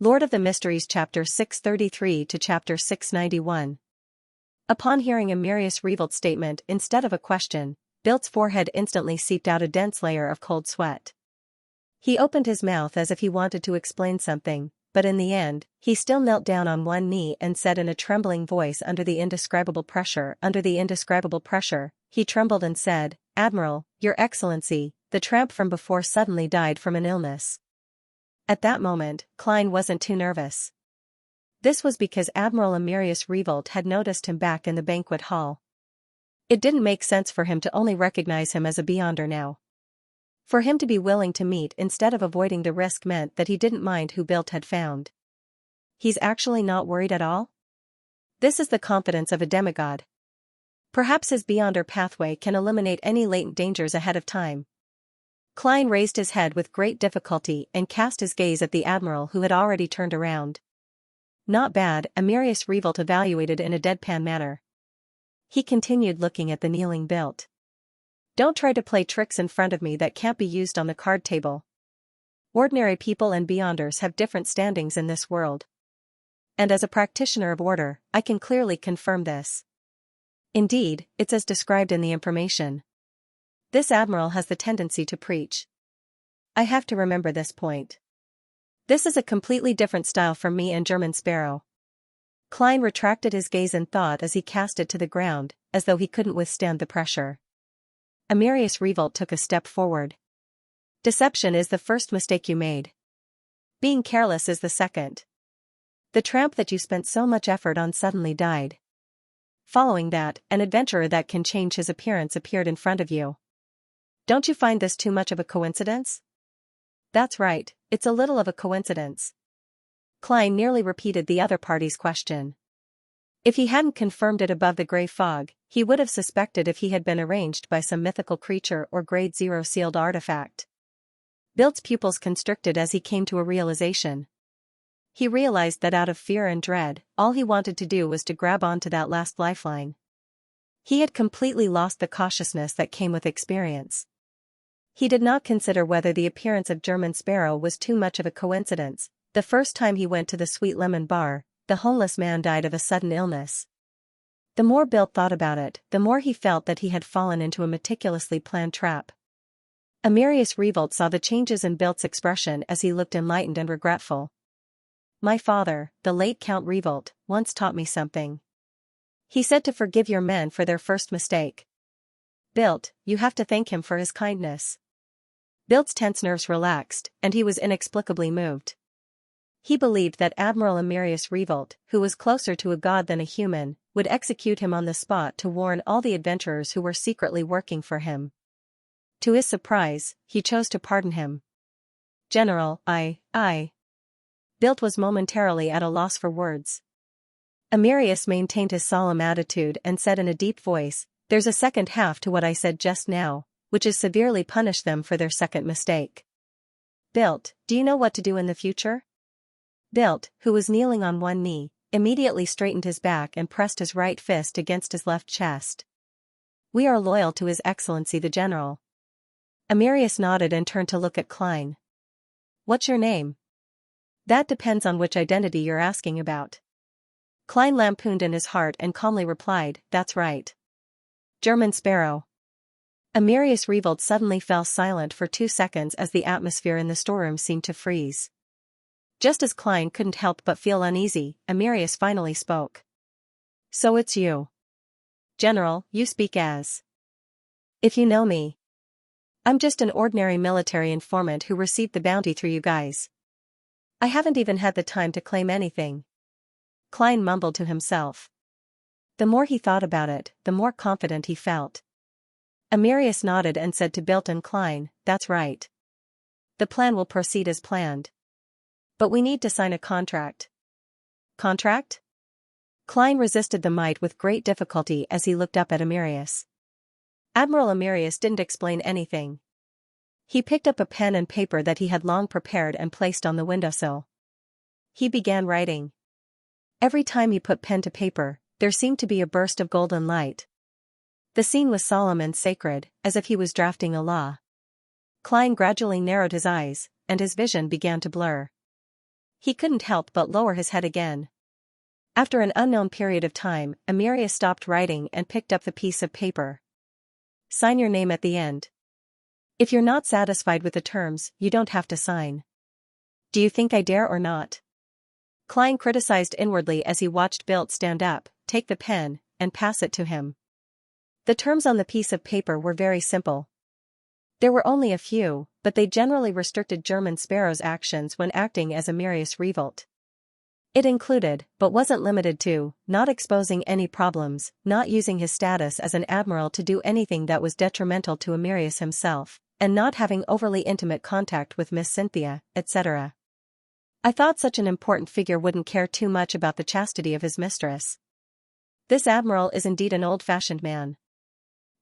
Lord of the Mysteries chapter 633 to chapter 691. Upon hearing Amirius Revolt's statement instead of a question, Bilt's forehead instantly seeped out a dense layer of cold sweat. He opened his mouth as if he wanted to explain something, but in the end, he still knelt down on one knee and said in a trembling voice under the indescribable pressure, he trembled and said, "Admiral, Your Excellency, the tramp from before suddenly died from an illness." At that moment, Klein wasn't too nervous. This was because Admiral Amirius Revolt had noticed him back in the banquet hall. It didn't make sense for him to only recognize him as a Beyonder now. For him to be willing to meet instead of avoiding the risk meant that he didn't mind who Bilt had found. He's actually not worried at all? This is the confidence of a demigod. Perhaps his Beyonder pathway can eliminate any latent dangers ahead of time. Klein raised his head with great difficulty and cast his gaze at the admiral who had already turned around. "Not bad," Amirius Revolt evaluated in a deadpan manner. He continued looking at the kneeling Bilt. "Don't try to play tricks in front of me that can't be used on the card table. Ordinary people and Beyonders have different standings in this world. And as a practitioner of order, I can clearly confirm this. Indeed, it's as described in the information. This admiral has the tendency to preach. I have to remember this point. This is a completely different style from me and German Sparrow." Klein retracted his gaze in thought as he cast it to the ground, as though he couldn't withstand the pressure. Amirius Revolt took a step forward. "Deception is the first mistake you made. Being careless is the second. The tramp that you spent so much effort on suddenly died. Following that, an adventurer that can change his appearance appeared in front of you. Don't you find this too much of a coincidence?" "That's right, it's a little of a coincidence." Klein nearly repeated the other party's question. If he hadn't confirmed it above the gray fog, he would have suspected if he had been arranged by some mythical creature or grade 0 sealed artifact. Bilt's pupils constricted as he came to a realization. He realized that out of fear and dread, all he wanted to do was to grab onto that last lifeline. He had completely lost the cautiousness that came with experience. He did not consider whether the appearance of German Sparrow was too much of a coincidence. The first time he went to the Sweet Lemon Bar, the homeless man died of a sudden illness. The more Bilt thought about it, the more he felt that he had fallen into a meticulously planned trap. Amirius Revolt saw the changes in Bilt's expression as he looked enlightened and regretful. "My father, the late Count Revolt, once taught me something. He said to forgive your men for their first mistake. Bilt, you have to thank him for his kindness." Bilt's tense nerves relaxed, and he was inexplicably moved. He believed that Admiral Amirius Revolt, who was closer to a god than a human, would execute him on the spot to warn all the adventurers who were secretly working for him. To his surprise, he chose to pardon him. "General, I. Bilt was momentarily at a loss for words. Amirius maintained his solemn attitude and said in a deep voice, "There's a second half to what I said just now, which is severely punish them for their second mistake. Bilt, do you know what to do in the future?" Bilt, who was kneeling on one knee, immediately straightened his back and pressed his right fist against his left chest. "We are loyal to His Excellency the General." Amirius nodded and turned to look at Klein. "What's your name?" "That depends on which identity you're asking about." Klein lampooned in his heart and calmly replied, "That's right. German Sparrow." Amirius Revolt suddenly fell silent for 2 seconds as the atmosphere in the storeroom seemed to freeze. Just as Klein couldn't help but feel uneasy, Amirius finally spoke. "So it's you. General, you speak as if you know me." "I'm just an ordinary military informant who received the bounty through you guys. I haven't even had the time to claim anything." Klein mumbled to himself. The more he thought about it, the more confident he felt. Amirius nodded and said to Bilt and Klein, "That's right. The plan will proceed as planned. But we need to sign a contract." "Contract?" Klein resisted the might with great difficulty as he looked up at Amirius. Admiral Amirius didn't explain anything. He picked up a pen and paper that he had long prepared and placed on the windowsill. He began writing. Every time he put pen to paper, there seemed to be a burst of golden light. The scene was solemn and sacred, as if he was drafting a law. Klein gradually narrowed his eyes, and his vision began to blur. He couldn't help but lower his head again. After an unknown period of time, Emiria stopped writing and picked up the piece of paper. Sign your name at the end. If you're not satisfied with the terms, you don't have to sign. Do you think I dare or not? Klein criticized inwardly as he watched Bilt stand up, take the pen, and pass it to him. The terms on the piece of paper were very simple. There were only a few, but they generally restricted German Sparrow's actions when acting as Emerius Revolt. It included, but wasn't limited to, not exposing any problems, not using his status as an admiral to do anything that was detrimental to Emerius himself, and not having overly intimate contact with Miss Cynthia, etc. I thought such an important figure wouldn't care too much about the chastity of his mistress. This admiral is indeed an old-fashioned man.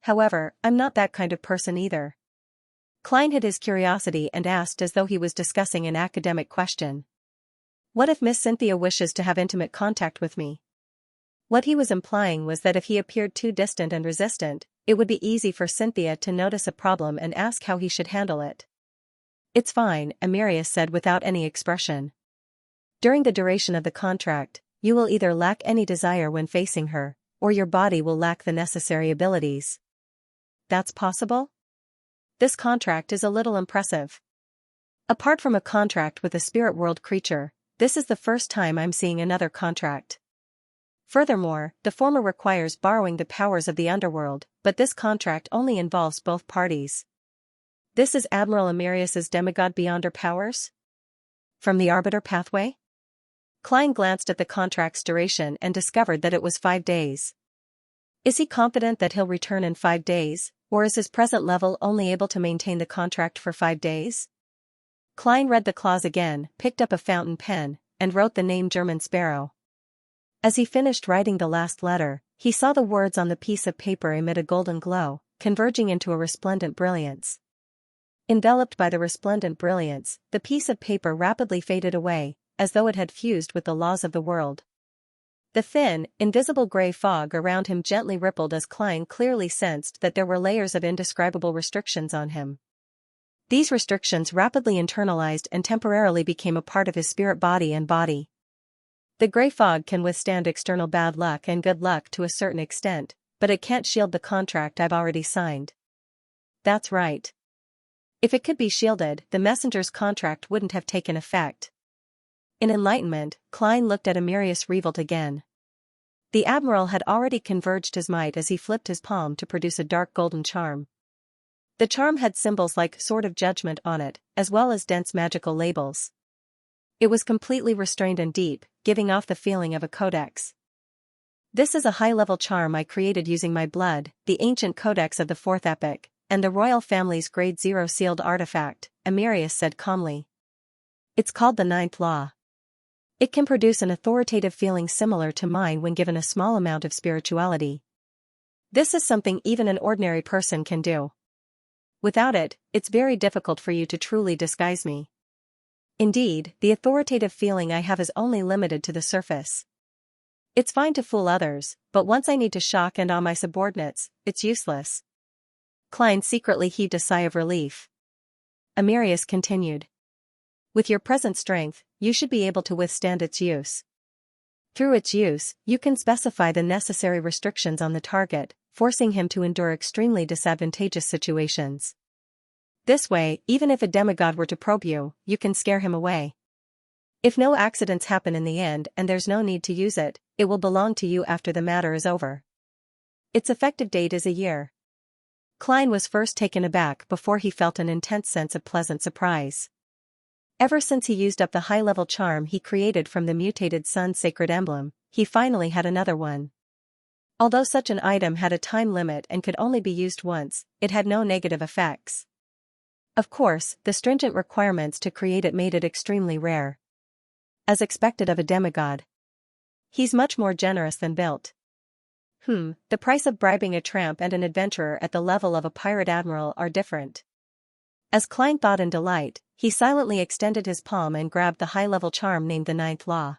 However, I'm not that kind of person either. Klein hid his curiosity and asked as though he was discussing an academic question. What if Miss Cynthia wishes to have intimate contact with me? What he was implying was that if he appeared too distant and resistant, it would be easy for Cynthia to notice a problem and ask how he should handle it. It's fine, Emerius said without any expression. During the duration of the contract, you will either lack any desire when facing her, or your body will lack the necessary abilities. That's possible? This contract is a little impressive. Apart from a contract with a spirit world creature, this is the first time I'm seeing another contract. Furthermore, the former requires borrowing the powers of the underworld, but this contract only involves both parties. This is Admiral Emerius's demigod beyonder powers? From the Arbiter pathway? Klein glanced at the contract's duration and discovered that it was 5 days. Is he confident that he'll return in 5 days, or is his present level only able to maintain the contract for 5 days? Klein read the clause again, picked up a fountain pen, and wrote the name German Sparrow. As he finished writing the last letter, he saw the words on the piece of paper emit a golden glow, converging into a resplendent brilliance. Enveloped by the resplendent brilliance, the piece of paper rapidly faded away, as though it had fused with the laws of the world. The thin, invisible gray fog around him gently rippled as Klein clearly sensed that there were layers of indescribable restrictions on him. These restrictions rapidly internalized and temporarily became a part of his spirit body and body. The gray fog can withstand external bad luck and good luck to a certain extent, but it can't shield the contract I've already signed. That's right. If it could be shielded, the messenger's contract wouldn't have taken effect. In enlightenment, Klein looked at Emerius Revolt again. The admiral had already converged his might as he flipped his palm to produce a dark golden charm. The charm had symbols like Sword of Judgment on it, as well as dense magical labels. It was completely restrained and deep, giving off the feeling of a codex. This is a high-level charm I created using my blood, the ancient codex of the 4th epoch, and the royal family's Grade 0 sealed artifact, Emerius said calmly. It's called the 9th Law. It can produce an authoritative feeling similar to mine when given a small amount of spirituality. This is something even an ordinary person can do. Without it, it's very difficult for you to truly disguise me. Indeed, the authoritative feeling I have is only limited to the surface. It's fine to fool others, but once I need to shock and awe my subordinates, it's useless. Klein secretly heaved a sigh of relief. Emerius continued. With your present strength, you should be able to withstand its use. Through its use, you can specify the necessary restrictions on the target, forcing him to endure extremely disadvantageous situations. This way, even if a demigod were to probe you, you can scare him away. If no accidents happen in the end and there's no need to use it, it will belong to you after the matter is over. Its effective date is a year. Klein was first taken aback before he felt an intense sense of pleasant surprise. Ever since he used up the high-level charm he created from the mutated sun's sacred emblem, he finally had another one. Although such an item had a time limit and could only be used once, it had no negative effects. Of course, the stringent requirements to create it made it extremely rare. As expected of a demigod. He's much more generous than Bilt. The price of bribing a tramp and an adventurer at the level of a pirate admiral are different. As Klein thought in delight, he silently extended his palm and grabbed the high-level charm named the 9th Law.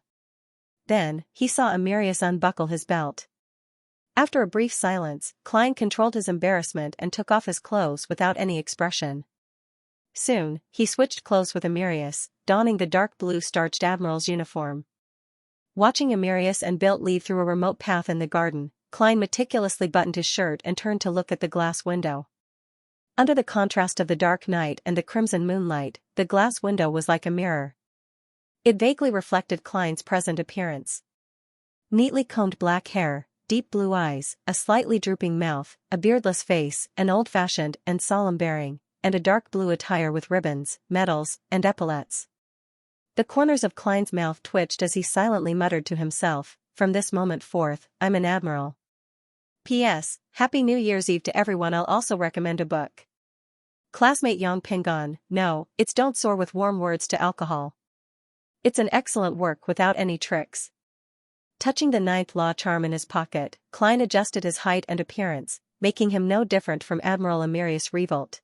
Then, he saw Emerius unbuckle his belt. After a brief silence, Klein controlled his embarrassment and took off his clothes without any expression. Soon, he switched clothes with Amirius, donning the dark blue starched admiral's uniform. Watching Amirius and Bilt leave through a remote path in the garden, Klein meticulously buttoned his shirt and turned to look at the glass window. Under the contrast of the dark night and the crimson moonlight, the glass window was like a mirror. It vaguely reflected Klein's present appearance. Neatly combed black hair, deep blue eyes, a slightly drooping mouth, a beardless face, an old-fashioned and solemn bearing, and a dark blue attire with ribbons, medals, and epaulets. The corners of Klein's mouth twitched as he silently muttered to himself, "From this moment forth, I'm an admiral. P.S. Happy New Year's Eve to everyone. I'll also recommend a book." Classmate Yang Pingon, "No, it's Don't Soar with Warm Words to Alcohol. It's an excellent work without any tricks." Touching the ninth law charm in his pocket, Klein adjusted his height and appearance, making him no different from Admiral Amirius Revolt.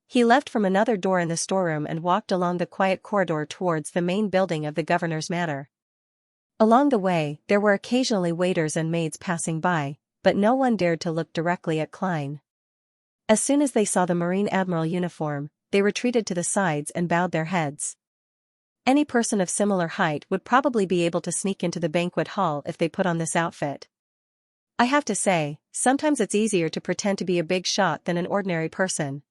He left from another door in the storeroom and walked along the quiet corridor towards the main building of the governor's manor. Along the way, there were occasionally waiters and maids passing by, but no one dared to look directly at Klein. As soon as they saw the Marine Admiral uniform, they retreated to the sides and bowed their heads. Any person of similar height would probably be able to sneak into the banquet hall if they put on this outfit. I have to say, sometimes it's easier to pretend to be a big shot than an ordinary person.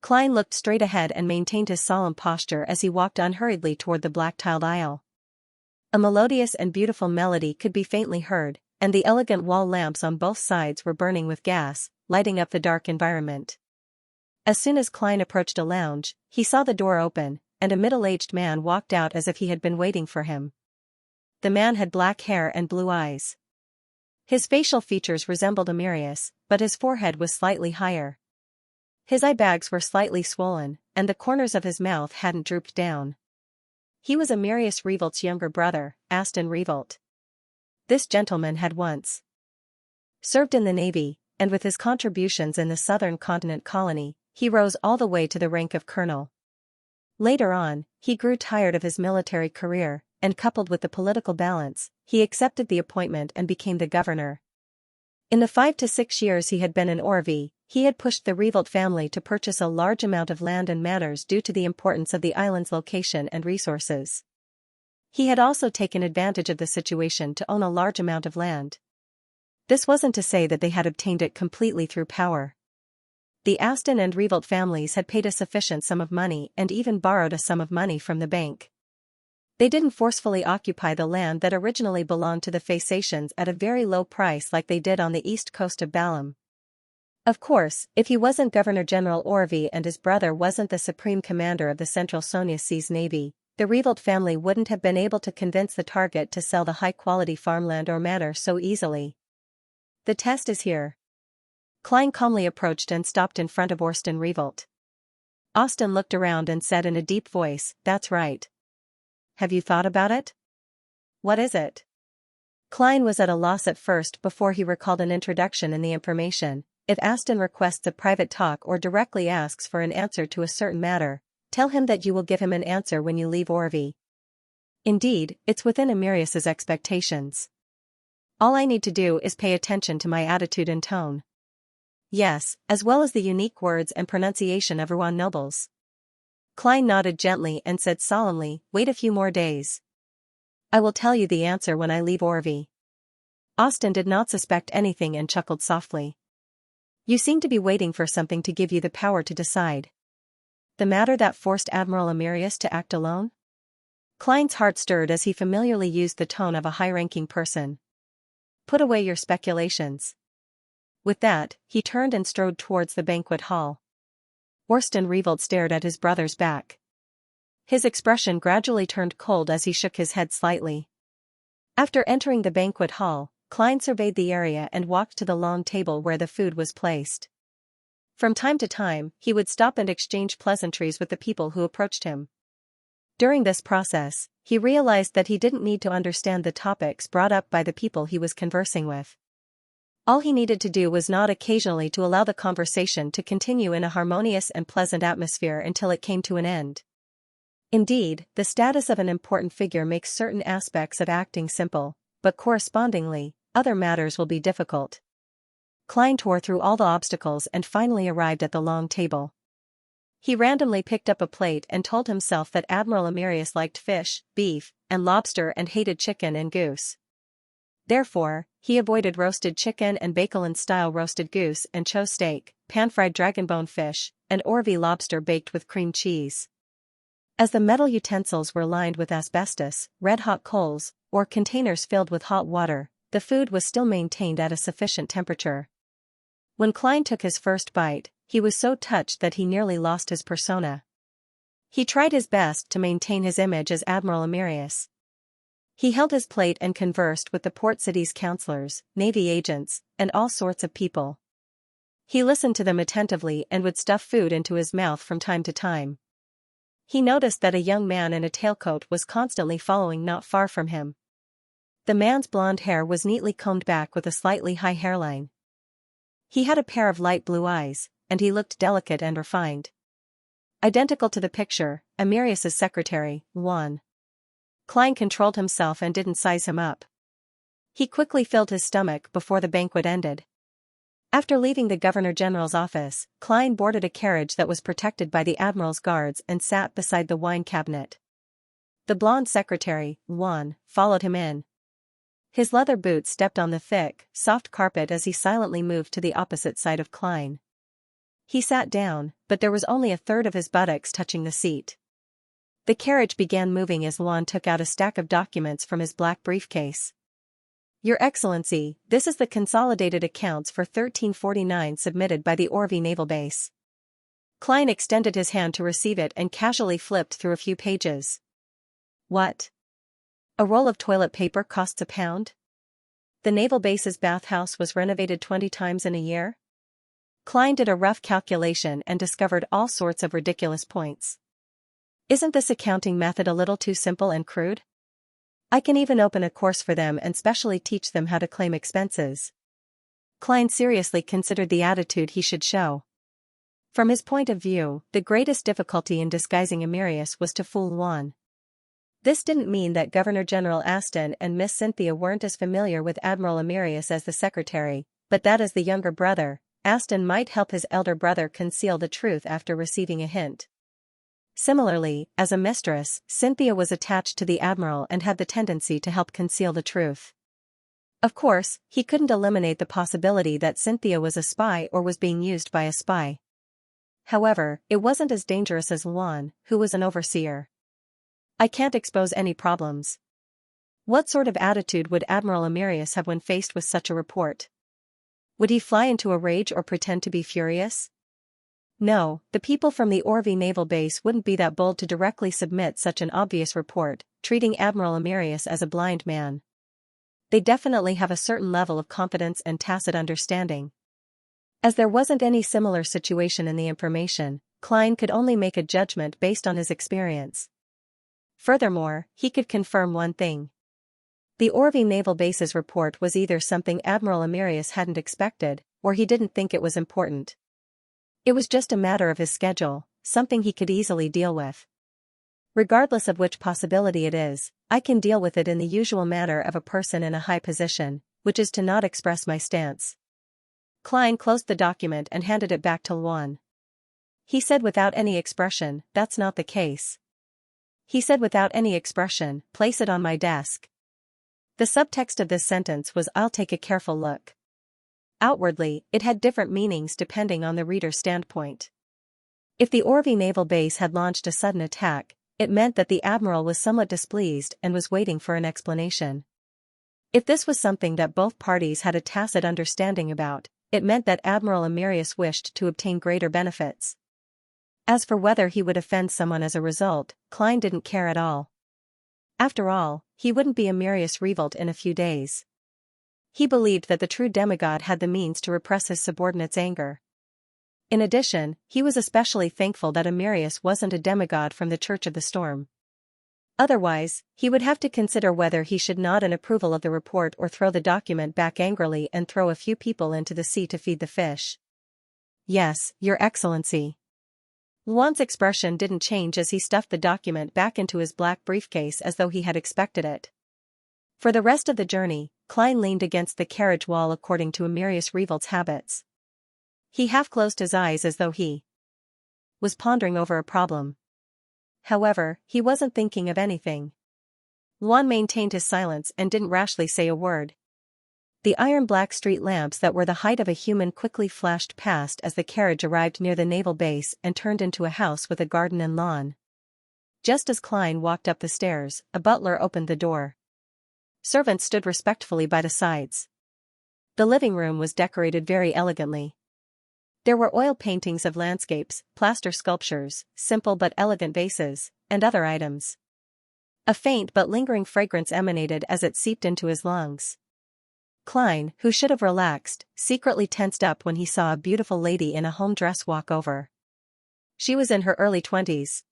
Klein looked straight ahead and maintained his solemn posture as he walked unhurriedly toward the black-tiled aisle. A melodious and beautiful melody could be faintly heard, and the elegant wall lamps on both sides were burning with gas, lighting up the dark environment. As soon as Klein approached a lounge, he saw the door open, and a middle-aged man walked out as if he had been waiting for him. The man had black hair and blue eyes. His facial features resembled Amirius, but his forehead was slightly higher. His eye bags were slightly swollen, and the corners of his mouth hadn't drooped down. He was Amirius Revolt's younger brother, Aston Revolt. This gentleman had once served in the Navy, and with his contributions in the southern continent colony, he rose all the way to the rank of colonel. Later on, he grew tired of his military career, and coupled with the political balance, he accepted the appointment and became the governor. In the 5 to 6 years he had been in Orvie, he had pushed the Revolt family to purchase a large amount of land and manors due to the importance of the island's location and resources. He had also taken advantage of the situation to own a large amount of land. This wasn't to say that they had obtained it completely through power. The Aston and Revolt families had paid a sufficient sum of money and even borrowed a sum of money from the bank. They didn't forcefully occupy the land that originally belonged to the Phaeacians at a very low price like they did on the east coast of Balam. Of course, if he wasn't Governor-General Orvie and his brother wasn't the supreme commander of the Central Sonia Seas Navy, the Revolt family wouldn't have been able to convince the target to sell the high-quality farmland or manor so easily. The test is here. Klein calmly approached and stopped in front of Aston Revolt. Austin looked around and said in a deep voice, "That's right. Have you thought about it?" "What is it?" Klein was at a loss at first before he recalled an introduction in the information. If Aston requests a private talk or directly asks for an answer to a certain matter, tell him that you will give him an answer when you leave Orvie. Indeed, it's within Amirius's expectations. All I need to do is pay attention to my attitude and tone. Yes, as well as the unique words and pronunciation of Rouen nobles. Klein nodded gently and said solemnly, "Wait a few more days. I will tell you the answer when I leave Orvie." Austin did not suspect anything and chuckled softly. "You seem to be waiting for something to give you the power to decide. The matter that forced Admiral Amirius to act alone?" Klein's heart stirred as he familiarly used the tone of a high-ranking person. "Put away your speculations." With that, he turned and strode towards the banquet hall. Aston Revolt stared at his brother's back. His expression gradually turned cold as he shook his head slightly. After entering the banquet hall, Klein surveyed the area and walked to the long table where the food was placed. From time to time, he would stop and exchange pleasantries with the people who approached him. During this process, he realized that he didn't need to understand the topics brought up by the people he was conversing with. All he needed to do was nod occasionally to allow the conversation to continue in a harmonious and pleasant atmosphere until it came to an end. Indeed, the status of an important figure makes certain aspects of acting simple, but correspondingly, other matters will be difficult. Klein tore through all the obstacles and finally arrived at the long table. He randomly picked up a plate and told himself that Admiral Amerius liked fish, beef, and lobster and hated chicken and goose. Therefore, he avoided roasted chicken and bacon-style roasted goose and chose steak, pan-fried dragonbone fish, and Orvie lobster baked with cream cheese. As the metal utensils were lined with asbestos, red-hot coals, or containers filled with hot water, the food was still maintained at a sufficient temperature. When Klein took his first bite, he was so touched that he nearly lost his persona. He tried his best to maintain his image as Admiral Amerius. He held his plate and conversed with the port city's counselors, Navy agents, and all sorts of people. He listened to them attentively and would stuff food into his mouth from time to time. He noticed that a young man in a tailcoat was constantly following not far from him. The man's blonde hair was neatly combed back with a slightly high hairline. He had a pair of light blue eyes, and he looked delicate and refined. Identical to the picture, Amerius's secretary, Juan. Klein controlled himself and didn't size him up. He quickly filled his stomach before the banquet ended. After leaving the Governor-General's office, Klein boarded a carriage that was protected by the Admiral's guards and sat beside the wine cabinet. The blonde secretary, Juan, followed him in. His leather boots stepped on the thick, soft carpet as he silently moved to the opposite side of Klein. He sat down, but there was only a third of his buttocks touching the seat. The carriage began moving as Juan took out a stack of documents from his black briefcase. "Your Excellency, this is the consolidated accounts for 1349 submitted by the Orvie Naval Base." Klein extended his hand to receive it and casually flipped through a few pages. "What? A roll of toilet paper costs £1? The naval base's bathhouse was renovated 20 times in a year?" Klein did a rough calculation and discovered all sorts of ridiculous points. "Isn't this accounting method a little too simple and crude? I can even open a course for them and specially teach them how to claim expenses." Klein seriously considered the attitude he should show. From his point of view, the greatest difficulty in disguising Amerius was to fool Juan. This didn't mean that Governor-General Aston and Miss Cynthia weren't as familiar with Admiral Amerius as the secretary, but that as the younger brother, Aston might help his elder brother conceal the truth after receiving a hint. Similarly, as a mistress, Cynthia was attached to the Admiral and had the tendency to help conceal the truth. Of course, he couldn't eliminate the possibility that Cynthia was a spy or was being used by a spy. However, it wasn't as dangerous as Juan, who was an overseer. "I can't expose any problems." What sort of attitude would Admiral Amerius have when faced with such a report? Would he fly into a rage or pretend to be furious? No, the people from the Orvie Naval Base wouldn't be that bold to directly submit such an obvious report, treating Admiral Amerius as a blind man. They definitely have a certain level of confidence and tacit understanding. As there wasn't any similar situation in the information, Klein could only make a judgment based on his experience. Furthermore, he could confirm one thing. The Orvie Naval Base's report was either something Admiral Amerius hadn't expected, or he didn't think it was important. It was just a matter of his schedule, something he could easily deal with. Regardless of which possibility it is, I can deal with it in the usual manner of a person in a high position, which is to not express my stance. Klein closed the document and handed it back to Juan. He said without any expression, "That's not the case." He said without any expression, "Place it on my desk." The subtext of this sentence was, "I'll take a careful look." Outwardly, it had different meanings depending on the reader's standpoint. If the Orvie Naval Base had launched a sudden attack, it meant that the Admiral was somewhat displeased and was waiting for an explanation. If this was something that both parties had a tacit understanding about, it meant that Admiral Amerius wished to obtain greater benefits. As for whether he would offend someone as a result, Klein didn't care at all. After all, he wouldn't be Amerius Revolt in a few days. He believed that the true demigod had the means to repress his subordinates' anger. In addition, he was especially thankful that Amerius wasn't a demigod from the Church of the Storm. Otherwise, he would have to consider whether he should nod in approval of the report or throw the document back angrily and throw a few people into the sea to feed the fish. "Yes, Your Excellency." Juan's expression didn't change as he stuffed the document back into his black briefcase as though he had expected it. For the rest of the journey, Klein leaned against the carriage wall according to Amerius Revolt's habits. He half closed his eyes as though he was pondering over a problem. However, he wasn't thinking of anything. Luan maintained his silence and didn't rashly say a word. The iron-black street lamps that were the height of a human quickly flashed past as the carriage arrived near the naval base and turned into a house with a garden and lawn. Just as Klein walked up the stairs, a butler opened the door. Servants stood respectfully by the sides. The living room was decorated very elegantly. There were oil paintings of landscapes, plaster sculptures, simple but elegant vases, and other items. A faint but lingering fragrance emanated as it seeped into his lungs. Klein, who should have relaxed, secretly tensed up when he saw a beautiful lady in a home dress walk over. She was in her early 20s.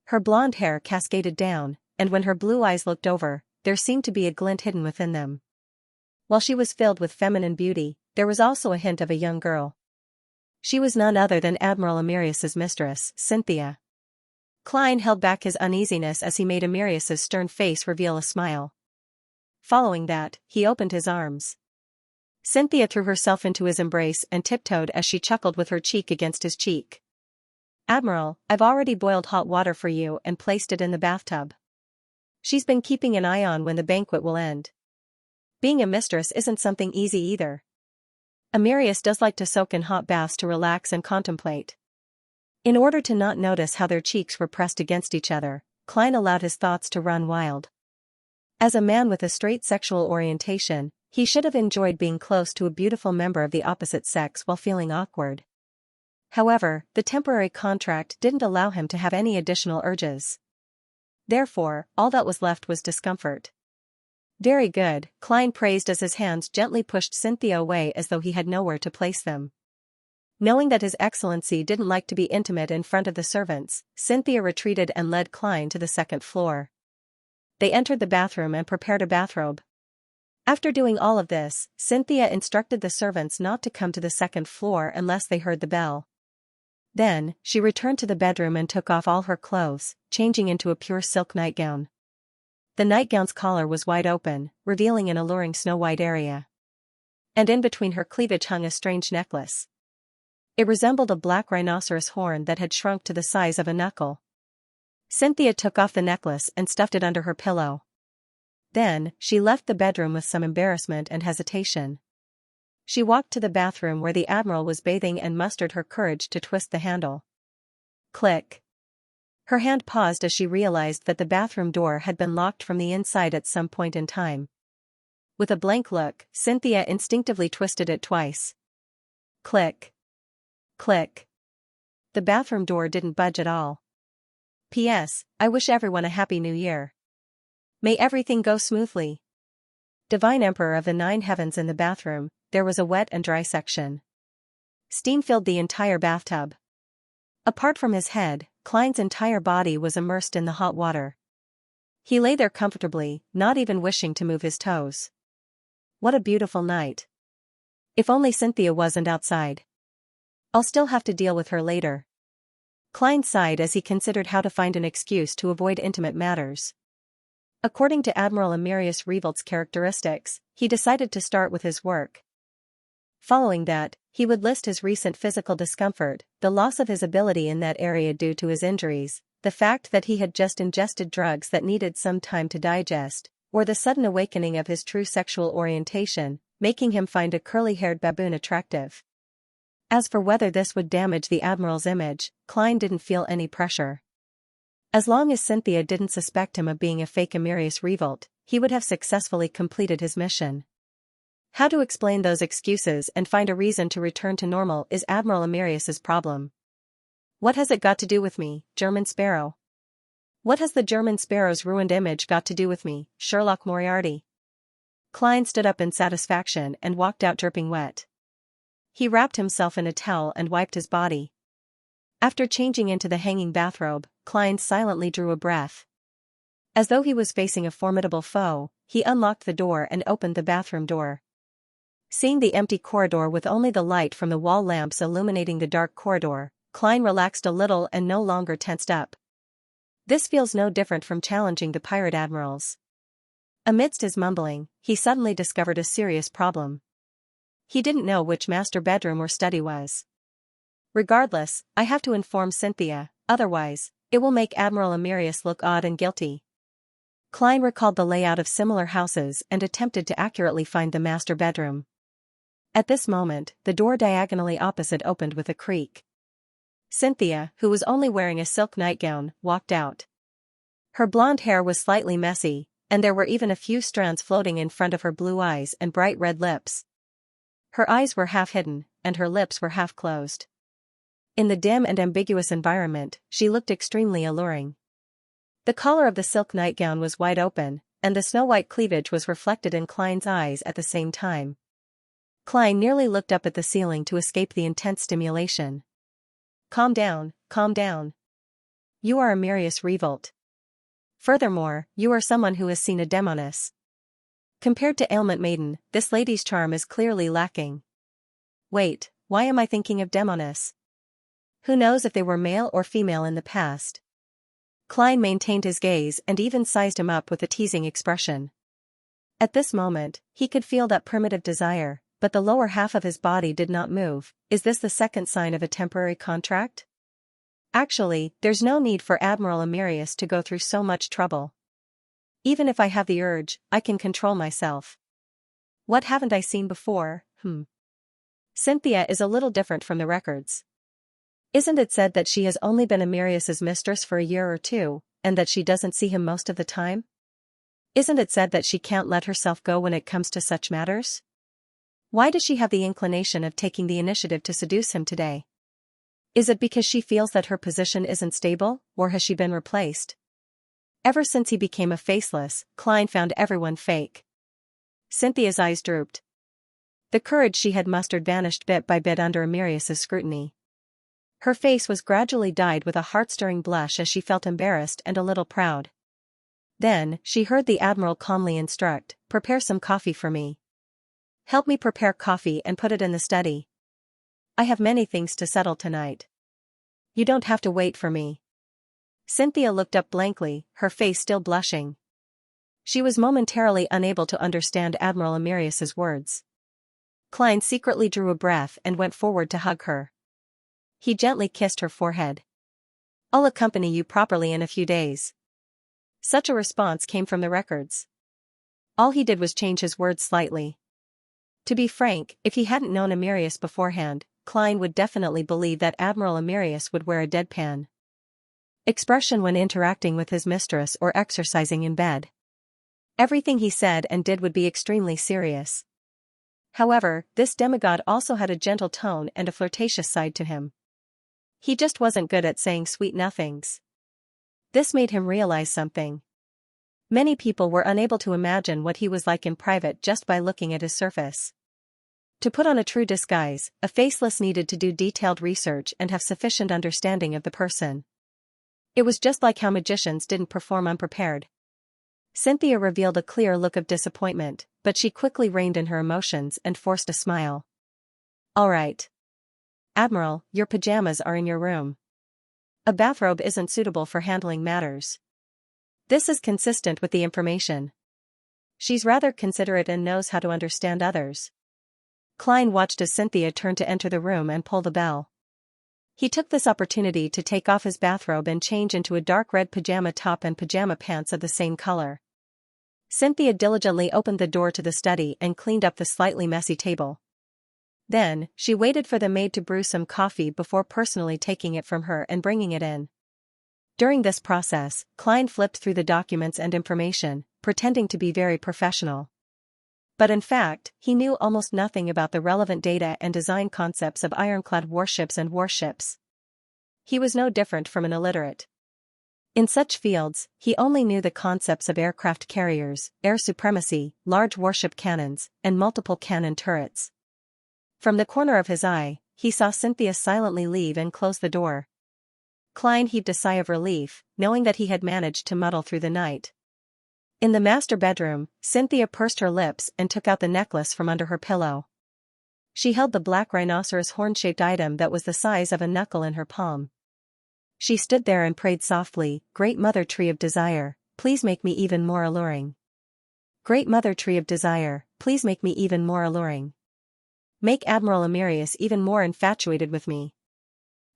Her blonde hair cascaded down, and when her blue eyes looked over, there seemed to be a glint hidden within them. While she was filled with feminine beauty, there was also a hint of a young girl. She was none other than Admiral Amirius's mistress, Xianxia. Klein held back his uneasiness as he made Amirius's stern face reveal a smile. Following that, he opened his arms. Xianxia threw herself into his embrace and tiptoed as she chuckled with her cheek against his cheek. "Admiral, I've already boiled hot water for you and placed it in the bathtub. She's been keeping an eye on when the banquet will end. Being a mistress isn't something easy either. Amirius does like to soak in hot baths to relax and contemplate." In order to not notice how their cheeks were pressed against each other, Klein allowed his thoughts to run wild. As a man with a straight sexual orientation, he should have enjoyed being close to a beautiful member of the opposite sex while feeling awkward. However, the temporary contract didn't allow him to have any additional urges. Therefore, all that was left was discomfort. "Very good," Klein praised as his hands gently pushed Xianxia away as though he had nowhere to place them. Knowing that His Excellency didn't like to be intimate in front of the servants, Xianxia retreated and led Klein to the second floor. They entered the bathroom and prepared a bathrobe. After doing all of this, Xianxia instructed the servants not to come to the second floor unless they heard the bell. Then, she returned to the bedroom and took off all her clothes, changing into a pure silk nightgown. The nightgown's collar was wide open, revealing an alluring snow-white area. And in between her cleavage hung a strange necklace. It resembled a black rhinoceros horn that had shrunk to the size of a knuckle. Xianxia took off the necklace and stuffed it under her pillow. Then, she left the bedroom with some embarrassment and hesitation. She walked to the bathroom where the Admiral was bathing and mustered her courage to twist the handle. Click. Her hand paused as she realized that the bathroom door had been locked from the inside at some point in time. With a blank look, Xianxia instinctively twisted it twice. Click. Click. The bathroom door didn't budge at all. "P.S. I wish everyone a happy new year. May everything go smoothly." Divine Emperor of the Nine Heavens. In the bathroom, there was a wet and dry section. Steam filled the entire bathtub. Apart from his head, Klein's entire body was immersed in the hot water. He lay there comfortably, not even wishing to move his toes. What a beautiful night. If only Xianxia wasn't outside. I'll still have to deal with her later. Klein sighed as he considered how to find an excuse to avoid intimate matters. According to Admiral Amirius Revolt's characteristics, he decided to start with his work. Following that, he would list his recent physical discomfort, the loss of his ability in that area due to his injuries, the fact that he had just ingested drugs that needed some time to digest, or the sudden awakening of his true sexual orientation, making him find a curly-haired baboon attractive. As for whether this would damage the Admiral's image, Klein didn't feel any pressure. As long as Xianxia didn't suspect him of being a fake Amirius Revolt, he would have successfully completed his mission. How to explain those excuses and find a reason to return to normal is Admiral Amirius's problem. What has it got to do with me, German Sparrow? What has the German Sparrow's ruined image got to do with me, Sherlock Moriarty? Klein stood up in satisfaction and walked out dripping wet. He wrapped himself in a towel and wiped his body. After changing into the hanging bathrobe, Klein silently drew a breath. As though he was facing a formidable foe, he unlocked the door and opened the bathroom door. Seeing the empty corridor with only the light from the wall lamps illuminating the dark corridor, Klein relaxed a little and no longer tensed up. This feels no different from challenging the pirate admirals. Amidst his mumbling, he suddenly discovered a serious problem. He didn't know which master bedroom or study was. Regardless, I have to inform Xianxia, otherwise, it will make Admiral Amirius look odd and guilty. Klein recalled the layout of similar houses and attempted to accurately find the master bedroom. At this moment, the door diagonally opposite opened with a creak. Xianxia, who was only wearing a silk nightgown, walked out. Her blonde hair was slightly messy, and there were even a few strands floating in front of her blue eyes and bright red lips. Her eyes were half hidden, and her lips were half closed. In the dim and ambiguous environment, she looked extremely alluring. The collar of the silk nightgown was wide open, and the snow-white cleavage was reflected in Klein's eyes at the same time. Klein nearly looked up at the ceiling to escape the intense stimulation. Calm down, calm down. You are Amirius Revolt. Furthermore, you are someone who has seen a demoness. Compared to Ailment Maiden, this lady's charm is clearly lacking. Wait, why am I thinking of demoness? Who knows if they were male or female in the past? Klein maintained his gaze and even sized him up with a teasing expression. At this moment, he could feel that primitive desire, but the lower half of his body did not move. Is this the second sign of a temporary contract? Actually, there's no need for Admiral Amirius to go through so much trouble. Even if I have the urge, I can control myself. What haven't I seen before? Xianxia is a little different from the records. Isn't it said that she has only been Amirius's mistress for a year or two, and that she doesn't see him most of the time? Isn't it said that she can't let herself go when it comes to such matters? Why does she have the inclination of taking the initiative to seduce him today? Is it because she feels that her position isn't stable, or has she been replaced? Ever since he became a faceless, Klein found everyone fake. Cynthia's eyes drooped. The courage she had mustered vanished bit by bit under Amirius's scrutiny. Her face was gradually dyed with a heart-stirring blush as she felt embarrassed and a little proud. Then, she heard the Admiral calmly instruct, "Prepare some coffee for me. Help me prepare coffee and put it in the study. I have many things to settle tonight. You don't have to wait for me." Xianxia looked up blankly, her face still blushing. She was momentarily unable to understand Admiral Amirius's words. Klein secretly drew a breath and went forward to hug her. He gently kissed her forehead. "I'll accompany you properly in a few days." Such a response came from the records. All he did was change his words slightly. To be frank, if he hadn't known Amirius beforehand, Klein would definitely believe that Admiral Amirius would wear a deadpan expression when interacting with his mistress or exercising in bed. Everything he said and did would be extremely serious. However, this demigod also had a gentle tone and a flirtatious side to him. He just wasn't good at saying sweet nothings. This made him realize something. Many people were unable to imagine what he was like in private just by looking at his surface. To put on a true disguise, a faceless needed to do detailed research and have sufficient understanding of the person. It was just like how magicians didn't perform unprepared. Xianxia revealed a clear look of disappointment, but she quickly reined in her emotions and forced a smile. "All right. Admiral, your pajamas are in your room. A bathrobe isn't suitable for handling matters. This is consistent with the information. She's rather considerate and knows how to understand others." Klein watched as Xianxia turned to enter the room and pull the bell. He took this opportunity to take off his bathrobe and change into a dark red pajama top and pajama pants of the same color. Xianxia diligently opened the door to the study and cleaned up the slightly messy table. Then, she waited for the maid to brew some coffee before personally taking it from her and bringing it in. During this process, Klein flipped through the documents and information, pretending to be very professional. But in fact, he knew almost nothing about the relevant data and design concepts of ironclad warships and warships. He was no different from an illiterate. In such fields, he only knew the concepts of aircraft carriers, air supremacy, large warship cannons, and multiple cannon turrets. From the corner of his eye, he saw Xianxia silently leave and close the door. Klein heaved a sigh of relief, knowing that he had managed to muddle through the night. In the master bedroom, Xianxia pursed her lips and took out the necklace from under her pillow. She held the black rhinoceros horn-shaped item that was the size of a knuckle in her palm. She stood there and prayed softly, "Great Mother Tree of Desire, please make me even more alluring. Great Mother Tree of Desire, please make me even more alluring. Make Admiral Amirius even more infatuated with me."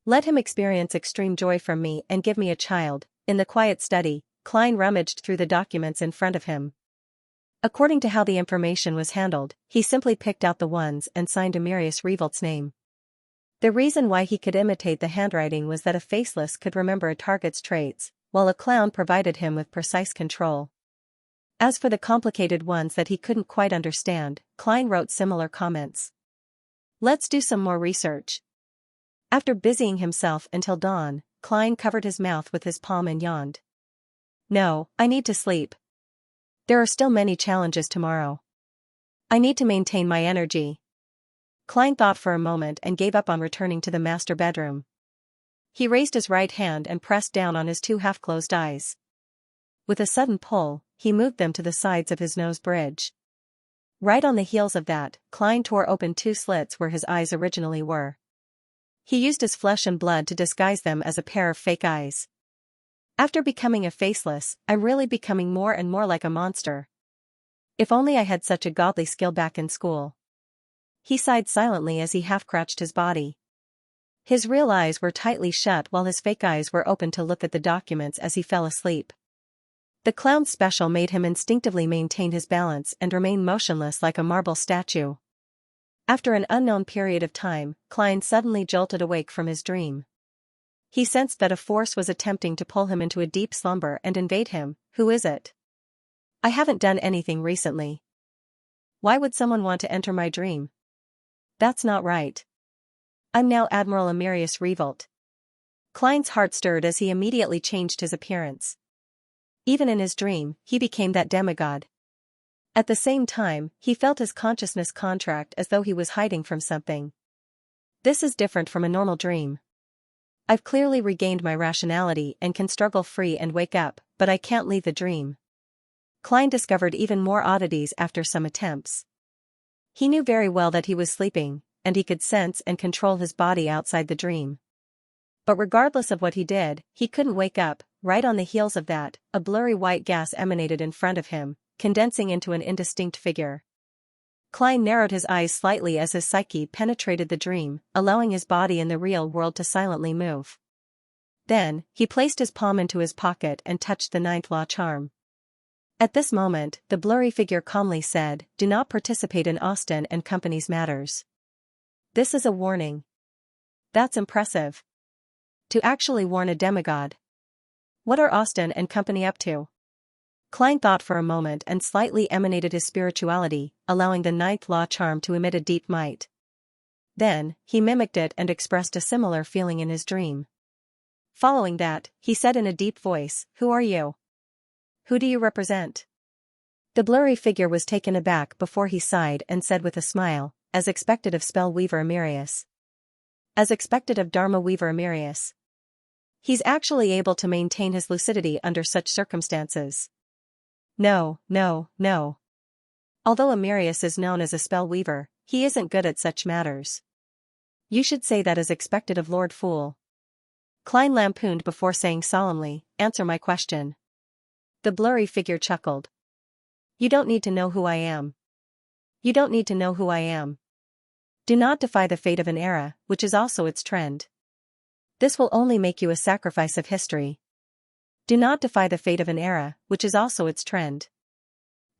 Let him experience extreme joy from me and give me a child. In the quiet study, Klein rummaged through the documents in front of him. According to how the information was handled, he simply picked out the ones and signed Amirius Revolt's name. The reason why he could imitate the handwriting was that a faceless could remember a target's traits, while a clown provided him with precise control. As for the complicated ones that he couldn't quite understand, Klein wrote similar comments. Let's do some more research. After busying himself until dawn, Klein covered his mouth with his palm and yawned. No, I need to sleep. There are still many challenges tomorrow. I need to maintain my energy. Klein thought for a moment and gave up on returning to the master bedroom. He raised his right hand and pressed down on his two half-closed eyes. With a sudden pull, he moved them to the sides of his nose bridge. Right on the heels of that, Klein tore open two slits where his eyes originally were. He used his flesh and blood to disguise them as a pair of fake eyes. After becoming a faceless, I'm really becoming more and more like a monster. If only I had such a godly skill back in school. He sighed silently as he half-crouched his body. His real eyes were tightly shut while his fake eyes were open to look at the documents as he fell asleep. The clown's special made him instinctively maintain his balance and remain motionless like a marble statue. After an unknown period of time, Klein suddenly jolted awake from his dream. He sensed that a force was attempting to pull him into a deep slumber and invade him. Who is it? I haven't done anything recently. Why would someone want to enter my dream? That's not right. I'm now Admiral Amirius Revolt. Klein's heart stirred as he immediately changed his appearance. Even in his dream, he became that demigod. At the same time, he felt his consciousness contract as though he was hiding from something. This is different from a normal dream. I've clearly regained my rationality and can struggle free and wake up, but I can't leave the dream. Klein discovered even more oddities after some attempts. He knew very well that he was sleeping, and he could sense and control his body outside the dream. But regardless of what he did, he couldn't wake up. Right on the heels of that, a blurry white gas emanated in front of him, condensing into an indistinct figure. Klein narrowed his eyes slightly as his psyche penetrated the dream, allowing his body in the real world to silently move. Then, he placed his palm into his pocket and touched the ninth law charm. At this moment, the blurry figure calmly said, "Do not participate in Austin and Company's matters." This is a warning. That's impressive. To actually warn a demigod. What are Austin and Company up to? Klein thought for a moment and slightly emanated his spirituality, allowing the ninth law charm to emit a deep might. Then, he mimicked it and expressed a similar feeling in his dream. Following that, he said in a deep voice, "Who are you? Who do you represent?" The blurry figure was taken aback before he sighed and said with a smile, "As expected of spell weaver Amirius. As expected of Dharma weaver Amirius. He's actually able to maintain his lucidity under such circumstances." No. Although Amirius is known as a spell weaver, he isn't good at such matters. You should say that as expected of Lord Fool. Klein lampooned before saying solemnly, "Answer my question." The blurry figure chuckled. "You don't need to know who I am. You don't need to know who I am. Do not defy the fate of an era, which is also its trend. This will only make you a sacrifice of history. Do not defy the fate of an era, which is also its trend.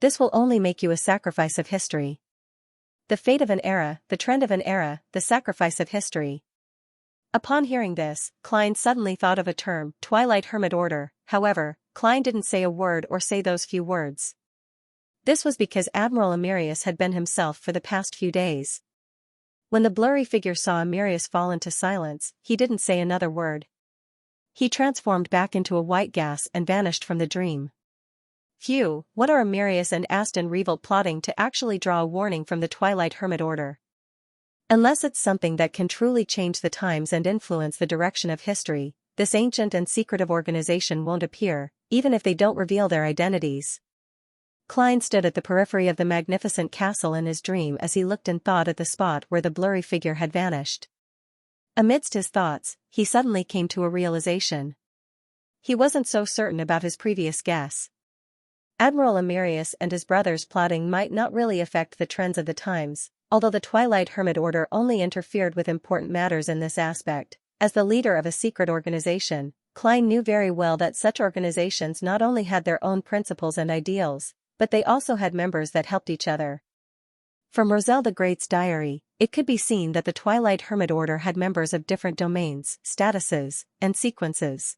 This will only make you a sacrifice of history. The fate of an era, the trend of an era, the sacrifice of history." Upon hearing this, Klein suddenly thought of a term, Twilight Hermit Order. However, Klein didn't say a word or say those few words. This was because Admiral Amirius had been himself for the past few days. When the blurry figure saw Amirius fall into silence, he didn't say another word. He transformed back into a white gas and vanished from the dream. Phew, what are Amirius and Aston Revolt plotting to actually draw a warning from the Twilight Hermit Order? Unless it's something that can truly change the times and influence the direction of history, this ancient and secretive organization won't appear, even if they don't reveal their identities. Klein stood at the periphery of the magnificent castle in his dream as he looked and thought at the spot where the blurry figure had vanished. Amidst his thoughts, he suddenly came to a realization. He wasn't so certain about his previous guess. Admiral Amirius and his brothers' plotting might not really affect the trends of the times, although the Twilight Hermit Order only interfered with important matters in this aspect. As the leader of a secret organization, Klein knew very well that such organizations not only had their own principles and ideals, but they also had members that helped each other. From Roselle the Great's diary, it could be seen that the Twilight Hermit Order had members of different domains, statuses, and sequences.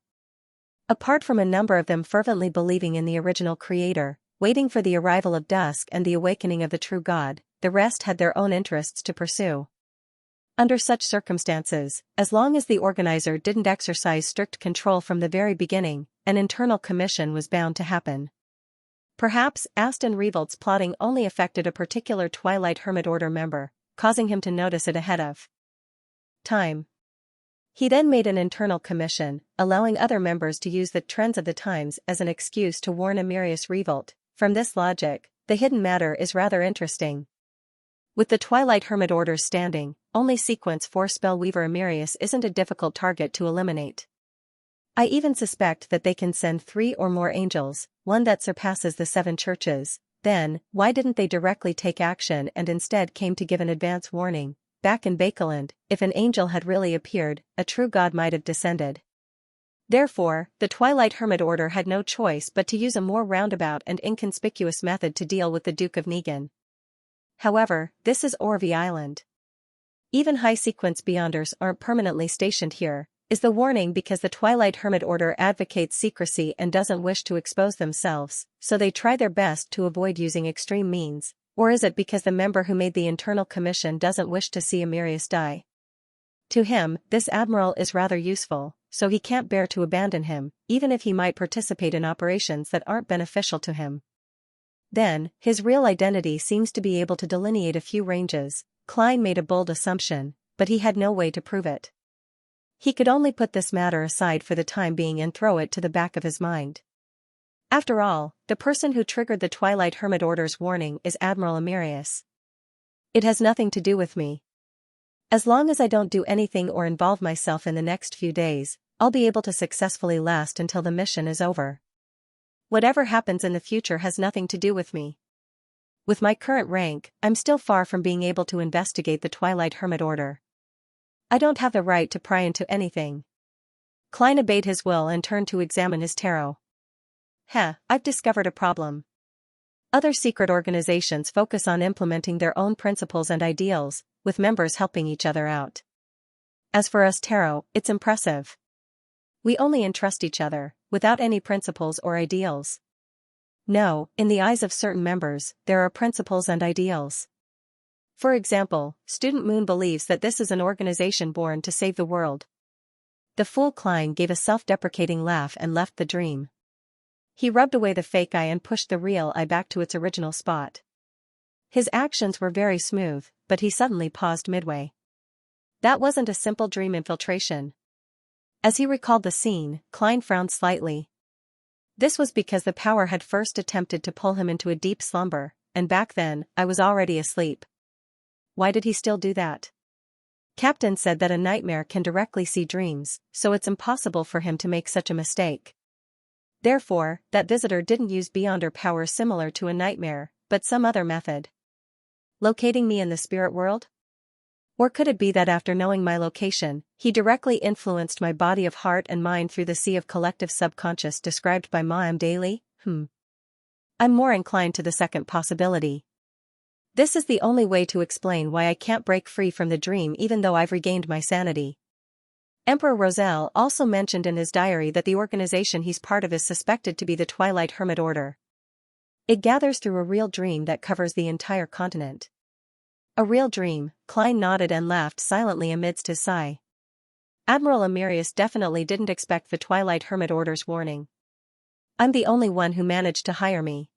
Apart from a number of them fervently believing in the original creator, waiting for the arrival of dusk and the awakening of the true God, the rest had their own interests to pursue. Under such circumstances, as long as the organizer didn't exercise strict control from the very beginning, an internal commission was bound to happen. Perhaps Aston Revolt's plotting only affected a particular Twilight Hermit Order member, causing him to notice it ahead of time. He then made an internal commission, allowing other members to use the trends of the times as an excuse to warn Amirius Revolt. From this logic, the hidden matter is rather interesting. With the Twilight Hermit Order's standing, only Sequence 4 Spellweaver Amirius isn't a difficult target to eliminate. I even suspect that they can send 3 or more angels, one that surpasses the 7 churches. Then, why didn't they directly take action and instead came to give an advance warning? Back in Bakeland, if an angel had really appeared, a true god might have descended. Therefore, the Twilight Hermit Order had no choice but to use a more roundabout and inconspicuous method to deal with the Duke of Negan. However, this is Orvie Island. Even high sequence beyonders aren't permanently stationed here. Is the warning because the Twilight Hermit Order advocates secrecy and doesn't wish to expose themselves, so they try their best to avoid using extreme means, or is it because the member who made the internal commission doesn't wish to see Amirius die? To him, this admiral is rather useful, so he can't bear to abandon him, even if he might participate in operations that aren't beneficial to him. Then, his real identity seems to be able to delineate a few ranges. Klein made a bold assumption, but he had no way to prove it. He could only put this matter aside for the time being and throw it to the back of his mind. After all, the person who triggered the Twilight Hermit Order's warning is Admiral Amirius. It has nothing to do with me. As long as I don't do anything or involve myself in the next few days, I'll be able to successfully last until the mission is over. Whatever happens in the future has nothing to do with me. With my current rank, I'm still far from being able to investigate the Twilight Hermit Order. I don't have the right to pry into anything. Klein obeyed his will and turned to examine his tarot. I've discovered a problem. Other secret organizations focus on implementing their own principles and ideals, with members helping each other out. As for us tarot, it's impressive. We only entrust each other, without any principles or ideals. No, in the eyes of certain members, there are principles and ideals. For example, Student Moon believes that this is an organization born to save the world. The fool Klein gave a self-deprecating laugh and left the dream. He rubbed away the fake eye and pushed the real eye back to its original spot. His actions were very smooth, but he suddenly paused midway. That wasn't a simple dream infiltration. As he recalled the scene, Klein frowned slightly. This was because the power had first attempted to pull him into a deep slumber, and back then, I was already asleep. Why did he still do that? Captain said that a nightmare can directly see dreams, so it's impossible for him to make such a mistake. Therefore, that visitor didn't use beyonder power similar to a nightmare, but some other method. Locating me in the spirit world? Or could it be that after knowing my location, he directly influenced my body of heart and mind through the sea of collective subconscious described by Ma'am Daly? I'm more inclined to the second possibility. This is the only way to explain why I can't break free from the dream even though I've regained my sanity. Emperor Roselle also mentioned in his diary that the organization he's part of is suspected to be the Twilight Hermit Order. It gathers through a real dream that covers the entire continent. A real dream, Klein nodded and laughed silently amidst his sigh. Admiral Amirius definitely didn't expect the Twilight Hermit Order's warning. I'm the only one who managed to hire me.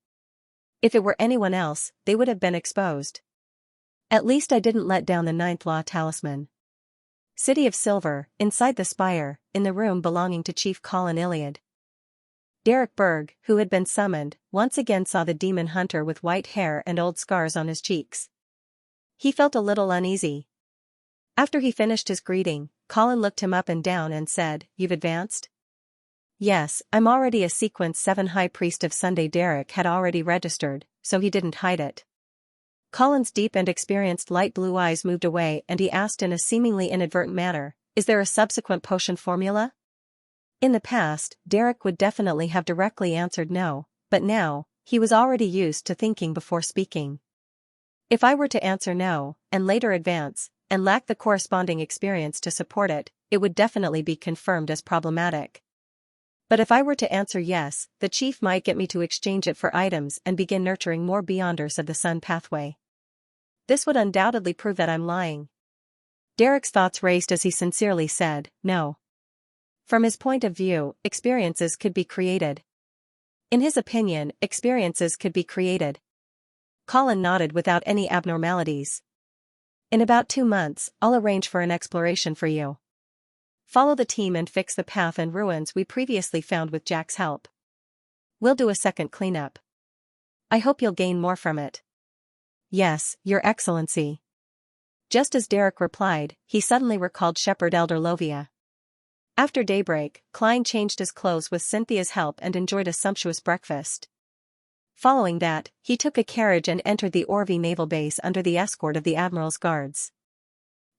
If it were anyone else, they would have been exposed. At least I didn't let down the 9th Law talisman. City of Silver, inside the spire, in the room belonging to Chief Colin Iliad. Derek Berg, who had been summoned, once again saw the demon hunter with white hair and old scars on his cheeks. He felt a little uneasy. After he finished his greeting, Colin looked him up and down and said, "You've advanced?" "Yes, I'm already a Sequence 7 High Priest of Sunday." Derek had already registered, so he didn't hide it. Colin's deep and experienced light blue eyes moved away and he asked in a seemingly inadvertent manner, Is there a subsequent potion formula? In the past, Derek would definitely have directly answered no, but now, he was already used to thinking before speaking. If I were to answer no, and later advance, and lack the corresponding experience to support it, it would definitely be confirmed as problematic. But if I were to answer yes, the chief might get me to exchange it for items and begin nurturing more Beyonders of the Sun pathway. This would undoubtedly prove that I'm lying. Derek's thoughts raced as he sincerely said, no. From his point of view, experiences could be created. In his opinion, experiences could be created. Colin nodded without any abnormalities. In about 2 months, I'll arrange for an exploration for you. Follow the team and fix the path and ruins we previously found with Jack's help. We'll do a second cleanup. I hope you'll gain more from it. Yes, Your Excellency. Just as Derek replied, he suddenly recalled Shepherd Elder Lovia. After daybreak, Klein changed his clothes with Cynthia's help and enjoyed a sumptuous breakfast. Following that, he took a carriage and entered the Orvie naval base under the escort of the Admiral's guards.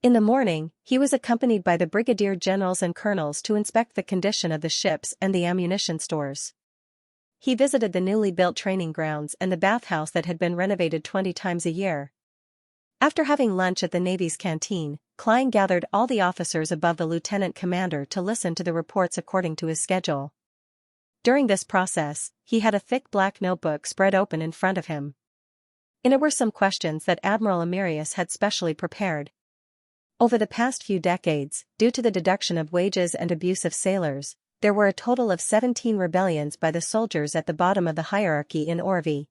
In the morning, he was accompanied by the brigadier generals and colonels to inspect the condition of the ships and the ammunition stores. He visited the newly built training grounds and the bathhouse that had been renovated 20 times a year. After having lunch at the Navy's canteen, Klein gathered all the officers above the lieutenant commander to listen to the reports according to his schedule. During this process, he had a thick black notebook spread open in front of him. In it were some questions that Admiral Amirius had specially prepared. Over the past few decades, due to the deduction of wages and abuse of sailors, there were a total of 17 rebellions by the soldiers at the bottom of the hierarchy in Orvie.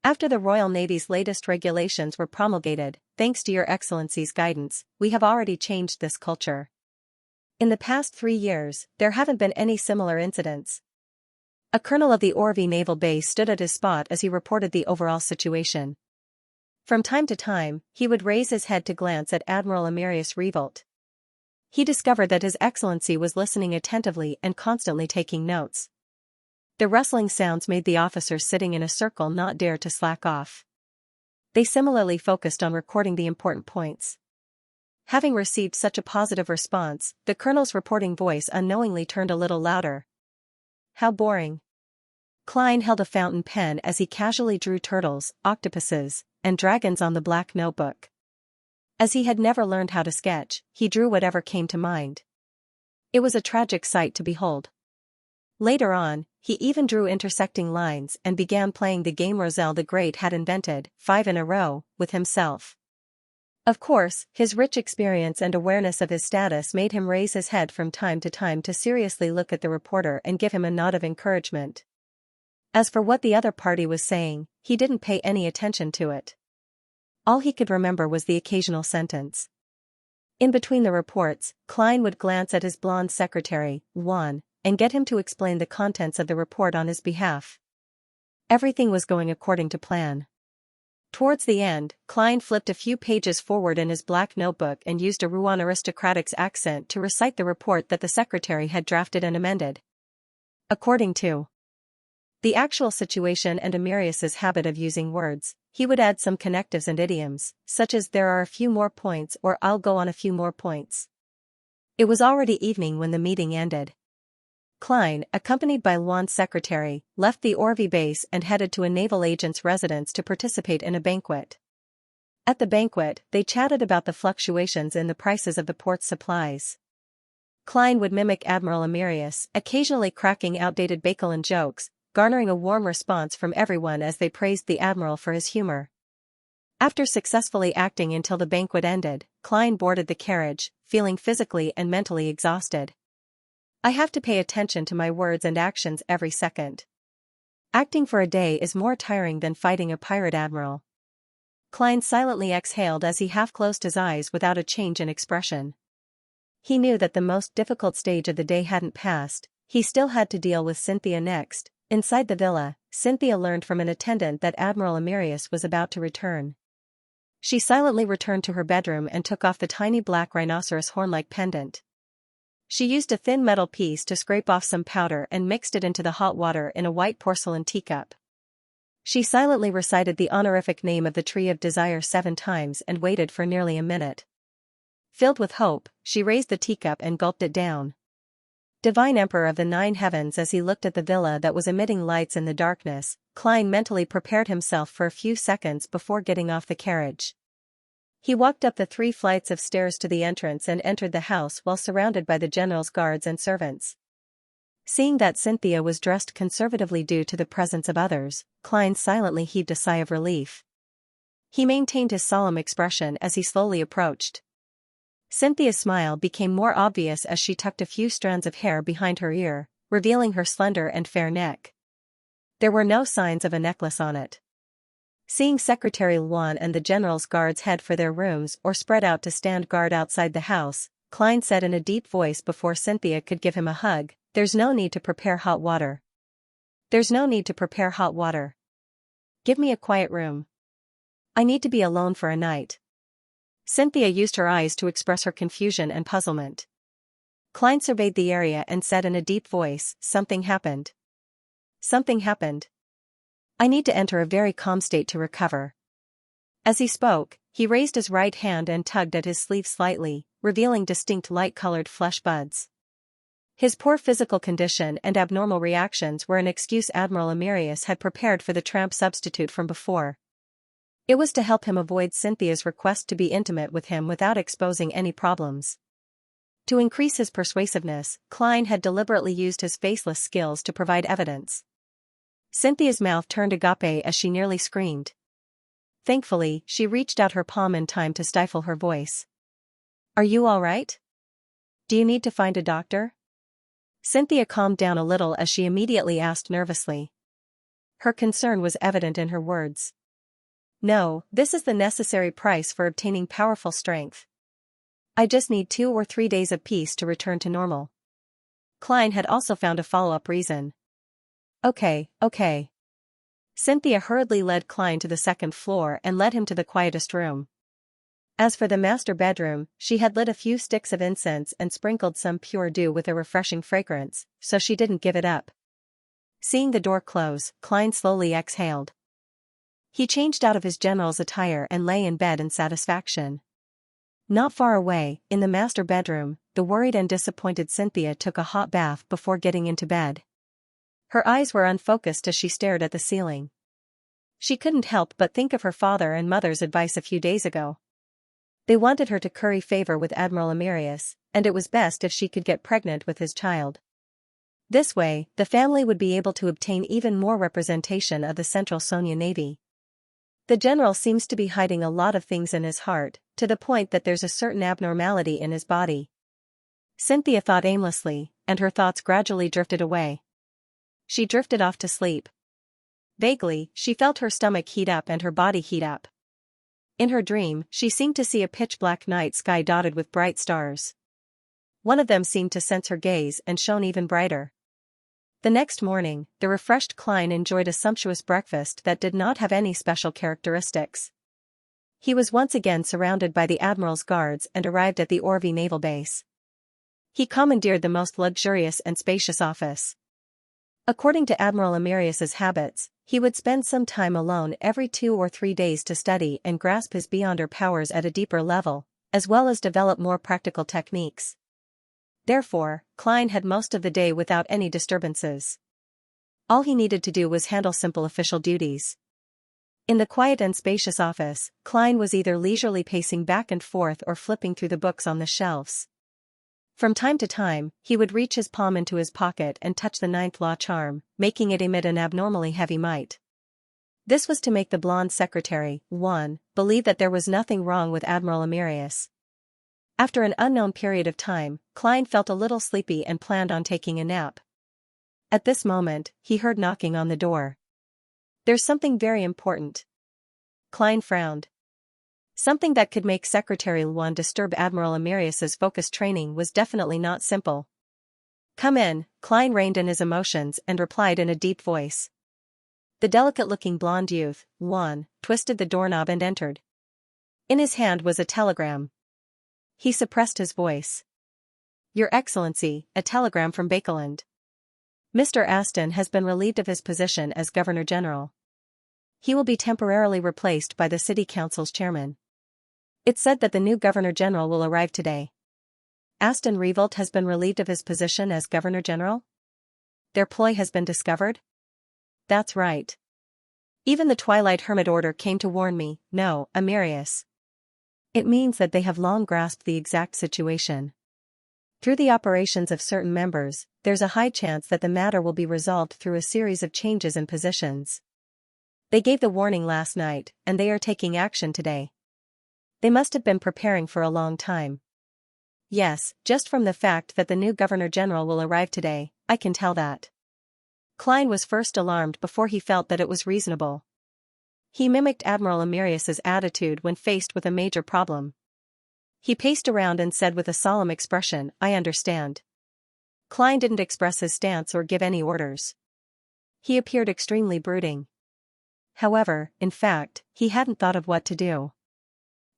After the Royal Navy's latest regulations were promulgated, thanks to Your Excellency's guidance, we have already changed this culture. In the past 3 years, there haven't been any similar incidents. A colonel of the Orvie naval base stood at his spot as he reported the overall situation. From time to time, he would raise his head to glance at Admiral Amirius Revolt. He discovered that His Excellency was listening attentively and constantly taking notes. The rustling sounds made the officers sitting in a circle not dare to slack off. They similarly focused on recording the important points. Having received such a positive response, the colonel's reporting voice unknowingly turned a little louder. How boring. Klein held a fountain pen as he casually drew turtles, octopuses, and dragons on the black notebook. As he had never learned how to sketch, he drew whatever came to mind. It was a tragic sight to behold. Later on, he even drew intersecting lines and began playing the game Roselle the Great had invented, 5 in a row, with himself. Of course, his rich experience and awareness of his status made him raise his head from time to seriously look at the reporter and give him a nod of encouragement. As for what the other party was saying, he didn't pay any attention to it. All he could remember was the occasional sentence. In between the reports, Klein would glance at his blonde secretary, Juan, and get him to explain the contents of the report on his behalf. Everything was going according to plan. Towards the end, Klein flipped a few pages forward in his black notebook and used a Rouen aristocratic's accent to recite the report that the secretary had drafted and amended. According to the actual situation and Amirius's habit of using words, he would add some connectives and idioms, such as "there are a few more points" or "I'll go on a few more points." It was already evening when the meeting ended. Klein, accompanied by Juan's secretary, left the Orvie base and headed to a naval agent's residence to participate in a banquet. At the banquet, they chatted about the fluctuations in the prices of the port's supplies. Klein would mimic Admiral Amirius, occasionally cracking outdated Bakelin jokes, garnering a warm response from everyone as they praised the Admiral for his humor. After successfully acting until the banquet ended, Klein boarded the carriage, feeling physically and mentally exhausted. I have to pay attention to my words and actions every second. Acting for a day is more tiring than fighting a pirate admiral. Klein silently exhaled as he half-closed his eyes without a change in expression. He knew that the most difficult stage of the day hadn't passed. He still had to deal with Xianxia next. Inside the villa, Xianxia learned from an attendant that Admiral Amirius was about to return. She silently returned to her bedroom and took off the tiny black rhinoceros horn-like pendant. She used a thin metal piece to scrape off some powder and mixed it into the hot water in a white porcelain teacup. She silently recited the honorific name of the Tree of Desire 7 times and waited for nearly a minute. Filled with hope, she raised the teacup and gulped it down. Divine Emperor of the Nine Heavens. As he looked at the villa that was emitting lights in the darkness, Klein mentally prepared himself for a few seconds before getting off the carriage. He walked up the 3 flights of stairs to the entrance and entered the house while surrounded by the general's guards and servants. Seeing that Xianxia was dressed conservatively due to the presence of others, Klein silently heaved a sigh of relief. He maintained his solemn expression as he slowly approached. Xianxia's smile became more obvious as she tucked a few strands of hair behind her ear, revealing her slender and fair neck. There were no signs of a necklace on it. Seeing Secretary Luan and the general's guards head for their rooms or spread out to stand guard outside the house, Klein said in a deep voice before Xianxia could give him a hug, "There's no need to prepare hot water. There's no need to prepare hot water. Give me a quiet room. I need to be alone for a night." Xianxia used her eyes to express her confusion and puzzlement. Klein surveyed the area and said in a deep voice, "Something happened. Something happened. I need to enter a very calm state to recover." As he spoke, he raised his right hand and tugged at his sleeve slightly, revealing distinct light-colored flesh buds. His poor physical condition and abnormal reactions were an excuse Admiral Amerius had prepared for the tramp substitute from before. It was to help him avoid Xianxia's request to be intimate with him without exposing any problems. To increase his persuasiveness, Klein had deliberately used his faceless skills to provide evidence. Xianxia's mouth turned agape as she nearly screamed. Thankfully, she reached out her palm in time to stifle her voice. "Are you all right? Do you need to find a doctor?" Xianxia calmed down a little as she immediately asked nervously. Her concern was evident in her words. "No, this is the necessary price for obtaining powerful strength. I just need 2 or 3 days of peace to return to normal." Klein had also found a follow-up reason. Okay. Xianxia hurriedly led Klein to the 2nd floor and led him to the quietest room. As for the master bedroom, she had lit a few sticks of incense and sprinkled some pure dew with a refreshing fragrance, so she didn't give it up. Seeing the door close, Klein slowly exhaled. He changed out of his general's attire and lay in bed in satisfaction. Not far away, in the master bedroom, the worried and disappointed Xianxia took a hot bath before getting into bed. Her eyes were unfocused as she stared at the ceiling. She couldn't help but think of her father and mother's advice a few days ago. They wanted her to curry favor with Admiral Amerius, and it was best if she could get pregnant with his child. This way, the family would be able to obtain even more representation of the Central Sonia Navy. The general seems to be hiding a lot of things in his heart, to the point that there's a certain abnormality in his body. Xianxia thought aimlessly, and her thoughts gradually drifted away. She drifted off to sleep. Vaguely, she felt her stomach heat up and her body heat up. In her dream, she seemed to see a pitch-black night sky dotted with bright stars. One of them seemed to sense her gaze and shone even brighter. The next morning, the refreshed Klein enjoyed a sumptuous breakfast that did not have any special characteristics. He was once again surrounded by the Admiral's guards and arrived at the Orvi naval base. He commandeered the most luxurious and spacious office. According to Admiral Amerius's habits, he would spend some time alone every 2 or 3 days to study and grasp his beyonder powers at a deeper level, as well as develop more practical techniques. Therefore, Klein had most of the day without any disturbances. All he needed to do was handle simple official duties. In the quiet and spacious office, Klein was either leisurely pacing back and forth or flipping through the books on the shelves. From time to time, he would reach his palm into his pocket and touch the 9th law charm, making it emit an abnormally heavy might. This was to make the blonde secretary, Juan, believe that there was nothing wrong with Admiral Amerius. After an unknown period of time, Klein felt a little sleepy and planned on taking a nap. At this moment, he heard knocking on the door. "There's something very important." Klein frowned. Something that could make Secretary Luan disturb Admiral Amerius's focus training was definitely not simple. "Come in," Klein reined in his emotions and replied in a deep voice. The delicate-looking blonde youth, Juan, twisted the doorknob and entered. In his hand was a telegram. He suppressed his voice. "Your Excellency, a telegram from Bakeland. Mr. Aston has been relieved of his position as Governor-General. He will be temporarily replaced by the City Council's chairman." It said that the new Governor-General will arrive today. Aston Revolt has been relieved of his position as Governor-General? Their ploy has been discovered? That's right. Even the Twilight Hermit Order came to warn me. No, Amarius. It means that they have long grasped the exact situation. Through the operations of certain members, there's a high chance that the matter will be resolved through a series of changes in positions. They gave the warning last night, and they are taking action today. They must have been preparing for a long time. Yes, just from the fact that the new Governor-General will arrive today, I can tell that. Klein was first alarmed before he felt that it was reasonable. He mimicked Admiral Amarius's attitude when faced with a major problem. He paced around and said with a solemn expression, "I understand." Klein didn't express his stance or give any orders. He appeared extremely brooding. However, in fact, he hadn't thought of what to do.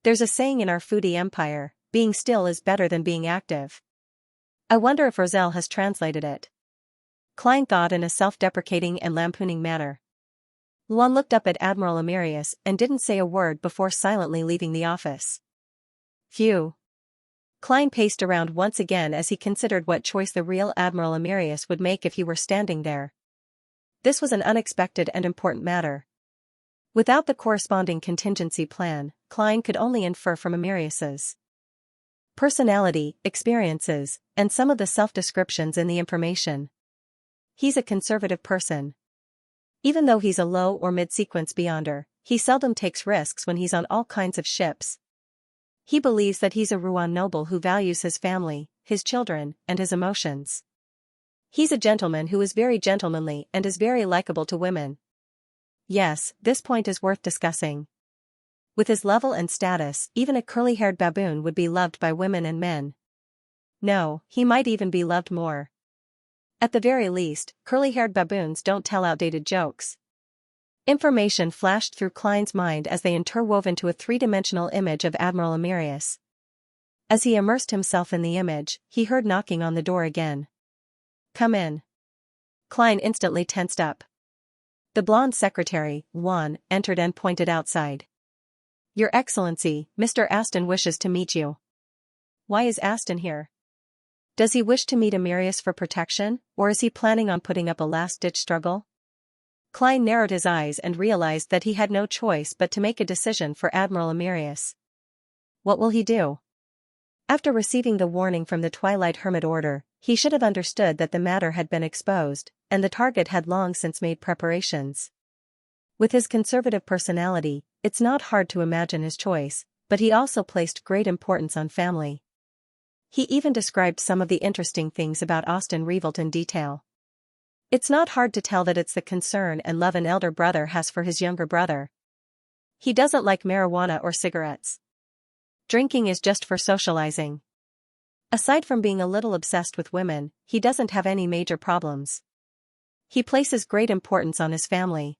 There's a saying in our foodie empire, being still is better than being active. I wonder if Roselle has translated it. Klein thought in a self-deprecating and lampooning manner. Luan looked up at Admiral Amarius and didn't say a word before silently leaving the office. Phew. Klein paced around once again as he considered what choice the real Admiral Amarius would make if he were standing there. This was an unexpected and important matter. Without the corresponding contingency plan, Klein could only infer from Amarius's personality, experiences, and some of the self-descriptions in the information. He's a conservative person. Even though he's a low or mid-sequence beyonder, he seldom takes risks when he's on all kinds of ships. He believes that he's a Ruan noble who values his family, his children, and his emotions. He's a gentleman who is very gentlemanly and is very likable to women. Yes, this point is worth discussing. With his level and status, even a curly-haired baboon would be loved by women and men. No, he might even be loved more. At the very least, curly-haired baboons don't tell outdated jokes. Information flashed through Klein's mind as they interwove into a three-dimensional image of Admiral Amarius. As he immersed himself in the image, he heard knocking on the door again. "Come in." Klein instantly tensed up. The blonde secretary, Juan, entered and pointed outside. "Your Excellency, Mr. Aston wishes to meet you." "Why is Aston here? Does he wish to meet Amarius for protection, or is he planning on putting up a last-ditch struggle?" Klein narrowed his eyes and realized that he had no choice but to make a decision for Admiral Amarius. What will he do? After receiving the warning from the Twilight Hermit Order, he should have understood that the matter had been exposed, and the target had long since made preparations. With his conservative personality, it's not hard to imagine his choice, but he also placed great importance on family. He even described some of the interesting things about Aston Revolt in detail. It's not hard to tell that it's the concern and love an elder brother has for his younger brother. He doesn't like marijuana or cigarettes. Drinking is just for socializing. Aside from being a little obsessed with women, he doesn't have any major problems. He places great importance on his family.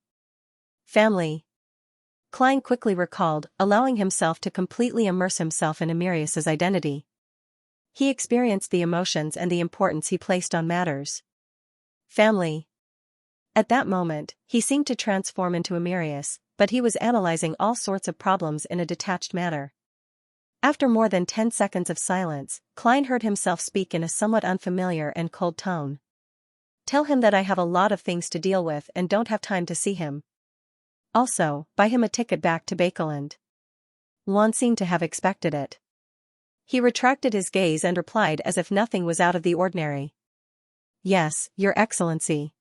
Family. Klein quickly recalled, allowing himself to completely immerse himself in Amarius's identity. He experienced the emotions and the importance he placed on matters. Family. At that moment, he seemed to transform into Amarius, but he was analyzing all sorts of problems in a detached manner. After more than 10 seconds of silence, Klein heard himself speak in a somewhat unfamiliar and cold tone. "Tell him that I have a lot of things to deal with and don't have time to see him. Also, buy him a ticket back to Bakeland." Luan seemed to have expected it. He retracted his gaze and replied as if nothing was out of the ordinary. "Yes, Your Excellency."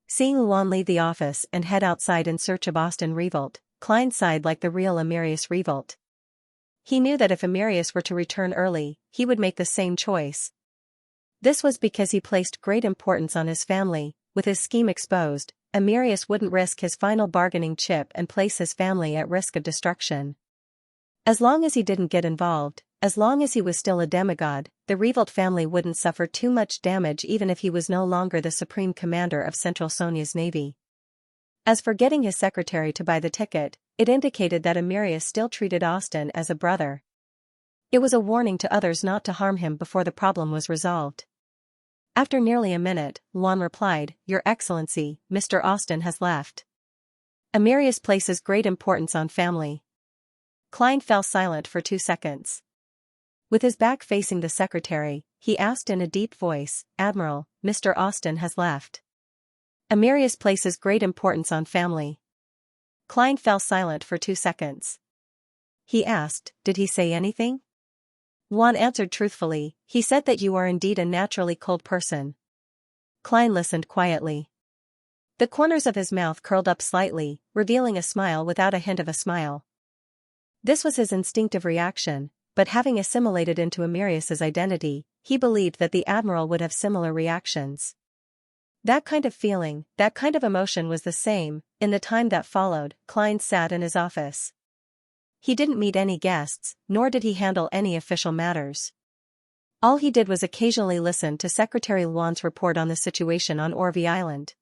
Seeing Luan leave the office and head outside in search of Aston Revolt, Klein sighed like the real Amarius Revolt. He knew that if Amarius were to return early, he would make the same choice. This was because he placed great importance on his family. With his scheme exposed, Amarius wouldn't risk his final bargaining chip and place his family at risk of destruction. As long as he didn't get involved, as long as he was still a demigod, the Revolt family wouldn't suffer too much damage even if he was no longer the supreme commander of Central Sonia's navy. As for getting his secretary to buy the ticket, it indicated that Amarius still treated Aston as a brother. It was a warning to others not to harm him before the problem was resolved. After nearly a minute, Luan replied, "Your Excellency, Mr. Aston has left. Amarius places great importance on family." Klein fell silent for 2 seconds. With his back facing the secretary, he asked in a deep voice, "Admiral, Mr. Austin has left. Amirius places great importance on family." Klein fell silent for 2 seconds. He asked, "Did he say anything?" Juan answered truthfully, "He said that you are indeed a naturally cold person." Klein listened quietly. The corners of his mouth curled up slightly, revealing a smile without a hint of a smile. This was his instinctive reaction, but having assimilated into Amirius's identity, he believed that the Admiral would have similar reactions. That kind of feeling, that kind of emotion was the same. In the time that followed, Klein sat in his office. He didn't meet any guests, nor did he handle any official matters. All he did was occasionally listen to Secretary Juan's report on the situation on Orvie Island.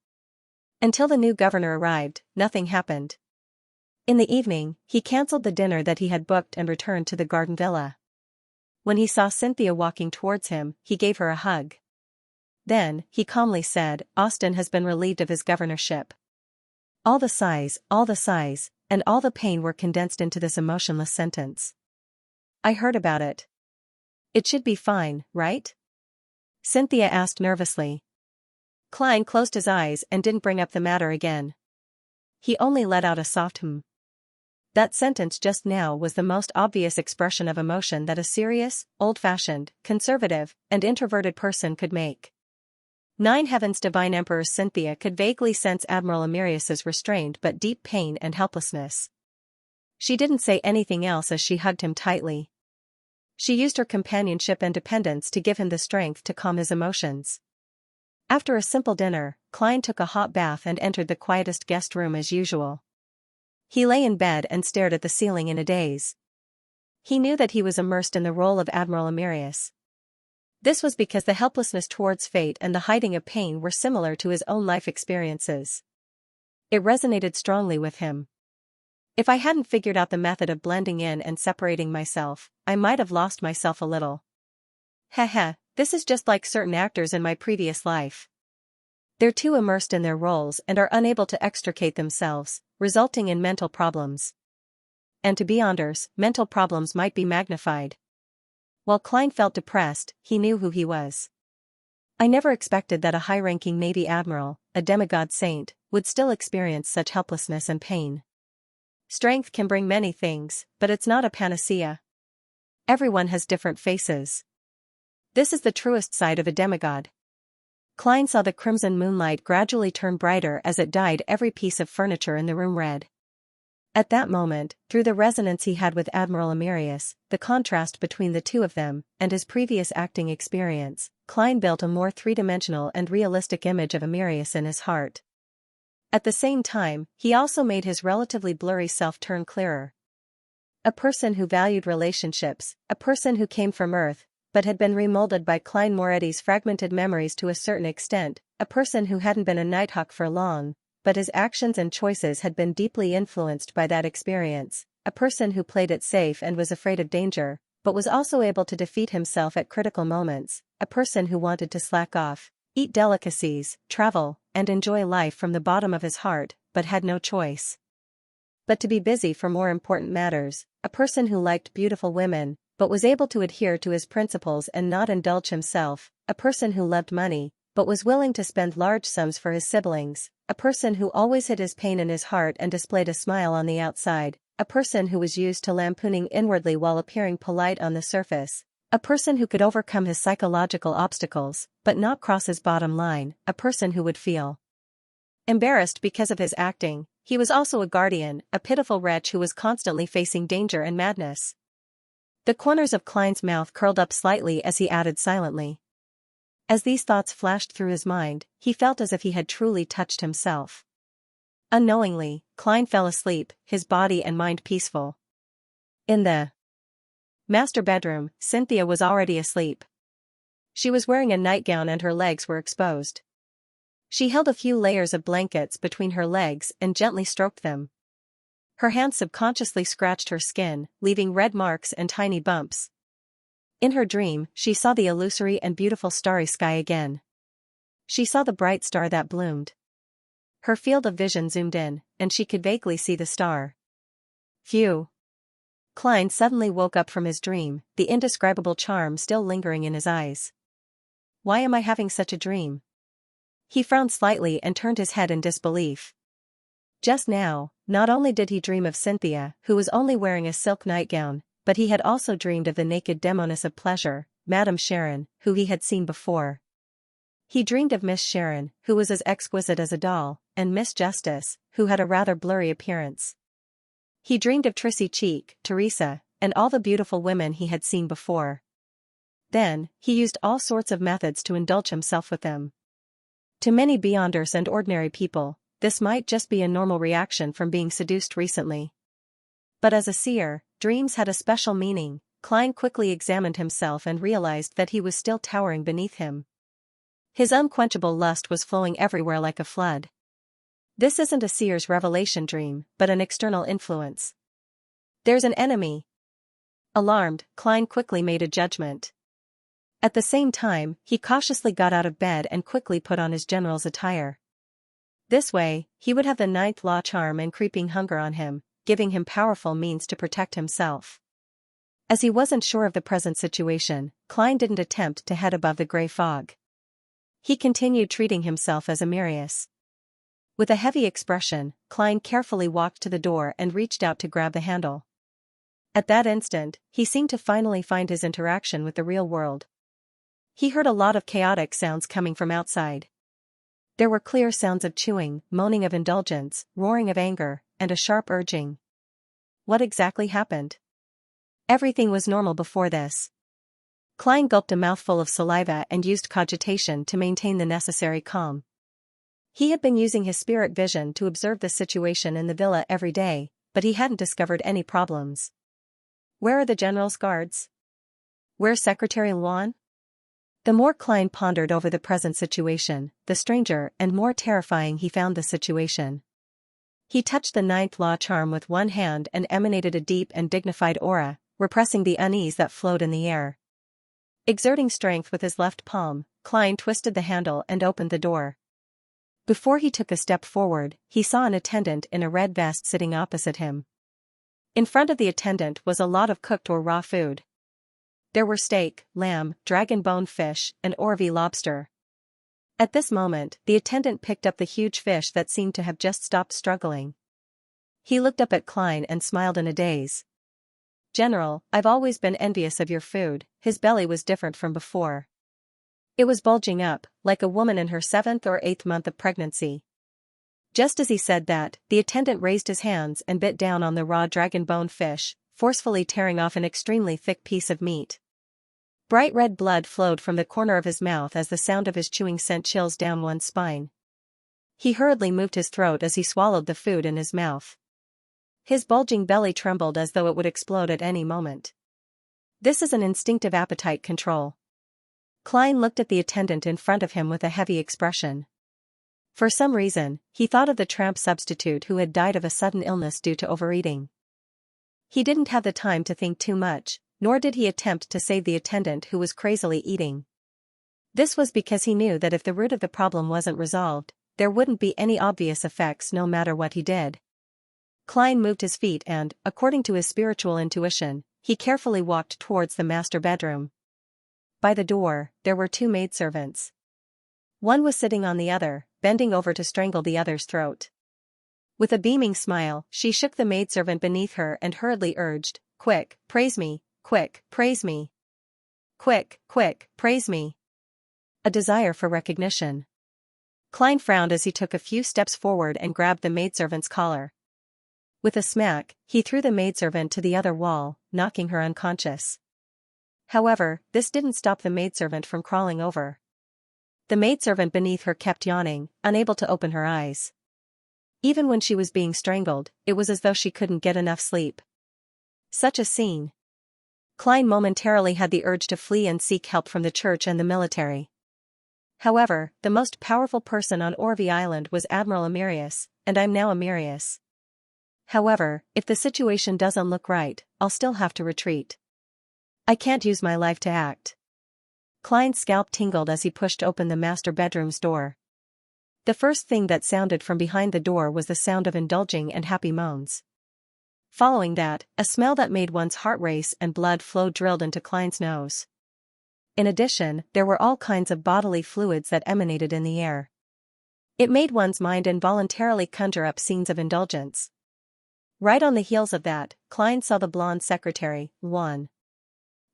Until the new governor arrived, nothing happened. In the evening, he cancelled the dinner that he had booked and returned to the garden villa. When he saw Xianxia walking towards him, he gave her a hug. Then, he calmly said, "Austin has been relieved of his governorship." All the sighs, and all the pain were condensed into this emotionless sentence. "I heard about it. It should be fine, right?" Xianxia asked nervously. Klein closed his eyes and didn't bring up the matter again. He only let out a soft "hmm." That sentence just now was the most obvious expression of emotion that a serious, old-fashioned, conservative, and introverted person could make. 9 Heavens Divine Emperor Xianxia could vaguely sense Admiral Amirius's restrained but deep pain and helplessness. She didn't say anything else as she hugged him tightly. She used her companionship and dependence to give him the strength to calm his emotions. After a simple dinner, Klein took a hot bath and entered the quietest guest room as usual. He lay in bed and stared at the ceiling in a daze. He knew that he was immersed in the role of Admiral Amirius. This was because the helplessness towards fate and the hiding of pain were similar to his own life experiences. It resonated strongly with him. "If I hadn't figured out the method of blending in and separating myself, I might have lost myself a little. Heh, this is just like certain actors in my previous life. They're too immersed in their roles and are unable to extricate themselves, resulting in mental problems. And to be honest, mental problems might be magnified." While Klein felt depressed, he knew who he was. "I never expected that a high-ranking Navy admiral, a demigod saint, would still experience such helplessness and pain. Strength can bring many things, but it's not a panacea. Everyone has different faces. This is the truest side of a demigod." Klein saw the crimson moonlight gradually turn brighter as it dyed every piece of furniture in the room red. At that moment, through the resonance he had with Admiral Amirius, the contrast between the two of them, and his previous acting experience, Klein built a more three-dimensional and realistic image of Amirius in his heart. At the same time, he also made his relatively blurry self turn clearer. A person who valued relationships, a person who came from Earth, but had been remolded by Klein Moretti's fragmented memories to a certain extent, a person who hadn't been a Nighthawk for long, but his actions and choices had been deeply influenced by that experience, a person who played it safe and was afraid of danger, but was also able to defeat himself at critical moments, a person who wanted to slack off, eat delicacies, travel, and enjoy life from the bottom of his heart, but had no choice but to be busy for more important matters, a person who liked beautiful women, but was able to adhere to his principles and not indulge himself, a person who loved money, but was willing to spend large sums for his siblings, a person who always hid his pain in his heart and displayed a smile on the outside, a person who was used to lampooning inwardly while appearing polite on the surface, a person who could overcome his psychological obstacles, but not cross his bottom line, a person who would feel embarrassed because of his acting. He was also a guardian, a pitiful wretch who was constantly facing danger and madness. The corners of Klein's mouth curled up slightly as he added silently. As these thoughts flashed through his mind, he felt as if he had truly touched himself. Unknowingly, Klein fell asleep, his body and mind peaceful. In the master bedroom, Xianxia was already asleep. She was wearing a nightgown and her legs were exposed. She held a few layers of blankets between her legs and gently stroked them. Her hands subconsciously scratched her skin, leaving red marks and tiny bumps. In her dream, she saw the illusory and beautiful starry sky again. She saw the bright star that bloomed. Her field of vision zoomed in, and she could vaguely see the star. Phew! Klein suddenly woke up from his dream, the indescribable charm still lingering in his eyes. Why am I having such a dream? He frowned slightly and turned his head in disbelief. Just now, not only did he dream of Cynthia, who was only wearing a silk nightgown, but he had also dreamed of the naked demoness of pleasure, Madame Sharon, who he had seen before. He dreamed of Miss Sharon, who was as exquisite as a doll, and Miss Justice, who had a rather blurry appearance. He dreamed of Trissy Cheek, Teresa, and all the beautiful women he had seen before. Then, he used all sorts of methods to indulge himself with them. To many beyonders and ordinary people, this might just be a normal reaction from being seduced recently. But as a seer, dreams had a special meaning. Klein quickly examined himself and realized that he was still towering beneath him. His unquenchable lust was flowing everywhere like a flood. This isn't a seer's revelation dream, but an external influence. There's an enemy. Alarmed, Klein quickly made a judgment. At the same time, he cautiously got out of bed and quickly put on his general's attire. This way, he would have the ninth law charm and creeping hunger on him, giving him powerful means to protect himself. As he wasn't sure of the present situation, Klein didn't attempt to head above the gray fog. He continued treating himself as a Marius. With a heavy expression, Klein carefully walked to the door and reached out to grab the handle. At that instant, he seemed to finally find his interaction with the real world. He heard a lot of chaotic sounds coming from outside. There were clear sounds of chewing, moaning of indulgence, roaring of anger, and a sharp urging. What exactly happened? Everything was normal before this. Klein gulped a mouthful of saliva and used cogitation to maintain the necessary calm. He had been using his spirit vision to observe the situation in the villa every day, but he hadn't discovered any problems. Where are the general's guards? Where's Secretary Luan? The more Klein pondered over the present situation, the stranger and more terrifying he found the situation. He touched the ninth law charm with one hand and emanated a deep and dignified aura, repressing the unease that flowed in the air. Exerting strength with his left palm, Klein twisted the handle and opened the door. Before he took a step forward, he saw an attendant in a red vest sitting opposite him. In front of the attendant was a lot of cooked or raw food. There were steak, lamb, dragon bone fish, and Orvie lobster. At this moment, the attendant picked up the huge fish that seemed to have just stopped struggling. He looked up at Klein and smiled in a daze. General, I've always been envious of your food. His belly was different from before. It was bulging up, like a woman in her 7th or 8th month of pregnancy. Just as he said that, the attendant raised his hands and bit down on the raw dragon bone fish, forcefully tearing off an extremely thick piece of meat. Bright red blood flowed from the corner of his mouth as the sound of his chewing sent chills down one's spine. He hurriedly moved his throat as he swallowed the food in his mouth. His bulging belly trembled as though it would explode at any moment. This is an instinctive appetite control. Klein looked at the attendant in front of him with a heavy expression. For some reason, he thought of the tramp substitute who had died of a sudden illness due to overeating. He didn't have the time to think too much, nor did he attempt to save the attendant who was crazily eating. This was because he knew that if the root of the problem wasn't resolved, there wouldn't be any obvious effects no matter what he did. Klein moved his feet and, according to his spiritual intuition, he carefully walked towards the master bedroom. By the door, there were 2 maidservants. One was sitting on the other, bending over to strangle the other's throat. With a beaming smile, she shook the maidservant beneath her and hurriedly urged, "Quick, praise me, quick, praise me. Quick, quick, praise me." A desire for recognition. Klein frowned as he took a few steps forward and grabbed the maidservant's collar. With a smack, he threw the maidservant to the other wall, knocking her unconscious. However, this didn't stop the maidservant from crawling over. The maidservant beneath her kept yawning, unable to open her eyes. Even when she was being strangled, it was as though she couldn't get enough sleep. Such a scene. Klein momentarily had the urge to flee and seek help from the church and the military. However, the most powerful person on Orvie Island was Admiral Amirius, and I'm now Amirius. However, if the situation doesn't look right, I'll still have to retreat. I can't use my life to act. Klein's scalp tingled as he pushed open the master bedroom's door. The first thing that sounded from behind the door was the sound of indulging and happy moans. Following that, a smell that made one's heart race and blood flow drilled into Klein's nose. In addition, there were all kinds of bodily fluids that emanated in the air. It made one's mind involuntarily conjure up scenes of indulgence. Right on the heels of that, Klein saw the blonde secretary, Juan.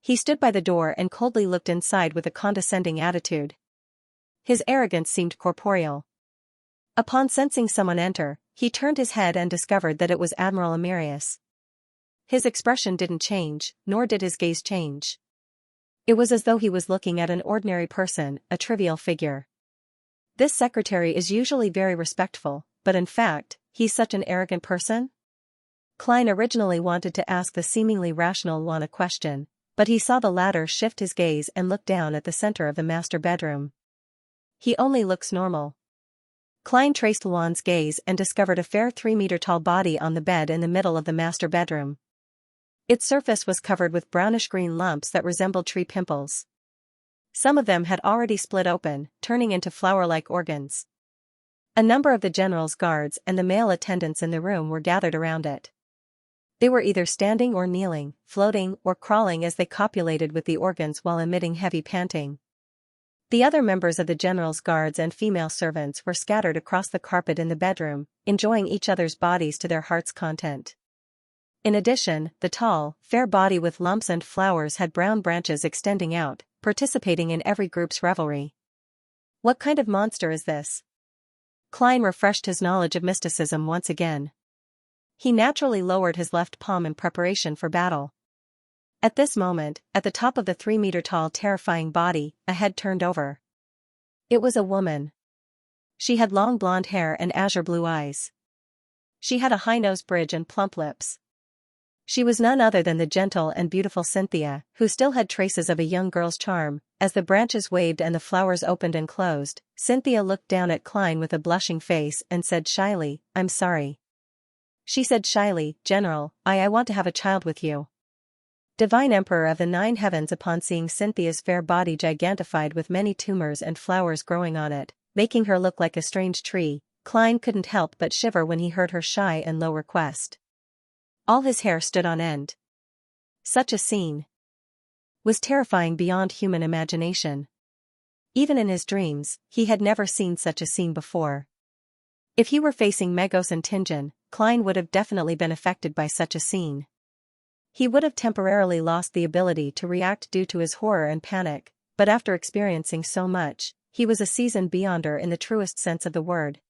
He stood by the door and coldly looked inside with a condescending attitude. His arrogance seemed corporeal. Upon sensing someone enter, he turned his head and discovered that it was Admiral Amarius. His expression didn't change, nor did his gaze change. It was as though he was looking at an ordinary person, a trivial figure. This secretary is usually very respectful, but in fact, he's such an arrogant person? Klein originally wanted to ask the seemingly rational Juan a question, but he saw the latter shift his gaze and look down at the center of the master bedroom. He only looks normal. Klein traced Juan's gaze and discovered a fair 3-meter-tall body on the bed in the middle of the master bedroom. Its surface was covered with brownish-green lumps that resembled tree pimples. Some of them had already split open, turning into flower-like organs. A number of the general's guards and the male attendants in the room were gathered around it. They were either standing or kneeling, floating or crawling as they copulated with the organs while emitting heavy panting. The other members of the general's guards and female servants were scattered across the carpet in the bedroom, enjoying each other's bodies to their heart's content. In addition, the tall, fair body with lumps and flowers had brown branches extending out, participating in every group's revelry. What kind of monster is this? Klein refreshed his knowledge of mysticism once again. He naturally lowered his left palm in preparation for battle. At this moment, at the top of the 3-meter-tall terrifying body, a head turned over. It was a woman. She had long blonde hair and azure blue eyes. She had a high nose bridge and plump lips. She was none other than the gentle and beautiful Xianxia, who still had traces of a young girl's charm. As the branches waved and the flowers opened and closed, Xianxia looked down at Klein with a blushing face and said shyly, "I'm sorry." She said shyly, "General, I want to have a child with you." Divine Emperor of the 9 heavens, upon seeing Xianxia's fair body gigantified with many tumors and flowers growing on it, making her look like a strange tree, Klein couldn't help but shiver when he heard her shy and low request. All his hair stood on end. Such a scene was terrifying beyond human imagination. Even in his dreams, he had never seen such a scene before. If he were facing Megos and Tingen, Klein would have definitely been affected by such a scene. He would have temporarily lost the ability to react due to his horror and panic, but after experiencing so much, he was a seasoned beyonder in the truest sense of the word.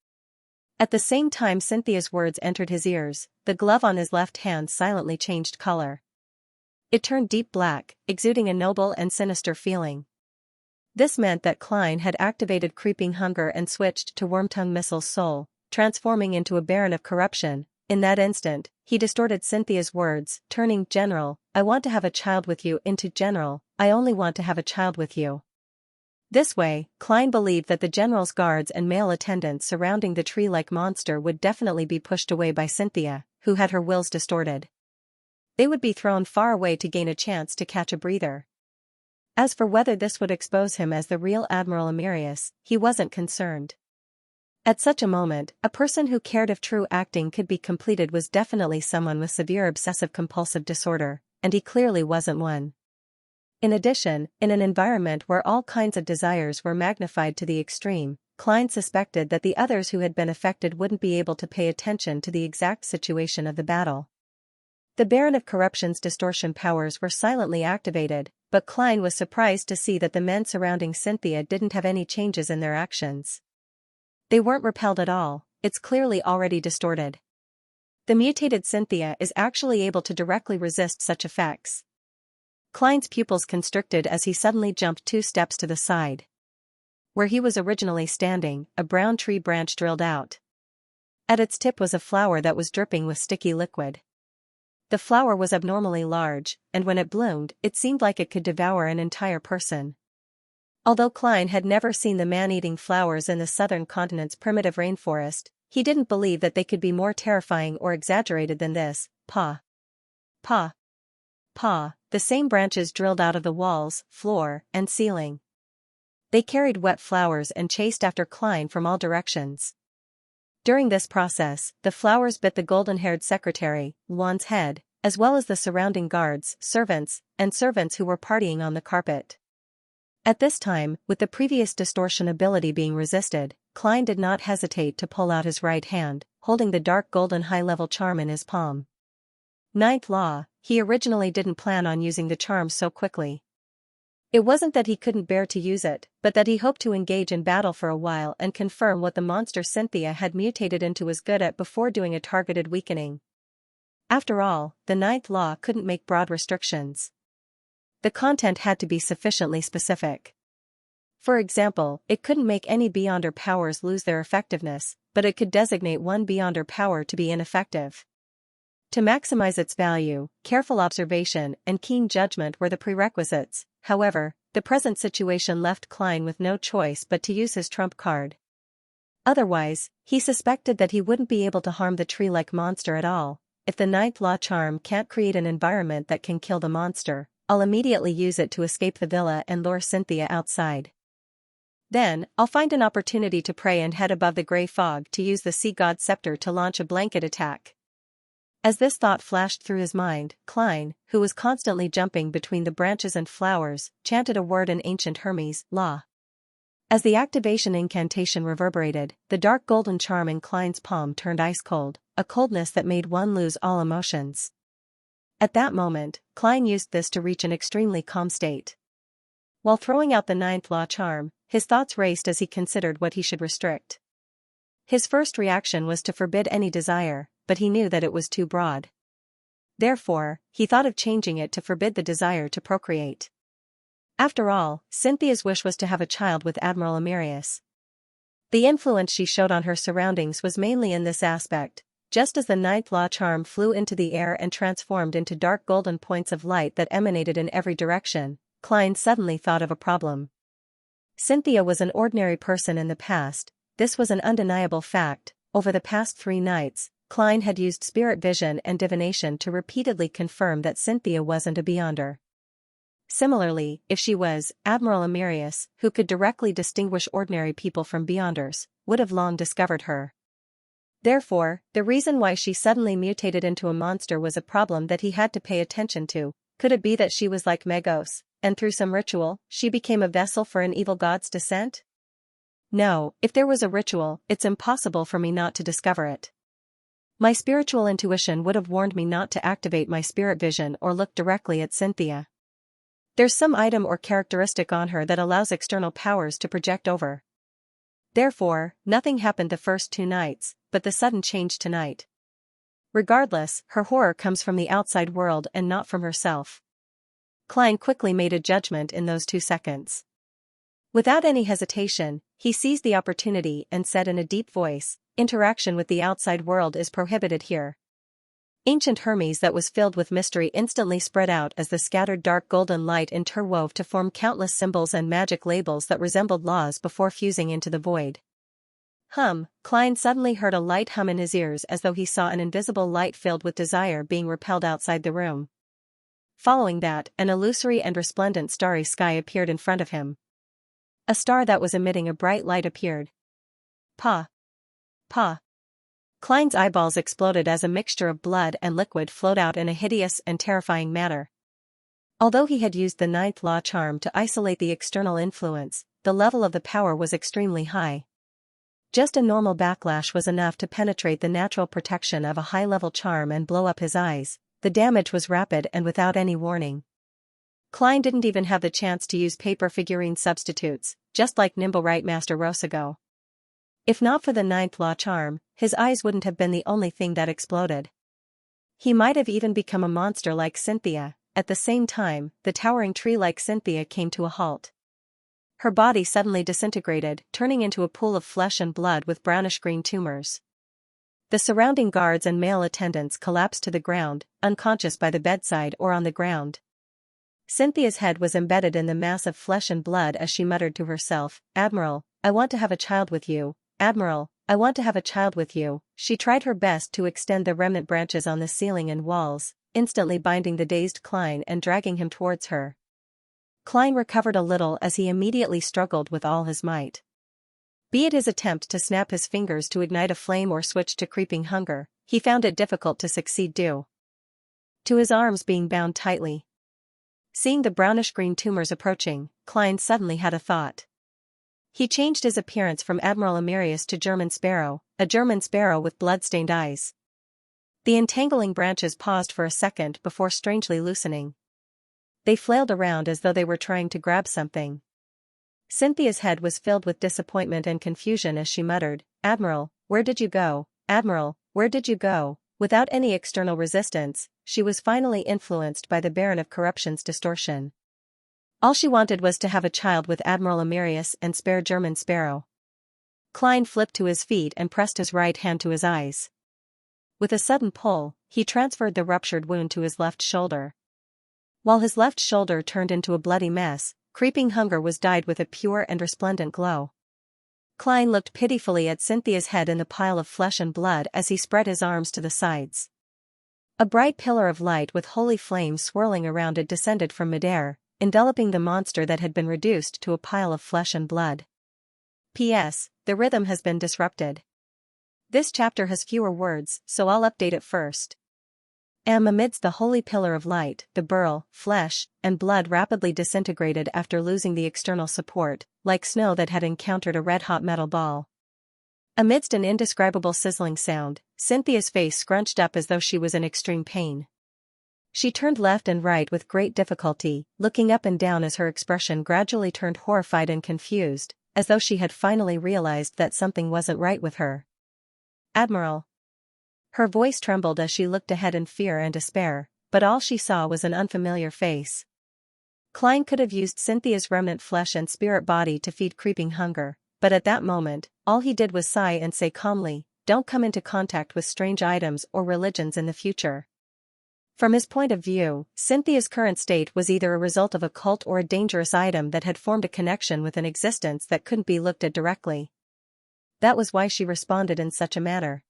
At the same time Xianxia's words entered his ears, the glove on his left hand silently changed color. It turned deep black, exuding a noble and sinister feeling. This meant that Klein had activated creeping hunger and switched to Wormtongue Missile's soul, transforming into a baron of corruption. In that instant, he distorted Xianxia's words, turning "General, I want to have a child with you" into "General, I only want to have a child with you." This way, Klein believed that the general's guards and male attendants surrounding the tree-like monster would definitely be pushed away by Xianxia, who had her wills distorted. They would be thrown far away to gain a chance to catch a breather. As for whether this would expose him as the real Admiral Amarius, he wasn't concerned. At such a moment, a person who cared if true acting could be completed was definitely someone with severe obsessive-compulsive disorder, and he clearly wasn't one. In addition, in an environment where all kinds of desires were magnified to the extreme, Klein suspected that the others who had been affected wouldn't be able to pay attention to the exact situation of the battle. The Baron of Corruption's distortion powers were silently activated, but Klein was surprised to see that the men surrounding Xianxia didn't have any changes in their actions. They weren't repelled at all, it's clearly already distorted. The mutated Xianxia is actually able to directly resist such effects. Klein's pupils constricted as he suddenly jumped 2 steps to the side. Where he was originally standing, a brown tree branch drilled out. At its tip was a flower that was dripping with sticky liquid. The flower was abnormally large, and when it bloomed, it seemed like it could devour an entire person. Although Klein had never seen the man-eating flowers in the southern continent's primitive rainforest, he didn't believe that they could be more terrifying or exaggerated than this. Pa. Pa. Pa. The same branches drilled out of the walls, floor, and ceiling. They carried wet flowers and chased after Klein from all directions. During this process, the flowers bit the golden-haired secretary, Luan's head, as well as the surrounding guards, servants who were partying on the carpet. At this time, with the previous distortion ability being resisted, Klein did not hesitate to pull out his right hand, holding the dark golden high-level charm in his palm. Ninth law, he originally didn't plan on using the charm so quickly. It wasn't that he couldn't bear to use it, but that he hoped to engage in battle for a while and confirm what the monster Xianxia had mutated into was good at before doing a targeted weakening. After all, the ninth law couldn't make broad restrictions. The content had to be sufficiently specific. For example, it couldn't make any Beyonder powers lose their effectiveness, but it could designate one Beyonder power to be ineffective. To maximize its value, careful observation and keen judgment were the prerequisites. However, the present situation left Klein with no choice but to use his trump card. Otherwise, he suspected that he wouldn't be able to harm the tree-like monster at all. If the ninth law charm can't create an environment that can kill the monster, I'll immediately use it to escape the villa and lure Xianxia outside. Then, I'll find an opportunity to pray and head above the grey fog to use the sea god scepter to launch a blanket attack. As this thought flashed through his mind, Klein, who was constantly jumping between the branches and flowers, chanted a word in ancient Hermes, law. As the activation incantation reverberated, the dark golden charm in Klein's palm turned ice cold, a coldness that made one lose all emotions. At that moment, Klein used this to reach an extremely calm state. While throwing out the ninth law charm, his thoughts raced as he considered what he should restrict. His first reaction was to forbid any desire, but he knew that it was too broad. Therefore, he thought of changing it to forbid the desire to procreate. After all, Cynthia's wish was to have a child with Admiral Amirius. The influence she showed on her surroundings was mainly in this aspect. Just as the ninth law charm flew into the air and transformed into dark golden points of light that emanated in every direction, Klein suddenly thought of a problem. Xianxia was an ordinary person in the past. This was an undeniable fact. Over the past 3 nights, Klein had used spirit vision and divination to repeatedly confirm that Xianxia wasn't a Beyonder. Similarly, if she was, Admiral Amirius, who could directly distinguish ordinary people from Beyonders, would have long discovered her. Therefore, the reason why she suddenly mutated into a monster was a problem that he had to pay attention to. Could it be that she was like Megos, and through some ritual, she became a vessel for an evil god's descent? No, if there was a ritual, it's impossible for me not to discover it. My spiritual intuition would have warned me not to activate my spirit vision or look directly at Xianxia. There's some item or characteristic on her that allows external powers to project over. Therefore, nothing happened the first 2 nights, but the sudden change tonight. Regardless, her horror comes from the outside world and not from herself. Klein quickly made a judgment in those 2 seconds. Without any hesitation, he seized the opportunity and said in a deep voice, "Interaction with the outside world is prohibited here." Ancient Hermes that was filled with mystery instantly spread out as the scattered dark golden light interwove to form countless symbols and magic labels that resembled laws before fusing into the void. Klein suddenly heard a light hum in his ears as though he saw an invisible light filled with desire being repelled outside the room. Following that, an illusory and resplendent starry sky appeared in front of him. A star that was emitting a bright light appeared. Pa! Pa! Klein's eyeballs exploded as a mixture of blood and liquid flowed out in a hideous and terrifying manner. Although he had used the ninth law charm to isolate the external influence, the level of the power was extremely high. Just a normal backlash was enough to penetrate the natural protection of a high-level charm and blow up his eyes. The damage was rapid and without any warning. Klein didn't even have the chance to use paper figurine substitutes, just like Nimble Right Master Rosago. If not for the ninth law charm, his eyes wouldn't have been the only thing that exploded. He might have even become a monster like Xianxia. At the same time, the towering tree like Xianxia came to a halt. Her body suddenly disintegrated, turning into a pool of flesh and blood with brownish-green tumors. The surrounding guards and male attendants collapsed to the ground, unconscious by the bedside or on the ground. Cynthia's head was embedded in the mass of flesh and blood as she muttered to herself, "Admiral, I want to have a child with you. Admiral, I want to have a child with you." She tried her best to extend the remnant branches on the ceiling and walls, instantly binding the dazed Klein and dragging him towards her. Klein recovered a little as he immediately struggled with all his might. Be it his attempt to snap his fingers to ignite a flame or switch to creeping hunger, he found it difficult to succeed due to his arms being bound tightly. Seeing the brownish-green tumors approaching, Klein suddenly had a thought. He changed his appearance from Admiral Amirius to German Sparrow, a German sparrow with blood-stained eyes. The entangling branches paused for a second before strangely loosening. They flailed around as though they were trying to grab something. Cynthia's head was filled with disappointment and confusion as she muttered, "Admiral, where did you go? Admiral, where did you go?" Without any external resistance, she was finally influenced by the Baron of Corruption's distortion. All she wanted was to have a child with Admiral Amirius and spare German Sparrow. Klein flipped to his feet and pressed his right hand to his eyes. With a sudden pull, he transferred the ruptured wound to his left shoulder. While his left shoulder turned into a bloody mess, creeping hunger was dyed with a pure and resplendent glow. Klein looked pitifully at Cynthia's head in the pile of flesh and blood as he spread his arms to the sides. A bright pillar of light with holy flames swirling around it descended from midair, enveloping the monster that had been reduced to a pile of flesh and blood. P.S. The rhythm has been disrupted. This chapter has fewer words, so I'll update it first. Amidst the holy pillar of light, the burl, flesh, and blood rapidly disintegrated after losing the external support, like snow that had encountered a red-hot metal ball. Amidst an indescribable sizzling sound, Cynthia's face scrunched up as though she was in extreme pain. She turned left and right with great difficulty, looking up and down as her expression gradually turned horrified and confused, as though she had finally realized that something wasn't right with her. "Admiral." Her voice trembled as she looked ahead in fear and despair, but all she saw was an unfamiliar face. Klein could have used Cynthia's remnant flesh and spirit body to feed creeping hunger, but at that moment, all he did was sigh and say calmly, "Don't come into contact with strange items or religions in the future." From his point of view, Cynthia's current state was either a result of a cult or a dangerous item that had formed a connection with an existence that couldn't be looked at directly. That was why she responded in such a manner.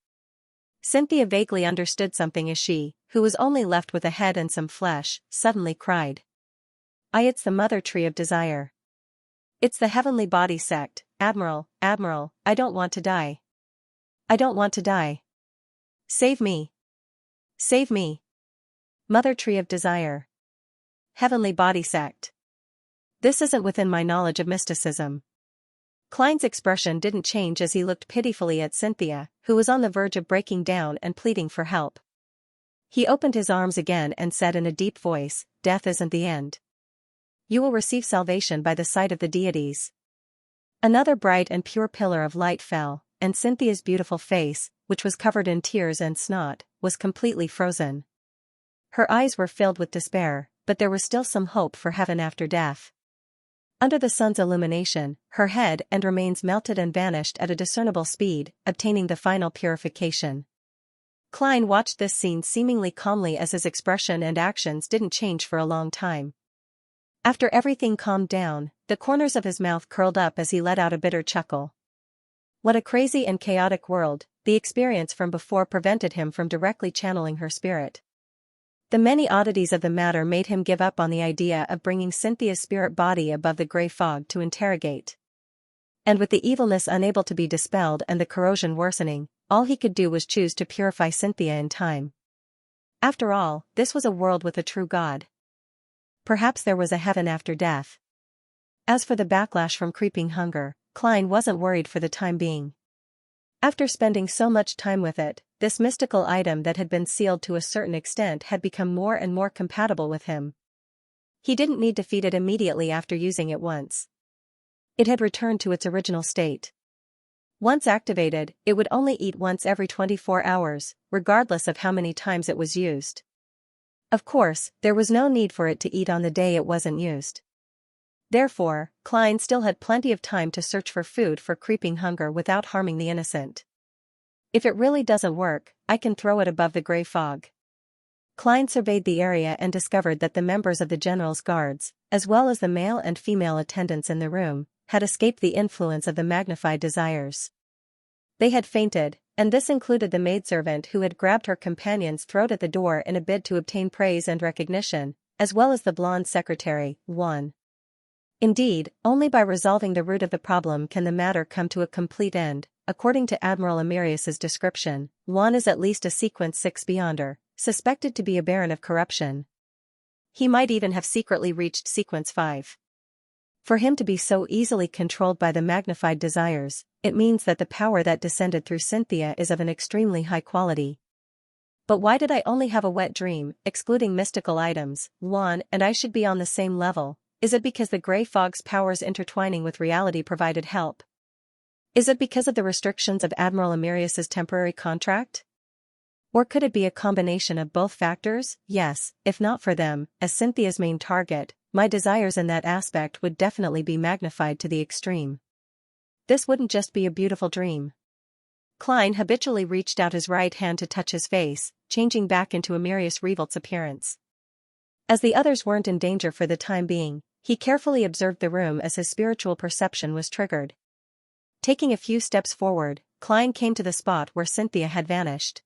Cynthia vaguely understood something as she, who was only left with a head and some flesh, suddenly cried. It's the mother tree of desire. It's the heavenly body sect, Admiral, Admiral, I don't want to die. I don't want to die. Save me. Save me. Mother tree of desire. Heavenly body sect. This isn't within my knowledge of mysticism. Klein's expression didn't change as he looked pitifully at Cynthia, who was on the verge of breaking down and pleading for help. He opened his arms again and said in a deep voice, "Death isn't the end. You will receive salvation by the sight of the deities." Another bright and pure pillar of light fell, and Cynthia's beautiful face, which was covered in tears and snot, was completely frozen. Her eyes were filled with despair, but there was still some hope for heaven after death. Under the sun's illumination, her head and remains melted and vanished at a discernible speed, obtaining the final purification. Klein watched this scene seemingly calmly as his expression and actions didn't change for a long time. After everything calmed down, the corners of his mouth curled up as he let out a bitter chuckle. What a crazy and chaotic world, the experience from before prevented him from directly channeling her spirit. The many oddities of the matter made him give up on the idea of bringing Cynthia's spirit body above the gray fog to interrogate. And with the evilness unable to be dispelled and the corrosion worsening, all he could do was choose to purify Cynthia in time. After all, this was a world with a true God. Perhaps there was a heaven after death. As for the backlash from creeping hunger, Klein wasn't worried for the time being. After spending so much time with it, this mystical item that had been sealed to a certain extent had become more and more compatible with him. He didn't need to feed it immediately after using it once. It had returned to its original state. Once activated, it would only eat once every 24 hours, regardless of how many times it was used. Of course, there was no need for it to eat on the day it wasn't used. Therefore, Klein still had plenty of time to search for food for creeping hunger without harming the innocent. If it really doesn't work, I can throw it above the gray fog. Klein surveyed the area and discovered that the members of the general's guards, as well as the male and female attendants in the room, had escaped the influence of the magnified desires. They had fainted, and this included the maidservant who had grabbed her companion's throat at the door in a bid to obtain praise and recognition, as well as the blonde secretary, Juan. Indeed, only by resolving the root of the problem can the matter come to a complete end. According to Admiral Amirius's description, Luan is at least a sequence 6 beyonder, suspected to be a baron of corruption. He might even have secretly reached sequence 5. For him to be so easily controlled by the magnified desires, it means that the power that descended through Xianxia is of an extremely high quality. But why did I only have a wet dream, excluding mystical items? Luan and I should be on the same level. Is it because the grey fog's powers intertwining with reality provided help? Is it because of the restrictions of Admiral Amirius's temporary contract? Or could it be a combination of both factors? Yes, if not for them, as Xianxia's main target, my desires in that aspect would definitely be magnified to the extreme. This wouldn't just be a beautiful dream. Klein habitually reached out his right hand to touch his face, changing back into Amirius Revolt's appearance. As the others weren't in danger for the time being, he carefully observed the room as his spiritual perception was triggered. Taking a few steps forward, Klein came to the spot where Xianxia had vanished.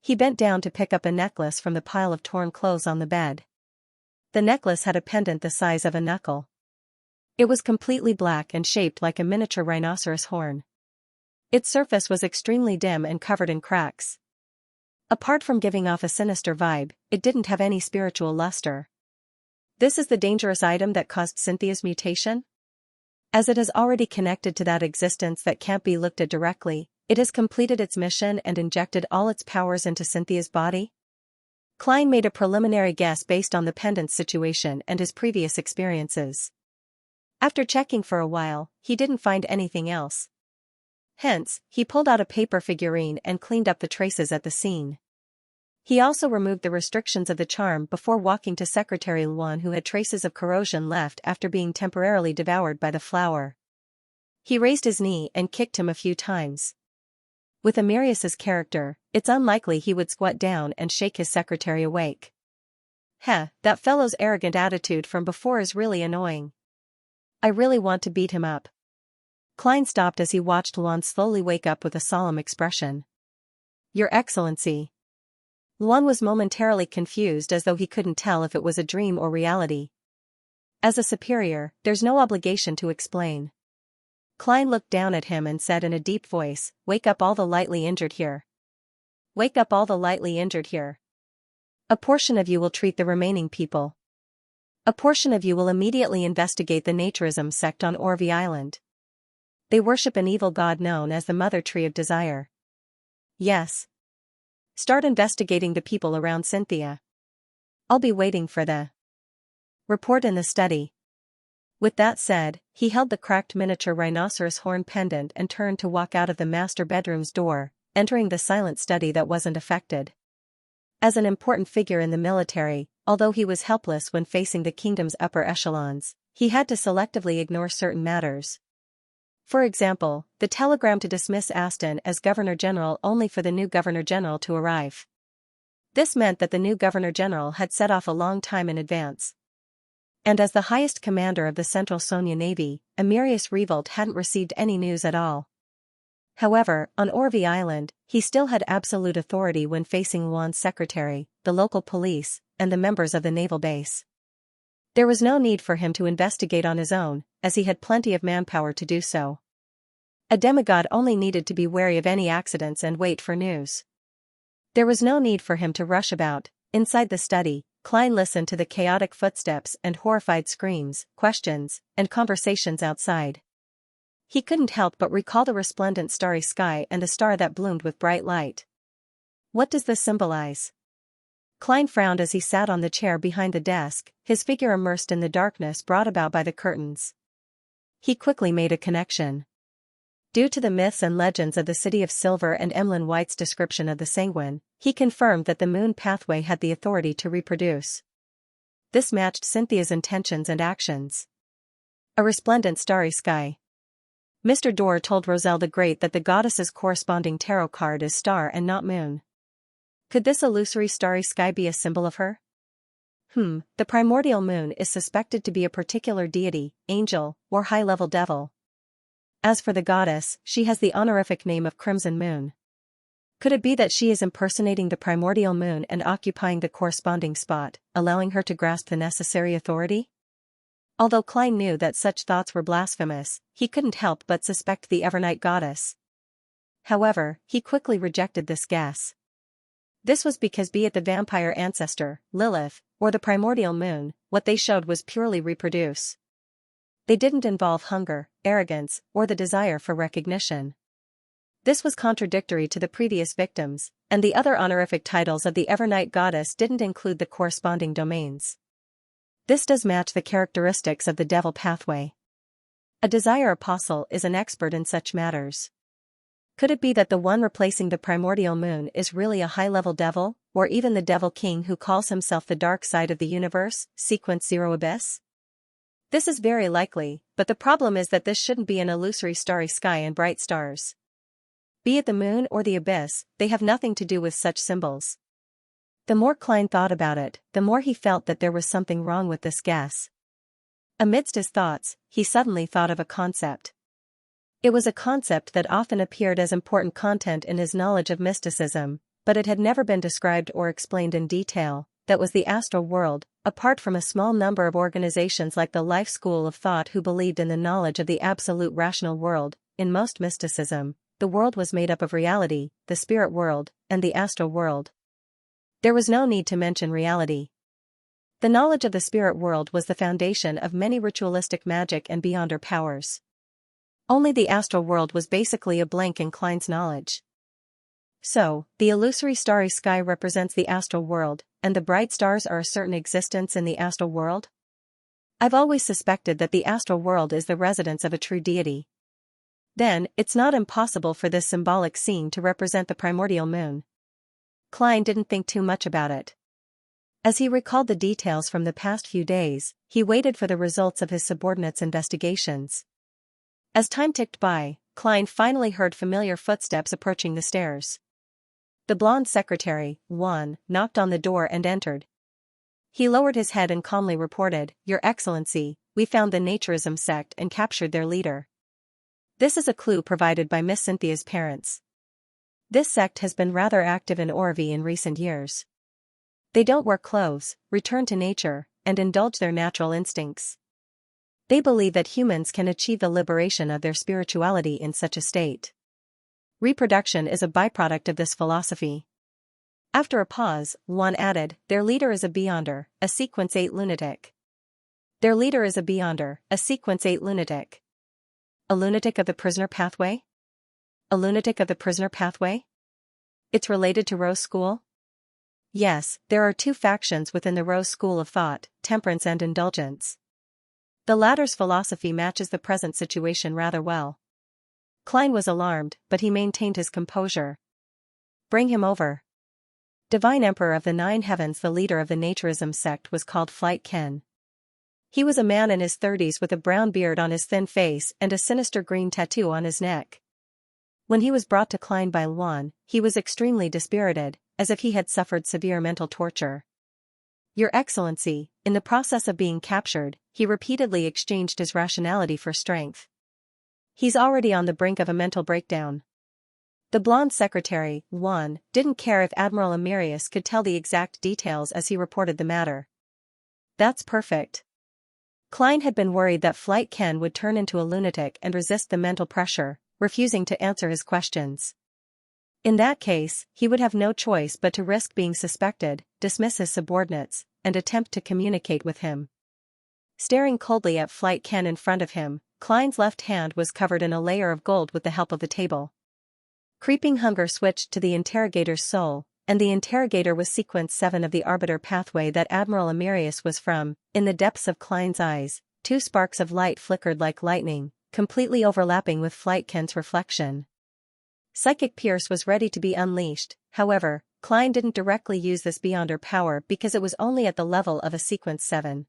He bent down to pick up a necklace from the pile of torn clothes on the bed. The necklace had a pendant the size of a knuckle. It was completely black and shaped like a miniature rhinoceros horn. Its surface was extremely dim and covered in cracks. Apart from giving off a sinister vibe, it didn't have any spiritual luster. This is the dangerous item that caused Xianxia's mutation? As it has already connected to that existence that can't be looked at directly, it has completed its mission and injected all its powers into Xianxia's body? Klein made a preliminary guess based on the pendant's situation and his previous experiences. After checking for a while, he didn't find anything else. Hence, he pulled out a paper figurine and cleaned up the traces at the scene. He also removed the restrictions of the charm before walking to Secretary Luan, who had traces of corrosion left after being temporarily devoured by the flower. He raised his knee and kicked him a few times. With Amirius's character, it's unlikely he would squat down and shake his secretary awake. That fellow's arrogant attitude from before is really annoying. I really want to beat him up. Klein stopped as he watched Luan slowly wake up with a solemn expression. Your Excellency. Luan was momentarily confused, as though he couldn't tell if it was a dream or reality. As a superior, there's no obligation to explain. Klein looked down at him and said in a deep voice, "Wake up all the lightly injured here. Wake up all the lightly injured here. A portion of you will treat the remaining people. A portion of you will immediately investigate the Naturism sect on Orvi Island. They worship an evil god known as the Mother Tree of Desire. Yes. Start investigating the people around Xianxia. I'll be waiting for the report in the study." With that said, he held the cracked miniature rhinoceros horn pendant and turned to walk out of the master bedroom's door, entering the silent study that wasn't affected. As an important figure in the military, although he was helpless when facing the kingdom's upper echelons, he had to selectively ignore certain matters. For example, the telegram to dismiss Aston as Governor-General only for the new Governor-General to arrive. This meant that the new Governor-General had set off a long time in advance. And as the highest commander of the Central Sonia Navy, Amirius Revolt hadn't received any news at all. However, on Orvi Island, he still had absolute authority when facing Luan's secretary, the local police, and the members of the naval base. There was no need for him to investigate on his own, as he had plenty of manpower to do so. A demigod only needed to be wary of any accidents and wait for news. There was no need for him to rush about. Inside the study, Klein listened to the chaotic footsteps and horrified screams, questions, and conversations outside. He couldn't help but recall the resplendent starry sky and the star that bloomed with bright light. What does this symbolize? Klein frowned as he sat on the chair behind the desk, his figure immersed in the darkness brought about by the curtains. He quickly made a connection. Due to the myths and legends of the City of Silver and Emlyn White's description of the Sanguine, he confirmed that the moon pathway had the authority to reproduce. This matched Xianxia's intentions and actions. A resplendent starry sky. Mr. Dorr told Roselle the Great that the goddess's corresponding tarot card is star and not moon. Could this illusory starry sky be a symbol of her? The primordial moon is suspected to be a particular deity, angel, or high-level devil. As for the goddess, she has the honorific name of Crimson Moon. Could it be that she is impersonating the primordial moon and occupying the corresponding spot, allowing her to grasp the necessary authority? Although Klein knew that such thoughts were blasphemous, he couldn't help but suspect the Evernight goddess. However, he quickly rejected this guess. This was because be it the vampire ancestor, Lilith, or the primordial moon, what they showed was purely reproduce. They didn't involve hunger, arrogance, or the desire for recognition. This was contradictory to the previous victims, and the other honorific titles of the Evernight goddess didn't include the corresponding domains. This does match the characteristics of the devil pathway. A desire apostle is an expert in such matters. Could it be that the one replacing the primordial moon is really a high-level devil, or even the devil king who calls himself the dark side of the universe, sequence 0 abyss? This is very likely, but the problem is that this shouldn't be an illusory starry sky and bright stars. Be it the moon or the abyss, they have nothing to do with such symbols. The more Klein thought about it, the more he felt that there was something wrong with this guess. Amidst his thoughts, he suddenly thought of a concept. It was a concept that often appeared as important content in his knowledge of mysticism, but it had never been described or explained in detail. That was the astral world, apart from a small number of organizations like the Life School of Thought who believed in the knowledge of the absolute rational world. In most mysticism, the world was made up of reality, the spirit world, and the astral world. There was no need to mention reality. The knowledge of the spirit world was the foundation of many ritualistic magic and beyonder powers. Only the astral world was basically a blank in Klein's knowledge. So, the illusory starry sky represents the astral world, and the bright stars are a certain existence in the astral world? I've always suspected that the astral world is the residence of a true deity. Then, it's not impossible for this symbolic scene to represent the primordial moon. Klein didn't think too much about it. As he recalled the details from the past few days, he waited for the results of his subordinates' investigations. As time ticked by, Klein finally heard familiar footsteps approaching the stairs. The blonde secretary, Juan, knocked on the door and entered. He lowered his head and calmly reported, "Your Excellency, we found the Naturism sect and captured their leader. This is a clue provided by Miss Cynthia's parents. This sect has been rather active in Orvie in recent years. They don't wear clothes, return to nature, and indulge their natural instincts. They believe that humans can achieve the liberation of their spirituality in such a state. Reproduction is a byproduct of this philosophy." After a pause, Juan added, "Their leader is a beyonder, a sequence 8 lunatic. Their leader is a beyonder, a sequence 8 lunatic. A lunatic of the prisoner pathway? A lunatic of the prisoner pathway? It's related to Rose School?" "Yes, there are two factions within the Rose School of Thought, temperance and indulgence. The latter's philosophy matches the present situation rather well." Klein was alarmed, but he maintained his composure. "Bring him over." Divine Emperor of the Nine Heavens. The leader of the Naturism sect was called Flight Ken. He was a man in his 30s with a brown beard on his thin face and a sinister green tattoo on his neck. When he was brought to Klein by Juan, he was extremely dispirited, as if he had suffered severe mental torture. "Your Excellency," in the process of being captured, he repeatedly exchanged his rationality for strength. "He's already on the brink of a mental breakdown." The blonde secretary, Juan, didn't care if Admiral Amirius could tell the exact details as he reported the matter. "That's perfect." Klein had been worried that Flight Ken would turn into a lunatic and resist the mental pressure, refusing to answer his questions. In that case, he would have no choice but to risk being suspected, dismiss his subordinates, and attempt to communicate with him. Staring coldly at Flight Ken in front of him, Klein's left hand was covered in a layer of gold with the help of the table. Creeping hunger switched to the interrogator's soul, and the interrogator was sequence 7 of the arbiter pathway that Admiral Amirius was from. In the depths of Klein's eyes, two sparks of light flickered like lightning, completely overlapping with Flight Ken's reflection. Psychic Pierce was ready to be unleashed. However, Klein didn't directly use this beyonder power because it was only at the level of a sequence 7.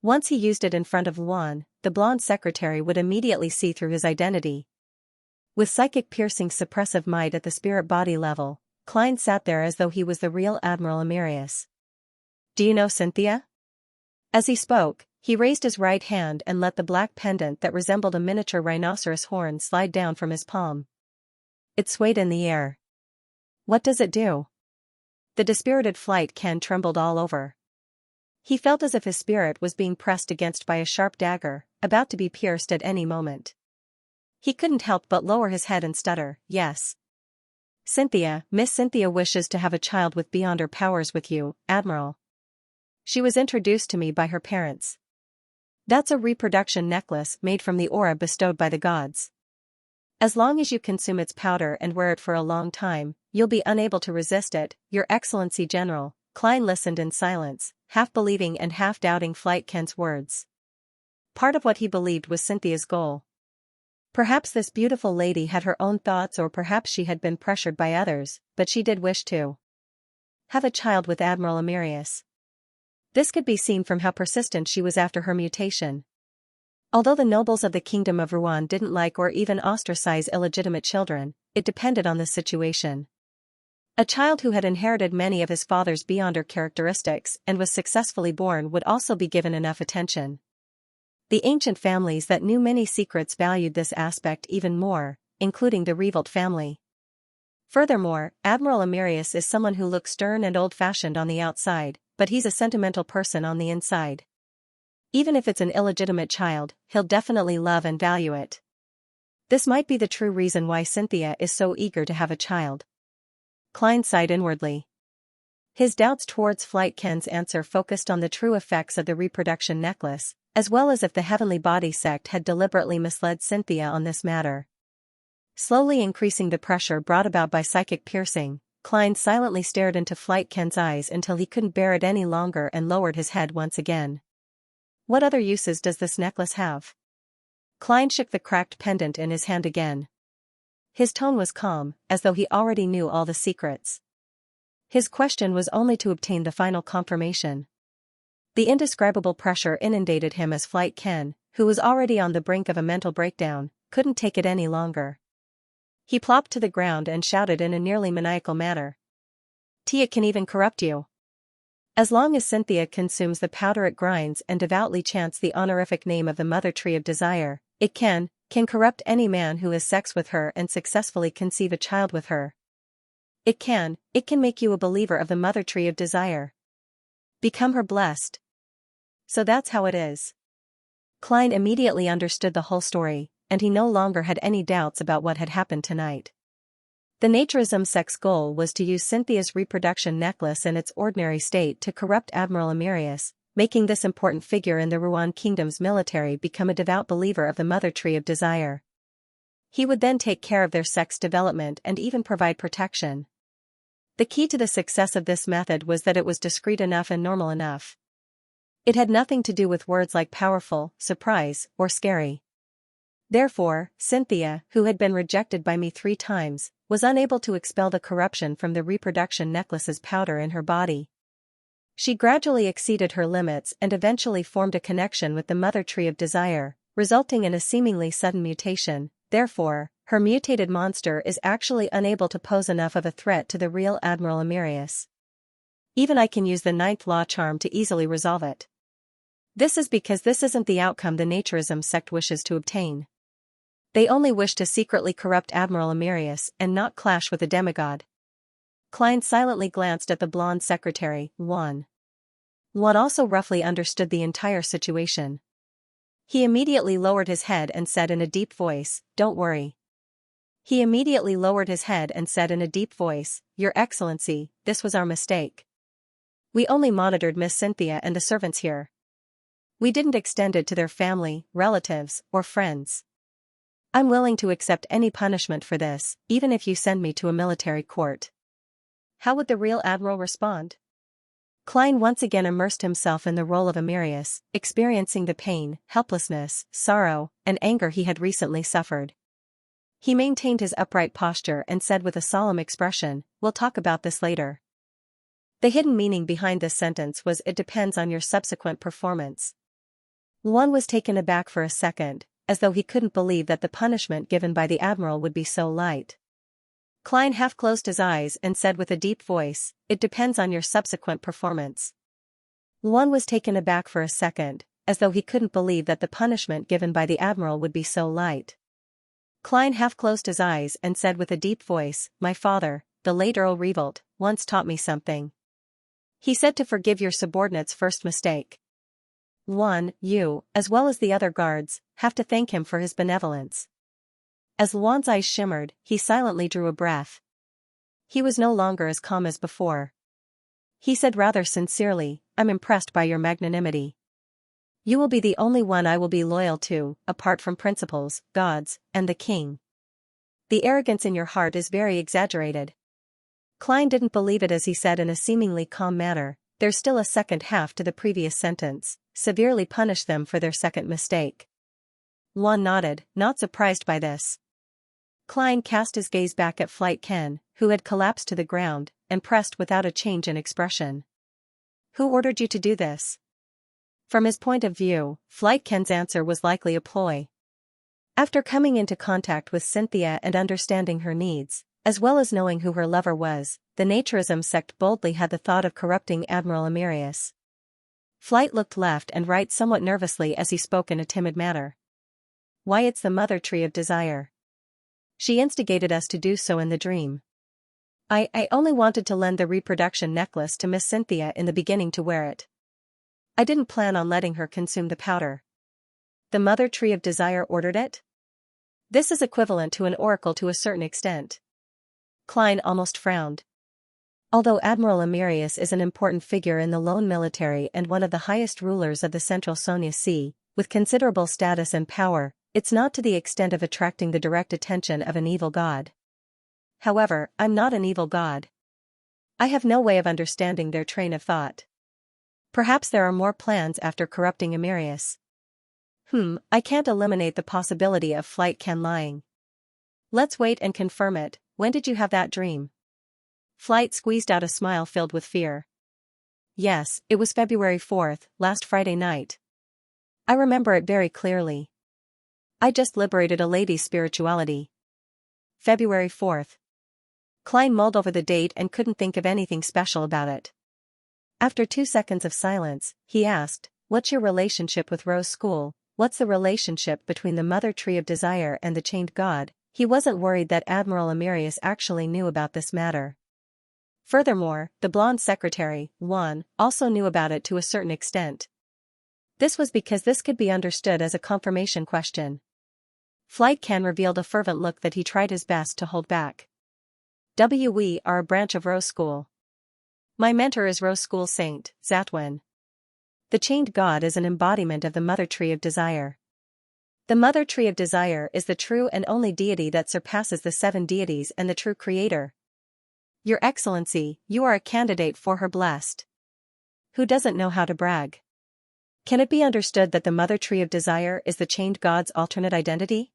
Once he used it in front of Juan, the blonde secretary would immediately see through his identity. With psychic piercing suppressive might at the spirit body level, Klein sat there as though he was the real Admiral Amirius. "Do you know Cynthia?" As he spoke, he raised his right hand and let the black pendant that resembled a miniature rhinoceros horn slide down from his palm. It swayed in the air. "What does it do?" The dispirited Flight Ken trembled all over. He felt as if his spirit was being pressed against by a sharp dagger, about to be pierced at any moment. He couldn't help but lower his head and stutter, "Yes. Miss Cynthia wishes to have a child with beyond her powers with you, Admiral. She was introduced to me by her parents. That's a reproduction necklace made from the aura bestowed by the gods. As long as you consume its powder and wear it for a long time, you'll be unable to resist it, Your Excellency General." Klein listened in silence, half believing and half doubting Flight Kent's words. Part of what he believed was Cynthia's goal. Perhaps this beautiful lady had her own thoughts, or perhaps she had been pressured by others, but she did wish to have a child with Admiral Amirius. This could be seen from how persistent she was after her mutation. Although the nobles of the Kingdom of Rouen didn't like or even ostracize illegitimate children, it depended on the situation. A child who had inherited many of his father's beyonder characteristics and was successfully born would also be given enough attention. The ancient families that knew many secrets valued this aspect even more, including the Revolt family. Furthermore, Admiral Amirius is someone who looks stern and old-fashioned on the outside, but he's a sentimental person on the inside. Even if it's an illegitimate child, he'll definitely love and value it. This might be the true reason why Cynthia is so eager to have a child. Klein sighed inwardly. His doubts towards Flight Kent's answer focused on the true effects of the reproduction necklace, as well as if the Heavenly Body sect had deliberately misled Cynthia on this matter. Slowly increasing the pressure brought about by psychic piercing, Klein silently stared into Flight Kent's eyes until he couldn't bear it any longer and lowered his head once again. "What other uses does this necklace have?" Klein shook the cracked pendant in his hand again. His tone was calm, as though he already knew all the secrets. His question was only to obtain the final confirmation. The indescribable pressure inundated him as Flight Ken, who was already on the brink of a mental breakdown, couldn't take it any longer. He plopped to the ground and shouted in a nearly maniacal manner. "Tia can even corrupt you. As long as Cynthia consumes the powder it grinds and devoutly chants the honorific name of the Mother Tree of Desire, it can corrupt any man who has sex with her and successfully conceive a child with her. It can make you a believer of the Mother Tree of Desire. Become her blessed. So that's how it is." Klein immediately understood the whole story, and he no longer had any doubts about what had happened tonight. The Naturism sect's goal was to use Cynthia's reproduction necklace in its ordinary state to corrupt Admiral Amirius, making this important figure in the Rouen Kingdom's military become a devout believer of the Mother Tree of Desire. He would then take care of their sex development and even provide protection. The key to the success of this method was that it was discreet enough and normal enough. It had nothing to do with words like powerful, surprise, or scary. Therefore, Cynthia, who had been rejected by me 3 times, was unable to expel the corruption from the reproduction necklace's powder in her body. She gradually exceeded her limits and eventually formed a connection with the Mother Tree of Desire, resulting in a seemingly sudden mutation. Therefore, her mutated monster is actually unable to pose enough of a threat to the real Admiral Amirius. Even I can use the 9th law charm to easily resolve it. This is because this isn't the outcome the Naturism sect wishes to obtain. They only wish to secretly corrupt Admiral Amirius and not clash with a demigod. Klein silently glanced at the blonde secretary, Juan. Juan also roughly understood the entire situation. He immediately lowered his head and said in a deep voice, "Don't worry." Your Excellency, this was our mistake. We only monitored Miss Cynthia and the servants here. We didn't extend it to their family, relatives, or friends. I'm willing to accept any punishment for this, even if you send me to a military court." How would the real admiral respond? Klein once again immersed himself in the role of Amirius, experiencing the pain, helplessness, sorrow, and anger he had recently suffered. He maintained his upright posture and said with a solemn expression, "We'll talk about this later." The hidden meaning behind this sentence was, "It depends on your subsequent performance." One was taken aback for a second, as though he couldn't believe that the punishment given by the admiral would be so light. Klein half closed his eyes and said with a deep voice, "It depends on your subsequent performance." One was taken aback for a second, as though he couldn't believe that the punishment given by the admiral would be so light. Klein half closed his eyes and said with a deep voice, "My father, the late Earl Revolt, once taught me something. He said to forgive your subordinate's first mistake. Luan, you, as well as the other guards, have to thank him for his benevolence. As Luan's eyes shimmered, he silently drew a breath. He was no longer as calm as before. He said rather sincerely, I'm impressed by your magnanimity. You will be the only one I will be loyal to, apart from principles, gods, and the king. The arrogance in your heart is very exaggerated. Klein didn't believe it as he said in a seemingly calm manner, there's still a second half to the previous sentence, severely punish them for their second mistake. Luan nodded, not surprised by this. Klein cast his gaze back at Flight Ken, who had collapsed to the ground, and pressed without a change in expression. Who ordered you to do this? From his point of view, Flight Ken's answer was likely a ploy. After coming into contact with Xianxia and understanding her needs, as well as knowing who her lover was, the Naturism sect boldly had the thought of corrupting Admiral Amirius. Flight looked left and right somewhat nervously as he spoke in a timid manner. Why, it's the mother tree of desire. She instigated us to do so in the dream. I only wanted to lend the reproduction necklace to Miss Xianxia in the beginning to wear it. I didn't plan on letting her consume the powder. The mother tree of desire ordered it? This is equivalent to an oracle to a certain extent. Klein almost frowned. Although Admiral Amirius is an important figure in the Lone military and one of the highest rulers of the Central Sonia Sea, with considerable status and power, it's not to the extent of attracting the direct attention of an evil god. However, I'm not an evil god. I have no way of understanding their train of thought. Perhaps there are more plans after corrupting Amirius. I can't eliminate the possibility of Flight Ken lying. Let's wait and confirm it. When did you have that dream? Flight squeezed out a smile filled with fear. Yes, it was February 4th, last Friday night. I remember it very clearly. I just liberated a lady's spirituality. February 4th. Klein mulled over the date and couldn't think of anything special about it. After 2 seconds of silence, he asked, what's your relationship with Rose School? What's the relationship between the mother tree of desire and the chained god? He wasn't worried that Admiral Amirius actually knew about this matter. Furthermore, the blonde secretary, Luan, also knew about it to a certain extent. This was because this could be understood as a confirmation question. Flight Ken revealed a fervent look that he tried his best to hold back. We are a branch of Rose School. My mentor is Rose School Saint, Zatwin. The chained god is an embodiment of the mother tree of desire. The mother tree of desire is the true and only deity that surpasses the 7 deities and the true creator. Your Excellency, you are a candidate for her blessed. Who doesn't know how to brag? Can it be understood that the mother tree of desire is the chained god's alternate identity?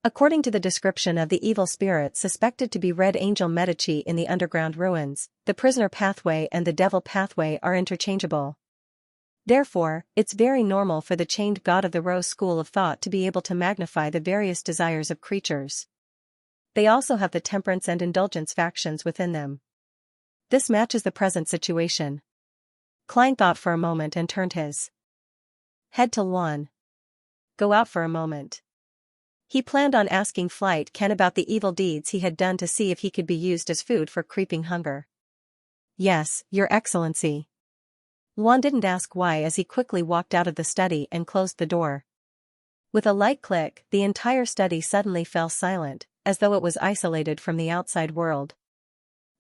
According to the description of the evil spirit suspected to be Red Angel Medici in the underground ruins, the prisoner pathway and the devil pathway are interchangeable. Therefore, it's very normal for the chained god of the Rose school of thought to be able to magnify the various desires of creatures. They also have the temperance and indulgence factions within them. This matches the present situation. Klein thought for a moment and turned his head to Luan. Go out for a moment. He planned on asking Flight Ken about the evil deeds he had done to see if he could be used as food for creeping hunger. Yes, Your Excellency. Luan didn't ask why as he quickly walked out of the study and closed the door. With a light click, the entire study suddenly fell silent, as though it was isolated from the outside world.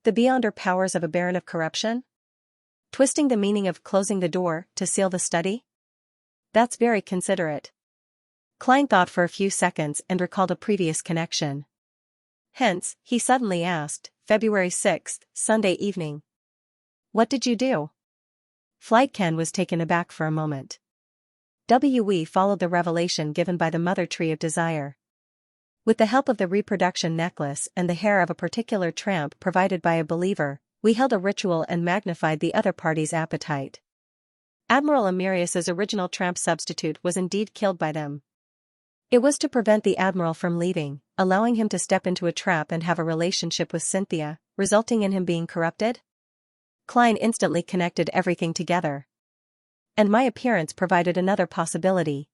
The beyonder powers of a baron of corruption? Twisting the meaning of closing the door to seal the study? That's very considerate. Klein thought for a few seconds and recalled a previous connection. Hence, he suddenly asked, February 6th, Sunday evening. What did you do? Flight Ken was taken aback for a moment. We followed the revelation given by the mother tree of desire. With the help of the reproduction necklace and the hair of a particular tramp provided by a believer, we held a ritual and magnified the other party's appetite. Admiral Amirius's original tramp substitute was indeed killed by them. It was to prevent the admiral from leaving, allowing him to step into a trap and have a relationship with Xianxia, resulting in him being corrupted? Klein instantly connected everything together. And my appearance provided another possibility.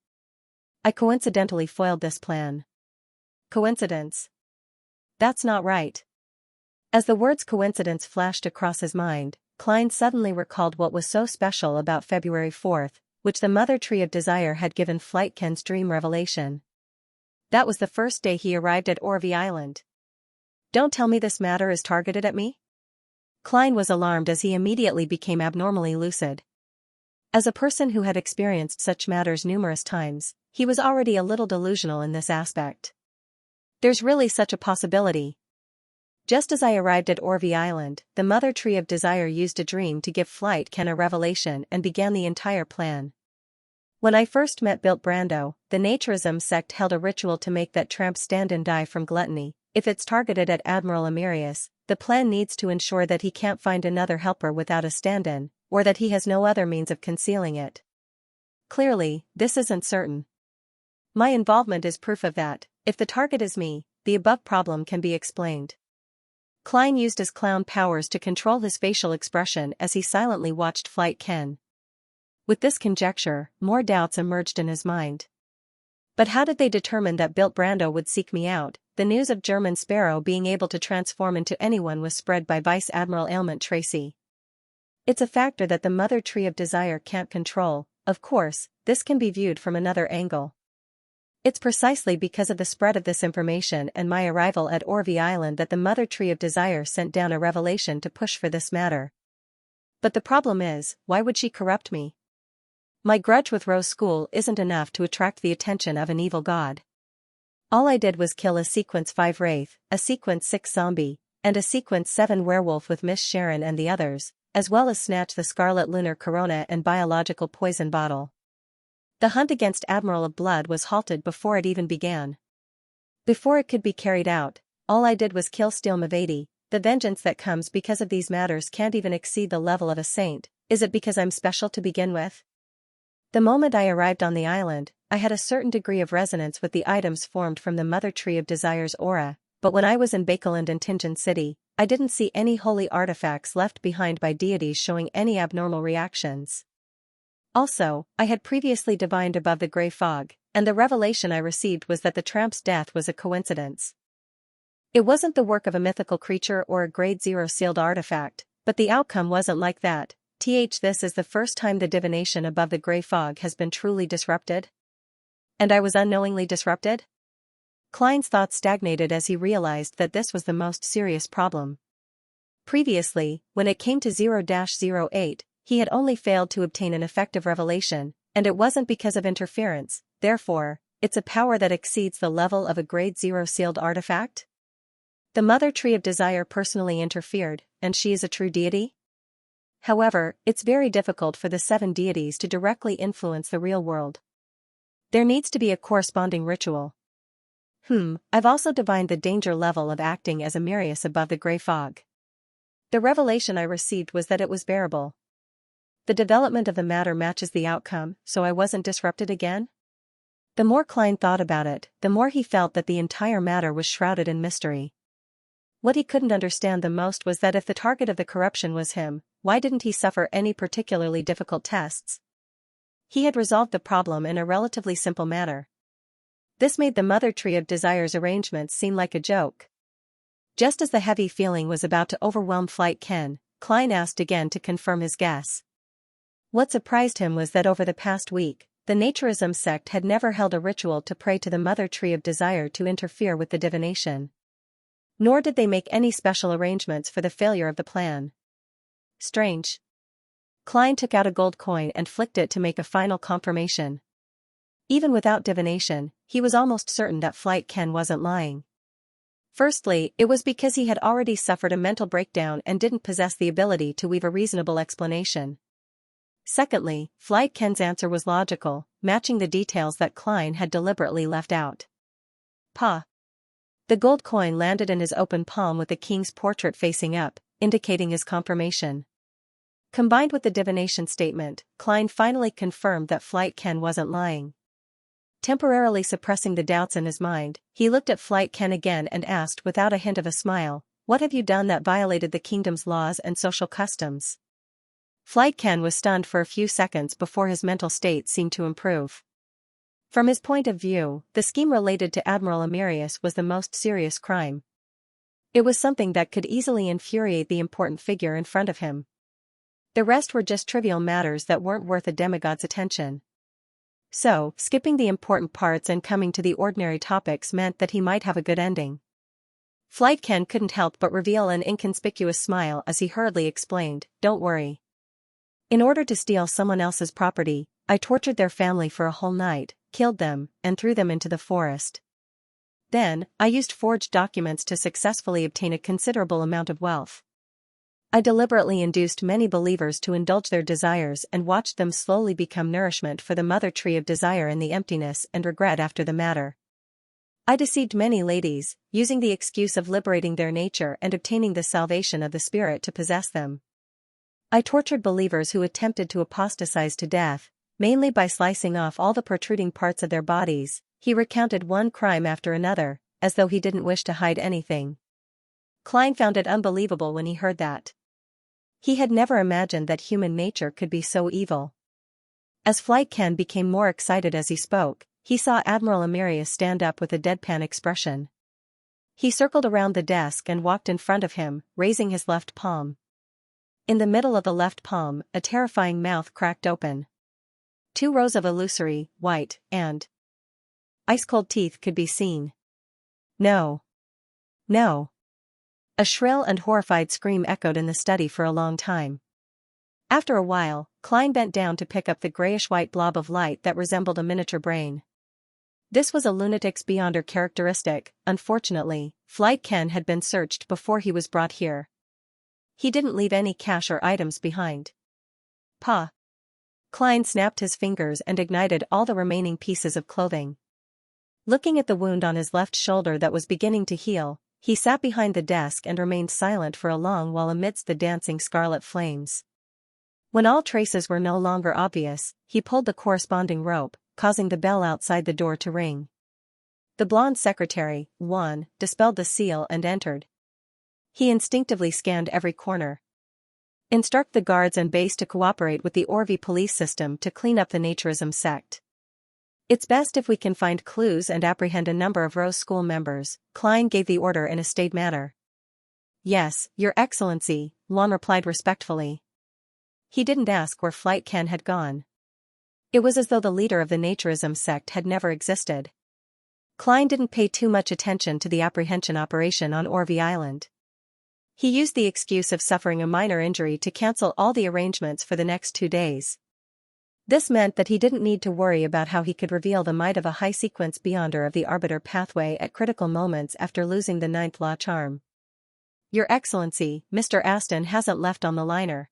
I coincidentally foiled this plan. Coincidence? That's not right. As the words coincidence flashed across his mind, Klein suddenly recalled what was so special about February 4th, which the Mother Tree of Desire had given Flight Ken's dream revelation. That was the first day he arrived at Orvie Island. Don't tell me this matter is targeted at me? Klein was alarmed as he immediately became abnormally lucid. As a person who had experienced such matters numerous times, he was already a little delusional in this aspect. There's really such a possibility. Just as I arrived at Orvie Island, the Mother Tree of Desire used a dream to give Flight Ken a revelation and began the entire plan. When I first met Bilt Brando, the Naturism sect held a ritual to make that tramp stand and die from gluttony. If it's targeted at Admiral Amirius, the plan needs to ensure that he can't find another helper without a stand-in, or that he has no other means of concealing it. Clearly, this isn't certain. My involvement is proof of that. If the target is me, the above problem can be explained. Klein used his clown powers to control his facial expression as he silently watched Flight Ken. With this conjecture, more doubts emerged in his mind. But how did they determine that Bilt Brando would seek me out? The news of German Sparrow being able to transform into anyone was spread by Vice Admiral Ailment Tracy. It's a factor that the Mother Tree of Desire can't control. Of course, this can be viewed from another angle. It's precisely because of the spread of this information and my arrival at Orvie Island that the Mother Tree of Desire sent down a revelation to push for this matter. But the problem is, why would she corrupt me? My grudge with Rose School isn't enough to attract the attention of an evil god. All I did was kill a Sequence 5 Wraith, a Sequence 6 Zombie, and a Sequence 7 Werewolf with Miss Sharon and the others, as well as snatch the Scarlet Lunar Corona and biological poison bottle. The hunt against Admiral of Blood was halted before it even began. Before it could be carried out, all I did was kill Steel Mavady. The vengeance that comes because of these matters can't even exceed the level of a saint. Is it because I'm special to begin with? The moment I arrived on the island, I had a certain degree of resonance with the items formed from the Mother Tree of Desire's aura, but when I was in Bakeland and Tingen City, I didn't see any holy artifacts left behind by deities showing any abnormal reactions. Also, I had previously divined above the grey fog, and the revelation I received was that the tramp's death was a coincidence. It wasn't the work of a mythical creature or a grade 0 sealed artifact, but the outcome wasn't like that. This is the first time the divination above the grey fog has been truly disrupted. And I was unknowingly disrupted? Klein's thoughts stagnated as he realized that this was the most serious problem. Previously, when it came to 0-08, he had only failed to obtain an effective revelation, and it wasn't because of interference. Therefore, it's a power that exceeds the level of a grade 0 sealed artifact? The Mother Tree of Desire personally interfered, and she is a true deity? However, it's very difficult for the 7 deities to directly influence the real world. There needs to be a corresponding ritual. I've also divined the danger level of acting as Amirius above the grey fog. The revelation I received was that it was bearable. The development of the matter matches the outcome, so I wasn't disrupted again? The more Klein thought about it, the more he felt that the entire matter was shrouded in mystery. What he couldn't understand the most was that if the target of the corruption was him, why didn't he suffer any particularly difficult tests? He had resolved the problem in a relatively simple manner. This made the Mother Tree of Desire's arrangements seem like a joke. Just as the heavy feeling was about to overwhelm Flight Ken, Klein asked again to confirm his guess. What surprised him was that over the past week, the Naturism sect had never held a ritual to pray to the Mother Tree of Desire to interfere with the divination. Nor did they make any special arrangements for the failure of the plan. Strange. Klein took out a gold coin and flicked it to make a final confirmation. Even without divination, he was almost certain that Flight Ken wasn't lying. Firstly, it was because he had already suffered a mental breakdown and didn't possess the ability to weave a reasonable explanation. Secondly, Flight Ken's answer was logical, matching the details that Klein had deliberately left out. The gold coin landed in his open palm with the king's portrait facing up, indicating his confirmation. Combined with the divination statement, Klein finally confirmed that Flight Ken wasn't lying. Temporarily suppressing the doubts in his mind, he looked at Flight Ken again and asked without a hint of a smile, "What have you done that violated the kingdom's laws and social customs?" Flight Ken was stunned for a few seconds before his mental state seemed to improve. From his point of view, the scheme related to Admiral Amirius was the most serious crime. It was something that could easily infuriate the important figure in front of him. The rest were just trivial matters that weren't worth a demigod's attention. So, skipping the important parts and coming to the ordinary topics meant that he might have a good ending. Flight Ken couldn't help but reveal an inconspicuous smile as he hurriedly explained, "Don't worry. In order to steal someone else's property, I tortured their family for a whole night, killed them, and threw them into the forest. Then, I used forged documents to successfully obtain a considerable amount of wealth. I deliberately induced many believers to indulge their desires and watched them slowly become nourishment for the mother tree of desire in the emptiness and regret after the matter. I deceived many ladies, using the excuse of liberating their nature and obtaining the salvation of the spirit to possess them. I tortured believers who attempted to apostatize to death, mainly by slicing off all the protruding parts of their bodies." He recounted one crime after another, as though he didn't wish to hide anything. Klein found it unbelievable when he heard that. He had never imagined that human nature could be so evil. As Flight Ken became more excited as he spoke, he saw Admiral Amerius stand up with a deadpan expression. He circled around the desk and walked in front of him, raising his left palm. In the middle of the left palm, a terrifying mouth cracked open. 2 rows of illusory, white, and ice-cold teeth could be seen. "No. No." A shrill and horrified scream echoed in the study for a long time. After a while, Klein bent down to pick up the grayish-white blob of light that resembled a miniature brain. This was a lunatic's beyonder characteristic. Unfortunately, Flight Ken had been searched before he was brought here. He didn't leave any cash or items behind. "Pa." Klein snapped his fingers and ignited all the remaining pieces of clothing. Looking at the wound on his left shoulder that was beginning to heal, he sat behind the desk and remained silent for a long while amidst the dancing scarlet flames. When all traces were no longer obvious, he pulled the corresponding rope, causing the bell outside the door to ring. The blonde secretary, Juan, dispelled the seal and entered. He instinctively scanned every corner. "Instruct the guards and base to cooperate with the Orvi police system to clean up the Naturism sect. It's best if we can find clues and apprehend a number of Rose School members." Klein gave the order in a staid manner. "Yes, Your Excellency," Juan replied respectfully. He didn't ask where Flight Ken had gone. It was as though the leader of the Naturism sect had never existed. Klein didn't pay too much attention to the apprehension operation on Orvi Island. He used the excuse of suffering a minor injury to cancel all the arrangements for the next 2 days. This meant that he didn't need to worry about how he could reveal the might of a high-sequence beyonder of the Arbiter pathway at critical moments after losing the 9th law charm. "Your Excellency, Mr. Aston hasn't left on the liner.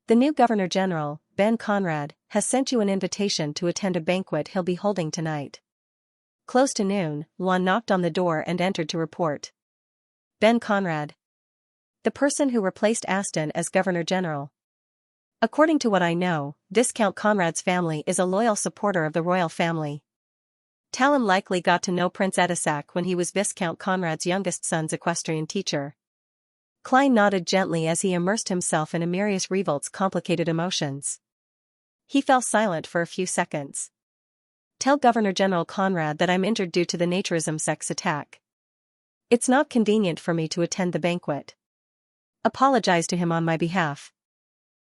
The new Governor-General, Ben Conrad, has sent you an invitation to attend a banquet he'll be holding tonight." Close to noon, Juan knocked on the door and entered to report. "Ben Conrad. The person who replaced Aston as Governor-General. According to what I know, Viscount Conrad's family is a loyal supporter of the royal family. Talon likely got to know Prince Edisac when he was Viscount Conrad's youngest son's equestrian teacher." Klein nodded gently as he immersed himself in Amerius Revolt's complicated emotions. He fell silent for a few seconds. "Tell Governor-General Conrad that I'm injured due to the Naturism sect's attack. It's not convenient for me to attend the banquet. Apologize to him on my behalf."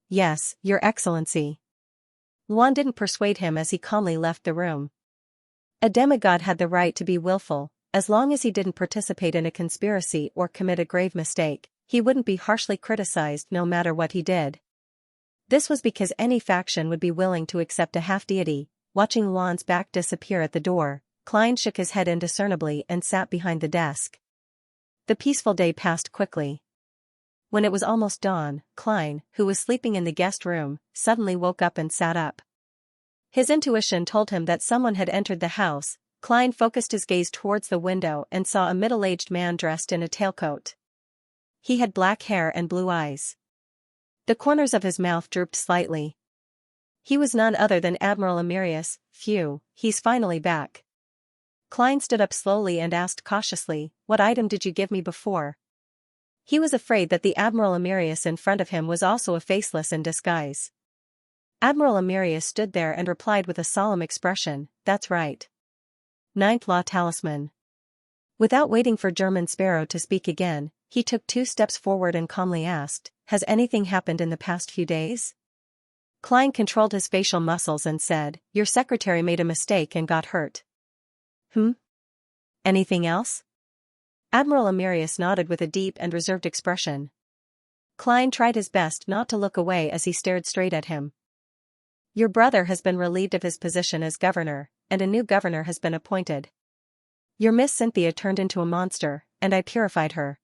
"Yes, Your Excellency." Juan didn't persuade him as he calmly left the room. A demigod had the right to be willful, as long as he didn't participate in a conspiracy or commit a grave mistake. He wouldn't be harshly criticized no matter what he did. This was because any faction would be willing to accept a half-deity. Watching Juan's back disappear at the door, Klein shook his head indiscernibly and sat behind the desk. The peaceful day passed quickly. When it was almost dawn, Klein, who was sleeping in the guest room, suddenly woke up and sat up. His intuition told him that someone had entered the house. Klein focused his gaze towards the window and saw a middle-aged man dressed in a tailcoat. He had black hair and blue eyes. The corners of his mouth drooped slightly. He was none other than Admiral Amerius. "Phew, he's finally back." Klein stood up slowly and asked cautiously, "What item did you give me before?" He was afraid that the Admiral Amerius in front of him was also a faceless in disguise. Admiral Amerius stood there and replied with a solemn expression, "That's right. 9th law talisman." Without waiting for German Sparrow to speak again, he took 2 steps forward and calmly asked, "Has anything happened in the past few days?" Klein controlled his facial muscles and said, "Your secretary made a mistake and got hurt." Anything else? Admiral Amirius nodded with a deep and reserved expression. Klein tried his best not to look away as he stared straight at him. "Your brother has been relieved of his position as governor, and a new governor has been appointed. Your Miss Cynthia turned into a monster, and I purified her.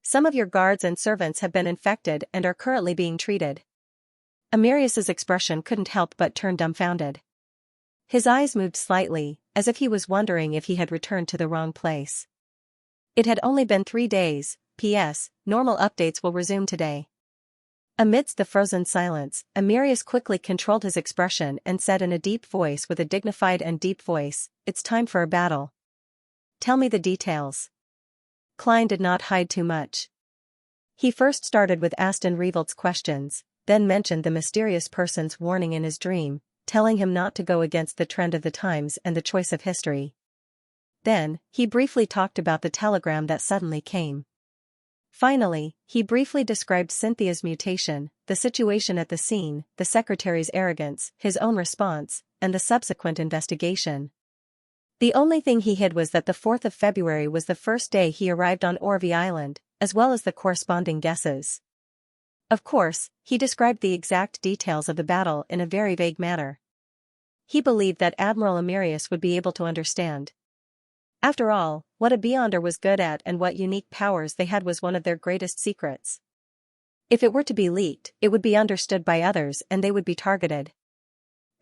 Some of your guards and servants have been infected and are currently being treated." Amirius's expression couldn't help but turn dumbfounded. His eyes moved slightly, as if he was wondering if he had returned to the wrong place. It had only been 3 days, P.S. Normal updates will resume today. Amidst the frozen silence, Amirius quickly controlled his expression and said in a deep voice with a dignified and deep voice, "It's time for a battle. Tell me the details." Klein did not hide too much. He first started with Aston Revolt's questions, then mentioned the mysterious person's warning in his dream, telling him not to go against the trend of the times and the choice of history. Then, he briefly talked about the telegram that suddenly came. Finally, he briefly described Cynthia's mutation, the situation at the scene, the secretary's arrogance, his own response, and the subsequent investigation. The only thing he hid was that the 4th of February was the first day he arrived on Orvie Island, as well as the corresponding guesses. Of course, he described the exact details of the battle in a very vague manner. He believed that Admiral Amirius would be able to understand. After all, what a Beyonder was good at and what unique powers they had was one of their greatest secrets. If it were to be leaked, it would be understood by others and they would be targeted.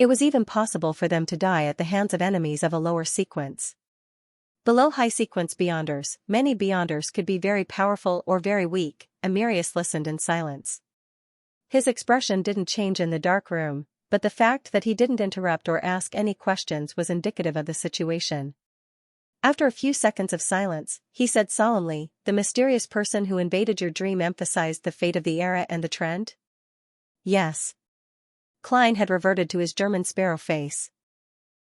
It was even possible for them to die at the hands of enemies of a lower sequence. Below high sequence Beyonders, many Beyonders could be very powerful or very weak. Amirius listened in silence. His expression didn't change in the dark room, but the fact that he didn't interrupt or ask any questions was indicative of the situation. After a few seconds of silence, he said solemnly, "The mysterious person who invaded your dream emphasized the fate of the era and the trend?" Yes. Klein had reverted to his German sparrow face.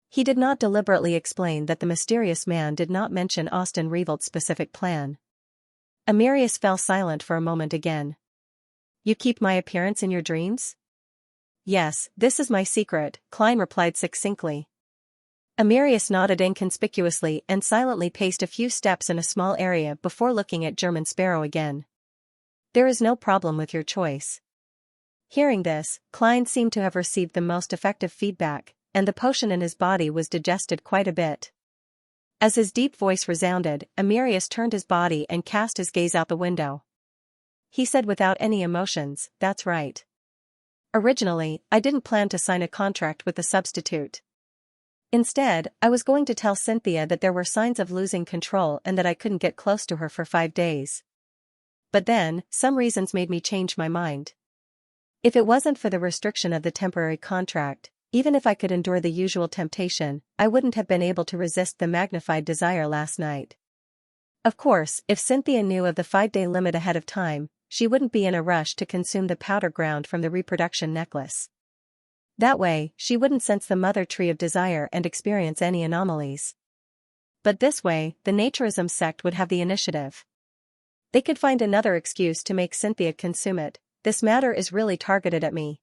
He did not deliberately explain that the mysterious man did not mention Aston Revolt's specific plan. Amirius fell silent for a moment again. "You keep my appearance in your dreams?" "Yes, this is my secret," Klein replied succinctly. Amirius nodded inconspicuously and silently paced a few steps in a small area before looking at German Sparrow again. "There is no problem with your choice." Hearing this, Klein seemed to have received the most effective feedback, and the potion in his body was digested quite a bit. As his deep voice resounded, Amirius turned his body and cast his gaze out the window. He said without any emotions, "That's right. Originally, I didn't plan to sign a contract with the substitute. Instead, I was going to tell Cynthia that there were signs of losing control and that I couldn't get close to her for 5 days. But then, some reasons made me change my mind. If it wasn't for the restriction of the temporary contract, even if I could endure the usual temptation, I wouldn't have been able to resist the magnified desire last night. Of course, if Cynthia knew of the 5-day limit ahead of time, she wouldn't be in a rush to consume the powder ground from the reproduction necklace. That way, she wouldn't sense the mother tree of desire and experience any anomalies. But this way, the Naturism sect would have the initiative. They could find another excuse to make Cynthia consume it. This matter is really targeted at me.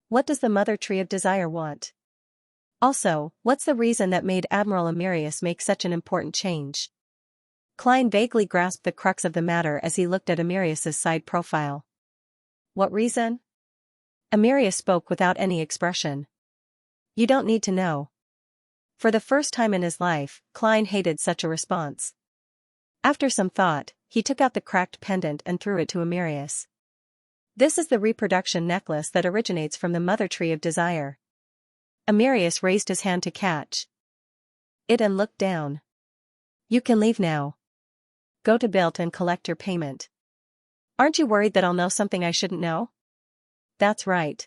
What does the mother tree of desire want? Also, what's the reason that made Admiral Amirius make such an important change? Klein vaguely grasped the crux of the matter as he looked at Amirius's side profile. What reason? Amirius spoke without any expression. You don't need to know. For the first time in his life, Klein hated such a response. After some thought, he took out the cracked pendant and threw it to Amirius. This is the reproduction necklace that originates from the mother tree of desire. Amirius raised his hand to catch it and looked down. You can leave now. Go to Bilt and collect your payment. Aren't you worried that I'll know something I shouldn't know? That's right.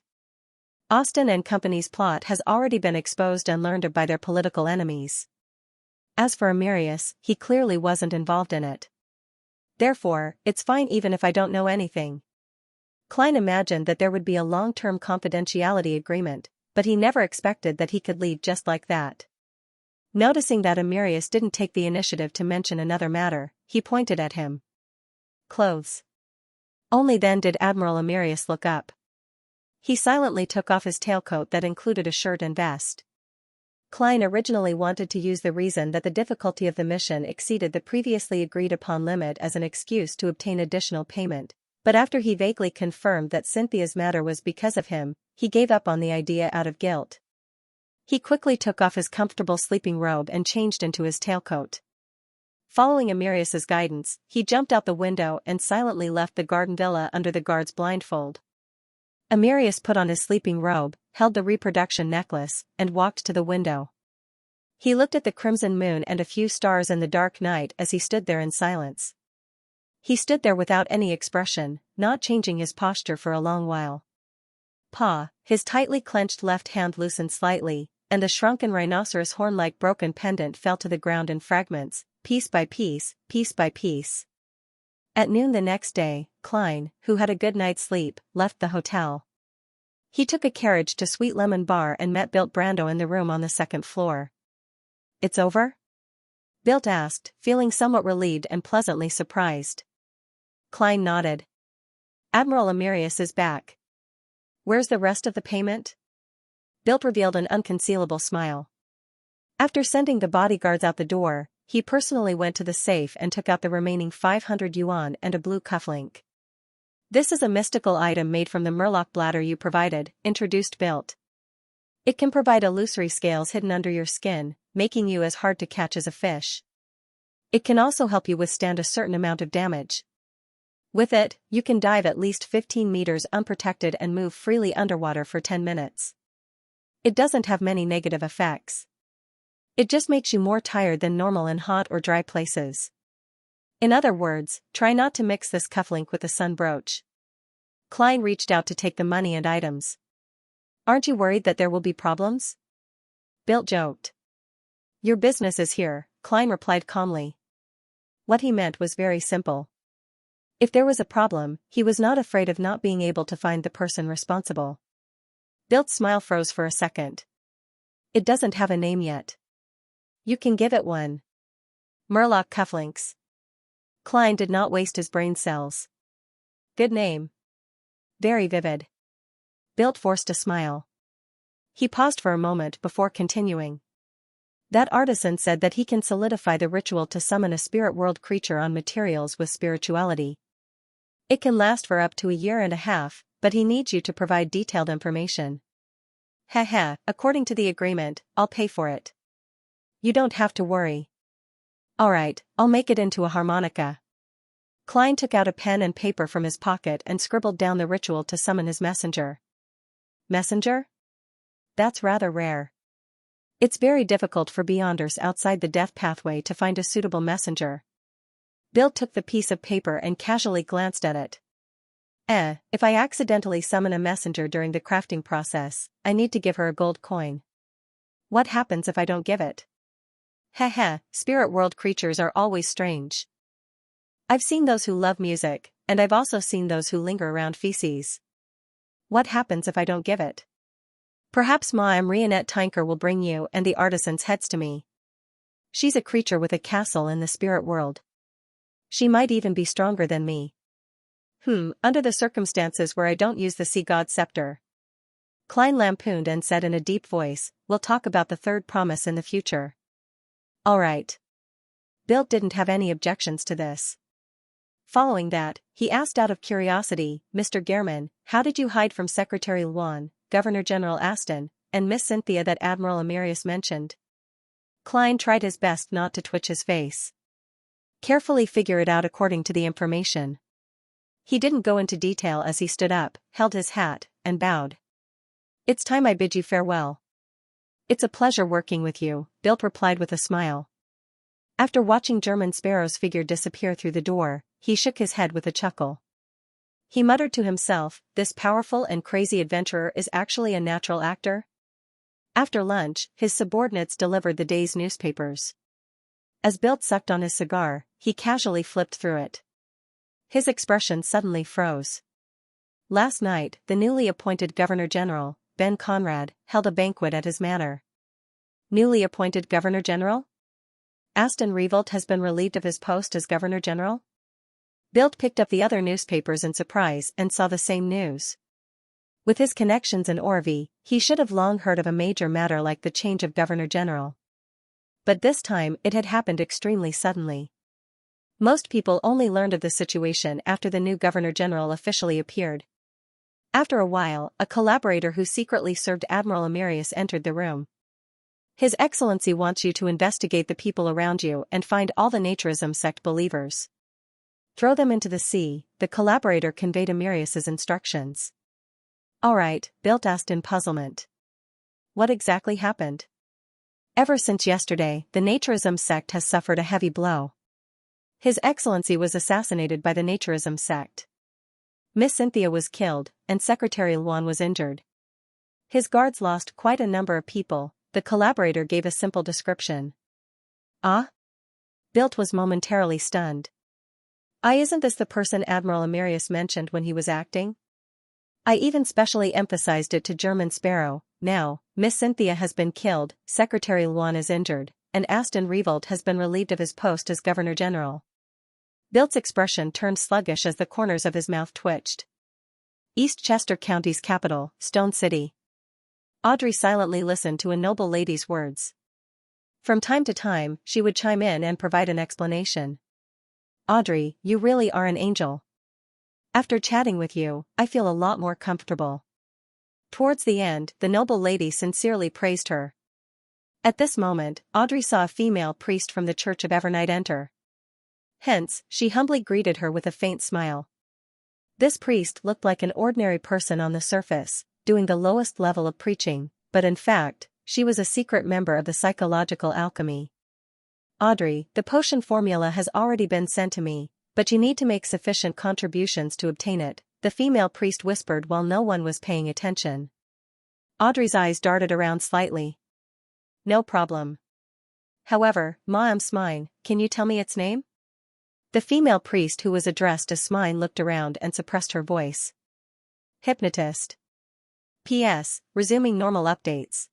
Austin and Company's plot has already been exposed and learned of by their political enemies. As for Amirius, he clearly wasn't involved in it. Therefore, it's fine even if I don't know anything. Klein imagined that there would be a long-term confidentiality agreement, but he never expected that he could leave just like that. Noticing that Amirius didn't take the initiative to mention another matter, he pointed at him. Clothes. Only then did Admiral Amerius look up. He silently took off his tailcoat that included a shirt and vest. Klein originally wanted to use the reason that the difficulty of the mission exceeded the previously agreed-upon limit as an excuse to obtain additional payment, but after he vaguely confirmed that Cynthia's matter was because of him, he gave up on the idea out of guilt. He quickly took off his comfortable sleeping robe and changed into his tailcoat. Following Amerius's guidance, he jumped out the window and silently left the garden villa under the guard's blindfold. Amerius put on his sleeping robe, held the reproduction necklace, and walked to the window. He looked at the crimson moon and a few stars in the dark night as he stood there in silence. He stood there without any expression, not changing his posture for a long while. His tightly clenched left hand loosened slightly, and the shrunken rhinoceros horn-like broken pendant fell to the ground in fragments, piece by piece, piece by piece. At noon the next day, Klein, who had a good night's sleep, left the hotel. He took a carriage to Sweet Lemon Bar and met Bilt Brando in the room on the second floor. "It's over?" Bilt asked, feeling somewhat relieved and pleasantly surprised. Klein nodded. "Admiral Amerius is back. Where's the rest of the payment?" Bilt revealed an unconcealable smile. After sending the bodyguards out the door, he personally went to the safe and took out the remaining 500 yuan and a blue cufflink. "This is a mystical item made from the murloc bladder you provided," introduced Bilt. "It can provide illusory scales hidden under your skin, making you as hard to catch as a fish. It can also help you withstand a certain amount of damage. With it, you can dive at least 15 meters unprotected and move freely underwater for 10 minutes. It doesn't have many negative effects. It just makes you more tired than normal in hot or dry places. In other words, try not to mix this cufflink with the sun brooch." Klein reached out to take the money and items. "Aren't you worried that there will be problems?" Bilt joked. "Your business is here," Klein replied calmly. What he meant was very simple. If there was a problem, he was not afraid of not being able to find the person responsible. Bilt's smile froze for a second. "It doesn't have a name yet." "You can give it one." "Murloc cufflinks." Klein did not waste his brain cells. "Good name. Very vivid." Bilt forced a smile. He paused for a moment before continuing. "That artisan said that he can solidify the ritual to summon a spirit world creature on materials with spirituality. It can last for up to a year and a half, but he needs you to provide detailed information." According to the agreement, I'll pay for it. You don't have to worry." "Alright, I'll make it into a harmonica." Klein took out a pen and paper from his pocket and scribbled down the ritual to summon his messenger. "Messenger? That's rather rare. It's very difficult for beyonders outside the death pathway to find a suitable messenger." Bill took the piece of paper and casually glanced at it. If I accidentally summon a messenger during the crafting process, I need to give her a gold coin. What happens if I don't give it?" Spirit world creatures are always strange. I've seen those who love music, and I've also seen those who linger around feces. What happens if I don't give it? Perhaps Ma Marionette Tinker will bring you and the artisan's heads to me. She's a creature with a castle in the spirit world. She might even be stronger than me. Under the circumstances where I don't use the sea god scepter. Klein lampooned and said in a deep voice, "We'll talk about the third promise in the future." "Alright." Bilt didn't have any objections to this. Following that, he asked out of curiosity, "Mr. Gehrman, how did you hide from Secretary Luan, Governor General Aston, and Miss Cynthia that Admiral Amerius mentioned?" Klein tried his best not to twitch his face. "Carefully figure it out according to the information." He didn't go into detail as he stood up, held his hat, and bowed. "It's time I bid you farewell." "It's a pleasure working with you," Bilt replied with a smile. After watching German Sparrow's figure disappear through the door, he shook his head with a chuckle. He muttered to himself, "This powerful and crazy adventurer is actually a natural actor?" After lunch, his subordinates delivered the day's newspapers. As Bilt sucked on his cigar, he casually flipped through it. His expression suddenly froze. Last night, the newly appointed Governor-General, Ben Conrad, held a banquet at his manor. Newly appointed Governor-General? Aston Revolt has been relieved of his post as Governor-General? Bilt picked up the other newspapers in surprise and saw the same news. With his connections in Orvi, he should have long heard of a major matter like the change of Governor General. But this time it had happened extremely suddenly. Most people only learned of the situation after the new Governor General officially appeared. After a while, a collaborator who secretly served Admiral Amarius entered the room. His Excellency wants you to investigate the people around you and find all the Naturism sect believers. Throw them into the sea, the collaborator conveyed Amarius's instructions. All right, Bilt asked in puzzlement. What exactly happened? Ever since yesterday, the Naturism sect has suffered a heavy blow. His Excellency was assassinated by the Naturism sect. Miss Cynthia was killed, and Secretary Luan was injured. His guards lost quite a number of people, the collaborator gave a simple description. Ah? Bilt was momentarily stunned. Isn't this the person Admiral Amarius mentioned when he was acting? I even specially emphasized it to German Sparrow. Now, Miss Cynthia has been killed, Secretary Luan is injured, and Aston Revolt has been relieved of his post as Governor General. Bilt's expression turned sluggish as the corners of his mouth twitched. East Chester County's capital, Stone City. Audrey silently listened to a noble lady's words. From time to time, she would chime in and provide an explanation. Audrey, you really are an angel. After chatting with you, I feel a lot more comfortable. Towards the end, the noble lady sincerely praised her. At this moment, Audrey saw a female priest from the Church of Evernight enter. Hence, she humbly greeted her with a faint smile. This priest looked like an ordinary person on the surface, doing the lowest level of preaching, but in fact, she was a secret member of the psychological alchemy. Audrey, the potion formula has already been sent to me, but you need to make sufficient contributions to obtain it, the female priest whispered while no one was paying attention. Audrey's eyes darted around slightly. No problem. However, I'm Smine, can you tell me its name? The female priest who was addressed as Smine looked around and suppressed her voice. Hypnotist. P.S. Resuming normal updates.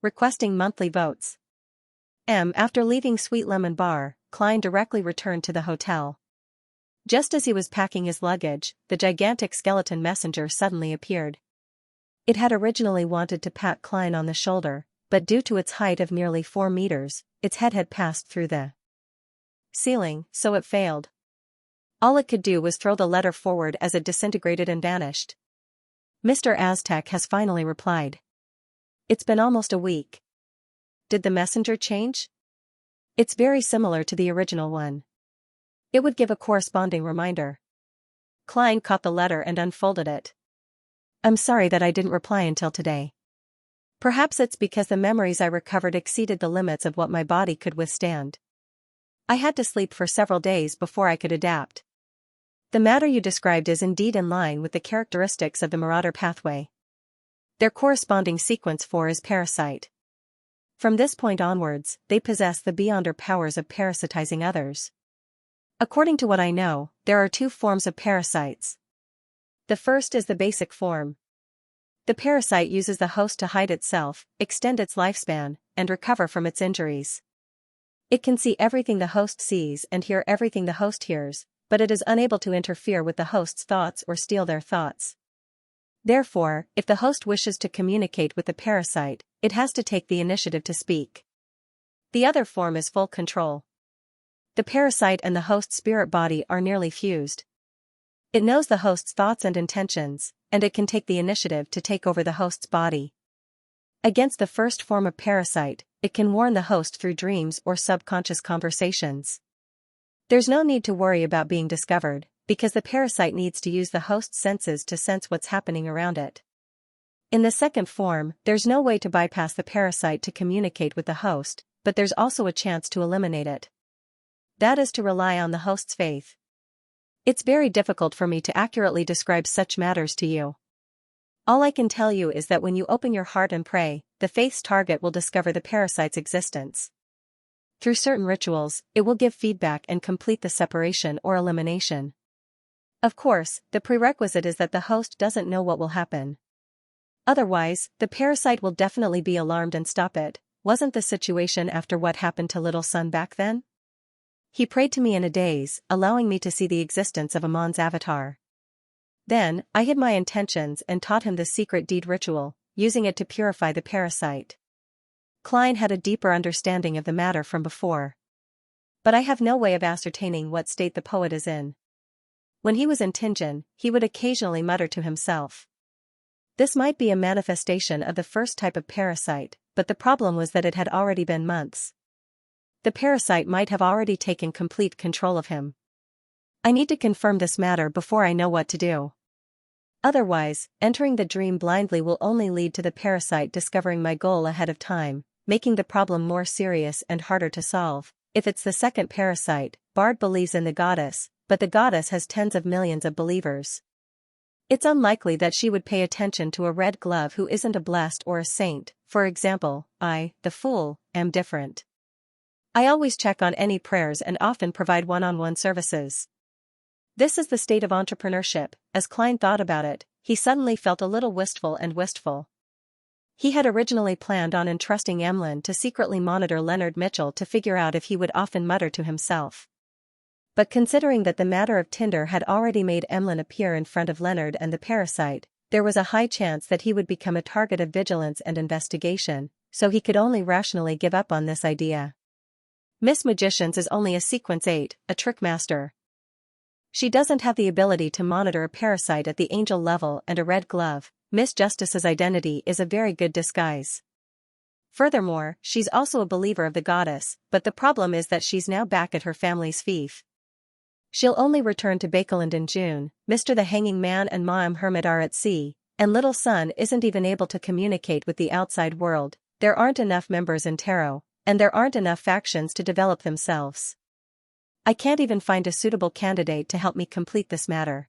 Requesting monthly votes. After leaving Sweet Lemon Bar, Klein directly returned to the hotel. Just as he was packing his luggage, the gigantic skeleton messenger suddenly appeared. It had originally wanted to pat Klein on the shoulder, but due to its height of nearly 4 meters, its head had passed through the ceiling, so it failed. All it could do was throw the letter forward as it disintegrated and vanished. Mr. Aztec has finally replied. It's been almost a week. Did the messenger change? It's very similar to the original one. It would give a corresponding reminder. Klein caught the letter and unfolded it. I'm sorry that I didn't reply until today. Perhaps it's because the memories I recovered exceeded the limits of what my body could withstand. I had to sleep for several days before I could adapt. The matter you described is indeed in line with the characteristics of the Marauder pathway. Their corresponding sequence 4 is parasite. From this point onwards, they possess the beyonder powers of parasitizing others. According to what I know, there are 2 forms of parasites. The first is the basic form. The parasite uses the host to hide itself, extend its lifespan, and recover from its injuries. It can see everything the host sees and hear everything the host hears, but it is unable to interfere with the host's thoughts or steal their thoughts. Therefore, if the host wishes to communicate with the parasite, it has to take the initiative to speak. The other form is full control. The parasite and the host's spirit body are nearly fused. It knows the host's thoughts and intentions, and it can take the initiative to take over the host's body. Against the first form of parasite, it can warn the host through dreams or subconscious conversations. There's no need to worry about being discovered, because the parasite needs to use the host's senses to sense what's happening around it. In the second form, there's no way to bypass the parasite to communicate with the host, but there's also a chance to eliminate it. That is to rely on the host's faith. It's very difficult for me to accurately describe such matters to you. All I can tell you is that when you open your heart and pray, the faith's target will discover the parasite's existence. Through certain rituals, it will give feedback and complete the separation or elimination. Of course, the prerequisite is that the host doesn't know what will happen. Otherwise, the parasite will definitely be alarmed and stop it. Wasn't the situation after what happened to Little Sun back then? He prayed to me in a daze, allowing me to see the existence of Amon's avatar. Then, I hid my intentions and taught him the secret deed ritual, using it to purify the parasite. Klein had a deeper understanding of the matter from before. But I have no way of ascertaining what state the poet is in. When he was in Tianjin, he would occasionally mutter to himself. This might be a manifestation of the first type of parasite, but the problem was that it had already been months. The parasite might have already taken complete control of him. I need to confirm this matter before I know what to do. Otherwise, entering the dream blindly will only lead to the parasite discovering my goal ahead of time, making the problem more serious and harder to solve. If it's the second parasite, Bard believes in the goddess, but the goddess has tens of millions of believers. It's unlikely that she would pay attention to a red glove who isn't a blessed or a saint. For example, I, the fool, am different. I always check on any prayers and often provide one-on-one services. This is the state of entrepreneurship. As Klein thought about it, he suddenly felt a little wistful. He had originally planned on entrusting Emlyn to secretly monitor Leonard Mitchell to figure out if he would often mutter to himself. But considering that the matter of Tinder had already made Emlyn appear in front of Leonard and the parasite, there was a high chance that he would become a target of vigilance and investigation, so he could only rationally give up on this idea. Miss Magicians is only a sequence 8, a trick master. She doesn't have the ability to monitor a parasite at the angel level and a red glove. Miss Justice's identity is a very good disguise. Furthermore, she's also a believer of the goddess, but the problem is that she's now back at her family's fief. She'll only return to Bakeland in June. Mr. the Hanging Man and Ma'am Hermit are at sea, and Little Sun isn't even able to communicate with the outside world. There aren't enough members in Tarot, and there aren't enough factions to develop themselves. I can't even find a suitable candidate to help me complete this matter.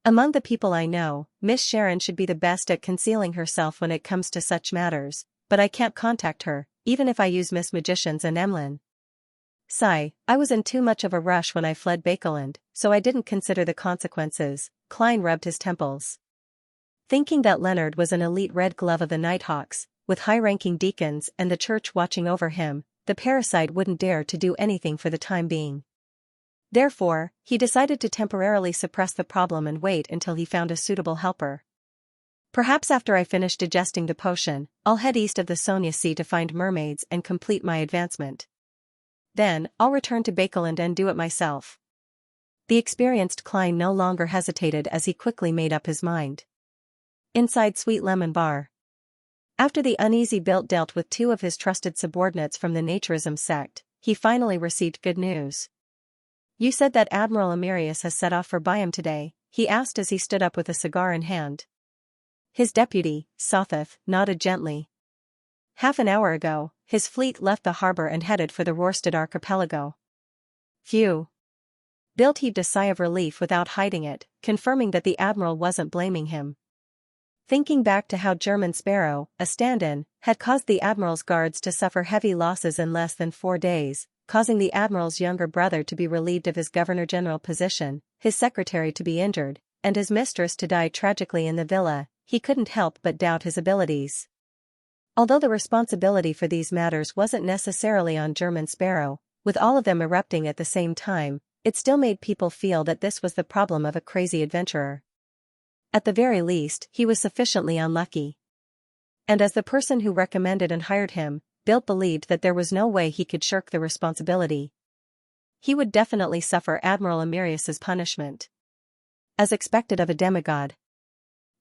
Among the people I know, Miss Sharon should be the best at concealing herself when it comes to such matters, but I can't contact her, even if I use Miss Magicians and Emlyn. Sigh, I was in too much of a rush when I fled Bakeland, so I didn't consider the consequences. Klein rubbed his temples. Thinking that Leonard was an elite red glove of the Nighthawks, with high-ranking deacons and the church watching over him, the parasite wouldn't dare to do anything for the time being. Therefore, he decided to temporarily suppress the problem and wait until he found a suitable helper. Perhaps after I finish digesting the potion, I'll head east of the Sonia Sea to find mermaids and complete my advancement. Then, I'll return to Bakeland and do it myself. The experienced Klein no longer hesitated as he quickly made up his mind. Inside Sweet Lemon Bar. After the uneasy Bilt dealt with two of his trusted subordinates from the Naturism sect, he finally received good news. "You said that Admiral Amirius has set off for Byam today," he asked as he stood up with a cigar in hand. His deputy, Sothoth, nodded gently. "Half an hour ago, his fleet left the harbor and headed for the Rorstad archipelago." Phew. Bilt heaved a sigh of relief without hiding it, confirming that the admiral wasn't blaming him. Thinking back to how German Sparrow, a stand-in, had caused the admiral's guards to suffer heavy losses in less than 4 days, causing the admiral's younger brother to be relieved of his governor-general position, his secretary to be injured, and his mistress to die tragically in the villa, he couldn't help but doubt his abilities. Although the responsibility for these matters wasn't necessarily on German Sparrow, with all of them erupting at the same time, it still made people feel that this was the problem of a crazy adventurer. At the very least, he was sufficiently unlucky. And as the person who recommended and hired him, Bilt believed that there was no way he could shirk the responsibility. He would definitely suffer Admiral Amirius's punishment. As expected of a demigod.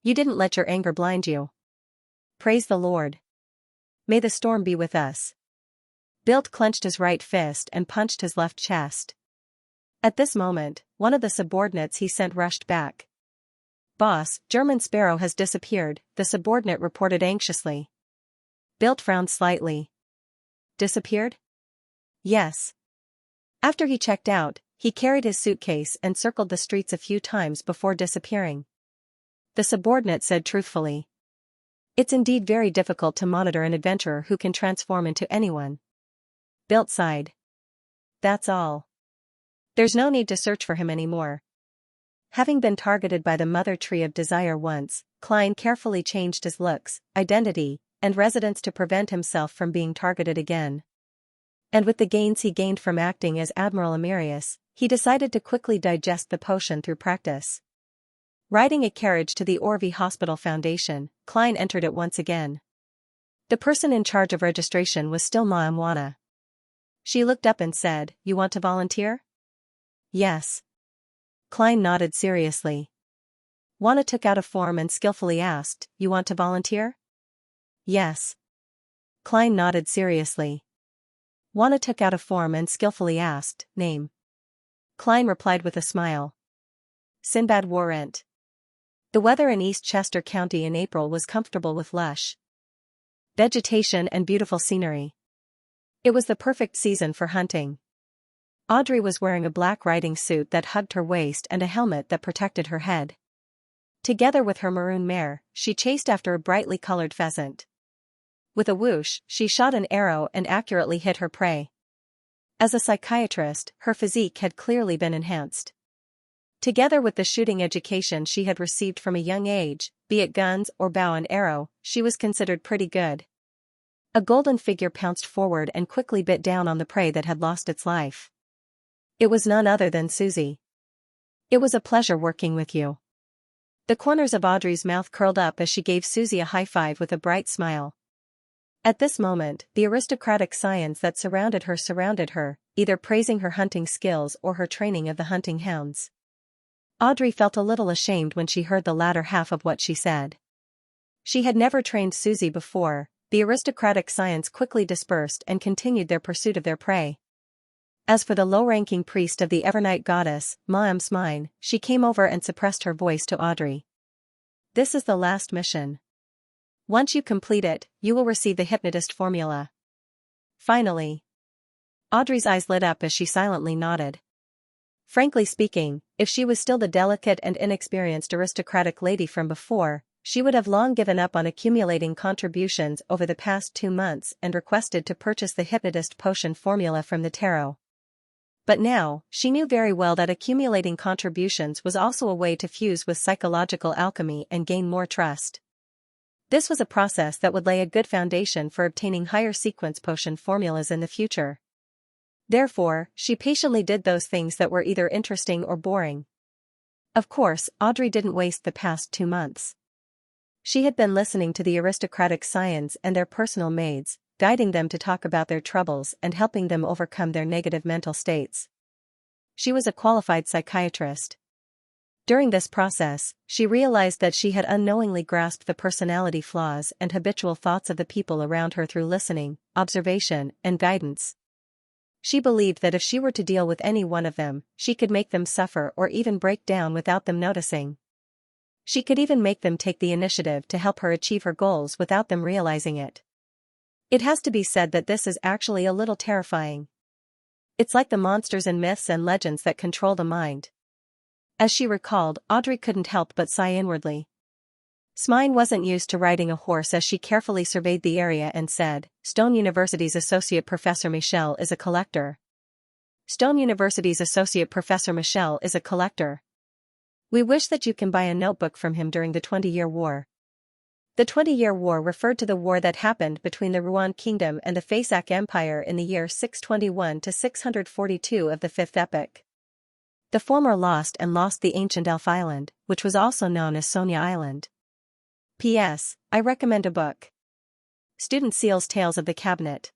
"You didn't let your anger blind you. Praise the Lord. May the storm be with us." Bilt clenched his right fist and punched his left chest. At this moment, one of the subordinates he sent rushed back. "Boss, German Sparrow has disappeared," the subordinate reported anxiously. Bilt frowned slightly. "Disappeared?" "Yes. After he checked out, he carried his suitcase and circled the streets a few times before disappearing." The subordinate said truthfully. "It's indeed very difficult to monitor an adventurer who can transform into anyone." Bilt sighed. "That's all. There's no need to search for him anymore." Having been targeted by the mother tree of desire once, Klein carefully changed his looks, identity, and residence to prevent himself from being targeted again. And with the gains he gained from acting as Admiral Emerius, he decided to quickly digest the potion through practice. Riding a carriage to the Orvie Hospital Foundation, Klein entered it once again. The person in charge of registration was still Ma Mwana. She looked up and said, "You want to volunteer?" "Yes." Klein nodded seriously. Wana took out a form and skillfully asked, "You want to volunteer?" "Yes." Klein nodded seriously. Wana took out a form and skillfully asked, "Name?" Klein replied with a smile. Sinbad Warrant. The weather in East Chester County in April was comfortable with lush vegetation and beautiful scenery. It was the perfect season for hunting. Audrey was wearing a black riding suit that hugged her waist and a helmet that protected her head. Together with her maroon mare, she chased after a brightly colored pheasant. With a whoosh, she shot an arrow and accurately hit her prey. As a psychiatrist, her physique had clearly been enhanced. Together with the shooting education she had received from a young age, be it guns or bow and arrow, she was considered pretty good. A golden figure pounced forward and quickly bit down on the prey that had lost its life. It was none other than Susie. "It was a pleasure working with you." The corners of Audrey's mouth curled up as she gave Susie a high five with a bright smile. At this moment, the aristocratic scions that surrounded her, either praising her hunting skills or her training of the hunting hounds. Audrey felt a little ashamed when she heard the latter half of what she said. She had never trained Susie before. The aristocratic scions quickly dispersed and continued their pursuit of their prey. As for the low-ranking priest of the Evernight goddess, Ma'am, she came over and suppressed her voice to Audrey. "This is the last mission. Once you complete it, you will receive the hypnotist formula." Finally. Audrey's eyes lit up as she silently nodded. Frankly speaking, if she was still the delicate and inexperienced aristocratic lady from before, she would have long given up on accumulating contributions over the past 2 months and requested to purchase the hypnotist potion formula from the tarot. But now, she knew very well that accumulating contributions was also a way to fuse with psychological alchemy and gain more trust. This was a process that would lay a good foundation for obtaining higher sequence potion formulas in the future. Therefore, she patiently did those things that were either interesting or boring. Of course, Audrey didn't waste the past 2 months. She had been listening to the aristocratic scions and their personal maids, guiding them to talk about their troubles and helping them overcome their negative mental states. She was a qualified psychiatrist. During this process, she realized that she had unknowingly grasped the personality flaws and habitual thoughts of the people around her through listening, observation, and guidance. She believed that if she were to deal with any one of them, she could make them suffer or even break down without them noticing. She could even make them take the initiative to help her achieve her goals without them realizing it. It has to be said that this is actually a little terrifying. It's like the monsters and myths and legends that control the mind. As she recalled, Audrey couldn't help but sigh inwardly. Smine wasn't used to riding a horse as she carefully surveyed the area and said, "Stone University's Associate Professor Michel is a collector. Stone University's Associate Professor Michel is a collector. We wish that you can buy a notebook from him during the 20-Year War." The 20-Year War referred to the war that happened between the Ruan Kingdom and the Fasak Empire in the year 621 to 642 of the Fifth Epoch. The former lost the ancient Elf Island, which was also known as Sonia Island. P.S. I recommend a book. Student Seal's Tales of the Cabinet.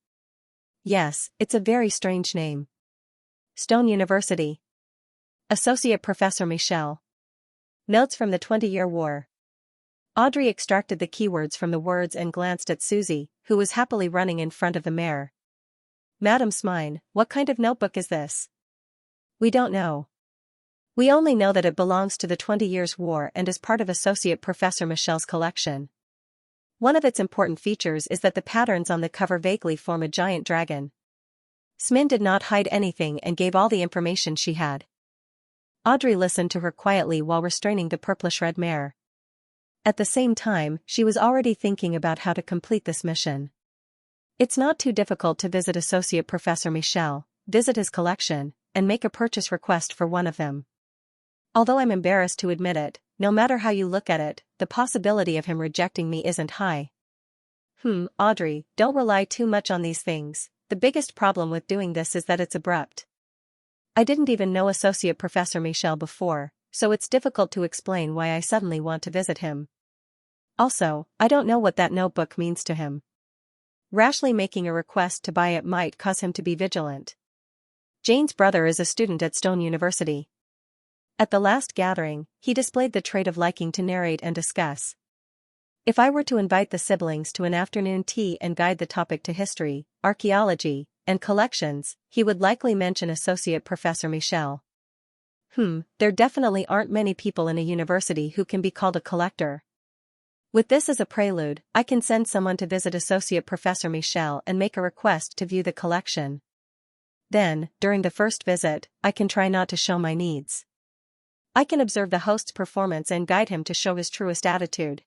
Yes, it's a very strange name. Stone University. Associate Professor Michel. Notes from the 20-Year War. Audrey extracted the keywords from the words and glanced at Susie, who was happily running in front of the mare. "Madam Smine, what kind of notebook is this?" "We don't know. We only know that it belongs to the 20 Years' War and is part of Associate Professor Michel's collection. One of its important features is that the patterns on the cover vaguely form a giant dragon." Smin did not hide anything and gave all the information she had. Audrey listened to her quietly while restraining the purplish-red mare. At the same time, she was already thinking about how to complete this mission. It's not too difficult to visit Associate Professor Michel, visit his collection, and make a purchase request for one of them. Although I'm embarrassed to admit it, no matter how you look at it, the possibility of him rejecting me isn't high. Audrey, don't rely too much on these things. The biggest problem with doing this is that it's abrupt. I didn't even know Associate Professor Michel before, so it's difficult to explain why I suddenly want to visit him. Also, I don't know what that notebook means to him. Rashly making a request to buy it might cause him to be vigilant. Jane's brother is a student at Stone University. At the last gathering, he displayed the trait of liking to narrate and discuss. If I were to invite the siblings to an afternoon tea and guide the topic to history, archaeology, and collections, he would likely mention Associate Professor Michel. There definitely aren't many people in a university who can be called a collector. With this as a prelude, I can send someone to visit Associate Professor Michel and make a request to view the collection. Then, during the first visit, I can try not to show my needs. I can observe the host's performance and guide him to show his truest attitude.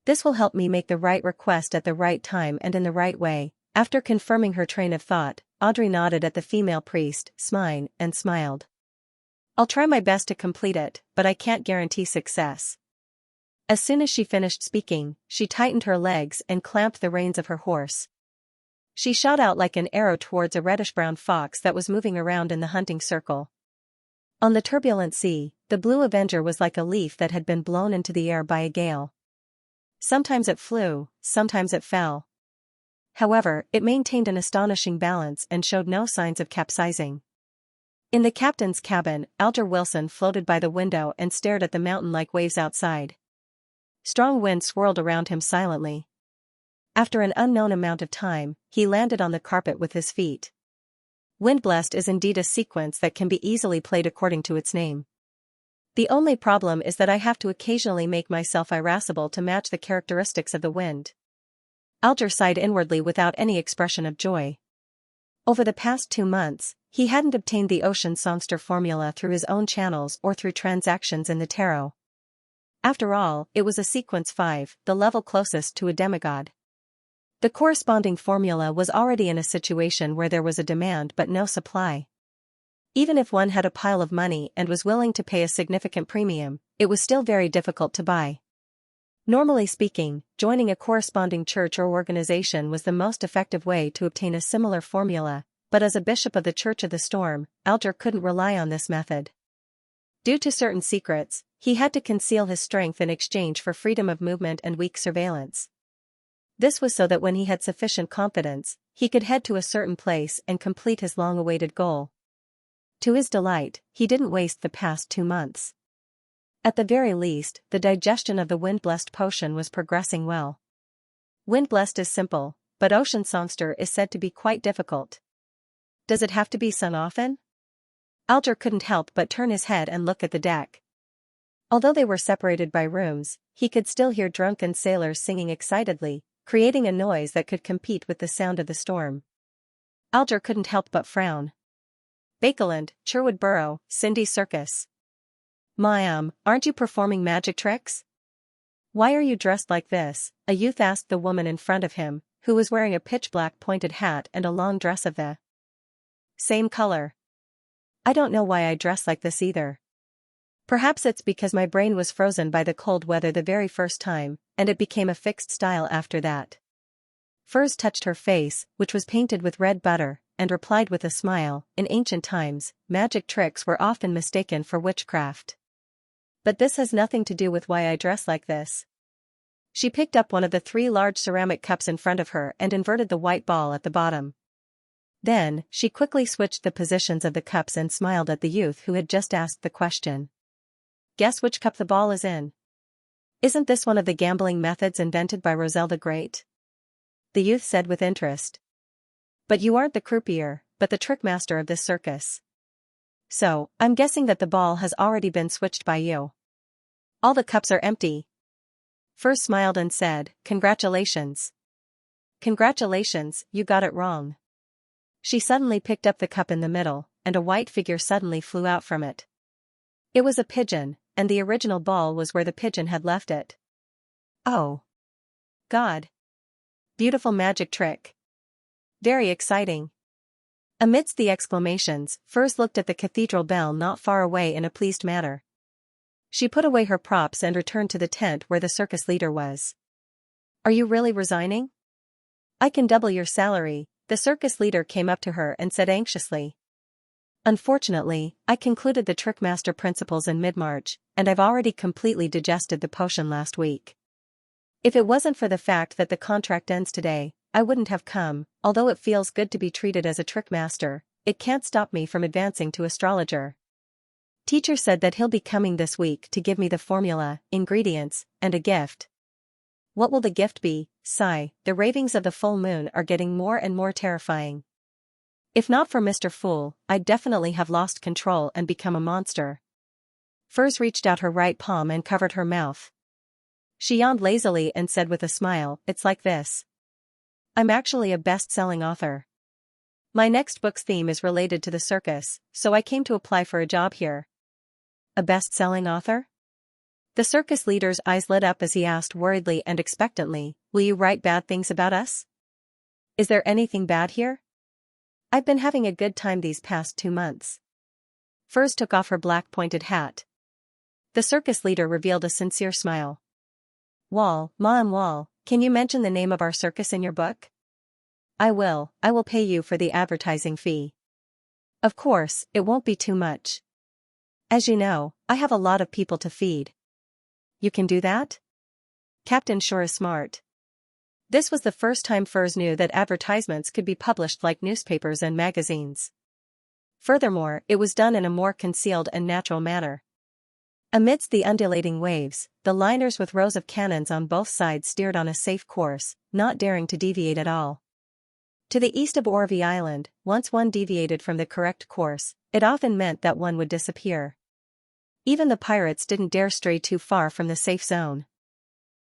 This will help me make the right request at the right time and in the right way. After confirming her train of thought, Audrey nodded at the female priest, and smiled. I'll try my best to complete it, but I can't guarantee success. As soon as she finished speaking, she tightened her legs and clamped the reins of her horse. She shot out like an arrow towards a reddish-brown fox that was moving around in the hunting circle. On the turbulent sea, the blue Avenger was like a leaf that had been blown into the air by a gale. Sometimes it flew, sometimes it fell. However, it maintained an astonishing balance and showed no signs of capsizing. In the captain's cabin, Alger Wilson floated by the window and stared at the mountain-like waves outside. Strong wind swirled around him silently. After an unknown amount of time, he landed on the carpet with his feet. Windblast is indeed a sequence that can be easily played according to its name. The only problem is that I have to occasionally make myself irascible to match the characteristics of the wind. Alger sighed inwardly without any expression of joy. Over the past 2 months, he hadn't obtained the ocean songster formula through his own channels or through transactions in the tarot. After all, it was a sequence 5, the level closest to a demigod. The corresponding formula was already in a situation where there was a demand but no supply. Even if one had a pile of money and was willing to pay a significant premium, it was still very difficult to buy. Normally speaking, joining a corresponding church or organization was the most effective way to obtain a similar formula, but as a bishop of the Church of the Storm, Alger couldn't rely on this method. Due to certain secrets, he had to conceal his strength in exchange for freedom of movement and weak surveillance. This was so that when he had sufficient confidence, he could head to a certain place and complete his long-awaited goal. To his delight, he didn't waste the past 2 months. At the very least, the digestion of the Windblessed potion was progressing well. Windblessed is simple, but Ocean Songster is said to be quite difficult. Does it have to be sung often? Alger couldn't help but turn his head and look at the deck. Although they were separated by rooms, he could still hear drunken sailors singing excitedly, creating a noise that could compete with the sound of the storm. Alger couldn't help but frown. Bakeland, Sherwood Borough, Cindy Circus. Aren't you performing magic tricks? Why are you dressed like this? A youth asked the woman in front of him, who was wearing a pitch-black pointed hat and a long dress of the same color. I don't know why I dress like this either. Perhaps it's because my brain was frozen by the cold weather the very first time, and it became a fixed style after that. Furs touched her face, which was painted with red butter, and replied with a smile, in ancient times, magic tricks were often mistaken for witchcraft. But this has nothing to do with why I dress like this. She picked up one of the 3 large ceramic cups in front of her and inverted the white ball at the bottom. Then, she quickly switched the positions of the cups and smiled at the youth who had just asked the question. Guess which cup the ball is in? Isn't this one of the gambling methods invented by Roselle the Great? The youth said with interest. But you aren't the croupier, but the trickmaster of this circus. So, I'm guessing that the ball has already been switched by you. All the cups are empty. Furs smiled and said, Congratulations. Congratulations, you got it wrong. She suddenly picked up the cup in the middle, and a white figure suddenly flew out from it. It was a pigeon, and the original ball was where the pigeon had left it. Oh. God. Beautiful magic trick. Very exciting. Amidst the exclamations, Furs looked at the cathedral bell not far away in a pleased manner. She put away her props and returned to the tent where the circus leader was. Are you really resigning? I can double your salary, the circus leader came up to her and said anxiously. Unfortunately, I concluded the Trickmaster principles in mid-March, and I've already completely digested the potion last week. If it wasn't for the fact that the contract ends today, I wouldn't have come. Although it feels good to be treated as a Trickmaster, it can't stop me from advancing to astrologer. Teacher said that he'll be coming this week to give me the formula, ingredients, and a gift. What will the gift be? Sigh, the ravings of the full moon are getting more and more terrifying. If not for Mr. Fool, I'd definitely have lost control and become a monster. Furs reached out her right palm and covered her mouth. She yawned lazily and said with a smile, "It's like this. I'm actually a best-selling author. My next book's theme is related to the circus, so I came to apply for a job here." A best-selling author? The circus leader's eyes lit up as he asked worriedly and expectantly, "Will you write bad things about us? Is there anything bad here? I've been having a good time these past 2 months." Furs took off her black pointed hat. The circus leader revealed a sincere smile. Wall, can you mention the name of our circus in your book?" I will pay you for the advertising fee. Of course, it won't be too much. As you know, I have a lot of people to feed. You can do that? Captain sure is smart. This was the first time Furs knew that advertisements could be published like newspapers and magazines. Furthermore, it was done in a more concealed and natural manner. Amidst the undulating waves, the liners with rows of cannons on both sides steered on a safe course, not daring to deviate at all. To the east of Orvie Island, once one deviated from the correct course, it often meant that one would disappear. Even the pirates didn't dare stray too far from the safe zone.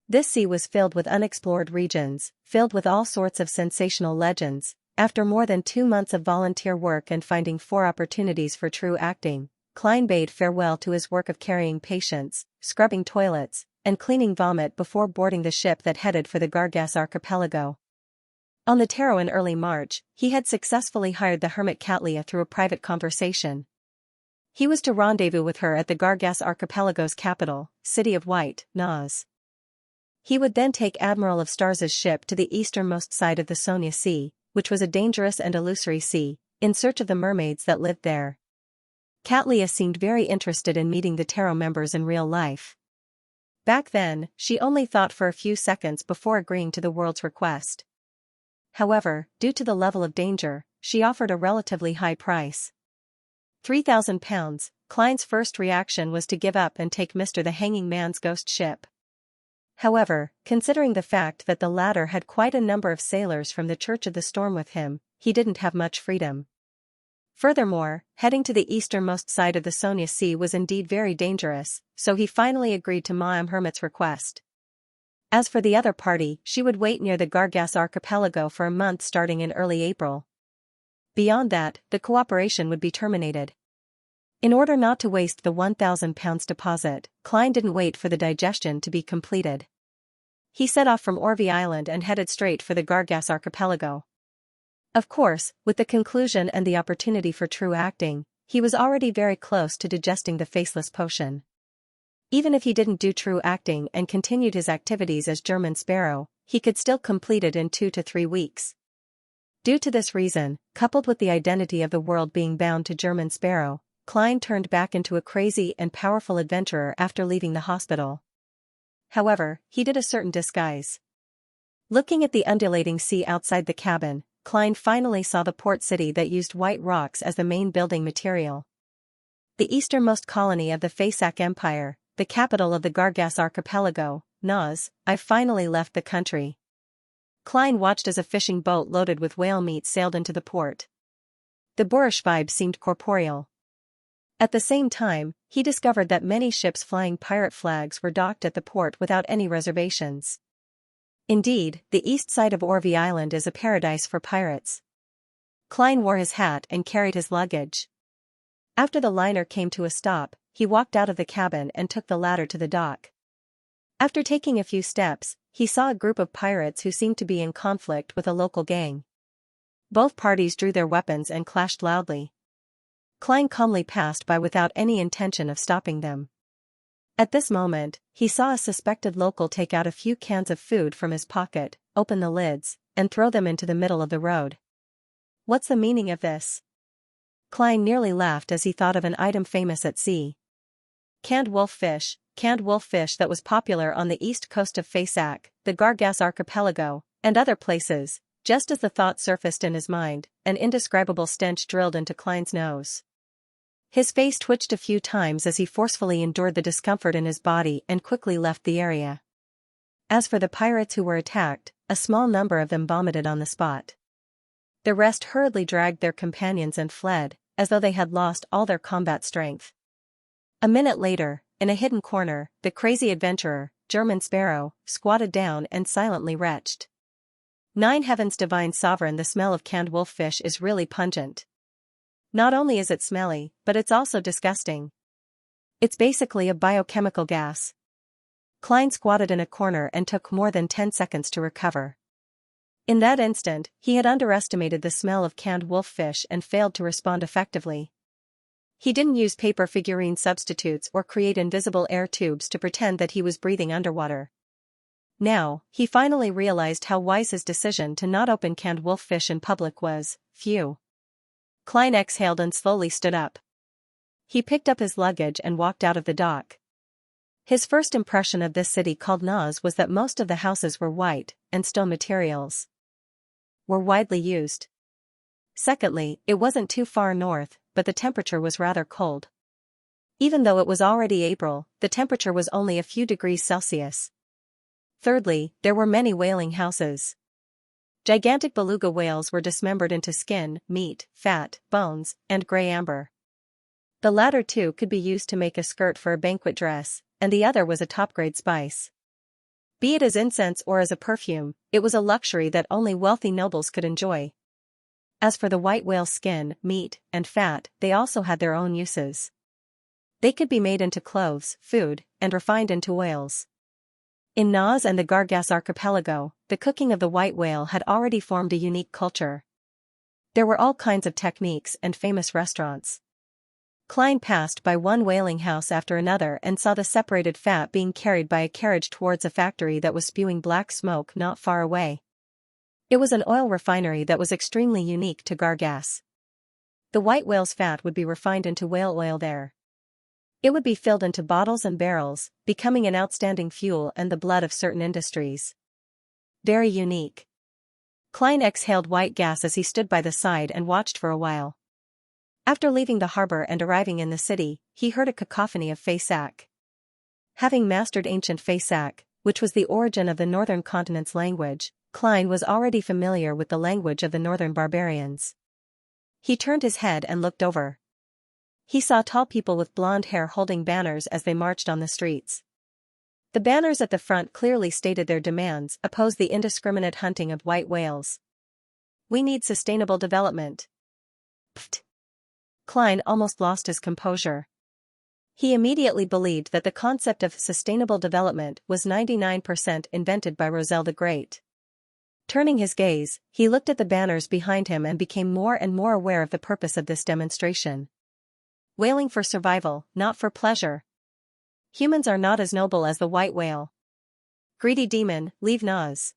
This sea was filled with unexplored regions, filled with all sorts of sensational legends. After more than 2 months of volunteer work and finding 4 opportunities for true acting, Klein bade farewell to his work of carrying patients, scrubbing toilets, and cleaning vomit before boarding the ship that headed for the Gargas archipelago. On the Taro in early March, he had successfully hired the hermit Catlia through a private conversation. He was to rendezvous with her at the Gargas archipelago's capital, City of White, Naz. He would then take Admiral of Stars's ship to the easternmost side of the Sonia Sea, which was a dangerous and illusory sea, in search of the mermaids that lived there. Catlia seemed very interested in meeting the Taro members in real life. Back then, she only thought for a few seconds before agreeing to the world's request. However, due to the level of danger, she offered a relatively high price. £3,000. Klein's first reaction was to give up and take Mr. the Hanging Man's ghost ship. However, considering the fact that the latter had quite a number of sailors from the Church of the Storm with him, he didn't have much freedom. Furthermore, heading to the easternmost side of the Sonia Sea was indeed very dangerous, so he finally agreed to Ma'am Hermit's request. As for the other party, she would wait near the Gargas archipelago for a month starting in early April. Beyond that, the cooperation would be terminated. In order not to waste the £1,000 deposit, Klein didn't wait for the digestion to be completed. He set off from Orvie Island and headed straight for the Gargas archipelago. Of course, with the conclusion and the opportunity for true acting, he was already very close to digesting the faceless potion. Even if he didn't do true acting and continued his activities as German Sparrow, he could still complete it in 2 to 3 weeks. Due to this reason, coupled with the identity of the world being bound to German Sparrow, Klein turned back into a crazy and powerful adventurer after leaving the hospital. However, he did a certain disguise. Looking at the undulating sea outside the cabin, Klein finally saw the port city that used white rocks as the main building material. The easternmost colony of the Fasak Empire, the capital of the Gargas archipelago, Naz. "I've finally left the country." Klein watched as a fishing boat loaded with whale meat sailed into the port. The boorish vibe seemed corporeal. At the same time, he discovered that many ships flying pirate flags were docked at the port without any reservations. Indeed, the east side of Orvie Island is a paradise for pirates. Klein wore his hat and carried his luggage. After the liner came to a stop, he walked out of the cabin and took the ladder to the dock. After taking a few steps, he saw a group of pirates who seemed to be in conflict with a local gang. Both parties drew their weapons and clashed loudly. Klein calmly passed by without any intention of stopping them. At this moment, he saw a suspected local take out a few cans of food from his pocket, open the lids, and throw them into the middle of the road. What's the meaning of this? Klein nearly laughed as he thought of an item famous at sea. Canned wolffish that was popular on the east coast of Faisac, the Gargas archipelago, and other places. Just as the thought surfaced in his mind, an indescribable stench drilled into Klein's nose. His face twitched a few times as he forcefully endured the discomfort in his body and quickly left the area. As for the pirates who were attacked, a small number of them vomited on the spot. The rest hurriedly dragged their companions and fled, as though they had lost all their combat strength. A minute later, in a hidden corner, the crazy adventurer, German Sparrow, squatted down and silently retched. 9 heavens divine sovereign, the smell of canned wolffish is really pungent. Not only is it smelly, but it's also disgusting. It's basically a biochemical gas. Klein squatted in a corner and took more than 10 seconds to recover. In that instant, he had underestimated the smell of canned wolffish and failed to respond effectively. He didn't use paper figurine substitutes or create invisible air tubes to pretend that he was breathing underwater. Now, he finally realized how wise his decision to not open canned wolffish in public was. Phew. Klein exhaled and slowly stood up. He picked up his luggage and walked out of the dock. His first impression of this city called Naz was that most of the houses were white, and stone materials were widely used. Secondly, it wasn't too far north, but the temperature was rather cold. Even though it was already April, the temperature was only a few degrees Celsius. Thirdly, there were many whaling houses. Gigantic beluga whales were dismembered into skin, meat, fat, bones, and gray amber. The latter two could be used to make a skirt for a banquet dress, and the other was a top-grade spice. Be it as incense or as a perfume, it was a luxury that only wealthy nobles could enjoy. As for the white whale skin, meat, and fat, they also had their own uses. They could be made into clothes, food, and refined into oils. In Naz and the Gargas archipelago, the cooking of the white whale had already formed a unique culture. There were all kinds of techniques and famous restaurants. Klein passed by one whaling house after another and saw the separated fat being carried by a carriage towards a factory that was spewing black smoke not far away. It was an oil refinery that was extremely unique to Gargas. The white whale's fat would be refined into whale oil there. It would be filled into bottles and barrels, becoming an outstanding fuel and the blood of certain industries. Very unique. Klein exhaled white gas as he stood by the side and watched for a while. After leaving the harbor and arriving in the city, he heard a cacophony of Faisac. Having mastered ancient Faisac, which was the origin of the northern continent's language, Klein was already familiar with the language of the northern barbarians. He turned his head and looked over. He saw tall people with blonde hair holding banners as they marched on the streets. The banners at the front clearly stated their demands: oppose the indiscriminate hunting of white whales. We need sustainable development. Pfft. Klein almost lost his composure. He immediately believed that the concept of sustainable development was 99% invented by Roselle the Great. Turning his gaze, he looked at the banners behind him and became more and more aware of the purpose of this demonstration. Whaling for survival, not for pleasure. Humans are not as noble as the white whale. Greedy demon, leave Naz.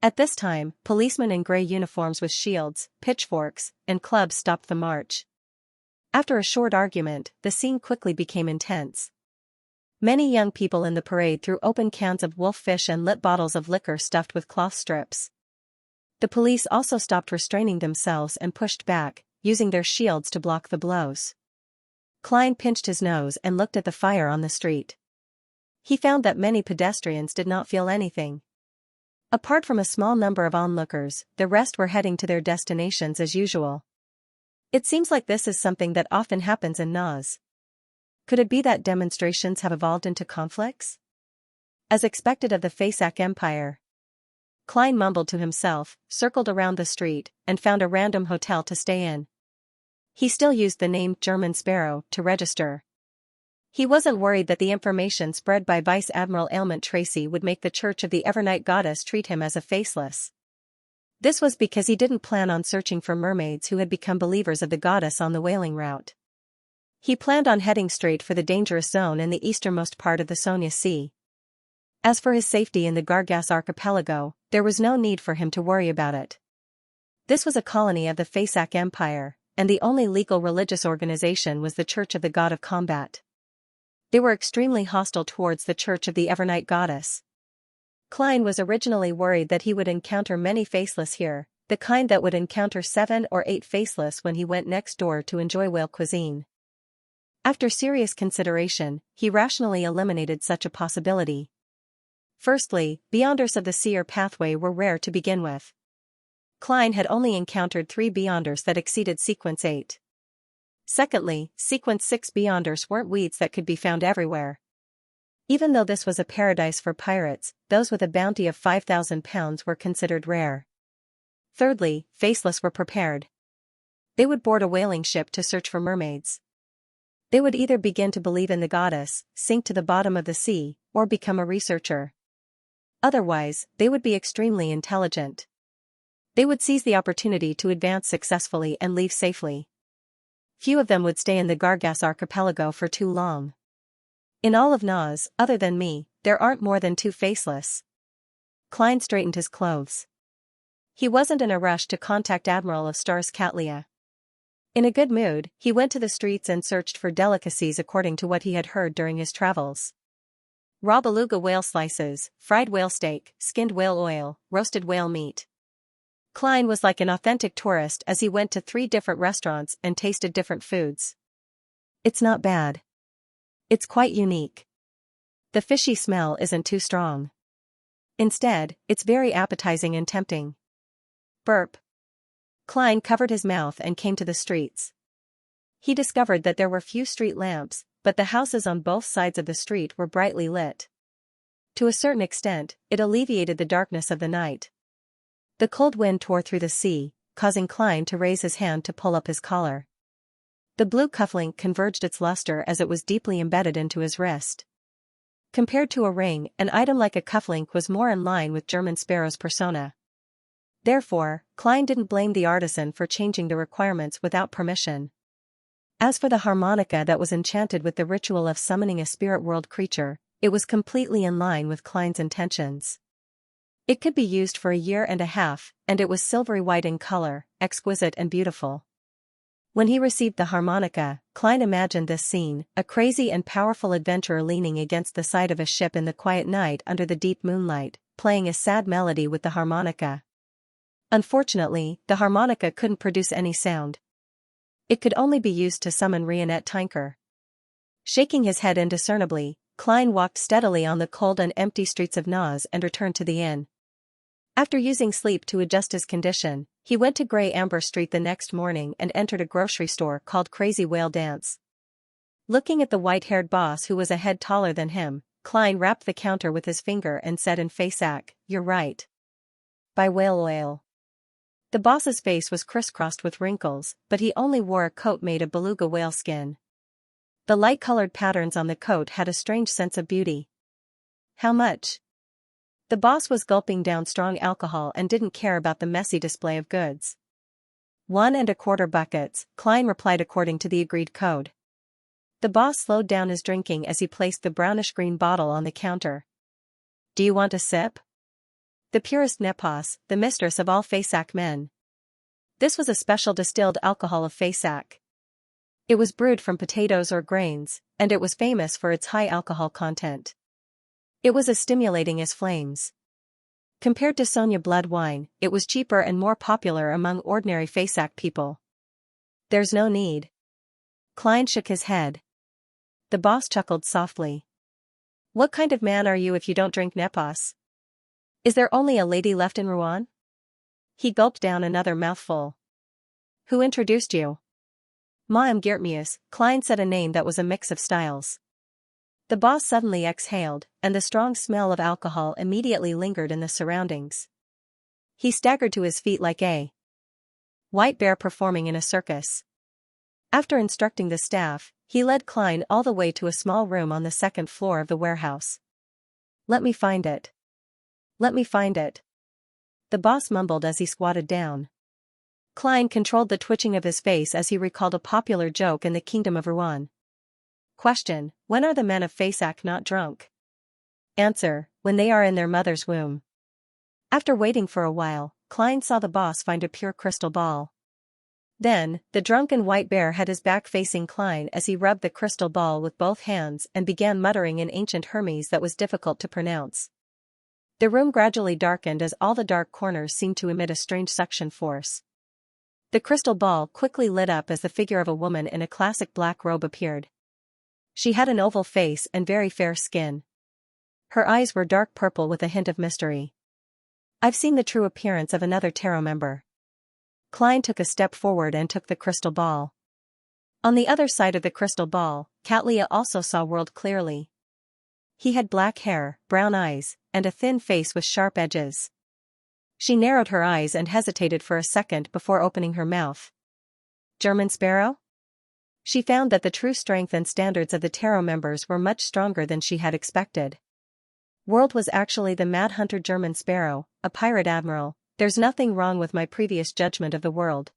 At this time, policemen in gray uniforms with shields, pitchforks, and clubs stopped the march. After a short argument, the scene quickly became intense. Many young people in the parade threw open cans of wolffish and lit bottles of liquor stuffed with cloth strips. The police also stopped restraining themselves and pushed back, using their shields to block the blows. Klein pinched his nose and looked at the fire on the street. He found that many pedestrians did not feel anything. Apart from a small number of onlookers, the rest were heading to their destinations as usual. It seems like this is something that often happens in Naz. Could it be that demonstrations have evolved into conflicts? As expected of the Faisac Empire. Klein mumbled to himself, circled around the street, and found a random hotel to stay in. He still used the name German Sparrow to register. He wasn't worried that the information spread by Vice Admiral Ailment Tracy would make the Church of the Evernight Goddess treat him as a faceless. This was because he didn't plan on searching for mermaids who had become believers of the goddess on the whaling route. He planned on heading straight for the dangerous zone in the easternmost part of the Sonia Sea. As for his safety in the Gargas archipelago, there was no need for him to worry about it. This was a colony of the Faesac Empire, and the only legal religious organization was the Church of the God of Combat. They were extremely hostile towards the Church of the Evernight Goddess. Klein was originally worried that he would encounter many faceless here, the kind that would encounter 7 or 8 faceless when he went next door to enjoy whale cuisine. After serious consideration, he rationally eliminated such a possibility. Firstly, Beyonders of the Seer pathway were rare to begin with. Klein had only encountered 3 Beyonders that exceeded Sequence 8. Secondly, Sequence 6 Beyonders weren't weeds that could be found everywhere. Even though this was a paradise for pirates, those with a bounty of 5,000 pounds were considered rare. Thirdly, faceless were prepared. They would board a whaling ship to search for mermaids. They would either begin to believe in the goddess, sink to the bottom of the sea, or become a researcher. Otherwise, they would be extremely intelligent. They would seize the opportunity to advance successfully and leave safely. Few of them would stay in the Gargas archipelago for too long. In all of Nas, other than me, there aren't more than 2 faceless. Klein straightened his clothes. He wasn't in a rush to contact Admiral of Stars Katlia. In a good mood, he went to the streets and searched for delicacies according to what he had heard during his travels. Raw beluga whale slices, fried whale steak, skinned whale oil, roasted whale meat. Klein was like an authentic tourist as he went to 3 different restaurants and tasted different foods. It's not bad. It's quite unique. The fishy smell isn't too strong. Instead, it's very appetizing and tempting. Burp. Klein covered his mouth and came to the streets. He discovered that there were few street lamps, but the houses on both sides of the street were brightly lit. To a certain extent, it alleviated the darkness of the night. The cold wind tore through the sea, causing Klein to raise his hand to pull up his collar. The blue cufflink converged its luster as it was deeply embedded into his wrist. Compared to a ring, an item like a cufflink was more in line with German Sparrow's persona. Therefore, Klein didn't blame the artisan for changing the requirements without permission. As for the harmonica that was enchanted with the ritual of summoning a spirit world creature, it was completely in line with Klein's intentions. It could be used for a year and a half, and it was silvery white in color, exquisite and beautiful. When he received the harmonica, Klein imagined this scene, a crazy and powerful adventurer leaning against the side of a ship in the quiet night under the deep moonlight, playing a sad melody with the harmonica. Unfortunately, the harmonica couldn't produce any sound. It could only be used to summon Rionette Tinker. Shaking his head indiscernibly, Klein walked steadily on the cold and empty streets of Nas and returned to the inn. After using sleep to adjust his condition, he went to Grey Amber Street the next morning and entered a grocery store called Crazy Whale Dance. Looking at the white-haired boss who was a head taller than him, Klein rapped the counter with his finger and said in Faesac, "You're right. Buy whale oil." The boss's face was crisscrossed with wrinkles, but he only wore a coat made of beluga whale skin. The light-colored patterns on the coat had a strange sense of beauty. "How much?" The boss was gulping down strong alcohol and didn't care about the messy display of goods. 1¼ buckets, Klein replied according to the agreed code. The boss slowed down his drinking as he placed the brownish-green bottle on the counter. "Do you want a sip?" The purest Nepos, the mistress of all Faesac men. This was a special distilled alcohol of Faesac. It was brewed from potatoes or grains, and it was famous for its high alcohol content. It was as stimulating as flames. Compared to Sonia blood wine, it was cheaper and more popular among ordinary Faesac people. "There's no need." Klein shook his head. The boss chuckled softly. "What kind of man are you if you don't drink Nepos? Is there only a lady left in Rouen?" He gulped down another mouthful. "Who introduced you?" "Maam Geertmeus," Klein said, a name that was a mix of styles. The boss suddenly exhaled, and the strong smell of alcohol immediately lingered in the surroundings. He staggered to his feet like a white bear performing in a circus. After instructing the staff, he led Klein all the way to a small room on the second floor of the warehouse. "Let me find it. Let me find it." The boss mumbled as he squatted down. Klein controlled the twitching of his face as he recalled a popular joke in the kingdom of Rouen. Question: when are the men of Faesac not drunk? Answer: when they are in their mother's womb. After waiting for a while, Klein saw the boss find a pure crystal ball. Then, the drunken white bear had his back facing Klein as he rubbed the crystal ball with both hands and began muttering in ancient Hermes that was difficult to pronounce. The room gradually darkened as all the dark corners seemed to emit a strange suction force. The crystal ball quickly lit up as the figure of a woman in a classic black robe appeared. She had an oval face and very fair skin. Her eyes were dark purple with a hint of mystery. "I've seen the true appearance of another tarot member." Klein took a step forward and took the crystal ball. On the other side of the crystal ball, Xianxia also saw World clearly. He had black hair, brown eyes, and a thin face with sharp edges. She narrowed her eyes and hesitated for a second before opening her mouth. "German Sparrow?" She found that the true strength and standards of the tarot members were much stronger than she had expected. World was actually the Mad Hunter German Sparrow, a pirate admiral. "There's nothing wrong with my previous judgment of the world.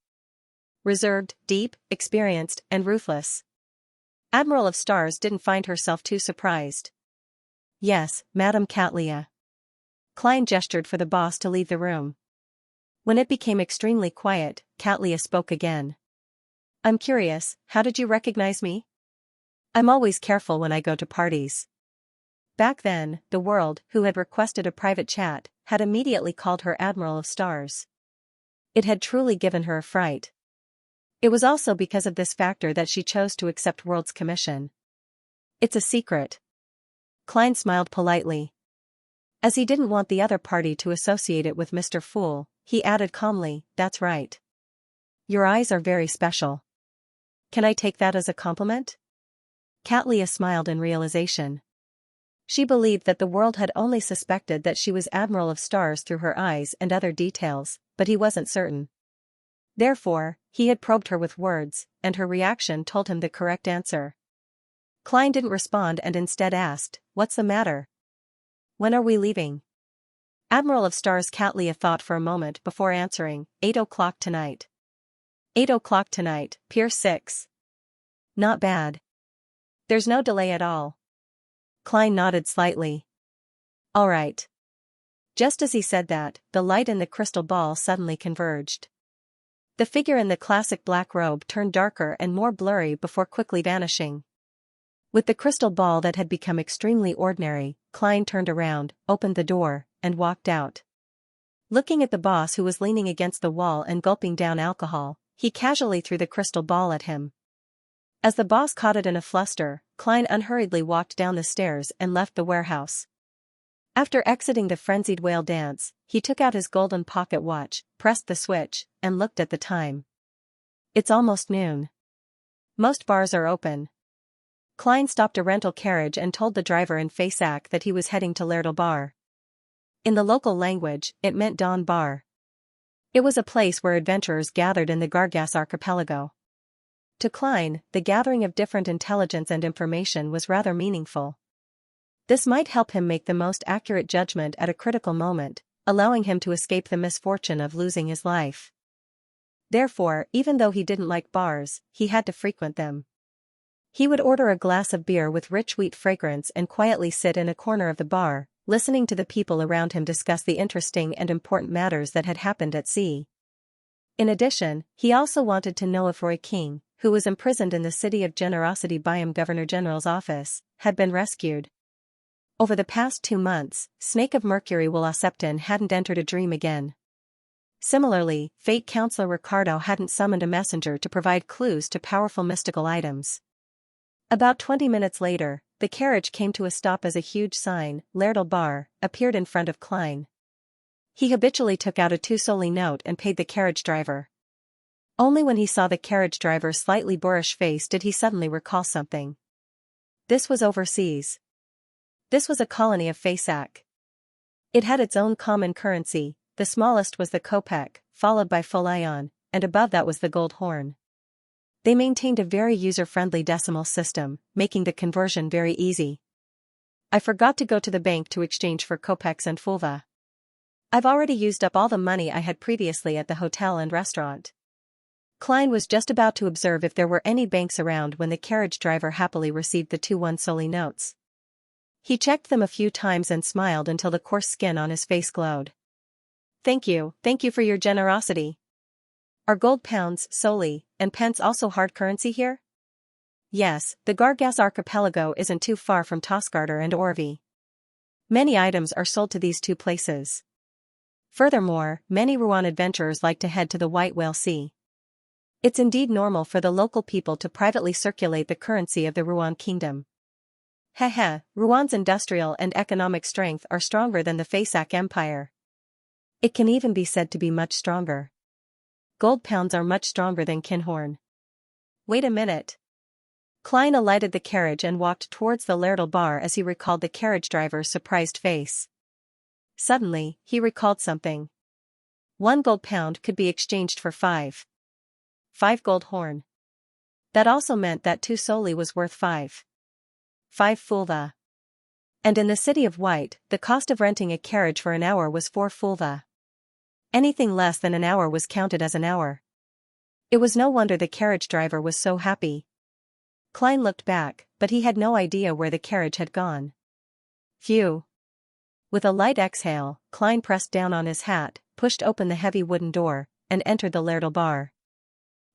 Reserved, deep, experienced, and ruthless." Admiral of Stars didn't find herself too surprised. "Yes, Madame Xianxia." Klein gestured for the boss to leave the room. When it became extremely quiet, Xianxia spoke again. "I'm curious, how did you recognize me?" "I'm always careful when I go to parties." Back then, the World, who had requested a private chat, had immediately called her Admiral of Stars. It had truly given her a fright. It was also because of this factor that she chose to accept World's commission. "It's a secret." Klein smiled politely. As he didn't want the other party to associate it with Mr. Fool, he added calmly, "That's right. Your eyes are very special." "Can I take that as a compliment?" Xianxia smiled in realization. She believed that the World had only suspected that she was Admiral of Stars through her eyes and other details, but he wasn't certain. Therefore, he had probed her with words, and her reaction told him the correct answer. Klein didn't respond and instead asked, "What's the matter? When are we leaving?" Admiral of Stars Xianxia thought for a moment before answering, 8 o'clock tonight." 8 o'clock tonight, Pier 6. "Not bad. There's no delay at all." Klein nodded slightly. "All right." Just as he said that, the light in the crystal ball suddenly converged. The figure in the classic black robe turned darker and more blurry before quickly vanishing. With the crystal ball that had become extremely ordinary, Klein turned around, opened the door, and walked out. Looking at the boss who was leaning against the wall and gulping down alcohol, he casually threw the crystal ball at him. As the boss caught it in a fluster, Klein unhurriedly walked down the stairs and left the warehouse. After exiting the frenzied whale dance, he took out his golden pocket watch, pressed the switch, and looked at the time. It's almost noon. Most bars are open. Klein stopped a rental carriage and told the driver in Faceac that he was heading to Lairdal Bar. In the local language, it meant Dawn Bar. It was a place where adventurers gathered in the Gargas archipelago. To Klein, the gathering of different intelligence and information was rather meaningful. This might help him make the most accurate judgment at a critical moment, allowing him to escape the misfortune of losing his life. Therefore, even though he didn't like bars, he had to frequent them. He would order a glass of beer with rich wheat fragrance and quietly sit in a corner of the bar, listening to the people around him discuss the interesting and important matters that had happened at sea. In addition, he also wanted to know if Roy King, who was imprisoned in the City of Generosity Byam Governor General's office, had been rescued. Over the past 2 months, Snake of Mercury Willasepton hadn't entered a dream again. Similarly, Fate Counselor Ricardo hadn't summoned a messenger to provide clues to powerful mystical items. About 20 minutes later, the carriage came to a stop as a huge sign, Lairdal Bar, appeared in front of Klein. He habitually took out a 2 soldi note and paid the carriage driver. Only when he saw the carriage driver's slightly boorish face did he suddenly recall something. This was overseas. This was a colony of Faceac. It had its own common currency, the smallest was the kopeck, followed by folion, and above that was the gold horn. They maintained a very user-friendly decimal system, making the conversion very easy. "I forgot to go to the bank to exchange for kopecks and fulva. I've already used up all the money I had previously at the hotel and restaurant." Klein was just about to observe if there were any banks around when the carriage driver happily received the 2 1 soldi notes. He checked them a few times and smiled until the coarse skin on his face glowed. Thank you for your generosity. Are gold pounds, solely, and pence also hard currency here? Yes, the Gargas archipelago isn't too far from Tosgarter and Orvi. Many items are sold to these two places. Furthermore, many Ruan adventurers like to head to the White Whale Sea. It's indeed normal for the local people to privately circulate the currency of the Ruan kingdom. Heh, Ruan's industrial and economic strength are stronger than the Faesak Empire. It can even be said to be much stronger. Gold pounds are much stronger than Kinhorn. Wait a minute. Klein alighted the carriage and walked towards the Lardal bar as he recalled the carriage driver's surprised face. Suddenly, he recalled something. 1 gold pound could be exchanged for 5 gold horn. That also meant that 2 soli was worth 5 fulva. And in the city of White, the cost of renting a carriage for an hour was 4 fulva. Anything less than an hour was counted as an hour. It was no wonder the carriage driver was so happy. Klein looked back, but he had no idea where the carriage had gone. Phew. With a light exhale, Klein pressed down on his hat, pushed open the heavy wooden door, and entered the Lardal bar.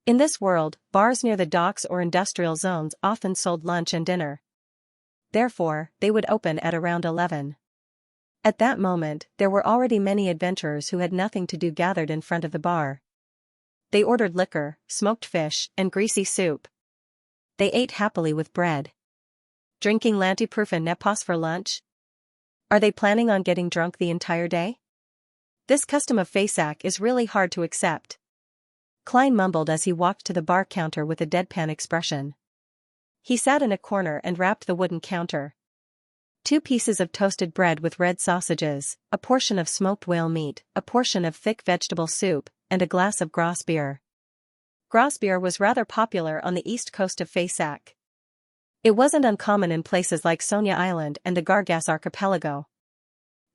In this world, bars near the docks or industrial zones often sold lunch and dinner. Therefore, they would open at around 11. At that moment, there were already many adventurers who had nothing to do gathered in front of the bar. They ordered liquor, smoked fish, and greasy soup. They ate happily with bread. Drinking Lantiproof and Nepos for lunch? Are they planning on getting drunk the entire day? This custom of Faesak is really hard to accept. Klein mumbled as he walked to the bar counter with a deadpan expression. He sat in a corner and rapped the wooden counter. 2 pieces of toasted bread with red sausages, a portion of smoked whale meat, a portion of thick vegetable soup, and a glass of Gras beer. Gras beer was rather popular on the east coast of Faesak. It wasn't uncommon in places like Sonia Island and the Gargas archipelago.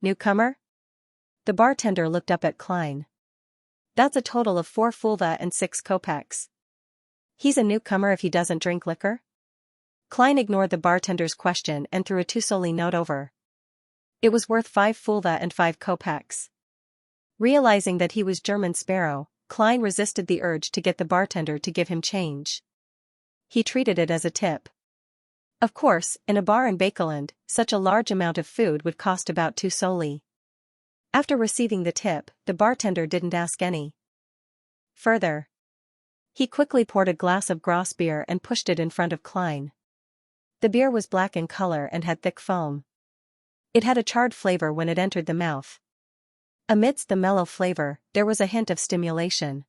Newcomer? The bartender looked up at Klein. That's a total of 4 fulva and 6 kopecks. He's a newcomer if he doesn't drink liquor? Klein ignored the bartender's question and threw a 2 soli note over. It was worth 5 fulva and 5 kopecks. Realizing that he was German Sparrow, Klein resisted the urge to get the bartender to give him change. He treated it as a tip. Of course, in a bar in Bakeland, such a large amount of food would cost about 2 soli. After receiving the tip, the bartender didn't ask any further. He quickly poured a glass of Gras beer and pushed it in front of Klein. The beer was black in color and had thick foam. It had a charred flavor when it entered the mouth. Amidst the mellow flavor, there was a hint of stimulation.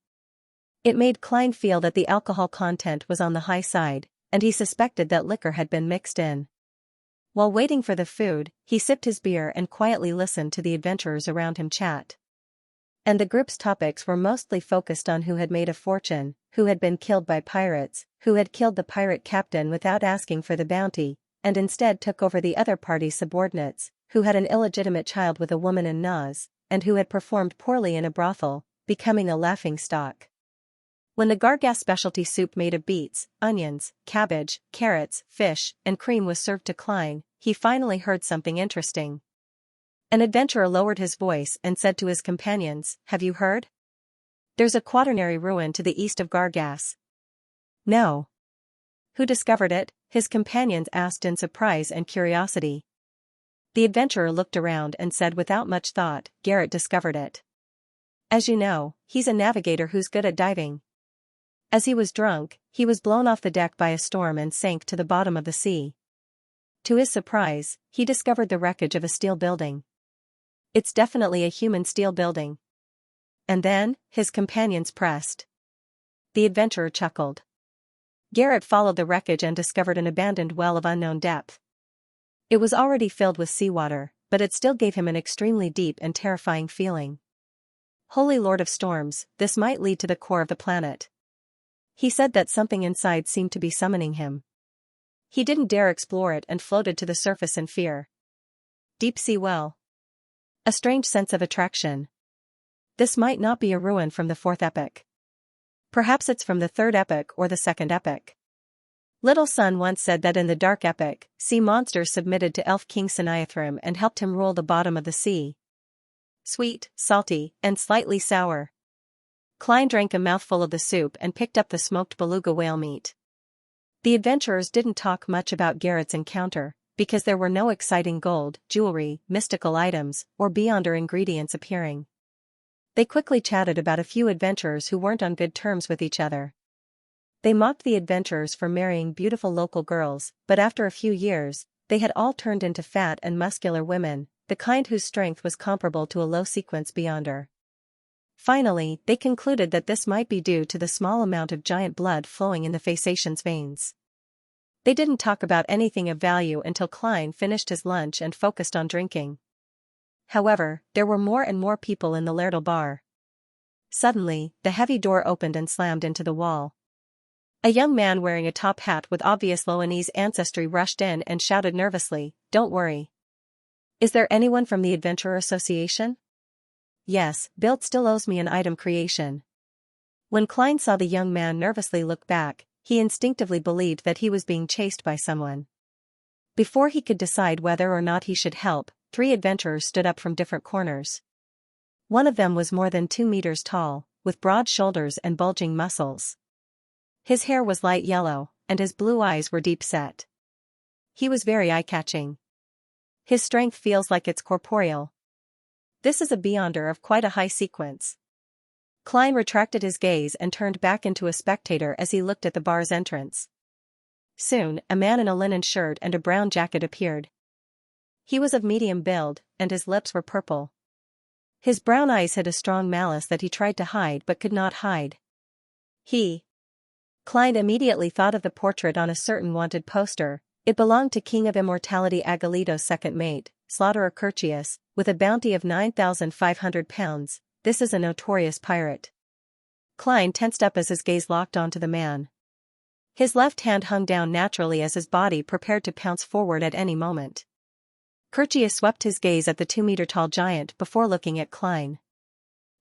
It made Klein feel that the alcohol content was on the high side, and he suspected that liquor had been mixed in. While waiting for the food, he sipped his beer and quietly listened to the adventurers around him chat. And the group's topics were mostly focused on who had made a fortune, who had been killed by pirates, who had killed the pirate captain without asking for the bounty, and instead took over the other party's subordinates, who had an illegitimate child with a woman in Naz, and who had performed poorly in a brothel, becoming a laughingstock. When the Gargas specialty soup made of beets, onions, cabbage, carrots, fish, and cream was served to Klein, he finally heard something interesting. An adventurer lowered his voice and said to his companions, "Have you heard? There's a quaternary ruin to the east of Gargas." "No." "Who discovered it?" his companions asked in surprise and curiosity. The adventurer looked around and said without much thought, "Garrett discovered it. As you know, he's a navigator who's good at diving. As he was drunk, he was blown off the deck by a storm and sank to the bottom of the sea. To his surprise, he discovered the wreckage of a steel building. It's definitely a human steel building." "And then?" his companions pressed. The adventurer chuckled. "Garrett followed the wreckage and discovered an abandoned well of unknown depth. It was already filled with seawater, but it still gave him an extremely deep and terrifying feeling. Holy Lord of Storms, this might lead to the core of the planet." He said that something inside seemed to be summoning him. He didn't dare explore it and floated to the surface in fear. Deep sea well. A strange sense of attraction. This might not be a ruin from the 4th epoch. Perhaps it's from the 3rd epoch or the 2nd epoch. Little Sun once said that in the Dark Epoch, sea monsters submitted to Elf King Siniathrim and helped him rule the bottom of the sea. sweet, salty, and slightly sour. Klein drank a mouthful of the soup and picked up the smoked beluga whale meat. The adventurers didn't talk much about Garrett's encounter, because there were no exciting gold, jewelry, mystical items, or beyonder ingredients appearing. They quickly chatted about a few adventurers who weren't on good terms with each other. They mocked the adventurers for marrying beautiful local girls, but after a few years, they had all turned into fat and muscular women, the kind whose strength was comparable to a low-sequence beyonder. Finally, they concluded that this might be due to the small amount of giant blood flowing in the Phasacian's veins. They didn't talk about anything of value until Klein finished his lunch and focused on drinking. However, there were more and more people in the Lairdal bar. Suddenly, the heavy door opened and slammed into the wall. A young man wearing a top hat with obvious Loanese ancestry rushed in and shouted nervously, "Don't worry. Is there anyone from the Adventurer Association?" "Yes, Bilt still owes me an item creation." When Klein saw the young man nervously look back, he instinctively believed that he was being chased by someone. Before he could decide whether or not he should help, 3 adventurers stood up from different corners. One of them was more than 2 meters tall, with broad shoulders and bulging muscles. His hair was light yellow, and his blue eyes were deep-set. He was very eye-catching. His strength feels like it's corporeal. This is a beyonder of quite a high sequence. Klein retracted his gaze and turned back into a spectator as he looked at the bar's entrance. Soon, a man in a linen shirt and a brown jacket appeared. He was of medium build, and his lips were purple. His brown eyes hid a strong malice that he tried to hide but could not hide. Klein immediately thought of the portrait on a certain wanted poster. It belonged to King of Immortality Agalito's second mate, Slaughterer Curtius, with a bounty of 9,500 pounds. This is a notorious pirate. Klein tensed up as his gaze locked onto the man. His left hand hung down naturally as his body prepared to pounce forward at any moment. Curtius swept his gaze at the 2-meter-tall giant before looking at Klein.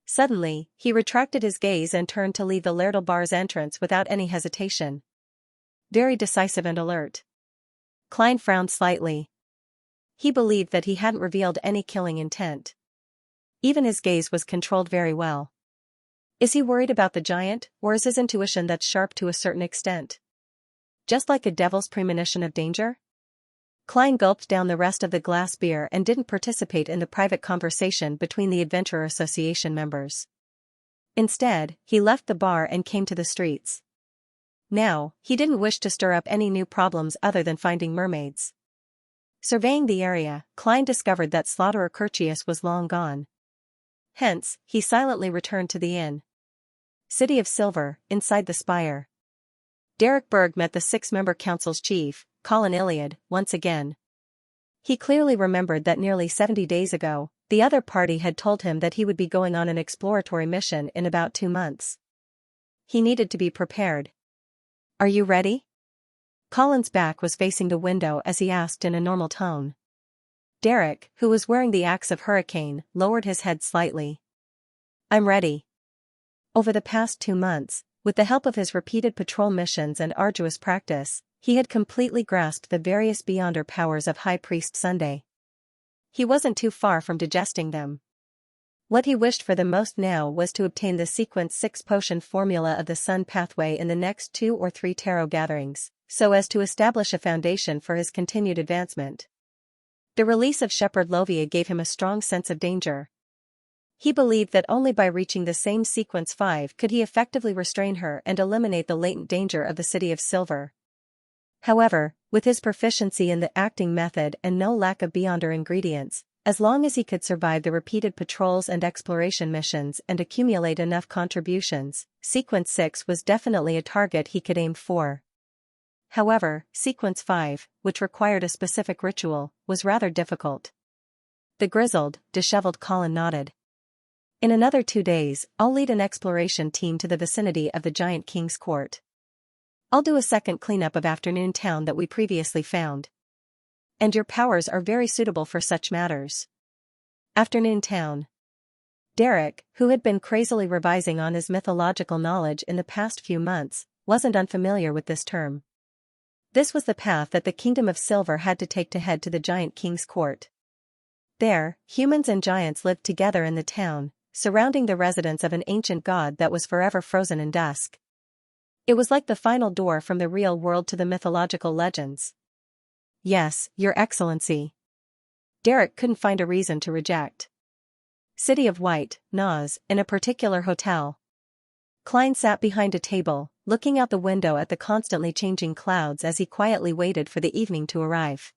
Suddenly, he retracted his gaze and turned to leave the Lairdal bar's entrance without any hesitation. Very decisive and alert. Klein frowned slightly. He believed that he hadn't revealed any killing intent. Even his gaze was controlled very well. Is he worried about the giant, or is his intuition that sharp to a certain extent? Just like a devil's premonition of danger? Klein gulped down the rest of the glass beer and didn't participate in the private conversation between the Adventurer Association members. Instead, he left the bar and came to the streets. Now, he didn't wish to stir up any new problems other than finding mermaids. Surveying the area, Klein discovered that Slaughterer Curtius was long gone. Hence, he silently returned to the inn. City of Silver, inside the spire. Derek Berg met the 6-member council's chief, Colin Iliad, once again. He clearly remembered that nearly 70 days ago, the other party had told him that he would be going on an exploratory mission in about 2 months. He needed to be prepared. "Are you ready?" Colin's back was facing the window as he asked in a normal tone. Derek, who was wearing the axe of Hurricane, lowered his head slightly. "I'm ready." Over the past 2 months, with the help of his repeated patrol missions and arduous practice, he had completely grasped the various beyonder powers of High Priest Sunday. He wasn't too far from digesting them. What he wished for the most now was to obtain the Sequence 6 potion formula of the Sun Pathway in the next 2 or 3 tarot gatherings, so as to establish a foundation for his continued advancement. The release of Shepherd Lovia gave him a strong sense of danger. He believed that only by reaching the same Sequence 5 could he effectively restrain her and eliminate the latent danger of the City of Silver. However, with his proficiency in the acting method and no lack of beyonder ingredients, as long as he could survive the repeated patrols and exploration missions and accumulate enough contributions, Sequence 6 was definitely a target he could aim for. However, Sequence 5, which required a specific ritual, was rather difficult. The grizzled, disheveled Colin nodded. "In another 2 days, I'll lead an exploration team to the vicinity of the Giant King's Court. I'll do a second cleanup of Afternoon Town that we previously found. And your powers are very suitable for such matters." Afternoon Town. Derek, who had been crazily revising on his mythological knowledge in the past few months, wasn't unfamiliar with this term. This was the path that the Kingdom of Silver had to take to head to the Giant King's Court. There, humans and giants lived together in the town, surrounding the residence of an ancient god that was forever frozen in dusk. It was like the final door from the real world to the mythological legends. Yes, Your Excellency. Derek couldn't find a reason to reject. City of White, Nas, in a particular hotel. Klein sat behind a table, looking out the window at the constantly changing clouds as he quietly waited for the evening to arrive.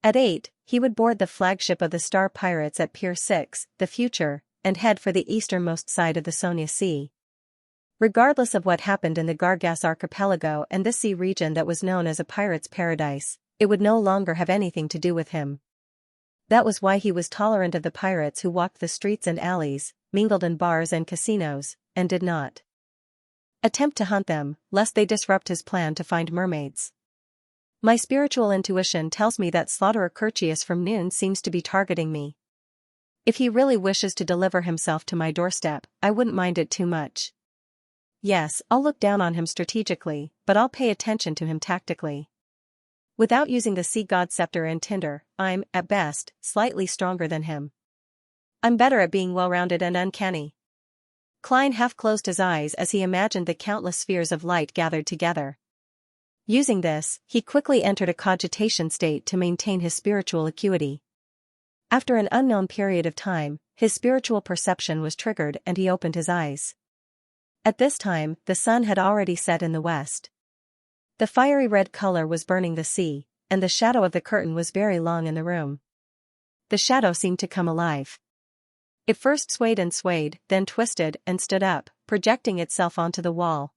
At 8, he would board the flagship of the Star Pirates at Pier 6, the Future, and head for the easternmost side of the Sonia Sea. Regardless of what happened in the Gargas archipelago and this sea region that was known as a pirate's paradise, it would no longer have anything to do with him. That was why he was tolerant of the pirates who walked the streets and alleys, mingled in bars and casinos, and did not attempt to hunt them, lest they disrupt his plan to find mermaids. My spiritual intuition tells me that Slaughterer Curtius from Noon seems to be targeting me. If he really wishes to deliver himself to my doorstep, I wouldn't mind it too much. Yes, I'll look down on him strategically, but I'll pay attention to him tactically. Without using the sea god scepter and tinder, I'm, at best, slightly stronger than him. I'm better at being well-rounded and uncanny. Klein half closed his eyes as he imagined the countless spheres of light gathered together. Using this, he quickly entered a cogitation state to maintain his spiritual acuity. After an unknown period of time, his spiritual perception was triggered and he opened his eyes. At this time, the sun had already set in the west. The fiery red color was burning the sea, and the shadow of the curtain was very long in the room. The shadow seemed to come alive. It first swayed, then twisted and stood up, projecting itself onto the wall.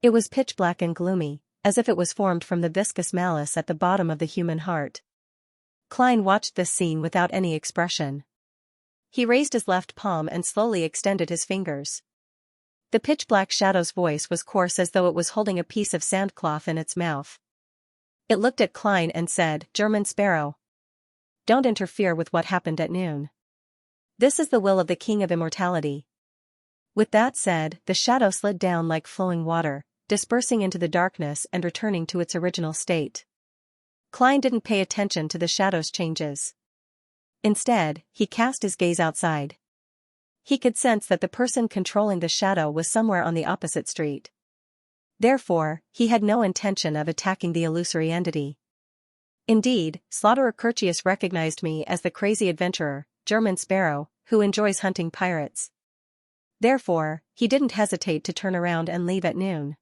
It was pitch black and gloomy, as if it was formed from the viscous malice at the bottom of the human heart. Klein watched this scene without any expression. He raised his left palm and slowly extended his fingers. The pitch-black shadow's voice was coarse as though it was holding a piece of sandcloth in its mouth. It looked at Klein and said, "German Sparrow. Don't interfere with what happened at noon. This is the will of the King of Immortality." With that said, the shadow slid down like flowing water, dispersing into the darkness and returning to its original state. Klein didn't pay attention to the shadow's changes. Instead, he cast his gaze outside. He could sense that the person controlling the shadow was somewhere on the opposite street. Therefore, he had no intention of attacking the illusory entity. Indeed, Slaughterer Curtius recognized me as the crazy adventurer, German Sparrow, who enjoys hunting pirates. Therefore, he didn't hesitate to turn around and leave at noon.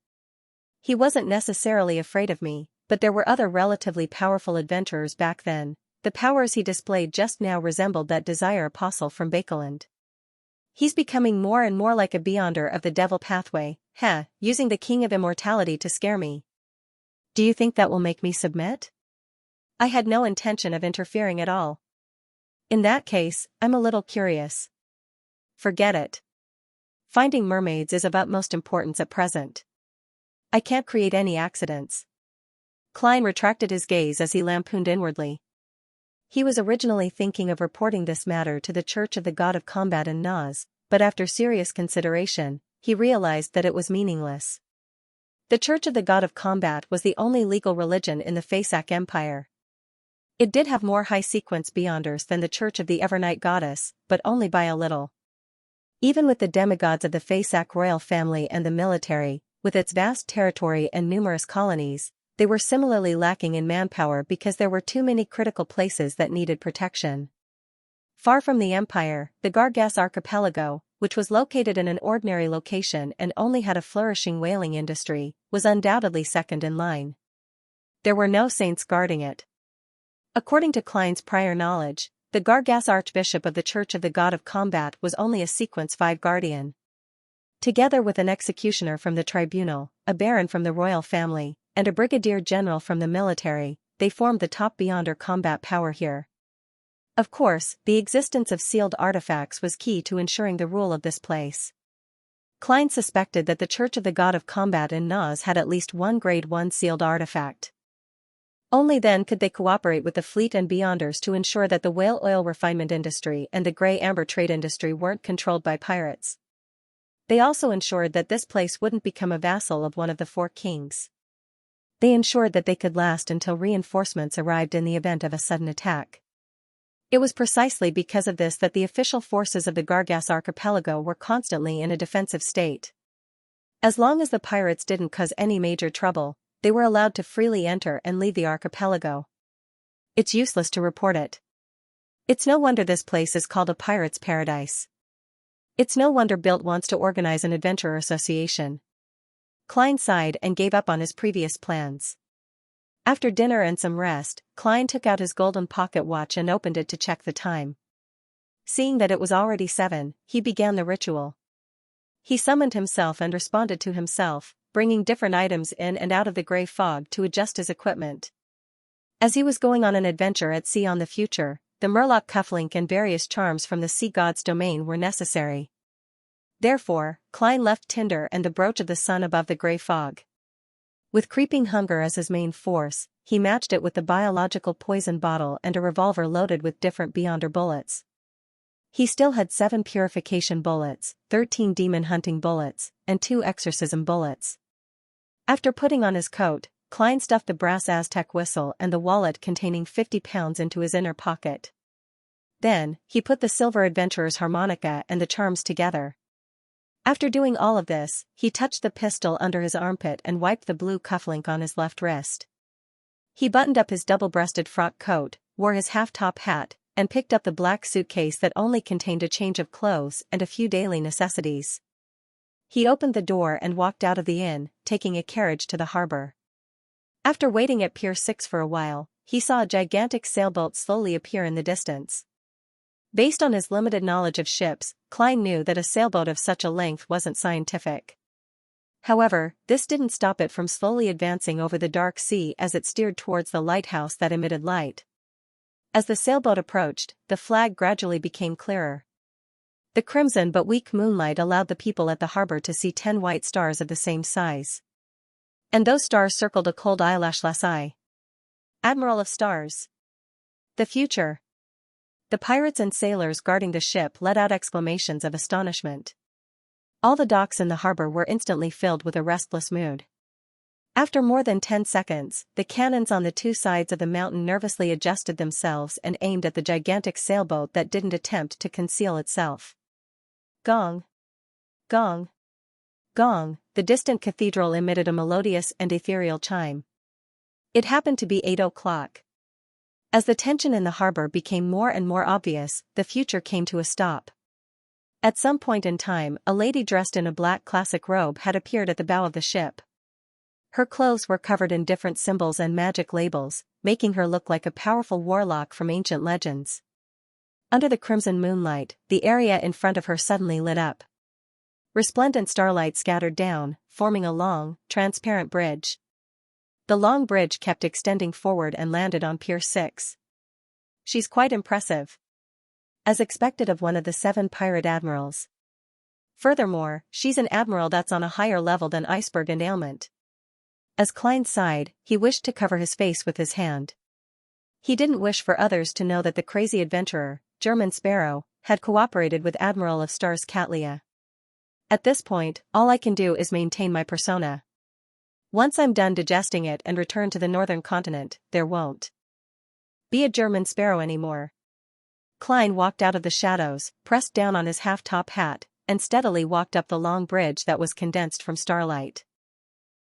He wasn't necessarily afraid of me, but there were other relatively powerful adventurers back then. The powers he displayed just now resembled that Desire Apostle from Bakeland. He's becoming more and more like a beyonder of the devil pathway, using the King of Immortality to scare me. Do you think that will make me submit? I had no intention of interfering at all. In that case, I'm a little curious. Forget it. Finding mermaids is of utmost importance at present. I can't create any accidents. Klein retracted his gaze as he lampooned inwardly. He was originally thinking of reporting this matter to the Church of the God of Combat in Nas, but after serious consideration, he realized that it was meaningless. The Church of the God of Combat was the only legal religion in the Fasak Empire. It did have more high-sequence beyonders than the Church of the Evernight Goddess, but only by a little. Even with the demigods of the Fasak royal family and the military, with its vast territory and numerous colonies, they were similarly lacking in manpower because there were too many critical places that needed protection. Far from the empire, the Gargas archipelago, which was located in an ordinary location and only had a flourishing whaling industry, was undoubtedly second in line. There were no saints guarding it. According to Klein's prior knowledge, the Gargas Archbishop of the Church of the God of Combat was only a Sequence 5 guardian. Together with an executioner from the tribunal, a baron from the royal family, and a brigadier general from the military, they formed the top beyonder combat power here. Of course, the existence of sealed artifacts was key to ensuring the rule of this place. Klein suspected that the Church of the God of Combat in Nas had at least one Grade 1 sealed artifact. Only then could they cooperate with the fleet and beyonders to ensure that the whale oil refinement industry and the grey amber trade industry weren't controlled by pirates. They also ensured that this place wouldn't become a vassal of one of the four kings. They ensured that they could last until reinforcements arrived in the event of a sudden attack. It was precisely because of this that the official forces of the Gargas archipelago were constantly in a defensive state. As long as the pirates didn't cause any major trouble, they were allowed to freely enter and leave the archipelago. It's useless to report it. It's no wonder this place is called a pirate's paradise. It's no wonder Bilt wants to organize an adventurer association. Klein sighed and gave up on his previous plans. After dinner and some rest, Klein took out his golden pocket watch and opened it to check the time. Seeing that it was already 7, he began the ritual. He summoned himself and responded to himself, bringing different items in and out of the gray fog to adjust his equipment. As he was going on an adventure at sea on the future, the Murloc cufflink and various charms from the sea god's domain were necessary. Therefore, Klein left Tinder and the brooch of the sun above the gray fog. With creeping hunger as his main force, he matched it with the biological poison bottle and a revolver loaded with different Beyonder bullets. He still had 7 purification bullets, 13 demon hunting bullets, and 2 exorcism bullets. After putting on his coat, Klein stuffed the brass Aztec whistle and the wallet containing 50 pounds into his inner pocket. Then, he put the silver adventurer's harmonica and the charms together. After doing all of this, he touched the pistol under his armpit and wiped the blue cufflink on his left wrist. He buttoned up his double-breasted frock coat, wore his half-top hat, and picked up the black suitcase that only contained a change of clothes and a few daily necessities. He opened the door and walked out of the inn, taking a carriage to the harbor. After waiting at Pier 6 for a while, he saw a gigantic sailboat slowly appear in the distance. Based on his limited knowledge of ships, Klein knew that a sailboat of such a length wasn't scientific. However, this didn't stop it from slowly advancing over the dark sea as it steered towards the lighthouse that emitted light. As the sailboat approached, the flag gradually became clearer. The crimson but weak moonlight allowed the people at the harbor to see 10 white stars of the same size. And those stars circled a cold eyelash-less eye. Admiral of Stars. The future. The pirates and sailors guarding the ship let out exclamations of astonishment. All the docks in the harbor were instantly filled with a restless mood. After more than 10 seconds, the cannons on the 2 sides of the mountain nervously adjusted themselves and aimed at the gigantic sailboat that didn't attempt to conceal itself. Gong. Gong. Gong, the distant cathedral emitted a melodious and ethereal chime. It happened to be 8 o'clock. As the tension in the harbor became more and more obvious, the future came to a stop. At some point in time, a lady dressed in a black classic robe had appeared at the bow of the ship. Her clothes were covered in different symbols and magic labels, making her look like a powerful warlock from ancient legends. Under the crimson moonlight, the area in front of her suddenly lit up. Resplendent starlight scattered down, forming a long, transparent bridge. The long bridge kept extending forward and landed on Pier 6. She's quite impressive. As expected of one of the 7 pirate admirals. Furthermore, she's an admiral that's on a higher level than Iceberg and Ailment. As Klein sighed, he wished to cover his face with his hand. He didn't wish for others to know that the crazy adventurer, German Sparrow, had cooperated with Admiral of Stars Xianxia. At this point, all I can do is maintain my persona. Once I'm done digesting it and return to the northern continent, there won't be a German Sparrow anymore. Klein walked out of the shadows, pressed down on his half-top hat, and steadily walked up the long bridge that was condensed from starlight.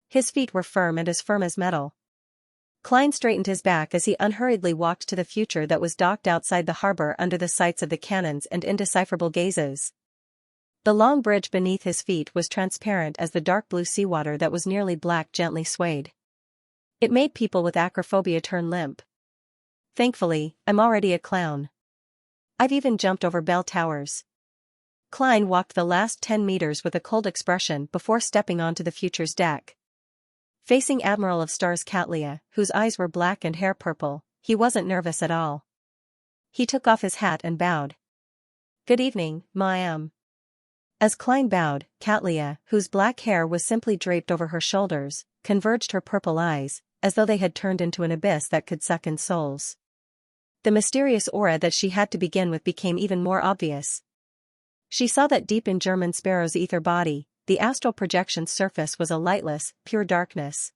His feet were firm and as firm as metal. Klein straightened his back as he unhurriedly walked to the future that was docked outside the harbor under the sights of the cannons and indecipherable gazes. The long bridge beneath his feet was transparent as the dark blue seawater that was nearly black gently swayed. It made people with acrophobia turn limp. Thankfully, I'm already a clown. I've even jumped over bell towers. Klein walked the last 10 meters with a cold expression before stepping onto the future's deck. Facing Admiral of Stars Xianxia, whose eyes were black and hair purple, he wasn't nervous at all. He took off his hat and bowed. Good evening, ma'am. As Klein bowed, Xianxia, whose black hair was simply draped over her shoulders, converged her purple eyes, as though they had turned into an abyss that could suck in souls. The mysterious aura that she had to begin with became even more obvious. She saw that deep in German Sparrow's ether body, the astral projection surface was a lightless, pure darkness.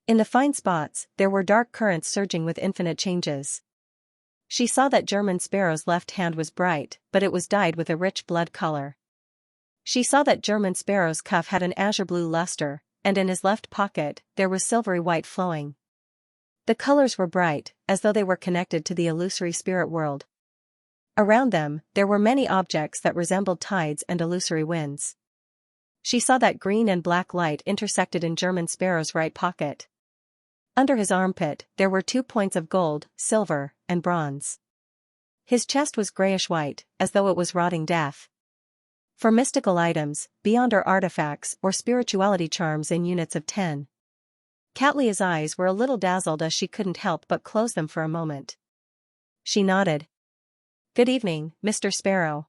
In the fine spots, there were dark currents surging with infinite changes. She saw that German Sparrow's left hand was bright, but it was dyed with a rich blood color. She saw that German Sparrow's cuff had an azure blue luster, and in his left pocket, there was silvery white flowing. The colors were bright, as though they were connected to the illusory spirit world. Around them, there were many objects that resembled tides and illusory winds. She saw that green and black light intersected in German Sparrow's right pocket. Under his armpit, there were 2 points of gold, silver, and bronze. His chest was grayish-white, as though it was rotting death. For mystical items, beyond or artifacts or spirituality charms in units of 10. Catlia's eyes were a little dazzled as she couldn't help but close them for a moment. She nodded. "Good evening, Mr. Sparrow."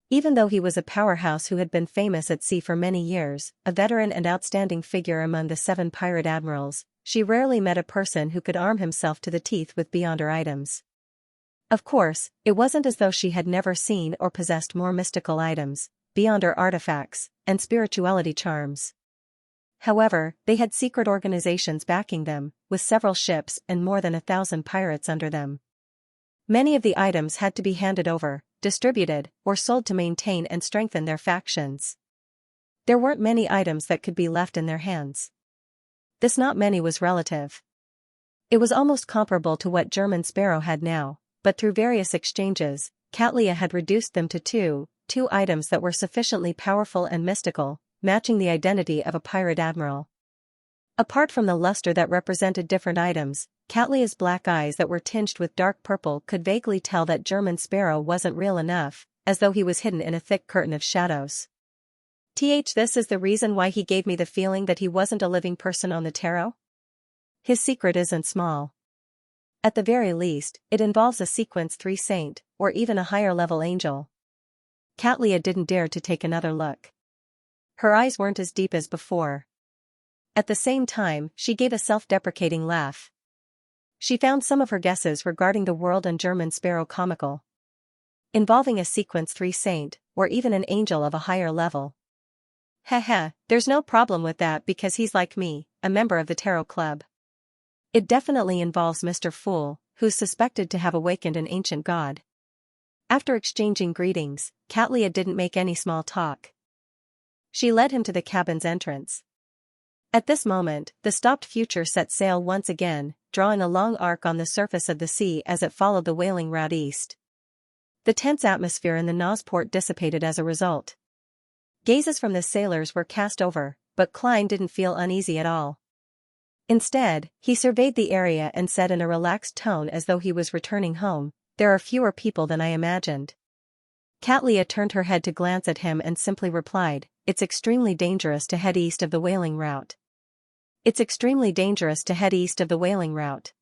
Even though he was a powerhouse who had been famous at sea for many years, a veteran and outstanding figure among the 7 pirate admirals, she rarely met a person who could arm himself to the teeth with beyonder items. Of course, it wasn't as though she had never seen or possessed more mystical items, beyonder artifacts, and spirituality charms. However, they had secret organizations backing them, with several ships and more than 1,000 pirates under them. Many of the items had to be handed over, distributed, or sold to maintain and strengthen their factions. There weren't many items that could be left in their hands. This not many was relative. It was almost comparable to what German Sparrow had now, but through various exchanges, Catlia had reduced them to two items that were sufficiently powerful and mystical, matching the identity of a pirate admiral. Apart from the luster that represented different items, Catlia's black eyes that were tinged with dark purple could vaguely tell that German Sparrow wasn't real enough, as though he was hidden in a thick curtain of shadows. This is the reason why he gave me the feeling that he wasn't a living person on the tarot? His secret isn't small. At the very least, it involves a sequence 3 saint, or even a higher-level angel. Catlia didn't dare to take another look. Her eyes weren't as deep as before. At the same time, she gave a self-deprecating laugh. She found some of her guesses regarding the world and German Sparrow comical. Involving a sequence 3 saint, or even an angel of a higher level. There's no problem with that because he's like me, a member of the Tarot Club. It definitely involves Mr. Fool, who's suspected to have awakened an ancient god. After exchanging greetings, Catlia didn't make any small talk. She led him to the cabin's entrance. At this moment, the stopped Future set sail once again, drawing a long arc on the surface of the sea as it followed the whaling route east. The tense atmosphere in the Nosport dissipated as a result. Gazes from the sailors were cast over, but Klein didn't feel uneasy at all. Instead, he surveyed the area and said in a relaxed tone as though he was returning home, "There are fewer people than I imagined." Catlia turned her head to glance at him and simply replied, "It's extremely dangerous to head east of the whaling route." It's extremely dangerous to head east of the whaling route.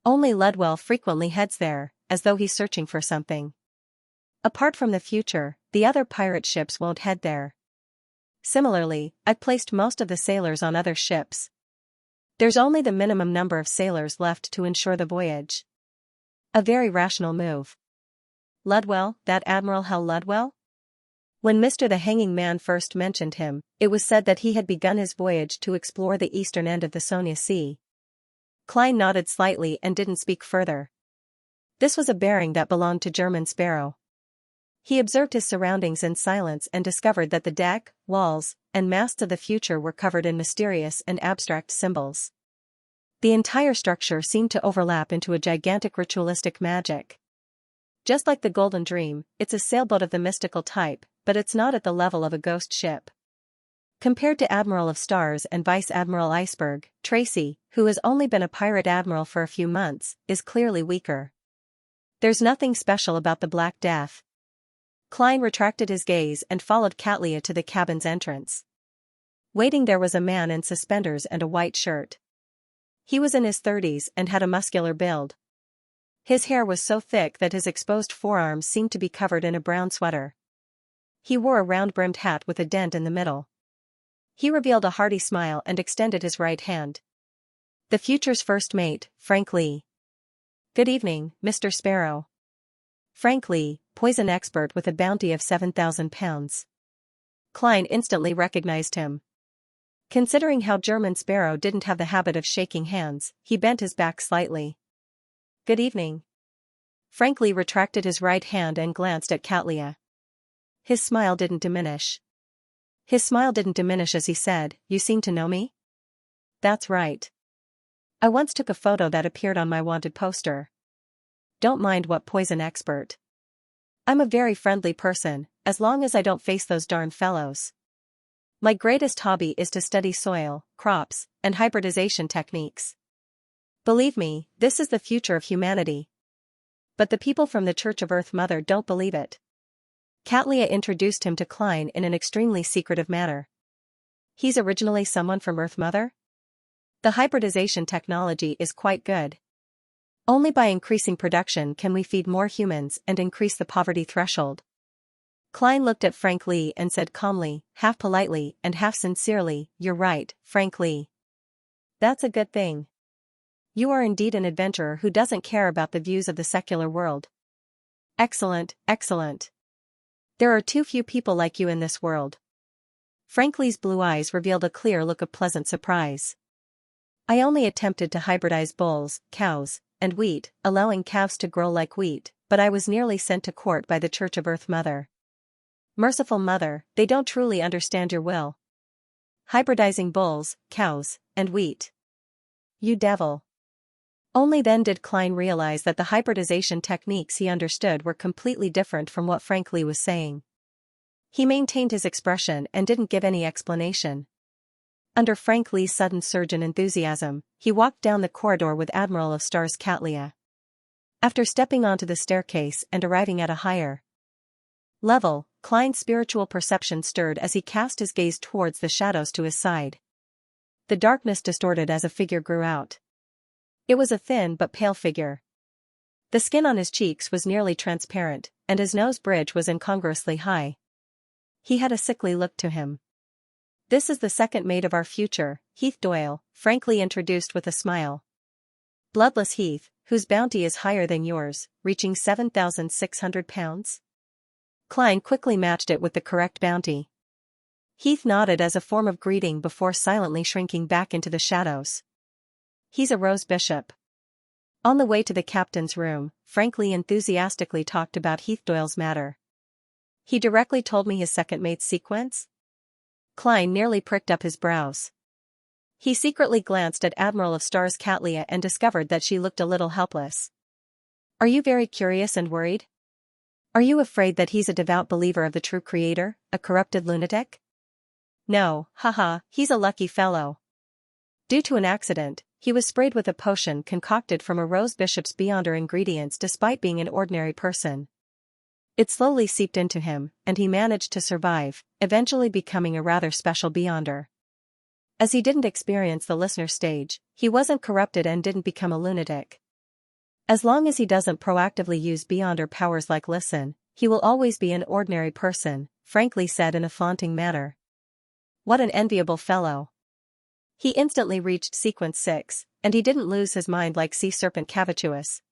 Only Ludwell frequently heads there, as though he's searching for something. Apart from the Future, the other pirate ships won't head there. Similarly, I've placed most of the sailors on other ships. There's only the minimum number of sailors left to ensure the voyage. A very rational move. Ludwell, that Admiral Hal Ludwell? When Mr. the Hanging Man first mentioned him, it was said that he had begun his voyage to explore the eastern end of the Sonia Sea. Klein nodded slightly and didn't speak further. This was a bearing that belonged to German Sparrow. He observed his surroundings in silence and discovered that the deck, walls, and masts of the Future were covered in mysterious and abstract symbols. The entire structure seemed to overlap into a gigantic ritualistic magic. Just like the Golden Dream, it's a sailboat of the mystical type, but it's not at the level of a ghost ship. Compared to Admiral of Stars and Vice Admiral Iceberg, Tracy, who has only been a pirate admiral for a few months, is clearly weaker. There's nothing special about the Black Death. Klein retracted his gaze and followed Catlia to the cabin's entrance. Waiting there was a man in suspenders and a white shirt. He was in his 30s and had a muscular build. His hair was so thick that his exposed forearms seemed to be covered in a brown sweater. He wore a round-brimmed hat with a dent in the middle. He revealed a hearty smile and extended his right hand. The Future's first mate, Frank Lee. "Good evening, Mr. Sparrow." Frank Lee, poison expert with a bounty of 7,000 pounds. Klein instantly recognized him. Considering how German Sparrow didn't have the habit of shaking hands, he bent his back slightly. "Good evening." Frank Lee retracted his right hand and glanced at Xianxia. His smile didn't diminish. As he said, "You seem to know me?" "That's right. I once took a photo that appeared on my wanted poster. Don't mind what poison expert. I'm a very friendly person, as long as I don't face those darn fellows. My greatest hobby is to study soil, crops, and hybridization techniques. Believe me, this is the future of humanity. But the people from the Church of Earth Mother don't believe it." Xianxia introduced him to Klein in an extremely secretive manner. "He's originally someone from Earth Mother? The hybridization technology is quite good. Only by increasing production can we feed more humans and increase the poverty threshold." Klein looked at Frank Lee and said calmly, half politely and half sincerely, "You're right, Frank Lee. That's a good thing. You are indeed an adventurer who doesn't care about the views of the secular world. Excellent, excellent. There are too few people like you in this world." Frank Lee's blue eyes revealed a clear look of pleasant surprise. "I only attempted to hybridize bulls, cows, and wheat, allowing calves to grow like wheat, but I was nearly sent to court by the Church of Earth Mother. Merciful Mother, they don't truly understand your will. Hybridizing bulls, cows, and wheat. You devil." Only then did Klein realize that the hybridization techniques he understood were completely different from what Frank Lee was saying. He maintained his expression and didn't give any explanation. Under Frank Lee's sudden surge in enthusiasm, he walked down the corridor with Admiral of Stars Xianxia. After stepping onto the staircase and arriving at a higher level, Klein's spiritual perception stirred as he cast his gaze towards the shadows to his side. The darkness distorted as a figure grew out. It was a thin but pale figure. The skin on his cheeks was nearly transparent, and his nose bridge was incongruously high. He had a sickly look to him. "This is the second mate of our future, Heath Doyle," Frank Lee introduced with a smile. "Bloodless Heath, whose bounty is higher than yours, reaching 7,600 pounds? Klein quickly matched it with the correct bounty. Heath nodded as a form of greeting before silently shrinking back into the shadows. "He's a Rose Bishop." On the way to the captain's room, Frank Lee enthusiastically talked about Heath Doyle's matter. "He directly told me his second mate's sequence?" Klein nearly pricked up his brows. He secretly glanced at Admiral of Stars Xianxia and discovered that she looked a little helpless. "Are you very curious and worried? Are you afraid that he's a devout believer of the true creator, a corrupted lunatic?" "No, haha, he's a lucky fellow. Due to an accident, he was sprayed with a potion concocted from a Rose Bishop's Beyonder ingredients despite being an ordinary person. It slowly seeped into him, and he managed to survive, eventually becoming a rather special Beyonder. As he didn't experience the listener stage, he wasn't corrupted and didn't become a lunatic. As long as he doesn't proactively use Beyonder powers like listen, he will always be an ordinary person," Frank Lee said in a flaunting manner. "What an enviable fellow. He instantly reached sequence 6, and he didn't lose his mind like sea serpent Cavituous."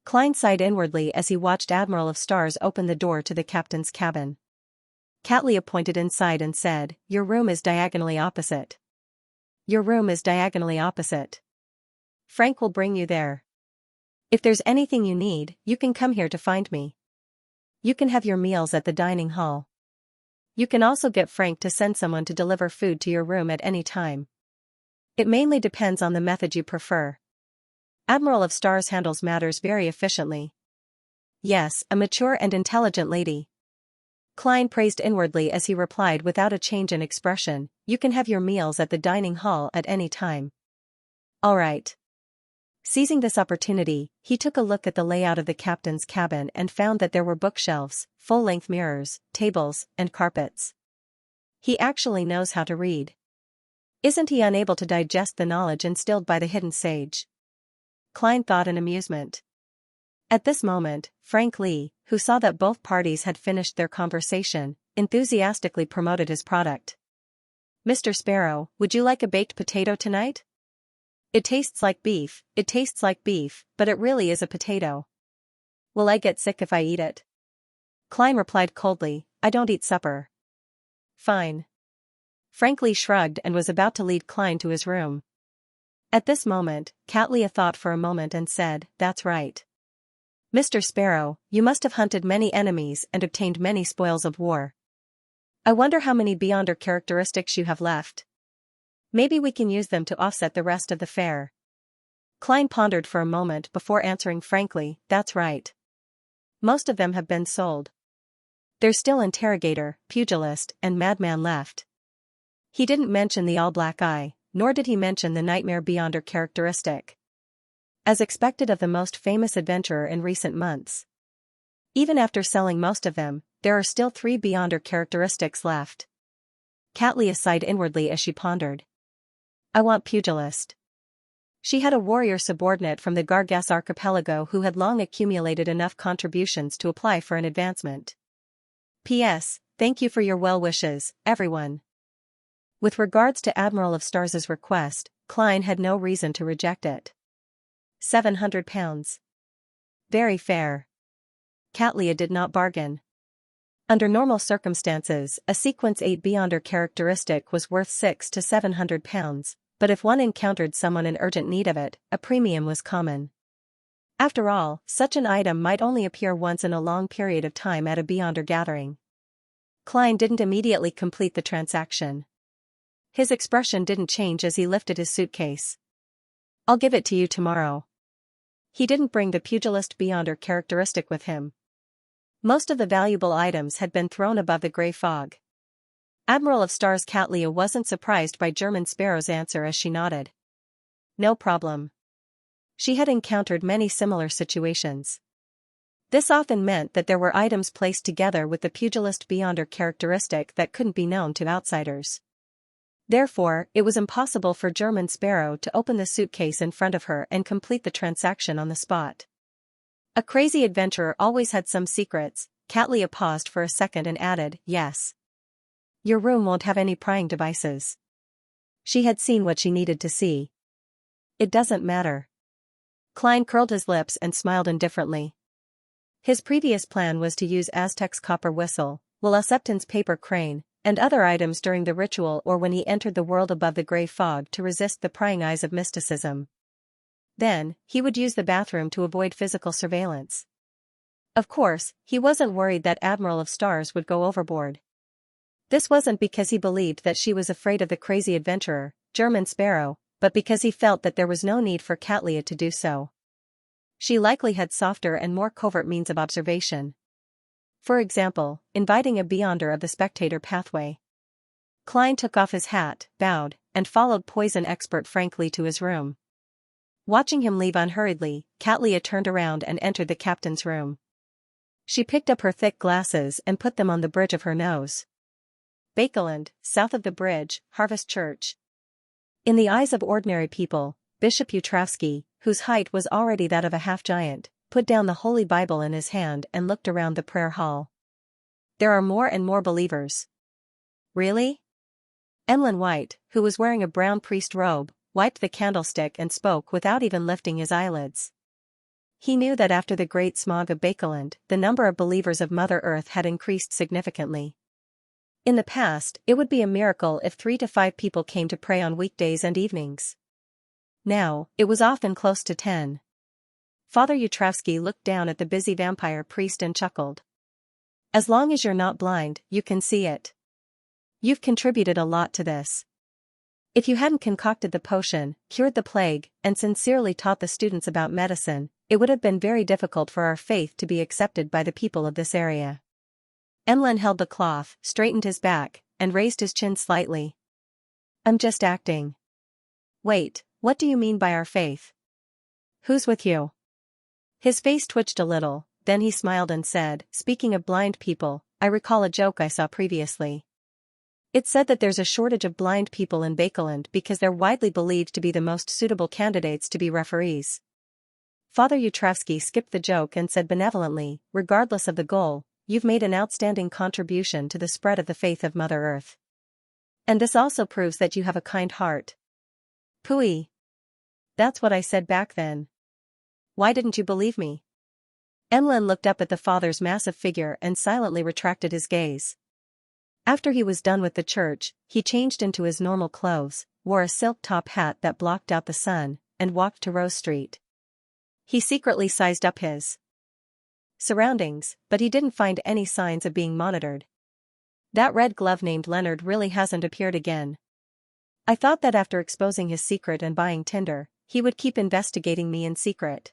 Klein sighed inwardly as he watched Admiral of Stars open the door to the captain's cabin. Xianxia pointed inside and said, "Your room is diagonally opposite. Your room is diagonally opposite. Frank will bring you there. If there's anything you need, you can come here to find me. You can have your meals at the dining hall. You can also get Frank to send someone to deliver food to your room at any time. It mainly depends on the method you prefer. Admiral of Stars handles matters very efficiently." "Yes, a mature and intelligent lady." Klein praised inwardly as he replied without a change in expression, "You can have your meals at the dining hall at any time." "All right." Seizing this opportunity, he took a look at the layout of the captain's cabin and found that there were bookshelves, full-length mirrors, tables, and carpets. He actually knows how to read. Isn't he unable to digest the knowledge instilled by the hidden sage? Klein thought in amusement. At this moment, Frank Lee, who saw that both parties had finished their conversation, enthusiastically promoted his product. "Mr. Sparrow, would you like a baked potato tonight? It tastes like beef, but it really is a potato. Will I get sick if I eat it?" Klein replied coldly, "I don't eat supper." "Fine." Frank Lee shrugged and was about to lead Klein to his room. At this moment, Xianxia thought for a moment and said, "That's right. Mr. Sparrow, you must have hunted many enemies and obtained many spoils of war. I wonder how many Beyonder characteristics you have left. Maybe we can use them to offset the rest of the fare. Klein pondered for a moment before answering frankly, that's right. Most of them have been sold. There's still Interrogator, Pugilist, and Madman left. He didn't mention the all-black eye, nor did he mention the Nightmare Beyonder characteristic. As expected of the most famous adventurer in recent months. Even after selling most of them, there are still 3 Beyonder characteristics left. Catlia sighed inwardly as she pondered. I want Pugilist. She had a warrior subordinate from the Gargas archipelago who had long accumulated enough contributions to apply for an advancement. P.S. Thank you for your well wishes, everyone. With regards to Admiral of Stars's request, Klein had no reason to reject it. £700. Very fair. Catlia did not bargain. Under normal circumstances, a Sequence 8 Beyonder characteristic was worth £600 to £700, but if one encountered someone in urgent need of it, a premium was common. After all, such an item might only appear once in a long period of time at a Beyonder gathering. Klein didn't immediately complete the transaction. His expression didn't change as he lifted his suitcase. I'll give it to you tomorrow. He didn't bring the Pugilist Beyonder characteristic with him. Most of the valuable items had been thrown above the grey fog. Admiral of Stars Catlia wasn't surprised by German Sparrow's answer as she nodded. No problem. She had encountered many similar situations. This often meant that there were items placed together with the Pugilist Beyonder characteristic that couldn't be known to outsiders. Therefore, it was impossible for German Sparrow to open the suitcase in front of her and complete the transaction on the spot. A crazy adventurer always had some secrets. Catlia paused for a second and added, yes. Your room won't have any prying devices. She had seen what she needed to see. It doesn't matter. Klein curled his lips and smiled indifferently. His previous plan was to use Aztec's copper whistle, Will Septon's paper crane, and other items during the ritual or when he entered the world above the grey fog to resist the prying eyes of mysticism. Then, he would use the bathroom to avoid physical surveillance. Of course, he wasn't worried that Admiral of Stars would go overboard. This wasn't because he believed that she was afraid of the crazy adventurer, German Sparrow, but because he felt that there was no need for Catlia to do so. She likely had softer and more covert means of observation. For example, inviting a Beyonder of the spectator pathway. Klein took off his hat, bowed, and followed poison expert frankly to his room. Watching him leave unhurriedly, Catlia turned around and entered the captain's room. She picked up her thick glasses and put them on the bridge of her nose. Bakeland, south of the bridge, Harvest Church. In the eyes of ordinary people, Bishop Utravsky, whose height was already that of a half-giant, put down the Holy Bible in his hand and looked around the prayer hall. There are more and more believers. Really? Emlyn White, who was wearing a brown priest robe, wiped the candlestick and spoke without even lifting his eyelids. He knew that after the great smog of Bakeland, the number of believers of Mother Earth had increased significantly. In the past, it would be a miracle if 3 to 5 people came to pray on weekdays and evenings. Now, it was often close to 10. Father Utravsky looked down at the busy vampire priest and chuckled. As long as you're not blind, you can see it. You've contributed a lot to this. If you hadn't concocted the potion, cured the plague, and sincerely taught the students about medicine, it would have been very difficult for our faith to be accepted by the people of this area. Emlyn held the cloth, straightened his back, and raised his chin slightly. I'm just acting. Wait, what do you mean by our faith? Who's with you? His face twitched a little, then he smiled and said, speaking of blind people, I recall a joke I saw previously. It said that there's a shortage of blind people in Bakeland because they're widely believed to be the most suitable candidates to be referees. Father Utravsky skipped the joke and said benevolently, regardless of the goal, you've made an outstanding contribution to the spread of the faith of Mother Earth. And this also proves that you have a kind heart. Pooey. That's what I said back then. Why didn't you believe me? Emlyn looked up at the father's massive figure and silently retracted his gaze. After he was done with the church, he changed into his normal clothes, wore a silk top hat that blocked out the sun, and walked to Rose Street. He secretly sized up his surroundings, but he didn't find any signs of being monitored. That red glove named Leonard really hasn't appeared again. I thought that after exposing his secret and buying Tinder, he would keep investigating me in secret.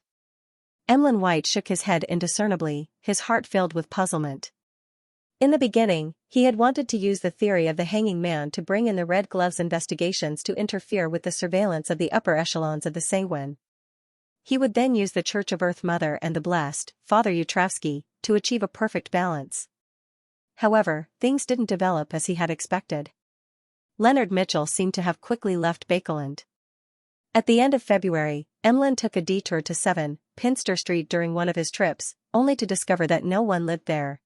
Emlyn White shook his head indiscernibly, his heart filled with puzzlement. In the beginning, he had wanted to use the theory of the hanging man to bring in the Red Glove's investigations to interfere with the surveillance of the upper echelons of the Sanguine. He would then use the Church of Earth Mother and the blessed, Father Yutravsky, to achieve a perfect balance. However, things didn't develop as he had expected. Leonard Mitchell seemed to have quickly left Bakeland. At the end of February, Emlyn took a detour to 7 Pinster Street during one of his trips, only to discover that no one lived there.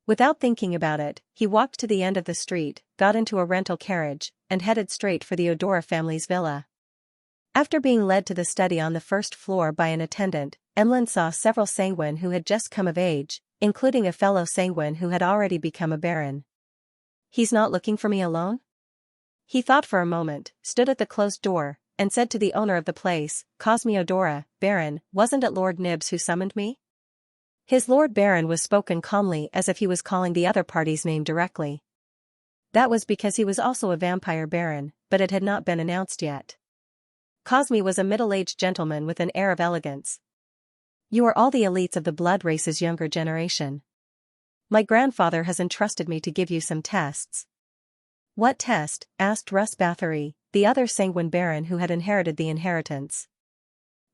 Without thinking about it, he walked to the end of the street, got into a rental carriage, and headed straight for the Odora family's villa. After being led to the study on the first floor by an attendant, Emlyn saw several Sanguine who had just come of age, including a fellow Sanguine who had already become a baron. "He's not looking for me alone?" He thought for a moment, stood at the closed door, and said to the owner of the place, "Cosme Odora, Baron, wasn't it Lord Nibs who summoned me?" His Lord Baron was spoken calmly as if he was calling the other party's name directly. That was because he was also a vampire baron, but it had not been announced yet. Cosme was a middle-aged gentleman with an air of elegance. "You are all the elites of the blood race's younger generation. My grandfather has entrusted me to give you some tests." "What test?" asked Russ Bathory, the other Sanguine baron who had inherited the inheritance.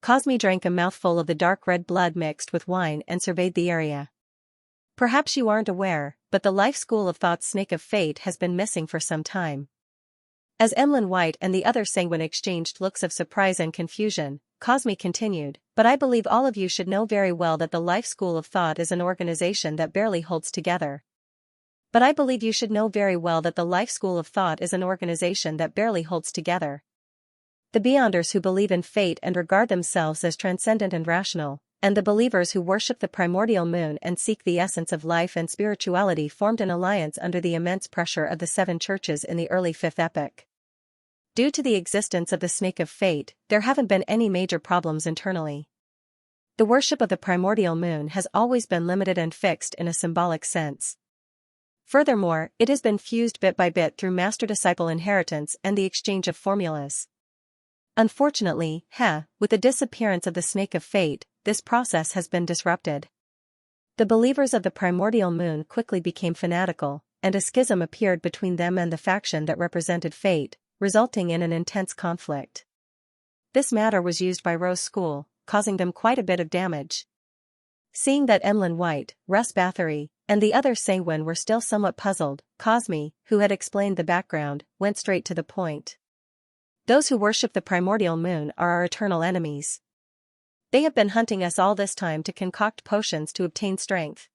Cosme drank a mouthful of the dark red blood mixed with wine and surveyed the area. "Perhaps you aren't aware, but the life school of thought's snake of fate has been missing for some time." As Emlyn White and the other Sanguine exchanged looks of surprise and confusion, Cosme continued, "But I believe all of you should know very well that the Life School of Thought is an organization that barely holds together. But I believe you should know very well that the Life School of Thought is an organization that barely holds together. The Beyonders who believe in fate and regard themselves as transcendent and rational, and the believers who worship the primordial moon and seek the essence of life and spirituality formed an alliance under the immense pressure of the 7 churches in the early 5th epoch. Due to the existence of the snake of fate, there haven't been any major problems internally. The worship of the primordial moon has always been limited and fixed in a symbolic sense. Furthermore, it has been fused bit by bit through master-disciple inheritance and the exchange of formulas. Unfortunately, with the disappearance of the snake of fate, this process has been disrupted. The believers of the primordial moon quickly became fanatical, and a schism appeared between them and the faction that represented fate, resulting in an intense conflict. This matter was used by Rose School, causing them quite a bit of damage. Seeing that Emlyn White, Russ Bathory, and the other Sanguine were still somewhat puzzled, Cosme, who had explained the background, went straight to the point. "Those who worship the primordial moon are our eternal enemies. They have been hunting us all this time to concoct potions to obtain strength.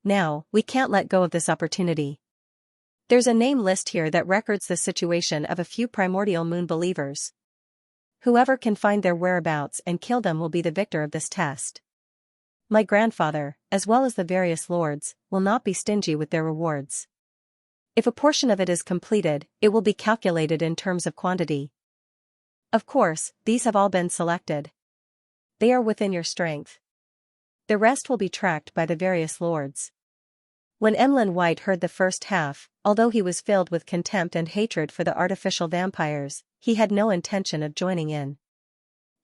Now, we can't let go of this opportunity. There's a name list here that records the situation of a few primordial moon believers. Whoever can find their whereabouts and kill them will be the victor of this test. My grandfather, as well as the various lords, will not be stingy with their rewards. If a portion of it is completed, it will be calculated in terms of quantity. Of course, these have all been selected. They are within your strength. The rest will be tracked by the various lords." When Emlyn White heard the first half, although he was filled with contempt and hatred for the artificial vampires, he had no intention of joining in.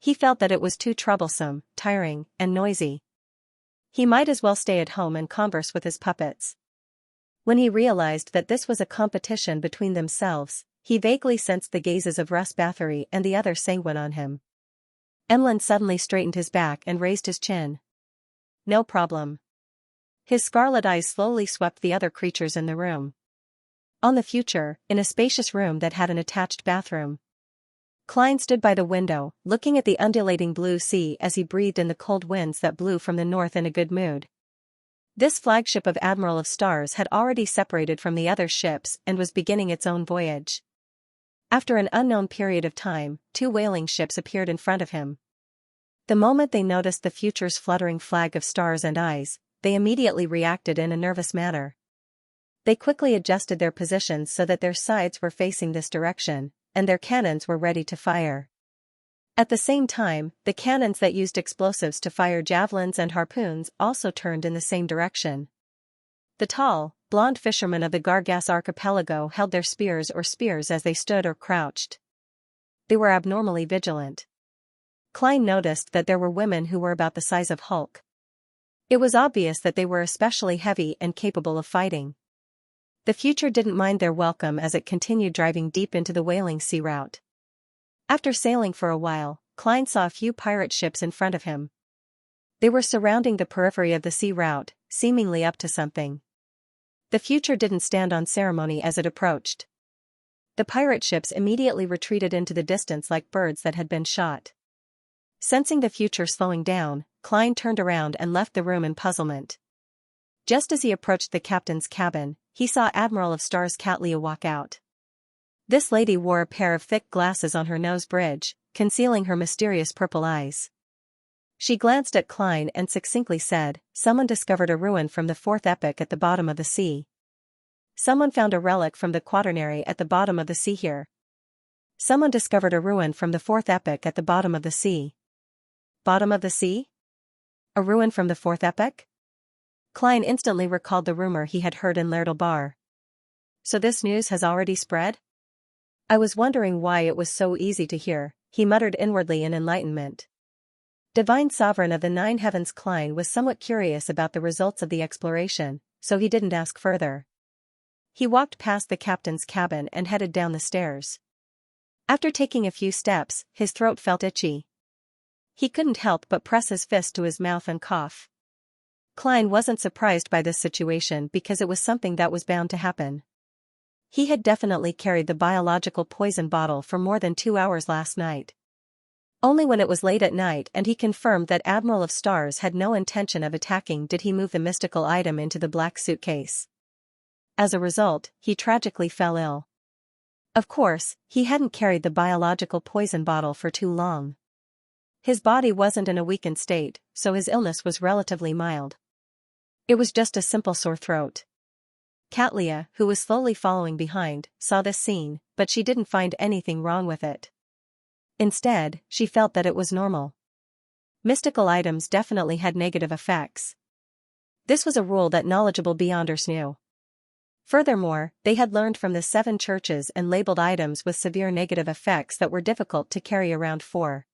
He felt that it was too troublesome, tiring, and noisy. He might as well stay at home and converse with his puppets. When he realized that this was a competition between themselves, he vaguely sensed the gazes of Russ Bathory and the other Sanguine on him. Emlyn suddenly straightened his back and raised his chin. "No problem." His scarlet eyes slowly swept the other creatures in the room. On the future, in a spacious room that had an attached bathroom. Klein stood by the window, looking at the undulating blue sea as he breathed in the cold winds that blew from the north in a good mood. This flagship of Admiral of Stars had already separated from the other ships and was beginning its own voyage. After an unknown period of time, 2 whaling ships appeared in front of him. The moment they noticed the future's fluttering flag of stars and eyes, they immediately reacted in a nervous manner. They quickly adjusted their positions so that their sides were facing this direction, and their cannons were ready to fire. At the same time, the cannons that used explosives to fire javelins and harpoons also turned in the same direction. The tall, blonde fishermen of the Gargas archipelago held their spears as they stood or crouched. They were abnormally vigilant. Klein noticed that there were women who were about the size of Hulk. It was obvious that they were especially heavy and capable of fighting. The future didn't mind their welcome as it continued driving deep into the Whaling Sea route. After sailing for a while, Klein saw a few pirate ships in front of him. They were surrounding the periphery of the sea route, seemingly up to something. The future didn't stand on ceremony as it approached. The pirate ships immediately retreated into the distance like birds that had been shot. Sensing the future slowing down, Klein turned around and left the room in puzzlement. Just as he approached the captain's cabin, he saw Admiral of Stars Xianxia walk out. This lady wore a pair of thick glasses on her nose bridge, concealing her mysterious purple eyes. She glanced at Klein and succinctly said, "Someone discovered a ruin from the fourth epoch at the bottom of the sea. Someone found a relic from the quaternary at the bottom of the sea here. Someone discovered a ruin from the fourth epoch at the bottom of the sea." Bottom of the sea? A ruin from the fourth epoch? Klein instantly recalled the rumor he had heard in Lertle Bar. So this news has already spread? I was wondering why it was so easy to hear, he muttered inwardly in enlightenment. Divine Sovereign of the Nine Heavens, Klein was somewhat curious about the results of the exploration, so he didn't ask further. He walked past the captain's cabin and headed down the stairs. After taking a few steps, his throat felt itchy. He couldn't help but press his fist to his mouth and cough. Klein wasn't surprised by this situation because it was something that was bound to happen. He had definitely carried the biological poison bottle for more than 2 hours last night. Only when it was late at night and he confirmed that Admiral of Stars had no intention of attacking did he move the mystical item into the black suitcase. As a result, he tragically fell ill. Of course, he hadn't carried the biological poison bottle for too long. His body wasn't in a weakened state, so his illness was relatively mild. It was just a simple sore throat. Xianxia, who was slowly following behind, saw this scene, but she didn't find anything wrong with it. Instead, she felt that it was normal. Mystical items definitely had negative effects. This was a rule that knowledgeable Beyonders knew. Furthermore, they had learned from the 7 churches and labeled items with severe negative effects that were difficult to carry around for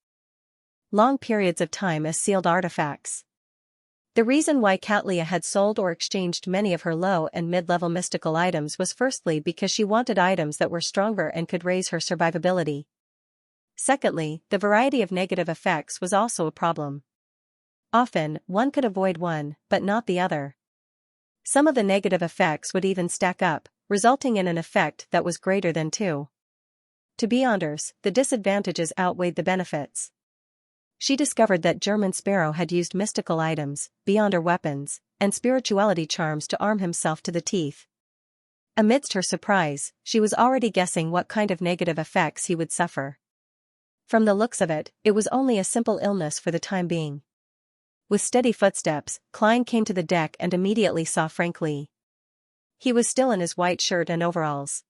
long periods of time as sealed artifacts. The reason why Xianxia had sold or exchanged many of her low and mid-level mystical items was firstly because she wanted items that were stronger and could raise her survivability. Secondly, the variety of negative effects was also a problem. Often, one could avoid one, but not the other. Some of the negative effects would even stack up, resulting in an effect that was greater than 2. To Beyonders, the disadvantages outweighed the benefits. She discovered that German Sparrow had used mystical items, Beyonder weapons, and spirituality charms to arm himself to the teeth. Amidst her surprise, she was already guessing what kind of negative effects he would suffer. From the looks of it, it was only a simple illness for the time being. With steady footsteps, Klein came to the deck and immediately saw Frank Lee. He was still in his white shirt and overalls.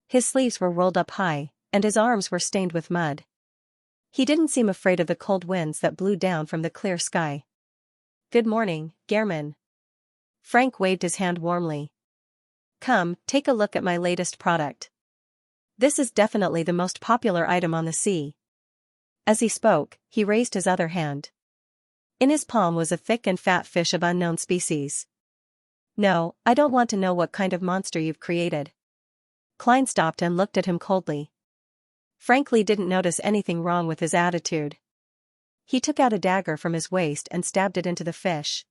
His sleeves were rolled up high, and his arms were stained with mud. He didn't seem afraid of the cold winds that blew down from the clear sky. "Good morning, Gehrman." Frank waved his hand warmly. "Come, take a look at my latest product. This is definitely the most popular item on the sea." As he spoke, he raised his other hand. In his palm was a thick and fat fish of unknown species. "No, I don't want to know what kind of monster you've created." Klein stopped and looked at him coldly. Frank Lee didn't notice anything wrong with his attitude. He took out a dagger from his waist and stabbed it into the fish.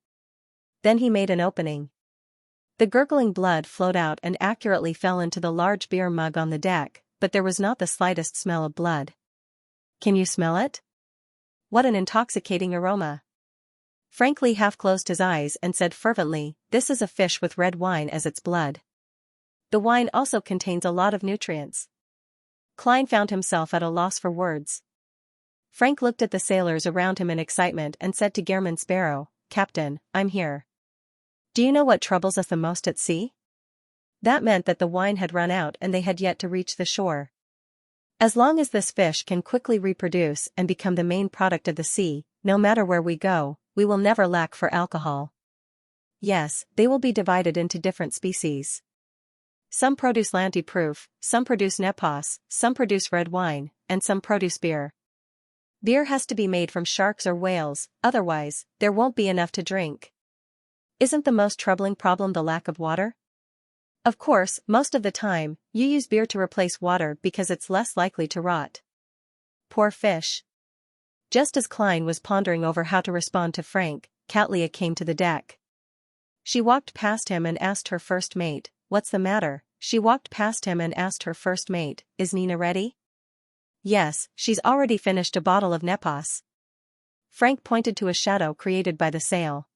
Then he made an opening. The gurgling blood flowed out and accurately fell into the large beer mug on the deck, but there was not the slightest smell of blood. "Can you smell it? What an intoxicating aroma." Frank Lee half closed his eyes and said fervently, "This is a fish with red wine as its blood. The wine also contains a lot of nutrients." Klein found himself at a loss for words. Frank looked at the sailors around him in excitement and said to German Sparrow, "Captain, I'm here. Do you know what troubles us the most at sea?" That meant that the wine had run out and they had yet to reach the shore. As long as this fish can quickly reproduce and become the main product of the sea, no matter where we go, we will never lack for alcohol. Yes, they will be divided into different species. Some produce lanti-proof, some produce nepos, some produce red wine, and some produce beer. Beer has to be made from sharks or whales, otherwise, there won't be enough to drink. Isn't the most troubling problem the lack of water? Of course, most of the time, you use beer to replace water because it's less likely to rot. Poor fish. Just as Klein was pondering over how to respond to Frank, Xianxia came to the deck. She walked past him and asked her first mate, "What's the matter?" She walked past him and asked her first mate, "Is Nina ready?" "Yes, she's already finished a bottle of nepos." Frank pointed to a shadow created by the sail.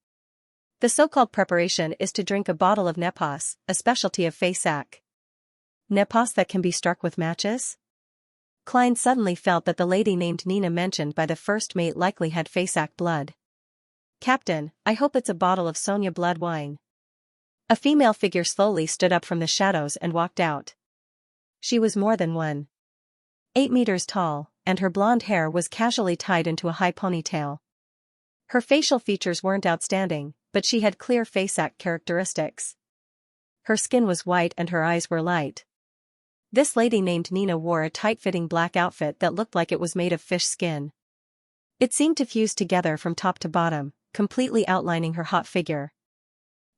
The so-called preparation is to drink a bottle of nepos, a specialty of Faisac. Nepos that can be struck with matches? Klein suddenly felt that the lady named Nina mentioned by the first mate likely had Faisac blood. "Captain, I hope it's a bottle of Sonia blood wine." A female figure slowly stood up from the shadows and walked out. She was more than 1.8 meters tall, and her blonde hair was casually tied into a high ponytail. Her facial features weren't outstanding, but she had clear Faisac characteristics. Her skin was white and her eyes were light. This lady named Nina wore a tight-fitting black outfit that looked like it was made of fish skin. It seemed to fuse together from top to bottom, completely outlining her hot figure.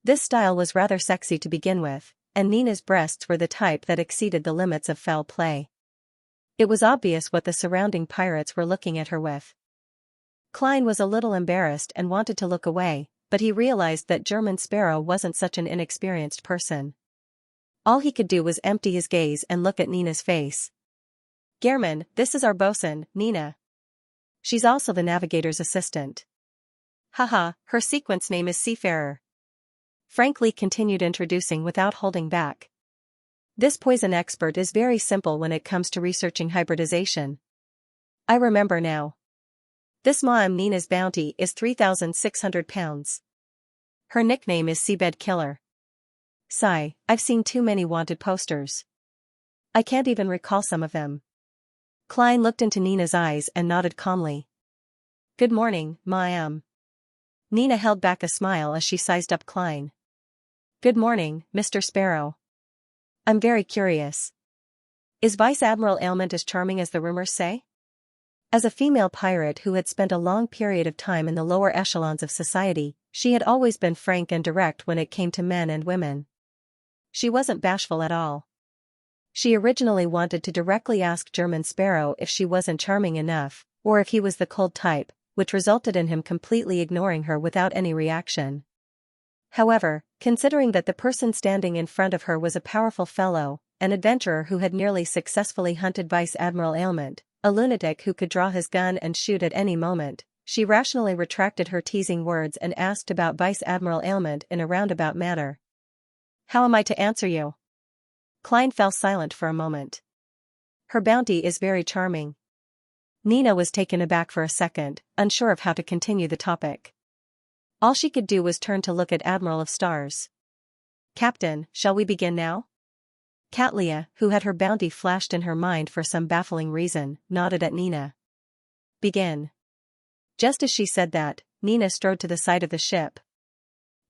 This style was rather sexy to begin with, and Nina's breasts were the type that exceeded the limits of foul play. It was obvious what the surrounding pirates were looking at her with. Klein was a little embarrassed and wanted to look away, but he realized that German Sparrow wasn't such an inexperienced person. All he could do was empty his gaze and look at Nina's face. "Gehrman, this is our bosun, Nina. She's also the navigator's assistant." "Haha, her sequence name is Seafarer." Frank Lee continued introducing without holding back. "This poison expert is very simple when it comes to researching hybridization. I remember now. This Ma'am Nina's bounty is 3,600 pounds. Her nickname is Seabed Killer. Sigh, I've seen too many wanted posters. I can't even recall some of them." Klein looked into Nina's eyes and nodded calmly. "Good morning, Ma'am." Nina held back a smile as she sized up Klein. "Good morning, Mr. Sparrow. I'm very curious. Is Vice Admiral Ailment as charming as the rumors say?" As a female pirate who had spent a long period of time in the lower echelons of society, she had always been frank and direct when it came to men and women. She wasn't bashful at all. She originally wanted to directly ask German Sparrow if she wasn't charming enough, or if he was the cold type, which resulted in him completely ignoring her without any reaction. However, considering that the person standing in front of her was a powerful fellow, an adventurer who had nearly successfully hunted Vice Admiral Ailment, a lunatic who could draw his gun and shoot at any moment, she rationally retracted her teasing words and asked about Vice Admiral Ailment in a roundabout manner. "How am I to answer you?" Klein fell silent for a moment. "Her bounty is very charming." Nina was taken aback for a second, unsure of how to continue the topic. All she could do was turn to look at Admiral of Stars. "Captain, shall we begin now?" Xianxia, who had her bounty flashed in her mind for some baffling reason, nodded at Nina. "Begin." Just as she said that, Nina strode to the side of the ship.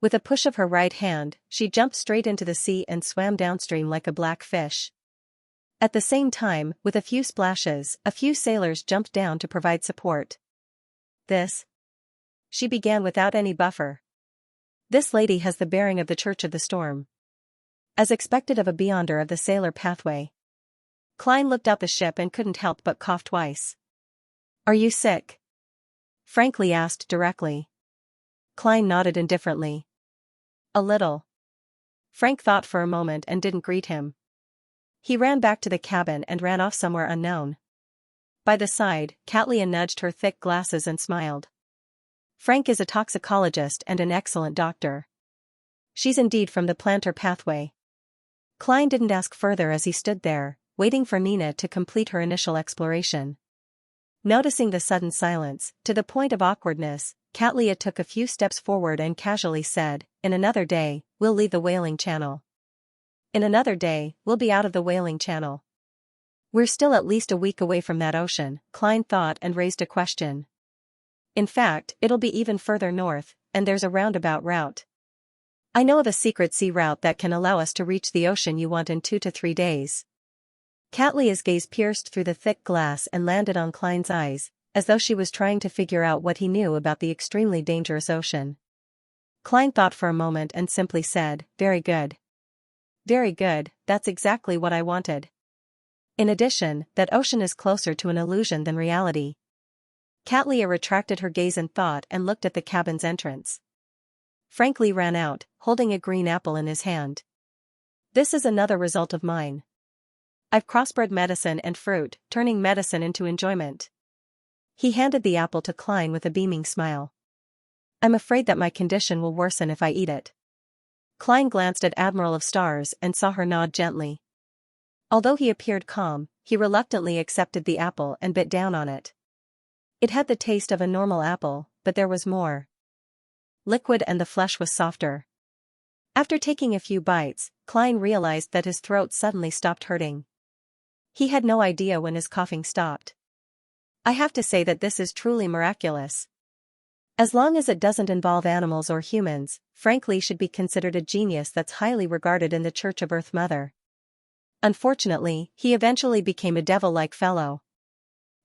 With a push of her right hand, she jumped straight into the sea and swam downstream like a black fish. At the same time, with a few splashes, a few sailors jumped down to provide support. "This?" She began without any buffer. "This lady has the bearing of the Church of the Storm." As expected of a beyonder of the sailor pathway. Klein looked out the ship and couldn't help but cough twice. "Are you sick?" Frank Lee asked directly. Klein nodded indifferently. "A little." Frank thought for a moment and didn't greet him. He ran back to the cabin and ran off somewhere unknown. By the side, Xianxia nudged her thick glasses and smiled. "Frank is a toxicologist and an excellent doctor. She's indeed from the plantar pathway." Klein didn't ask further as he stood there, waiting for Nina to complete her initial exploration. Noticing the sudden silence, to the point of awkwardness, Xianxia took a few steps forward and casually said, "In another day, we'll leave the whaling channel. In another day, we'll be out of the whaling channel." We're still at least a week away from that ocean, Klein thought and raised a question. In fact, it'll be even further north, and there's a roundabout route. I know of a secret sea route that can allow us to reach the ocean you want in 2 to 3 days. Katlia's gaze pierced through the thick glass and landed on Klein's eyes, as though she was trying to figure out what he knew about the extremely dangerous ocean. Klein thought for a moment and simply said, "Very good. Very good, that's exactly what I wanted. In addition, that ocean is closer to an illusion than reality." Katlia retracted her gaze in thought and looked at the cabin's entrance. Frankly ran out, holding a green apple in his hand. "This is another result of mine. I've crossbred medicine and fruit, turning medicine into enjoyment." He handed the apple to Klein with a beaming smile. "I'm afraid that my condition will worsen if I eat it." Klein glanced at Admiral of Stars and saw her nod gently. Although he appeared calm, he reluctantly accepted the apple and bit down on it. It had the taste of a normal apple, but there was more. Liquid, and the flesh was softer. After taking a few bites, Klein realized that his throat suddenly stopped hurting. He had no idea when his coughing stopped. "I have to say that this is truly miraculous. As long as it doesn't involve animals or humans, Frankly should be considered a genius that's highly regarded in the Church of Earth Mother. Unfortunately, he eventually became a devil-like fellow."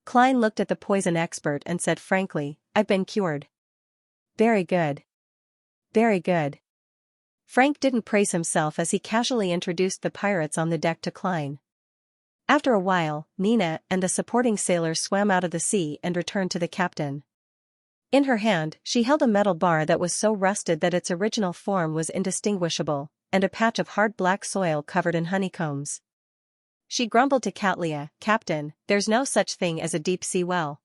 Klein looked at the poison expert and said frankly, "I've been cured." "Very good. Very good." Frank didn't praise himself as he casually introduced the pirates on the deck to Klein. After a while, Nina and the supporting sailors swam out of the sea and returned to the captain. In her hand, she held a metal bar that was so rusted that its original form was indistinguishable, and a patch of hard black soil covered in honeycombs. She grumbled to Katlia, "Captain, there's no such thing as a deep-sea well.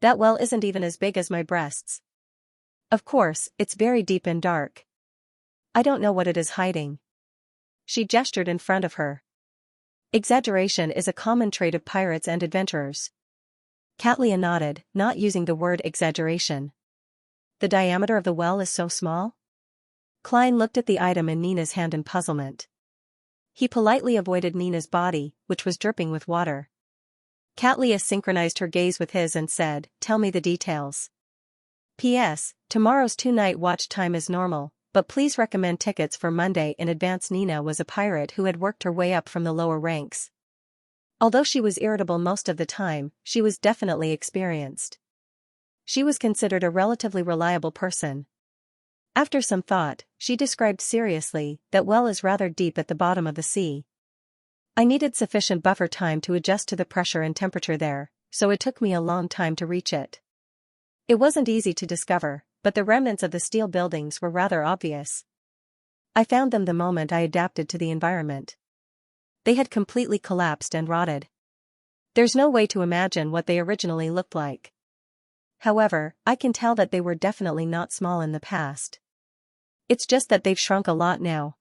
That well isn't even as big as my breasts. Of course, it's very deep and dark. I don't know what it is hiding." She gestured in front of her. "Exaggeration is a common trait of pirates and adventurers." Katlia nodded, not using the word exaggeration. "The diameter of the well is so small?" Klein looked at the item in Nina's hand in puzzlement. He politely avoided Nina's body, which was dripping with water. Katlia synchronized her gaze with his and said, "Tell me the details. P.S. Tomorrow's 2-night watch time is normal, but please recommend tickets for Monday in advance." Nina was a pirate who had worked her way up from the lower ranks. Although she was irritable most of the time, she was definitely experienced. She was considered a relatively reliable person. After some thought, she described seriously, "That well is rather deep at the bottom of the sea. I needed sufficient buffer time to adjust to the pressure and temperature there, so it took me a long time to reach it. It wasn't easy to discover, but the remnants of the steel buildings were rather obvious. I found them the moment I adapted to the environment. They had completely collapsed and rotted. There's no way to imagine what they originally looked like. However, I can tell that they were definitely not small in the past. It's just that they've shrunk a lot now."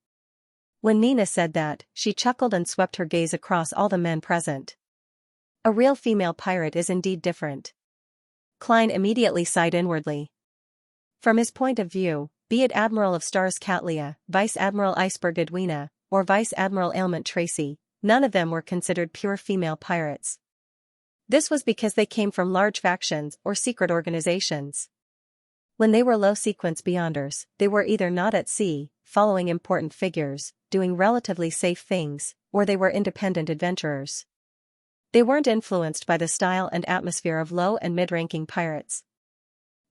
When Nina said that, she chuckled and swept her gaze across all the men present. A real female pirate is indeed different. Klein immediately sighed inwardly. From his point of view, be it Admiral of Stars Katlia, Vice Admiral Iceberg Edwina, or Vice Admiral Ailment Tracy, none of them were considered pure female pirates. This was because they came from large factions or secret organizations. When they were low-sequence beyonders, they were either not at sea, following important figures, doing relatively safe things, or they were independent adventurers. They weren't influenced by the style and atmosphere of low and mid-ranking pirates.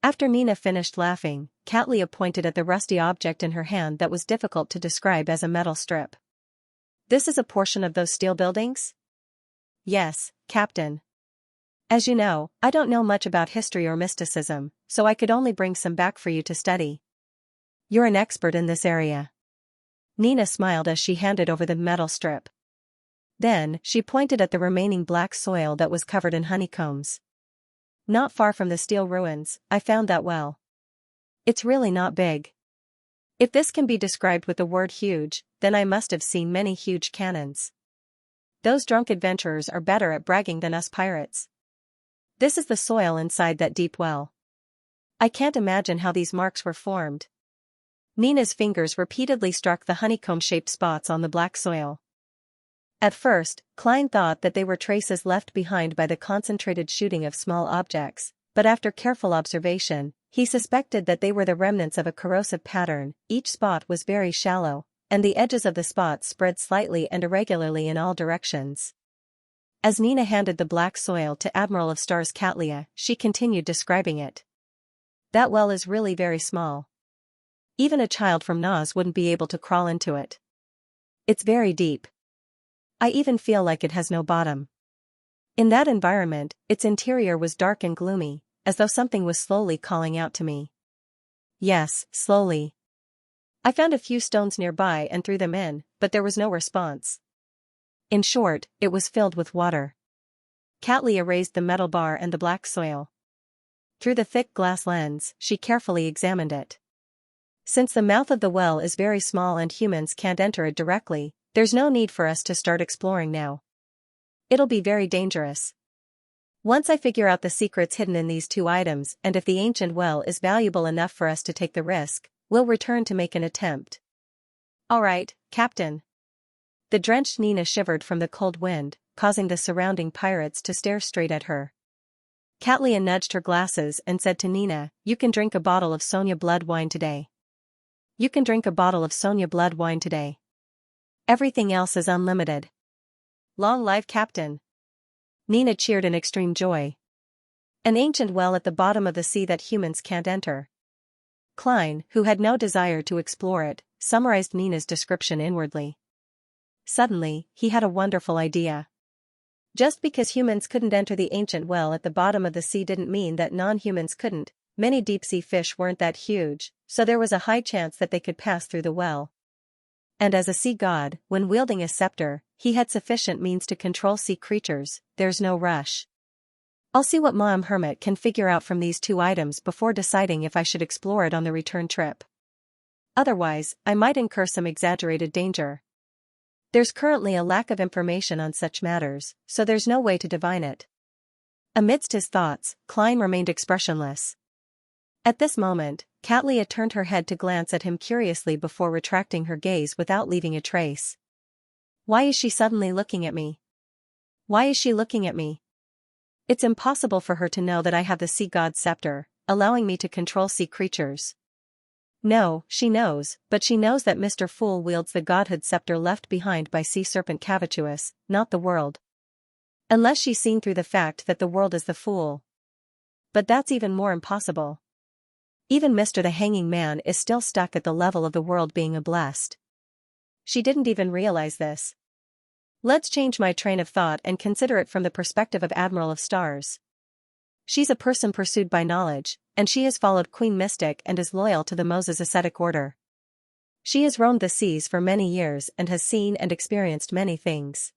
After Nina finished laughing, Katlia pointed at the rusty object in her hand that was difficult to describe as a metal strip. "This is a portion of those steel buildings?" "Yes, Captain. As you know, I don't know much about history or mysticism, so I could only bring some back for you to study. You're an expert in this area." Nina smiled as she handed over the metal strip. Then, she pointed at the remaining black soil that was covered in honeycombs. "Not far from the steel ruins, I found that well. It's really not big. If this can be described with the word huge, then I must have seen many huge cannons. Those drunk adventurers are better at bragging than us pirates. This is the soil inside that deep well. I can't imagine how these marks were formed." Nina's fingers repeatedly struck the honeycomb-shaped spots on the black soil. At first, Klein thought that they were traces left behind by the concentrated shooting of small objects, but after careful observation, he suspected that they were the remnants of a corrosive pattern. Each spot was very shallow, and the edges of the spots spread slightly and irregularly in all directions. As Nina handed the black soil to Admiral of Stars Xianxia, she continued describing it. That well is really very small. Even a child from Nas wouldn't be able to crawl into it. It's very deep. I even feel like it has no bottom. In that environment, its interior was dark and gloomy, as though something was slowly calling out to me. Yes, slowly. I found a few stones nearby and threw them in, but there was no response. In short, it was filled with water. Xianxia raised the metal bar and the black soil. Through the thick glass lens, she carefully examined it. Since the mouth of the well is very small and humans can't enter it directly, there's no need for us to start exploring now. It'll be very dangerous. Once I figure out the secrets hidden in these two items and if the ancient well is valuable enough for us to take the risk, we'll return to make an attempt. All right, Captain. The drenched Nina shivered from the cold wind, causing the surrounding pirates to stare straight at her. Xianxia nudged her glasses and said to Nina, "You can drink a bottle of Sonia blood wine today. You can drink a bottle of Sonia blood wine today. Everything else is unlimited." Long live Captain! Nina cheered in extreme joy. An ancient well at the bottom of the sea that humans can't enter. Klein, who had no desire to explore it, summarized Nina's description inwardly. Suddenly, he had a wonderful idea. Just because humans couldn't enter the ancient well at the bottom of the sea didn't mean that non-humans couldn't. Many deep-sea fish weren't that huge, so there was a high chance that they could pass through the well. And as a sea god, when wielding a scepter, he had sufficient means to control sea creatures. There's no rush. I'll see what Ma'am Hermit can figure out from these two items before deciding if I should explore it on the return trip. Otherwise, I might incur some exaggerated danger. There's currently a lack of information on such matters, so there's no way to divine it. Amidst his thoughts, Klein remained expressionless. At this moment, Xianxia turned her head to glance at him curiously before retracting her gaze without leaving a trace. Why is she suddenly looking at me? Why is she looking at me? It's impossible for her to know that I have the sea god's scepter, allowing me to control sea creatures. No, she knows, but she knows that Mr. Fool wields the godhood scepter left behind by sea serpent Cavituous, not the world. Unless she's seen through the fact that the world is the fool. But that's even more impossible. Even Mr. the Hanging Man is still stuck at the level of the world being a blessed. She didn't even realize this. Let's change my train of thought and consider it from the perspective of Admiral of Stars. She's a person pursued by knowledge, and she has followed Queen Mystic and is loyal to the Moses ascetic order. She has roamed the seas for many years and has seen and experienced many things.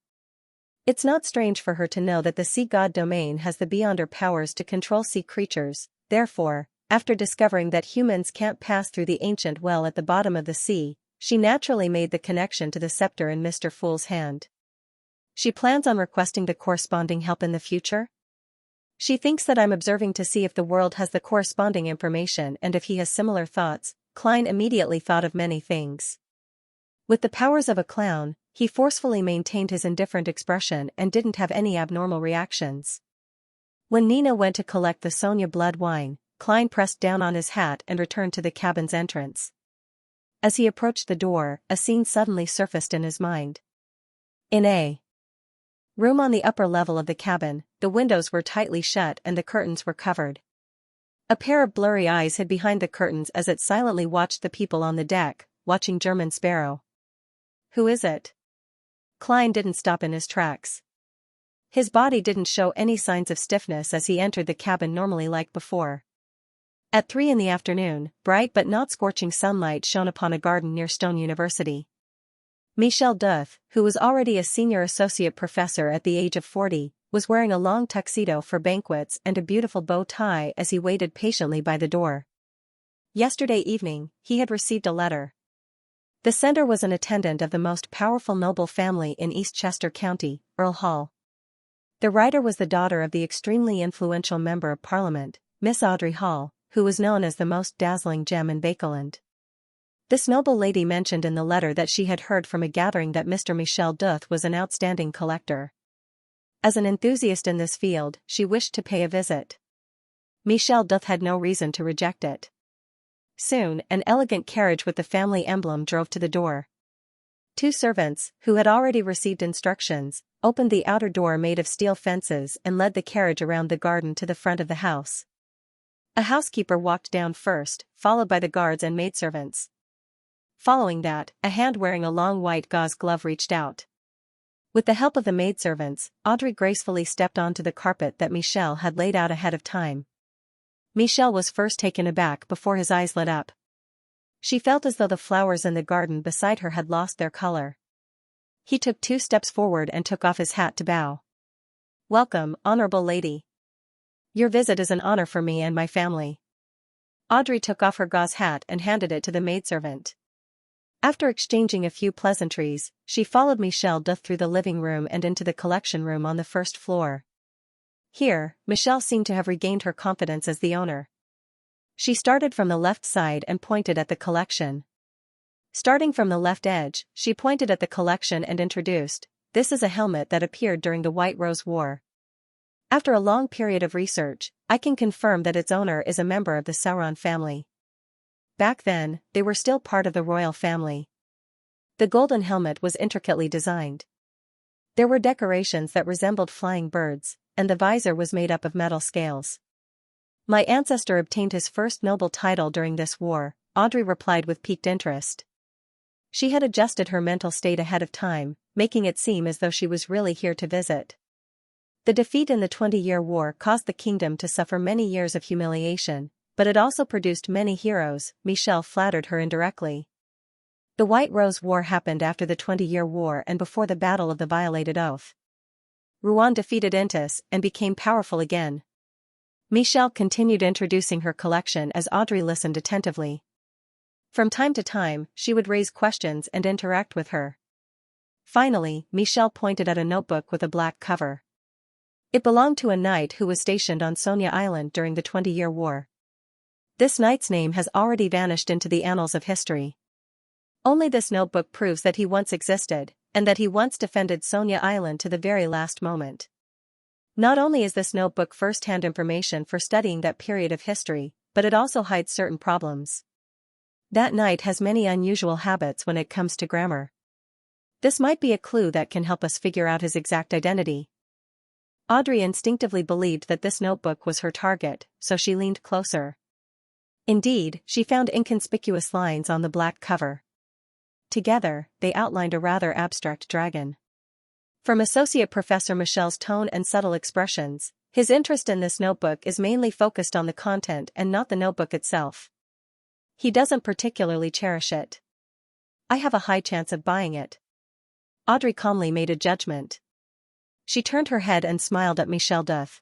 It's not strange for her to know that the sea god domain has the beyonder powers to control sea creatures. Therefore, after discovering that humans can't pass through the ancient well at the bottom of the sea, she naturally made the connection to the scepter in Mr. Fool's hand. She plans on requesting the corresponding help in the future? She thinks that I'm observing to see if the world has the corresponding information and if he has similar thoughts. Klein immediately thought of many things. With the powers of a clown, he forcefully maintained his indifferent expression and didn't have any abnormal reactions. When Nina went to collect the Sonia blood wine, Klein pressed down on his hat and returned to the cabin's entrance. As he approached the door, a scene suddenly surfaced in his mind. In a room on the upper level of the cabin, the windows were tightly shut and the curtains were covered. A pair of blurry eyes hid behind the curtains as it silently watched the people on the deck, watching German Sparrow. Who is it? Klein didn't stop in his tracks. His body didn't show any signs of stiffness as he entered the cabin normally like before. At 3 in the afternoon, bright but not scorching sunlight shone upon a garden near Stone University. Michel Duff, who was already a senior associate professor at the age of 40, was wearing a long tuxedo for banquets and a beautiful bow tie as he waited patiently by the door. Yesterday evening, he had received a letter. The sender was an attendant of the most powerful noble family in Eastchester County, Earl Hall. The writer was the daughter of the extremely influential Member of Parliament, Miss Audrey Hall, who was known as the most dazzling gem in Bakeland. This noble lady mentioned in the letter that she had heard from a gathering that Mr. Michel Duth was an outstanding collector. As an enthusiast in this field, she wished to pay a visit. Michel Duth had no reason to reject it. Soon, an elegant carriage with the family emblem drove to the door. Two servants, who had already received instructions, opened the outer door made of steel fences and led the carriage around the garden to the front of the house. A housekeeper walked down first, followed by the guards and maidservants. Following that, a hand wearing a long white gauze glove reached out. With the help of the maidservants, Audrey gracefully stepped onto the carpet that Michel had laid out ahead of time. Michel was first taken aback before his eyes lit up. She felt as though the flowers in the garden beside her had lost their color. He took 2 steps forward and took off his hat to bow. "Welcome, honorable lady. Your visit is an honor for me and my family." Audrey took off her gauze hat and handed it to the maidservant. After exchanging a few pleasantries, she followed Michel Duth through the living room and into the collection room on the first floor. Here, Michel seemed to have regained her confidence as the owner. She started from the left side and pointed at the collection. Starting from the left edge, she pointed at the collection and introduced, "This is a helmet that appeared during the White Rose War. After a long period of research, I can confirm that its owner is a member of the Sauron family. Back then, they were still part of the royal family." The golden helmet was intricately designed. There were decorations that resembled flying birds, and the visor was made up of metal scales. "My ancestor obtained his first noble title during this war," Audrey replied with piqued interest. She had adjusted her mental state ahead of time, making it seem as though she was really here to visit. The defeat in the 20-Year War caused the kingdom to suffer many years of humiliation, but it also produced many heroes, Michel flattered her indirectly. The White Rose War happened after the 20-Year War and before the Battle of the Violated Oath. Rouen defeated Intis and became powerful again. Michel continued introducing her collection as Audrey listened attentively. From time to time, she would raise questions and interact with her. Finally, Michel pointed at a notebook with a black cover. It belonged to a knight who was stationed on Sonia Island during the 20-Year War. This knight's name has already vanished into the annals of history. Only this notebook proves that he once existed, and that he once defended Sonia Island to the very last moment. Not only is this notebook first-hand information for studying that period of history, but it also hides certain problems. That knight has many unusual habits when it comes to grammar. This might be a clue that can help us figure out his exact identity. Audrey instinctively believed that this notebook was her target, so she leaned closer. Indeed, she found inconspicuous lines on the black cover. Together, they outlined a rather abstract dragon. From Associate Professor Michel's tone and subtle expressions, his interest in this notebook is mainly focused on the content and not the notebook itself. He doesn't particularly cherish it. "I have a high chance of buying it." Audrey calmly made a judgment. She turned her head and smiled at Michel Duth.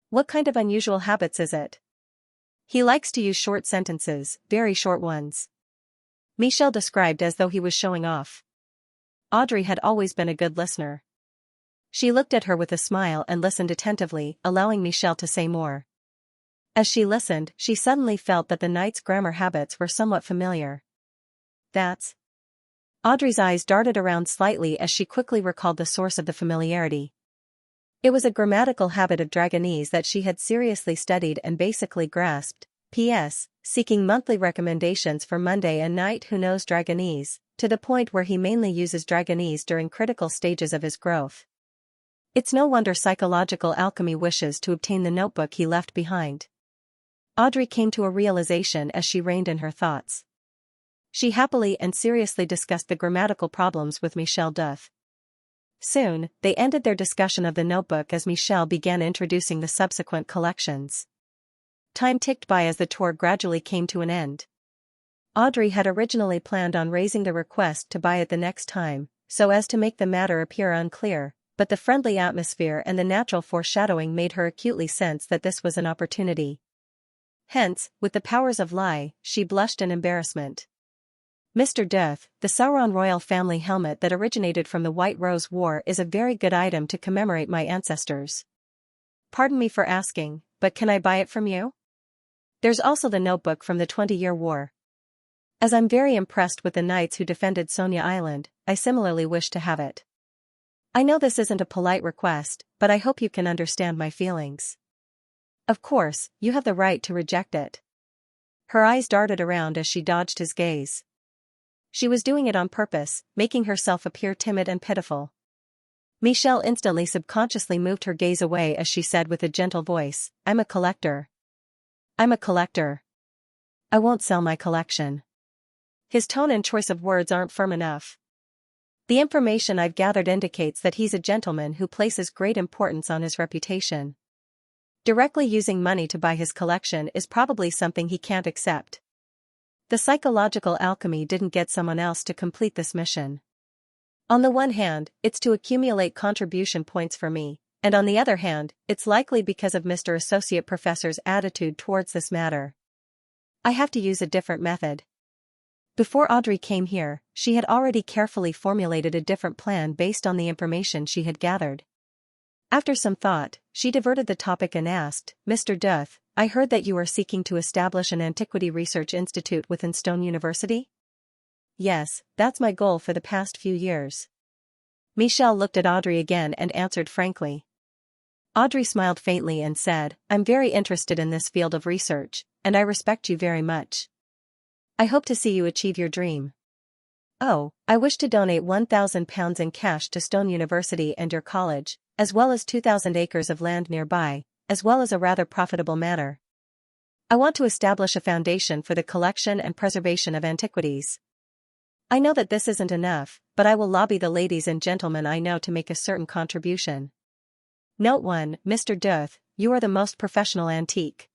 "What kind of unusual habits is it?" "He likes to use short sentences, very short ones." Michel described as though he was showing off. Audrey had always been a good listener. She looked at her with a smile and listened attentively, allowing Michel to say more. As she listened, she suddenly felt that the knight's grammar habits were somewhat familiar. "That's..." Audrey's eyes darted around slightly as she quickly recalled the source of the familiarity. It was a grammatical habit of Dragonese that she had seriously studied and basically grasped. P.S. Seeking monthly recommendations for Monday, a knight who knows Dragonese, to the point where he mainly uses Dragonese during critical stages of his growth. It's no wonder psychological alchemy wishes to obtain the notebook he left behind. Audrey came to a realization as she reined in her thoughts. She happily and seriously discussed the grammatical problems with Michel Duth. Soon, they ended their discussion of the notebook as Michel began introducing the subsequent collections. Time ticked by as the tour gradually came to an end. Audrey had originally planned on raising the request to buy it the next time, so as to make the matter appear unclear, but the friendly atmosphere and the natural foreshadowing made her acutely sense that this was an opportunity. Hence, with the powers of lie, she blushed in embarrassment. "Mr. Duth, the Sauron royal family helmet that originated from the White Rose War is a very good item to commemorate my ancestors. Pardon me for asking, but can I buy it from you? There's also the notebook from the 20-Year War." As I'm very impressed with the knights who defended Sonia Island, I similarly wish to have it. I know this isn't a polite request, but I hope you can understand my feelings. Of course, you have the right to reject it. Her eyes darted around as she dodged his gaze. She was doing it on purpose, making herself appear timid and pitiful. Michelle instantly subconsciously moved her gaze away as she said with a gentle voice, I'm a collector. I'm a collector. I won't sell my collection. His tone and choice of words aren't firm enough. The information I've gathered indicates that he's a gentleman who places great importance on his reputation. Directly using money to buy his collection is probably something he can't accept. The psychological alchemy didn't get someone else to complete this mission. On the one hand, it's to accumulate contribution points for me, and on the other hand, it's likely because of Mr. Associate Professor's attitude towards this matter. I have to use a different method. Before Audrey came here, she had already carefully formulated a different plan based on the information she had gathered. After some thought, she diverted the topic and asked, Mr. Duth, I heard that you are seeking to establish an antiquity research institute within Stone University? Yes, that's my goal for the past few years. Michelle looked at Audrey again and answered frankly. Audrey smiled faintly and said, I'm very interested in this field of research, and I respect you very much. I hope to see you achieve your dream. Oh, I wish to donate £1,000 in cash to Stone University and your college, as well as 2,000 acres of land nearby, as well as a rather profitable manor. I want to establish a foundation for the collection and preservation of antiquities. I know that this isn't enough, but I will lobby the ladies and gentlemen I know to make a certain contribution. Note 1, Mr. Duth, you are the most professional antique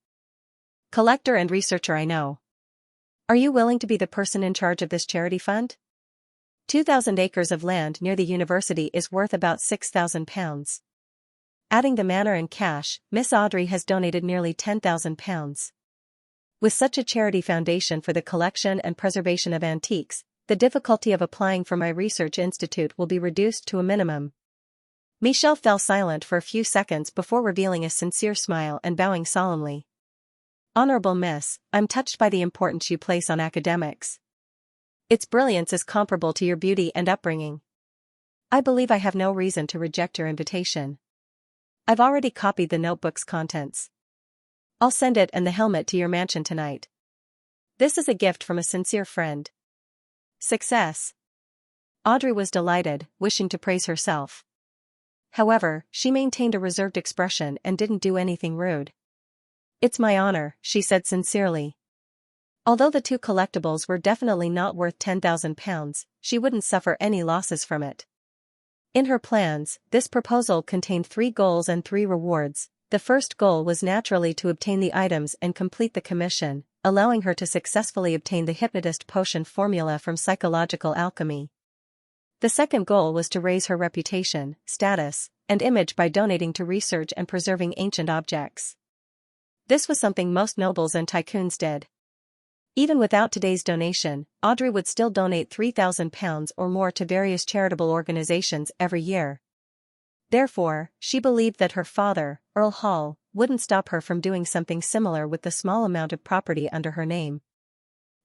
collector and researcher I know. Are you willing to be the person in charge of this charity fund? 2,000 acres of land near the university is worth about £6,000. Adding the manor and cash, Miss Audrey has donated nearly £10,000. With such a charity foundation for the collection and preservation of antiques, the difficulty of applying for my research institute will be reduced to a minimum. Michelle fell silent for a few seconds before revealing a sincere smile and bowing solemnly. Honorable Miss, I'm touched by the importance you place on academics. Its brilliance is comparable to your beauty and upbringing. I believe I have no reason to reject your invitation. I've already copied the notebook's contents. I'll send it and the helmet to your mansion tonight. This is a gift from a sincere friend. Success. Audrey was delighted, wishing to praise herself. However, she maintained a reserved expression and didn't do anything rude. It's my honor, she said sincerely. Although the two collectibles were definitely not worth £10,000, she wouldn't suffer any losses from it. In her plans, this proposal contained 3 goals and 3 rewards. The first goal was naturally to obtain the items and complete the commission, allowing her to successfully obtain the hypnotist potion formula from psychological alchemy. The second goal was to raise her reputation, status, and image by donating to research and preserving ancient objects. This was something most nobles and tycoons did. Even without today's donation, Audrey would still donate £3,000 or more to various charitable organizations every year. Therefore, she believed that her father, Earl Hall, wouldn't stop her from doing something similar with the small amount of property under her name.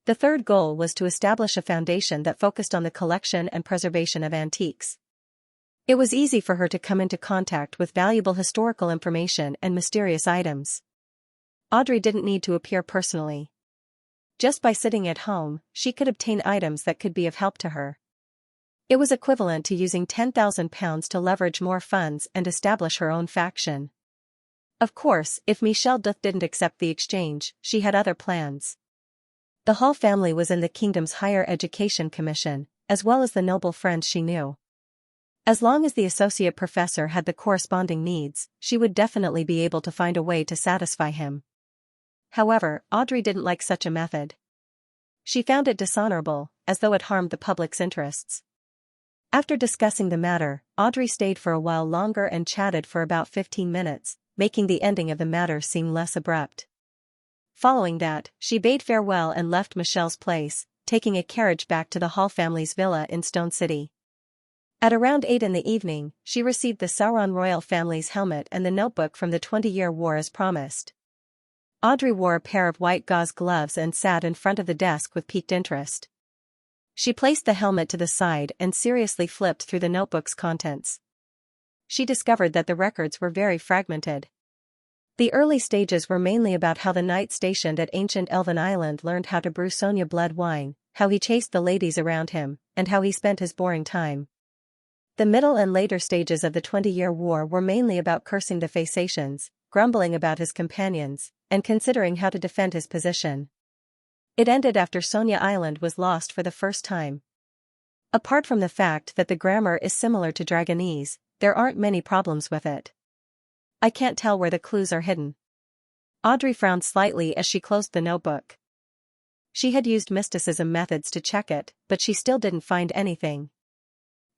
The third goal was to establish a foundation that focused on the collection and preservation of antiques. It was easy for her to come into contact with valuable historical information and mysterious items. Audrey didn't need to appear personally. Just by sitting at home, she could obtain items that could be of help to her. It was equivalent to using £10,000 to leverage more funds and establish her own faction. Of course, if Michelle Duth didn't accept the exchange, she had other plans. The Hall family was in the kingdom's Higher Education Commission, as well as the noble friends she knew. As long as the associate professor had the corresponding needs, she would definitely be able to find a way to satisfy him. However, Audrey didn't like such a method. She found it dishonorable, as though it harmed the public's interests. After discussing the matter, Audrey stayed for a while longer and chatted for about 15 minutes, making the ending of the matter seem less abrupt. Following that, she bade farewell and left Michelle's place, taking a carriage back to the Hall family's villa in Stone City. At around 8 in the evening, she received the Sauron royal family's helmet and the notebook from the 20-Year War as promised. Audrey wore a pair of white gauze gloves and sat in front of the desk with piqued interest. She placed the helmet to the side and seriously flipped through the notebook's contents. She discovered that the records were very fragmented. The early stages were mainly about how the knight stationed at ancient Elven Island learned how to brew Sonia blood wine, how he chased the ladies around him, and how he spent his boring time. The middle and later stages of the 20-Year War were mainly about cursing the Phaeacians, grumbling about his companions, and considering how to defend his position. It ended after Sonia Island was lost for the first time. Apart from the fact that the grammar is similar to Dragonese, there aren't many problems with it. I can't tell where the clues are hidden. Audrey frowned slightly as she closed the notebook. She had used mysticism methods to check it, but she still didn't find anything.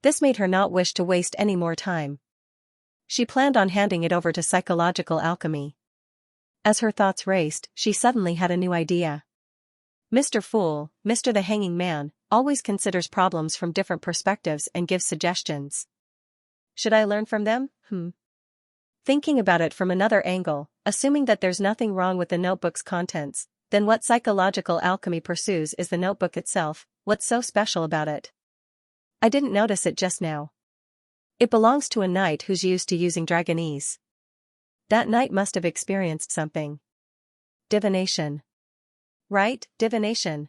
This made her not wish to waste any more time. She planned on handing it over to psychological alchemy. As her thoughts raced, she suddenly had a new idea. Mr. Fool, Mr. the Hanging Man, always considers problems from different perspectives and gives suggestions. Should I learn from them? Thinking about it from another angle, assuming that there's nothing wrong with the notebook's contents, then what psychological alchemy pursues is the notebook itself. What's so special about it? I didn't notice it just now. It belongs to a knight who's used to using Dragonese. That knight must have experienced something. Divination. Right, divination.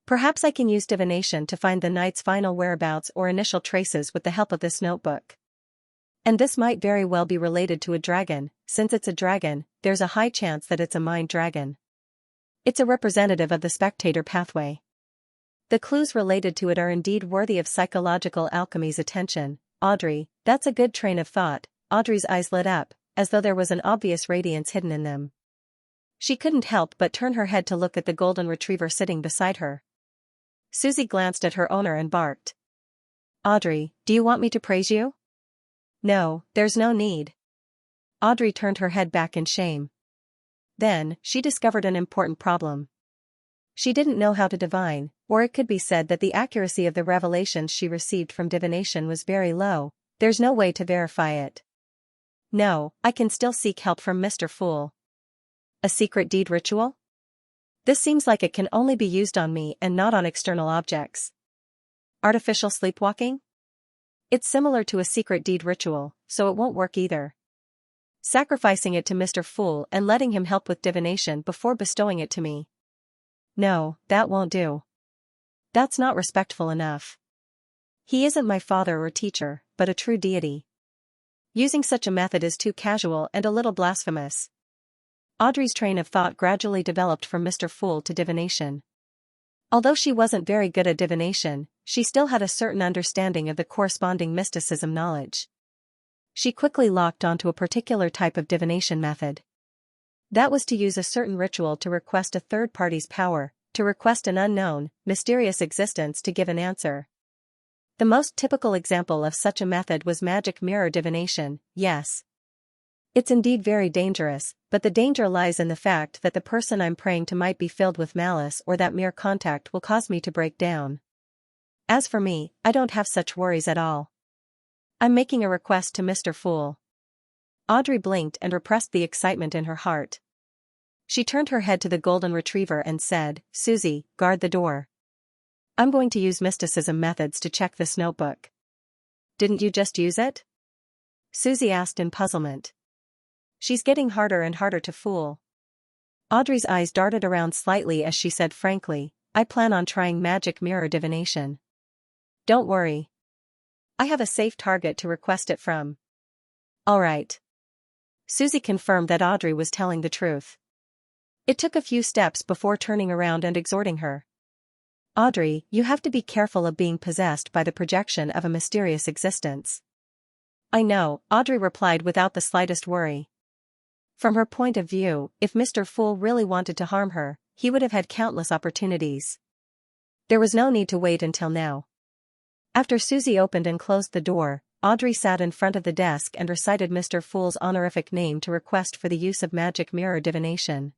Perhaps I can use divination to find the knight's final whereabouts or initial traces with the help of this notebook. And this might very well be related to a dragon. Since it's a dragon, there's a high chance that it's a mind dragon. It's a representative of the spectator pathway. The clues related to it are indeed worthy of psychological alchemy's attention. Audrey, that's a good train of thought. Audrey's eyes lit up, as though there was an obvious radiance hidden in them. She couldn't help but turn her head to look at the golden retriever sitting beside her. Susie glanced at her owner and barked. Audrey, do you want me to praise you? No, there's no need. Audrey turned her head back in shame. Then, she discovered an important problem. She didn't know how to divine, or it could be said that the accuracy of the revelations she received from divination was very low. There's no way to verify it. No, I can still seek help from Mr. Fool. A secret deed ritual? This seems like it can only be used on me and not on external objects. Artificial sleepwalking? It's similar to a secret deed ritual, so it won't work either. Sacrificing it to Mr. Fool and letting him help with divination before bestowing it to me. No, that won't do. That's not respectful enough. He isn't my father or teacher, but a true deity. Using such a method is too casual and a little blasphemous. Audrey's train of thought gradually developed from Mr. Fool to divination. Although she wasn't very good at divination, she still had a certain understanding of the corresponding mysticism knowledge. She quickly locked onto a particular type of divination method. That was to use a certain ritual to request a third party's power, to request an unknown, mysterious existence to give an answer. The most typical example of such a method was magic mirror divination. Yes. It's indeed very dangerous, but the danger lies in the fact that the person I'm praying to might be filled with malice or that mere contact will cause me to break down. As for me, I don't have such worries at all. I'm making a request to Mr. Fool. Audrey blinked and repressed the excitement in her heart. She turned her head to the golden retriever and said, Susie, guard the door. I'm going to use mysticism methods to check this notebook. Didn't you just use it? Susie asked in puzzlement. She's getting harder and harder to fool. Audrey's eyes darted around slightly as she said frankly, I plan on trying magic mirror divination. Don't worry. I have a safe target to request it from. All right. Susie confirmed that Audrey was telling the truth. It took a few steps before turning around and exhorting her. Audrey, you have to be careful of being possessed by the projection of a mysterious existence. I know, Audrey replied without the slightest worry. From her point of view, if Mr. Fool really wanted to harm her, he would have had countless opportunities. There was no need to wait until now. After Susie opened and closed the door, Audrey sat in front of the desk and recited Mr. Fool's honorific name to request for the use of magic mirror divination.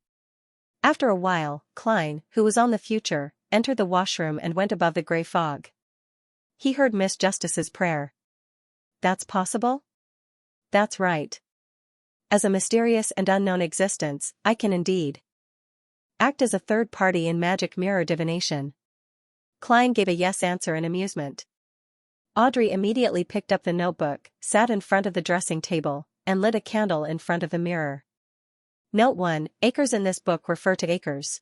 After a while, Klein, who was on the future, entered the washroom and went above the gray fog. He heard Miss Justice's prayer. That's possible? That's right. As a mysterious and unknown existence, I can indeed act as a third party in magic mirror divination. Klein gave a yes answer in amusement. Audrey immediately picked up the notebook, sat in front of the dressing table, and lit a candle in front of the mirror. Note 1: acres in this book refer to acres.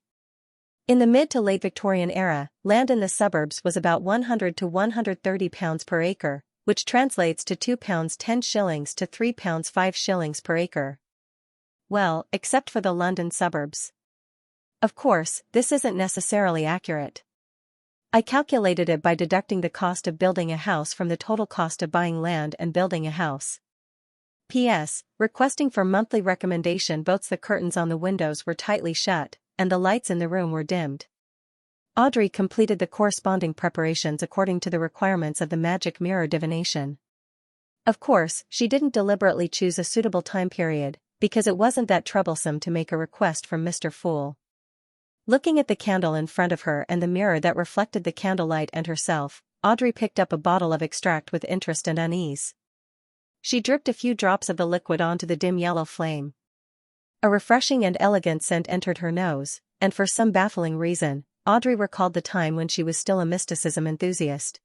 In the mid to late Victorian era, land in the suburbs was about 100 to 130 pounds per acre, which translates to £2 10 shillings to £3 5 shillings per acre. Well, except for the London suburbs. Of course, this isn't necessarily accurate. I calculated it by deducting the cost of building a house from the total cost of buying land and building a house. P.S. Requesting for monthly recommendation. Both the curtains on the windows were tightly shut, and the lights in the room were dimmed. Audrey completed the corresponding preparations according to the requirements of the magic mirror divination. Of course, she didn't deliberately choose a suitable time period, because it wasn't that troublesome to make a request from Mr. Fool. Looking at the candle in front of her and the mirror that reflected the candlelight and herself, Audrey picked up a bottle of extract with interest and unease. She dripped a few drops of the liquid onto the dim yellow flame. A refreshing and elegant scent entered her nose, and for some baffling reason, Audrey recalled the time when she was still a mysticism enthusiast.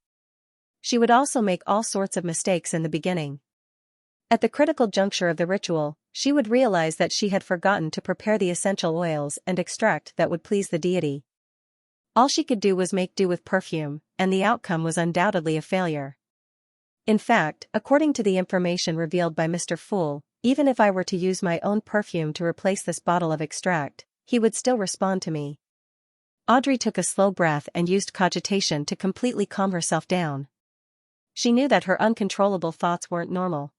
She would also make all sorts of mistakes in the beginning. At the critical juncture of the ritual, she would realize that she had forgotten to prepare the essential oils and extract that would please the deity. All she could do was make do with perfume, and the outcome was undoubtedly a failure. In fact, according to the information revealed by Mr. Fool, even if I were to use my own perfume to replace this bottle of extract, he would still respond to me. Audrey took a slow breath and used cogitation to completely calm herself down. She knew that her uncontrollable thoughts weren't normal.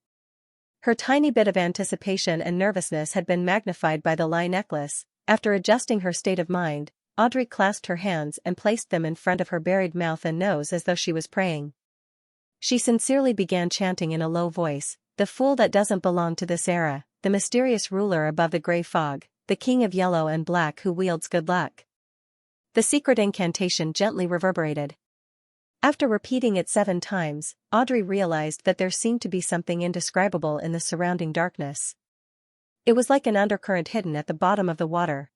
Her tiny bit of anticipation and nervousness had been magnified by the lie necklace. After adjusting her state of mind, Audrey clasped her hands and placed them in front of her buried mouth and nose as though she was praying. She sincerely began chanting in a low voice, "The fool that doesn't belong to this era, the mysterious ruler above the grey fog, the king of yellow and black who wields good luck." The secret incantation gently reverberated. After repeating it 7 times, Audrey realized that there seemed to be something indescribable in the surrounding darkness. It was like an undercurrent hidden at the bottom of the water.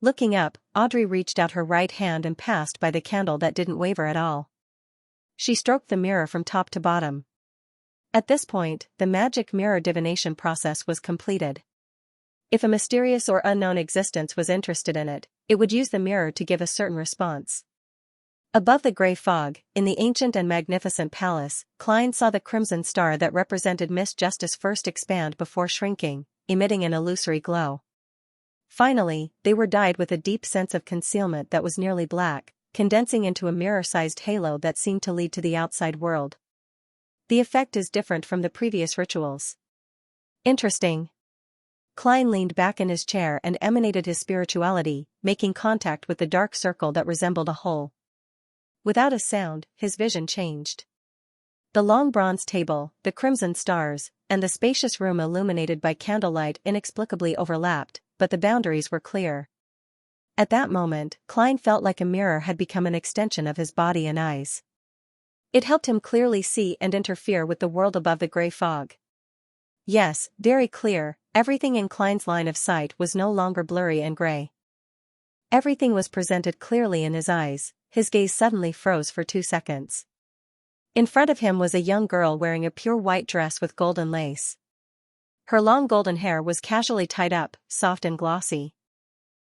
Looking up, Audrey reached out her right hand and passed by the candle that didn't waver at all. She stroked the mirror from top to bottom. At this point, the magic mirror divination process was completed. If a mysterious or unknown existence was interested in it, it would use the mirror to give a certain response. Above the grey fog, in the ancient and magnificent palace, Klein saw the crimson star that represented Miss Justice first expand before shrinking, emitting an illusory glow. Finally, they were dyed with a deep sense of concealment that was nearly black, condensing into a mirror-sized halo that seemed to lead to the outside world. The effect is different from the previous rituals. Interesting. Klein leaned back in his chair and emanated his spirituality, making contact with the dark circle that resembled a hole. Without a sound, his vision changed. The long bronze table, the crimson stars, and the spacious room illuminated by candlelight inexplicably overlapped, but the boundaries were clear. At that moment, Klein felt like a mirror had become an extension of his body and eyes. It helped him clearly see and interfere with the world above the grey fog. Yes, very clear, everything in Klein's line of sight was no longer blurry and grey. Everything was presented clearly in his eyes. His gaze suddenly froze for 2 seconds. In front of him was a young girl wearing a pure white dress with golden lace. Her long golden hair was casually tied up, soft and glossy.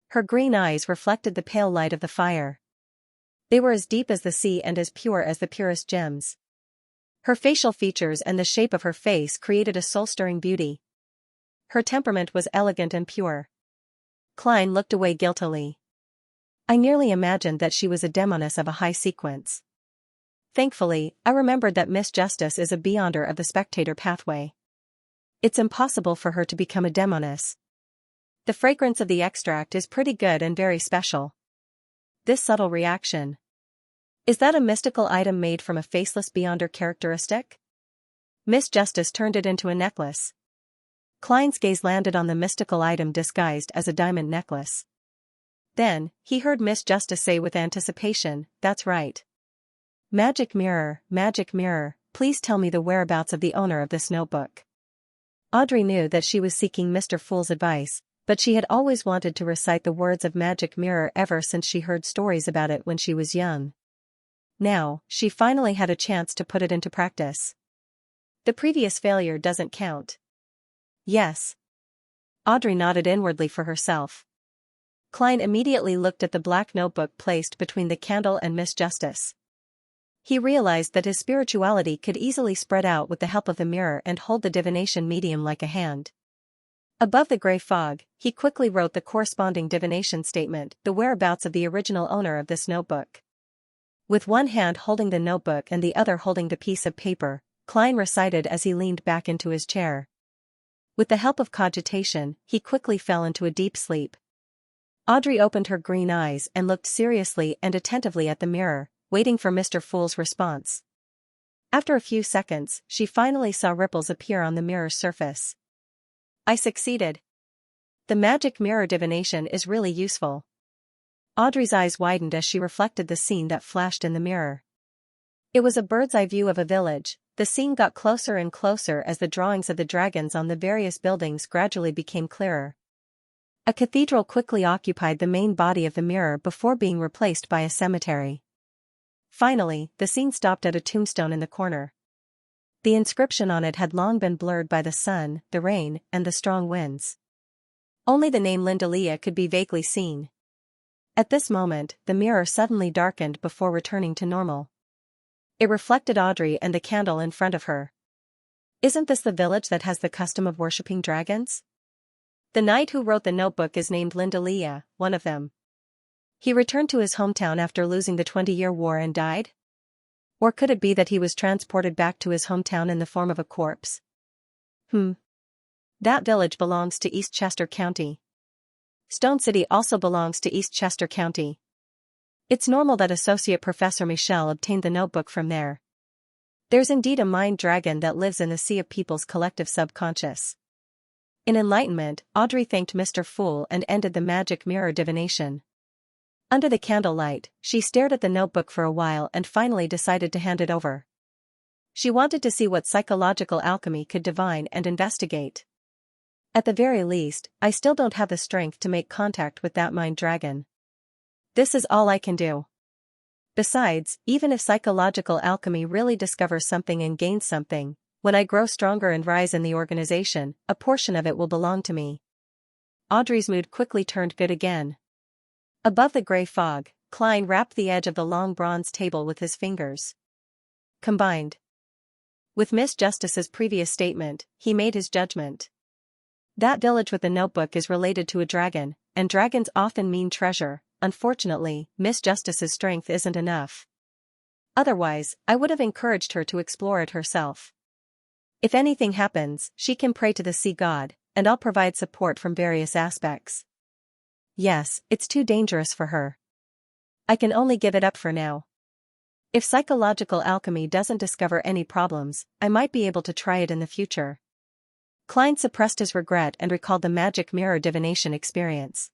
Her green eyes reflected the pale light of the fire. They were as deep as the sea and as pure as the purest gems. Her facial features and the shape of her face created a soul-stirring beauty. Her temperament was elegant and pure. Klein looked away guiltily. I nearly imagined that she was a demoness of a high sequence. Thankfully, I remembered that Miss Justice is a beyonder of the spectator pathway. It's impossible for her to become a demoness. The fragrance of the extract is pretty good and very special. This subtle reaction. Is that a mystical item made from a faceless beyonder characteristic? Miss Justice turned it into a necklace. Klein's gaze landed on the mystical item disguised as a diamond necklace. Then, he heard Miss Justice say with anticipation, "That's right. Magic mirror, please tell me the whereabouts of the owner of this notebook." Audrey knew that she was seeking Mr. Fool's advice, but she had always wanted to recite the words of magic mirror ever since she heard stories about it when she was young. Now, she finally had a chance to put it into practice. The previous failure doesn't count. Yes. Audrey nodded inwardly for herself. Klein immediately looked at the black notebook placed between the candle and Miss Justice. He realized that his spirituality could easily spread out with the help of the mirror and hold the divination medium like a hand. Above the gray fog, he quickly wrote the corresponding divination statement, the whereabouts of the original owner of this notebook. With one hand holding the notebook and the other holding the piece of paper, Klein recited as he leaned back into his chair. With the help of cogitation, he quickly fell into a deep sleep. Audrey opened her green eyes and looked seriously and attentively at the mirror, waiting for Mr. Fool's response. After a few seconds, she finally saw ripples appear on the mirror's surface. I succeeded. The magic mirror divination is really useful. Audrey's eyes widened as she reflected the scene that flashed in the mirror. It was a bird's-eye view of a village. The scene got closer and closer as the drawings of the dragons on the various buildings gradually became clearer. A cathedral quickly occupied the main body of the mirror before being replaced by a cemetery. Finally, the scene stopped at a tombstone in the corner. The inscription on it had long been blurred by the sun, the rain, and the strong winds. Only the name Lindalia could be vaguely seen. At this moment, the mirror suddenly darkened before returning to normal. It reflected Audrey and the candle in front of her. Isn't this the village that has the custom of worshipping dragons? The knight who wrote the notebook is named Lindalia, one of them. He returned to his hometown after losing the 20-year war and died? Or could it be that he was transported back to his hometown in the form of a corpse? That village belongs to East Chester County. Stone City also belongs to East Chester County. It's normal that Associate Professor Michel obtained the notebook from there. There's indeed a mind dragon that lives in the sea of people's collective subconscious. In enlightenment, Audrey thanked Mr. Fool and ended the magic mirror divination. Under the candlelight, she stared at the notebook for a while and finally decided to hand it over. She wanted to see what psychological alchemy could divine and investigate. At the very least, I still don't have the strength to make contact with that mind dragon. This is all I can do. Besides, even if psychological alchemy really discovers something and gains something, when I grow stronger and rise in the organization, a portion of it will belong to me. Audrey's mood quickly turned good again. Above the gray fog, Klein wrapped the edge of the long bronze table with his fingers. Combined with Miss Justice's previous statement, he made his judgment. That village with the notebook is related to a dragon, and dragons often mean treasure. Unfortunately, Miss Justice's strength isn't enough. Otherwise, I would have encouraged her to explore it herself. If anything happens, she can pray to the sea god, and I'll provide support from various aspects. Yes, it's too dangerous for her. I can only give it up for now. If psychological alchemy doesn't discover any problems, I might be able to try it in the future. Klein suppressed his regret and recalled the magic mirror divination experience.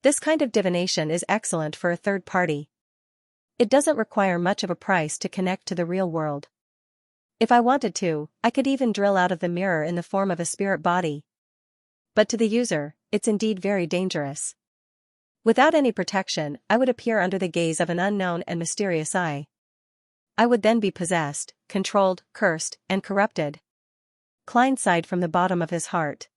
This kind of divination is excellent for a third party. It doesn't require much of a price to connect to the real world. If I wanted to, I could even drill out of the mirror in the form of a spirit body. But to the user, it's indeed very dangerous. Without any protection, I would appear under the gaze of an unknown and mysterious eye. I would then be possessed, controlled, cursed, and corrupted. Klein sighed from the bottom of his heart.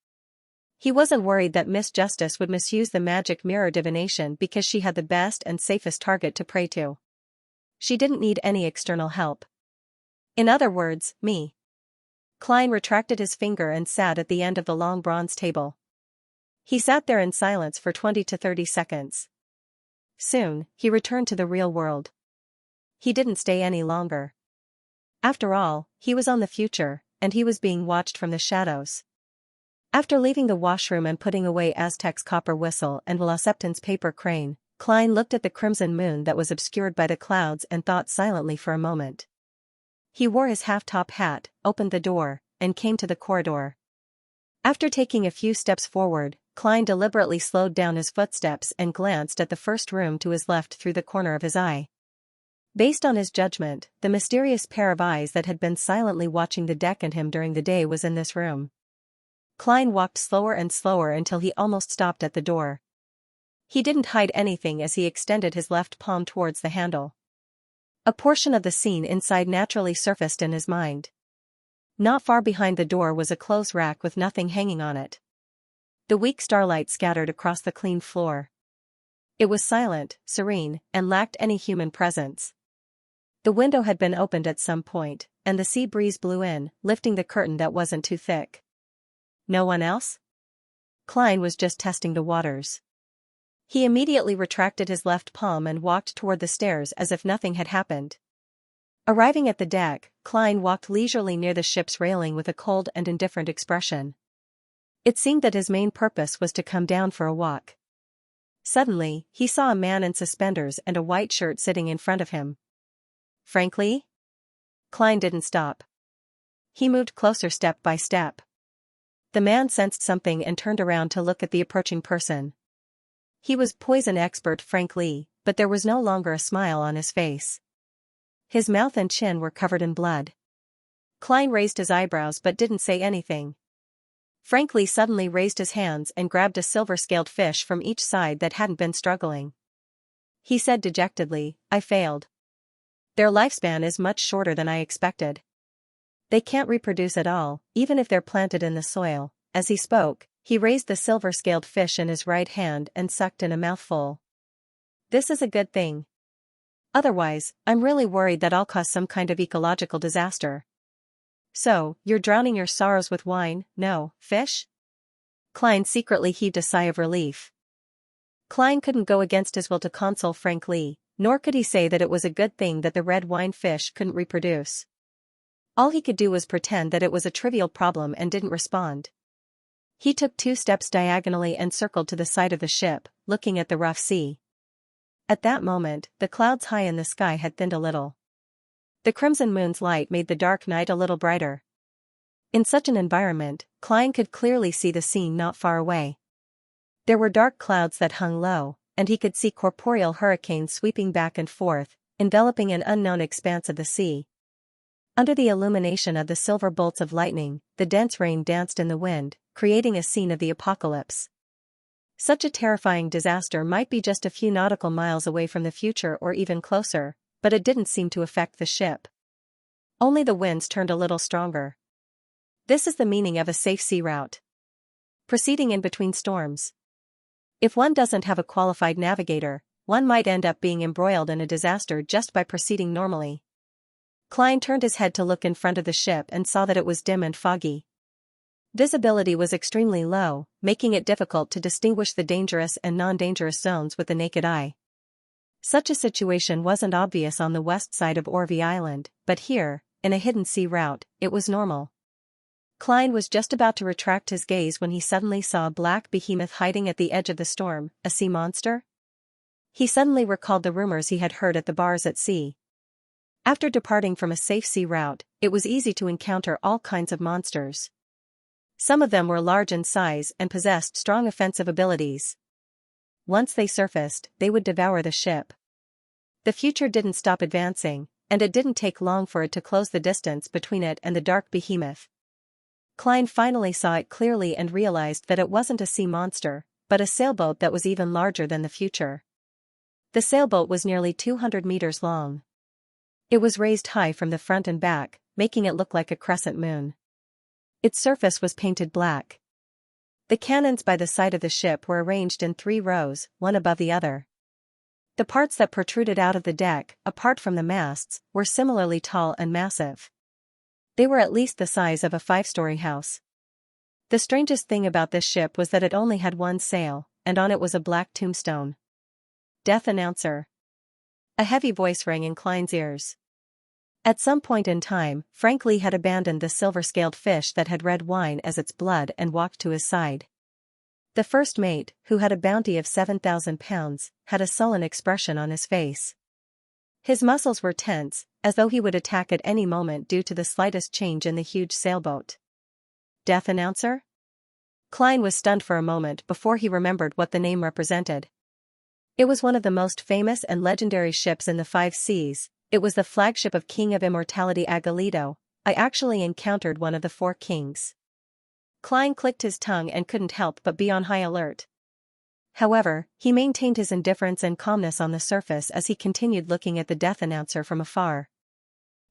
He wasn't worried that Miss Justice would misuse the magic mirror divination because she had the best and safest target to pray to. She didn't need any external help. In other words, me. Klein retracted his finger and sat at the end of the long bronze table. He sat there in silence for 20 to 30 seconds. Soon, he returned to the real world. He didn't stay any longer. After all, he was on the future, and he was being watched from the shadows. After leaving the washroom and putting away Aztec's copper whistle and Velocipton's paper crane, Klein looked at the crimson moon that was obscured by the clouds and thought silently for a moment. He wore his half-top hat, opened the door, and came to the corridor. After taking a few steps forward, Klein deliberately slowed down his footsteps and glanced at the first room to his left through the corner of his eye. Based on his judgment, the mysterious pair of eyes that had been silently watching the deck and him during the day was in this room. Klein walked slower and slower until he almost stopped at the door. He didn't hide anything as he extended his left palm towards the handle. A portion of the scene inside naturally surfaced in his mind. Not far behind the door was a clothes rack with nothing hanging on it. The weak starlight scattered across the clean floor. It was silent, serene, and lacked any human presence. The window had been opened at some point, and the sea breeze blew in, lifting the curtain that wasn't too thick. No one else? Klein was just testing the waters. He immediately retracted his left palm and walked toward the stairs as if nothing had happened. Arriving at the deck, Klein walked leisurely near the ship's railing with a cold and indifferent expression. It seemed that his main purpose was to come down for a walk. Suddenly, he saw a man in suspenders and a white shirt sitting in front of him. Frankly? Klein didn't stop. He moved closer step by step. The man sensed something and turned around to look at the approaching person. He was poison expert Frank Lee, but there was no longer a smile on his face. His mouth and chin were covered in blood. Klein raised his eyebrows but didn't say anything. Frank Lee suddenly raised his hands and grabbed a silver-scaled fish from each side that hadn't been struggling. He said dejectedly, "I failed. Their lifespan is much shorter than I expected. They can't reproduce at all, even if they're planted in the soil." As he spoke, he raised the silver-scaled fish in his right hand and sucked in a mouthful. "This is a good thing. Otherwise, I'm really worried that I'll cause some kind of ecological disaster." "So, you're drowning your sorrows with wine, no, fish?" Klein secretly heaved a sigh of relief. Klein couldn't go against his will to console Frank Lee, nor could he say that it was a good thing that the red wine fish couldn't reproduce. All he could do was pretend that it was a trivial problem and didn't respond. He took 2 steps diagonally and circled to the side of the ship, looking at the rough sea. At that moment, the clouds high in the sky had thinned a little. The crimson moon's light made the dark night a little brighter. In such an environment, Klein could clearly see the scene not far away. There were dark clouds that hung low, and he could see corporeal hurricanes sweeping back and forth, enveloping an unknown expanse of the sea. Under the illumination of the silver bolts of lightning, the dense rain danced in the wind, creating a scene of the apocalypse. Such a terrifying disaster might be just a few nautical miles away from the future or even closer, but it didn't seem to affect the ship. Only the winds turned a little stronger. This is the meaning of a safe sea route. Proceeding in between storms. If one doesn't have a qualified navigator, one might end up being embroiled in a disaster just by proceeding normally. Klein turned his head to look in front of the ship and saw that it was dim and foggy. Visibility was extremely low, making it difficult to distinguish the dangerous and non-dangerous zones with the naked eye. Such a situation wasn't obvious on the west side of Orvie Island, but here, in a hidden sea route, it was normal. Klein was just about to retract his gaze when he suddenly saw a black behemoth hiding at the edge of the storm, a sea monster. He suddenly recalled the rumors he had heard at the bars at sea. After departing from a safe sea route, it was easy to encounter all kinds of monsters. Some of them were large in size and possessed strong offensive abilities. Once they surfaced, they would devour the ship. The future didn't stop advancing, and it didn't take long for it to close the distance between it and the dark behemoth. Klein finally saw it clearly and realized that it wasn't a sea monster, but a sailboat that was even larger than the future. The sailboat was nearly 200 meters long. It was raised high from the front and back, making it look like a crescent moon. Its surface was painted black. The cannons by the side of the ship were arranged in 3 rows, one above the other. The parts that protruded out of the deck, apart from the masts, were similarly tall and massive. They were at least the size of a 5-story house. The strangest thing about this ship was that it only had one sail, and on it was a black tombstone. "Death Announcer." A heavy voice rang in Klein's ears. At some point in time, Frank Lee had abandoned the silver-scaled fish that had red wine as its blood and walked to his side. The first mate, who had a bounty of 7,000 pounds, had a sullen expression on his face. His muscles were tense, as though he would attack at any moment due to the slightest change in the huge sailboat. Death Announcer? Klein was stunned for a moment before he remembered what the name represented. It was one of the most famous and legendary ships in the 5 seas. It was the flagship of King of Immortality Agalito. I actually encountered one of the 4 kings. Klein clicked his tongue and couldn't help but be on high alert. However, he maintained his indifference and calmness on the surface as he continued looking at the death announcer from afar.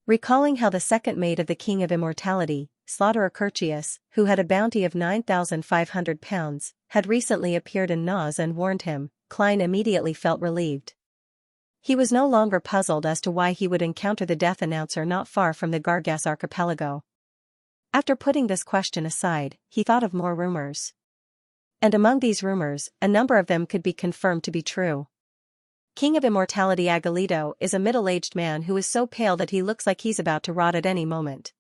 Recalling how the second mate of the King of Immortality, Slaughterer Curtius, who had a bounty of 9,500 pounds, had recently appeared in Nas and warned him, Klein immediately felt relieved. He was no longer puzzled as to why he would encounter the death announcer not far from the Gargas archipelago. After putting this question aside, he thought of more rumors. And among these rumors, a number of them could be confirmed to be true. King of Immortality Agalito is a middle-aged man who is so pale that he looks like he's about to rot at any moment.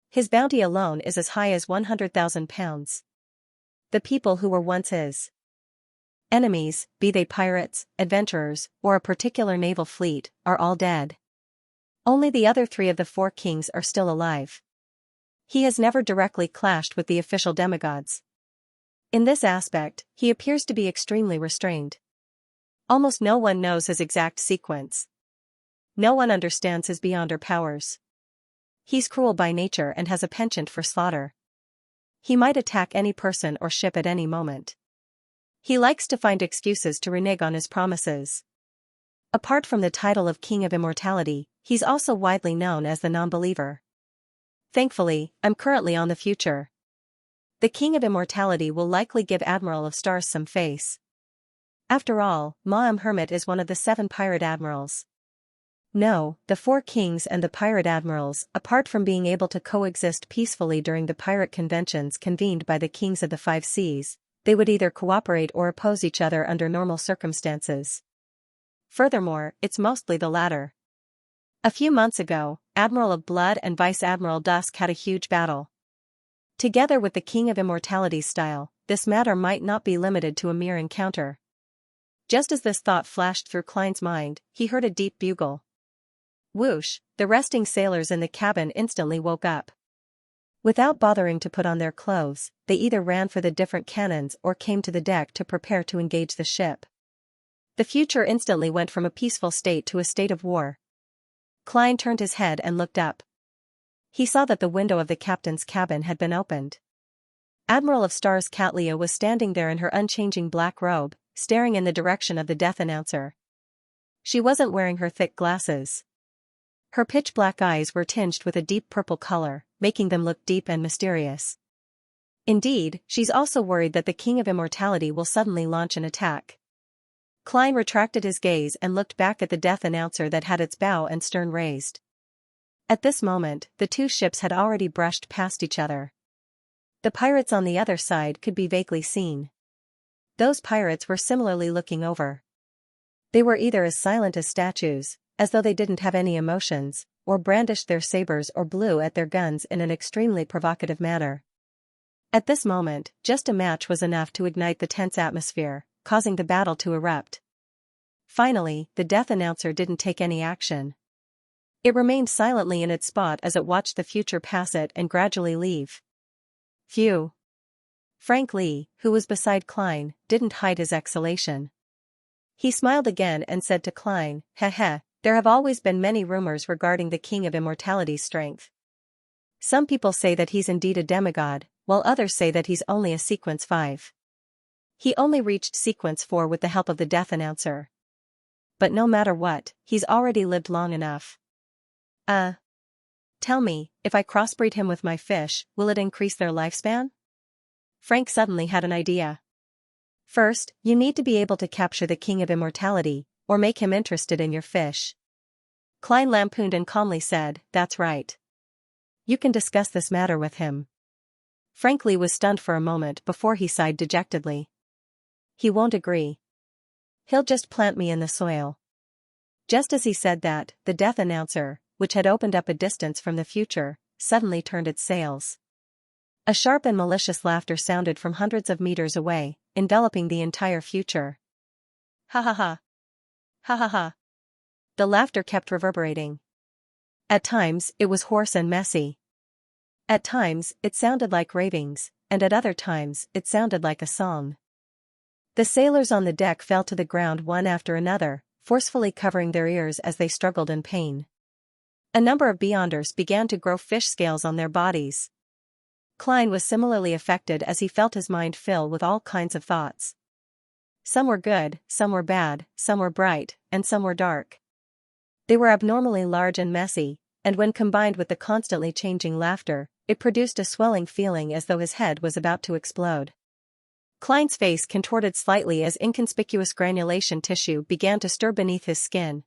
His bounty alone is as high as 100,000 pounds. The people who were once his enemies, be they pirates, adventurers, or a particular naval fleet, are all dead. Only the other 3 of the 4 kings are still alive. He has never directly clashed with the official demigods. In this aspect, he appears to be extremely restrained. Almost no one knows his exact sequence. No one understands his beyonder powers. He's cruel by nature and has a penchant for slaughter. He might attack any person or ship at any moment. He likes to find excuses to renege on his promises. Apart from the title of King of Immortality, he's also widely known as the non-believer. Thankfully, I'm currently on the future. The King of Immortality will likely give Admiral of Stars some face. After all, Ma'am Hermit is one of the 7 pirate admirals. No, the 4 kings and the pirate admirals, apart from being able to coexist peacefully during the pirate conventions convened by the kings of the 5 seas, they would either cooperate or oppose each other under normal circumstances. Furthermore, it's mostly the latter. A few months ago, Admiral of Blood and Vice Admiral Dusk had a huge battle. Together with the King of Immortality's style, this matter might not be limited to a mere encounter. Just as this thought flashed through Klein's mind, he heard a deep bugle. Whoosh, the resting sailors in the cabin instantly woke up. Without bothering to put on their clothes, they either ran for the different cannons or came to the deck to prepare to engage the ship. The future instantly went from a peaceful state to a state of war. Klein turned his head and looked up. He saw that the window of the captain's cabin had been opened. Admiral of Stars Katlia was standing there in her unchanging black robe, staring in the direction of the death announcer. She wasn't wearing her thick glasses. Her pitch-black eyes were tinged with a deep purple color, making them look deep and mysterious. Indeed, she's also worried that the King of Immortality will suddenly launch an attack. Klein retracted his gaze and looked back at the death announcer that had its bow and stern raised. At this moment, the 2 ships had already brushed past each other. The pirates on the other side could be vaguely seen. Those pirates were similarly looking over. They were either as silent as statues, as though they didn't have any emotions, or brandished their sabers or blew at their guns in an extremely provocative manner. At this moment, just a match was enough to ignite the tense atmosphere, causing the battle to erupt. Finally, the death announcer didn't take any action. It remained silently in its spot as it watched the future pass it and gradually leave. Phew. Frank Lee, who was beside Klein, didn't hide his exhalation. He smiled again and said to Klein, "Heh, there have always been many rumors regarding the King of Immortality's strength. Some people say that he's indeed a demigod, while others say that he's only a sequence 5. He only reached sequence 4 with the help of the death announcer. But no matter what, he's already lived long enough. Tell me, if I crossbreed him with my fish, will it increase their lifespan?" Frank suddenly had an idea. "First, you need to be able to capture the King of Immortality, or make him interested in your fish." Klein lampooned and calmly said, "That's right. You can discuss this matter with him." Frank Lee was stunned for a moment before he sighed dejectedly. "He won't agree. He'll just plant me in the soil." Just as he said that, the death announcer, which had opened up a distance from the future, suddenly turned its sails. A sharp and malicious laughter sounded from hundreds of meters away, enveloping the entire future. Ha ha ha. Ha ha ha. The laughter kept reverberating. At times, it was hoarse and messy. At times, it sounded like ravings, and at other times, it sounded like a song. The sailors on the deck fell to the ground one after another, forcefully covering their ears as they struggled in pain. A number of beyonders began to grow fish scales on their bodies. Klein was similarly affected as he felt his mind fill with all kinds of thoughts. Some were good, some were bad, some were bright, and some were dark. They were abnormally large and messy, and when combined with the constantly changing laughter, it produced a swelling feeling as though his head was about to explode. Klein's face contorted slightly as inconspicuous granulation tissue began to stir beneath his skin.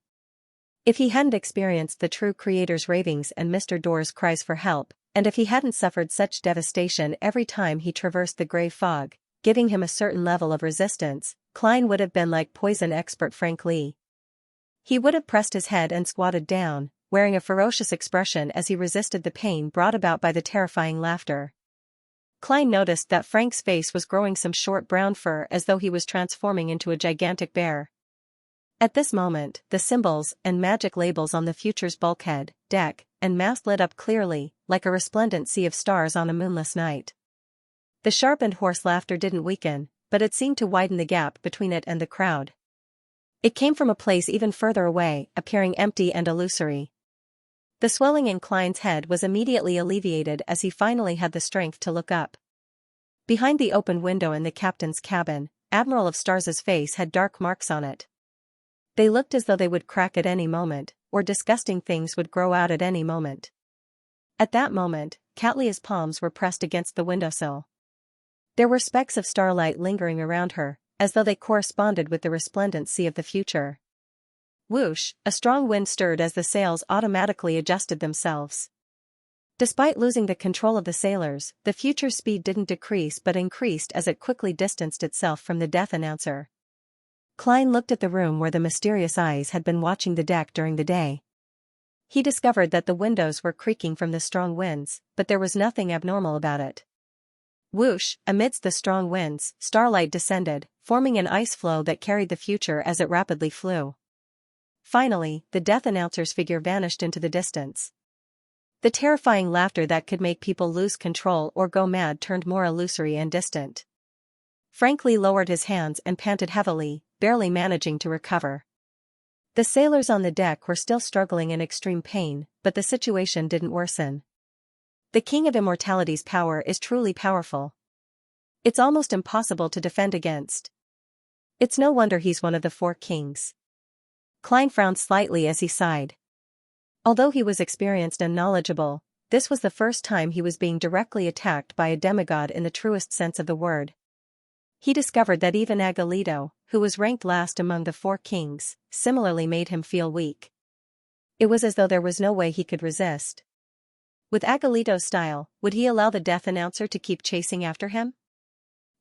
If he hadn't experienced the true creator's ravings and Mr. Door's cries for help, and if he hadn't suffered such devastation every time he traversed the gray fog, giving him a certain level of resistance, Klein would have been like poison expert Frank Lee. He would have pressed his head and squatted down, wearing a ferocious expression as he resisted the pain brought about by the terrifying laughter. Klein noticed that Frank's face was growing some short brown fur as though he was transforming into a gigantic bear. At this moment, the symbols and magic labels on the future's bulkhead, deck, and mast lit up clearly, like a resplendent sea of stars on a moonless night. The sharp and hoarse laughter didn't weaken, but it seemed to widen the gap between it and the crowd. It came from a place even further away, appearing empty and illusory. The swelling in Klein's head was immediately alleviated as he finally had the strength to look up. Behind the open window in the captain's cabin, Admiral of Stars's face had dark marks on it. They looked as though they would crack at any moment, or disgusting things would grow out at any moment. At that moment, Catlia's palms were pressed against the windowsill. There were specks of starlight lingering around her, as though they corresponded with the resplendent sea of the future. Whoosh, a strong wind stirred as the sails automatically adjusted themselves. Despite losing the control of the sailors, the future's speed didn't decrease but increased as it quickly distanced itself from the death announcer. Klein looked at the room where the mysterious eyes had been watching the deck during the day. He discovered that the windows were creaking from the strong winds, but there was nothing abnormal about it. Whoosh, amidst the strong winds, starlight descended, forming an ice floe that carried the future as it rapidly flew. Finally, the death announcer's figure vanished into the distance. The terrifying laughter that could make people lose control or go mad turned more illusory and distant. Frank Lee lowered his hands and panted heavily, barely managing to recover. The sailors on the deck were still struggling in extreme pain, but the situation didn't worsen. The King of Immortality's power is truly powerful. It's almost impossible to defend against. It's no wonder he's one of the 4 kings. Klein frowned slightly as he sighed. Although he was experienced and knowledgeable, this was the first time he was being directly attacked by a demigod in the truest sense of the word. He discovered that even Agolito, who was ranked last among the 4 kings, similarly made him feel weak. It was as though there was no way he could resist. With Agolito's style, would he allow the death announcer to keep chasing after him?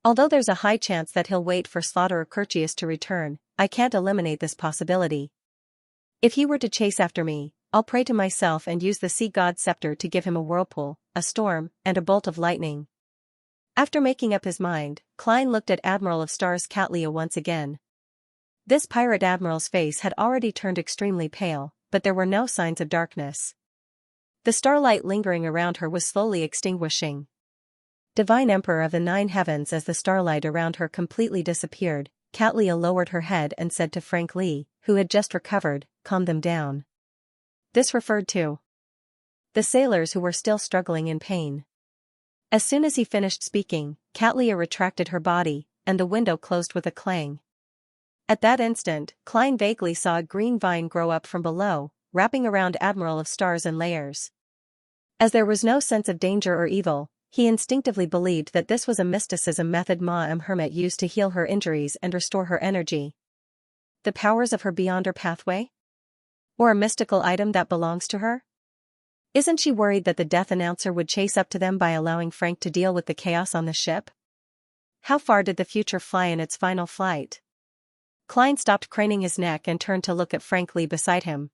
Although there's a high chance that he'll wait for Slaughterer Curtius to return, I can't eliminate this possibility. If he were to chase after me, I'll pray to myself and use the sea god's scepter to give him a whirlpool, a storm, and a bolt of lightning. After making up his mind, Klein looked at Admiral of Stars Catlia once again. This pirate admiral's face had already turned extremely pale, but there were no signs of darkness. The starlight lingering around her was slowly extinguishing. Divine Emperor of the 9 heavens, as the starlight around her completely disappeared, Catlia lowered her head and said to Frank Lee, who had just recovered, "Calm them down." This referred to the sailors who were still struggling in pain. As soon as he finished speaking, Catlia retracted her body, and the window closed with a clang. At that instant, Klein vaguely saw a green vine grow up from below, wrapping around Admiral of Stars in layers. As there was no sense of danger or evil, he instinctively believed that this was a mysticism method Ma Hermit used to heal her injuries and restore her energy. The powers of her Beyonder pathway? Or a mystical item that belongs to her? Isn't she worried that the death announcer would chase up to them by allowing Frank to deal with the chaos on the ship? How far did the future fly in its final flight? Klein stopped craning his neck and turned to look at Frank Lee beside him.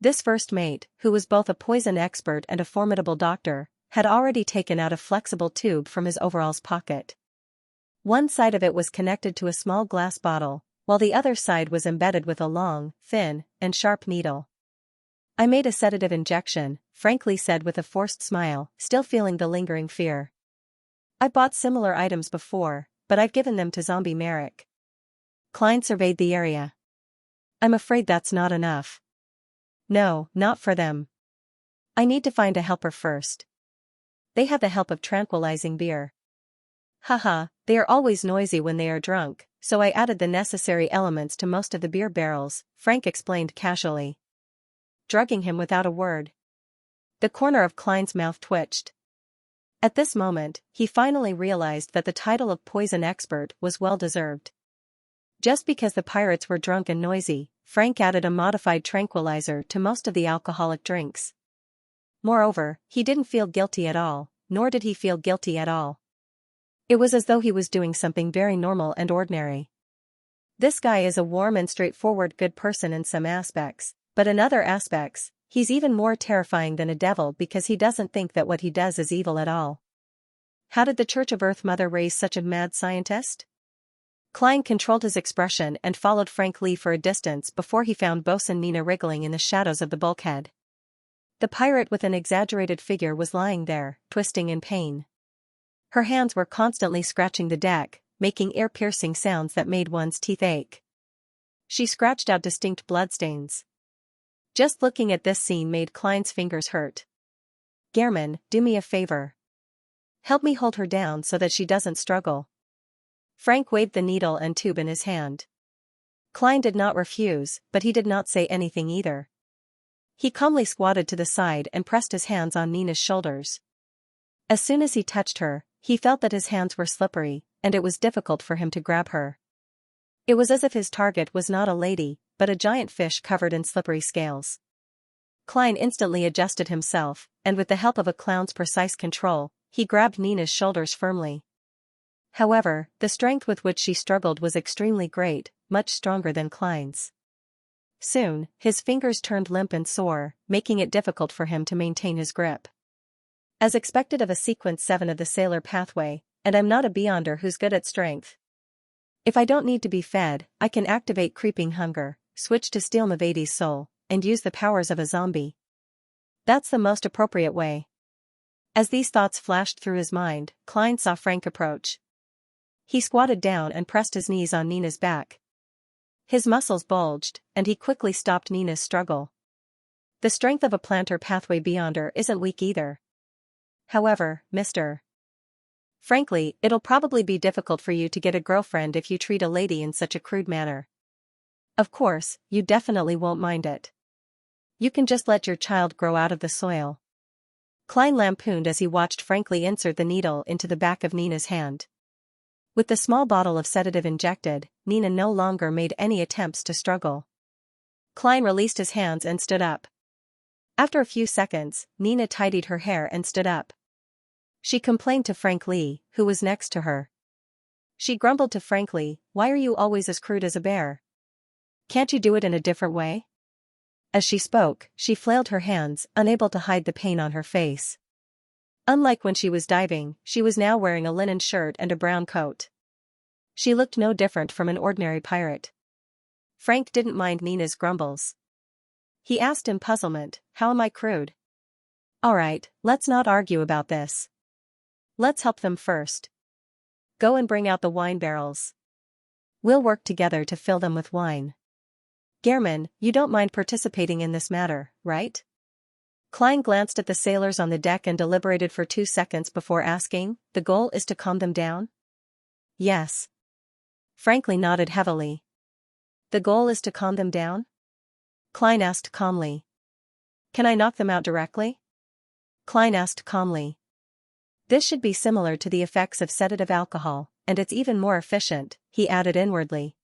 This first mate, who was both a poison expert and a formidable doctor, had already taken out a flexible tube from his overalls pocket. One side of it was connected to a small glass bottle, while the other side was embedded with a long, thin, and sharp needle. "I made a sedative injection," Frank Lee said with a forced smile, still feeling the lingering fear. "I bought similar items before, but I've given them to Zombie Merrick." Klein surveyed the area. "I'm afraid that's not enough." "No, not for them. I need to find a helper first." They have the help of tranquilizing beer. Haha, they are always noisy when they are drunk, so I added the necessary elements to most of the beer barrels, Frank explained casually. Drugging him without a word. The corner of Klein's mouth twitched. At this moment, he finally realized that the title of poison expert was well-deserved. Just because the pirates were drunk and noisy, Frank added a modified tranquilizer to most of the alcoholic drinks. Moreover, he didn't feel guilty at all, nor did he feel guilty at all. It was as though he was doing something very normal and ordinary. This guy is a warm and straightforward good person in some aspects, but in other aspects, he's even more terrifying than a devil because he doesn't think that what he does is evil at all. How did the Church of Earth Mother raise such a mad scientist? Klein controlled his expression and followed Frank Lee for a distance before he found Bosun Nina wriggling in the shadows of the bulkhead. The pirate with an exaggerated figure was lying there, twisting in pain. Her hands were constantly scratching the deck, making ear-piercing sounds that made one's teeth ache. She scratched out distinct bloodstains. Just looking at this scene made Klein's fingers hurt. Gehrman, do me a favor. Help me hold her down so that she doesn't struggle. Frank waved the needle and tube in his hand. Klein did not refuse, but he did not say anything either. He calmly squatted to the side and pressed his hands on Nina's shoulders. As soon as he touched her, he felt that his hands were slippery, and it was difficult for him to grab her. It was as if his target was not a lady, but a giant fish covered in slippery scales. Klein instantly adjusted himself, and with the help of a clown's precise control, he grabbed Nina's shoulders firmly. However, the strength with which she struggled was extremely great, much stronger than Klein's. Soon, his fingers turned limp and sore, making it difficult for him to maintain his grip. As expected of a Sequence 7 of the Sailor Pathway, and I'm not a Beyonder who's good at strength. If I don't need to be fed, I can activate Creeping Hunger, switch to Steel Mavadi's soul, and use the powers of a zombie. That's the most appropriate way. As these thoughts flashed through his mind, Klein saw Frank approach. He squatted down and pressed his knees on Nina's back. His muscles bulged, and he quickly stopped Nina's struggle. The strength of a plantar pathway Beyonder isn't weak either. However, Mr. Frankly, it'll probably be difficult for you to get a girlfriend if you treat a lady in such a crude manner. Of course, you definitely won't mind it. You can just let your child grow out of the soil. Klein lampooned as he watched Frankly insert the needle into the back of Nina's hand. With the small bottle of sedative injected, Nina no longer made any attempts to struggle. Klein released his hands and stood up. After a few seconds, Nina tidied her hair and stood up. She complained to Frank Lee, who was next to her. She grumbled to Frank Lee, "Why are you always as crude as a bear? Can't you do it in a different way?" As she spoke, she flailed her hands, unable to hide the pain on her face. Unlike when she was diving, she was now wearing a linen shirt and a brown coat. She looked no different from an ordinary pirate. Frank didn't mind Nina's grumbles. He asked in puzzlement, "How am I crude?" "Alright, let's not argue about this. Let's help them first. Go and bring out the wine barrels. We'll work together to fill them with wine. Gehrman, you don't mind participating in this matter, right?" Klein glanced at the sailors on the deck and deliberated for 2 seconds before asking, "The goal is to calm them down?" "Yes." Frankly nodded heavily. "The goal is to calm them down?" Klein asked calmly. "Can I knock them out directly?" Klein asked calmly. "This should be similar to the effects of sedative alcohol, and it's even more efficient," he added inwardly.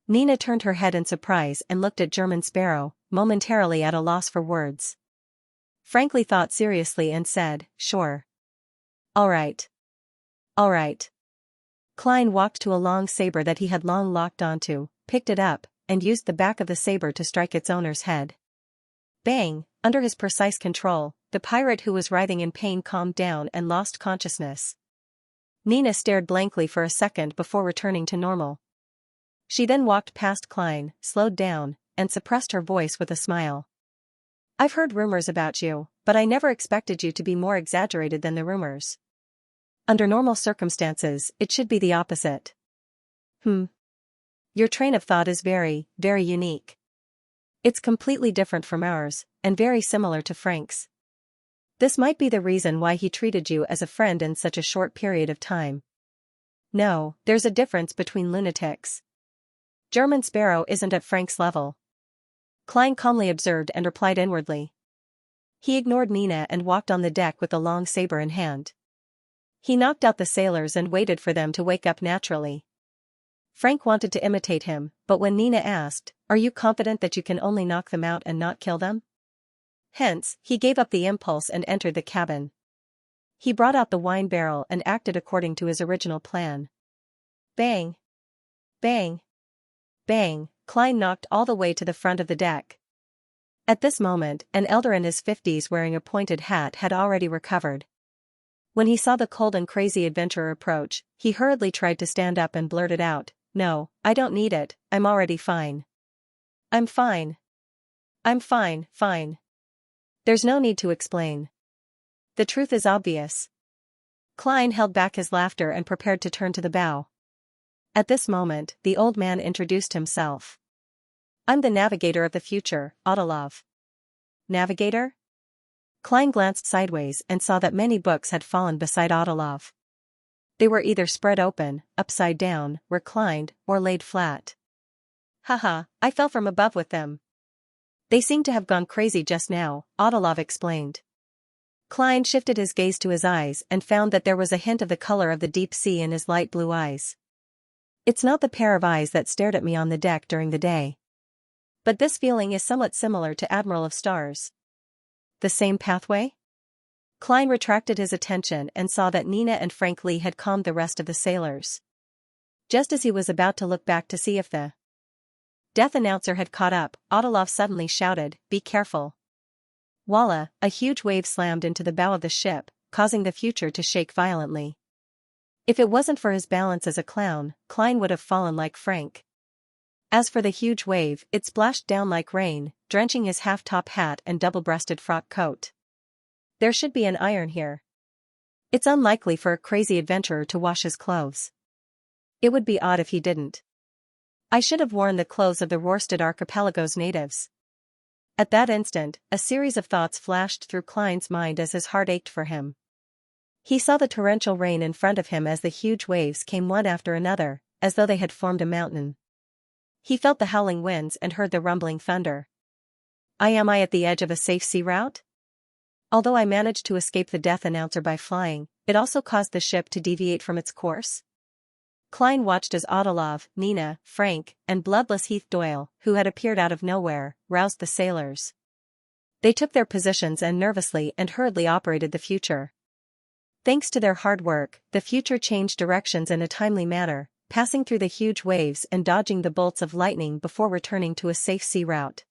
Nina turned her head in surprise and looked at German Sparrow, momentarily at a loss for words. Frankly thought seriously and said, "Sure. All right. All right." Klein walked to a long saber that he had long locked onto, picked it up, and used the back of the saber to strike its owner's head. Bang! Under his precise control, the pirate who was writhing in pain calmed down and lost consciousness. Nina stared blankly for a second before returning to normal. She then walked past Klein, slowed down, and suppressed her voice with a smile. "I've heard rumors about you, but I never expected you to be more exaggerated than the rumors. Under normal circumstances, it should be the opposite." Your train of thought is very, very unique. It's completely different from ours, and very similar to Frank's." This might be the reason why he treated you as a friend in such a short period of time. No, there's a difference between lunatics. German Sparrow isn't at Frank's level. Klein calmly observed and replied inwardly. He ignored Nina and walked on the deck with a long saber in hand. He knocked out the sailors and waited for them to wake up naturally. Frank wanted to imitate him, but when Nina asked, "Are you confident that you can only knock them out and not kill them?" Hence, he gave up the impulse and entered the cabin. He brought out the wine barrel and acted according to his original plan. Bang! Bang! Bang! Klein knocked all the way to the front of the deck. At this moment, an elder in his 50s wearing a pointed hat had already recovered. When he saw the cold and crazy adventurer approach, he hurriedly tried to stand up and blurted out, "No, I don't need it, I'm already fine. I'm fine. I'm fine, fine. There's no need to explain. The truth is obvious." Klein held back his laughter and prepared to turn to the bow. At this moment, the old man introduced himself. "I'm the navigator of the future, Audiobook." Navigator? Klein glanced sideways and saw that many books had fallen beside Audiobook. They were either spread open, upside down, reclined, or laid flat. "Haha, I fell from above with them. They seem to have gone crazy just now," Audiobook explained. Klein shifted his gaze to his eyes and found that there was a hint of the color of the deep sea in his light blue eyes. "It's not the pair of eyes that stared at me on the deck during the day. But this feeling is somewhat similar to Admiral of Stars." "The same pathway?" Klein retracted his attention and saw that Nina and Frank Lee had calmed the rest of the sailors. Just as he was about to look back to see if the death announcer had caught up, Audiobook suddenly shouted, "Be careful." Voila! A huge wave slammed into the bow of the ship, causing the future to shake violently. If it wasn't for his balance as a clown, Klein would have fallen like Frank. As for the huge wave, it splashed down like rain, drenching his half-top hat and double-breasted frock coat. There should be an iron here. It's unlikely for a crazy adventurer to wash his clothes. It would be odd if he didn't. I should have worn the clothes of the Rorstad Archipelago's natives. At that instant, a series of thoughts flashed through Klein's mind as his heart ached for him. He saw the torrential rain in front of him as the huge waves came one after another, as though they had formed a mountain. He felt the howling winds and heard the rumbling thunder. Am I at the edge of a safe sea route? Although I managed to escape the death announcer by flying, it also caused the ship to deviate from its course. Klein watched as Audiobook, Nina, Frank, and bloodless Heath Doyle, who had appeared out of nowhere, roused the sailors. They took their positions and nervously and hurriedly operated the future. Thanks to their hard work, the future changed directions in a timely manner, passing through the huge waves and dodging the bolts of lightning before returning to a safe sea route.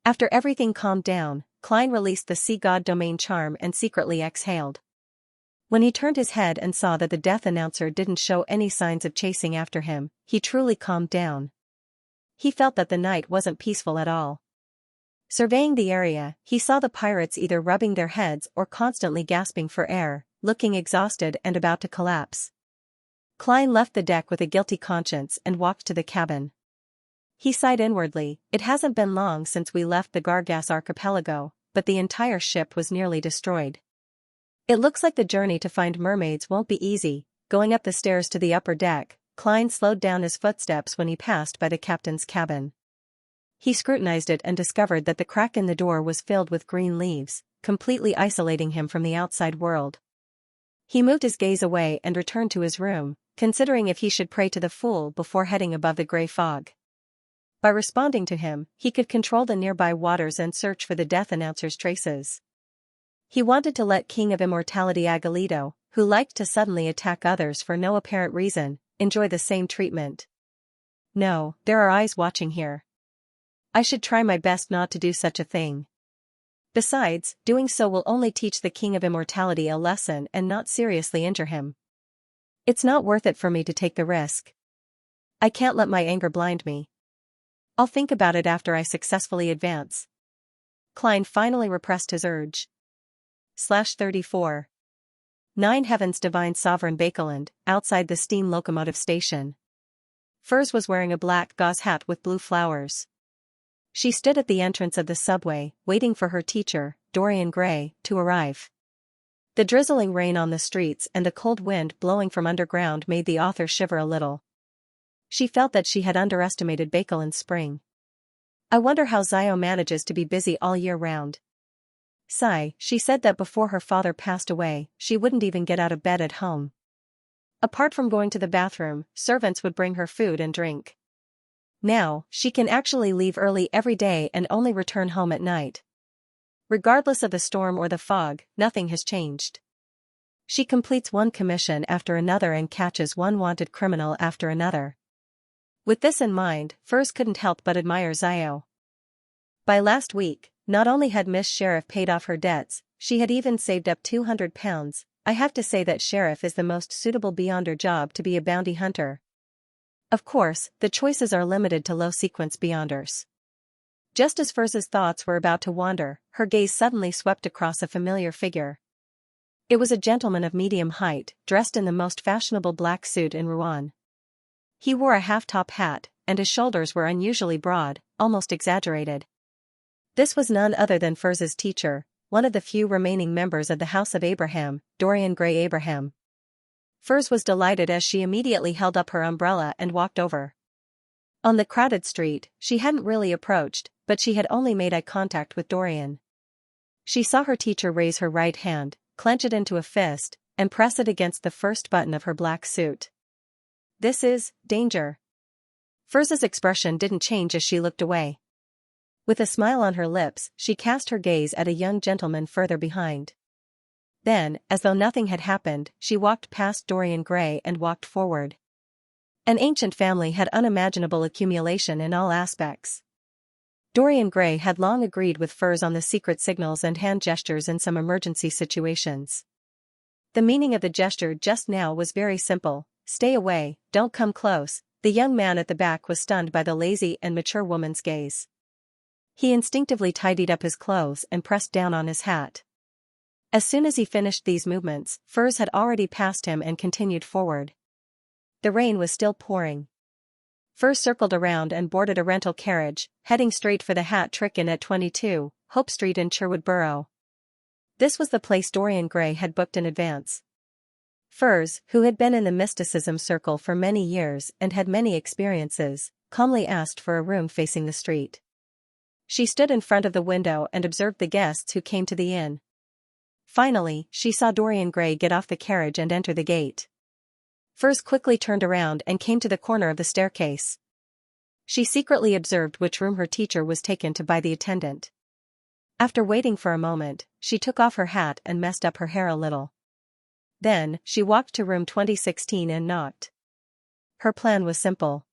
After everything calmed down, Klein released the sea god domain charm and secretly exhaled. When he turned his head and saw that the death announcer didn't show any signs of chasing after him, he truly calmed down. He felt that the night wasn't peaceful at all. Surveying the area, he saw the pirates either rubbing their heads or constantly gasping for air, looking exhausted and about to collapse. Klein left the deck with a guilty conscience and walked to the cabin. He sighed inwardly. It hasn't been long since we left the Gargas archipelago, but the entire ship was nearly destroyed. It looks like the journey to find mermaids won't be easy. Going up the stairs to the upper deck, Klein slowed down his footsteps when he passed by the captain's cabin. He scrutinized it and discovered that the crack in the door was filled with green leaves, completely isolating him from the outside world. He moved his gaze away and returned to his room, considering if he should pray to the fool before heading above the gray fog. By responding to him, he could control the nearby waters and search for the death announcer's traces. He wanted to let King of Immortality Agalito, who liked to suddenly attack others for no apparent reason, enjoy the same treatment. No, there are eyes watching here. I should try my best not to do such a thing. Besides, doing so will only teach the King of Immortality a lesson and not seriously injure him. It's not worth it for me to take the risk. I can't let my anger blind me. I'll think about it after I successfully advance. Klein finally repressed his urge. /34. 9 Heavens Divine Sovereign Bakeland, outside the steam locomotive station. Furs was wearing a black gauze hat with blue flowers. She stood at the entrance of the subway, waiting for her teacher, Dorian Gray, to arrive. The drizzling rain on the streets and the cold wind blowing from underground made the author shiver a little. She felt that she had underestimated Bakel in spring. I wonder how Xiao manages to be busy all year round. Sigh, she said that before her father passed away, she wouldn't even get out of bed at home. Apart from going to the bathroom, servants would bring her food and drink. Now, she can actually leave early every day and only return home at night. Regardless of the storm or the fog, nothing has changed. She completes one commission after another and catches one wanted criminal after another. With this in mind, Furs couldn't help but admire Xiao. By last week, not only had Miss Sheriff paid off her debts, she had even saved up £200. I have to say that Sheriff is the most suitable Beyonder job to be a bounty hunter. Of course, the choices are limited to low-sequence Beyonders. Just as Furs's thoughts were about to wander, her gaze suddenly swept across a familiar figure. It was a gentleman of medium height, dressed in the most fashionable black suit in Rouen. He wore a half-top hat, and his shoulders were unusually broad, almost exaggerated. This was none other than Furs's teacher, one of the few remaining members of the House of Abraham, Dorian Gray Abraham. Furs was delighted as she immediately held up her umbrella and walked over. On the crowded street, she hadn't really approached, but she had only made eye contact with Dorian. She saw her teacher raise her right hand, clench it into a fist, and press it against the first button of her black suit. This is danger. Furs's expression didn't change as she looked away. With a smile on her lips, she cast her gaze at a young gentleman further behind. Then, as though nothing had happened, she walked past Dorian Gray and walked forward. An ancient family had unimaginable accumulation in all aspects. Dorian Gray had long agreed with Furs on the secret signals and hand gestures in some emergency situations. The meaning of the gesture just now was very simple: stay away, don't come close. The young man at the back was stunned by the lazy and mature woman's gaze. He instinctively tidied up his clothes and pressed down on his hat. As soon as he finished these movements, Furs had already passed him and continued forward. The rain was still pouring. Furs circled around and boarded a rental carriage, heading straight for the Hat Trick Inn at 22, Hope Street in Sherwood Borough. This was the place Dorian Gray had booked in advance. Furs, who had been in the mysticism circle for many years and had many experiences, calmly asked for a room facing the street. She stood in front of the window and observed the guests who came to the inn. Finally, she saw Dorian Gray get off the carriage and enter the gate. Furs quickly turned around and came to the corner of the staircase. She secretly observed which room her teacher was taken to by the attendant. After waiting for a moment, she took off her hat and messed up her hair a little. Then, she walked to room 2016 and knocked. Her plan was simple.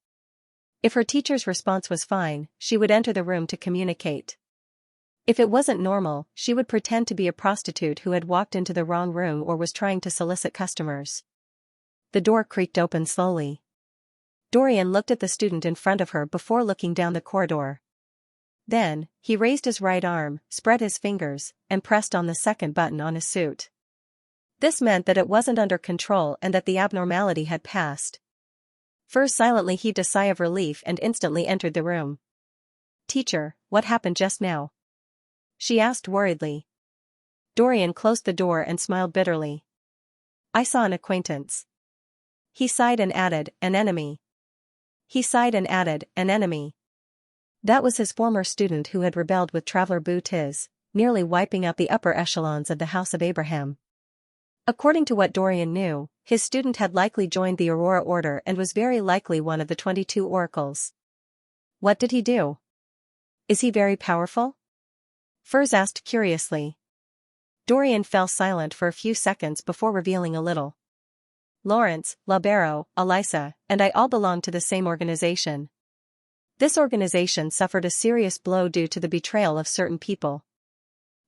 If her teacher's response was fine, she would enter the room to communicate. If it wasn't normal, she would pretend to be a prostitute who had walked into the wrong room or was trying to solicit customers. The door creaked open slowly. Dorian looked at the student in front of her before looking down the corridor. Then, he raised his right arm, spread his fingers, and pressed on the second button on his suit. This meant that it wasn't under control and that the abnormality had passed. Furs silently heaved a sigh of relief and instantly entered the room. "Teacher, what happened just now?" she asked worriedly. Dorian closed the door and smiled bitterly. "I saw an acquaintance." He sighed and added, "An enemy." He sighed and added, "An enemy." That was his former student who had rebelled with Traveller Bootiz, nearly wiping out the upper echelons of the House of Abraham. According to what Dorian knew, his student had likely joined the Aurora Order and was very likely one of the 22 oracles. What did he do? Is he very powerful? Furs asked curiously. Dorian fell silent for a few seconds before revealing a little. "Lawrence, Labero, Elisa, and I all belong to the same organization. This organization suffered a serious blow due to the betrayal of certain people.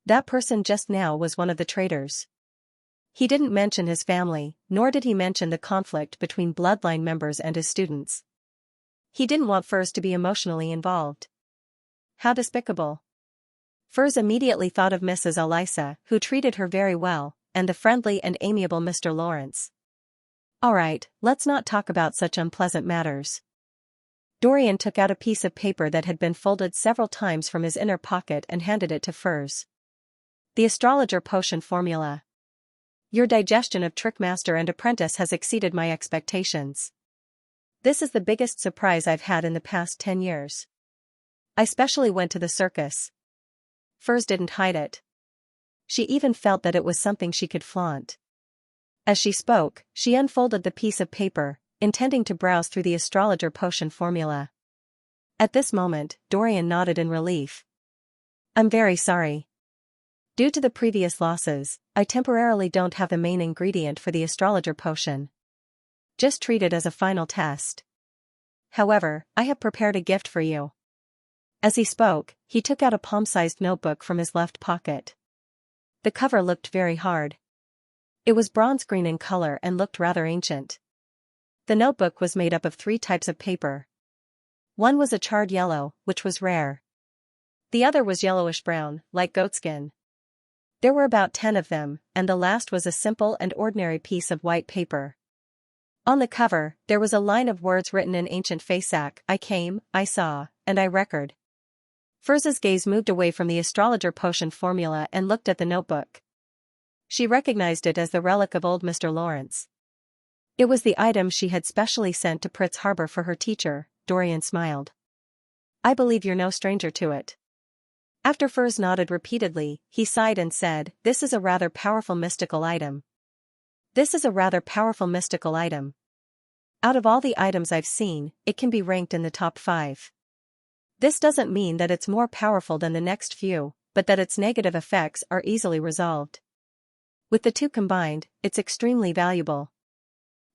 That person just now was one of the traitors." He didn't mention his family, nor did he mention the conflict between bloodline members and his students. He didn't want Furs to be emotionally involved. How despicable. Furs immediately thought of Mrs. Elisa, who treated her very well, and the friendly and amiable Mr. Lawrence. "All right, let's not talk about such unpleasant matters." Dorian took out a piece of paper that had been folded several times from his inner pocket and handed it to Furs. The astrologer potion formula. Your digestion of Trickmaster and Apprentice has exceeded my expectations. This is the biggest surprise I've had in the past 10 years. I specially went to the circus. Furs didn't hide it. She even felt that it was something she could flaunt. As she spoke, she unfolded the piece of paper, intending to browse through the astrologer potion formula. At this moment, Dorian nodded in relief. I'm very sorry. Due to the previous losses, I temporarily don't have the main ingredient for the astrologer potion. Just treat it as a final test. However, I have prepared a gift for you. As he spoke, he took out a palm-sized notebook from his left pocket. The cover looked very hard. It was bronze green in color and looked rather ancient. The notebook was made up of 3 types of paper. One was a charred yellow, which was rare. The other was yellowish-brown, like goatskin. There were about 10 of them, and the last was a simple and ordinary piece of white paper. On the cover, there was a line of words written in ancient Fasak: I came, I saw, and I record. Furs's gaze moved away from the astrologer potion formula and looked at the notebook. She recognized it as the relic of old Mr. Lawrence. It was the item she had specially sent to Pritz Harbor for her teacher. Dorian smiled. I believe you're no stranger to it. After Furs nodded repeatedly, he sighed and said, This is a rather powerful mystical item. This is a rather powerful mystical item. Out of all the items I've seen, it can be ranked in the top 5. This doesn't mean that it's more powerful than the next few, but that its negative effects are easily resolved. With the 2 combined, it's extremely valuable.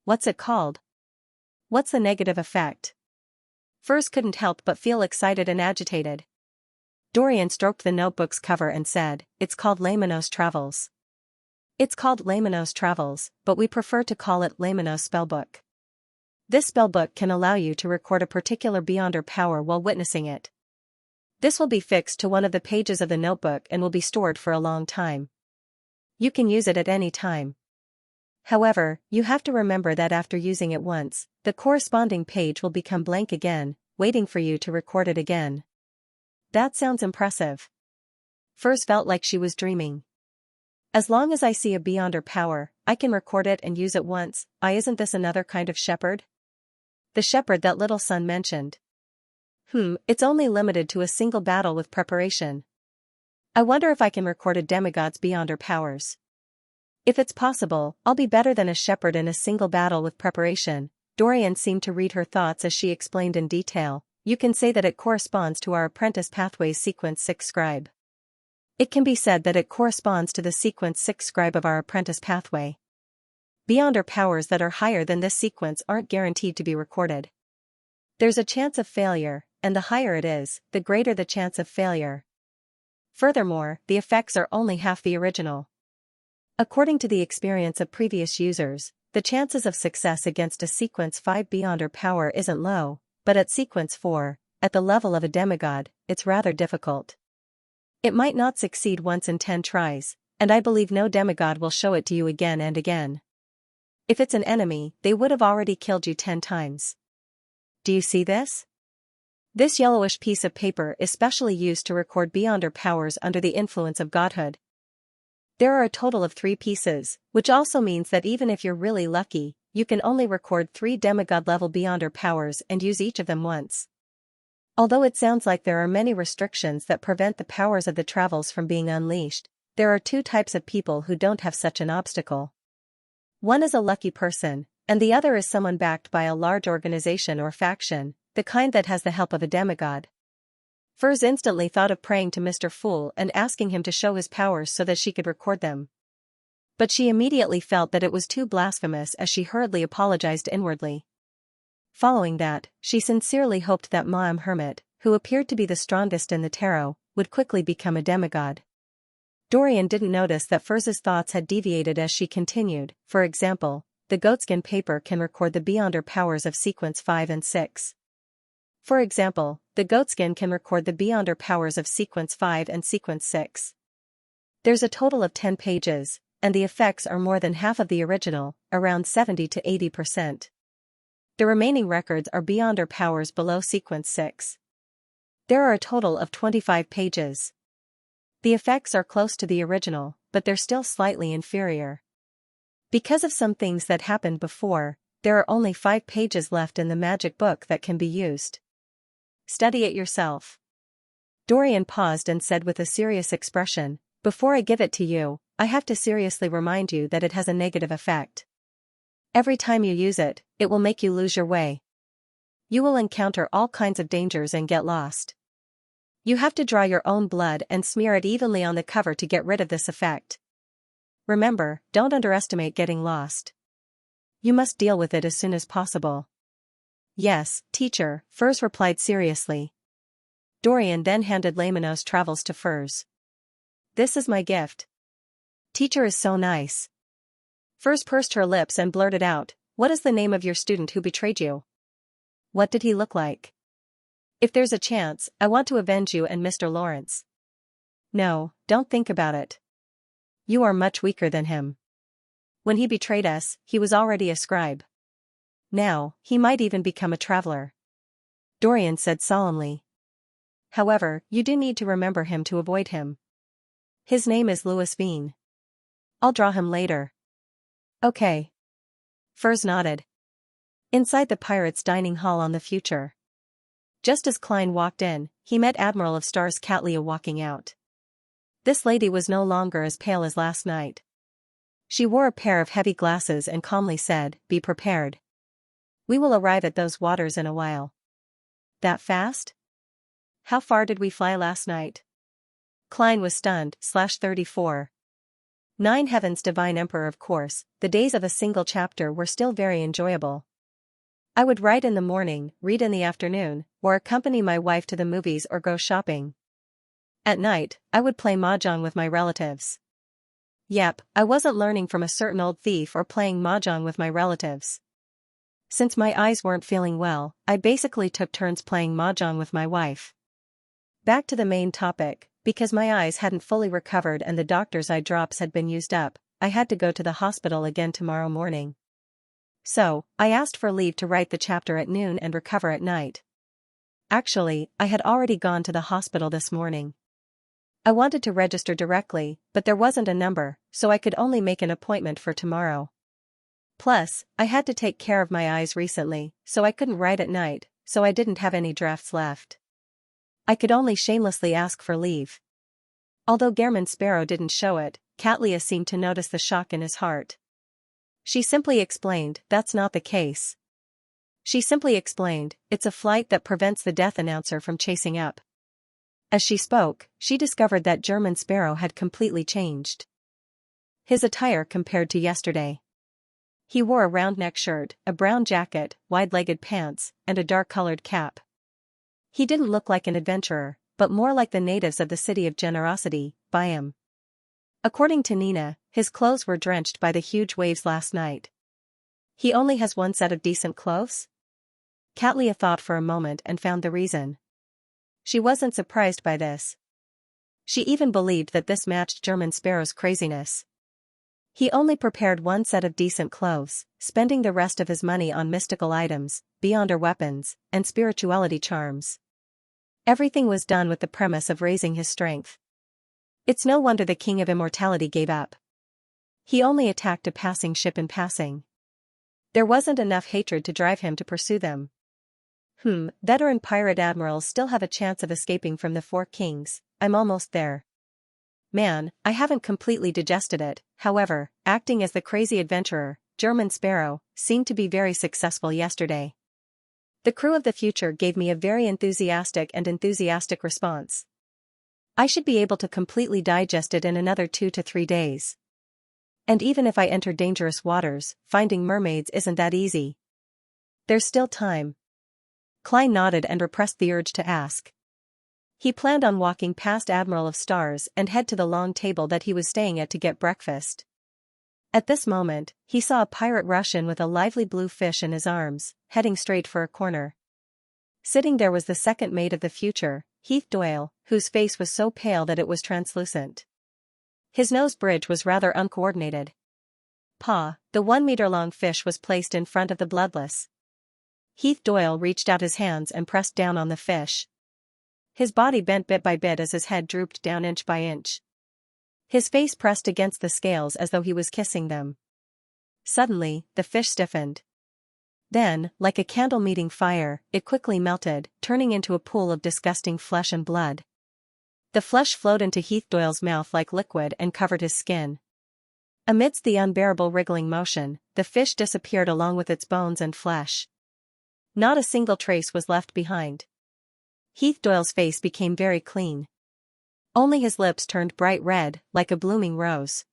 What's it called? What's the negative effect? Furs couldn't help but feel excited and agitated. Dorian stroked the notebook's cover and said, It's called Laymanos Travels. It's called Laymanos Travels, but we prefer to call it Laymanos Spellbook. This spellbook can allow you to record a particular beyonder power while witnessing it. This will be fixed to one of the pages of the notebook and will be stored for a long time. You can use it at any time. However, you have to remember that after using it once, the corresponding page will become blank again, waiting for you to record it again. That sounds impressive. Furs felt like she was dreaming. As long as I see a beyonder power, I can record it and use it once. Isn't this another kind of shepherd? The shepherd that little son mentioned. It's only limited to a single battle with preparation. I wonder if I can record a demigod's beyonder powers. If it's possible, I'll be better than a shepherd in a single battle with preparation. Dorian seemed to read her thoughts as she explained in detail. You can say that it corresponds to our apprentice pathway's sequence 6 scribe. It can be said that it corresponds to the sequence 6 scribe of our apprentice pathway. Beyonder powers that are higher than this sequence aren't guaranteed to be recorded. There's a chance of failure, and the higher it is, the greater the chance of failure. Furthermore, the effects are only half the original. According to the experience of previous users, the chances of success against a sequence 5 beyonder power isn't low, but at sequence 4, at the level of a demigod, it's rather difficult. It might not succeed once in 10 tries, and I believe no demigod will show it to you again and again. If it's an enemy, they would have already killed you 10 times. Do you see this? This yellowish piece of paper is specially used to record beyonder powers under the influence of godhood. There are a total of 3 pieces, which also means that even if you're really lucky, you can only record 3 demigod-level beyonder powers and use each of them once. Although it sounds like there are many restrictions that prevent the powers of the travels from being unleashed, there are 2 types of people who don't have such an obstacle. One is a lucky person, and the other is someone backed by a large organization or faction, the kind that has the help of a demigod. Furs instantly thought of praying to Mr. Fool and asking him to show his powers so that she could record them. But she immediately felt that it was too blasphemous as she hurriedly apologized inwardly. Following that, she sincerely hoped that Ma'am Hermit, who appeared to be the strongest in the tarot, would quickly become a demigod. Dorian didn't notice that Furs's thoughts had deviated as she continued. For example, the goatskin paper can record the beyonder powers of sequence 5 and 6. For example, the goatskin can record the beyonder powers of sequence 5 and sequence 6. There's a total of 10 pages, and the effects are more than half of the original, around 70 to 80%. The remaining records are beyond our powers below sequence 6. There are a total of 25 pages. The effects are close to the original, but they're still slightly inferior. Because of some things that happened before, there are only 5 pages left in the magic book that can be used. Study it yourself. Dorian paused and said with a serious expression, "Before I give it to you, I have to seriously remind you that it has a negative effect. Every time you use it, it will make you lose your way. You will encounter all kinds of dangers and get lost. You have to draw your own blood and smear it evenly on the cover to get rid of this effect. Remember, don't underestimate getting lost. You must deal with it as soon as possible." "Yes, teacher," Furs replied seriously. Dorian then handed Laymanos' travels to Furs. "This is my gift." "Teacher is so nice." Furs pursed her lips and blurted out, "What is the name of your student who betrayed you? What did he look like? If there's a chance, I want to avenge you and Mr. Lawrence." "No, don't think about it. You are much weaker than him. When he betrayed us, he was already a scribe. Now, he might even become a traveler," Dorian said solemnly. "However, you do need to remember him to avoid him. His name is Louis Veen. I'll draw him later." "Okay." Furs nodded. Inside the pirates' dining hall on the future. Just as Klein walked in, he met Admiral of Stars Katlia walking out. This lady was no longer as pale as last night. She wore a pair of heavy glasses and calmly said, "Be prepared. We will arrive at those waters in a while." "That fast? How far did we fly last night?" Klein was stunned. /34. 9 heavens divine emperor. Of course, the days of a single chapter were still very enjoyable. I would write in the morning, read in the afternoon, or accompany my wife to the movies or go shopping. At night, I would play mahjong with my relatives. Yep, I wasn't learning from a certain old thief or playing mahjong with my relatives. Since my eyes weren't feeling well, I basically took turns playing mahjong with my wife. Back to the main topic, because my eyes hadn't fully recovered and the doctor's eye drops had been used up, I had to go to the hospital again tomorrow morning. So, I asked for leave to write the chapter at noon and recover at night. Actually, I had already gone to the hospital this morning. I wanted to register directly, but there wasn't a number, so I could only make an appointment for tomorrow. Plus, I had to take care of my eyes recently, so I couldn't write at night, so I didn't have any drafts left. I could only shamelessly ask for leave. Although Gehrman Sparrow didn't show it, Katlia seemed to notice the shock in his heart. She simply explained, "That's not the case." She simply explained, "It's a flight that prevents the death announcer from chasing up." As she spoke, she discovered that German Sparrow had completely changed his attire compared to yesterday. He wore a round-neck shirt, a brown jacket, wide-legged pants, and a dark-colored cap. He didn't look like an adventurer, but more like the natives of the City of Generosity, Byam. According to Nina, his clothes were drenched by the huge waves last night. He only has one set of decent clothes? Katlia thought for a moment and found the reason. She wasn't surprised by this. She even believed that this matched German Sparrow's craziness. He only prepared one set of decent clothes, spending the rest of his money on mystical items, beyonder weapons, and spirituality charms. Everything was done with the premise of raising his strength. It's no wonder the King of Immortality gave up. He only attacked a passing ship in passing. There wasn't enough hatred to drive him to pursue them. Veteran pirate admirals still have a chance of escaping from the Four Kings. I'm almost there. Man, I haven't completely digested it. However, acting as the crazy adventurer, German Sparrow, seemed to be very successful yesterday. The crew of the future gave me a very enthusiastic response. I should be able to completely digest it in another 2 to 3 days. And even if I enter dangerous waters, finding mermaids isn't that easy. There's still time. Klein nodded and repressed the urge to ask. He planned on walking past Admiral of Stars and head to the long table that he was staying at to get breakfast. At this moment, he saw a pirate rush in with a lively blue fish in his arms, heading straight for a corner. Sitting there was the second mate of the future, Heath Doyle, whose face was so pale that it was translucent. His nose bridge was rather uncoordinated. The 1-meter-long fish was placed in front of the bloodless. Heath Doyle reached out his hands and pressed down on the fish. His body bent bit by bit as his head drooped down inch by inch. His face pressed against the scales as though he was kissing them. Suddenly, the fish stiffened. Then, like a candle meeting fire, it quickly melted, turning into a pool of disgusting flesh and blood. The flesh flowed into Heath Doyle's mouth like liquid and covered his skin. Amidst the unbearable wriggling motion, the fish disappeared along with its bones and flesh. Not a single trace was left behind. Heath Doyle's face became very clean. Only his lips turned bright red, like a blooming rose.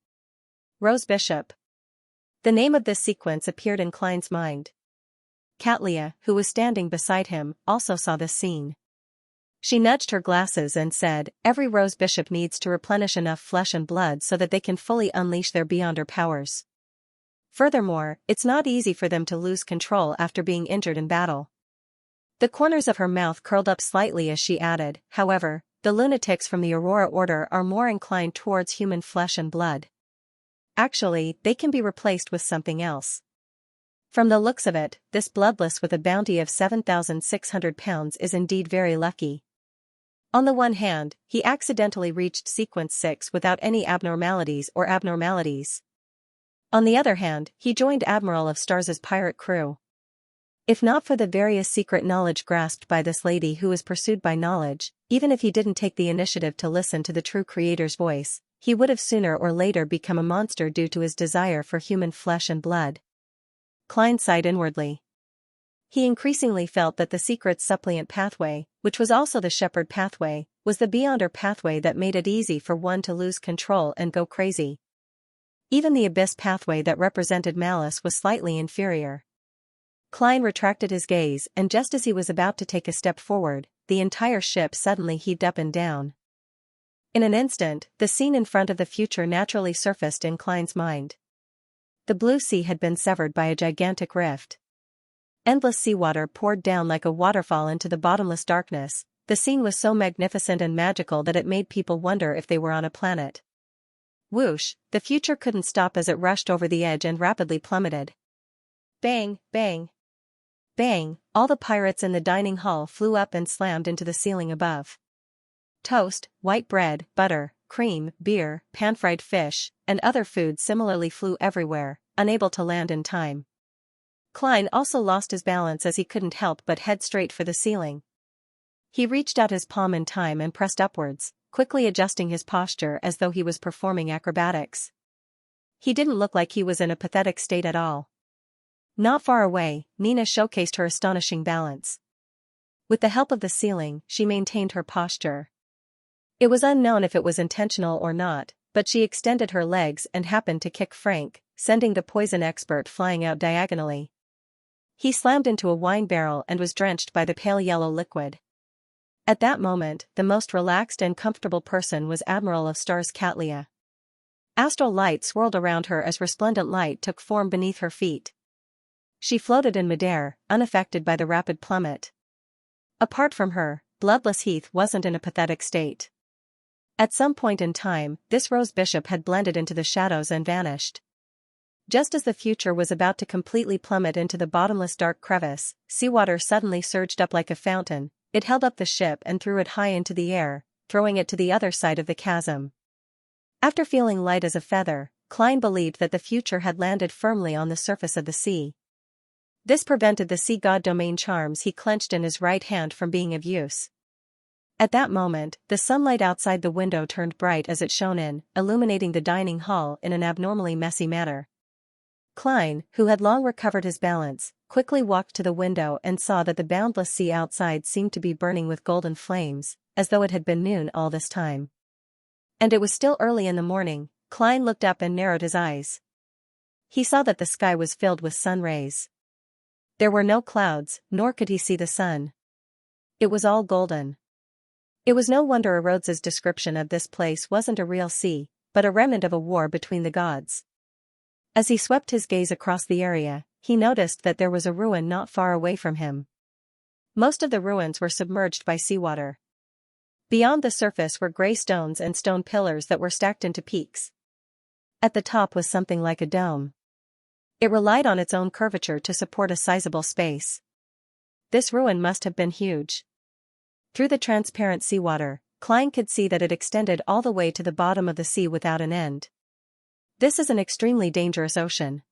Rose Bishop. The name of this sequence appeared in Klein's mind. Xianxia, who was standing beside him, also saw this scene. She nudged her glasses and said, "Every Rose Bishop needs to replenish enough flesh and blood so that they can fully unleash their Beyonder powers. Furthermore, it's not easy for them to lose control after being injured in battle." The corners of her mouth curled up slightly as she added, "However, the lunatics from the Aurora Order are more inclined towards human flesh and blood. Actually, they can be replaced with something else. From the looks of it, this bloodless with a bounty of 7,600 pounds is indeed very lucky." On the one hand, he accidentally reached sequence 6 without any abnormalities. On the other hand, he joined Admiral of Stars's pirate crew. If not for the various secret knowledge grasped by this lady who is pursued by knowledge, even if he didn't take the initiative to listen to the true creator's voice, he would have sooner or later become a monster due to his desire for human flesh and blood. Klein sighed inwardly. He increasingly felt that the secret suppliant pathway, which was also the shepherd pathway, was the Beyonder pathway that made it easy for one to lose control and go crazy. Even the abyss pathway that represented malice was slightly inferior. Klein retracted his gaze, and just as he was about to take a step forward, the entire ship suddenly heaved up and down. In an instant, the scene in front of the future naturally surfaced in Klein's mind. The blue sea had been severed by a gigantic rift. Endless seawater poured down like a waterfall into the bottomless darkness. The scene was so magnificent and magical that it made people wonder if they were on a planet. Whoosh, the future couldn't stop as it rushed over the edge and rapidly plummeted. Bang, bang. Bang, all the pirates in the dining hall flew up and slammed into the ceiling above. Toast, white bread, butter, cream, beer, pan-fried fish, and other foods similarly flew everywhere, unable to land in time. Klein also lost his balance as he couldn't help but head straight for the ceiling. He reached out his palm in time and pressed upwards, quickly adjusting his posture as though he was performing acrobatics. He didn't look like he was in a pathetic state at all. Not far away, Nina showcased her astonishing balance. With the help of the ceiling, she maintained her posture. It was unknown if it was intentional or not, but she extended her legs and happened to kick Frank, sending the poison expert flying out diagonally. He slammed into a wine barrel and was drenched by the pale yellow liquid. At that moment, the most relaxed and comfortable person was Admiral of Stars Xianxia. Astral light swirled around her as resplendent light took form beneath her feet. She floated in midair, unaffected by the rapid plummet. Apart from her, bloodless Heath wasn't in a pathetic state. At some point in time, this Rose Bishop had blended into the shadows and vanished. Just as the future was about to completely plummet into the bottomless dark crevice, seawater suddenly surged up like a fountain. It held up the ship and threw it high into the air, throwing it to the other side of the chasm. After feeling light as a feather, Klein believed that the future had landed firmly on the surface of the sea. This prevented the sea god domain charms he clenched in his right hand from being of use. At that moment, the sunlight outside the window turned bright as it shone in, illuminating the dining hall in an abnormally messy manner. Klein, who had long recovered his balance, quickly walked to the window and saw that the boundless sea outside seemed to be burning with golden flames, as though it had been noon all this time. And it was still early in the morning. Klein looked up and narrowed his eyes. He saw that the sky was filled with sun rays. There were no clouds, nor could he see the sun. It was all golden. It was no wonder Rhodes's description of this place wasn't a real sea, but a remnant of a war between the gods. As he swept his gaze across the area, he noticed that there was a ruin not far away from him. Most of the ruins were submerged by seawater. Beyond the surface were gray stones and stone pillars that were stacked into peaks. At the top was something like a dome. It relied on its own curvature to support a sizable space. This ruin must have been huge. Through the transparent seawater, Klein could see that it extended all the way to the bottom of the sea without an end. This is an extremely dangerous ocean.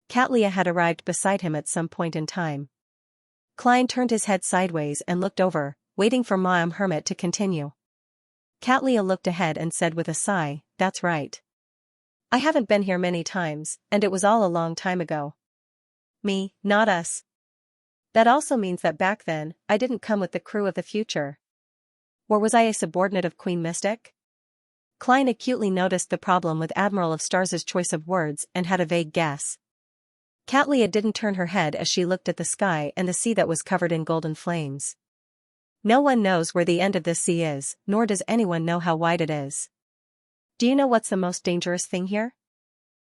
Katlia had arrived beside him at some point in time. Klein turned his head sideways and looked over, waiting for Ma'am Hermit to continue. Katlia looked ahead and said with a sigh, "That's right. I haven't been here many times, and it was all a long time ago." "Me, not us. That also means that back then, I didn't come with the crew of the future. Or was I a subordinate of Queen Mystic?" Klein acutely noticed the problem with Admiral of Stars' choice of words and had a vague guess. Katlia didn't turn her head as she looked at the sky and the sea that was covered in golden flames. No one knows where the end of this sea is, nor does anyone know how wide it is. Do you know what's the most dangerous thing here?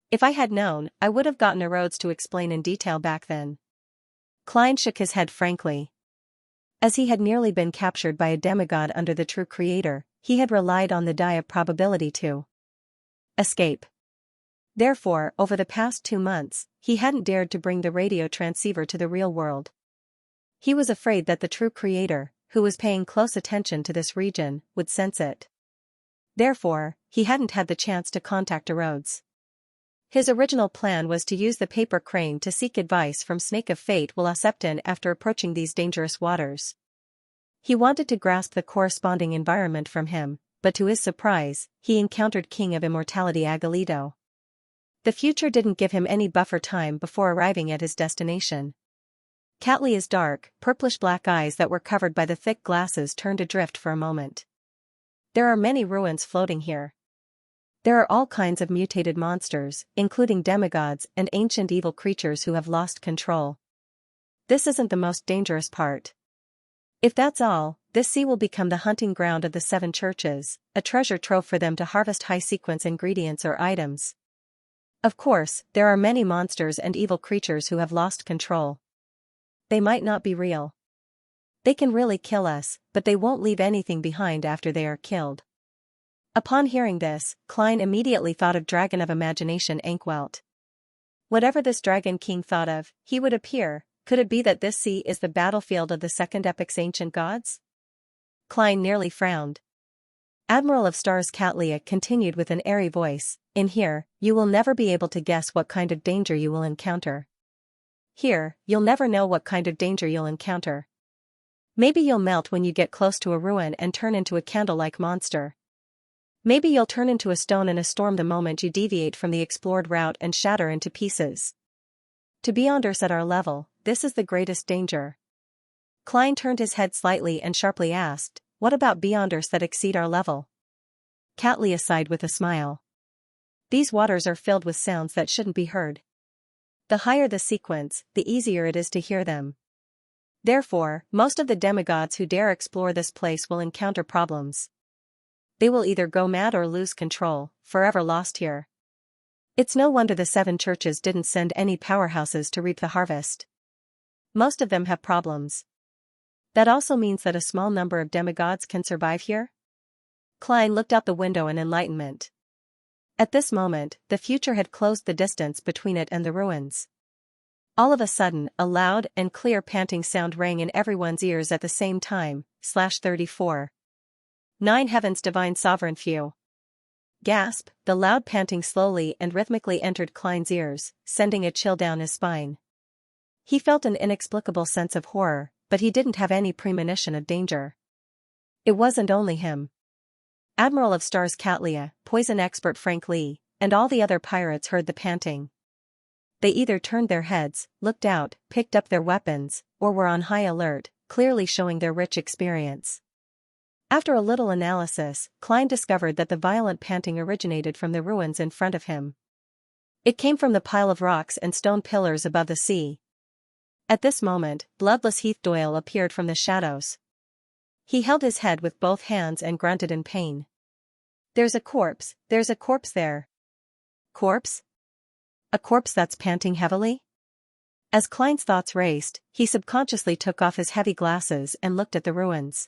If I had known, I would have gotten a Rhodes to explain in detail back then. Klein shook his head frankly. As he had nearly been captured by a demigod under the true creator, he had relied on the die of probability to escape. Therefore, over the past 2 months, he hadn't dared to bring the radio transceiver to the real world. He was afraid that the true creator, who was paying close attention to this region, would sense it. Therefore, he hadn't had the chance to contact Rhodes. His original plan was to use the paper crane to seek advice from Snake of Fate while Septon after approaching these dangerous waters. He wanted to grasp the corresponding environment from him, but to his surprise, he encountered King of Immortality Agalito. The future didn't give him any buffer time before arriving at his destination. Katlia's dark, purplish-black eyes that were covered by the thick glasses turned adrift for a moment. There are many ruins floating here. There are all kinds of mutated monsters, including demigods and ancient evil creatures who have lost control. This isn't the most dangerous part. If that's all, this sea will become the hunting ground of the 7 churches, a treasure trove for them to harvest high-sequence ingredients or items. Of course, there are many monsters and evil creatures who have lost control. They might not be real. They can really kill us, but they won't leave anything behind after they are killed. Upon hearing this, Klein immediately thought of Dragon of Imagination Ankwelt. Whatever this Dragon King thought of, he would appear. Could it be that this sea is the battlefield of the second epic's ancient gods? Klein nearly frowned. Admiral of Stars Katlia continued with an airy voice, "In here, you will never be able to guess what kind of danger you will encounter. Here, you'll never know what kind of danger you'll encounter. Maybe you'll melt when you get close to a ruin and turn into a candle-like monster. Maybe you'll turn into a stone in a storm the moment you deviate from the explored route and shatter into pieces. To beyonders at our level, this is the greatest danger." Klein turned his head slightly and sharply asked, "What about beyonders that exceed our level?" Katlia sighed with a smile. "These waters are filled with sounds that shouldn't be heard. The higher the sequence, the easier it is to hear them. Therefore, most of the demigods who dare explore this place will encounter problems. They will either go mad or lose control, forever lost here. It's no wonder the 7 churches didn't send any powerhouses to reap the harvest. Most of them have problems. That also means that a small number of demigods can survive here?" Klein looked out the window in enlightenment. At this moment, the future had closed the distance between it and the ruins. All of a sudden, a loud and clear panting sound rang in everyone's ears at the same time, /34. 9 Heaven's Divine Sovereign Few. Gasp, the loud panting slowly and rhythmically entered Klein's ears, sending a chill down his spine. He felt an inexplicable sense of horror, but he didn't have any premonition of danger. It wasn't only him. Admiral of Stars Katlia, poison expert Frank Lee, and all the other pirates heard the panting. They either turned their heads, looked out, picked up their weapons, or were on high alert, clearly showing their rich experience. After a little analysis, Klein discovered that the violent panting originated from the ruins in front of him. It came from the pile of rocks and stone pillars above the sea. At this moment, bloodless Heath Doyle appeared from the shadows. He held his head with both hands and grunted in pain. There's a corpse there." "Corpse? A corpse that's panting heavily?" As Klein's thoughts raced, he subconsciously took off his heavy glasses and looked at the ruins.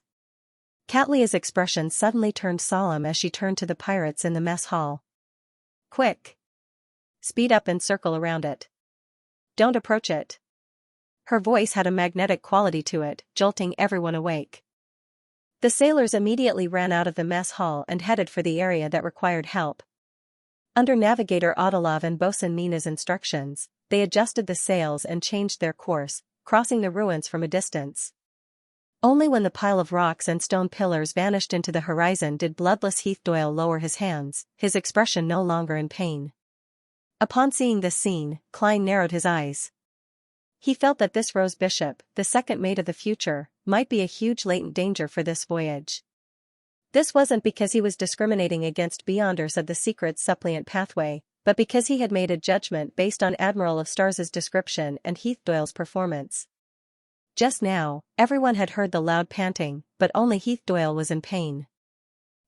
Katlia's expression suddenly turned solemn as she turned to the pirates in the mess hall. "Quick! Speed up and circle around it. Don't approach it." Her voice had a magnetic quality to it, jolting everyone awake. The sailors immediately ran out of the mess hall and headed for the area that required help. Under Navigator Odilov and Bosun Mina's instructions, they adjusted the sails and changed their course, crossing the ruins from a distance. Only when the pile of rocks and stone pillars vanished into the horizon did bloodless Heath Doyle lower his hands, his expression no longer in pain. Upon seeing this scene, Klein narrowed his eyes. He felt that this Rose Bishop, the second mate of the future, might be a huge latent danger for this voyage. This wasn't because he was discriminating against Beyonders of the secret suppliant pathway, but because he had made a judgment based on Admiral of Stars's description and Heath Doyle's performance. Just now, everyone had heard the loud panting, but only Heath Doyle was in pain.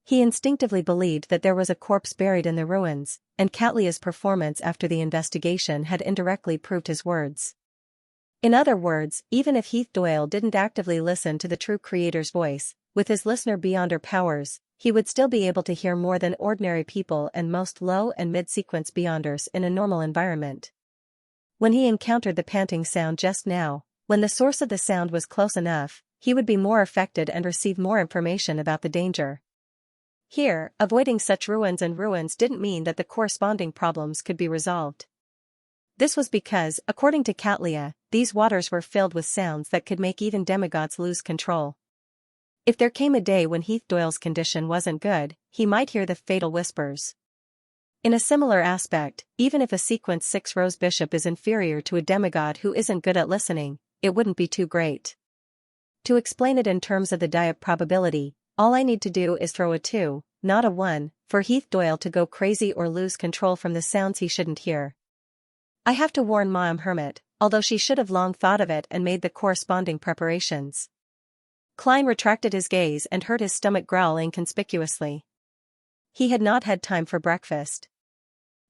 He instinctively believed that there was a corpse buried in the ruins, and Catlia's performance after the investigation had indirectly proved his words. In other words, even if Heath Doyle didn't actively listen to the true creator's voice, with his listener Beyonder powers, he would still be able to hear more than ordinary people and most low and mid-sequence Beyonders in a normal environment. When he encountered the panting sound just now, when the source of the sound was close enough, he would be more affected and receive more information about the danger. Here, avoiding such ruins didn't mean that the corresponding problems could be resolved. This was because, according to Catlia, these waters were filled with sounds that could make even demigods lose control. If there came a day when Heath Doyle's condition wasn't good, he might hear the fatal whispers. In a similar aspect, even if a Sequence 6 Rose Bishop is inferior to a demigod who isn't good at listening, it wouldn't be too great. To explain it in terms of the die of probability, all I need to do is throw a 2, not a 1, for Heath Doyle to go crazy or lose control from the sounds he shouldn't hear. I have to warn Ma'am Hermit, although she should have long thought of it and made the corresponding preparations. Klein retracted his gaze and heard his stomach growl inconspicuously. He had not had time for breakfast.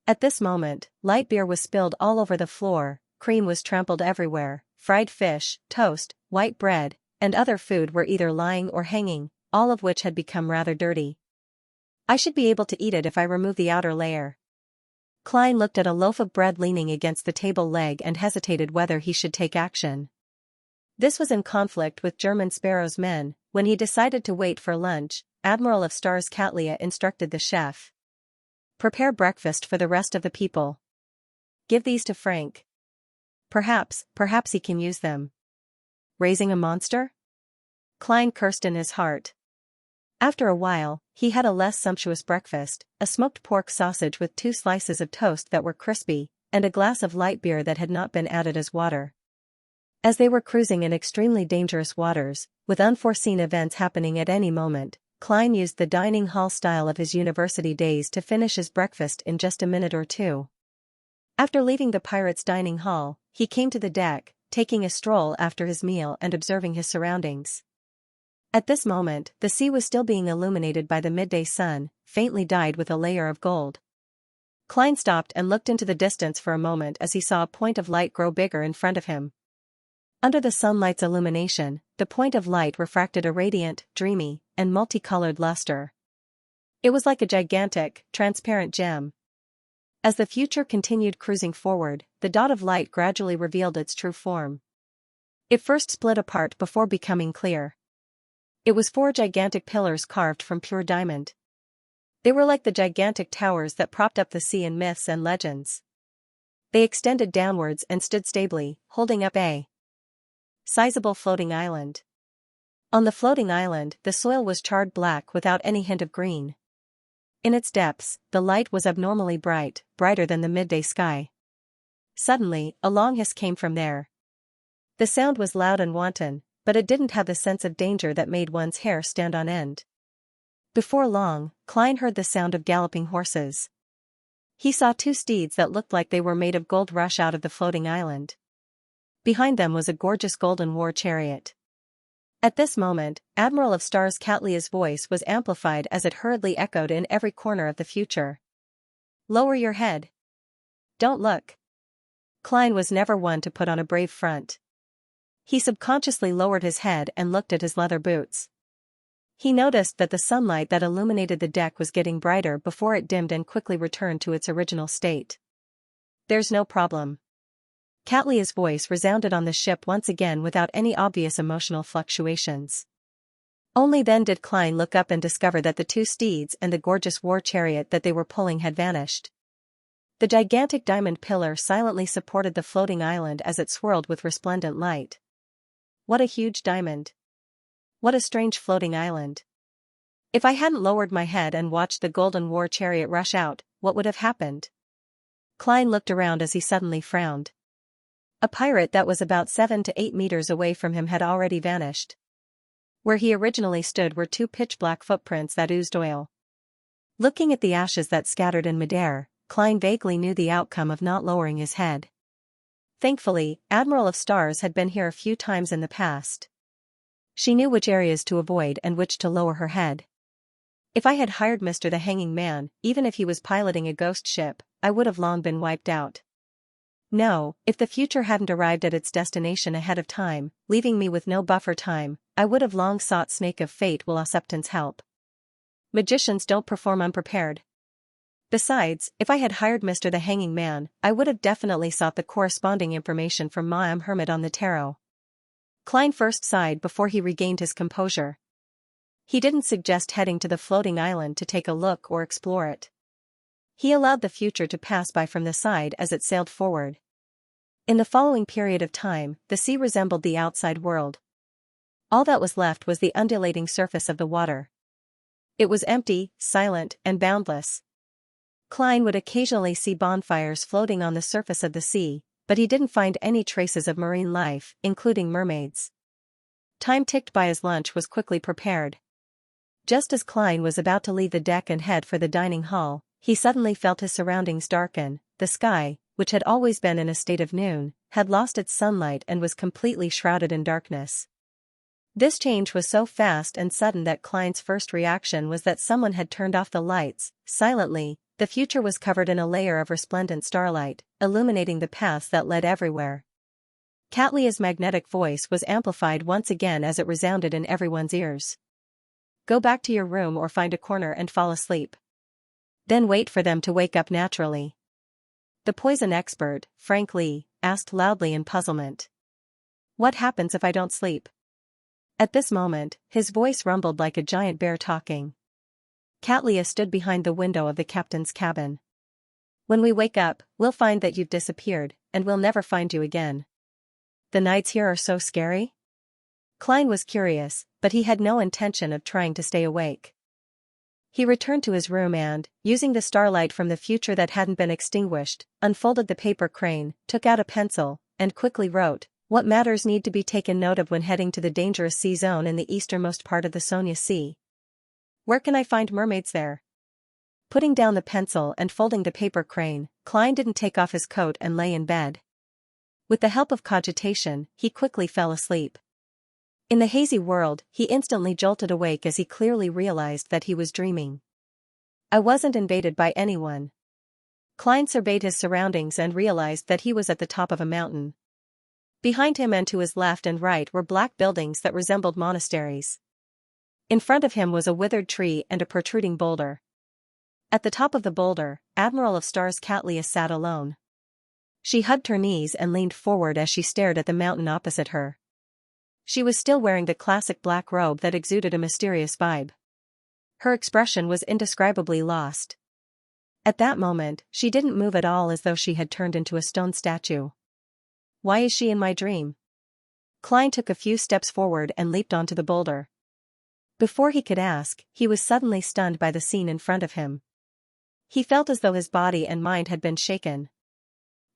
At this moment, light beer was spilled all over the floor, cream was trampled everywhere, fried fish, toast, white bread, and other food were either lying or hanging, all of which had become rather dirty. I should be able to eat it if I remove the outer layer. Klein looked at a loaf of bread leaning against the table leg and hesitated whether he should take action. This was in conflict with German Sparrow's men. When he decided to wait for lunch, Admiral of Stars Catlia instructed the chef. Prepare breakfast for the rest of the people. Give these to Frank. Perhaps he can use them. Raising a monster? Klein cursed in his heart. After a while, he had a less sumptuous breakfast, a smoked pork sausage with 2 slices of toast that were crispy, and a glass of light beer that had not been added as water. As they were cruising in extremely dangerous waters, with unforeseen events happening at any moment, Klein used the dining hall style of his university days to finish his breakfast in just a minute or two. After leaving the pirates' dining hall, he came to the deck, taking a stroll after his meal and observing his surroundings. At this moment, the sea was still being illuminated by the midday sun, faintly dyed with a layer of gold. Klein stopped and looked into the distance for a moment as he saw a point of light grow bigger in front of him. Under the sunlight's illumination, the point of light refracted a radiant, dreamy, and multicolored luster. It was like a gigantic, transparent gem. As the future continued cruising forward, the dot of light gradually revealed its true form. It first split apart before becoming clear. It was 4 gigantic pillars carved from pure diamond. They were like the gigantic towers that propped up the sea in myths and legends. They extended downwards and stood stably, holding up a sizable floating island. On the floating island, the soil was charred black without any hint of green. In its depths, the light was abnormally bright, brighter than the midday sky. Suddenly, a long hiss came from there. The sound was loud and wanton, but it didn't have the sense of danger that made one's hair stand on end. Before long, Klein heard the sound of galloping horses. He saw 2 steeds that looked like they were made of gold rush out of the floating island. Behind them was a gorgeous golden war chariot. At this moment, Admiral of Stars Catlia's voice was amplified as it hurriedly echoed in every corner of the future. Lower your head. Don't look. Klein was never one to put on a brave front. He subconsciously lowered his head and looked at his leather boots. He noticed that the sunlight that illuminated the deck was getting brighter before it dimmed and quickly returned to its original state. There's no problem. Catlia's voice resounded on the ship once again without any obvious emotional fluctuations. Only then did Klein look up and discover that the two steeds and the gorgeous war chariot that they were pulling had vanished. The gigantic diamond pillar silently supported the floating island as it swirled with resplendent light. What a huge diamond! What a strange floating island! If I hadn't lowered my head and watched the golden war chariot rush out, what would have happened? Klein looked around as he suddenly frowned. A pirate that was about 7 to 8 meters away from him had already vanished. Where he originally stood were two pitch-black footprints that oozed oil. Looking at the ashes that scattered in midair, Klein vaguely knew the outcome of not lowering his head. Thankfully, Admiral of Stars had been here a few times in the past. She knew which areas to avoid and which to lower her head. If I had hired Mr. the Hanging Man, even if he was piloting a ghost ship, I would have long been wiped out. No, if the future hadn't arrived at its destination ahead of time, leaving me with no buffer time, I would have long sought Snake of Fate will Septon's help. Magicians don't perform unprepared. Besides, if I had hired Mr. the Hanging Man, I would have definitely sought the corresponding information from Ma'am Hermit on the tarot. Klein first sighed before he regained his composure. He didn't suggest heading to the floating island to take a look or explore it. He allowed the future to pass by from the side as it sailed forward. In the following period of time, the sea resembled the outside world. All that was left was the undulating surface of the water. It was empty, silent, and boundless. Klein would occasionally see bonfires floating on the surface of the sea, but he didn't find any traces of marine life, including mermaids. Time ticked by as lunch was quickly prepared. Just as Klein was about to leave the deck and head for the dining hall, he suddenly felt his surroundings darken. The sky, which had always been in a state of noon, had lost its sunlight and was completely shrouded in darkness. This change was so fast and sudden that Klein's first reaction was that someone had turned off the lights. Silently, the future was covered in a layer of resplendent starlight, illuminating the paths that led everywhere. Catlia's magnetic voice was amplified once again as it resounded in everyone's ears. Go back to your room or find a corner and fall asleep. Then wait for them to wake up naturally. The poison expert, Frank Lee, asked loudly in puzzlement. What happens if I don't sleep? At this moment, his voice rumbled like a giant bear talking. Catlia stood behind the window of the captain's cabin. When we wake up, we'll find that you've disappeared, and we'll never find you again. The nights here are so scary? Klein was curious, but he had no intention of trying to stay awake. He returned to his room and, using the starlight from the future that hadn't been extinguished, unfolded the paper crane, took out a pencil, and quickly wrote, "What matters need to be taken note of when heading to the dangerous sea zone in the easternmost part of the Sonia Sea. Where can I find mermaids there?" Putting down the pencil and folding the paper crane, Klein didn't take off his coat and lay in bed. With the help of cogitation, he quickly fell asleep. In the hazy world, he instantly jolted awake as he clearly realized that he was dreaming. I wasn't invaded by anyone. Klein surveyed his surroundings and realized that he was at the top of a mountain. Behind him and to his left and right were black buildings that resembled monasteries. In front of him was a withered tree and a protruding boulder. At the top of the boulder, Admiral of Stars Catlia sat alone. She hugged her knees and leaned forward as she stared at the mountain opposite her. She was still wearing the classic black robe that exuded a mysterious vibe. Her expression was indescribably lost. At that moment, she didn't move at all, as though she had turned into a stone statue. Why is she in my dream? Klein took a few steps forward and leaped onto the boulder. Before he could ask, he was suddenly stunned by the scene in front of him. He felt as though his body and mind had been shaken.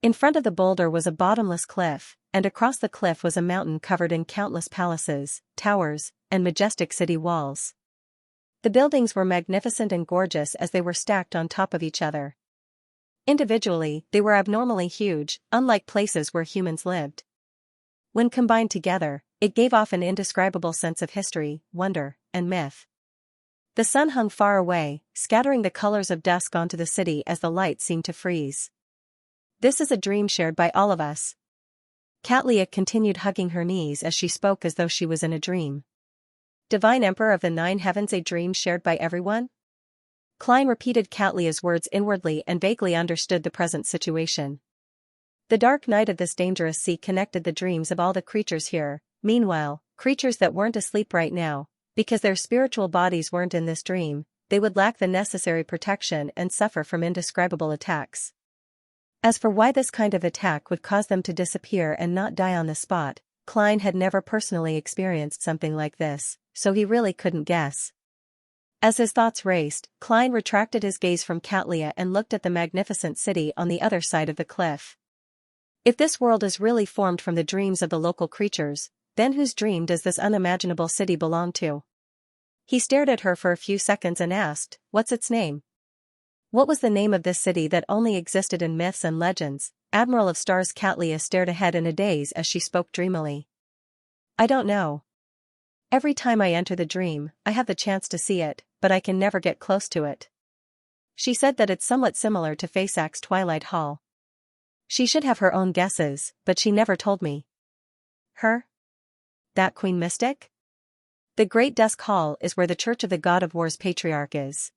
In front of the boulder was a bottomless cliff, and across the cliff was a mountain covered in countless palaces, towers, and majestic city walls. The buildings were magnificent and gorgeous as they were stacked on top of each other. Individually, they were abnormally huge, unlike places where humans lived. When combined together, it gave off an indescribable sense of history, wonder, and myth. The sun hung far away, scattering the colors of dusk onto the city as the light seemed to freeze. This is a dream shared by all of us. Catlia continued hugging her knees as she spoke as though she was in a dream. Divine Emperor of the Nine Heavens, a dream shared by everyone? Klein repeated Catlia's words inwardly and vaguely understood the present situation. The dark night of this dangerous sea connected the dreams of all the creatures here, meanwhile, creatures that weren't asleep right now, because their spiritual bodies weren't in this dream, they would lack the necessary protection and suffer from indescribable attacks. As for why this kind of attack would cause them to disappear and not die on the spot, Klein had never personally experienced something like this, so he really couldn't guess. As his thoughts raced, Klein retracted his gaze from Catlia and looked at the magnificent city on the other side of the cliff. If this world is really formed from the dreams of the local creatures, then whose dream does this unimaginable city belong to? He stared at her for a few seconds and asked, "What's its name?" What was the name of this city that only existed in myths and legends? Admiral of Stars Catlia stared ahead in a daze as she spoke dreamily. "I don't know. Every time I enter the dream, I have the chance to see it, but I can never get close to it." She said that it's somewhat similar to Faceax's Twilight Hall. She should have her own guesses, but she never told me. Her? That Queen Mystic? The Great Dusk Hall is where the Church of the God of War's patriarch is.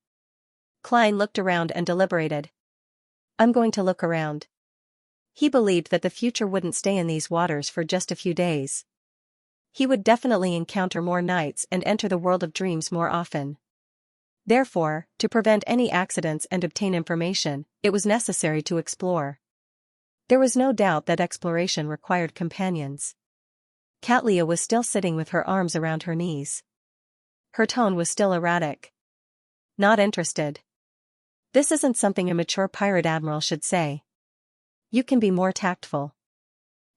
Klein looked around and deliberated. "I'm going to look around." He believed that the future wouldn't stay in these waters for just a few days. He would definitely encounter more nights and enter the world of dreams more often. Therefore, to prevent any accidents and obtain information, it was necessary to explore. There was no doubt that exploration required companions. Catlia was still sitting with her arms around her knees. Her tone was still erratic. "Not interested. This isn't something a mature pirate admiral should say. You can be more tactful."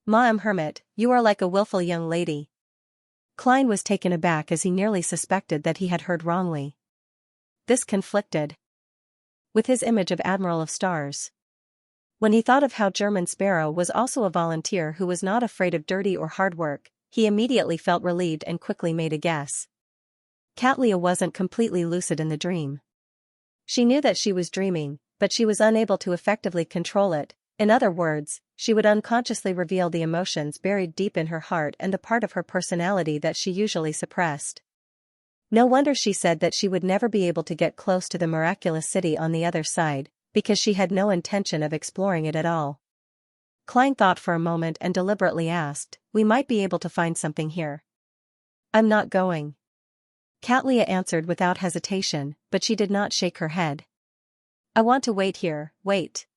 "Ma'am Hermit, you are like a willful young lady." Klein was taken aback as he nearly suspected that he had heard wrongly. This conflicted with his image of Admiral of Stars. When he thought of how German Sparrow was also a volunteer who was not afraid of dirty or hard work, he immediately felt relieved and quickly made a guess. Catlia wasn't completely lucid in the dream. She knew that she was dreaming, but she was unable to effectively control it. In other words, she would unconsciously reveal the emotions buried deep in her heart and the part of her personality that she usually suppressed. No wonder she said that she would never be able to get close to the miraculous city on the other side, because she had no intention of exploring it at all. Klein thought for a moment and deliberately asked, "We might be able to find something here." "I'm not going." Catlia answered without hesitation, but she did not shake her head. "I want to wait here, wait."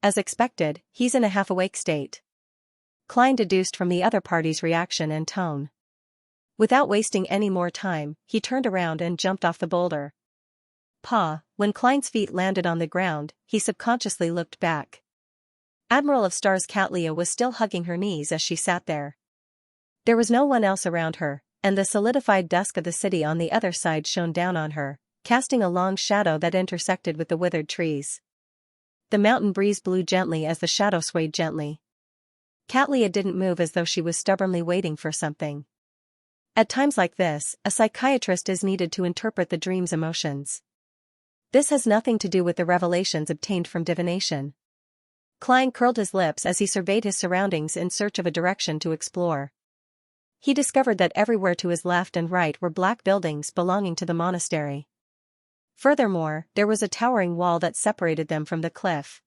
As expected, he's in a half-awake state. Klein deduced from the other party's reaction and tone. Without wasting any more time, he turned around and jumped off the boulder. When Klein's feet landed on the ground, he subconsciously looked back. Admiral of Stars Catlia was still hugging her knees as she sat there. There was no one else around her, and the solidified dusk of the city on the other side shone down on her, casting a long shadow that intersected with the withered trees. The mountain breeze blew gently as the shadow swayed gently. Catlia didn't move as though she was stubbornly waiting for something. At times like this, a psychiatrist is needed to interpret the dream's emotions. This has nothing to do with the revelations obtained from divination. Klein curled his lips as he surveyed his surroundings in search of a direction to explore. He discovered that everywhere to his left and right were black buildings belonging to the monastery. Furthermore, there was a towering wall that separated them from the cliff.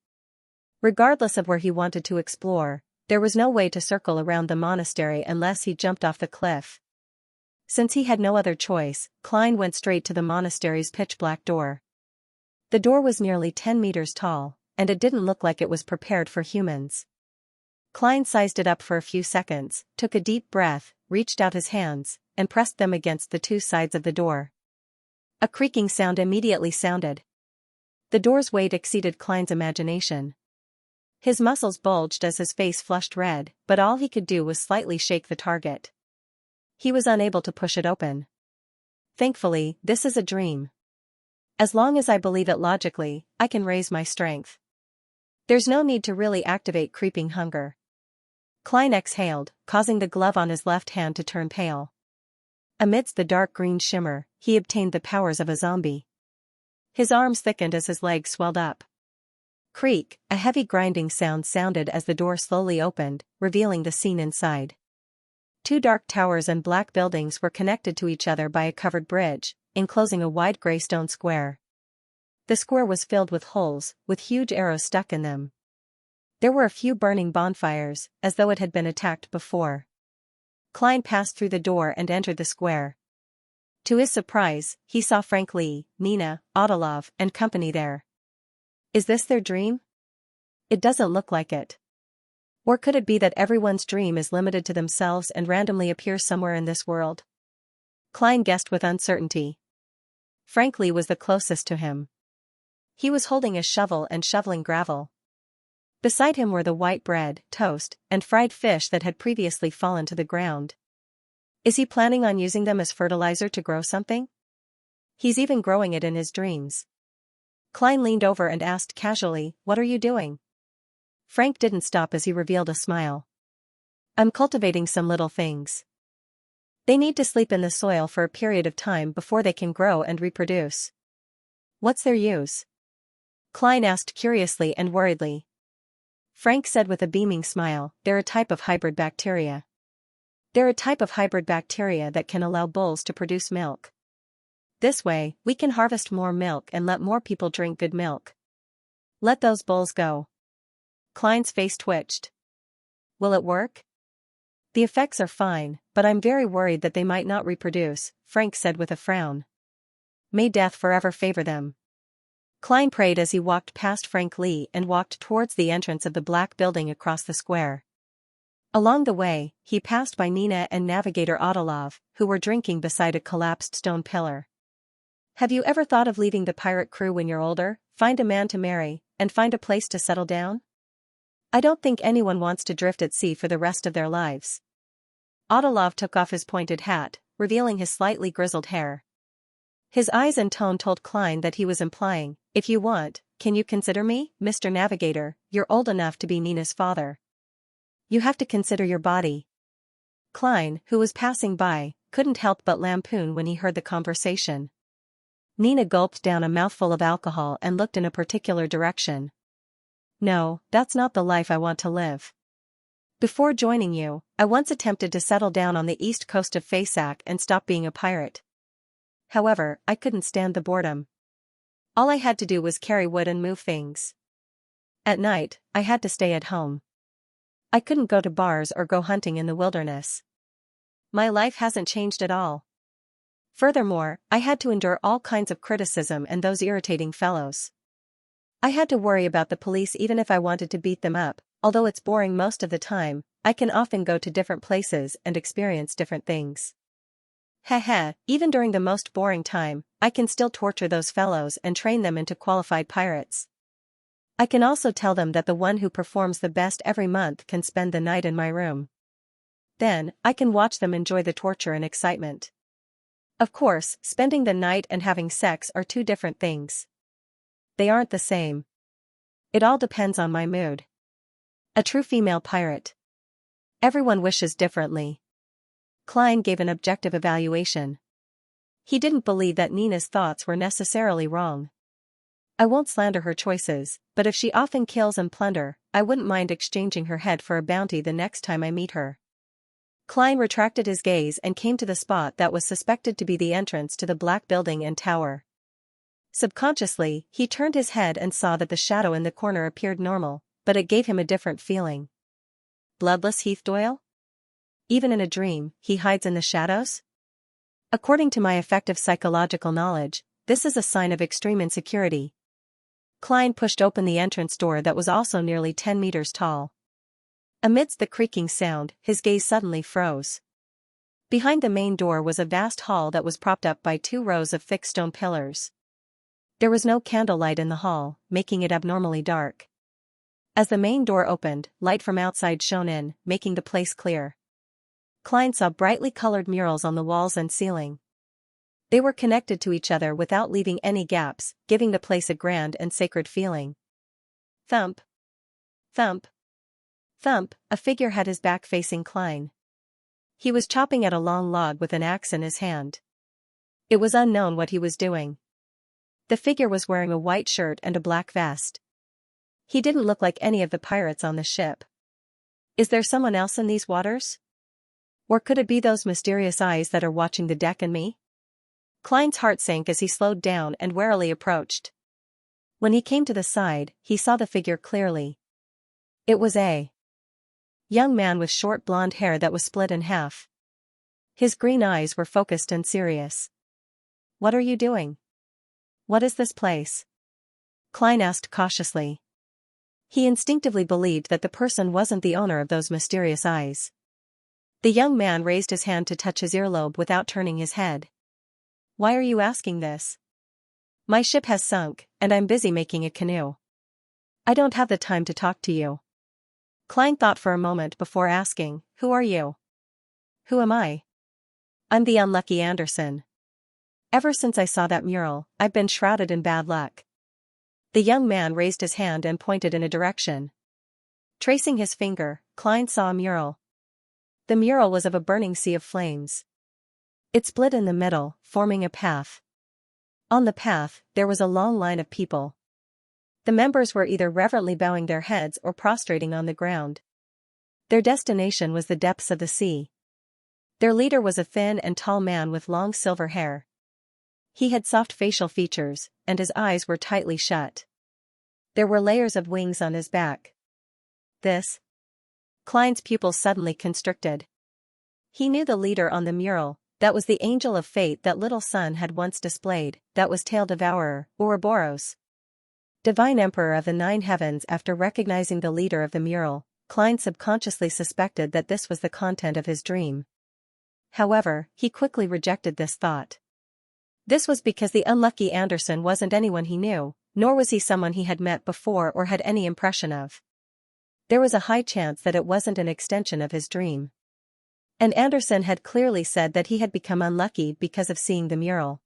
Regardless of where he wanted to explore, there was no way to circle around the monastery unless he jumped off the cliff. Since he had no other choice, Klein went straight to the monastery's pitch-black door. The door was nearly 10 meters tall, and it didn't look like it was prepared for humans. Klein sized it up for a few seconds, took a deep breath, reached out his hands, and pressed them against the two sides of the door. A creaking sound immediately sounded. The door's weight exceeded Klein's imagination. His muscles bulged as his face flushed red, but all he could do was slightly shake the target. He was unable to push it open. Thankfully, this is a dream. As long as I believe it logically, I can raise my strength. There's no need to really activate creeping hunger. Klein exhaled, causing the glove on his left hand to turn pale. Amidst the dark green shimmer, he obtained the powers of a zombie. His arms thickened as his legs swelled up. Creak, a heavy grinding sound sounded as the door slowly opened, revealing the scene inside. Two dark towers and black buildings were connected to each other by a covered bridge, enclosing a wide gray stone square. The square was filled with holes, with huge arrows stuck in them. There were a few burning bonfires, as though it had been attacked before. Klein passed through the door and entered the square. To his surprise, he saw Frank Lee, Nina, Odilov, and company there. Is this their dream? It doesn't look like it. Or could it be that everyone's dream is limited to themselves and randomly appears somewhere in this world? Klein guessed with uncertainty. Frank Lee was the closest to him. He was holding a shovel and shoveling gravel. Beside him were the white bread, toast, and fried fish that had previously fallen to the ground. Is he planning on using them as fertilizer to grow something? He's even growing it in his dreams. Klein leaned over and asked casually, "What are you doing?" Frank didn't stop as he revealed a smile. "I'm cultivating some little things. They need to sleep in the soil for a period of time before they can grow and reproduce." "What's their use?" Klein asked curiously and worriedly. Frank said with a beaming smile, "They're a type of hybrid bacteria. They're a type of hybrid bacteria that can allow bulls to produce milk. This way, we can harvest more milk and let more people drink good milk. Let those bulls go." Klein's face twitched. "Will it work?" "The effects are fine, but I'm very worried that they might not reproduce," Frank said with a frown. "May death forever favor them." Klein prayed as he walked past Frank Lee and walked towards the entrance of the black building across the square. Along the way, he passed by Nina and Navigator Odilov, who were drinking beside a collapsed stone pillar. "Have you ever thought of leaving the pirate crew when you're older, find a man to marry, and find a place to settle down? I don't think anyone wants to drift at sea for the rest of their lives." Odilov took off his pointed hat, revealing his slightly grizzled hair. His eyes and tone told Klein that he was implying, "If you want, can you consider me, Mr. Navigator? You're old enough to be Nina's father. You have to consider your body." Klein, who was passing by, couldn't help but lampoon when he heard the conversation. Nina gulped down a mouthful of alcohol and looked in a particular direction. "No, that's not the life I want to live. Before joining you, I once attempted to settle down on the east coast of Fasak and stop being a pirate. However, I couldn't stand the boredom. All I had to do was carry wood and move things. At night, I had to stay at home. I couldn't go to bars or go hunting in the wilderness. My life hasn't changed at all. Furthermore, I had to endure all kinds of criticism and those irritating fellows. I had to worry about the police even if I wanted to beat them up, although it's boring most of the time. I can often go to different places and experience different things. Heh, even during the most boring time, I can still torture those fellows and train them into qualified pirates. I can also tell them that the one who performs the best every month can spend the night in my room. Then, I can watch them enjoy the torture and excitement. Of course, spending the night and having sex are two different things. They aren't the same. It all depends on my mood. A true female pirate. Everyone wishes differently." Klein gave an objective evaluation. He didn't believe that Nina's thoughts were necessarily wrong. "I won't slander her choices, but if she often kills and plunder, I wouldn't mind exchanging her head for a bounty the next time I meet her." Klein retracted his gaze and came to the spot that was suspected to be the entrance to the black building and tower. Subconsciously, he turned his head and saw that the shadow in the corner appeared normal, but it gave him a different feeling. Bloodless Heath Doyle? Even in a dream, he hides in the shadows? According to my effective psychological knowledge, this is a sign of extreme insecurity. Klein pushed open the entrance door that was also nearly 10 meters tall. Amidst the creaking sound, his gaze suddenly froze. Behind the main door was a vast hall that was propped up by 2 rows of thick stone pillars. There was no candlelight in the hall, making it abnormally dark. As the main door opened, light from outside shone in, making the place clear. Klein saw brightly colored murals on the walls and ceiling. They were connected to each other without leaving any gaps, giving the place a grand and sacred feeling. Thump. Thump. Thump, a figure had his back facing Klein. He was chopping at a long log with an axe in his hand. It was unknown what he was doing. The figure was wearing a white shirt and a black vest. He didn't look like any of the pirates on the ship. Is there someone else in these waters? Or could it be those mysterious eyes that are watching the deck and me? Klein's heart sank as he slowed down and warily approached. When he came to the side, he saw the figure clearly. It was a young man with short blonde hair that was split in half. His green eyes were focused and serious. "What are you doing? What is this place?" Klein asked cautiously. He instinctively believed that the person wasn't the owner of those mysterious eyes. The young man raised his hand to touch his earlobe without turning his head. "Why are you asking this? My ship has sunk, and I'm busy making a canoe. I don't have the time to talk to you." Klein thought for a moment before asking, "Who are you?" "Who am I? I'm the unlucky Anderson. Ever since I saw that mural, I've been shrouded in bad luck." The young man raised his hand and pointed in a direction. Tracing his finger, Klein saw a mural. The mural was of a burning sea of flames. It split in the middle, forming a path. On the path, there was a long line of people. The members were either reverently bowing their heads or prostrating on the ground. Their destination was the depths of the sea. Their leader was a thin and tall man with long silver hair. He had soft facial features, and his eyes were tightly shut. There were layers of wings on his back. This? Klein's pupils suddenly constricted. He knew the leader on the mural. That was the angel of fate that little son had once displayed. That was Tail Devourer, Ouroboros, divine emperor of the 9 heavens. After recognizing the leader of the mural, Klein subconsciously suspected that this was the content of his dream. However, he quickly rejected this thought. This was because the unlucky Anderson wasn't anyone he knew, nor was he someone he had met before or had any impression of. There was a high chance that it wasn't an extension of his dream. And Anderson had clearly said that he had become unlucky because of seeing the mural.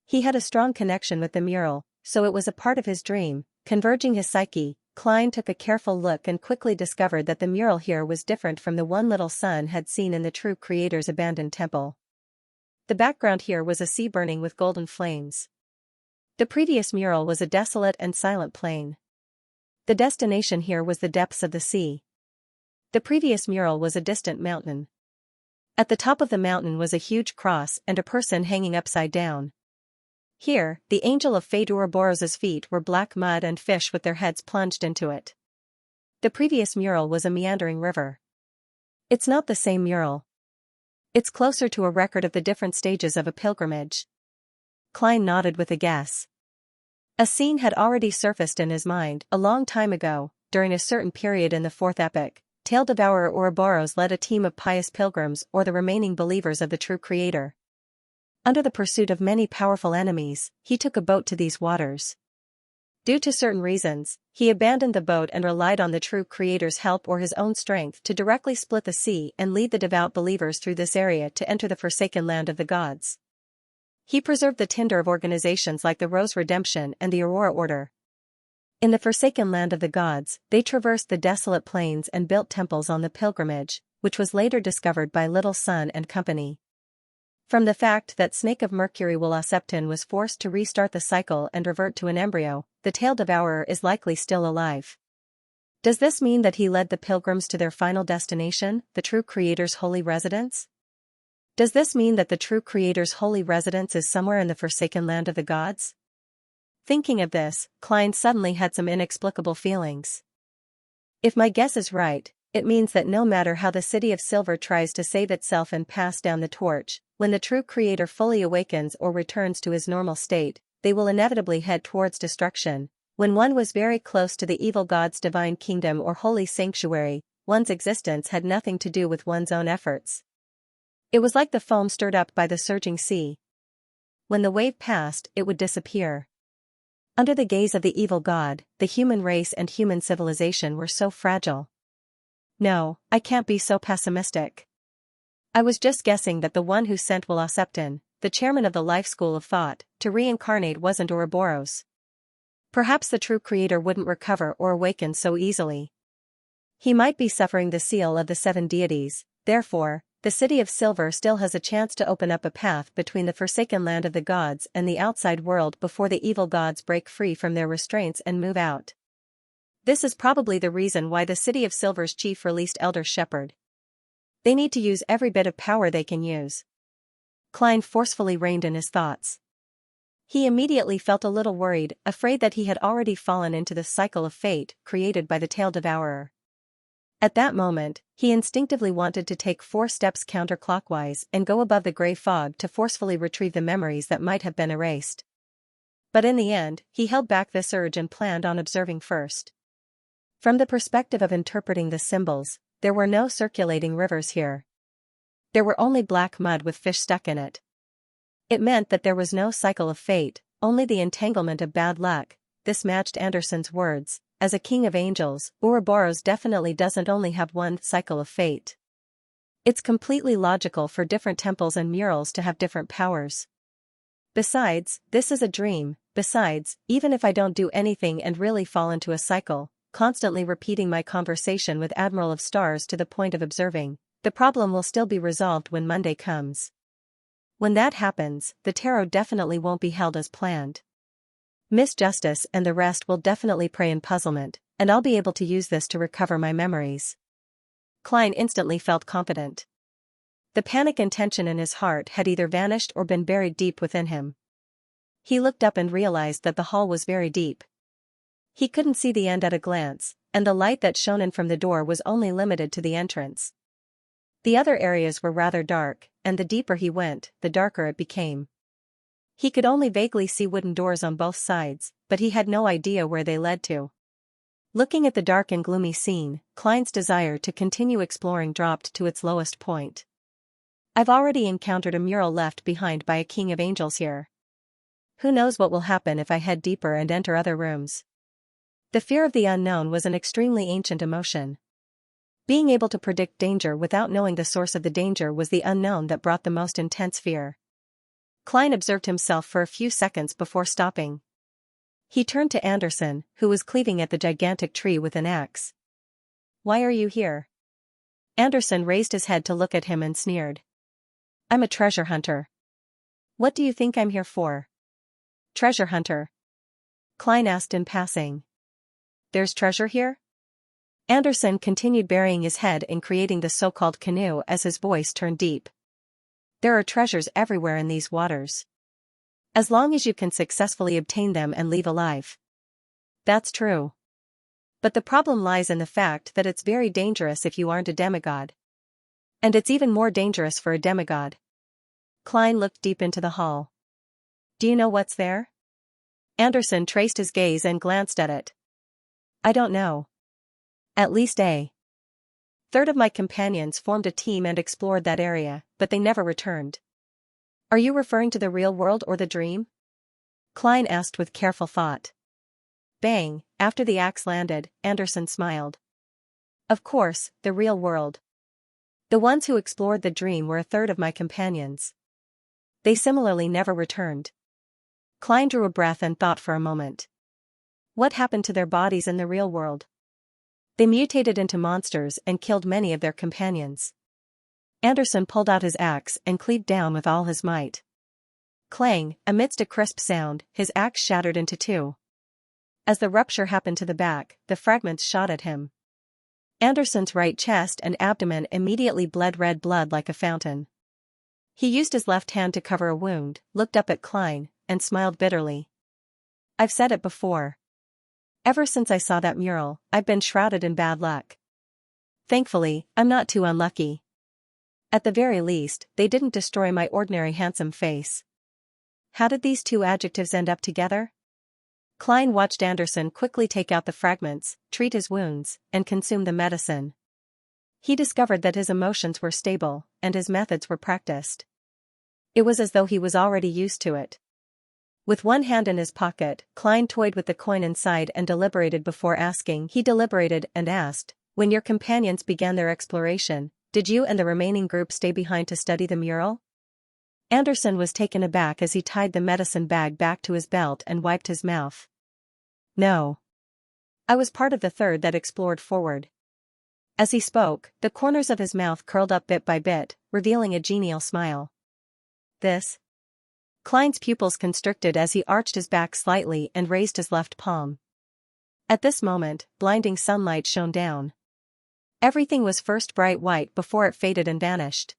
He had a strong connection with the mural, so it was a part of his dream. Converging his psyche, Klein took a careful look and quickly discovered that the mural here was different from the one little son had seen in the true creator's abandoned temple. The background here was a sea burning with golden flames. The previous mural was a desolate and silent plain. The destination here was the depths of the sea. The previous mural was a distant mountain. At the top of the mountain was a huge cross and a person hanging upside down. Here, the angel of fate Ouroboros's feet were black mud and fish with their heads plunged into it. The previous mural was a meandering river. It's not the same mural. It's closer to a record of the different stages of a pilgrimage. Klein nodded with a guess. A scene had already surfaced in his mind a long time ago. During a certain period in the 4th epoch, Tail Devourer Ouroboros led a team of pious pilgrims or the remaining believers of the true creator. Under the pursuit of many powerful enemies, he took a boat to these waters. Due to certain reasons, he abandoned the boat and relied on the true creator's help or his own strength to directly split the sea and lead the devout believers through this area to enter the forsaken land of the gods. He preserved the tinder of organizations like the Rose Redemption and the Aurora Order. In the forsaken land of the gods, they traversed the desolate plains and built temples on the pilgrimage, which was later discovered by Little Sun and company. From the fact that Snake of Mercury Wolaseptin was forced to restart the cycle and revert to an embryo, the Tail Devourer is likely still alive. Does this mean that he led the pilgrims to their final destination, the true creator's holy residence? Does this mean that the true creator's holy residence is somewhere in the forsaken land of the gods? Thinking of this, Klein suddenly had some inexplicable feelings. If my guess is right, it means that no matter how the City of Silver tries to save itself and pass down the torch, when the true creator fully awakens or returns to his normal state, they will inevitably head towards destruction. When one was very close to the evil god's divine kingdom or holy sanctuary, one's existence had nothing to do with one's own efforts. It was like the foam stirred up by the surging sea. When the wave passed, it would disappear. Under the gaze of the evil god, the human race and human civilization were so fragile. No, I can't be so pessimistic. I was just guessing that the one who sent Wolaseptin, the chairman of the life school of thought, to reincarnate wasn't Ouroboros. Perhaps the true creator wouldn't recover or awaken so easily. He might be suffering the seal of the 7 deities. Therefore, the City of Silver still has a chance to open up a path between the forsaken land of the gods and the outside world before the evil gods break free from their restraints and move out. This is probably the reason why the City of Silver's chief released Elder Shepherd. They need to use every bit of power they can use. Klein forcefully reined in his thoughts. He immediately felt a little worried, afraid that he had already fallen into the cycle of fate created by the Tail Devourer. At that moment, he instinctively wanted to take 4 steps counterclockwise and go above the gray fog to forcefully retrieve the memories that might have been erased. But in the end, he held back this urge and planned on observing first. From the perspective of interpreting the symbols, there were no circulating rivers here. There were only black mud with fish stuck in it. It meant that there was no cycle of fate, only the entanglement of bad luck. This matched Anderson's words. As a king of angels, Ouroboros definitely doesn't only have one cycle of fate. It's completely logical for different temples and murals to have different powers. Besides, this is a dream. Besides, even if I don't do anything and really fall into a cycle, constantly repeating my conversation with Admiral of Stars to the point of observing, the problem will still be resolved when Monday comes. When that happens, the tarot definitely won't be held as planned. Miss Justice and the rest will definitely pray in puzzlement, and I'll be able to use this to recover my memories. Klein instantly felt confident. The panic and tension in his heart had either vanished or been buried deep within him. He looked up and realized that the hall was very deep. He couldn't see the end at a glance, and the light that shone in from the door was only limited to the entrance. The other areas were rather dark, and the deeper he went, the darker it became. He could only vaguely see wooden doors on both sides, but he had no idea where they led to. Looking at the dark and gloomy scene, Klein's desire to continue exploring dropped to its lowest point. I've already encountered a mural left behind by a king of angels here. Who knows what will happen if I head deeper and enter other rooms? The fear of the unknown was an extremely ancient emotion. Being able to predict danger without knowing the source of the danger was the unknown that brought the most intense fear. Klein observed himself for a few seconds before stopping. He turned to Anderson, who was cleaving at the gigantic tree with an axe. "Why are you here?" Anderson raised his head to look at him and sneered. "I'm a treasure hunter." "What do you think I'm here for?" "Treasure hunter?" Klein asked in passing. "There's treasure here?" Anderson continued burying his head in creating the so-called canoe as his voice turned deep. "There are treasures everywhere in these waters. As long as you can successfully obtain them and leave alive." "That's true. But the problem lies in the fact that it's very dangerous if you aren't a demigod. And it's even more dangerous for a demigod." Klein looked deep into the hall. "Do you know what's there?" Anderson traced his gaze and glanced at it. "I don't know. At least a third of my companions formed a team and explored that area, but they never returned." "Are you referring to the real world or the dream?" Klein asked with careful thought. Bang, after the axe landed, Anderson smiled. "Of course, the real world. The ones who explored the dream were a third of my companions. They similarly never returned." Klein drew a breath and thought for a moment. What happened to their bodies in the real world? They mutated into monsters and killed many of their companions. Anderson pulled out his axe and cleaved down with all his might. Clang, amidst a crisp sound, his axe shattered into 2. As the rupture happened to the back, the fragments shot at him. Anderson's right chest and abdomen immediately bled red blood like a fountain. He used his left hand to cover a wound, looked up at Klein, and smiled bitterly. "I've said it before. Ever since I saw that mural, I've been shrouded in bad luck. Thankfully, I'm not too unlucky. At the very least, they didn't destroy my ordinary handsome face." How did these two adjectives end up together? Klein watched Anderson quickly take out the fragments, treat his wounds, and consume the medicine. He discovered that his emotions were stable, and his methods were practiced. It was as though he was already used to it. With one hand in his pocket, Klein toyed with the coin inside and deliberated before asking. He deliberated and asked, "When your companions began their exploration, did you and the remaining group stay behind to study the mural?" Anderson was taken aback as he tied the medicine bag back to his belt and wiped his mouth. "No. I was part of the third that explored forward." As he spoke, the corners of his mouth curled up bit by bit, revealing a genial smile. "This?" Klein's pupils constricted as he arched his back slightly and raised his left palm. At this moment, blinding sunlight shone down. Everything was first bright white before it faded and vanished.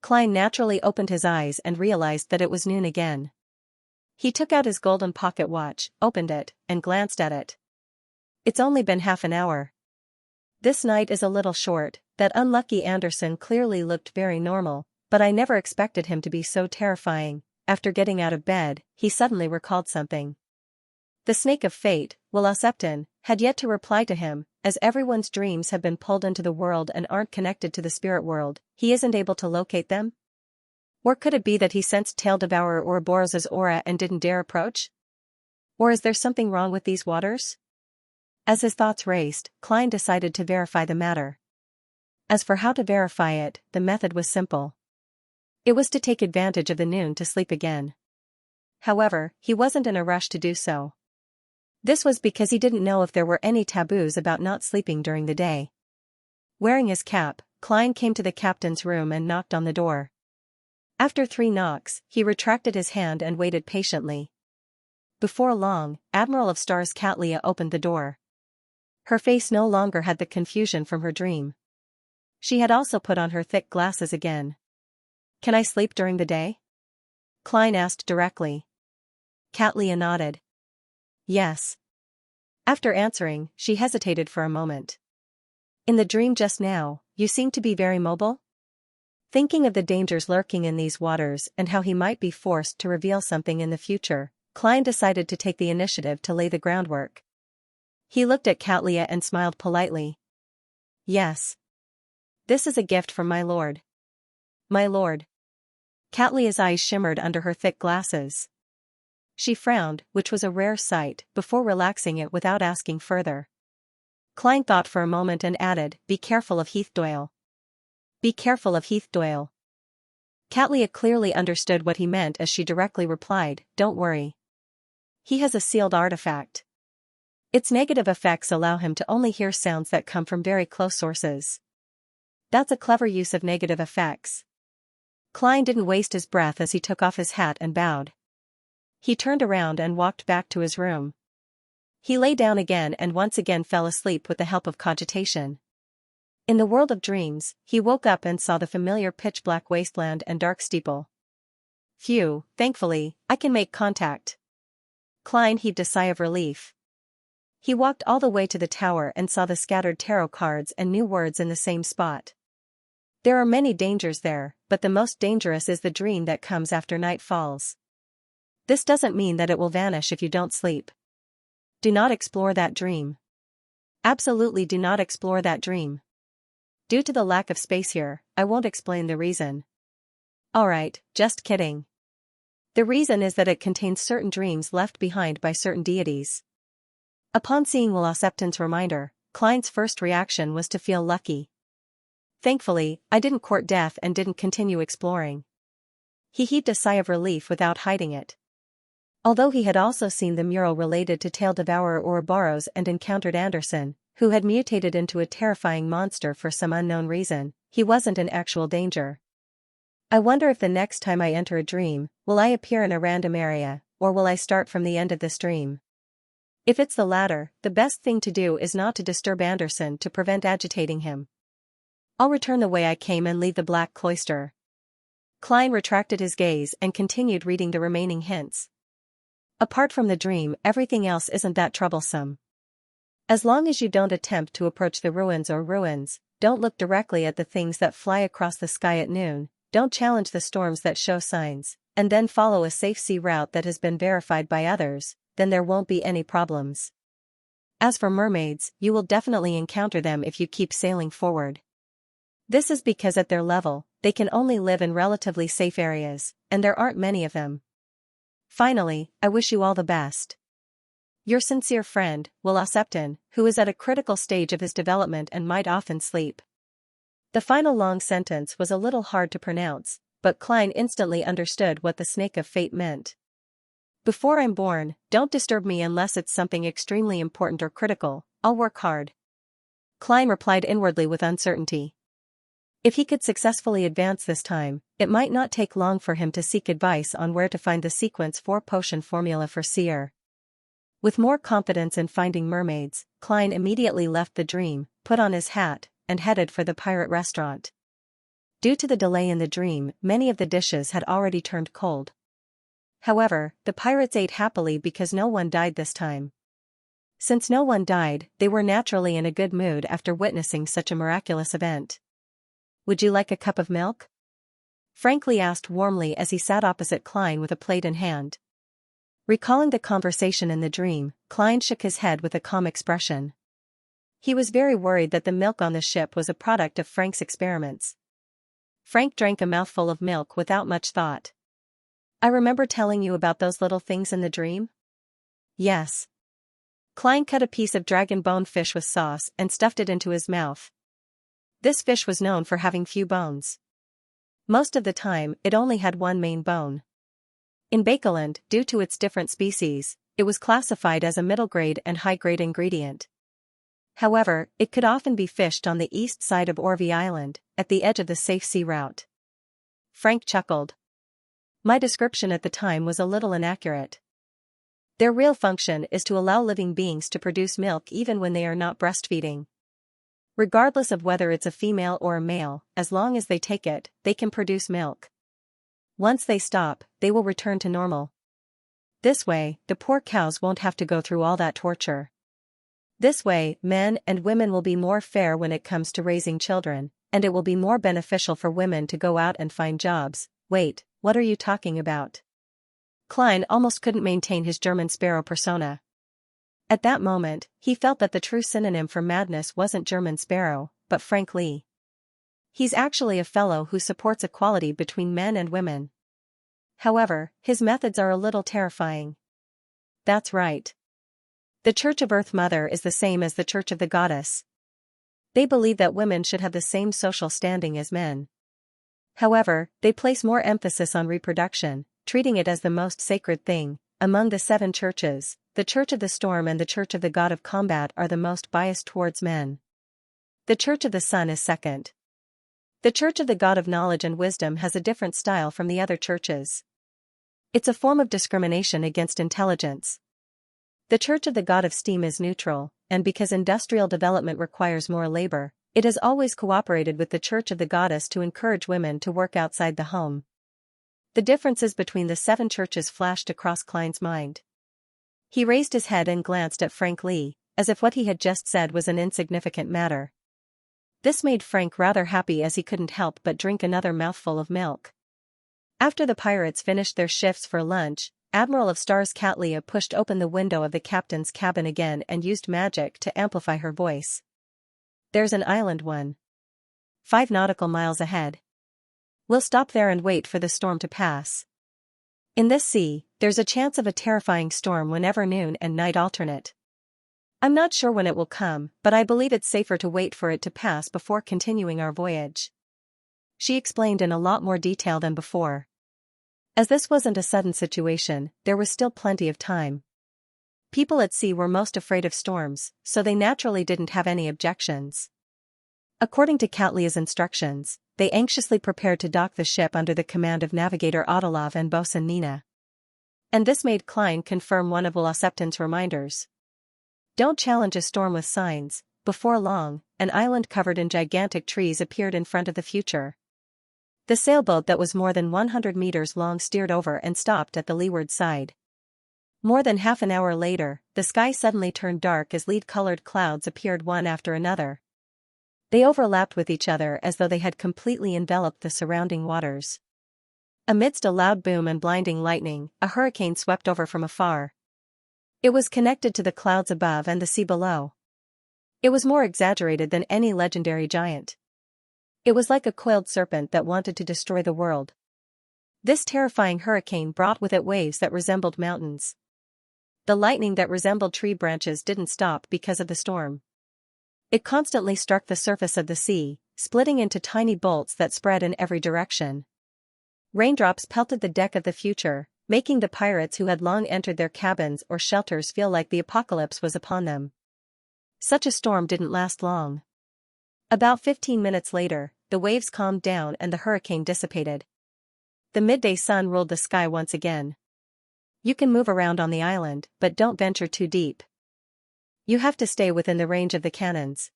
Klein naturally opened his eyes and realized that it was noon again. He took out his golden pocket watch, opened it, and glanced at it. "It's only been half an hour." This night is a little short. That unlucky Anderson clearly looked very normal, but I never expected him to be so terrifying. After getting out of bed, he suddenly recalled something. The snake of fate, Septon, had yet to reply to him, as everyone's dreams have been pulled into the world and aren't connected to the spirit world. He isn't able to locate them? Or could it be that he sensed Tail Devourer Ouroboros's aura and didn't dare approach? Or is there something wrong with these waters? As his thoughts raced, Klein decided to verify the matter. As for how to verify it, the method was simple. It was to take advantage of the noon to sleep again. However, he wasn't in a rush to do so. This was because he didn't know if there were any taboos about not sleeping during the day. Wearing his cap, Klein came to the captain's room and knocked on the door. After 3 knocks, he retracted his hand and waited patiently. Before long, Admiral of Stars Xianxia opened the door. Her face no longer had the confusion from her dream. She had also put on her thick glasses again. "Can I sleep during the day?" Klein asked directly. Xianxia nodded. "Yes." After answering, she hesitated for a moment. "In the dream just now, you seemed to be very mobile?" Thinking of the dangers lurking in these waters and how he might be forced to reveal something in the future, Klein decided to take the initiative to lay the groundwork. He looked at Xianxia and smiled politely. "Yes. This is a gift from my lord." "My lord?" Xianxia's eyes shimmered under her thick glasses. She frowned, which was a rare sight, before relaxing it without asking further. Klein thought for a moment and added, "Be careful of Heathdoyle." "Be careful of Heathdoyle." Xianxia clearly understood what he meant as she directly replied, "Don't worry. He has a sealed artifact. Its negative effects allow him to only hear sounds that come from very close sources." "That's a clever use of negative effects." Klein didn't waste his breath as he took off his hat and bowed. He turned around and walked back to his room. He lay down again and once again fell asleep with the help of cogitation. In the world of dreams, he woke up and saw the familiar pitch-black wasteland and dark steeple. "Phew, thankfully, I can make contact." Klein heaved a sigh of relief. He walked all the way to the tower and saw the scattered tarot cards and new words in the same spot. There are many dangers there, but the most dangerous is the dream that comes after night falls. This doesn't mean that it will vanish if you don't sleep. Do not explore that dream. Absolutely do not explore that dream. Due to the lack of space here, I won't explain the reason. Alright, just kidding. The reason is that it contains certain dreams left behind by certain deities. Upon seeing Septon's reminder, Klein's first reaction was to feel lucky. Thankfully, I didn't court death and didn't continue exploring. He heaved a sigh of relief without hiding it. Although he had also seen the mural related to Tail Devourer Ouroboros and encountered Anderson, who had mutated into a terrifying monster for some unknown reason, he wasn't in actual danger. I wonder if the next time I enter a dream, will I appear in a random area, or will I start from the end of this dream? If it's the latter, the best thing to do is not to disturb Anderson to prevent agitating him. I'll return the way I came and leave the Black Cloister. Klein retracted his gaze and continued reading the remaining hints. Apart from the dream, everything else isn't that troublesome. As long as you don't attempt to approach the ruins, don't look directly at the things that fly across the sky at noon, don't challenge the storms that show signs, and then follow a safe sea route that has been verified by others, then there won't be any problems. As for mermaids, you will definitely encounter them if you keep sailing forward. This is because at their level, they can only live in relatively safe areas, and there aren't many of them. Finally, I wish you all the best. Your sincere friend, Septon, who is at a critical stage of his development and might often sleep. The final long sentence was a little hard to pronounce, but Klein instantly understood what the snake of fate meant. Before I'm born, don't disturb me unless it's something extremely important or critical, I'll work hard. Klein replied inwardly with uncertainty. If he could successfully advance this time, it might not take long for him to seek advice on where to find the sequence 4 potion formula for Seer. With more confidence in finding mermaids, Klein immediately left the dream, put on his hat, and headed for the pirate restaurant. Due to the delay in the dream, many of the dishes had already turned cold. However, the pirates ate happily because no one died this time. Since no one died, they were naturally in a good mood after witnessing such a miraculous event. "Would you like a cup of milk?" Frankly asked warmly as he sat opposite Klein with a plate in hand. Recalling the conversation in the dream, Klein shook his head with a calm expression. He was very worried that the milk on the ship was a product of Frank's experiments. Frank drank a mouthful of milk without much thought. "I remember telling you about those little things in the dream?" "Yes." Klein cut a piece of dragon bone fish with sauce and stuffed it into his mouth. This fish was known for having few bones. Most of the time, it only had one main bone. In Bakeland, due to its different species, it was classified as a middle-grade and high-grade ingredient. However, it could often be fished on the east side of Orvie Island, at the edge of the safe sea route. Frank chuckled. "My description at the time was a little inaccurate. Their real function is to allow living beings to produce milk even when they are not breastfeeding. Regardless of whether it's a female or a male, as long as they take it, they can produce milk. Once they stop, they will return to normal. This way, the poor cows won't have to go through all that torture. This way, men and women will be more fair when it comes to raising children, and it will be more beneficial for women to go out and find jobs." "Wait, what are you talking about?" Klein almost couldn't maintain his German sparrow persona. At that moment, he felt that the true synonym for madness wasn't German sparrow, but Frank Lee. He's actually a fellow who supports equality between men and women. However, his methods are a little terrifying. That's right. The Church of Earth Mother is the same as the Church of the Goddess. They believe that women should have the same social standing as men. However, they place more emphasis on reproduction, treating it as the most sacred thing. Among the 7 churches, the Church of the Storm and the Church of the God of Combat are the most biased towards men. The Church of the Sun is second. The Church of the God of Knowledge and Wisdom has a different style from the other churches. It's a form of discrimination against intelligence. The Church of the God of Steam is neutral, and because industrial development requires more labor, it has always cooperated with the Church of the Goddess to encourage women to work outside the home. The differences between the 7 churches flashed across Klein's mind. He raised his head and glanced at Frank Lee, as if what he had just said was an insignificant matter. This made Frank rather happy as he couldn't help but drink another mouthful of milk. After the pirates finished their shifts for lunch, Admiral of Stars Catlia pushed open the window of the captain's cabin again and used magic to amplify her voice. "There's an island 5 nautical miles ahead. We'll stop there and wait for the storm to pass. In this sea, there's a chance of a terrifying storm whenever noon and night alternate. I'm not sure when it will come, but I believe it's safer to wait for it to pass before continuing our voyage." She explained in a lot more detail than before. As this wasn't a sudden situation, there was still plenty of time. People at sea were most afraid of storms, so they naturally didn't have any objections. According to Catlia's instructions, they anxiously prepared to dock the ship under the command of Navigator Odilov and Bosun Nina. And this made Klein confirm one of Wolosepton's reminders. Don't challenge a storm with signs. Before long, an island covered in gigantic trees appeared in front of the future. The sailboat that was more than 100 meters long steered over and stopped at the leeward side. More than half an hour later, the sky suddenly turned dark as lead-colored clouds appeared one after another. They overlapped with each other as though they had completely enveloped the surrounding waters. Amidst a loud boom and blinding lightning, a hurricane swept over from afar. It was connected to the clouds above and the sea below. It was more exaggerated than any legendary giant. It was like a coiled serpent that wanted to destroy the world. This terrifying hurricane brought with it waves that resembled mountains. The lightning that resembled tree branches didn't stop because of the storm. It constantly struck the surface of the sea, splitting into tiny bolts that spread in every direction. Raindrops pelted the deck of the future, making the pirates who had long entered their cabins or shelters feel like the apocalypse was upon them. Such a storm didn't last long. About 15 minutes later, the waves calmed down and the hurricane dissipated. The midday sun ruled the sky once again. "You can move around on the island, but don't venture too deep. You have to stay within the range of the cannons."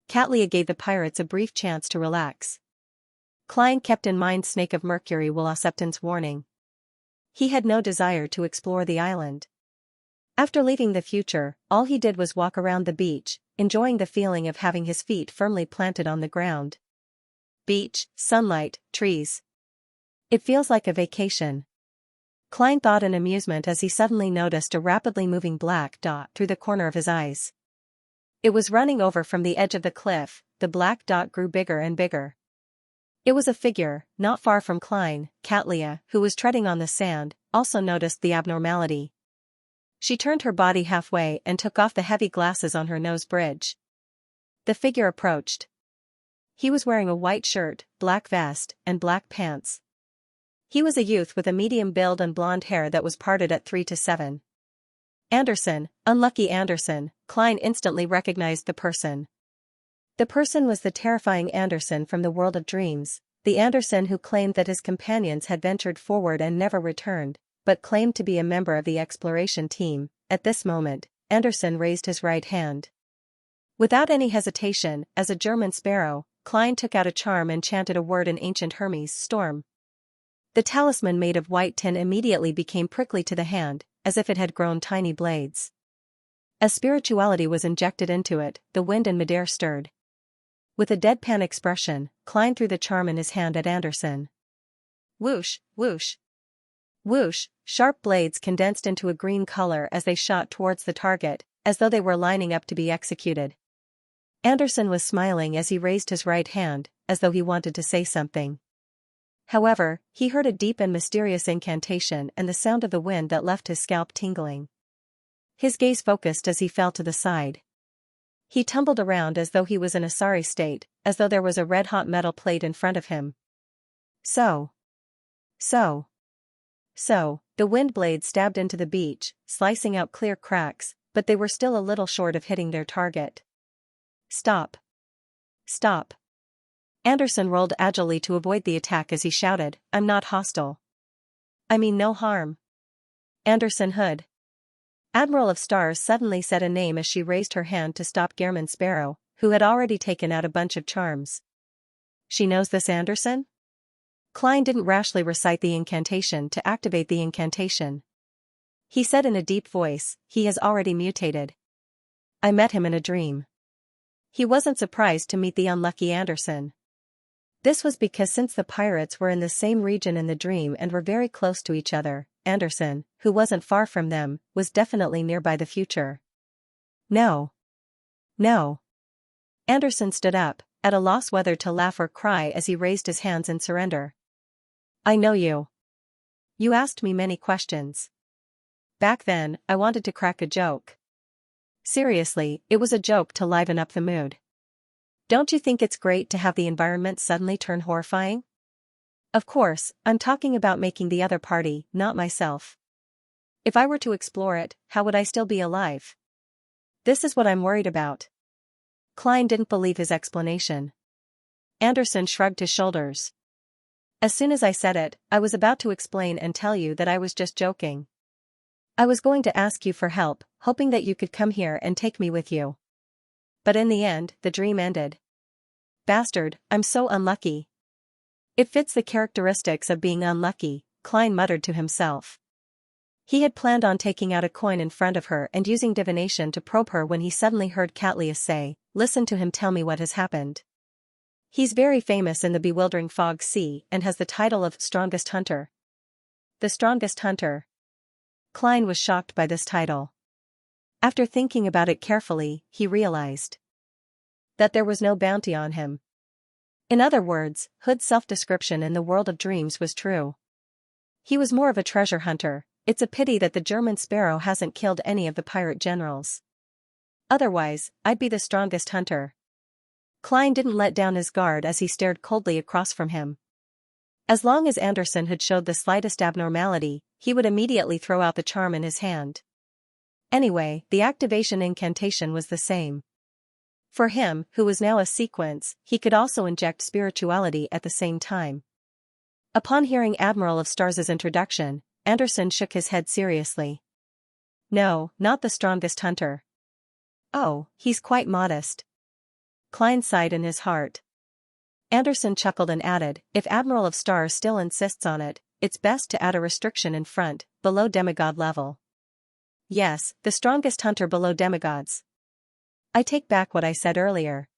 Catlia gave the pirates a brief chance to relax. Klein kept in mind Snake of Mercury Wolosepton's warning. He had no desire to explore the island. After leaving the future, all he did was walk around the beach, enjoying the feeling of having his feet firmly planted on the ground. Beach, sunlight, trees. It feels like a vacation. Klein thought in amusement as he suddenly noticed a rapidly moving black dot through the corner of his eyes. It was running over from the edge of the cliff. The black dot grew bigger and bigger. It was a figure, not far from Klein. Xianxia, who was treading on the sand, also noticed the abnormality. She turned her body halfway and took off the heavy glasses on her nose bridge. The figure approached. He was wearing a white shirt, black vest, and black pants. He was a youth with a medium build and blonde hair that was parted at 3 to 7. Anderson, unlucky Anderson. Klein instantly recognized the person. The person was the terrifying Anderson from the world of dreams, the Anderson who claimed that his companions had ventured forward and never returned, but claimed to be a member of the exploration team. At this moment, Anderson raised his right hand. Without any hesitation, as a German sparrow, Klein took out a charm and chanted a word in ancient Hermes' storm. The talisman made of white tin immediately became prickly to the hand, as if it had grown tiny blades. As spirituality was injected into it, the wind in midair stirred. With a deadpan expression, Klein threw the charm in his hand at Anderson. Whoosh, whoosh. Whoosh, sharp blades condensed into a green color as they shot towards the target, as though they were lining up to be executed. Anderson was smiling as he raised his right hand, as though he wanted to say something. However, he heard a deep and mysterious incantation and the sound of the wind that left his scalp tingling. His gaze focused as he fell to the side. He tumbled around as though he was in a sorry state, as though there was a red-hot metal plate in front of him. So, the wind blades stabbed into the beach, slicing out clear cracks, but they were still a little short of hitting their target. Stop. Stop. Anderson rolled agilely to avoid the attack as he shouted, I'm not hostile. I mean no harm. Anderson Hood. Admiral of Stars suddenly said a name as she raised her hand to stop German Sparrow, who had already taken out a bunch of charms. She knows this Anderson? Klein didn't rashly recite the incantation to activate the incantation. He said in a deep voice, he has already mutated. I met him in a dream. He wasn't surprised to meet the unlucky Anderson. This was because since the pirates were in the same region in the dream and were very close to each other, Anderson, who wasn't far from them, was definitely nearby the future. No. No. Anderson stood up, at a loss whether to laugh or cry as he raised his hands in surrender. I know you. You asked me many questions. Back then, I wanted to crack a joke. Seriously, it was a joke to liven up the mood. Don't you think it's great to have the environment suddenly turn horrifying? Of course, I'm talking about making the other party, not myself. If I were to explore it, how would I still be alive? This is what I'm worried about. Klein didn't believe his explanation. Anderson shrugged his shoulders. As soon as I said it, I was about to explain and tell you that I was just joking. I was going to ask you for help, hoping that you could come here and take me with you. But in the end, the dream ended. Bastard, I'm so unlucky. It fits the characteristics of being unlucky, Klein muttered to himself. He had planned on taking out a coin in front of her and using divination to probe her when he suddenly heard Xianxia say, listen to him tell me what has happened. He's very famous in the bewildering fog sea and has the title of strongest hunter. The strongest hunter. Klein was shocked by this title. After thinking about it carefully, he realized that there was no bounty on him. In other words, Hood's self-description in the world of dreams was true. He was more of a treasure hunter. It's a pity that the German Sparrow hasn't killed any of the pirate generals. Otherwise, I'd be the strongest hunter. Klein didn't let down his guard as he stared coldly across from him. As long as Anderson had showed the slightest abnormality, he would immediately throw out the charm in his hand. Anyway, the activation incantation was the same. For him, who was now a sequence, he could also inject spirituality at the same time. Upon hearing Admiral of Stars' introduction, Anderson shook his head seriously. No, not the strongest hunter. Oh, he's quite modest. Klein sighed in his heart. Anderson chuckled and added, if Admiral of Stars still insists on it, it's best to add a restriction in front, below demigod level. Yes, the strongest hunter below demigods. I take back what I said earlier.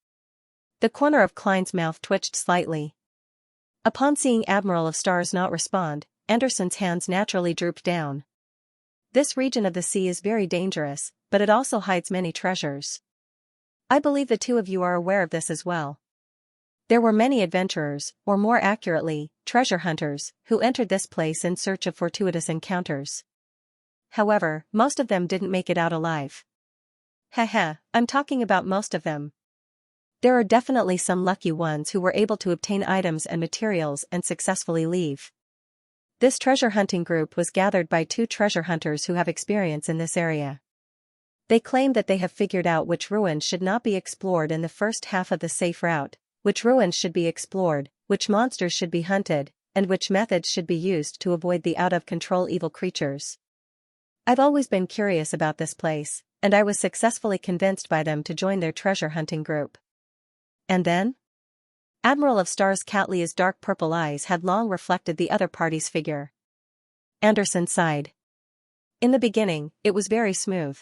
The corner of Klein's mouth twitched slightly. Upon seeing Admiral of Stars not respond, Anderson's hands naturally drooped down. This region of the sea is very dangerous, but it also hides many treasures. I believe the two of you are aware of this as well. There were many adventurers, or more accurately, treasure hunters, who entered this place in search of fortuitous encounters. However, most of them didn't make it out alive. Haha, I'm talking about most of them. There are definitely some lucky ones who were able to obtain items and materials and successfully leave. This treasure hunting group was gathered by two treasure hunters who have experience in this area. They claim that they have figured out which ruins should not be explored in the first half of the safe route, which ruins should be explored, which monsters should be hunted, and which methods should be used to avoid the out-of-control evil creatures. I've always been curious about this place, and I was successfully convinced by them to join their treasure hunting group. And then? Admiral of Stars Catlia's dark purple eyes had long reflected the other party's figure. Anderson sighed. In the beginning, it was very smooth.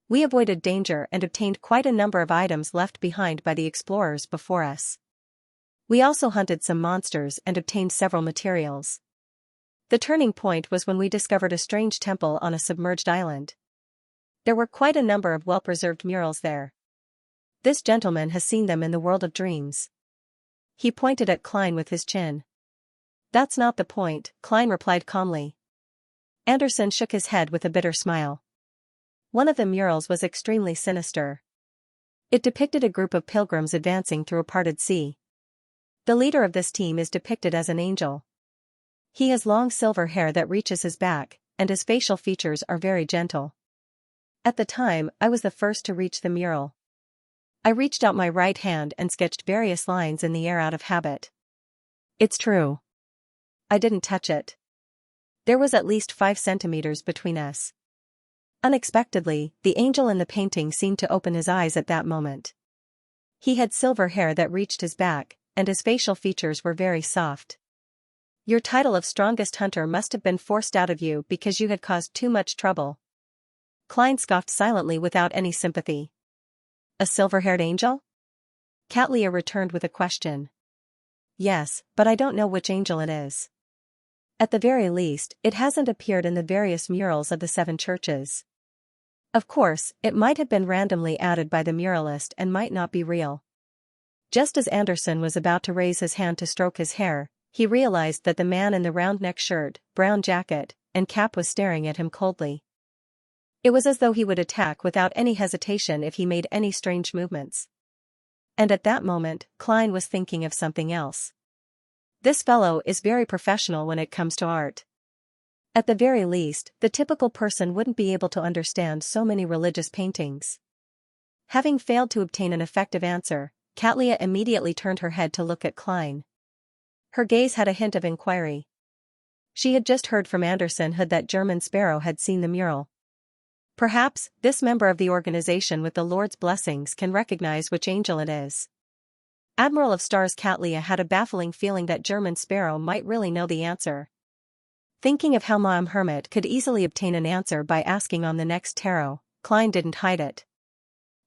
We avoided danger and obtained quite a number of items left behind by the explorers before us. We also hunted some monsters and obtained several materials. The turning point was when we discovered a strange temple on a submerged island. There were quite a number of well-preserved murals there. This gentleman has seen them in the world of dreams. He pointed at Klein with his chin. That's not the point, Klein replied calmly. Anderson shook his head with a bitter smile. One of the murals was extremely sinister. It depicted a group of pilgrims advancing through a parted sea. The leader of this team is depicted as an angel. He has long silver hair that reaches his back, and his facial features are very gentle. At the time, I was the first to reach the mural. I reached out my right hand and sketched various lines in the air out of habit. It's true. I didn't touch it. There was at least 5 centimeters between us. Unexpectedly, the angel in the painting seemed to open his eyes at that moment. He had silver hair that reached his back, and his facial features were very soft. Your title of strongest hunter must have been forced out of you because you had caused too much trouble. Klein scoffed silently without any sympathy. A silver-haired angel? Catlia returned with a question. Yes, but I don't know which angel it is. At the very least, it hasn't appeared in the various murals of the 7 churches. Of course, it might have been randomly added by the muralist and might not be real. Just as Anderson was about to raise his hand to stroke his hair, he realized that the man in the round-neck shirt, brown jacket, and cap was staring at him coldly. It was as though he would attack without any hesitation if he made any strange movements. And at that moment, Klein was thinking of something else. This fellow is very professional when it comes to art. At the very least, the typical person wouldn't be able to understand so many religious paintings. Having failed to obtain an effective answer, Catlia immediately turned her head to look at Klein. Her gaze had a hint of inquiry. She had just heard from Anderson that German Sparrow had seen the mural. Perhaps, this member of the organization with the Lord's blessings can recognize which angel it is. Admiral of Stars Catlia had a baffling feeling that German Sparrow might really know the answer. Thinking of how Ma'am Hermit could easily obtain an answer by asking on the next tarot, Klein didn't hide it.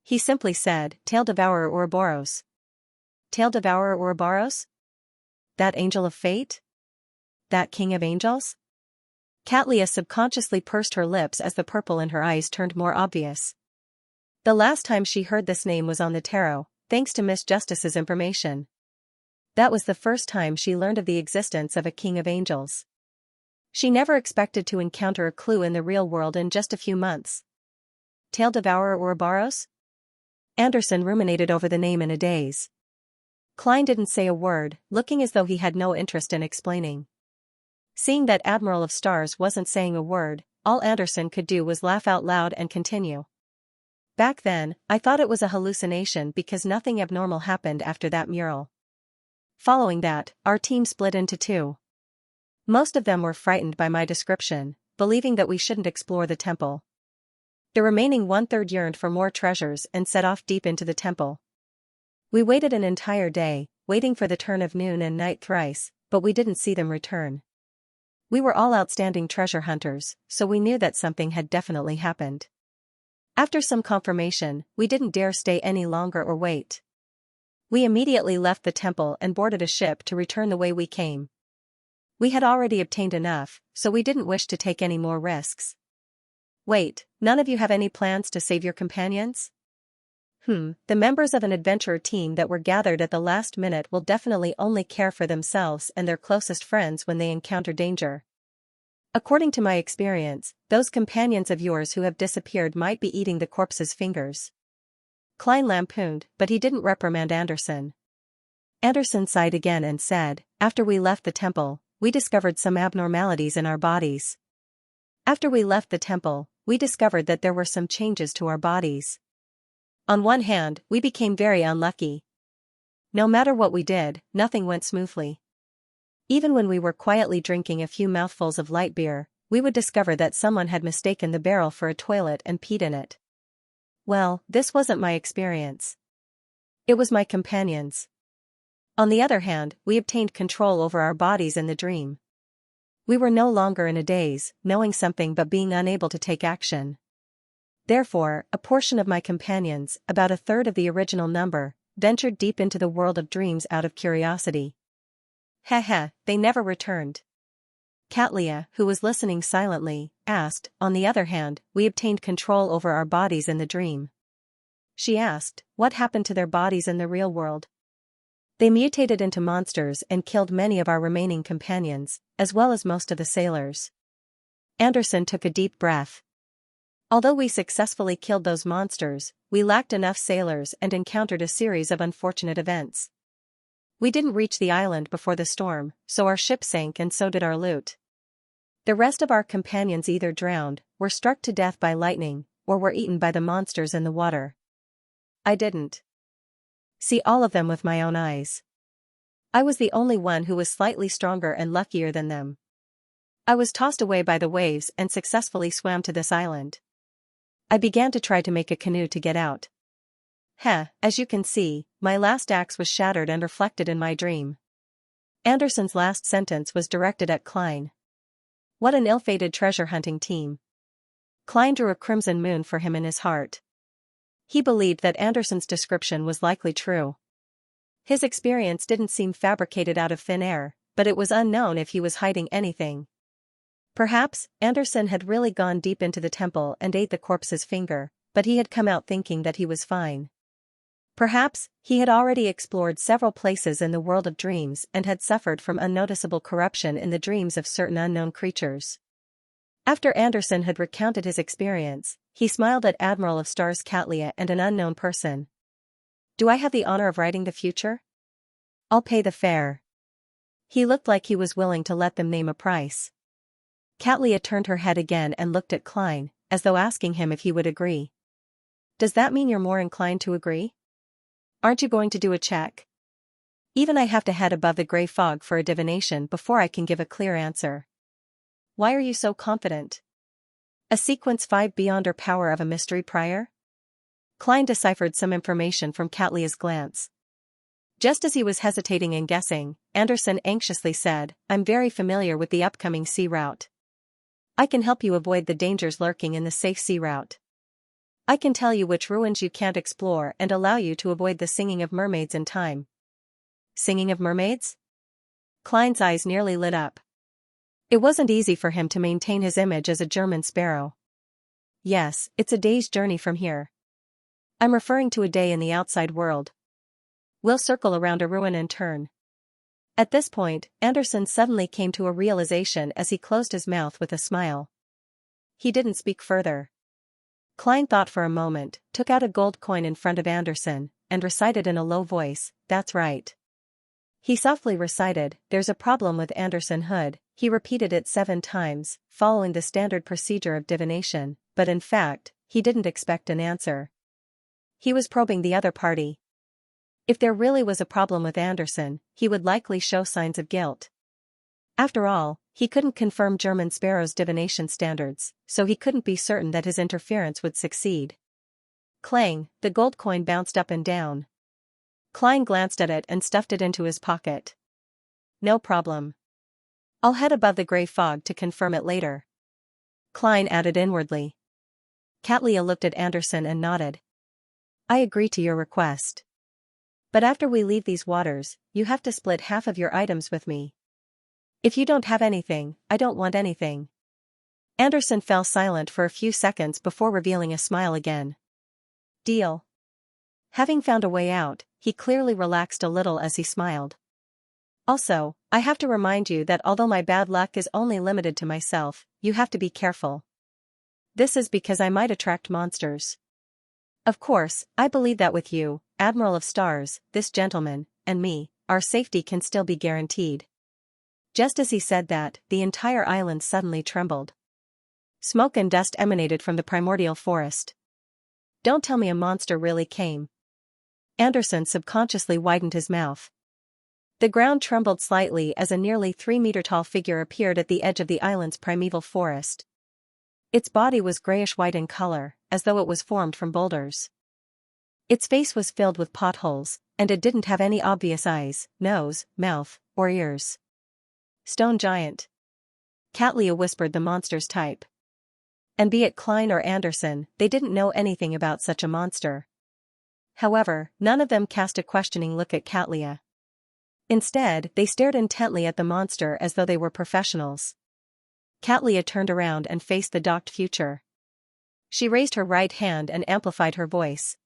He simply said, Tail Devourer Ouroboros. Tail Devourer Ouroboros? That angel of fate? That king of angels? Catlia subconsciously pursed her lips as the purple in her eyes turned more obvious. The last time she heard this name was on the tarot, thanks to Miss Justice's information. That was the first time she learned of the existence of a king of angels. She never expected to encounter a clue in the real world in just a few months. Tail Devourer Ouroboros? Anderson ruminated over the name in a daze. Klein didn't say a word, looking as though he had no interest in explaining. Seeing that Admiral of Stars wasn't saying a word, all Anderson could do was laugh out loud and continue. Back then, I thought it was a hallucination because nothing abnormal happened after that mural. Following that, our team split into 2. Most of them were frightened by my description, believing that we shouldn't explore the temple. The remaining 1/3 yearned for more treasures and set off deep into the temple. We waited an entire day, waiting for the turn of noon and night thrice, but we didn't see them return. We were all outstanding treasure hunters, so we knew that something had definitely happened. After some confirmation, we didn't dare stay any longer or wait. We immediately left the temple and boarded a ship to return the way we came. We had already obtained enough, so we didn't wish to take any more risks. Wait, none of you have any plans to save your companions? The members of an adventurer team that were gathered at the last minute will definitely only care for themselves and their closest friends when they encounter danger. According to my experience, those companions of yours who have disappeared might be eating the corpse's fingers. Klein lampooned, but he didn't reprimand Anderson. Anderson sighed again and said, after we left the temple, we discovered some abnormalities in our bodies. After we left the temple, we discovered that there were some changes to our bodies. On one hand, we became very unlucky. No matter what we did, nothing went smoothly. Even when we were quietly drinking a few mouthfuls of light beer, we would discover that someone had mistaken the barrel for a toilet and peed in it. Well, this wasn't my experience. It was my companions. On the other hand, we obtained control over our bodies in the dream. We were no longer in a daze, knowing something but being unable to take action. Therefore, a portion of my companions, about a third of the original number, ventured deep into the world of dreams out of curiosity. They never returned. Xianxia, who was listening silently, asked, on the other hand, we obtained control over our bodies in the dream. She asked, what happened to their bodies in the real world? They mutated into monsters and killed many of our remaining companions, as well as most of the sailors. Anderson took a deep breath. Although we successfully killed those monsters, we lacked enough sailors and encountered a series of unfortunate events. We didn't reach the island before the storm, so our ship sank and so did our loot. The rest of our companions either drowned, were struck to death by lightning, or were eaten by the monsters in the water. I didn't see all of them with my own eyes. I was the only one who was slightly stronger and luckier than them. I was tossed away by the waves and successfully swam to this island. I began to try to make a canoe to get out. As you can see, my last axe was shattered and reflected in my dream. Anderson's last sentence was directed at Klein. What an ill-fated treasure-hunting team. Klein drew a crimson moon for him in his heart. He believed that Anderson's description was likely true. His experience didn't seem fabricated out of thin air, but it was unknown if he was hiding anything. Perhaps, Anderson had really gone deep into the temple and ate the corpse's finger, but he had come out thinking that he was fine. Perhaps, he had already explored several places in the world of dreams and had suffered from unnoticeable corruption in the dreams of certain unknown creatures. After Anderson had recounted his experience, he smiled at Admiral of Stars Xianxia and an unknown person. Do I have the honor of writing the future? I'll pay the fare. He looked like he was willing to let them name a price. Xianxia turned her head again and looked at Klein, as though asking him if he would agree. Does that mean you're more inclined to agree? Aren't you going to do a check? Even I have to head above the gray fog for a divination before I can give a clear answer. Why are you so confident? A sequence 5 beyond or power of a mystery prior? Klein deciphered some information from Xianxia's glance. Just as he was hesitating and guessing, Anderson anxiously said, I'm very familiar with the upcoming sea route. I can help you avoid the dangers lurking in the safe sea route. I can tell you which ruins you can't explore and allow you to avoid the singing of mermaids in time. Singing of mermaids? Klein's eyes nearly lit up. It wasn't easy for him to maintain his image as a German sparrow. Yes, it's a day's journey from here. I'm referring to a day in the outside world. We'll circle around a ruin and turn. At this point, Anderson suddenly came to a realization as he closed his mouth with a smile. He didn't speak further. Klein thought for a moment, took out a gold coin in front of Anderson, and recited in a low voice, That's right. He softly recited, There's a problem with Anderson Hood. He repeated it 7 times, following the standard procedure of divination, but in fact, he didn't expect an answer. He was probing the other party. If there really was a problem with Anderson, he would likely show signs of guilt. After all, he couldn't confirm German Sparrow's divination standards, so he couldn't be certain that his interference would succeed. Clang, the gold coin bounced up and down. Klein glanced at it and stuffed it into his pocket. No problem. I'll head above the gray fog to confirm it later. Klein added inwardly. Katlia looked at Anderson and nodded. I agree to your request. But after we leave these waters, you have to split half of your items with me. If you don't have anything, I don't want anything. Anderson fell silent for a few seconds before revealing a smile again. Deal. Having found a way out, he clearly relaxed a little as he smiled. Also, I have to remind you that although my bad luck is only limited to myself, you have to be careful. This is because I might attract monsters. Of course, I believe that with you, Admiral of Stars, this gentleman, and me, our safety can still be guaranteed. Just as he said that, the entire island suddenly trembled. Smoke and dust emanated from the primordial forest. Don't tell me a monster really came. Anderson subconsciously widened his mouth. The ground trembled slightly as a nearly 3-meter-tall figure appeared at the edge of the island's primeval forest. Its body was grayish-white in color, as though it was formed from boulders. Its face was filled with potholes, and it didn't have any obvious eyes, nose, mouth, or ears. Stone giant. Katlia whispered the monster's type. And be it Klein or Anderson, they didn't know anything about such a monster. However, none of them cast a questioning look at Katlia. Instead, they stared intently at the monster as though they were professionals. Katlia turned around and faced the docked future. She raised her right hand and amplified her voice.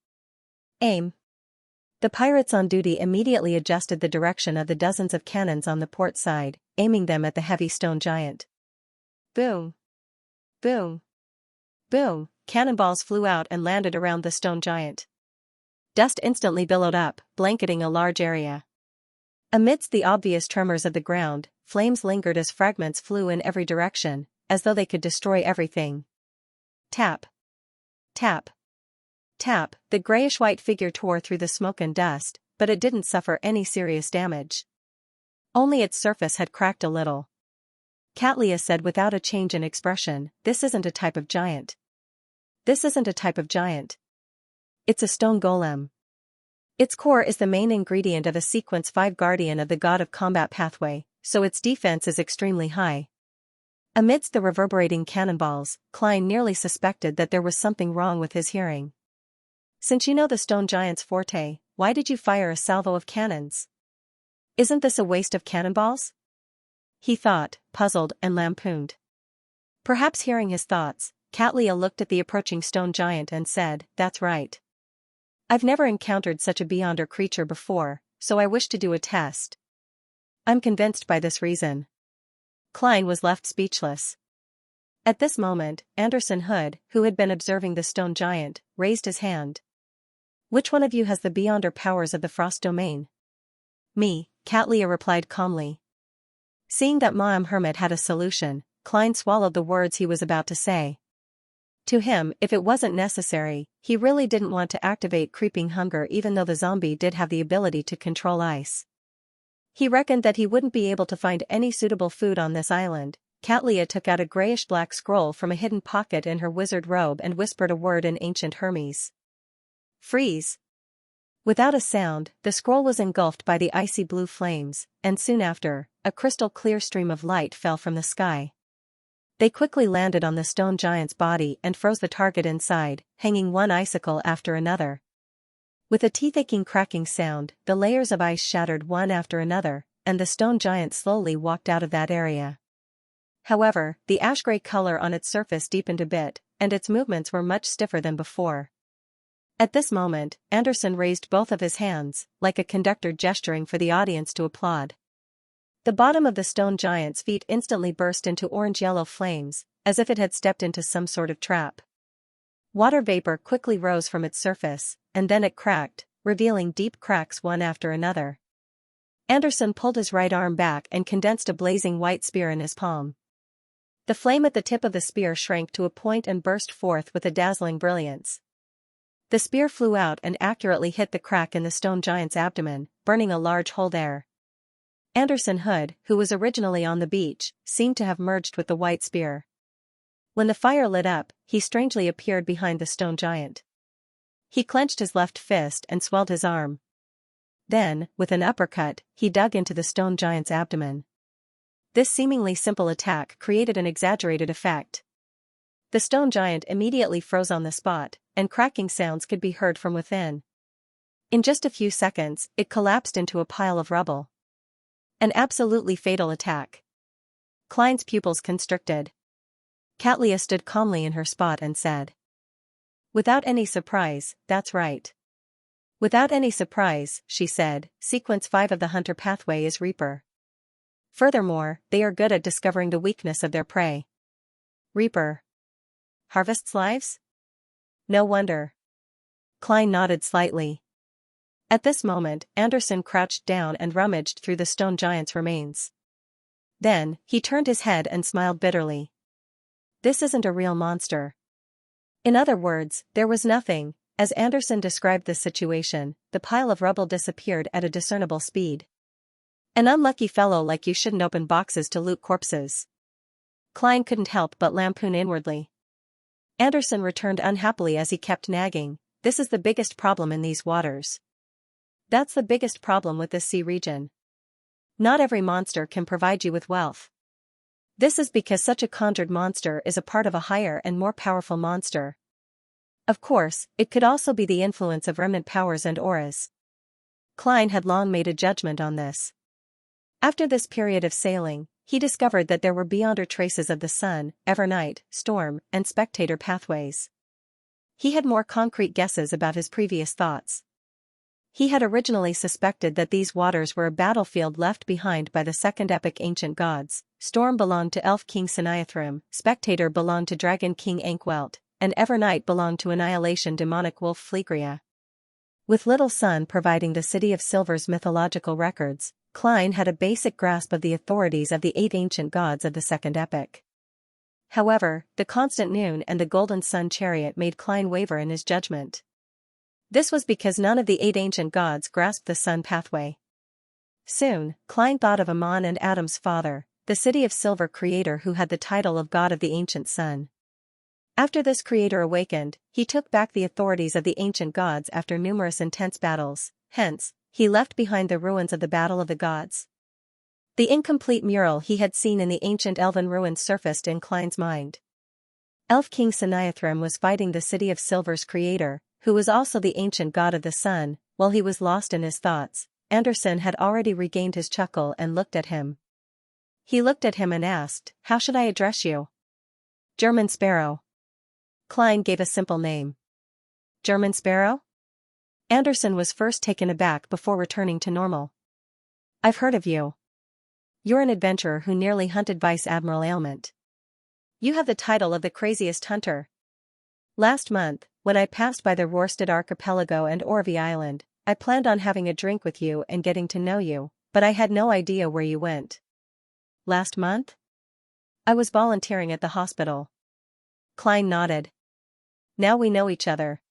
Aim. The pirates on duty immediately adjusted the direction of the dozens of cannons on the port side, aiming them at the heavy stone giant. Boom. Boom. Boom, cannonballs flew out and landed around the stone giant. Dust instantly billowed up, blanketing a large area. Amidst the obvious tremors of the ground, flames lingered as fragments flew in every direction, as though they could destroy everything. Tap. Tap. Tap, the grayish-white figure tore through the smoke and dust, but it didn't suffer any serious damage. Only its surface had cracked a little. Katlia said without a change in expression, "This isn't a type of giant. This isn't a type of giant. It's a stone golem. Its core is the main ingredient of a Sequence 5 guardian of the God of Combat pathway, so its defense is extremely high." Amidst the reverberating cannonballs, Klein nearly suspected that there was something wrong with his hearing. Since you know the stone giant's forte, why did you fire a salvo of cannons? Isn't this a waste of cannonballs? He thought, puzzled and lampooned. Perhaps hearing his thoughts, Katlia looked at the approaching stone giant and said, "That's right. I've never encountered such a beyonder creature before, so I wish to do a test. I'm convinced by this reason." Klein was left speechless. At this moment, Anderson Hood, who had been observing the stone giant, raised his hand. "Which one of you has the beyonder powers of the frost domain?" "Me," Katlia replied calmly. Seeing that Ma'am Hermit had a solution, Klein swallowed the words he was about to say. To him, if it wasn't necessary, he really didn't want to activate creeping hunger even though the zombie did have the ability to control ice. He reckoned that he wouldn't be able to find any suitable food on this island. Katlia took out a grayish-black scroll from a hidden pocket in her wizard robe and whispered a word in ancient Hermes. "Freeze." Without a sound, the scroll was engulfed by the icy blue flames, and soon after, a crystal-clear stream of light fell from the sky. They quickly landed on the stone giant's body and froze the target inside, hanging one icicle after another. With a teeth-aching cracking sound, the layers of ice shattered one after another, and the stone giant slowly walked out of that area. However, the ash-gray color on its surface deepened a bit, and its movements were much stiffer than before. At this moment, Anderson raised both of his hands, like a conductor gesturing for the audience to applaud. The bottom of the stone giant's feet instantly burst into orange-yellow flames, as if it had stepped into some sort of trap. Water vapor quickly rose from its surface, and then it cracked, revealing deep cracks one after another. Anderson pulled his right arm back and condensed a blazing white spear in his palm. The flame at the tip of the spear shrank to a point and burst forth with a dazzling brilliance. The spear flew out and accurately hit the crack in the stone giant's abdomen, burning a large hole there. Anderson Hood, who was originally on the beach, seemed to have merged with the white spear. When the fire lit up, he strangely appeared behind the stone giant. He clenched his left fist and swelled his arm. Then, with an uppercut, he dug into the stone giant's abdomen. this seemingly simple attack created an exaggerated effect. The stone giant immediately froze on the spot, and cracking sounds could be heard from within. In just a few seconds, it collapsed into a pile of rubble. An absolutely fatal attack. Klein's pupils constricted. Katlia stood calmly in her spot and said, "Without any surprise, that's right." "Without any surprise," she said, "Sequence 5 of the Hunter pathway is Reaper. Furthermore, they are good at discovering the weakness of their prey." "Reaper harvests lives? No wonder." Klein nodded slightly. At this moment, Anderson crouched down and rummaged through the stone giant's remains. Then, he turned his head and smiled bitterly. "This isn't a real monster." In other words, there was nothing. As Anderson described the situation, the pile of rubble disappeared at a discernible speed. "An unlucky fellow like you shouldn't open boxes to loot corpses." Klein couldn't help but lampoon inwardly. Anderson returned unhappily as he kept nagging, "This is the biggest problem in these waters. That's the biggest problem with this sea region. Not every monster can provide you with wealth. This is because such a conjured monster is a part of a higher and more powerful monster. Of course, it could also be the influence of remnant powers and auras." Klein had long made a judgment on this. After this period of sailing, he discovered that there were beyonder traces of the sun, Evernight, Storm, and Spectator pathways. He had more concrete guesses about his previous thoughts. He had originally suspected that these waters were a battlefield left behind by the second epic ancient gods. Storm belonged to Elf King Sinayathrym, Spectator belonged to Dragon King Ankwelt, and Evernight belonged to Annihilation demonic wolf Fleegria. With Little Sun providing the City of Silver's mythological records, Klein had a basic grasp of the authorities of the 8 ancient gods of the second epic. However, the constant noon and the golden sun chariot made Klein waver in his judgment. This was because none of the 8 ancient gods grasped the sun pathway. Soon, Klein thought of Amon and Adam's father, the City of Silver creator who had the title of God of the ancient sun. After this creator awakened, he took back the authorities of the ancient gods after numerous intense battles, hence, he left behind the ruins of the Battle of the Gods. The incomplete mural he had seen in the ancient elven ruins surfaced in Klein's mind. Elf King Sinayathrym was fighting the City of Silver's creator, who was also the ancient god of the sun. While he was lost in his thoughts, Anderson had already regained his chuckle and looked at him. He looked at him and asked, "How should I address you?" "German Sparrow." Klein gave a simple name. "German Sparrow?" Anderson was first taken aback before returning to normal. "I've heard of you. You're an adventurer who nearly hunted Vice Admiral Ailment. You have the title of the craziest hunter. Last month, when I passed by the Rorstad Archipelago and Orvie Island, I planned on having a drink with you and getting to know you, but I had no idea where you went." "Last month?" "I was volunteering at the hospital." Klein nodded. "Now we know each other.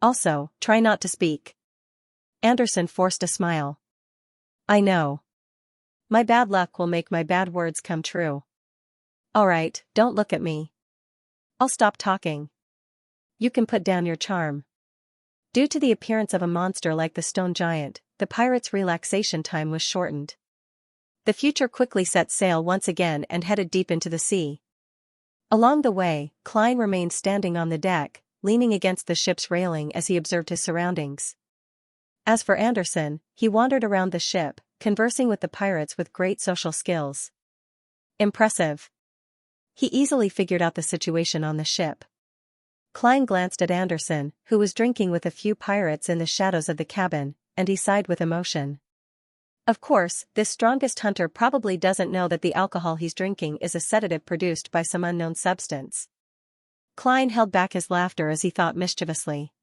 Also, try not to speak." Anderson forced a smile. "I know. My bad luck will make my bad words come true." "Alright, don't look at me. I'll stop talking. You can put down your charm." Due to the appearance of a monster like the stone giant, the pirate's relaxation time was shortened. The Future quickly set sail once again and headed deep into the sea. Along the way, Klein remained standing on the deck, leaning against the ship's railing as he observed his surroundings. As for Anderson, he wandered around the ship, conversing with the pirates with great social skills. Impressive. He easily figured out the situation on the ship. Klein glanced at Anderson, who was drinking with a few pirates in the shadows of the cabin, and he sighed with emotion. Of course, this strongest hunter probably doesn't know that the alcohol he's drinking is a sedative produced by some unknown substance. Klein held back his laughter as he thought mischievously.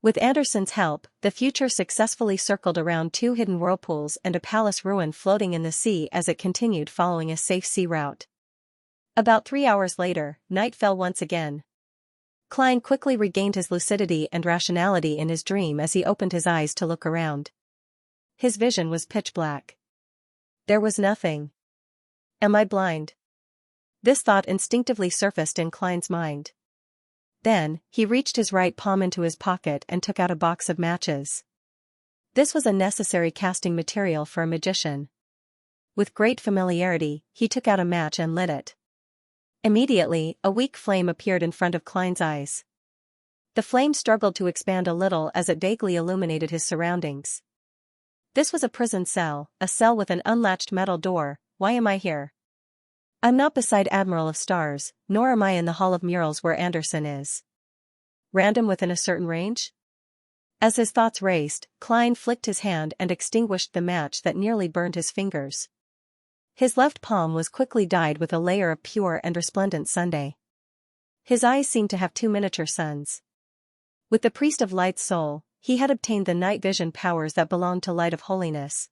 With Anderson's help, the Future successfully circled around 2 hidden whirlpools and a palace ruin floating in the sea as it continued following a safe sea route. About 3 hours later, night fell once again. Klein quickly regained his lucidity and rationality in his dream as he opened his eyes to look around. His vision was pitch black. There was nothing. Am I blind? This thought instinctively surfaced in Klein's mind. Then, he reached his right palm into his pocket and took out a box of matches. This was a necessary casting material for a magician. With great familiarity, he took out a match and lit it. Immediately, a weak flame appeared in front of Klein's eyes. The flame struggled to expand a little as it vaguely illuminated his surroundings. This was a prison cell, a cell with an unlatched metal door. Why am I here? I'm not beside Admiral of Stars, nor am I in the Hall of Murals where Anderson is. Random within a certain range? As his thoughts raced, Klein flicked his hand and extinguished the match that nearly burned his fingers. His left palm was quickly dyed with a layer of pure and resplendent sunday. His eyes seemed to have two miniature suns. With the priest of Light's soul, he had obtained the night vision powers that belonged to Light of Holiness.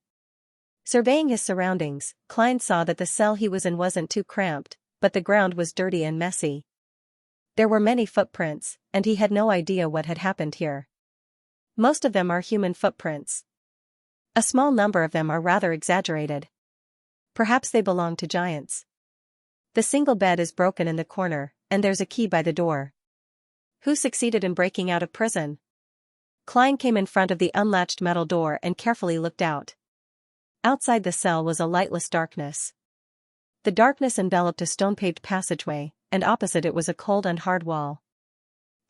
Surveying his surroundings, Klein saw that the cell he was in wasn't too cramped, but the ground was dirty and messy. There were many footprints, and he had no idea what had happened here. Most of them are human footprints. A small number of them are rather exaggerated. Perhaps they belong to giants. The single bed is broken in the corner, and there's a key by the door. Who succeeded in breaking out of prison? Klein came in front of the unlatched metal door and carefully looked out. Outside the cell was a lightless darkness. The darkness enveloped a stone-paved passageway, and opposite it was a cold and hard wall.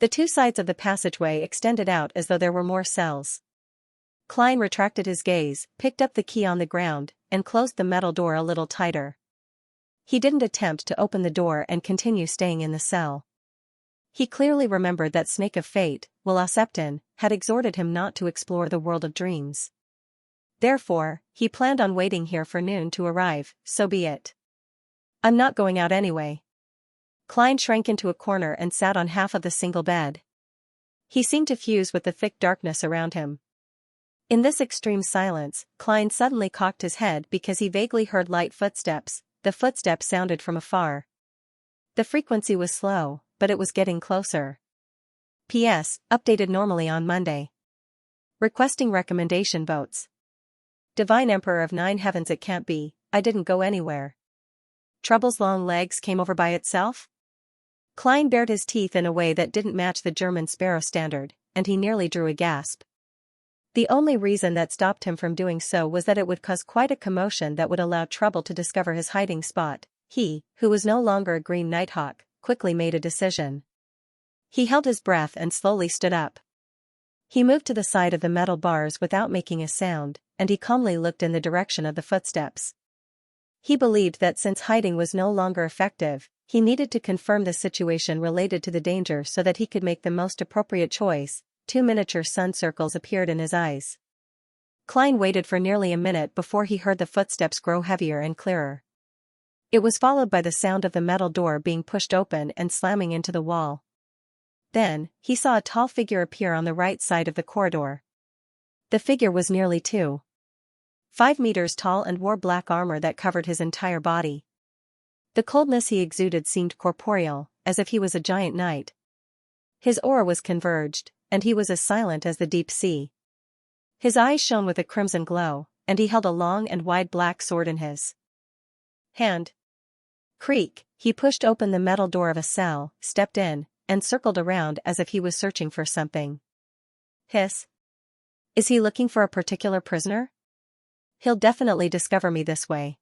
The two sides of the passageway extended out as though there were more cells. Klein retracted his gaze, picked up the key on the ground, and closed the metal door a little tighter. He didn't attempt to open the door and continue staying in the cell. He clearly remembered that Snake of Fate, Will Septon, had exhorted him not to explore the world of dreams. Therefore, he planned on waiting here for noon to arrive. So be it. I'm not going out anyway. Klein shrank into a corner and sat on half of the single bed. He seemed to fuse with the thick darkness around him. In this extreme silence, Klein suddenly cocked his head because he vaguely heard light footsteps. The footsteps sounded from afar. The frequency was slow, but it was getting closer. P.S. Updated normally on Monday. Requesting recommendation votes. Divine Emperor of Nine Heavens, it can't be, I didn't go anywhere. Trouble's long legs came over by itself? Klein bared his teeth in a way that didn't match the German sparrow standard, and he nearly drew a gasp. The only reason that stopped him from doing so was that it would cause quite a commotion that would allow Trouble to discover his hiding spot. He, who was no longer a green nighthawk, quickly made a decision. He held his breath and slowly stood up. He moved to the side of the metal bars without making a sound, and he calmly looked in the direction of the footsteps. He believed that since hiding was no longer effective, he needed to confirm the situation related to the danger so that he could make the most appropriate choice. Two miniature sun circles appeared in his eyes. Klein waited for nearly a minute before he heard the footsteps grow heavier and clearer. It was followed by the sound of the metal door being pushed open and slamming into the wall. Then, he saw a tall figure appear on the right side of the corridor. The figure was nearly 2.5 meters tall and wore black armor that covered his entire body. The coldness he exuded seemed corporeal, as if he was a giant knight. His aura was converged, and he was as silent as the deep sea. His eyes shone with a crimson glow, and he held a long and wide black sword in his hand. Creak, he pushed open the metal door of a cell, stepped in, and circled around as if he was searching for something. Hiss. Is he looking for a particular prisoner? He'll definitely discover me this way.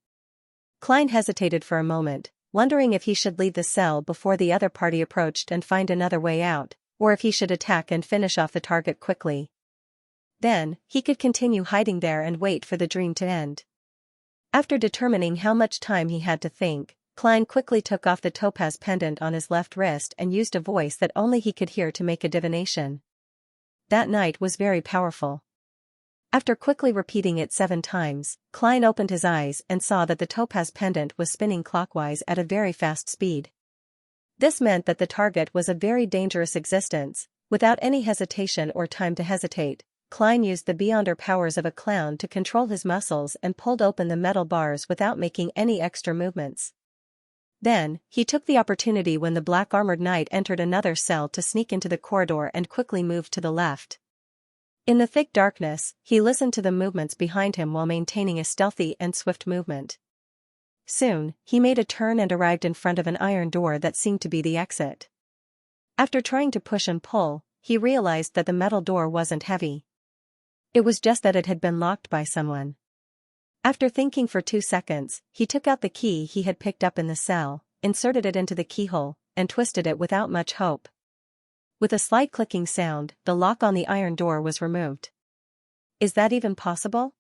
Klein hesitated for a moment, wondering if he should leave the cell before the other party approached and find another way out, or if he should attack and finish off the target quickly. Then, he could continue hiding there and wait for the dream to end. After determining how much time he had to think, Klein quickly took off the topaz pendant on his left wrist and used a voice that only he could hear to make a divination. That night was very powerful. After quickly repeating it 7 times, Klein opened his eyes and saw that the topaz pendant was spinning clockwise at a very fast speed. This meant that the target was a very dangerous existence. Without any hesitation or time to hesitate, Klein used the beyonder powers of a clown to control his muscles and pulled open the metal bars without making any extra movements. Then, he took the opportunity when the black-armored knight entered another cell to sneak into the corridor and quickly move to the left. In the thick darkness, he listened to the movements behind him while maintaining a stealthy and swift movement. Soon, he made a turn and arrived in front of an iron door that seemed to be the exit. After trying to push and pull, he realized that the metal door wasn't heavy. It was just that it had been locked by someone. After thinking for 2 seconds, he took out the key he had picked up in the cell, inserted it into the keyhole, and twisted it without much hope. With a slight clicking sound, the lock on the iron door was removed. Is that even possible?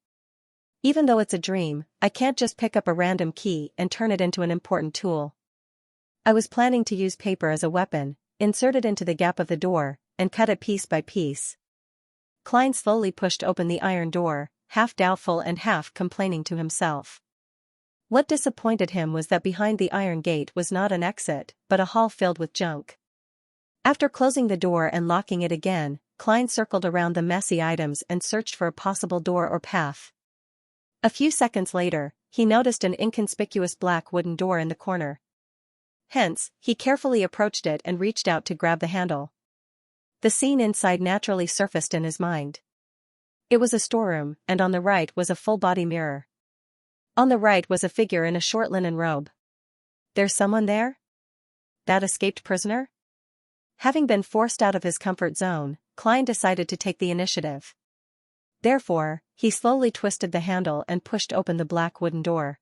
Even though it's a dream, I can't just pick up a random key and turn it into an important tool. I was planning to use paper as a weapon, insert it into the gap of the door, and cut it piece by piece. Klein slowly pushed open the iron door, half doubtful and half complaining to himself. What disappointed him was that behind the iron gate was not an exit, but a hall filled with junk. After closing the door and locking it again, Klein circled around the messy items and searched for a possible door or path. A few seconds later, he noticed an inconspicuous black wooden door in the corner. Hence, he carefully approached it and reached out to grab the handle. The scene inside naturally surfaced in his mind. It was a storeroom, and on the right was a full-body mirror. On the right was a figure in a short linen robe. There's someone there? That escaped prisoner? Having been forced out of his comfort zone, Klein decided to take the initiative. Therefore, he slowly twisted the handle and pushed open the black wooden door.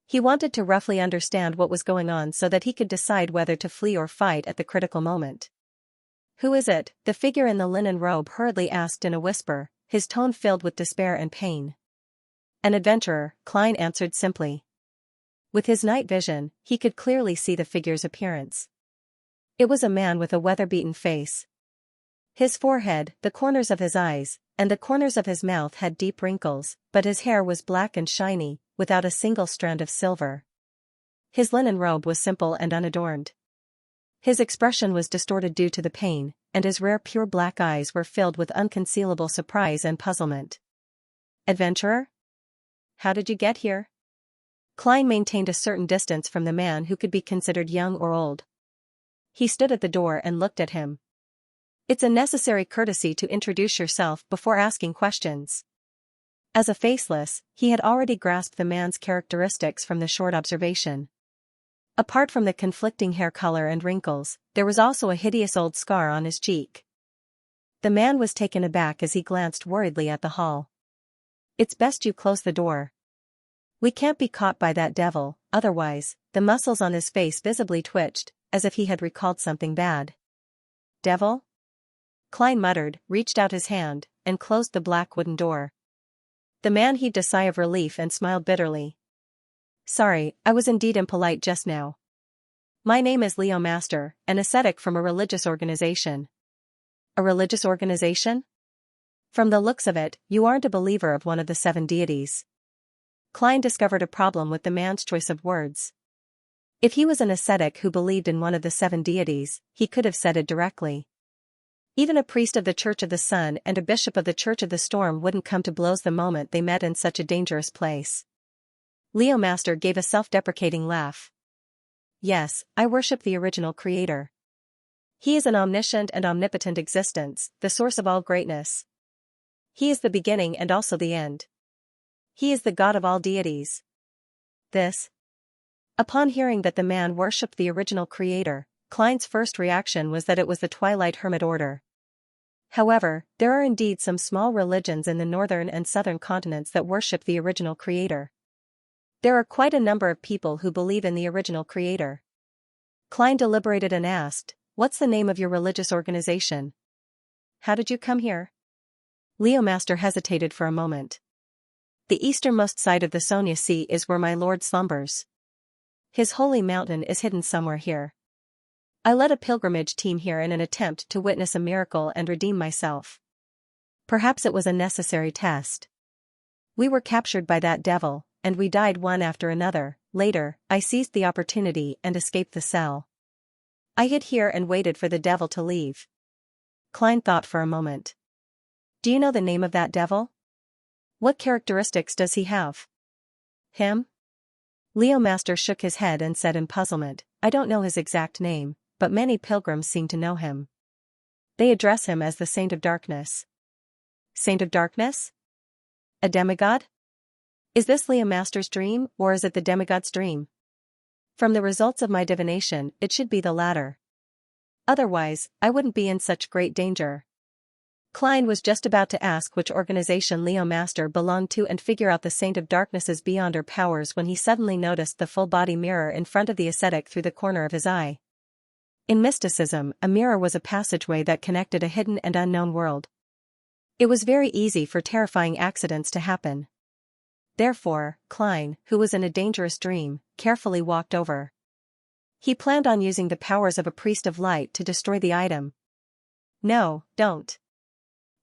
He wanted to roughly understand what was going on so that he could decide whether to flee or fight at the critical moment. "Who is it?" the figure in the linen robe hurriedly asked in a whisper, his tone filled with despair and pain. "An adventurer," Klein answered simply. With his night vision, he could clearly see the figure's appearance. It was a man with a weather-beaten face. His forehead, the corners of his eyes, and the corners of his mouth had deep wrinkles, but his hair was black and shiny, without a single strand of silver. His linen robe was simple and unadorned. His expression was distorted due to the pain, and his rare pure black eyes were filled with unconcealable surprise and puzzlement. "Adventurer? How did you get here?" Klein maintained a certain distance from the man who could be considered young or old. He stood at the door and looked at him. It's a necessary courtesy to introduce yourself before asking questions. As a faceless, he had already grasped the man's characteristics from the short observation. Apart from the conflicting hair color and wrinkles, there was also a hideous old scar on his cheek. The man was taken aback as he glanced worriedly at the hall. "It's best you close the door. We can't be caught by that devil, otherwise." The muscles on his face visibly twitched, as if he had recalled something bad. "Devil?" Klein muttered, reached out his hand, and closed the black wooden door. The man heaved a sigh of relief and smiled bitterly. "Sorry, I was indeed impolite just now. My name is Leo Master, an ascetic from a religious organization." "A religious organization? From the looks of it, you aren't a believer of one of the 7 deities." Klein discovered a problem with the man's choice of words. If he was an ascetic who believed in one of the 7 deities, he could have said it directly. Even a priest of the Church of the Sun and a bishop of the Church of the Storm wouldn't come to blows the moment they met in such a dangerous place. Leo Master gave a self-deprecating laugh. "Yes, I worship the original creator. He is an omniscient and omnipotent existence, the source of all greatness. He is the beginning and also the end. He is the God of all deities." This. Upon hearing that the man worshipped the original creator, Klein's first reaction was that it was the Twilight Hermit Order. However, there are indeed some small religions in the northern and southern continents that worship the original creator. There are quite a number of people who believe in the original creator. Klein deliberated and asked, "What's the name of your religious organization? How did you come here?" Leo Master hesitated for a moment. "The easternmost side of the Sonia Sea is where my lord slumbers. His holy mountain is hidden somewhere here. I led a pilgrimage team here in an attempt to witness a miracle and redeem myself. Perhaps it was a necessary test. We were captured by that devil, and we died one after another. Later, I seized the opportunity and escaped the cell. I hid here and waited for the devil to leave." Klein thought for a moment. "Do you know the name of that devil? What characteristics does he have?" "Him?" Leo Master shook his head and said in puzzlement, "I don't know his exact name, but many pilgrims seem to know him. They address him as the Saint of Darkness." "Saint of Darkness? A demigod? Is this Leo Master's dream, or is it the demigod's dream? From the results of my divination, it should be the latter. Otherwise, I wouldn't be in such great danger." Klein was just about to ask which organization Leo Master belonged to and figure out the Saint of Darkness's beyond her powers when he suddenly noticed the full-body mirror in front of the ascetic through the corner of his eye. In mysticism, a mirror was a passageway that connected a hidden and unknown world. It was very easy for terrifying accidents to happen. Therefore, Klein, who was in a dangerous dream, carefully walked over. He planned on using the powers of a priest of light to destroy the item. "No, don't."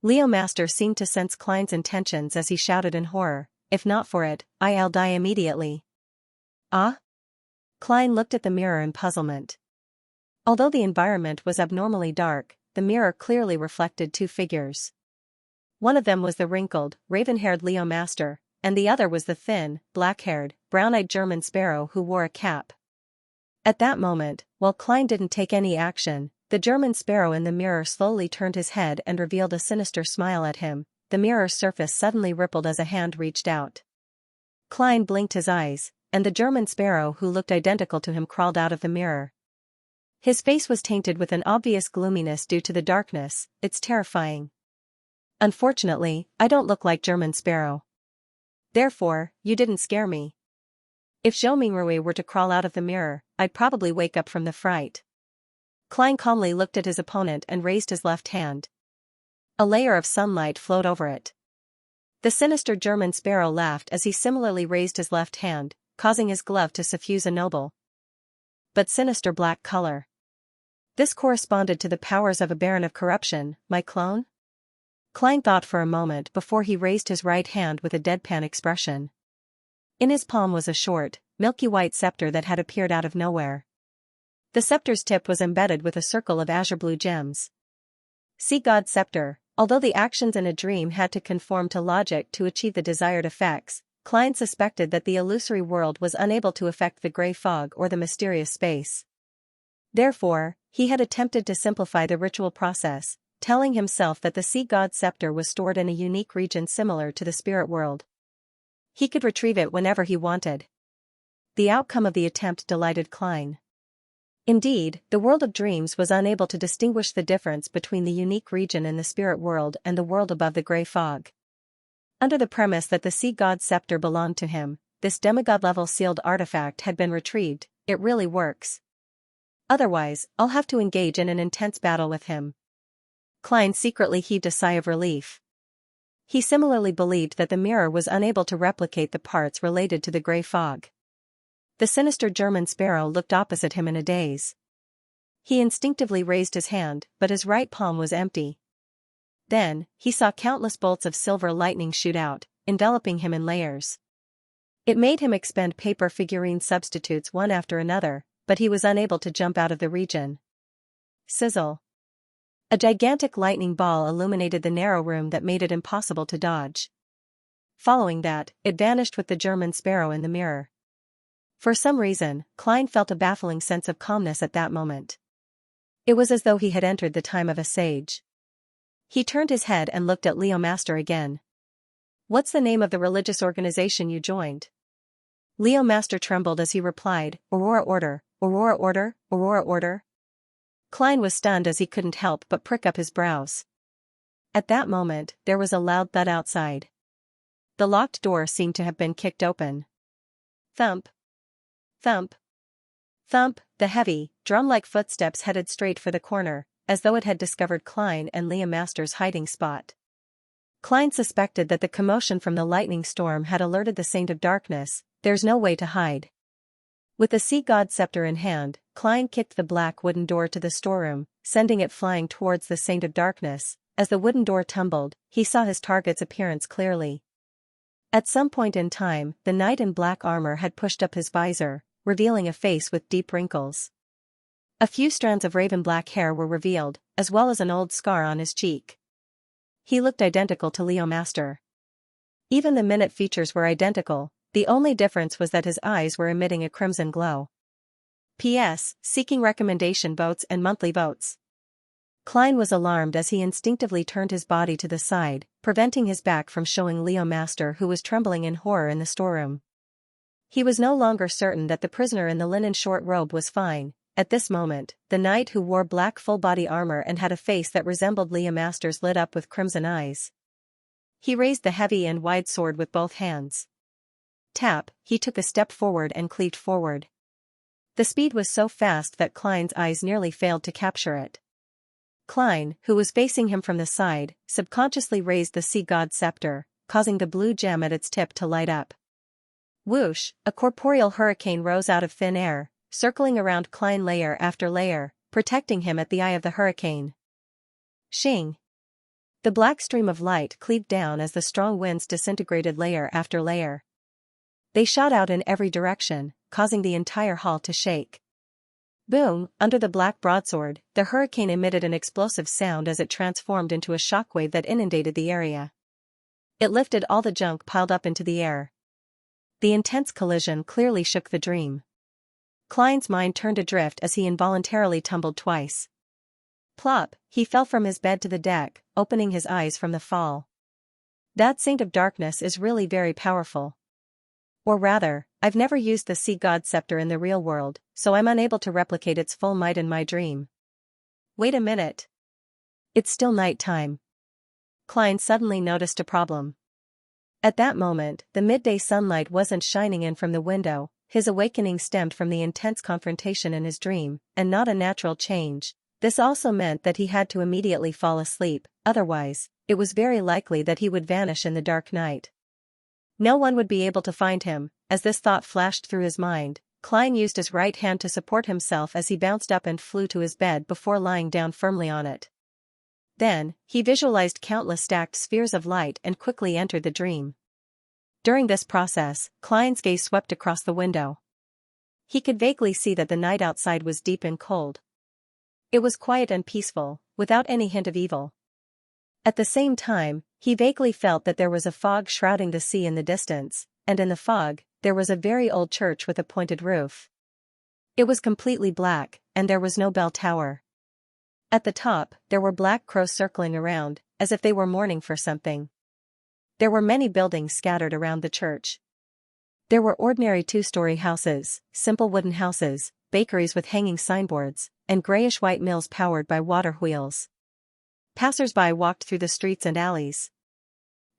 Leo Master seemed to sense Klein's intentions as he shouted in horror, "If not for it, I'll die immediately." "Ah?" Klein looked at the mirror in puzzlement. Although the environment was abnormally dark, the mirror clearly reflected two figures. One of them was the wrinkled, raven-haired Leo Master, and the other was the thin, black-haired, brown-eyed German sparrow who wore a cap. At that moment, while Klein didn't take any action, the German sparrow in the mirror slowly turned his head and revealed a sinister smile at him. The mirror's surface suddenly rippled as a hand reached out. Klein blinked his eyes, and the German sparrow who looked identical to him crawled out of the mirror. His face was tainted with an obvious gloominess due to the darkness. "It's terrifying. Unfortunately, I don't look like German sparrow. Therefore, you didn't scare me. If Zhou Mingrui were to crawl out of the mirror, I'd probably wake up from the fright." Klein calmly looked at his opponent and raised his left hand. A layer of sunlight flowed over it. The sinister German sparrow laughed as he similarly raised his left hand, causing his glove to suffuse a noble but sinister black color. This corresponded to the powers of a baron of corruption, my clone? Klein thought for a moment before he raised his right hand with a deadpan expression. In his palm was a short, milky white scepter that had appeared out of nowhere. The scepter's tip was embedded with a circle of azure blue gems. Sea God Scepter. Although the actions in a dream had to conform to logic to achieve the desired effects, Klein suspected that the illusory world was unable to affect the gray fog or the mysterious space. Therefore, he had attempted to simplify the ritual process, telling himself that the Sea God Scepter was stored in a unique region similar to the spirit world. He could retrieve it whenever he wanted. The outcome of the attempt delighted Klein. Indeed, the world of dreams was unable to distinguish the difference between the unique region in the spirit world and the world above the gray fog. Under the premise that the Sea God Scepter belonged to him, this demigod-level sealed artifact had been retrieved. It really works. Otherwise, I'll have to engage in an intense battle with him. Klein secretly heaved a sigh of relief. He similarly believed that the mirror was unable to replicate the parts related to the gray fog. The sinister German sparrow looked opposite him in a daze. He instinctively raised his hand, but his right palm was empty. Then, he saw countless bolts of silver lightning shoot out, enveloping him in layers. It made him expend paper figurine substitutes one after another, but he was unable to jump out of the region. Sizzle. A gigantic lightning ball illuminated the narrow room that made it impossible to dodge. Following that, it vanished with the German sparrow in the mirror. For some reason, Klein felt a baffling sense of calmness at that moment. It was as though he had entered the time of a sage. He turned his head and looked at Leo Master again. "What's the name of the religious organization you joined?" Leo Master trembled as he replied, "Aurora Order, Aurora Order, Aurora Order." Klein was stunned as he couldn't help but prick up his brows. At that moment, there was a loud thud outside. The locked door seemed to have been kicked open. Thump. Thump. Thump. The heavy, drum-like footsteps headed straight for the corner, as though it had discovered Klein and Leo Master's hiding spot. Klein suspected that the commotion from the lightning storm had alerted the Saint of Darkness. There's no way to hide. With the Sea God Scepter in hand, Klein kicked the black wooden door to the storeroom, sending it flying towards the Saint of Darkness. As the wooden door tumbled, he saw his target's appearance clearly. At some point in time, the knight in black armor had pushed up his visor, revealing a face with deep wrinkles. A few strands of raven black hair were revealed, as well as an old scar on his cheek. He looked identical to Leo Master. Even the minute features were identical, the only difference was that his eyes were emitting a crimson glow. P.S. Seeking recommendation votes and monthly votes. Klein was alarmed as he instinctively turned his body to the side, preventing his back from showing Leo Master, who was trembling in horror in the storeroom. He was no longer certain that the prisoner in the linen short robe was fine. At this moment, the knight who wore black full-body armor and had a face that resembled Leomaster's lit up with crimson eyes. He raised the heavy and wide sword with both hands. Tap, he took a step forward and cleaved forward. The speed was so fast that Klein's eyes nearly failed to capture it. Klein, who was facing him from the side, subconsciously raised the sea god's scepter, causing the blue gem at its tip to light up. Whoosh, a corporeal hurricane rose out of thin air, circling around Klein layer after layer, protecting him at the eye of the hurricane. Shing! The black stream of light cleaved down as the strong winds disintegrated layer after layer. They shot out in every direction, causing the entire hall to shake. Boom! Under the black broadsword, the hurricane emitted an explosive sound as it transformed into a shockwave that inundated the area. It lifted all the junk piled up into the air. The intense collision clearly shook the dream. Klein's mind turned adrift as he involuntarily tumbled twice. Plop, he fell from his bed to the deck, opening his eyes from the fall. That Saint of Darkness is really very powerful. Or rather, I've never used the sea god scepter in the real world, so I'm unable to replicate its full might in my dream. Wait a minute. It's still night time. Klein suddenly noticed a problem. At that moment, the midday sunlight wasn't shining in from the window. His awakening stemmed from the intense confrontation in his dream, and not a natural change. This also meant that he had to immediately fall asleep, otherwise, it was very likely that he would vanish in the dark night. No one would be able to find him. As this thought flashed through his mind, Klein used his right hand to support himself as he bounced up and flew to his bed before lying down firmly on it. Then, he visualized countless stacked spheres of light and quickly entered the dream. During this process, Klein's gaze swept across the window. He could vaguely see that the night outside was deep and cold. It was quiet and peaceful, without any hint of evil. At the same time, he vaguely felt that there was a fog shrouding the sea in the distance, and in the fog, there was a very old church with a pointed roof. It was completely black, and there was no bell tower. At the top, there were black crows circling around, as if they were mourning for something. There were many buildings scattered around the church. There were ordinary two-story houses, simple wooden houses, bakeries with hanging signboards, and grayish-white mills powered by water wheels. Passers-by walked through the streets and alleys.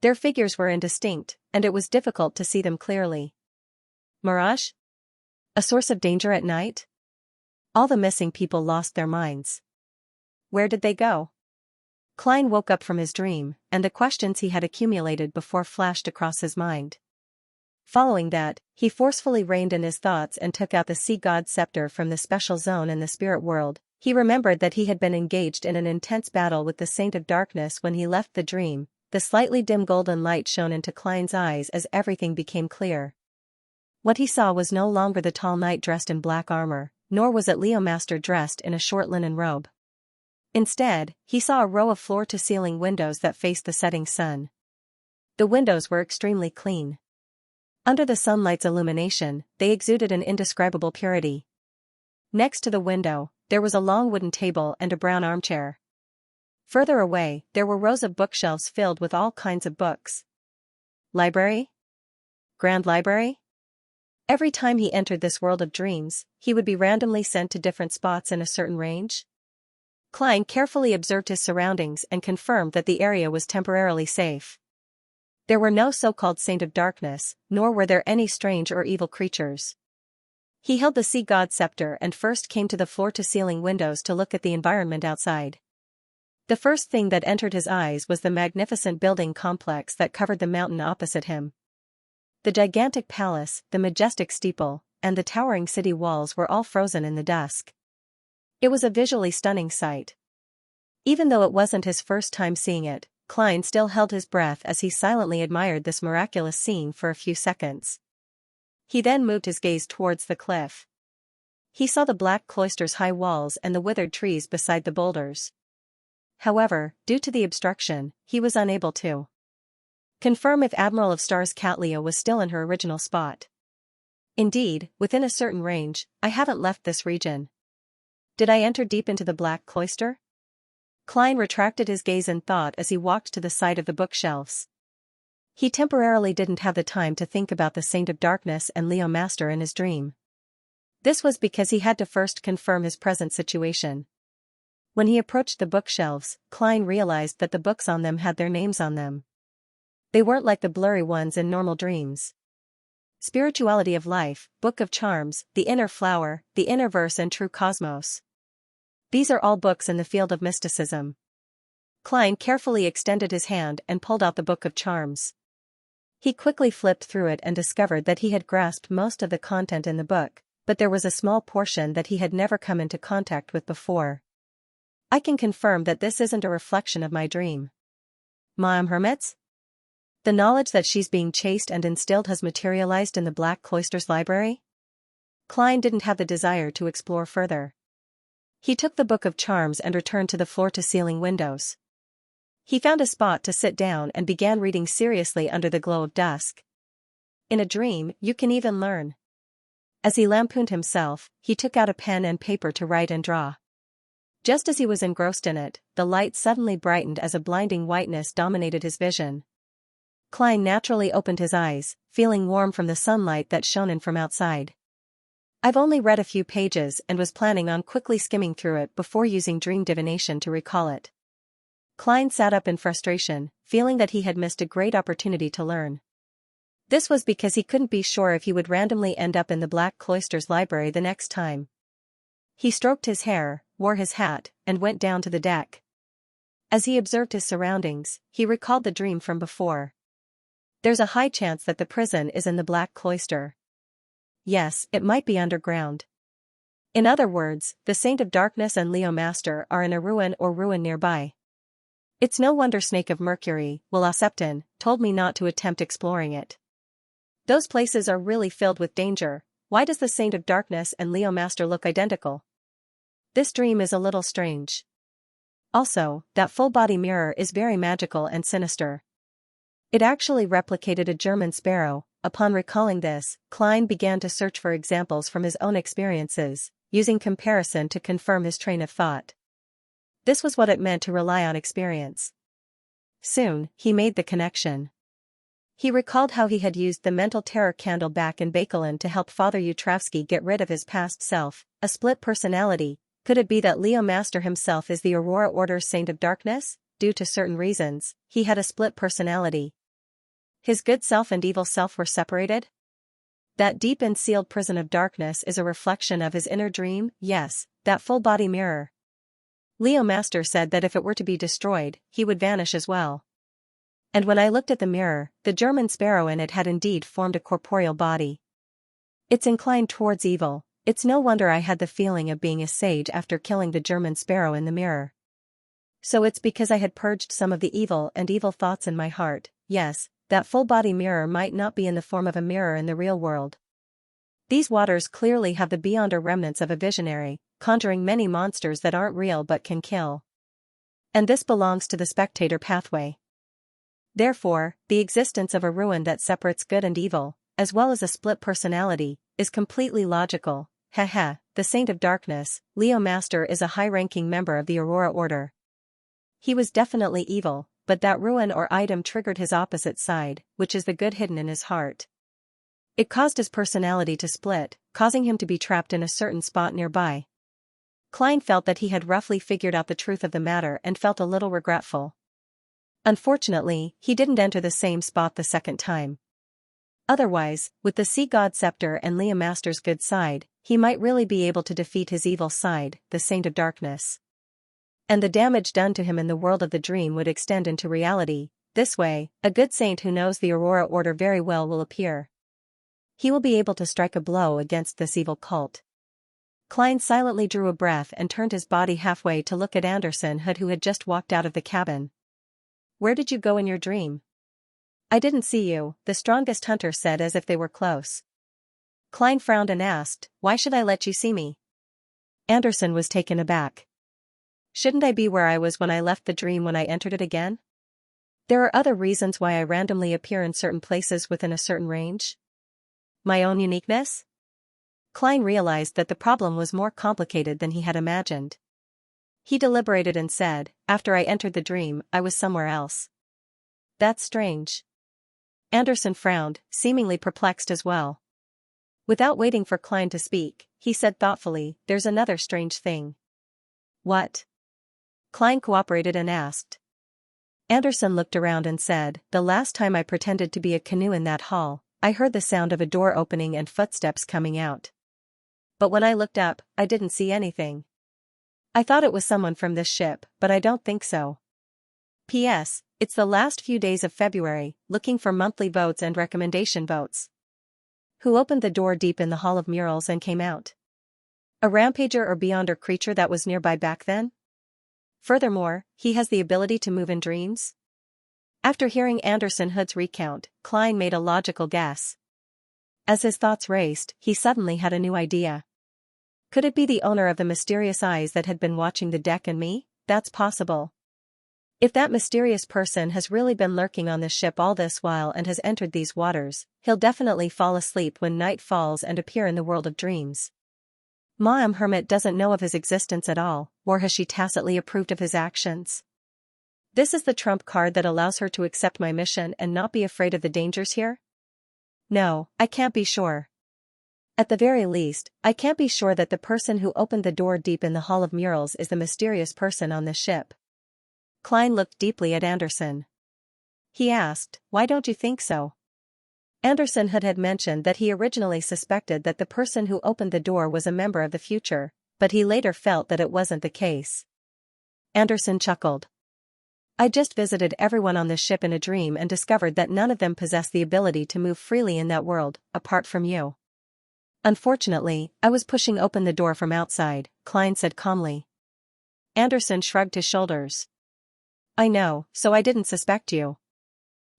Their figures were indistinct, and it was difficult to see them clearly. Mirage? A source of danger at night? All the missing people lost their minds. Where did they go? Klein woke up from his dream, and the questions he had accumulated before flashed across his mind. Following that, he forcefully reined in his thoughts and took out the sea god's scepter from the special zone in the spirit world. He remembered that he had been engaged in an intense battle with the Saint of Darkness when he left the dream. The slightly dim golden light shone into Klein's eyes as everything became clear. What he saw was no longer the tall knight dressed in black armor, nor was it Leomaster dressed in a short linen robe. Instead, he saw a row of floor-to-ceiling windows that faced the setting sun. The windows were extremely clean. Under the sunlight's illumination, they exuded an indescribable purity. Next to the window, there was a long wooden table and a brown armchair. Further away, there were rows of bookshelves filled with all kinds of books. Library? Grand library? Every time he entered this world of dreams, he would be randomly sent to different spots in a certain range. Klein carefully observed his surroundings and confirmed that the area was temporarily safe. There were no so-called Saint of Darkness, nor were there any strange or evil creatures. He held the sea god scepter and first came to the floor-to-ceiling windows to look at the environment outside. The first thing that entered his eyes was the magnificent building complex that covered the mountain opposite him. The gigantic palace, the majestic steeple, and the towering city walls were all frozen in the dusk. It was a visually stunning sight. Even though it wasn't his first time seeing it, Klein still held his breath as he silently admired this miraculous scene for a few seconds. He then moved his gaze towards the cliff. He saw the black cloister's high walls and the withered trees beside the boulders. However, due to the obstruction, he was unable to confirm if Admiral of Stars Catlea was still in her original spot. Indeed, within a certain range, I haven't left this region. Did I enter deep into the black cloister? Klein retracted his gaze in thought as he walked to the side of the bookshelves. He temporarily didn't have the time to think about the Saint of Darkness and Leomaster in his dream. This was because he had to first confirm his present situation. When he approached the bookshelves, Klein realized that the books on them had their names on them. They weren't like the blurry ones in normal dreams. Spirituality of Life, Book of Charms, The Inner Flower, The Inner Verse and True Cosmos. These are all books in the field of mysticism. Klein carefully extended his hand and pulled out the Book of Charms. He quickly flipped through it and discovered that he had grasped most of the content in the book, but there was a small portion that he had never come into contact with before. I can confirm that this isn't a reflection of my dream. Ma'am Hermits? The knowledge that she's being chased and instilled has materialized in the Black Cloister's library? Klein didn't have the desire to explore further. He took the Book of Charms and returned to the floor-to-ceiling windows. He found a spot to sit down and began reading seriously under the glow of dusk. In a dream, you can even learn. As he lampooned himself, he took out a pen and paper to write and draw. Just as he was engrossed in it, the light suddenly brightened as a blinding whiteness dominated his vision. Klein naturally opened his eyes, feeling warm from the sunlight that shone in from outside. I've only read a few pages and was planning on quickly skimming through it before using dream divination to recall it. Klein sat up in frustration, feeling that he had missed a great opportunity to learn. This was because he couldn't be sure if he would randomly end up in the Black Cloister's library the next time. He stroked his hair, wore his hat, and went down to the deck. As he observed his surroundings, he recalled the dream from before. There's a high chance that the prison is in the Black Cloister. Yes, it might be underground. In other words, the Saint of Darkness and Leo Master are in a ruin or ruin nearby. It's no wonder Snake of Mercury, Will-O-Septon, told me not to attempt exploring it. Those places are really filled with danger. Why does the Saint of Darkness and Leo Master look identical? This dream is a little strange. Also, that full-body mirror is very magical and sinister. It actually replicated a German sparrow. Upon recalling this, Klein began to search for examples from his own experiences, using comparison to confirm his train of thought. This was what it meant to rely on experience. Soon, he made the connection. He recalled how he had used the mental terror candle back in Bakelin to help Father Yutravsky get rid of his past self, a split personality. Could it be that Leo Master himself is the Aurora Order's Saint of Darkness? Due to certain reasons, he had a split personality. His good self and evil self were separated? That deep and sealed prison of darkness is a reflection of his inner dream, yes, that full-body mirror. Leo Master said that if it were to be destroyed, he would vanish as well. And when I looked at the mirror, the German sparrow in it had indeed formed a corporeal body. It's inclined towards evil. It's no wonder I had the feeling of being a sage after killing the German sparrow in the mirror. So it's because I had purged some of the evil thoughts in my heart. Yes, that full-body mirror might not be in the form of a mirror in the real world. These waters clearly have the beyond or remnants of a visionary, conjuring many monsters that aren't real but can kill. And this belongs to the spectator pathway. Therefore, the existence of a ruin that separates good and evil, as well as a split personality, is completely logical. The Saint of Darkness, Leo Master is a high-ranking member of the Aurora Order. He was definitely evil, but that ruin or item triggered his opposite side, which is the good hidden in his heart. It caused his personality to split, causing him to be trapped in a certain spot nearby. Klein felt that he had roughly figured out the truth of the matter and felt a little regretful. Unfortunately, he didn't enter the same spot the second time. Otherwise, with the Sea God Scepter and Leo Master's good side, he might really be able to defeat his evil side, the Saint of Darkness. And the damage done to him in the world of the dream would extend into reality. This way, a good saint who knows the Aurora Order very well will appear. He will be able to strike a blow against this evil cult. Klein silently drew a breath and turned his body halfway to look at Anderson Hood, who had just walked out of the cabin. "Where did you go in your dream?" "I didn't see you," the strongest hunter said as if they were close. Klein frowned and asked, "Why should I let you see me?" Anderson was taken aback. "Shouldn't I be where I was when I left the dream when I entered it again? There are other reasons why I randomly appear in certain places within a certain range. My own uniqueness?" Klein realized that the problem was more complicated than he had imagined. He deliberated and said, "After I entered the dream, I was somewhere else." "That's strange." Anderson frowned, seemingly perplexed as well. Without waiting for Klein to speak, he said thoughtfully, "There's another strange thing." "What?" Klein cooperated and asked. Anderson looked around and said, "The last time I pretended to be a canoe in that hall, I heard the sound of a door opening and footsteps coming out. But when I looked up, I didn't see anything. I thought it was someone from this ship, but I don't think so. P.S. It's the last few days of February, looking for monthly votes and recommendation votes. Who opened the door deep in the Hall of Murals and came out? A rampager or beyonder creature that was nearby back then? Furthermore, he has the ability to move in dreams?" After hearing Anderson Hood's recount, Klein made a logical guess. As his thoughts raced, he suddenly had a new idea. Could it be the owner of the mysterious eyes that had been watching the deck and me? That's possible. If that mysterious person has really been lurking on this ship all this while and has entered these waters, he'll definitely fall asleep when night falls and appear in the world of dreams. Ma'am Hermit doesn't know of his existence at all, or has she tacitly approved of his actions? This is the trump card that allows her to accept my mission and not be afraid of the dangers here? No, I can't be sure. At the very least, I can't be sure that the person who opened the door deep in the Hall of Murals is the mysterious person on this ship." Klein looked deeply at Anderson. He asked, "Why don't you think so?" Anderson had mentioned that he originally suspected that the person who opened the door was a member of the future, but he later felt that it wasn't the case. Anderson chuckled. "I just visited everyone on this ship in a dream and discovered that none of them possess the ability to move freely in that world, apart from you. Unfortunately, I was pushing open the door from outside," Klein said calmly. Anderson shrugged his shoulders. "I know, so I didn't suspect you.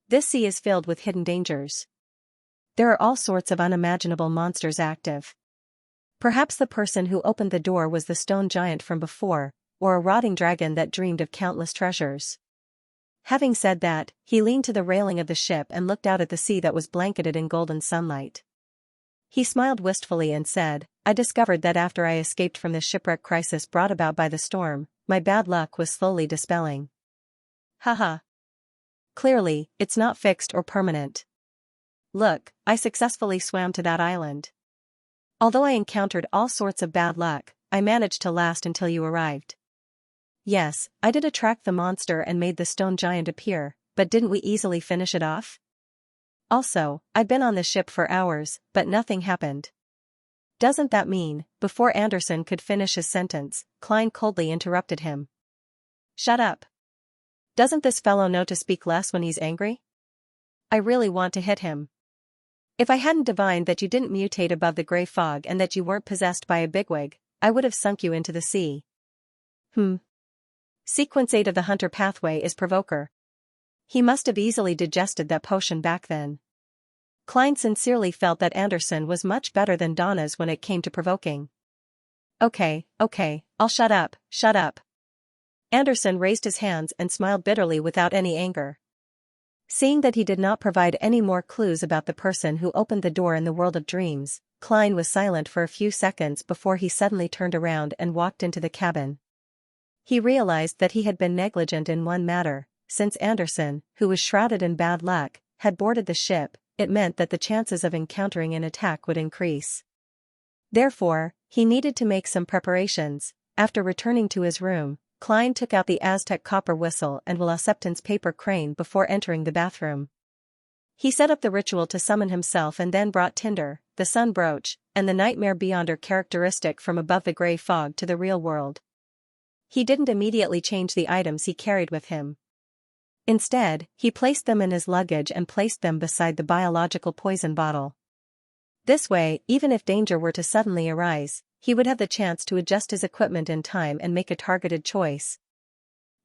This sea is filled with hidden dangers. There are all sorts of unimaginable monsters active. Perhaps the person who opened the door was the stone giant from before, or a rotting dragon that dreamed of countless treasures." Having said that, he leaned to the railing of the ship and looked out at the sea that was blanketed in golden sunlight. He smiled wistfully and said, "I discovered that after I escaped from the shipwreck crisis brought about by the storm, my bad luck was slowly dispelling. Haha. Clearly, it's not fixed or permanent. Look, I successfully swam to that island. Although I encountered all sorts of bad luck, I managed to last until you arrived. Yes, I did attract the monster and made the stone giant appear, but didn't we easily finish it off? Also, I'd been on the ship for hours, but nothing happened." "Doesn't that mean," before Anderson could finish his sentence, Klein coldly interrupted him. "Shut up. Doesn't this fellow know to speak less when he's angry? I really want to hit him. If I hadn't divined that you didn't mutate above the gray fog and that you weren't possessed by a bigwig, I would have sunk you into the sea." Sequence 8 of the Hunter Pathway is Provoker. He must have easily digested that potion back then. Klein sincerely felt that Anderson was much better than Donna's when it came to provoking. Okay, I'll shut up. Anderson raised his hands and smiled bitterly without any anger. Seeing that he did not provide any more clues about the person who opened the door in the world of dreams, Klein was silent for a few seconds before he suddenly turned around and walked into the cabin. He realized that he had been negligent in one matter. Since Anderson, who was shrouded in bad luck, had boarded the ship, it meant that the chances of encountering an attack would increase. Therefore, he needed to make some preparations. After returning to his room, Klein took out the Aztec copper whistle and Will Acceptance paper crane before entering the bathroom. He set up the ritual to summon himself and then brought Tinder, the sun brooch, and the nightmare beyonder characteristic from above the gray fog to the real world. He didn't immediately change the items he carried with him. Instead, he placed them in his luggage and placed them beside the biological poison bottle. This way, even if danger were to suddenly arise, he would have the chance to adjust his equipment in time and make a targeted choice.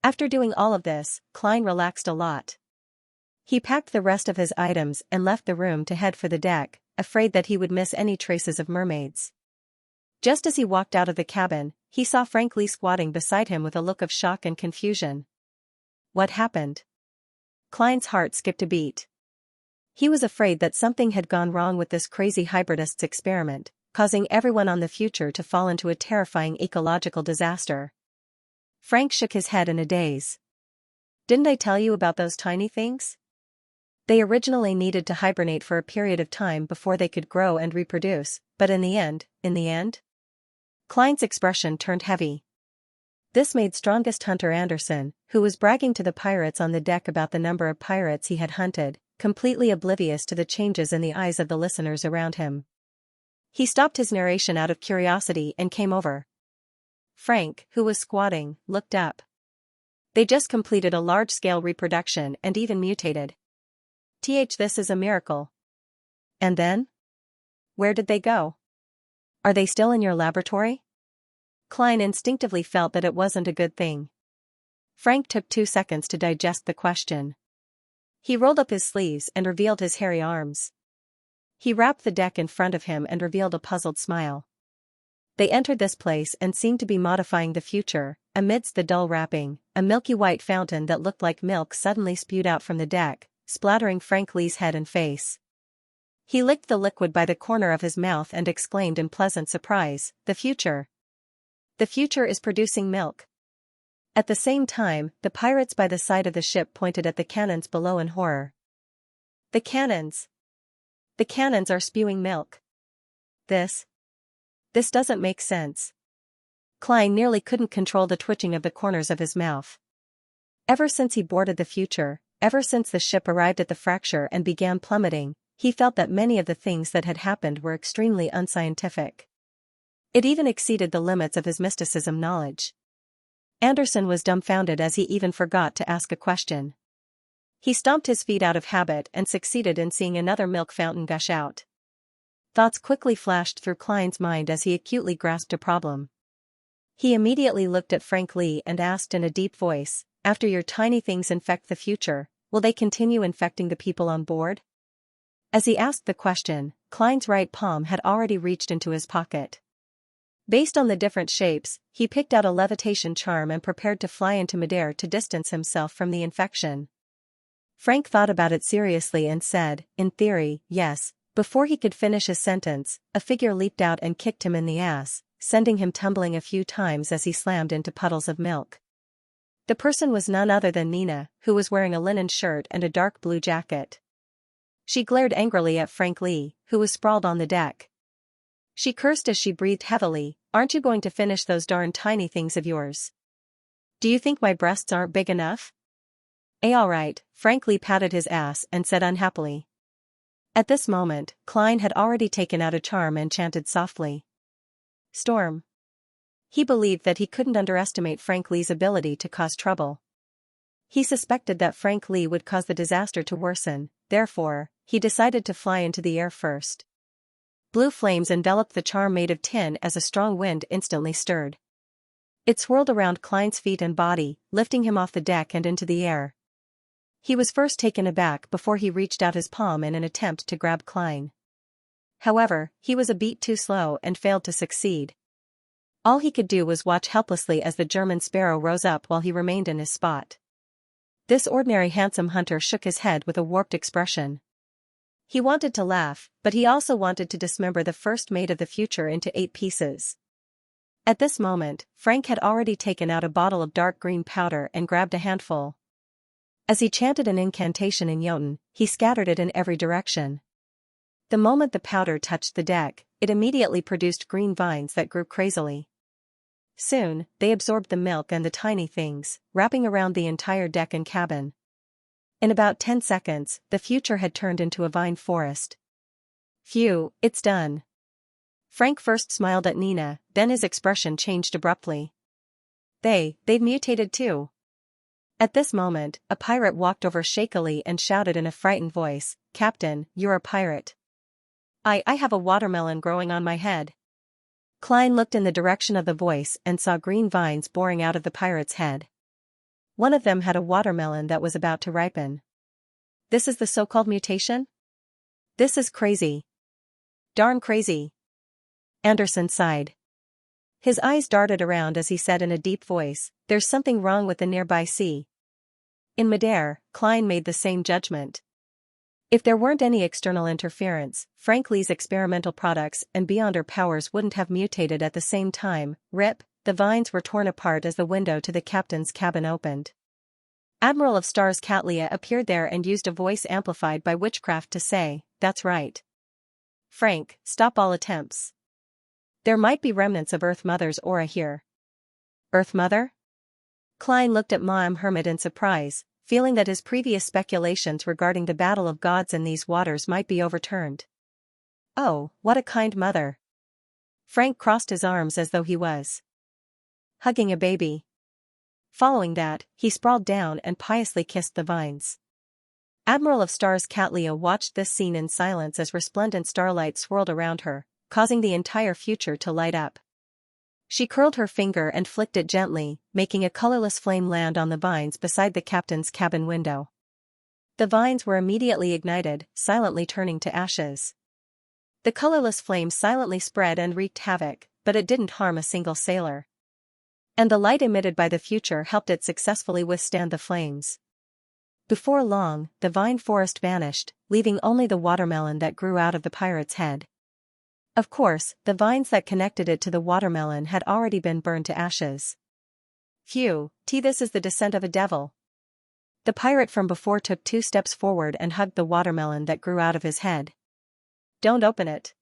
After doing all of this, Klein relaxed a lot. He packed the rest of his items and left the room to head for the deck, afraid that he would miss any traces of mermaids. Just as he walked out of the cabin, he saw Frank Lee squatting beside him with a look of shock and confusion. What happened? Klein's heart skipped a beat. He was afraid that something had gone wrong with this crazy hybridist's experiment, causing everyone on the future to fall into a terrifying ecological disaster. Frank shook his head in a daze. Didn't I tell you about those tiny things? They originally needed to hibernate for a period of time before they could grow and reproduce, but in the end? Klein's expression turned heavy. This made strongest hunter Anderson, who was bragging to the pirates on the deck about the number of pirates he had hunted, completely oblivious to the changes in the eyes of the listeners around him. He stopped his narration out of curiosity and came over. Frank, who was squatting, looked up. They just completed a large-scale reproduction and even mutated. This is a miracle. And then? Where did they go? Are they still in your laboratory? Klein instinctively felt that it wasn't a good thing. Frank took 2 seconds to digest the question. He rolled up his sleeves and revealed his hairy arms. He rapped the deck in front of him and revealed a puzzled smile. They entered this place and seemed to be modifying the future. Amidst the dull rapping, a milky white fountain that looked like milk suddenly spewed out from the deck, splattering Frank Lee's head and face. He licked the liquid by the corner of his mouth and exclaimed in pleasant surprise, "The future! The future is producing milk." At the same time, the pirates by the side of the ship pointed at the cannons below in horror. The cannons! The cannons are spewing milk. This doesn't make sense. Klein nearly couldn't control the twitching of the corners of his mouth. Ever since he boarded the future, ever since the ship arrived at the fracture and began plummeting, he felt that many of the things that had happened were extremely unscientific. It even exceeded the limits of his mysticism knowledge. Anderson was dumbfounded as he even forgot to ask a question. He stomped his feet out of habit and succeeded in seeing another milk fountain gush out. Thoughts quickly flashed through Klein's mind as he acutely grasped a problem. He immediately looked at Frank Lee and asked in a deep voice, "After your tiny things infect the future, will they continue infecting the people on board?" As he asked the question, Klein's right palm had already reached into his pocket. Based on the different shapes, he picked out a levitation charm and prepared to fly into midair to distance himself from the infection. Frank thought about it seriously and said, "In theory, yes." Before he could finish his sentence, a figure leaped out and kicked him in the ass, sending him tumbling a few times as he slammed into puddles of milk. The person was none other than Nina, who was wearing a linen shirt and a dark blue jacket. She glared angrily at Frank Lee, who was sprawled on the deck. She cursed as she breathed heavily, "Aren't you going to finish those darn tiny things of yours? Do you think my breasts aren't big enough?" All right," Frank Lee patted his ass and said unhappily. At this moment, Klein had already taken out a charm and chanted softly. "Storm." He believed that he couldn't underestimate Frank Lee's ability to cause trouble. He suspected that Frank Lee would cause the disaster to worsen, therefore, he decided to fly into the air first. Blue flames enveloped the charm made of tin as a strong wind instantly stirred. It swirled around Klein's feet and body, lifting him off the deck and into the air. He was first taken aback before he reached out his palm in an attempt to grab Klein. However, he was a beat too slow and failed to succeed. All he could do was watch helplessly as the German sparrow rose up while he remained in his spot. This ordinary handsome hunter shook his head with a warped expression. He wanted to laugh, but he also wanted to dismember the first mate of the future into 8 pieces. At this moment, Frank had already taken out a bottle of dark green powder and grabbed a handful. As he chanted an incantation in Jotun, he scattered it in every direction. The moment the powder touched the deck, it immediately produced green vines that grew crazily. Soon, they absorbed the milk and the tiny things, wrapping around the entire deck and cabin. In about 10 seconds, the future had turned into a vine forest. "Phew, it's done." Frank first smiled at Nina, then his expression changed abruptly. They've mutated too." At this moment, a pirate walked over shakily and shouted in a frightened voice, "Captain, you're a pirate. I have a watermelon growing on my head." Klein looked in the direction of the voice and saw green vines boring out of the pirate's head. One of them had a watermelon that was about to ripen. "This is the so-called mutation? This is crazy. Darn crazy." Anderson sighed. His eyes darted around as he said in a deep voice, "There's something wrong with the nearby sea." In midair, Klein made the same judgment. If there weren't any external interference, Frank Lee's experimental products and Beyonder powers wouldn't have mutated at the same time. Rip, the vines were torn apart as the window to the captain's cabin opened. Admiral of Stars Catlia appeared there and used a voice amplified by witchcraft to say, "That's right. Frank, stop all attempts. There might be remnants of Earth Mother's aura here." Earth Mother? Klein looked at Ma'am Hermit in surprise, feeling that his previous speculations regarding the battle of gods in these waters might be overturned. Oh, what a kind mother. Frank crossed his arms as though he was hugging a baby. Following that, he sprawled down and piously kissed the vines. Admiral of Stars Catlia watched this scene in silence as resplendent starlight swirled around her, causing the entire future to light up. She curled her finger and flicked it gently, making a colorless flame land on the vines beside the captain's cabin window. The vines were immediately ignited, silently turning to ashes. The colorless flame silently spread and wreaked havoc, but it didn't harm a single sailor. And the light emitted by the future helped it successfully withstand the flames. Before long, the vine forest vanished, leaving only the watermelon that grew out of the pirate's head. Of course, the vines that connected it to the watermelon had already been burned to ashes. Phew, this is the descent of a devil. The pirate from before took 2 steps forward and hugged the watermelon that grew out of his head. Don't open it.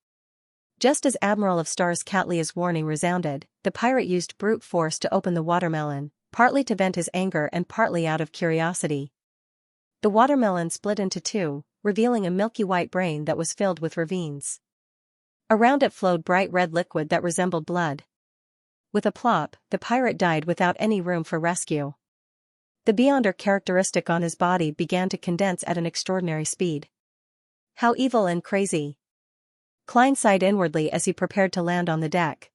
Just as Admiral of Stars Catlia's warning resounded, the pirate used brute force to open the watermelon, partly to vent his anger and partly out of curiosity. The watermelon split into 2, revealing a milky white brain that was filled with ravines. Around it flowed bright red liquid that resembled blood. With a plop, the pirate died without any room for rescue. The Beyonder characteristic on his body began to condense at an extraordinary speed. How evil and crazy. Klein sighed inwardly as he prepared to land on the deck.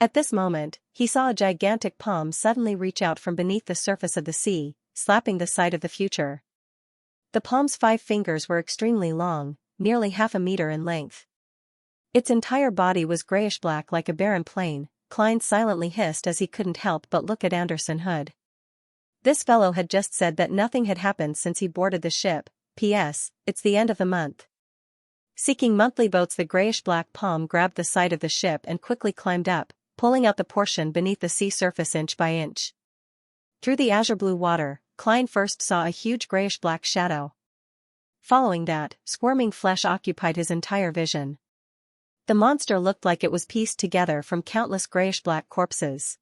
At this moment, he saw a gigantic palm suddenly reach out from beneath the surface of the sea, slapping the side of the future. The palm's 5 fingers were extremely long, nearly half a meter in length. Its entire body was grayish-black like a barren plain. Klein silently hissed as he couldn't help but look at Anderson Hood. This fellow had just said that nothing had happened since he boarded the ship. P.S. It's the end of the month. Seeking monthly boats, the grayish-black palm grabbed the side of the ship and quickly climbed up, pulling out the portion beneath the sea surface inch by inch. Through the azure-blue water, Klein first saw a huge grayish-black shadow. Following that, squirming flesh occupied his entire vision. The monster looked like it was pieced together from countless grayish-black corpses.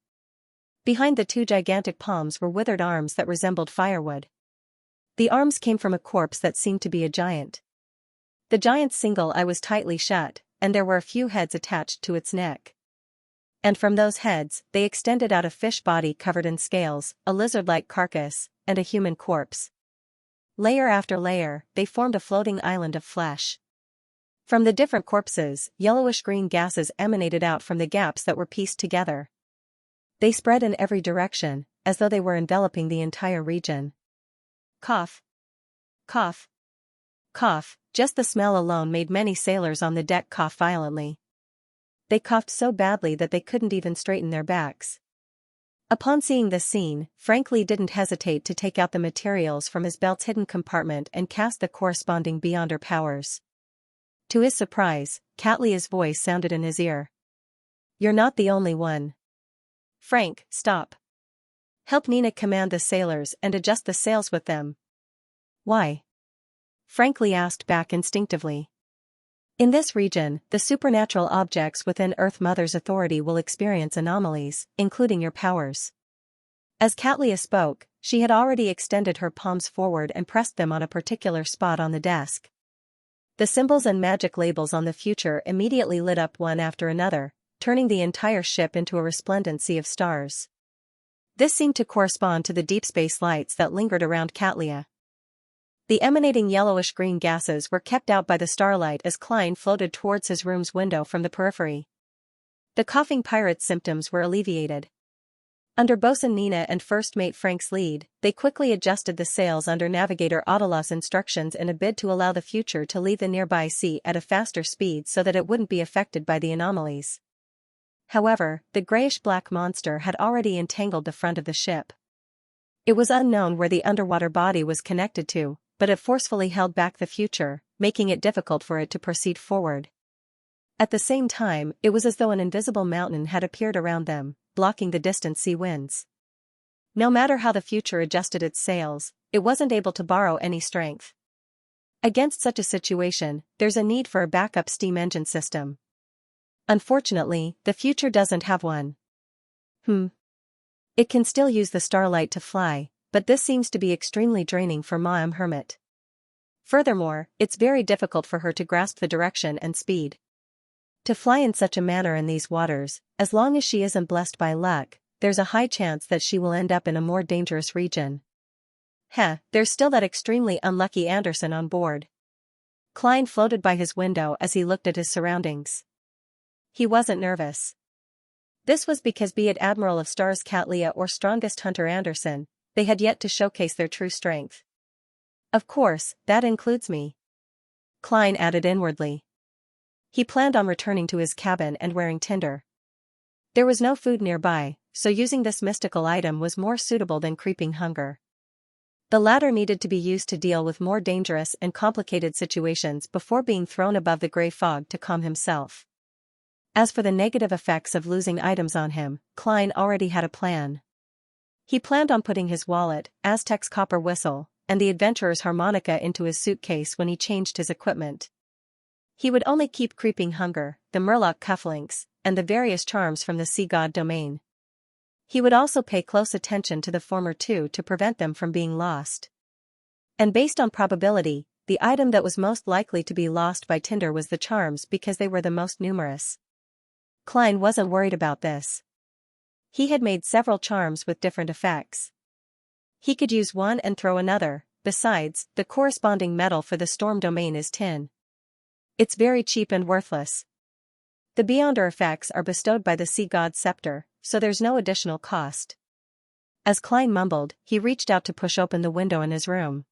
Behind the 2 gigantic palms were withered arms that resembled firewood. The arms came from a corpse that seemed to be a giant. The giant's single eye was tightly shut, and there were a few heads attached to its neck. And from those heads, they extended out a fish body covered in scales, a lizard-like carcass, and a human corpse. Layer after layer, they formed a floating island of flesh. From the different corpses, yellowish-green gases emanated out from the gaps that were pieced together. They spread in every direction, as though they were enveloping the entire region. Cough. Cough. Cough. Just the smell alone made many sailors on the deck cough violently. They coughed so badly that they couldn't even straighten their backs. Upon seeing this scene, Frank Lee didn't hesitate to take out the materials from his belt's hidden compartment and cast the corresponding Beyonder powers. To his surprise, Catlia's voice sounded in his ear. "You're not the only one. Frank, stop. Help Nina command the sailors and adjust the sails with them." "Why?" Frank Lee asked back instinctively. "In this region, the supernatural objects within Earth Mother's authority will experience anomalies, including your powers." As Catlia spoke, she had already extended her palms forward and pressed them on a particular spot on the desk. The symbols and magic labels on the future immediately lit up one after another, turning the entire ship into a resplendent sea of stars. This seemed to correspond to the deep space lights that lingered around Catlia. The emanating yellowish-green gases were kept out by the starlight as Klein floated towards his room's window from the periphery. The coughing pirate's symptoms were alleviated. Under Bosun Nina and First Mate Frank's lead, they quickly adjusted the sails under Navigator Autolaw's instructions in a bid to allow the future to leave the nearby sea at a faster speed so that it wouldn't be affected by the anomalies. However, the grayish-black monster had already entangled the front of the ship. It was unknown where the underwater body was connected to, but it forcefully held back the future, making it difficult for it to proceed forward. At the same time, it was as though an invisible mountain had appeared around them, blocking the distant sea winds. No matter how the future adjusted its sails, it wasn't able to borrow any strength. Against such a situation, there's a need for a backup steam engine system. Unfortunately, the future doesn't have one. It can still use the starlight to fly, but this seems to be extremely draining for Ma'am Hermit. Furthermore, it's very difficult for her to grasp the direction and speed. To fly in such a manner in these waters, as long as she isn't blessed by luck, there's a high chance that she will end up in a more dangerous region. There's still that extremely unlucky Anderson on board. Klein floated by his window as he looked at his surroundings. He wasn't nervous. This was because, be it Admiral of Stars Xianxia or strongest hunter Anderson, they had yet to showcase their true strength. Of course, that includes me. Klein added inwardly. He planned on returning to his cabin and wearing tinder. There was no food nearby, so using this mystical item was more suitable than creeping hunger. The latter needed to be used to deal with more dangerous and complicated situations before being thrown above the gray fog to calm himself. As for the negative effects of losing items on him, Klein already had a plan. He planned on putting his wallet, Aztec's copper whistle, and the adventurer's harmonica into his suitcase when he changed his equipment. He would only keep creeping hunger, the murloc cufflinks, and the various charms from the sea god domain. He would also pay close attention to the former two to prevent them from being lost. And based on probability, the item that was most likely to be lost by Tinder was the charms because they were the most numerous. Klein wasn't worried about this. He had made several charms with different effects. He could use one and throw another. Besides, the corresponding metal for the storm domain is tin. It's very cheap and worthless. The Beyonder effects are bestowed by the sea god's scepter, so there's no additional cost. As Klein mumbled, he reached out to push open the window in his room.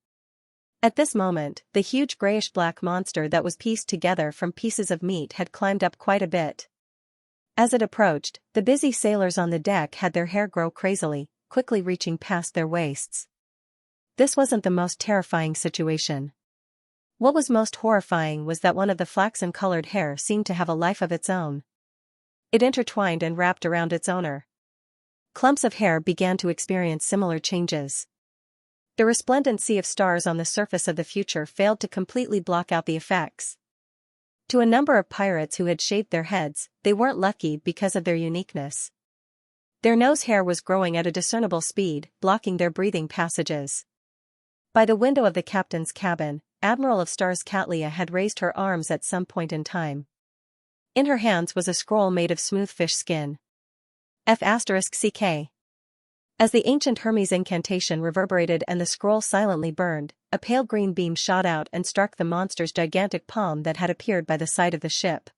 At this moment, the huge grayish-black monster that was pieced together from pieces of meat had climbed up quite a bit. As it approached, the busy sailors on the deck had their hair grow crazily, quickly reaching past their waists. This wasn't the most terrifying situation. What was most horrifying was that one of the flaxen-colored hair seemed to have a life of its own. It intertwined and wrapped around its owner. Clumps of hair began to experience similar changes. The resplendent sea of stars on the surface of the future failed to completely block out the effects. To a number of pirates who had shaved their heads, they weren't lucky because of their uniqueness. Their nose hair was growing at a discernible speed, blocking their breathing passages. By the window of the captain's cabin, Admiral of Stars Xianxia had raised her arms at some point in time. In her hands was a scroll made of smooth fish skin. F***CK. As the ancient Hermes incantation reverberated and the scroll silently burned, a pale green beam shot out and struck the monster's gigantic palm that had appeared by the side of the ship.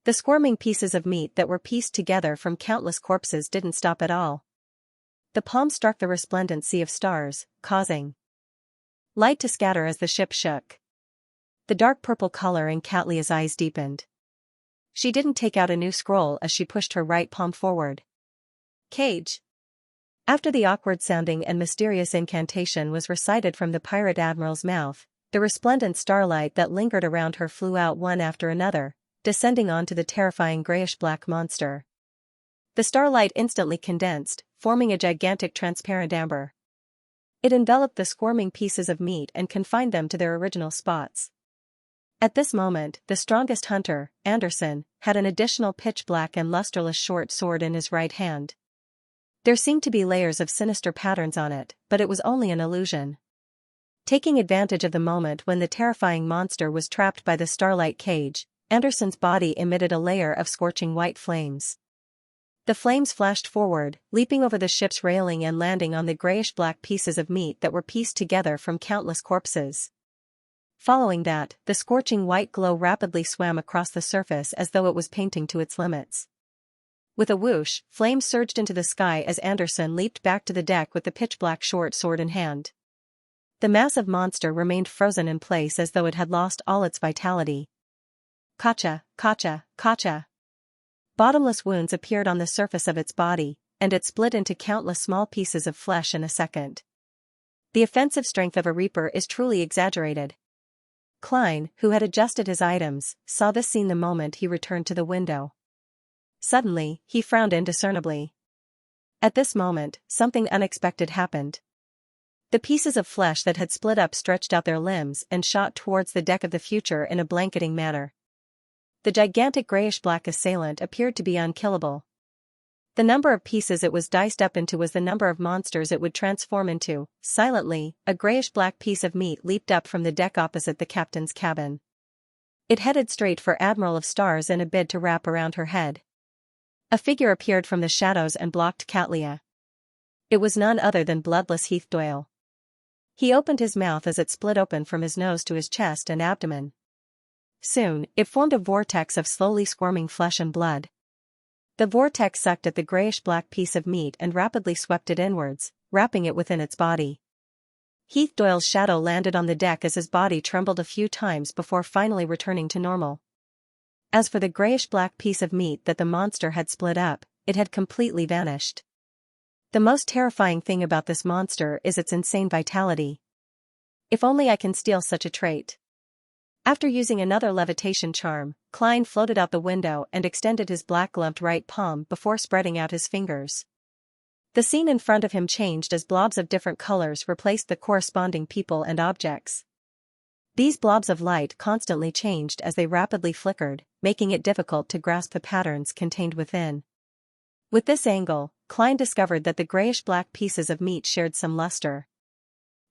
The squirming pieces of meat that were pieced together from countless corpses didn't stop at all. The palm struck the resplendent sea of stars, causing light to scatter as the ship shook. The dark purple color in Xianxia's eyes deepened. She didn't take out a new scroll as she pushed her right palm forward. Cage. After the awkward-sounding and mysterious incantation was recited from the pirate admiral's mouth, the resplendent starlight that lingered around her flew out one after another, descending onto the terrifying grayish-black monster. The starlight instantly condensed, forming a gigantic transparent amber. It enveloped the squirming pieces of meat and confined them to their original spots. At this moment, the strongest hunter, Anderson, had an additional pitch-black and lusterless short sword in his right hand. There seemed to be layers of sinister patterns on it, but it was only an illusion. Taking advantage of the moment when the terrifying monster was trapped by the starlight cage, Anderson's body emitted a layer of scorching white flames. The flames flashed forward, leaping over the ship's railing and landing on the grayish-black pieces of meat that were pieced together from countless corpses. Following that, the scorching white glow rapidly swam across the surface as though it was painting to its limits. With a whoosh, flames surged into the sky as Anderson leaped back to the deck with the pitch-black short sword in hand. The massive monster remained frozen in place as though it had lost all its vitality. Kacha, kacha, kacha. Bottomless wounds appeared on the surface of its body, and it split into countless small pieces of flesh in a second. The offensive strength of a reaper is truly exaggerated. Klein, who had adjusted his items, saw this scene the moment he returned to the window. Suddenly, he frowned indiscernibly. At this moment, something unexpected happened. The pieces of flesh that had split up stretched out their limbs and shot towards the deck of the future in a blanketing manner. The gigantic grayish-black assailant appeared to be unkillable. The number of pieces it was diced up into was the number of monsters it would transform into. Silently, a grayish-black piece of meat leaped up from the deck opposite the captain's cabin. It headed straight for Admiral of Stars in a bid to wrap around her head. A figure appeared from the shadows and blocked Xianxia. It was none other than bloodless Heath Doyle. He opened his mouth as it split open from his nose to his chest and abdomen. Soon, it formed a vortex of slowly squirming flesh and blood. The vortex sucked at the grayish-black piece of meat and rapidly swept it inwards, wrapping it within its body. Heath Doyle's shadow landed on the deck as his body trembled a few times before finally returning to normal. As for the grayish-black piece of meat that the monster had split up, it had completely vanished. The most terrifying thing about this monster is its insane vitality. If only I can steal such a trait. After using another levitation charm, Klein floated out the window and extended his black-gloved right palm before spreading out his fingers. The scene in front of him changed as blobs of different colors replaced the corresponding people and objects. These blobs of light constantly changed as they rapidly flickered, making it difficult to grasp the patterns contained within. With this angle, Klein discovered that the grayish-black pieces of meat shared some luster.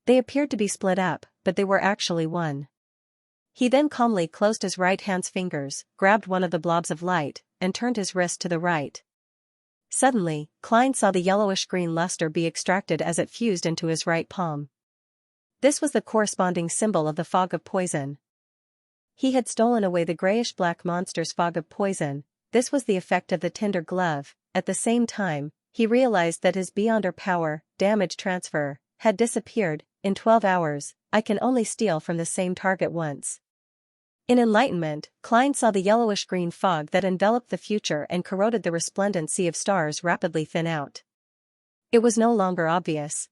They appeared to be split up, but they were actually one. He then calmly closed his right hand's fingers, grabbed one of the blobs of light, and turned his wrist to the right. Suddenly, Klein saw the yellowish-green luster be extracted as it fused into his right palm. This was the corresponding symbol of the fog of poison. He had stolen away the grayish-black monster's fog of poison. This was the effect of the tinder glove. At the same time, he realized that his beyonder power, damage transfer, had disappeared. In 12 hours, I can only steal from the same target once. In enlightenment, Klein saw the yellowish-green fog that enveloped the future and corroded the resplendent sea of stars rapidly thin out. It was no longer obvious.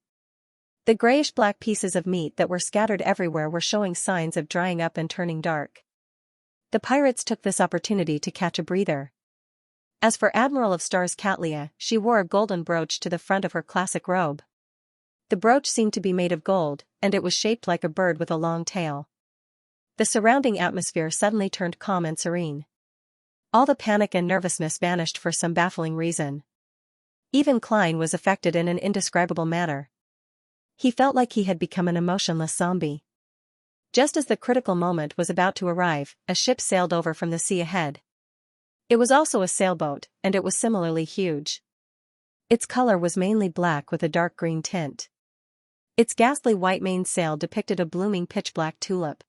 The grayish-black pieces of meat that were scattered everywhere were showing signs of drying up and turning dark. The pirates took this opportunity to catch a breather. As for Admiral of Stars Xianxia, she wore a golden brooch to the front of her classic robe. The brooch seemed to be made of gold, and it was shaped like a bird with a long tail. The surrounding atmosphere suddenly turned calm and serene. All the panic and nervousness vanished for some baffling reason. Even Klein was affected in an indescribable manner. He felt like he had become an emotionless zombie. Just as the critical moment was about to arrive, a ship sailed over from the sea ahead. It was also a sailboat, and it was similarly huge. Its color was mainly black with a dark green tint. Its ghastly white mainsail depicted a blooming pitch-black tulip.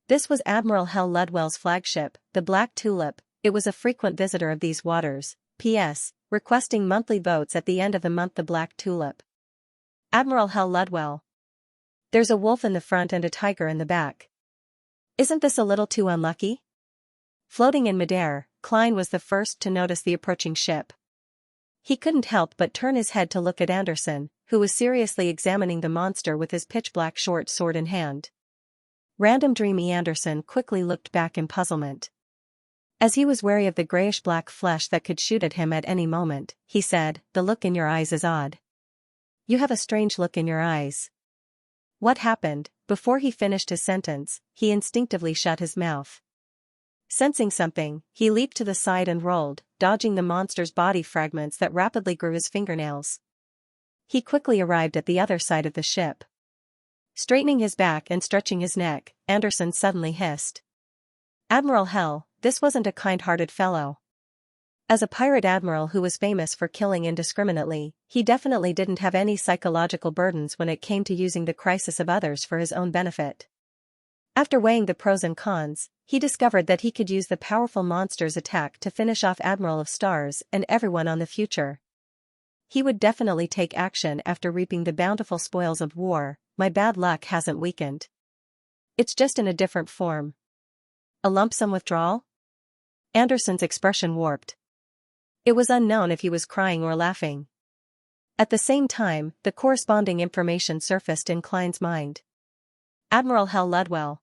This was Admiral Hell Ludwell's flagship, the Black Tulip. It was a frequent visitor of these waters. P.S. Requesting monthly votes at the end of the month. The Black Tulip. Admiral Hell Ludwell. There's a wolf in the front and a tiger in the back. Isn't this a little too unlucky? Floating in midair, Klein was the first to notice the approaching ship. He couldn't help but turn his head to look at Anderson, who was seriously examining the monster with his pitch-black short sword in hand. Random Dreamy Anderson quickly looked back in puzzlement. As he was wary of the grayish-black flesh that could shoot at him at any moment, he said, "The look in your eyes is odd. You have a strange look in your eyes." What happened? Before he finished his sentence, he instinctively shut his mouth. Sensing something, he leaped to the side and rolled, dodging the monster's body fragments that rapidly grew his fingernails. He quickly arrived at the other side of the ship. Straightening his back and stretching his neck, Anderson suddenly hissed. "Admiral Hell, this wasn't a kind-hearted fellow." As a pirate admiral who was famous for killing indiscriminately, he definitely didn't have any psychological burdens when it came to using the crisis of others for his own benefit. After weighing the pros and cons, he discovered that he could use the powerful monster's attack to finish off Admiral of Stars and everyone on the future. He would definitely take action after reaping the bountiful spoils of war. My bad luck hasn't weakened. It's just in a different form. A lump sum withdrawal? Anderson's expression warped. It was unknown if he was crying or laughing. At the same time, the corresponding information surfaced in Klein's mind. Admiral Hell Ludwell.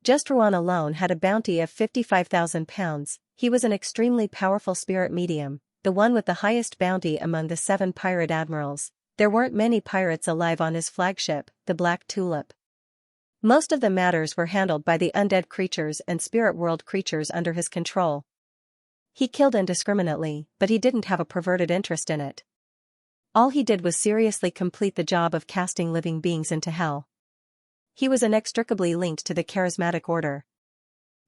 Just Rouen alone had a bounty of £55,000. He was an extremely powerful spirit medium, the one with the highest bounty among the 7 pirate admirals. There weren't many pirates alive on his flagship, the Black Tulip. Most of the matters were handled by the undead creatures and spirit world creatures under his control. He killed indiscriminately, but he didn't have a perverted interest in it. All he did was seriously complete the job of casting living beings into hell. He was inextricably linked to the charismatic order.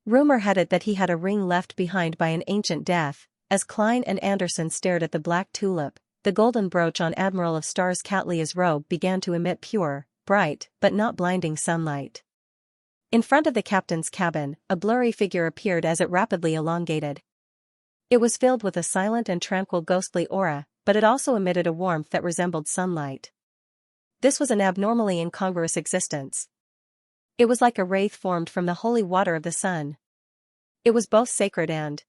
Rumor had it that he had a ring left behind by an ancient death. As Klein and Anderson stared at the Black Tulip, the golden brooch on Admiral of Stars Catlia's robe began to emit pure, bright, but not blinding sunlight. In front of the captain's cabin, a blurry figure appeared as it rapidly elongated. It was filled with a silent and tranquil ghostly aura, but it also emitted a warmth that resembled sunlight. This was an abnormally incongruous existence. It was like a wraith formed from the holy water of the sun. It was both sacred and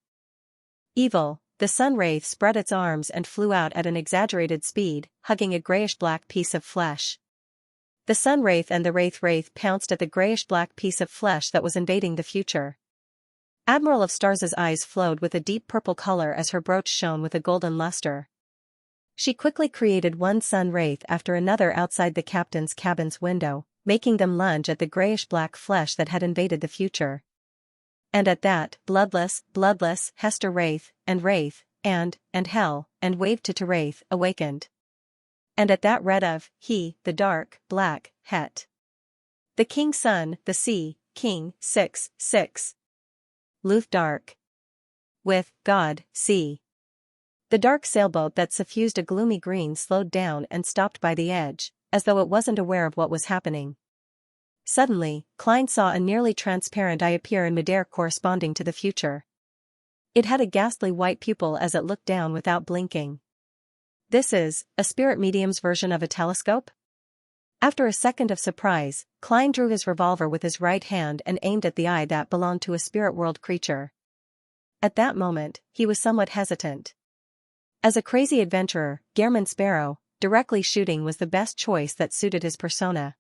evil. The sun wraith spread its arms and flew out at an exaggerated speed, hugging a grayish-black piece of flesh. The sun wraith and the wraith pounced at the grayish-black piece of flesh that was invading the future. Admiral of Stars's eyes flowed with a deep purple color as her brooch shone with a golden luster. She quickly created one sun wraith after another outside the captain's cabin's window, making them lunge at the grayish-black flesh that had invaded the future. And at that, bloodless, Hester Wraith, and Hell, and waved to Wraith, awakened. And at that red of, he, the dark, black, het. The king's son, the sea, king, 6, Luth dark. With, God, sea. The dark sailboat that suffused a gloomy green slowed down and stopped by the edge, as though it wasn't aware of what was happening. Suddenly, Klein saw a nearly transparent eye appear in midair corresponding to the future. It had a ghastly white pupil as it looked down without blinking. This is a spirit medium's version of a telescope? After a second of surprise, Klein drew his revolver with his right hand and aimed at the eye that belonged to a spirit world creature. At that moment, he was somewhat hesitant. As a crazy adventurer, Gehrman Sparrow, directly shooting was the best choice that suited his persona.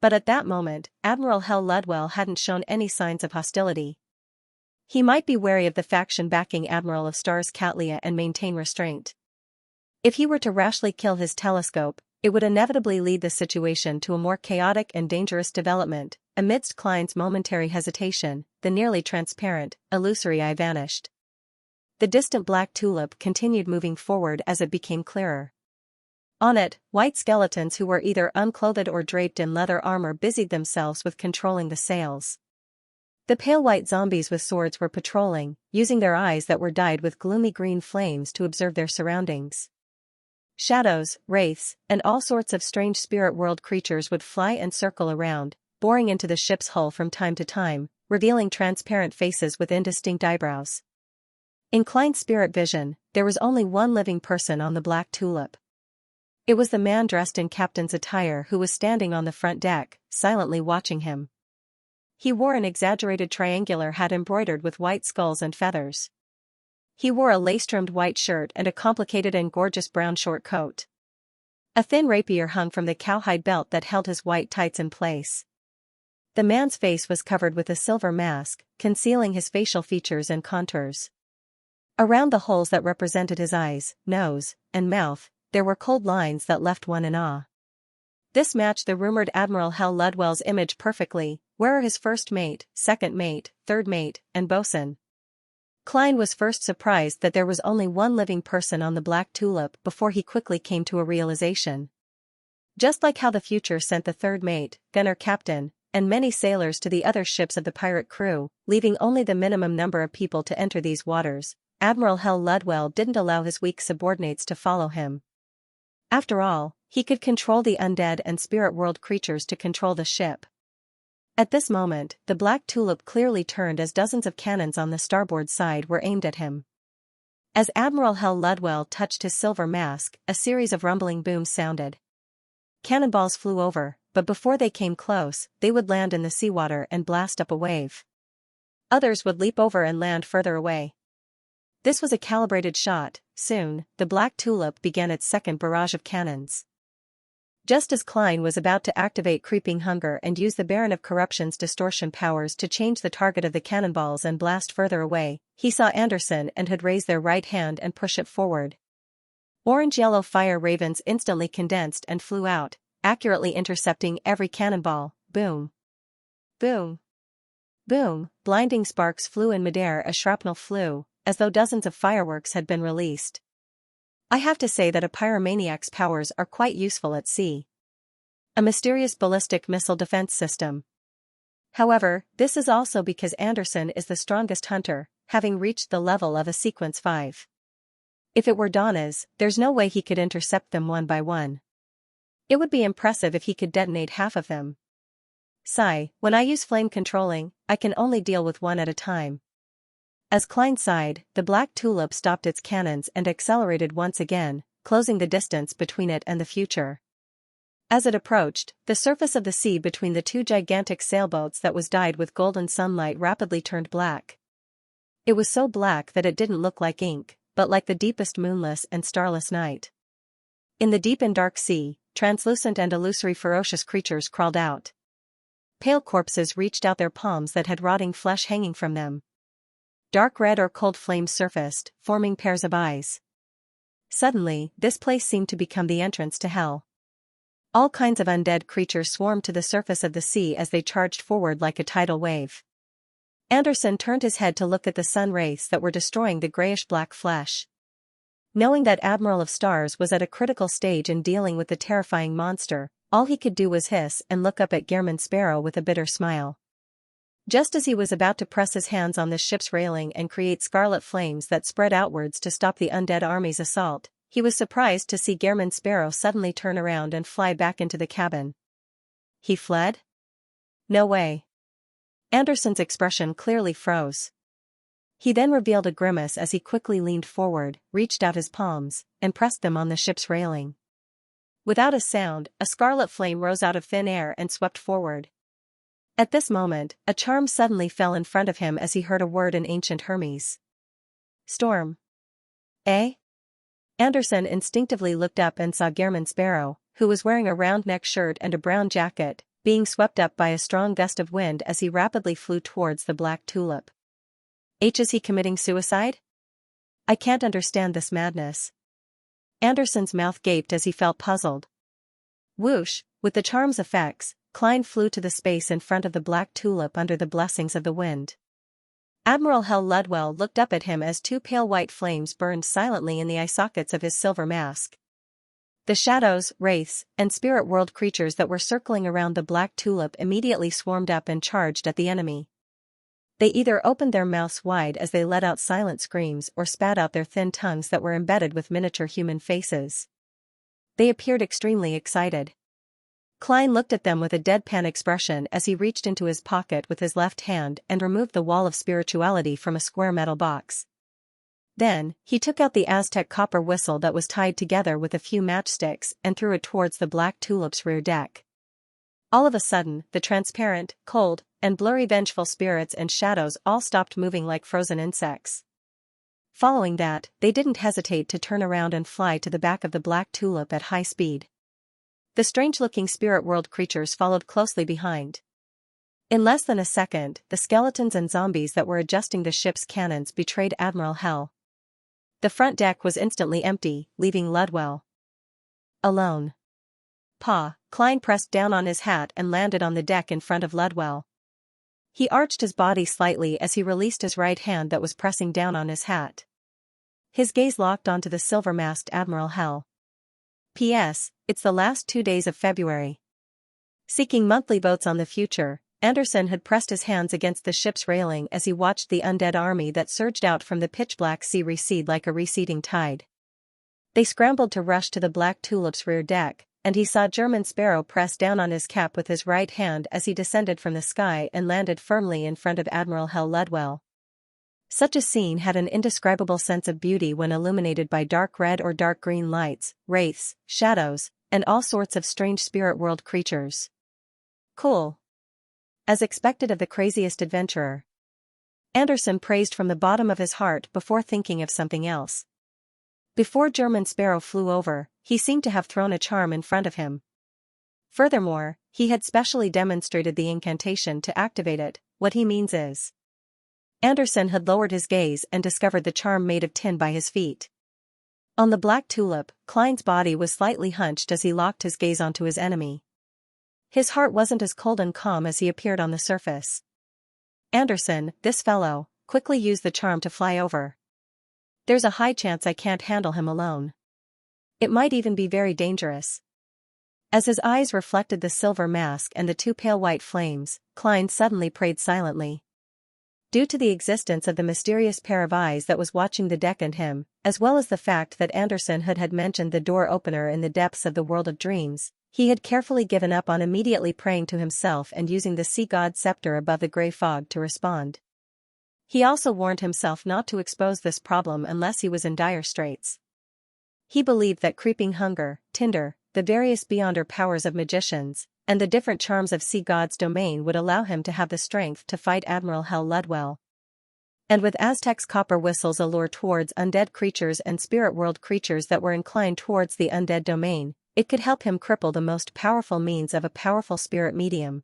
But at that moment, Admiral Hell Ludwell hadn't shown any signs of hostility. He might be wary of the faction backing Admiral of Stars Catlia and maintain restraint. If he were to rashly kill his telescope, it would inevitably lead the situation to a more chaotic and dangerous development. Amidst Klein's momentary hesitation, the nearly transparent, illusory eye vanished. The distant Black Tulip continued moving forward as it became clearer. On it, white skeletons who were either unclothed or draped in leather armor busied themselves with controlling the sails. The pale white zombies with swords were patrolling, using their eyes that were dyed with gloomy green flames to observe their surroundings. Shadows, wraiths, and all sorts of strange spirit world creatures would fly and circle around, boring into the ship's hull from time to time, revealing transparent faces with indistinct eyebrows. In Klein's spirit vision, there was only one living person on the Black Tulip. It was the man dressed in captain's attire who was standing on the front deck, silently watching him. He wore an exaggerated triangular hat embroidered with white skulls and feathers. He wore a lace-trimmed white shirt and a complicated and gorgeous brown short coat. A thin rapier hung from the cowhide belt that held his white tights in place. The man's face was covered with a silver mask, concealing his facial features and contours. Around the holes that represented his eyes, nose, and mouth, there were cold lines that left one in awe. This matched the rumored Admiral Hell Ludwell's image perfectly. Where are his first mate, second mate, third mate, and bosun? Klein was first surprised that there was only one living person on the Black Tulip before he quickly came to a realization. Just like how the future sent the third mate, gunner captain, and many sailors to the other ships of the pirate crew, leaving only the minimum number of people to enter these waters, Admiral Hell Ludwell didn't allow his weak subordinates to follow him. After all, he could control the undead and spirit world creatures to control the ship. At this moment, the Black Tulip clearly turned as dozens of cannons on the starboard side were aimed at him. As Admiral Hell Ludwell touched his silver mask, a series of rumbling booms sounded. Cannonballs flew over, but before they came close, they would land in the seawater and blast up a wave. Others would leap over and land further away. This was a calibrated shot. Soon, the Black Tulip began its second barrage of cannons. Just as Klein was about to activate Creeping Hunger and use the Baron of Corruption's distortion powers to change the target of the cannonballs and blast further away, he saw Anderson and had raised their right hand and push it forward. Orange-yellow fire ravens instantly condensed and flew out, accurately intercepting every cannonball. Boom. Boom. Boom. Blinding sparks flew in midair as shrapnel flew, as though dozens of fireworks had been released. I have to say that a pyromaniac's powers are quite useful at sea. A mysterious ballistic missile defense system. However, this is also because Anderson is the strongest hunter, having reached the level of a Sequence 5. If it were Donna's, there's no way he could intercept them one by one. It would be impressive if he could detonate half of them. Sigh, when I use flame controlling, I can only deal with one at a time. As Klein sighed, the Black Tulip stopped its cannons and accelerated once again, closing the distance between it and the future. As it approached, the surface of the sea between the two gigantic sailboats that was dyed with golden sunlight rapidly turned black. It was so black that it didn't look like ink, but like the deepest moonless and starless night. In the deep and dark sea, translucent and illusory ferocious creatures crawled out. Pale corpses reached out their palms that had rotting flesh hanging from them. Dark red or cold flames surfaced, forming pairs of eyes. Suddenly, this place seemed to become the entrance to hell. All kinds of undead creatures swarmed to the surface of the sea as they charged forward like a tidal wave. Anderson turned his head to look at the sun rays that were destroying the grayish-black flesh. Knowing that Admiral of Stars was at a critical stage in dealing with the terrifying monster, all he could do was hiss and look up at Gehrman Sparrow with a bitter smile. Just as he was about to press his hands on the ship's railing and create scarlet flames that spread outwards to stop the undead army's assault, he was surprised to see Gehrman Sparrow suddenly turn around and fly back into the cabin. He fled? No way. Anderson's expression clearly froze. He then revealed a grimace as he quickly leaned forward, reached out his palms, and pressed them on the ship's railing. Without a sound, a scarlet flame rose out of thin air and swept forward. At this moment, a charm suddenly fell in front of him as he heard a word in ancient Hermes. Storm. Eh? Anderson instinctively looked up and saw Gehrman Sparrow, who was wearing a round-neck shirt and a brown jacket, being swept up by a strong gust of wind as he rapidly flew towards the Black Tulip. Is he committing suicide? I can't understand this madness. Anderson's mouth gaped as he felt puzzled. Whoosh, with the charm's effects, Klein flew to the space in front of the Black Tulip under the blessings of the wind. Admiral Hell Ludwell looked up at him as two pale white flames burned silently in the eye sockets of his silver mask. The shadows, wraiths, and spirit world creatures that were circling around the Black Tulip immediately swarmed up and charged at the enemy. They either opened their mouths wide as they let out silent screams or spat out their thin tongues that were embedded with miniature human faces. They appeared extremely excited. Klein looked at them with a deadpan expression as he reached into his pocket with his left hand and removed the wall of spirituality from a square metal box. Then, he took out the Aztec copper whistle that was tied together with a few matchsticks and threw it towards the Black Tulip's rear deck. All of a sudden, the transparent, cold, and blurry vengeful spirits and shadows all stopped moving like frozen insects. Following that, they didn't hesitate to turn around and fly to the back of the Black Tulip at high speed. The strange-looking spirit world creatures followed closely behind. In less than a second, the skeletons and zombies that were adjusting the ship's cannons betrayed Admiral Hell. The front deck was instantly empty, leaving Ludwell alone. Klein pressed down on his hat and landed on the deck in front of Ludwell. He arched his body slightly as he released his right hand that was pressing down on his hat. His gaze locked onto the silver-masked Admiral Hell. P.S. It's the last 2 days of February. Seeking monthly votes on the future, Anderson had pressed his hands against the ship's railing as he watched the undead army that surged out from the pitch-black sea recede like a receding tide. They scrambled to rush to the Black Tulip's rear deck, and he saw Gehrman Sparrow press down on his cap with his right hand as he descended from the sky and landed firmly in front of Admiral Hell Ludwell. Such a scene had an indescribable sense of beauty when illuminated by dark red or dark green lights, wraiths, shadows, and all sorts of strange spirit world creatures. Cool. As expected of the craziest adventurer. Anderson praised from the bottom of his heart before thinking of something else. Before Gehrman Sparrow flew over, he seemed to have thrown a charm in front of him. Furthermore, he had specially demonstrated the incantation to activate it. What he means is. Anderson had lowered his gaze and discovered the charm made of tin by his feet. On the black tulip, Klein's body was slightly hunched as he locked his gaze onto his enemy. His heart wasn't as cold and calm as he appeared on the surface. Anderson, this fellow, quickly used the charm to fly over. There's a high chance I can't handle him alone. It might even be very dangerous. As his eyes reflected the silver mask and the two pale white flames, Klein suddenly prayed silently. Due to the existence of the mysterious pair of eyes that was watching the deck and him, as well as the fact that Anderson had mentioned the door opener in the depths of the world of dreams, he had carefully given up on immediately praying to himself and using the sea god scepter above the grey fog to respond. He also warned himself not to expose this problem unless he was in dire straits. He believed that creeping hunger, tinder, the various beyonder powers of magicians, and the different charms of sea god's domain would allow him to have the strength to fight Admiral Hell Ludwell. And with Aztec's copper whistles a lure towards undead creatures and spirit world creatures that were inclined towards the undead domain, it could help him cripple the most powerful means of a powerful spirit medium.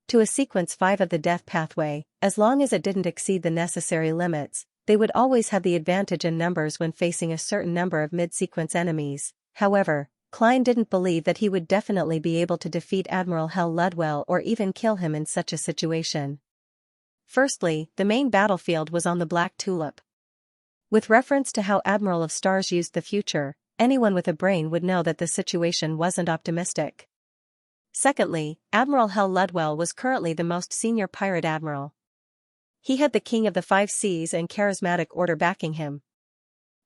To a sequence 5 of the death pathway, as long as it didn't exceed the necessary limits, they would always have the advantage in numbers when facing a certain number of mid-sequence enemies. However, Klein didn't believe that he would definitely be able to defeat Admiral Hell Ludwell or even kill him in such a situation. Firstly, the main battlefield was on the Black Tulip. With reference to how Admiral of Stars used the future, anyone with a brain would know that the situation wasn't optimistic. Secondly, Admiral Hell Ludwell was currently the most senior pirate admiral. He had the King of the Five Seas and Charismatic Order backing him.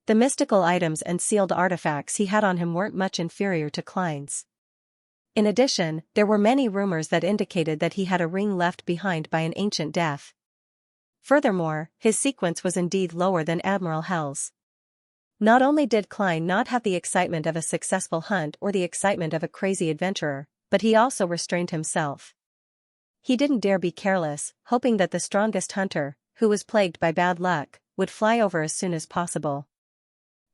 The mystical items and sealed artifacts he had on him weren't much inferior to Klein's. In addition, there were many rumors that indicated that he had a ring left behind by an ancient death. Furthermore, his sequence was indeed lower than Admiral Hell's. Not only did Klein not have the excitement of a successful hunt or the excitement of a crazy adventurer, but he also restrained himself. He didn't dare be careless, hoping that the strongest hunter, who was plagued by bad luck, would fly over as soon as possible.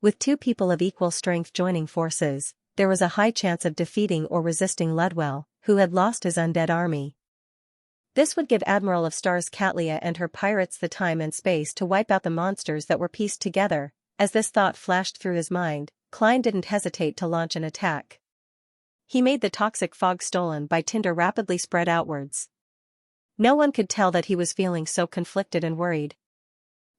With two people of equal strength joining forces, there was a high chance of defeating or resisting Ludwell, who had lost his undead army. This would give Admiral of Stars Katlia and her pirates the time and space to wipe out the monsters that were pieced together. As this thought flashed through his mind, Klein didn't hesitate to launch an attack. He made the toxic fog stolen by tinder rapidly spread outwards. No one could tell that he was feeling so conflicted and worried.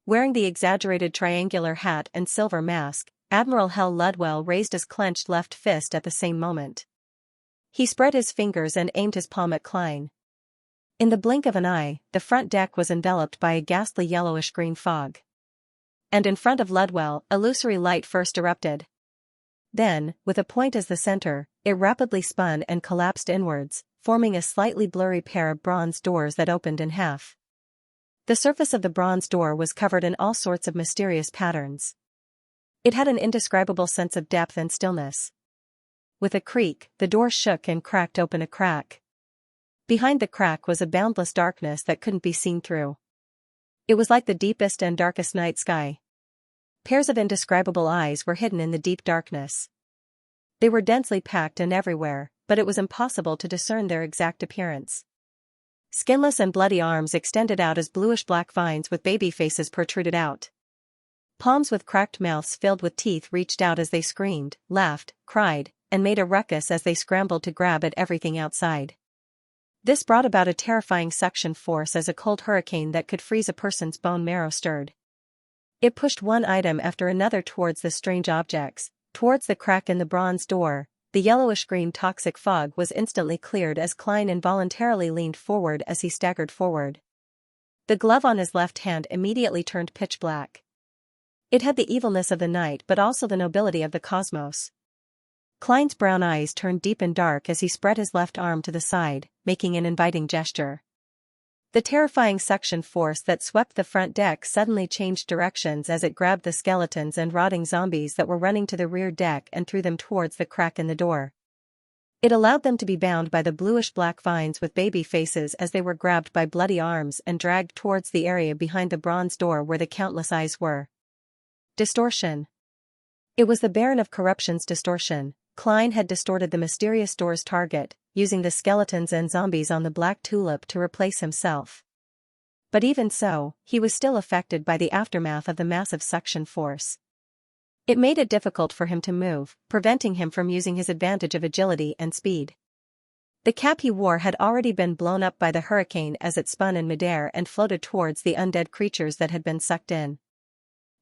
Wearing the exaggerated triangular hat and silver mask, Admiral Hell Ludwell raised his clenched left fist at the same moment. He spread his fingers and aimed his palm at Klein. In the blink of an eye, the front deck was enveloped by a ghastly yellowish-green fog. And in front of Ludwell, illusory light first erupted. Then, with a point as the center, it rapidly spun and collapsed inwards, forming a slightly blurry pair of bronze doors that opened in half. The surface of the bronze door was covered in all sorts of mysterious patterns. It had an indescribable sense of depth and stillness. With a creak, the door shook and cracked open a crack. Behind the crack was a boundless darkness that couldn't be seen through. It was like the deepest and darkest night sky. Pairs of indescribable eyes were hidden in the deep darkness. They were densely packed and everywhere, but it was impossible to discern their exact appearance. Skinless and bloody arms extended out as bluish-black vines with baby faces protruded out. Palms with cracked mouths filled with teeth reached out as they screamed, laughed, cried, and made a ruckus as they scrambled to grab at everything outside. This brought about a terrifying suction force as a cold hurricane that could freeze a person's bone marrow stirred. It pushed one item after another towards the strange objects, towards the crack in the bronze door. The yellowish-green toxic fog was instantly cleared as Klein involuntarily leaned forward as he staggered forward. The glove on his left hand immediately turned pitch black. It had the evilness of the night but also the nobility of the cosmos. Klein's brown eyes turned deep and dark as he spread his left arm to the side, making an inviting gesture. The terrifying suction force that swept the front deck suddenly changed directions as it grabbed the skeletons and rotting zombies that were running to the rear deck and threw them towards the crack in the door. It allowed them to be bound by the bluish-black vines with baby faces as they were grabbed by bloody arms and dragged towards the area behind the bronze door where the countless eyes were. Distortion. It was the Baron of Corruption's distortion, Klein had distorted the mysterious door's target, using the skeletons and zombies on the Black Tulip to replace himself. But even so, he was still affected by the aftermath of the massive suction force. It made it difficult for him to move, preventing him from using his advantage of agility and speed. The cap he wore had already been blown up by the hurricane as it spun in midair and floated towards the undead creatures that had been sucked in.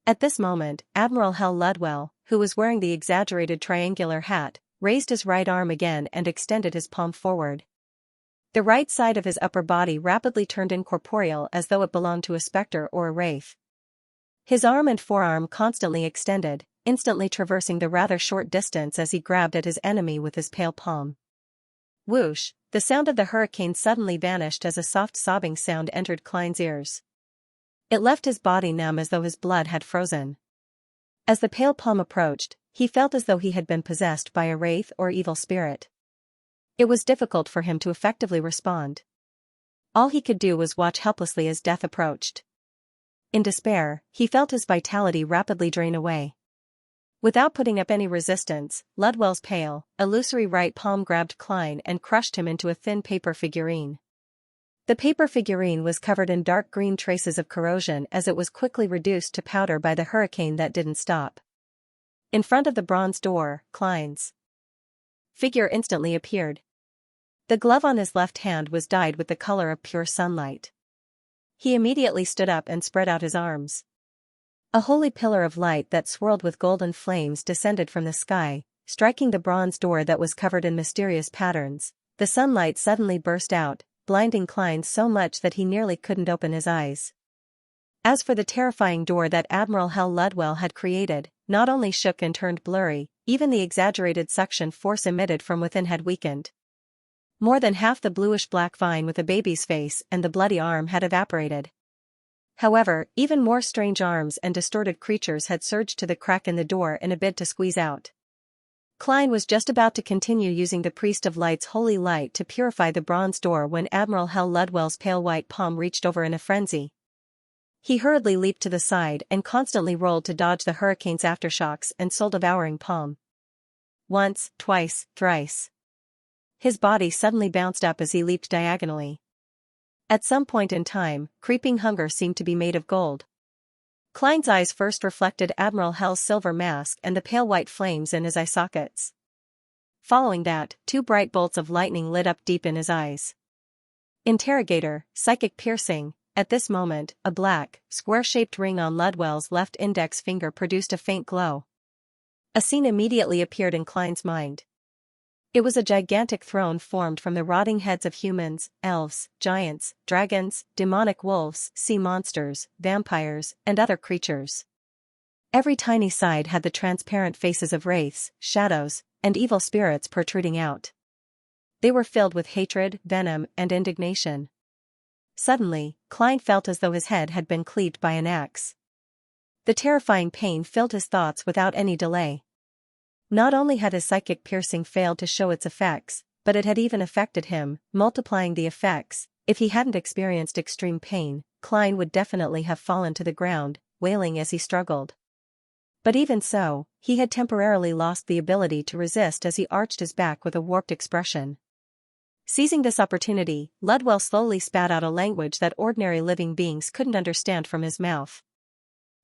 At this moment, Admiral Hal Ludwell, who was wearing the exaggerated triangular hat, raised his right arm again and extended his palm forward. The right side of his upper body rapidly turned incorporeal as though it belonged to a specter or a wraith. His arm and forearm constantly extended, instantly traversing the rather short distance as he grabbed at his enemy with his pale palm. Whoosh, the sound of the hurricane suddenly vanished as a soft sobbing sound entered Klein's ears. It left his body numb as though his blood had frozen. As the pale palm approached, he felt as though he had been possessed by a wraith or evil spirit. It was difficult for him to effectively respond. All he could do was watch helplessly as death approached. In despair, he felt his vitality rapidly drain away. Without putting up any resistance, Ludwell's pale, illusory right palm grabbed Klein and crushed him into a thin paper figurine. The paper figurine was covered in dark green traces of corrosion as it was quickly reduced to powder by the hurricane that didn't stop. In front of the bronze door, Klein's figure instantly appeared. The glove on his left hand was dyed with the color of pure sunlight. He immediately stood up and spread out his arms. A holy pillar of light that swirled with golden flames descended from the sky, striking the bronze door that was covered in mysterious patterns. The sunlight suddenly burst out, blinding Klein so much that he nearly couldn't open his eyes. As for the terrifying door that Admiral Hal Ludwell had created, not only shook and turned blurry, even the exaggerated suction force emitted from within had weakened. More than half the bluish-black vine with a baby's face and the bloody arm had evaporated. However, even more strange arms and distorted creatures had surged to the crack in the door in a bid to squeeze out. Klein was just about to continue using the Priest of Light's holy light to purify the bronze door when Admiral Hal Ludwell's pale white palm reached over in a frenzy. He hurriedly leaped to the side and constantly rolled to dodge the hurricane's aftershocks and soul-devouring palm. Once, twice, thrice. His body suddenly bounced up as he leaped diagonally. At some point in time, creeping hunger seemed to be made of gold. Klein's eyes first reflected Admiral Hal's silver mask and the pale white flames in his eye sockets. Following that, two bright bolts of lightning lit up deep in his eyes. Interrogator, psychic piercing. At this moment, a black, square-shaped ring on Ludwell's left index finger produced a faint glow. A scene immediately appeared in Klein's mind. It was a gigantic throne formed from the rotting heads of humans, elves, giants, dragons, demonic wolves, sea monsters, vampires, and other creatures. Every tiny side had the transparent faces of wraiths, shadows, and evil spirits protruding out. They were filled with hatred, venom, and indignation. Suddenly, Klein felt as though his head had been cleaved by an axe. The terrifying pain filled his thoughts without any delay. Not only had his psychic piercing failed to show its effects, but it had even affected him, multiplying the effects. If he hadn't experienced extreme pain, Klein would definitely have fallen to the ground, wailing as he struggled. But even so, he had temporarily lost the ability to resist as he arched his back with a warped expression. Seizing this opportunity, Ludwell slowly spat out a language that ordinary living beings couldn't understand from his mouth.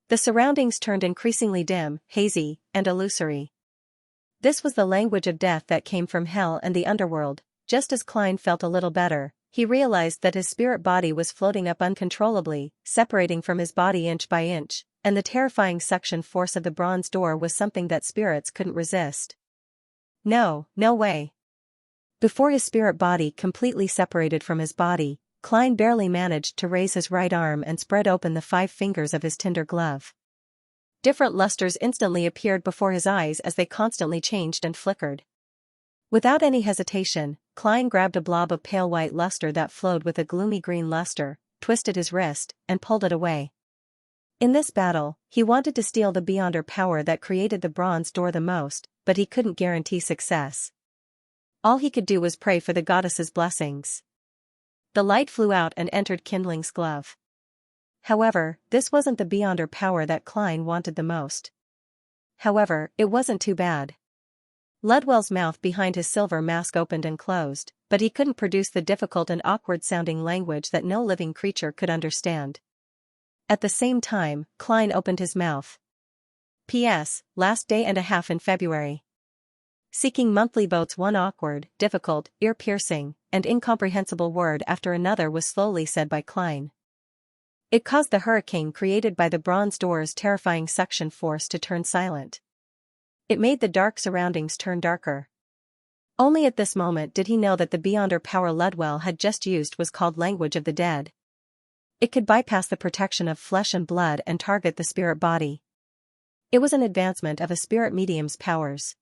The surroundings turned increasingly dim, hazy, and illusory. This was the language of death that came from hell and the underworld. Just as Klein felt a little better, he realized that his spirit body was floating up uncontrollably, separating from his body inch by inch, and the terrifying suction force of the bronze door was something that spirits couldn't resist. No way. Before his spirit body completely separated from his body, Klein barely managed to raise his right arm and spread open the 5 fingers of his tinder glove. Different lusters instantly appeared before his eyes as they constantly changed and flickered. Without any hesitation, Klein grabbed a blob of pale white luster that flowed with a gloomy green luster, twisted his wrist, and pulled it away. In this battle, he wanted to steal the beyonder power that created the bronze door the most, but he couldn't guarantee success. All he could do was pray for the goddess's blessings. The light flew out and entered Kindling's glove. However, this wasn't the beyonder power that Klein wanted the most. However, it wasn't too bad. Ludwell's mouth behind his silver mask opened and closed, but he couldn't produce the difficult and awkward-sounding language that no living creature could understand. At the same time, Klein opened his mouth. P.S. Last day and a half in February. Seeking monthly boats. One awkward, difficult, ear-piercing, and incomprehensible word after another was slowly said by Klein. It caused the hurricane created by the bronze door's terrifying suction force to turn silent. It made the dark surroundings turn darker. Only at this moment did he know that the beyonder power Ludwell had just used was called language of the dead. It could bypass the protection of flesh and blood and target the spirit body. It was an advancement of a spirit medium's powers.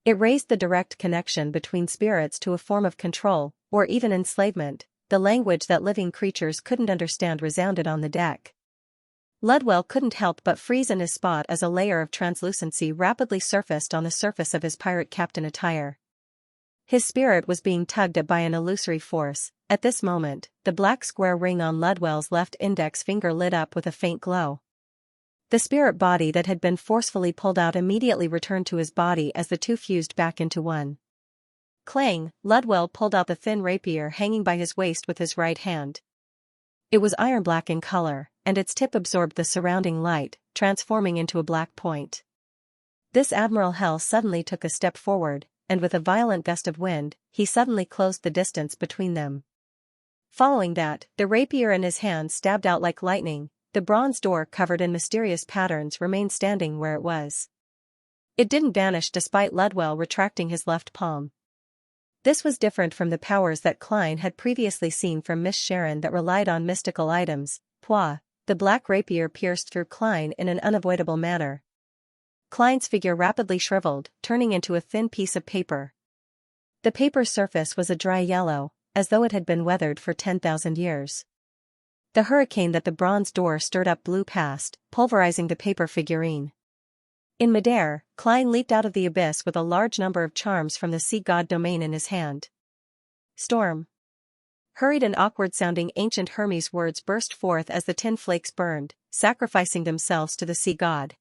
It raised the direct connection between spirits to a form of control, or even enslavement. The language that living creatures couldn't understand resounded on the deck. Ludwell couldn't help but freeze in his spot as a layer of translucency rapidly surfaced on the surface of his pirate captain attire. His spirit was being tugged at by an illusory force. At this moment, the black square ring on Ludwell's left index finger lit up with a faint glow. The spirit body that had been forcefully pulled out immediately returned to his body as the two fused back into one. Clang, Ludwell pulled out the thin rapier hanging by his waist with his right hand. It was iron-black in color, and its tip absorbed the surrounding light, transforming into a black point. This Admiral Hell suddenly took a step forward, and with a violent gust of wind, he suddenly closed the distance between them. Following that, the rapier in his hand stabbed out like lightning. The bronze door covered in mysterious patterns remained standing where it was. It didn't vanish despite Ludwell retracting his left palm. This was different from the powers that Klein had previously seen from Miss Sharon that relied on mystical items. The black rapier pierced through Klein in an unavoidable manner. Klein's figure rapidly shriveled, turning into a thin piece of paper. The paper's surface was a dry yellow, as though it had been weathered for 10,000 years. The hurricane that the bronze door stirred up blew past, pulverizing the paper figurine. In midair, Klein leaped out of the abyss with a large number of charms from the sea god domain in his hand. Storm. Hurried and awkward-sounding ancient Hermes words burst forth as the tin flakes burned, sacrificing themselves to the sea god.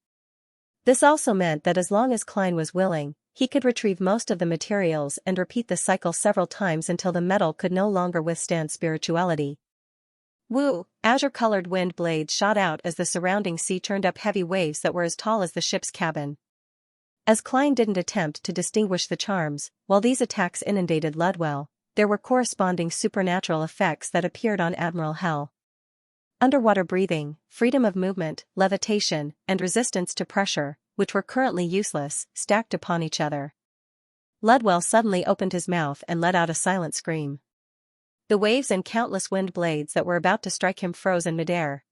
This also meant that as long as Klein was willing, he could retrieve most of the materials and repeat the cycle several times until the metal could no longer withstand spirituality. Woo! Azure-colored wind blades shot out as the surrounding sea churned up heavy waves that were as tall as the ship's cabin. As Klein didn't attempt to distinguish the charms, while these attacks inundated Ludwell, there were corresponding supernatural effects that appeared on Admiral Hell. Underwater breathing, freedom of movement, levitation, and resistance to pressure, which were currently useless, stacked upon each other. Ludwell suddenly opened his mouth and let out a silent scream. The waves and countless wind blades that were about to strike him froze in midair.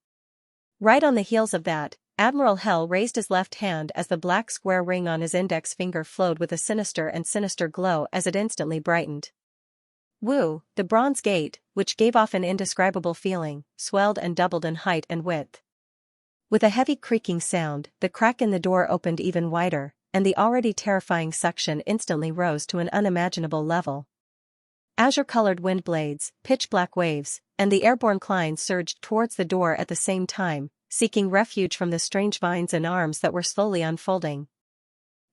Right on the heels of that, Admiral Hell raised his left hand as the black square ring on his index finger flowed with a sinister glow as it instantly brightened. Woo! The bronze gate, which gave off an indescribable feeling, swelled and doubled in height and width. With a heavy creaking sound, the crack in the door opened even wider, and the already terrifying suction instantly rose to an unimaginable level. Azure-colored wind blades, pitch-black waves, and the airborne Klein surged towards the door at the same time, seeking refuge from the strange vines and arms that were slowly unfolding.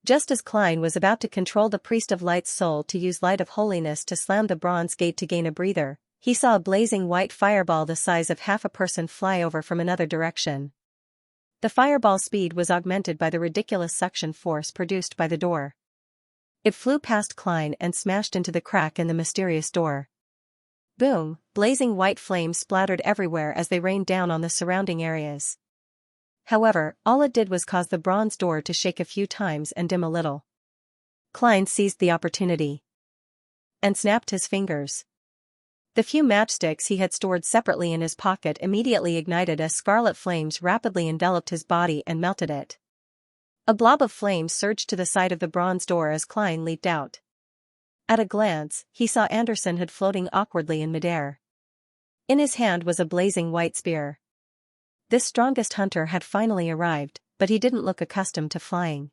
Just as Klein was about to control the priest of light's soul to use light of holiness to slam the bronze gate to gain a breather, he saw a blazing white fireball the size of half a person fly over from another direction. The fireball's speed was augmented by the ridiculous suction force produced by the door. It flew past Klein and smashed into the crack in the mysterious door. Boom! Blazing white flames splattered everywhere as they rained down on the surrounding areas. However, all it did was cause the bronze door to shake a few times and dim a little. Klein seized the opportunity and snapped his fingers. The few matchsticks he had stored separately in his pocket immediately ignited as scarlet flames rapidly enveloped his body and melted it. A blob of flame surged to the side of the bronze door as Klein leaped out. At a glance, he saw Anderson had floating awkwardly in midair. In his hand was a blazing white spear. This strongest hunter had finally arrived, but he didn't look accustomed to flying.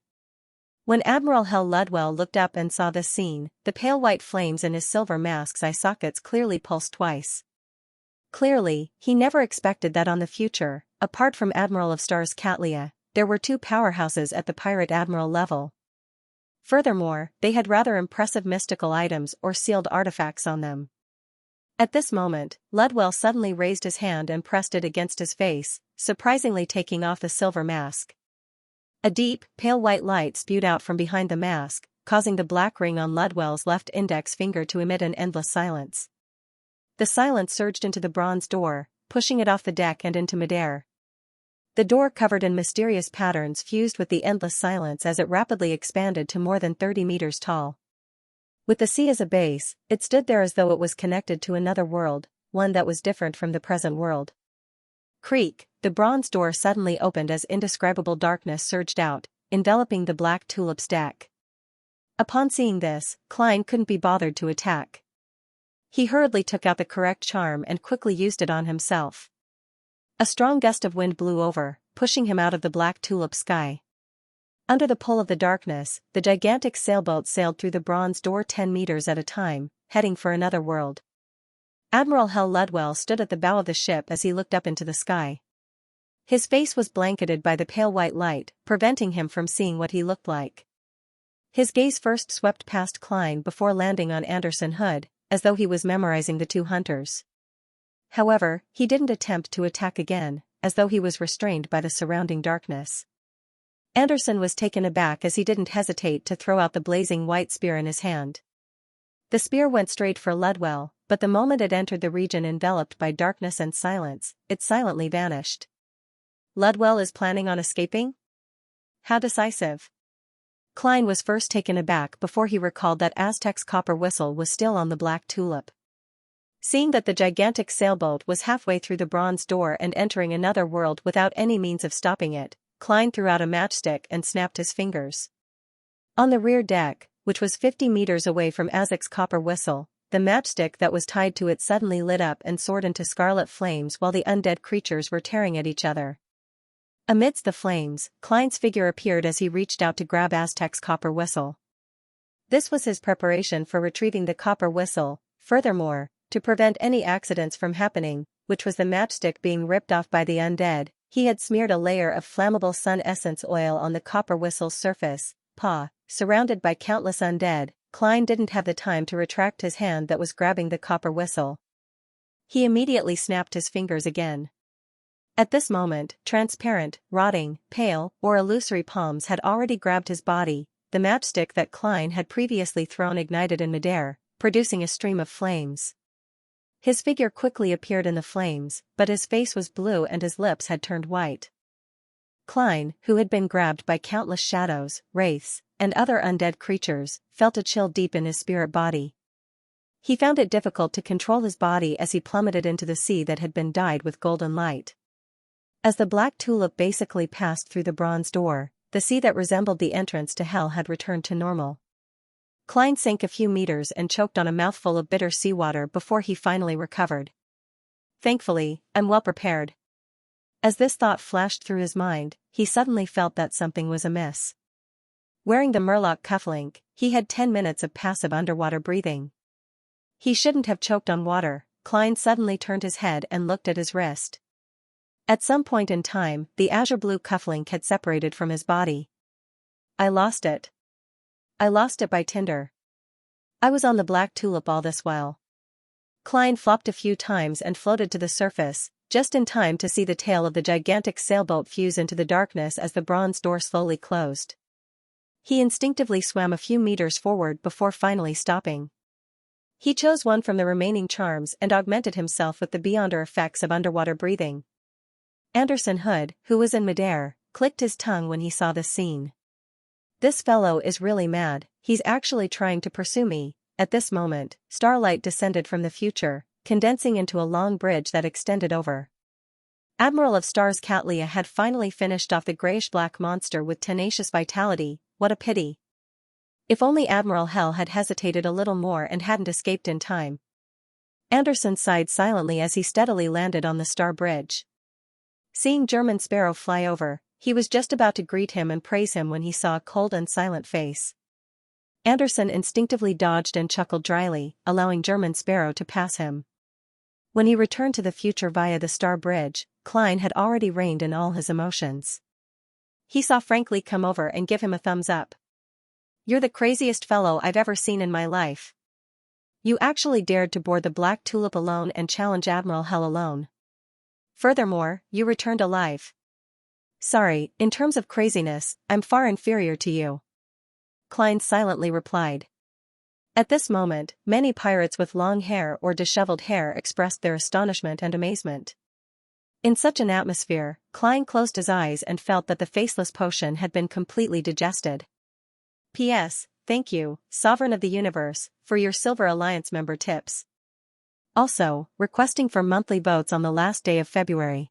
When Admiral Hell Ludwell looked up and saw this scene, the pale white flames in his silver mask's eye sockets clearly pulsed twice. Clearly, he never expected that on the future, apart from Admiral of Stars Catlia, there were two powerhouses at the pirate admiral level. Furthermore, they had rather impressive mystical items or sealed artifacts on them. At this moment, Ludwell suddenly raised his hand and pressed it against his face, surprisingly taking off the silver mask. A deep, pale white light spewed out from behind the mask, causing the black ring on Ludwell's left index finger to emit an endless silence. The silence surged into the bronze door, pushing it off the deck and into midair. The door covered in mysterious patterns fused with the endless silence as it rapidly expanded to more than 30 meters tall. With the sea as a base, it stood there as though it was connected to another world, one that was different from the present world. Creak, the bronze door suddenly opened as indescribable darkness surged out, enveloping the Black Tulip's deck. Upon seeing this, Klein couldn't be bothered to attack. He hurriedly took out the correct charm and quickly used it on himself. A strong gust of wind blew over, pushing him out of the Black Tulip sky. Under the pull of the darkness, the gigantic sailboat sailed through the bronze door 10 meters at a time, heading for another world. Admiral Hell Ludwell stood at the bow of the ship as he looked up into the sky. His face was blanketed by the pale white light, preventing him from seeing what he looked like. His gaze first swept past Klein before landing on Anderson Hood, as though he was memorizing the two hunters. However, he didn't attempt to attack again, as though he was restrained by the surrounding darkness. Anderson was taken aback as he didn't hesitate to throw out the blazing white spear in his hand. The spear went straight for Ludwell, but the moment it entered the region enveloped by darkness and silence, it silently vanished. Ludwell is planning on escaping? How decisive. Klein was first taken aback before he recalled that Aztec's copper whistle was still on the Black Tulip. Seeing that the gigantic sailboat was halfway through the bronze door and entering another world without any means of stopping it, Klein threw out a matchstick and snapped his fingers. On the rear deck, which was 50 meters away from Aztec's copper whistle, the matchstick that was tied to it suddenly lit up and soared into scarlet flames while the undead creatures were tearing at each other. Amidst the flames, Klein's figure appeared as he reached out to grab Aztec's copper whistle. This was his preparation for retrieving the copper whistle. Furthermore, to prevent any accidents from happening, which was the matchstick being ripped off by the undead, he had smeared a layer of flammable sun essence oil on the copper whistle's surface. Surrounded by countless undead, Klein didn't have the time to retract his hand that was grabbing the copper whistle. He immediately snapped his fingers again. At this moment, transparent, rotting, pale, or illusory palms had already grabbed his body. The matchstick that Klein had previously thrown ignited in midair, producing a stream of flames. His figure quickly appeared in the flames, but his face was blue and his lips had turned white. Klein, who had been grabbed by countless shadows, wraiths, and other undead creatures, felt a chill deep in his spirit body. He found it difficult to control his body as he plummeted into the sea that had been dyed with golden light. As the Black Tulip basically passed through the bronze door, the sea that resembled the entrance to hell had returned to normal. Klein sank a few meters and choked on a mouthful of bitter seawater before he finally recovered. Thankfully, I'm well prepared. As this thought flashed through his mind, he suddenly felt that something was amiss. Wearing the Murloc cufflink, he had 10 minutes of passive underwater breathing. He shouldn't have choked on water. Klein suddenly turned his head and looked at his wrist. At some point in time, the azure blue cufflink had separated from his body. I lost it. I lost it by tinder. I was on the Black Tulip all this while. Klein flopped a few times and floated to the surface, just in time to see the tail of the gigantic sailboat fuse into the darkness as the bronze door slowly closed. He instinctively swam a few meters forward before finally stopping. He chose one from the remaining charms and augmented himself with the beyonder effects of underwater breathing. Anderson Hood, who was in midair, clicked his tongue when he saw this scene. This fellow is really mad, he's actually trying to pursue me. At this moment, starlight descended from the future, condensing into a long bridge that extended over. Admiral of Stars Catlia had finally finished off the grayish-black monster with tenacious vitality. What a pity. If only Admiral Hell had hesitated a little more and hadn't escaped in time. Anderson sighed silently as he steadily landed on the star bridge. Seeing German Sparrow fly over, he was just about to greet him and praise him when he saw a cold and silent face. Anderson instinctively dodged and chuckled dryly, allowing German Sparrow to pass him. When he returned to the future via the star bridge, Klein had already reined in all his emotions. He saw Frankly come over and give him a thumbs up. You're the craziest fellow I've ever seen in my life. You actually dared to board the Black Tulip alone and challenge Admiral Hell alone. Furthermore, you returned alive. Sorry, in terms of craziness, I'm far inferior to you. Klein silently replied. At this moment, many pirates with long hair or disheveled hair expressed their astonishment and amazement. In such an atmosphere, Klein closed his eyes and felt that the faceless potion had been completely digested. P.S. Thank you, Sovereign of the Universe, for your Silver Alliance member tips. Also, requesting for monthly votes on the last day of February.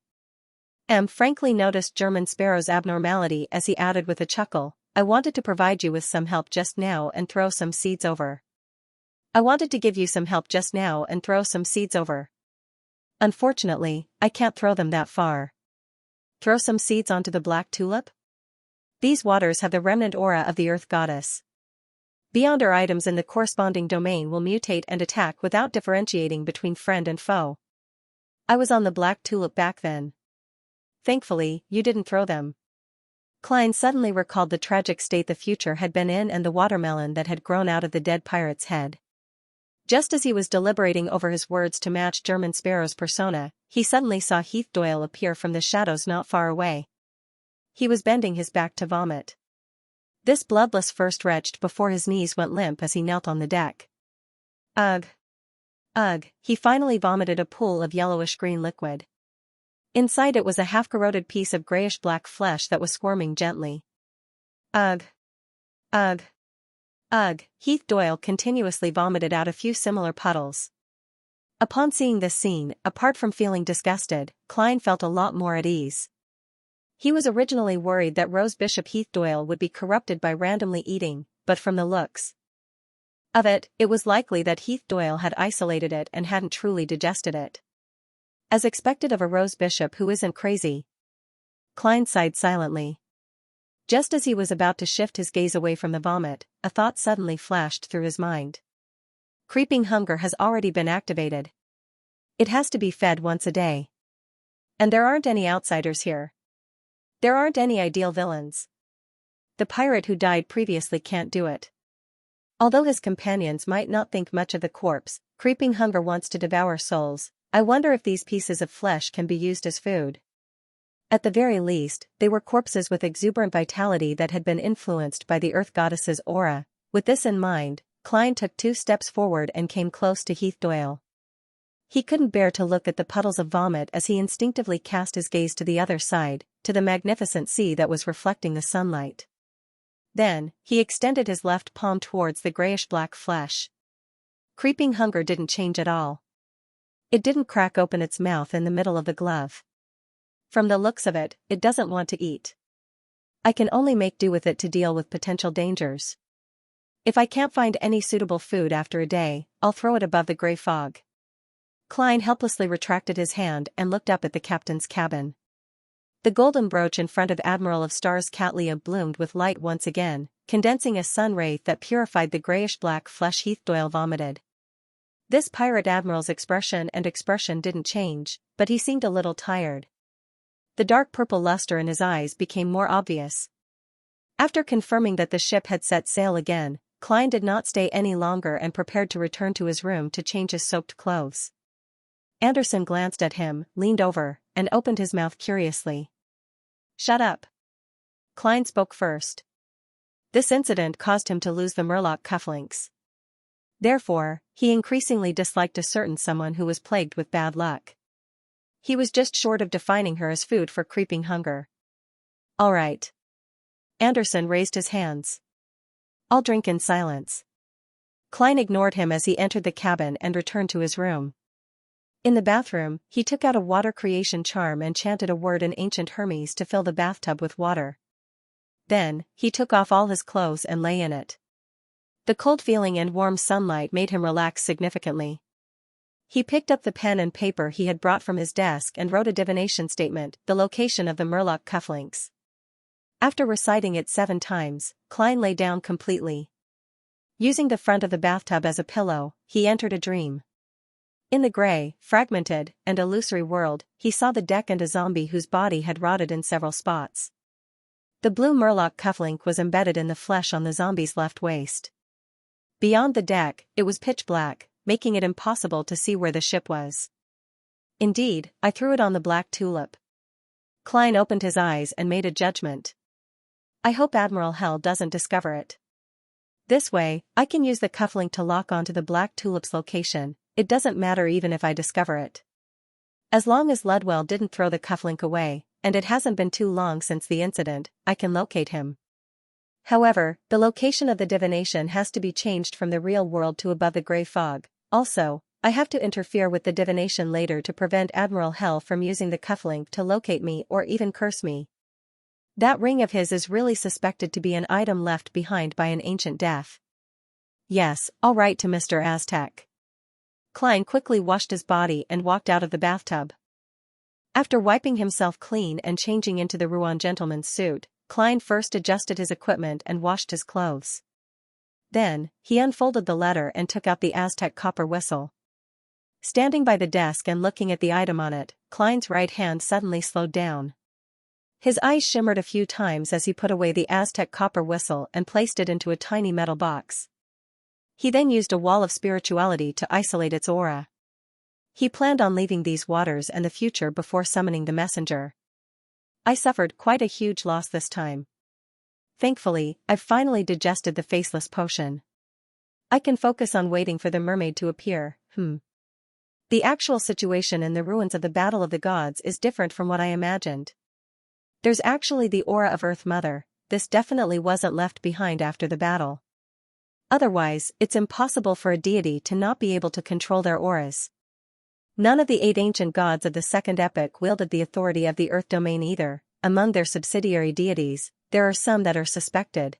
M. frankly noticed German Sparrow's abnormality as he added with a chuckle, I wanted to provide you with some help just now and throw some seeds over. Unfortunately, I can't throw them that far. Throw some seeds onto the Black Tulip? These waters have the remnant aura of the Earth Goddess. Beyonder items in the corresponding domain will mutate and attack without differentiating between friend and foe. I was on the Black Tulip back then. Thankfully, you didn't throw them. Klein suddenly recalled the tragic state the future had been in and the watermelon that had grown out of the dead pirate's head. Just as he was deliberating over his words to match German Sparrow's persona, he suddenly saw Heath Doyle appear from the shadows not far away. He was bending his back to vomit. This bloodless first retched before his knees went limp as he knelt on the deck. Ugh. Ugh, he finally vomited a pool of yellowish-green liquid. Inside it was a half-corroded piece of grayish-black flesh that was squirming gently. Ugh. Ugh. Ugh, Heath Doyle continuously vomited out a few similar puddles. Upon seeing this scene, apart from feeling disgusted, Klein felt a lot more at ease. He was originally worried that Rose Bishop Heath Doyle would be corrupted by randomly eating, but from the looks of it, it was likely that Heath Doyle had isolated it and hadn't truly digested it. As expected of a Rose Bishop who isn't crazy. Klein sighed silently. Just as he was about to shift his gaze away from the vomit, a thought suddenly flashed through his mind. Creeping hunger has already been activated. It has to be fed once a day. And there aren't any outsiders here. There aren't any ideal villains. The pirate who died previously can't do it. Although his companions might not think much of the corpse, creeping hunger wants to devour souls. I wonder if these pieces of flesh can be used as food. At the very least, they were corpses with exuberant vitality that had been influenced by the Earth Goddess's aura. With this in mind, Klein took 2 steps forward and came close to Heath Doyle. He couldn't bear to look at the puddles of vomit as he instinctively cast his gaze to the other side, to the magnificent sea that was reflecting the sunlight. Then, he extended his left palm towards the grayish-black flesh. Creeping hunger didn't change at all. It didn't crack open its mouth in the middle of the glove. From the looks of it, it doesn't want to eat. I can only make do with it to deal with potential dangers. If I can't find any suitable food after a day, I'll throw it above the gray fog. Klein helplessly retracted his hand and looked up at the captain's cabin. The golden brooch in front of Admiral of Stars Cattleya bloomed with light once again, condensing a sun wraith that purified the grayish-black flesh Heath Doyle vomited. This pirate admiral's expression didn't change, but he seemed a little tired. The dark purple luster in his eyes became more obvious. After confirming that the ship had set sail again, Klein did not stay any longer and prepared to return to his room to change his soaked clothes. Anderson glanced at him, leaned over, and opened his mouth curiously. Shut up. Klein spoke first. This incident caused him to lose the Murloc cufflinks. Therefore, he increasingly disliked a certain someone who was plagued with bad luck. He was just short of defining her as food for creeping hunger. All right. Anderson raised his hands. I'll drink in silence. Klein ignored him as he entered the cabin and returned to his room. In the bathroom, he took out a water creation charm and chanted a word in ancient Hermes to fill the bathtub with water. Then, he took off all his clothes and lay in it. The cold feeling and warm sunlight made him relax significantly. He picked up the pen and paper he had brought from his desk and wrote a divination statement, the location of the Murloc cufflinks. After reciting it 7 times, Klein lay down completely. Using the front of the bathtub as a pillow, he entered a dream. In the gray, fragmented, and illusory world, he saw the deck and a zombie whose body had rotted in several spots. The blue murloc cufflink was embedded in the flesh on the zombie's left waist. Beyond the deck, it was pitch black, making it impossible to see where the ship was. Indeed, I threw it on the black tulip. Klein opened his eyes and made a judgment. I hope Admiral Hell doesn't discover it. This way, I can use the cufflink to lock onto the black tulip's location. It doesn't matter even if I discover it. As long as Ludwell didn't throw the cufflink away, and it hasn't been too long since the incident, I can locate him. However, the location of the divination has to be changed from the real world to above the gray fog. Also, I have to interfere with the divination later to prevent Admiral Hell from using the cufflink to locate me or even curse me. That ring of his is really suspected to be an item left behind by an ancient death. Yes, I'll write to Mr. Aztec. Klein quickly washed his body and walked out of the bathtub. After wiping himself clean and changing into the Rouen gentleman's suit, Klein first adjusted his equipment and washed his clothes. Then, he unfolded the letter and took out the Aztec copper whistle. Standing by the desk and looking at the item on it, Klein's right hand suddenly slowed down. His eyes shimmered a few times as he put away the Aztec copper whistle and placed it into a tiny metal box. He then used a wall of spirituality to isolate its aura. He planned on leaving these waters and the future before summoning the messenger. I suffered quite a huge loss this time. Thankfully, I've finally digested the faceless potion. I can focus on waiting for the mermaid to appear. The actual situation in the ruins of the Battle of the Gods is different from what I imagined. There's actually the aura of Earth Mother. This definitely wasn't left behind after the battle. Otherwise, it's impossible for a deity to not be able to control their auras. None of the 8 ancient gods of the second epoch wielded the authority of the Earth domain either. Among their subsidiary deities, there are some that are suspected.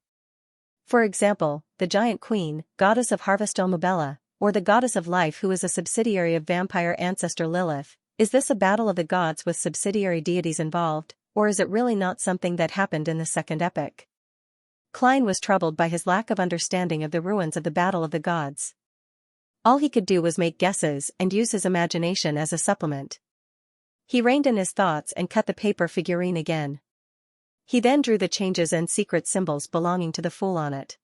For example, the giant queen, goddess of harvest Omabella, or the goddess of life who is a subsidiary of vampire ancestor Lilith. Is this a battle of the gods with subsidiary deities involved, or is it really not something that happened in the second epoch? Klein was troubled by his lack of understanding of the ruins of the Battle of the Gods. All he could do was make guesses and use his imagination as a supplement. He reined in his thoughts and cut the paper figurine again. He then drew the changes and secret symbols belonging to the fool on it.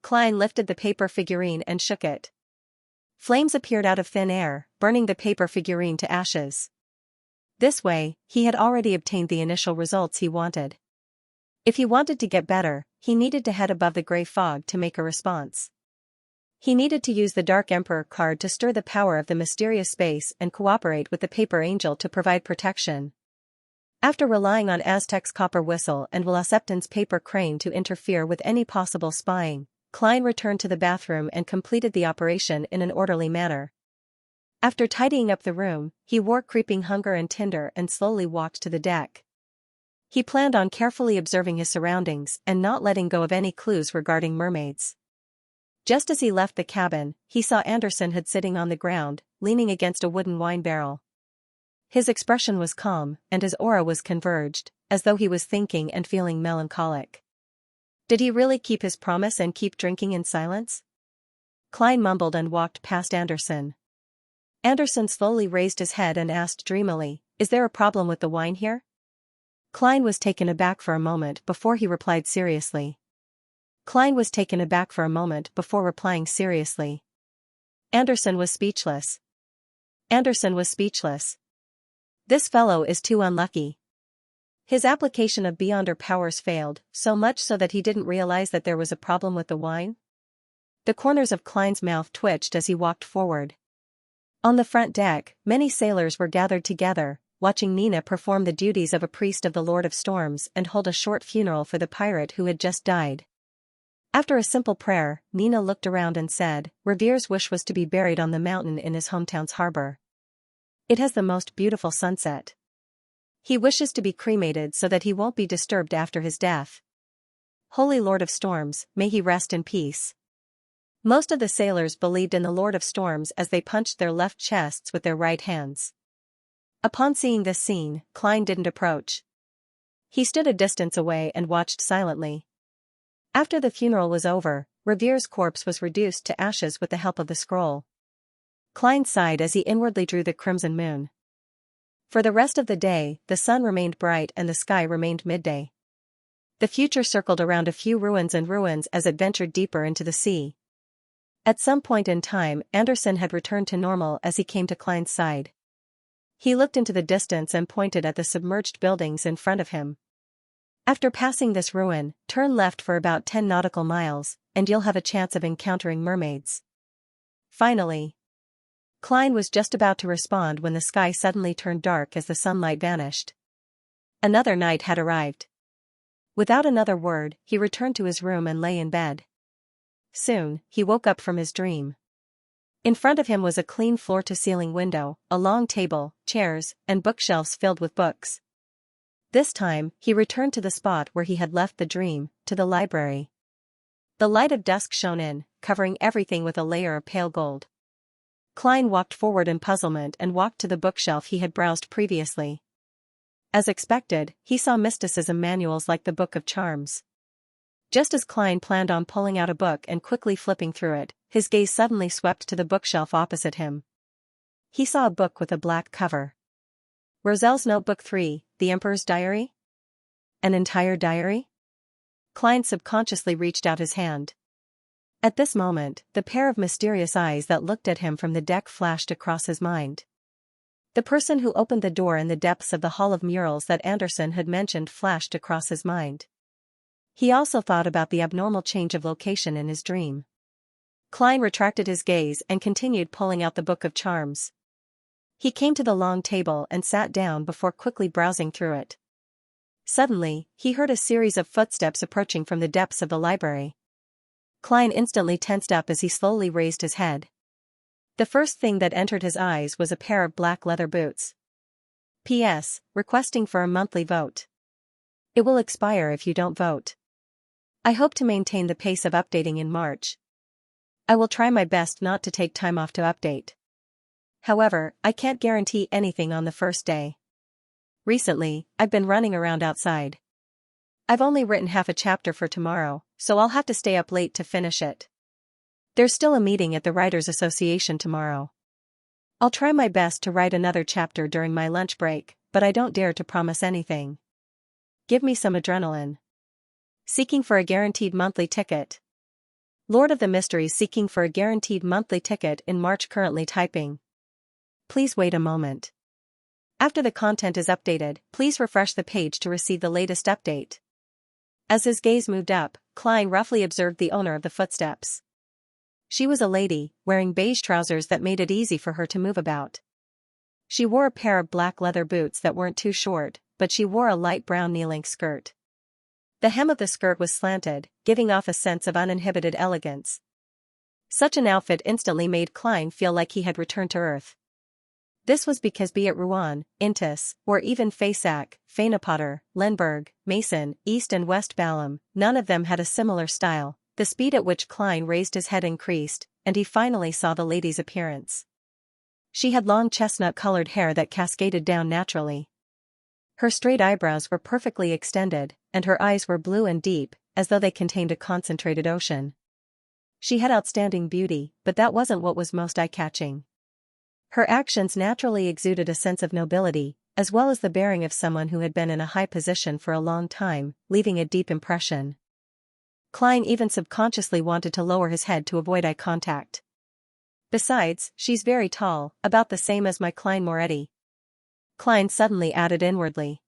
Klein lifted the paper figurine and shook it. Flames appeared out of thin air, burning the paper figurine to ashes. This way, he had already obtained the initial results he wanted. If he wanted to get better, he needed to head above the gray fog to make a response. He needed to use the Dark Emperor card to stir the power of the mysterious space and cooperate with the Paper Angel to provide protection. After relying on Aztec's copper whistle and Will Acceptance paper crane to interfere with any possible spying, Klein returned to the bathroom and completed the operation in an orderly manner. After tidying up the room, he wore creeping hunger and tinder and slowly walked to the deck. He planned on carefully observing his surroundings and not letting go of any clues regarding mermaids. Just as he left the cabin, he saw Anderson had sitting on the ground, leaning against a wooden wine barrel. His expression was calm, and his aura was converged, as though he was thinking and feeling melancholic. Did he really keep his promise and keep drinking in silence? Klein mumbled and walked past Anderson. Anderson slowly raised his head and asked dreamily, "Is there a problem with the wine here?" Klein was taken aback for a moment before replying seriously. Anderson was speechless. This fellow is too unlucky. His application of Beyonder powers failed, so much so that he didn't realize that there was a problem with the wine. The corners of Klein's mouth twitched as he walked forward. On the front deck, many sailors were gathered together, watching Nina perform the duties of a priest of the Lord of Storms and hold a short funeral for the pirate who had just died. After a simple prayer, Nina looked around and said, "Revere's wish was to be buried on the mountain in his hometown's harbor. It has the most beautiful sunset. He wishes to be cremated so that he won't be disturbed after his death. Holy Lord of Storms, may he rest in peace." Most of the sailors believed in the Lord of Storms as they punched their left chests with their right hands. Upon seeing this scene, Klein didn't approach. He stood a distance away and watched silently. After the funeral was over, Revere's corpse was reduced to ashes with the help of the scroll. Klein sighed as he inwardly drew the crimson moon. For the rest of the day, the sun remained bright and the sky remained midday. The future circled around a few ruins as it ventured deeper into the sea. At some point in time, Anderson had returned to normal as he came to Klein's side. He looked into the distance and pointed at the submerged buildings in front of him. After passing this ruin, turn left for about 10 nautical miles, and you'll have a chance of encountering mermaids. Finally. Klein was just about to respond when the sky suddenly turned dark as the sunlight vanished. Another night had arrived. Without another word, he returned to his room and lay in bed. Soon, he woke up from his dream. In front of him was a clean floor-to-ceiling window, a long table, chairs, and bookshelves filled with books. This time, he returned to the spot where he had left the dream, to the library. The light of dusk shone in, covering everything with a layer of pale gold. Klein walked forward in puzzlement and walked to the bookshelf he had browsed previously. As expected, he saw mysticism manuals like the Book of Charms. Just as Klein planned on pulling out a book and quickly flipping through it, his gaze suddenly swept to the bookshelf opposite him. He saw a book with a black cover. Roselle's Notebook 3, The Emperor's Diary? An entire diary? Klein subconsciously reached out his hand. At this moment, the pair of mysterious eyes that looked at him from the deck flashed across his mind. The person who opened the door in the depths of the hall of murals that Anderson had mentioned flashed across his mind. He also thought about the abnormal change of location in his dream. Klein retracted his gaze and continued pulling out the Book of Charms. He came to the long table and sat down before quickly browsing through it. Suddenly, he heard a series of footsteps approaching from the depths of the library. Klein instantly tensed up as he slowly raised his head. The first thing that entered his eyes was a pair of black leather boots. P.S. Requesting for a monthly vote. It will expire if you don't vote. I hope to maintain the pace of updating in March. I will try my best not to take time off to update. However, I can't guarantee anything on the first day. Recently, I've been running around outside. I've only written half a chapter for tomorrow, so I'll have to stay up late to finish it. There's still a meeting at the Writers' Association tomorrow. I'll try my best to write another chapter during my lunch break, but I don't dare to promise anything. Give me some adrenaline. Seeking for a guaranteed monthly ticket. Lord of the Mysteries seeking for a guaranteed monthly ticket in March currently typing. Please wait a moment. After the content is updated, please refresh the page to receive the latest update. As his gaze moved up, Klein roughly observed the owner of the footsteps. She was a lady, wearing beige trousers that made it easy for her to move about. She wore a pair of black leather boots that weren't too short, but she wore a light brown knee-length skirt. The hem of the skirt was slanted, giving off a sense of uninhibited elegance. Such an outfit instantly made Klein feel like he had returned to Earth. This was because be it Rouen, Intis, or even Faysac, Fainapotter, Lemberg, Mason, East and West Balham, none of them had a similar style. The speed at which Klein raised his head increased, and he finally saw the lady's appearance. She had long chestnut-colored hair that cascaded down naturally. Her straight eyebrows were perfectly extended, and her eyes were blue and deep, as though they contained a concentrated ocean. She had outstanding beauty, but that wasn't what was most eye-catching. Her actions naturally exuded a sense of nobility, as well as the bearing of someone who had been in a high position for a long time, leaving a deep impression. Klein even subconsciously wanted to lower his head to avoid eye contact. Besides, she's very tall, about the same as my Klein Moretti. Klein suddenly added inwardly.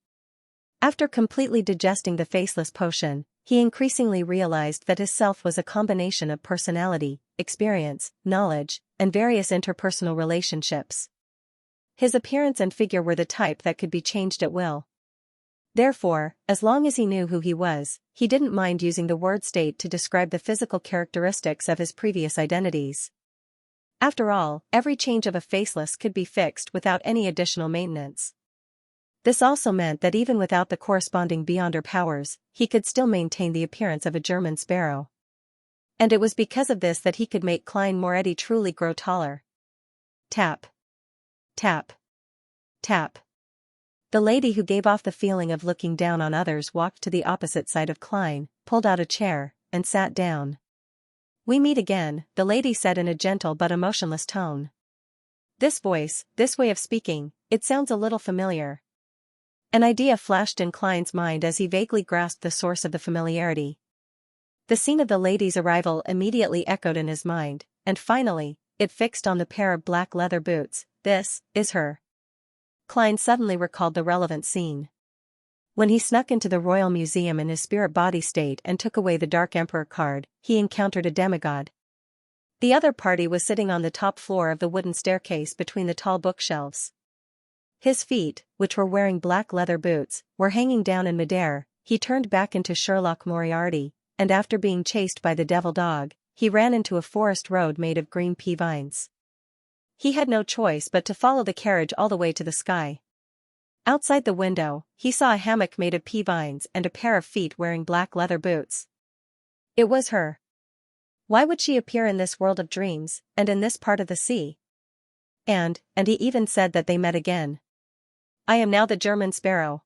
After completely digesting the faceless potion, he increasingly realized that his self was a combination of personality, experience, knowledge, and various interpersonal relationships. His appearance and figure were the type that could be changed at will. Therefore, as long as he knew who he was, he didn't mind using the word state to describe the physical characteristics of his previous identities. After all, every change of a faceless could be fixed without any additional maintenance. This also meant that even without the corresponding Beyonder powers, he could still maintain the appearance of a German sparrow. And it was because of this that he could make Klein Moretti truly grow taller. Tap. Tap. Tap. The lady who gave off the feeling of looking down on others walked to the opposite side of Klein, pulled out a chair, and sat down. We meet again, the lady said in a gentle but emotionless tone. This voice, this way of speaking, it sounds a little familiar. An idea flashed in Klein's mind as he vaguely grasped the source of the familiarity. The scene of the lady's arrival immediately echoed in his mind, and finally, it fixed on the pair of black leather boots. This is her. Klein suddenly recalled the relevant scene. When he snuck into the Royal Museum in his spirit body state and took away the Dark Emperor card, he encountered a demigod. The other party was sitting on the top floor of the wooden staircase between the tall bookshelves. His feet, which were wearing black leather boots, were hanging down in midair. He turned back into Sherlock Moriarty, and after being chased by the devil dog, he ran into a forest road made of green pea vines. He had no choice but to follow the carriage all the way to the sky. Outside the window, he saw a hammock made of pea vines and a pair of feet wearing black leather boots. It was her. Why would she appear in this world of dreams, and in this part of the sea? And he even said that they met again. I am now the German sparrow.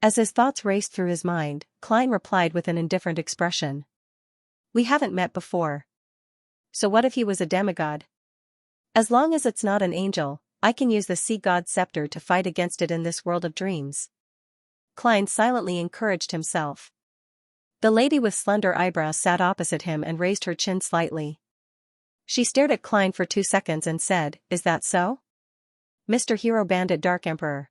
As his thoughts raced through his mind, Klein replied with an indifferent expression. We haven't met before. So what if he was a demigod? As long as it's not an angel, I can use the sea god's scepter to fight against it in this world of dreams. Klein silently encouraged himself. The lady with slender eyebrows sat opposite him and raised her chin slightly. She stared at Klein for 2 seconds and said, Is that so? Mr. Hero Bandit Dark Emperor.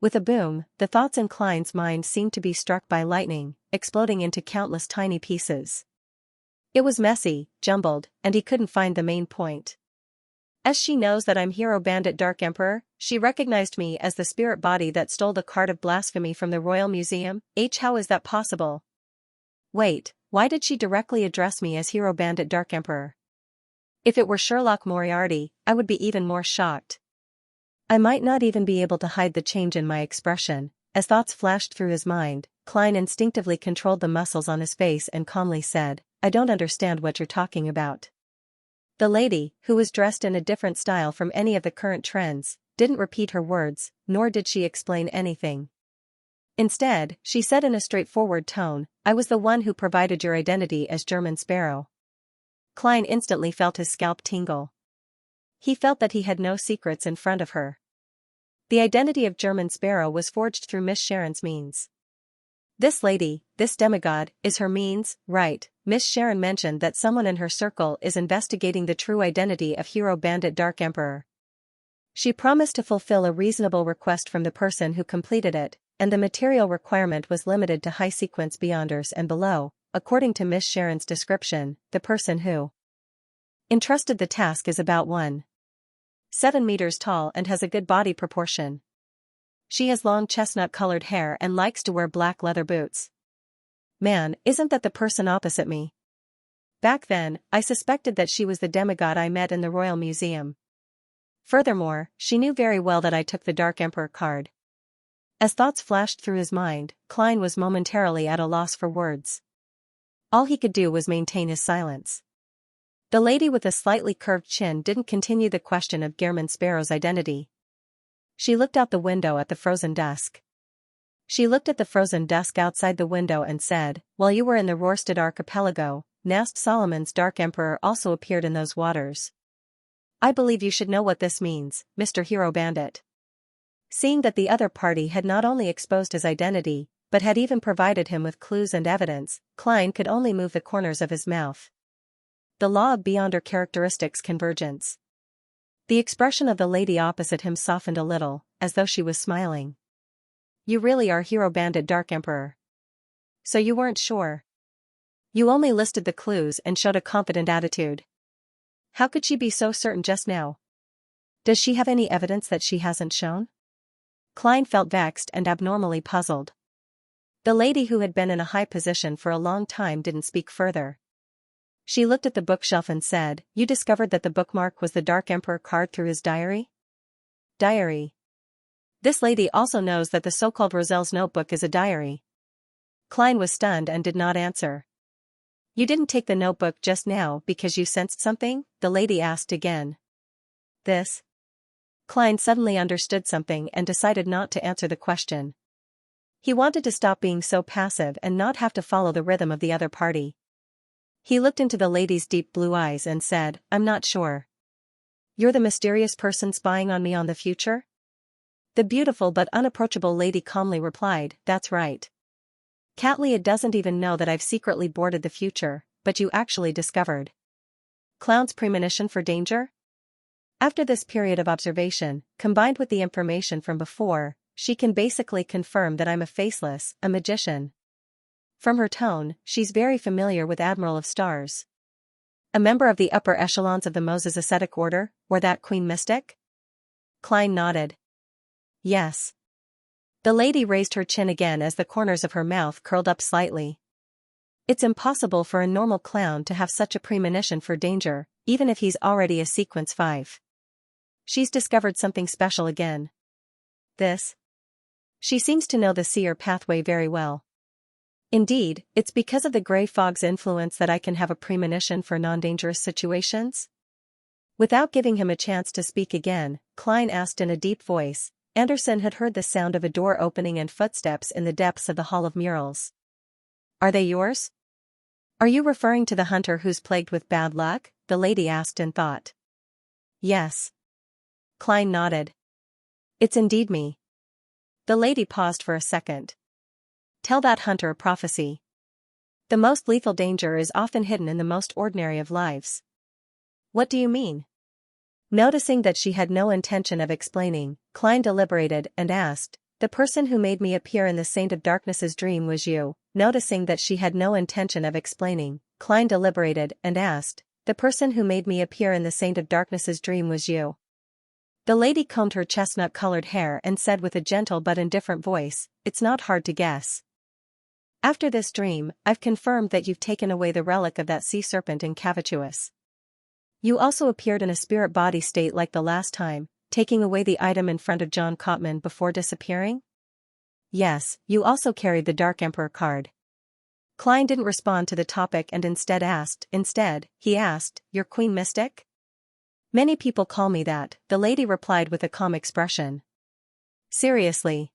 With a boom, the thoughts in Klein's mind seemed to be struck by lightning, exploding into countless tiny pieces. It was messy, jumbled, and he couldn't find the main point. As she knows that I'm Hero Bandit Dark Emperor, she recognized me as the spirit body that stole the card of blasphemy from the Royal Museum. How is that possible? Wait, why did she directly address me as Hero Bandit Dark Emperor? If it were Sherlock Moriarty, I would be even more shocked. I might not even be able to hide the change in my expression. As thoughts flashed through his mind, Klein instinctively controlled the muscles on his face and calmly said, I don't understand what you're talking about. The lady, who was dressed in a different style from any of the current trends, didn't repeat her words, nor did she explain anything. Instead, she said in a straightforward tone, I was the one who provided your identity as German Sparrow. Klein instantly felt his scalp tingle. He felt that he had no secrets in front of her. The identity of German Sparrow was forged through Miss Sharon's means. This lady, this demigod, is her means, right? Miss Sharon mentioned that someone in her circle is investigating the true identity of Hero Bandit Dark Emperor. She promised to fulfill a reasonable request from the person who completed it, and the material requirement was limited to high sequence beyonders and below. According to Miss Sharon's description, the person who entrusted the task is about 1.7 meters tall and has a good body proportion. She has long chestnut-colored hair and likes to wear black leather boots. Man, isn't that the person opposite me? Back then, I suspected that she was the demigod I met in the Royal Museum. Furthermore, she knew very well that I took the Dark Emperor card. As thoughts flashed through his mind, Klein was momentarily at a loss for words. All he could do was maintain his silence. The lady with a slightly curved chin didn't continue the question of German Sparrow's identity. She looked out the window at the frozen dusk. She looked at the frozen dusk outside the window and said, While you were in the Rorstad archipelago, Nast Solomon's Dark Emperor also appeared in those waters. I believe you should know what this means, Mr. Hero Bandit. Seeing that the other party had not only exposed his identity, but had even provided him with clues and evidence, Klein could only move the corners of his mouth. The law of beyonder characteristics convergence. The expression of the lady opposite him softened a little, as though she was smiling. You really are Hero Bandit Dark Emperor. So you weren't sure. You only listed the clues and showed a confident attitude. How could she be so certain just now? Does she have any evidence that she hasn't shown? Klein felt vexed and abnormally puzzled. The lady who had been in a high position for a long time didn't speak further. She looked at the bookshelf and said, You discovered that the bookmark was the Dark Emperor card through his diary? Diary. This lady also knows that the so-called Roselle's notebook is a diary. Klein was stunned and did not answer. You didn't take the notebook just now because you sensed something? The lady asked again. This? Klein suddenly understood something and decided not to answer the question. He wanted to stop being so passive and not have to follow the rhythm of the other party. He looked into the lady's deep blue eyes and said, I'm not sure. You're the mysterious person spying on me on the future? The beautiful but unapproachable lady calmly replied, "That's right. Catlia doesn't even know that I've secretly boarded the future, but you actually discovered Clown's premonition for danger?" After this period of observation, combined with the information from before, she can basically confirm that I'm a magician. From her tone, she's very familiar with Admiral of Stars. A member of the upper echelons of the Moses ascetic order, or that Queen Mystic? Klein nodded. Yes. The lady raised her chin again as the corners of her mouth curled up slightly. It's impossible for a normal clown to have such a premonition for danger, even if he's already a sequence 5. She's discovered something special again. This? She seems to know the seer pathway very well. Indeed, it's because of the gray fog's influence that I can have a premonition for non-dangerous situations? Without giving him a chance to speak again, Klein asked in a deep voice. Anderson had heard the sound of a door opening and footsteps in the depths of the Hall of Murals. Are they yours? Are you referring to the hunter who's plagued with bad luck? The lady asked in thought. Yes. Klein nodded. It's indeed me. The lady paused for a second. Tell that hunter a prophecy. The most lethal danger is often hidden in the most ordinary of lives. What do you mean? Noticing that she had no intention of explaining, Klein deliberated and asked, "The person who made me appear in the Saint of Darkness's dream was you." Noticing that she had no intention of explaining, Klein deliberated and asked, "The person who made me appear in the Saint of Darkness's dream was you." The lady combed her chestnut-colored hair and said with a gentle but indifferent voice, "It's not hard to guess. After this dream, I've confirmed that you've taken away the relic of that sea serpent in Cavituous. You also appeared in a spirit body state like the last time, taking away the item in front of John Cotman before disappearing? Yes, you also carried the Dark Emperor card." Klein didn't respond to the topic and instead, he asked, "You're Queen Mystic?" "Many people call me that," the lady replied with a calm expression. "Seriously?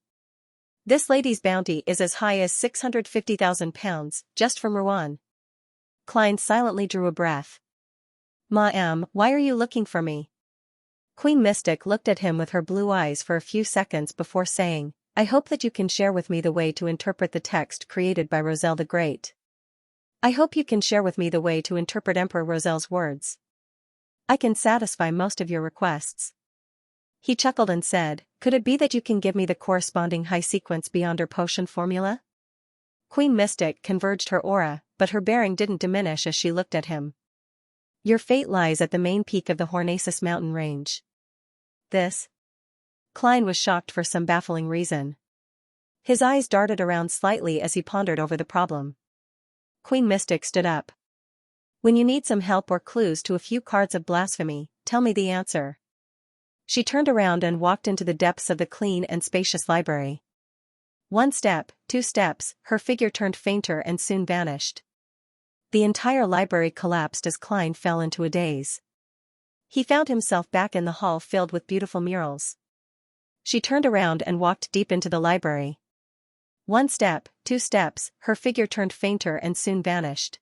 This lady's bounty is as high as 650,000 pounds, just from Rouen." Klein silently drew a breath. "Ma'am, why are you looking for me?" Queen Mystic looked at him with her blue eyes for a few seconds before saying, "I hope that you can share with me the way to interpret the text created by Roselle the Great. I hope you can share with me the way to interpret Emperor Roselle's words. I can satisfy most of your requests." He chuckled and said, "Could it be that you can give me the corresponding high sequence beyonder potion formula?" Queen Mystic converged her aura, but her bearing didn't diminish as she looked at him. "Your fate lies at the main peak of the Hornacis mountain range." This? Klein was shocked for some baffling reason. His eyes darted around slightly as he pondered over the problem. Queen Mystic stood up. "When you need some help or clues to a few cards of blasphemy, tell me the answer." She turned around and walked into the depths of the clean and spacious library. 1 step, 2 steps, her figure turned fainter and soon vanished. The entire library collapsed as Klein fell into a daze. He found himself back in the hall filled with beautiful murals. She turned around and walked deep into the library. 1 step, 2 steps, her figure turned fainter and soon vanished.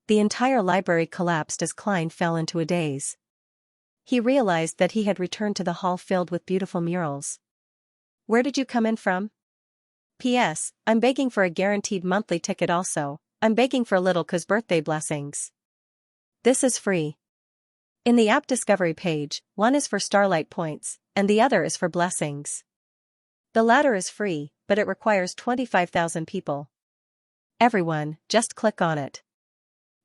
The entire library collapsed as Klein fell into a daze. He realized that he had returned to the hall filled with beautiful murals. "Where did you come in from? P.S. I'm begging for a guaranteed monthly ticket also. I'm begging for little cuz birthday blessings. This is free." In the app discovery page, one is for starlight points, and the other is for blessings. The latter is free, but it requires 25,000 people. Everyone, just click on it.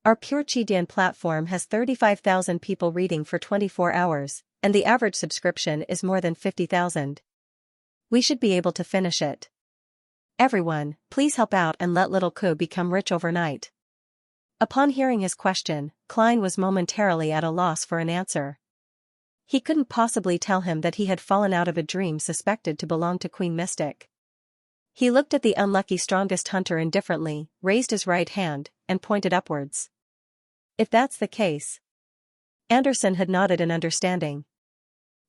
Our Pure Chidian platform has 35,000 people reading for 24 hours, and the average subscription is more than 50,000. We should be able to finish it. Everyone, please help out and let Little Ku become rich overnight. Upon hearing his question, Klein was momentarily at a loss for an answer. He couldn't possibly tell him that he had fallen out of a dream suspected to belong to Queen Mystic. He looked at the unlucky strongest hunter indifferently, raised his right hand, and pointed upwards. "If that's the case." Anderson had nodded in understanding.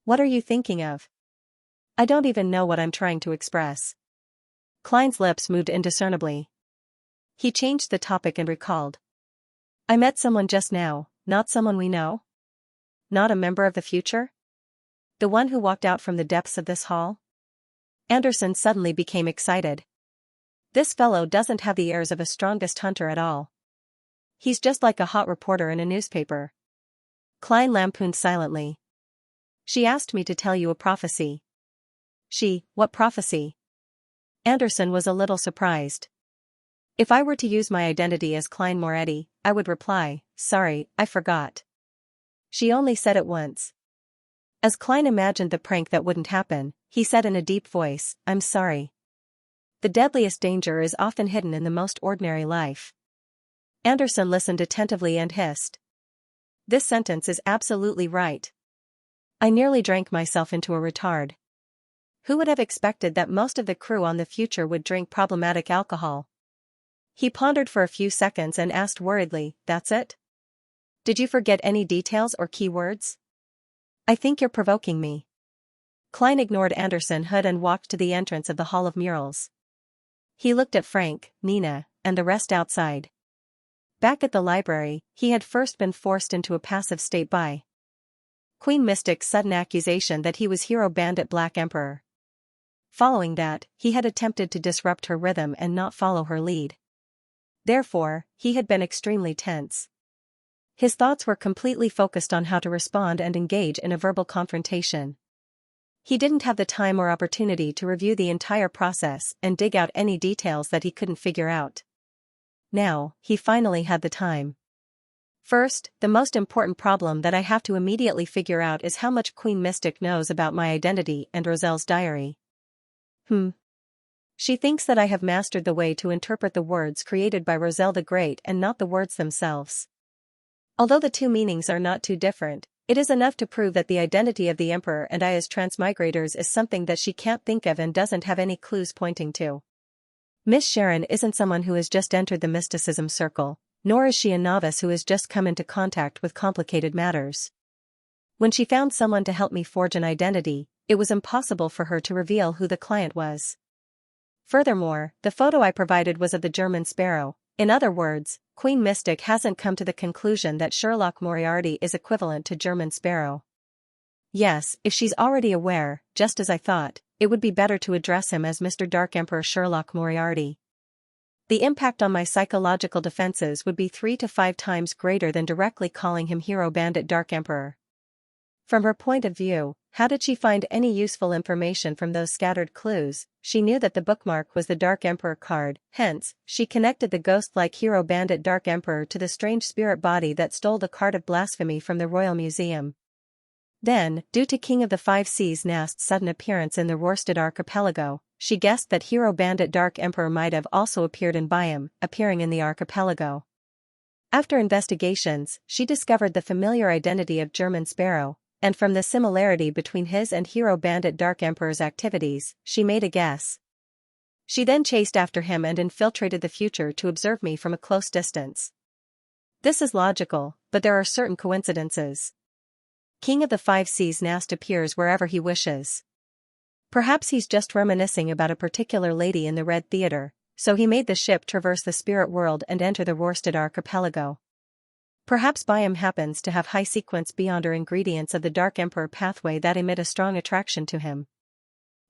"What are you thinking of?" "I don't even know what I'm trying to express." Klein's lips moved indiscernibly. He changed the topic and recalled. "I met someone just now, not someone we know? Not a member of the future? The one who walked out from the depths of this hall?" Anderson suddenly became excited. This fellow doesn't have the airs of a strongest hunter at all. He's just like a hot reporter in a newspaper. Klein lampooned silently. She asked me to tell you a prophecy. What prophecy? Anderson was a little surprised. If I were to use my identity as Klein Moretti, I would reply, sorry, I forgot. She only said it once. As Klein imagined the prank that wouldn't happen, he said in a deep voice, I'm sorry. The deadliest danger is often hidden in the most ordinary life. Anderson listened attentively and hissed. This sentence is absolutely right. I nearly drank myself into a retard. Who would have expected that most of the crew on the Future would drink problematic alcohol? He pondered for a few seconds and asked worriedly, that's it? Did you forget any details or keywords? I think you're provoking me. Klein ignored Anderson Hood and walked to the entrance of the Hall of Murals. He looked at Frank, Nina, and the rest outside. Back at the library, he had first been forced into a passive state by Queen Mystic's sudden accusation that he was Hero Bandit Black Emperor. Following that, he had attempted to disrupt her rhythm and not follow her lead. Therefore, he had been extremely tense. His thoughts were completely focused on how to respond and engage in a verbal confrontation. He didn't have the time or opportunity to review the entire process and dig out any details that he couldn't figure out. Now, he finally had the time. First, the most important problem that I have to immediately figure out is how much Queen Mystic knows about my identity and Roselle's diary. She thinks that I have mastered the way to interpret the words created by Roselle the Great and not the words themselves. Although the two meanings are not too different, it is enough to prove that the identity of the Emperor and I as transmigrators is something that she can't think of and doesn't have any clues pointing to. Miss Sharon isn't someone who has just entered the mysticism circle, nor is she a novice who has just come into contact with complicated matters. When she found someone to help me forge an identity, it was impossible for her to reveal who the client was. Furthermore, the photo I provided was of the German sparrow. In other words, Queen Mystic hasn't come to the conclusion that Sherlock Moriarty is equivalent to German sparrow. Yes, if she's already aware, just as I thought, it would be better to address him as Mr. Dark Emperor Sherlock Moriarty. The impact on my psychological defenses would be 3 to 5 times greater than directly calling him Hero Bandit Dark Emperor. From her point of view, how did she find any useful information from those scattered clues? She knew that the bookmark was the Dark Emperor card, hence, she connected the ghost-like Hero Bandit Dark Emperor to the strange spirit body that stole the card of blasphemy from the Royal Museum. Then, due to King of the Five Seas Nast's sudden appearance in the Rorstad archipelago, she guessed that Hero Bandit Dark Emperor might have also appeared in Byam, appearing in the archipelago. After investigations, she discovered the familiar identity of German Sparrow, and from the similarity between his and Hero Bandit Dark Emperor's activities, she made a guess. She then chased after him and infiltrated the Future to observe me from a close distance. This is logical, but there are certain coincidences. King of the Five Seas Nast appears wherever he wishes. Perhaps he's just reminiscing about a particular lady in the Red Theater, so he made the ship traverse the spirit world and enter the Rorstad archipelago. Perhaps Byam happens to have high sequence beyond or ingredients of the Dark Emperor pathway that emit a strong attraction to him.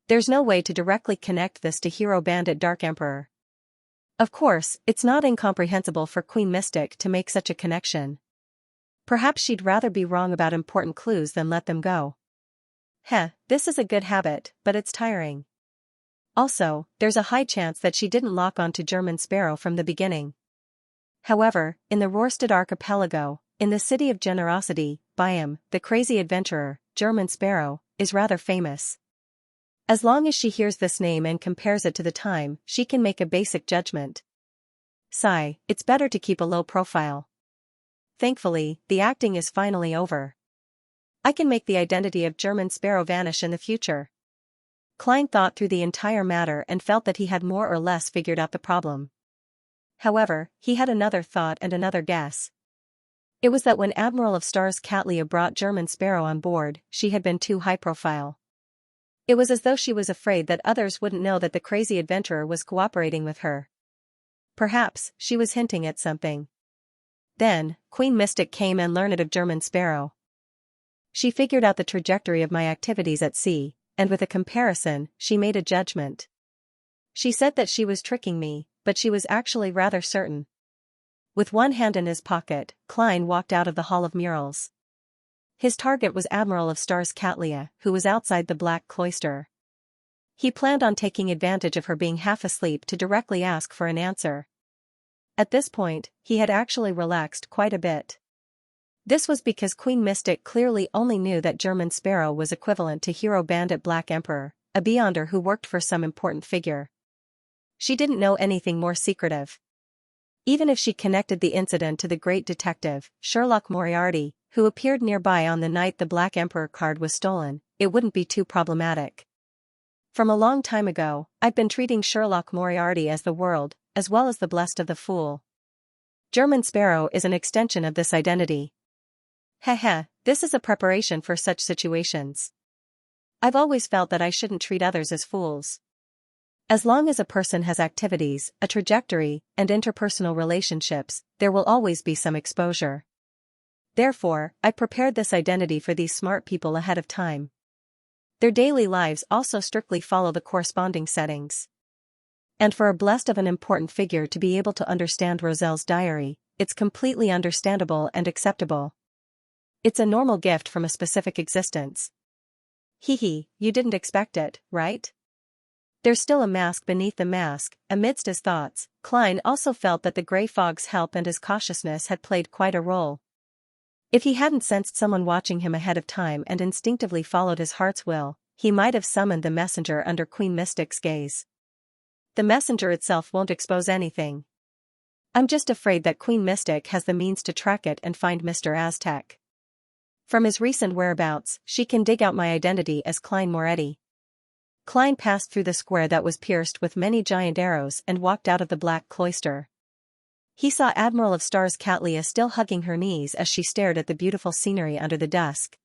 There's no way to directly connect this to Hero Bandit Dark Emperor. Of course, it's not incomprehensible for Queen Mystic to make such a connection. Perhaps she'd rather be wrong about important clues than let them go. This is a good habit, but it's tiring. Also, there's a high chance that she didn't lock onto German Sparrow from the beginning. However, in the Rorstad archipelago, in the city of generosity, Byam, the crazy adventurer, German Sparrow, is rather famous. As long as she hears this name and compares it to the time, she can make a basic judgment. Sigh, it's better to keep a low profile. Thankfully, the acting is finally over. I can make the identity of German Sparrow vanish in the future. Klein thought through the entire matter and felt that he had more or less figured out the problem. However, he had another thought and another guess. It was that when Admiral of Stars Catlia brought German Sparrow on board, she had been too high profile. It was as though she was afraid that others wouldn't know that the crazy adventurer was cooperating with her. Perhaps, she was hinting at something. Then, Queen Mystic came and learned of German Sparrow. She figured out the trajectory of my activities at sea, and with a comparison, she made a judgment. She said that she was tricking me, but she was actually rather certain. With one hand in his pocket, Klein walked out of the Hall of Murals. His target was Admiral of Stars Xianxia, who was outside the Black Cloister. He planned on taking advantage of her being half asleep to directly ask for an answer. At this point, he had actually relaxed quite a bit. This was because Queen Mystic clearly only knew that German Sparrow was equivalent to Hero Bandit Black Emperor, a beyonder who worked for some important figure. She didn't know anything more secretive. Even if she connected the incident to the great detective, Sherlock Moriarty, who appeared nearby on the night the Black Emperor card was stolen, it wouldn't be too problematic. From a long time ago, I've been treating Sherlock Moriarty as the world, as well as the blessed of the fool. German Sparrow is an extension of this identity. Heh, this is a preparation for such situations. I've always felt that I shouldn't treat others as fools. As long as a person has activities, a trajectory, and interpersonal relationships, there will always be some exposure. Therefore, I prepared this identity for these smart people ahead of time. Their daily lives also strictly follow the corresponding settings. And for a blessed of an important figure to be able to understand Roselle's diary, it's completely understandable and acceptable. It's a normal gift from a specific existence. Hee, you didn't expect it, right? There's still a mask beneath the mask. Amidst his thoughts, Klein also felt that the grey fog's help and his cautiousness had played quite a role. If he hadn't sensed someone watching him ahead of time and instinctively followed his heart's will, he might have summoned the messenger under Queen Mystic's gaze. The messenger itself won't expose anything. I'm just afraid that Queen Mystic has the means to track it and find Mr. Aztec. From his recent whereabouts, she can dig out my identity as Klein Moretti. Klein passed through the square that was pierced with many giant arrows and walked out of the Black Cloister. He saw Admiral of Stars Xianxia still hugging her knees as she stared at the beautiful scenery under the dusk.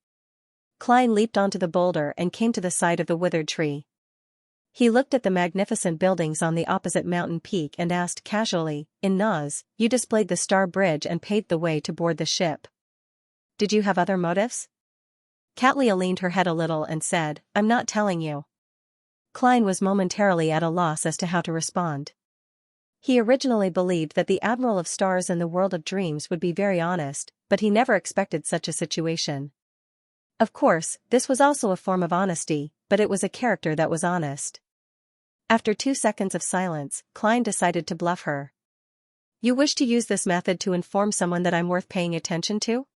Klein leaped onto the boulder and came to the side of the withered tree. He looked at the magnificent buildings on the opposite mountain peak and asked casually, "In Naz, you displayed the Star Bridge and paved the way to board the ship. Did you have other motives?" Xianxia leaned her head a little and said, "I'm not telling you." Klein was momentarily at a loss as to how to respond. He originally believed that the Admiral of Stars in the World of Dreams would be very honest, but he never expected such a situation. Of course, this was also a form of honesty, but it was a character that was honest. After 2 seconds of silence, Klein decided to bluff her. "You wish to use this method to inform someone that I'm worth paying attention to?"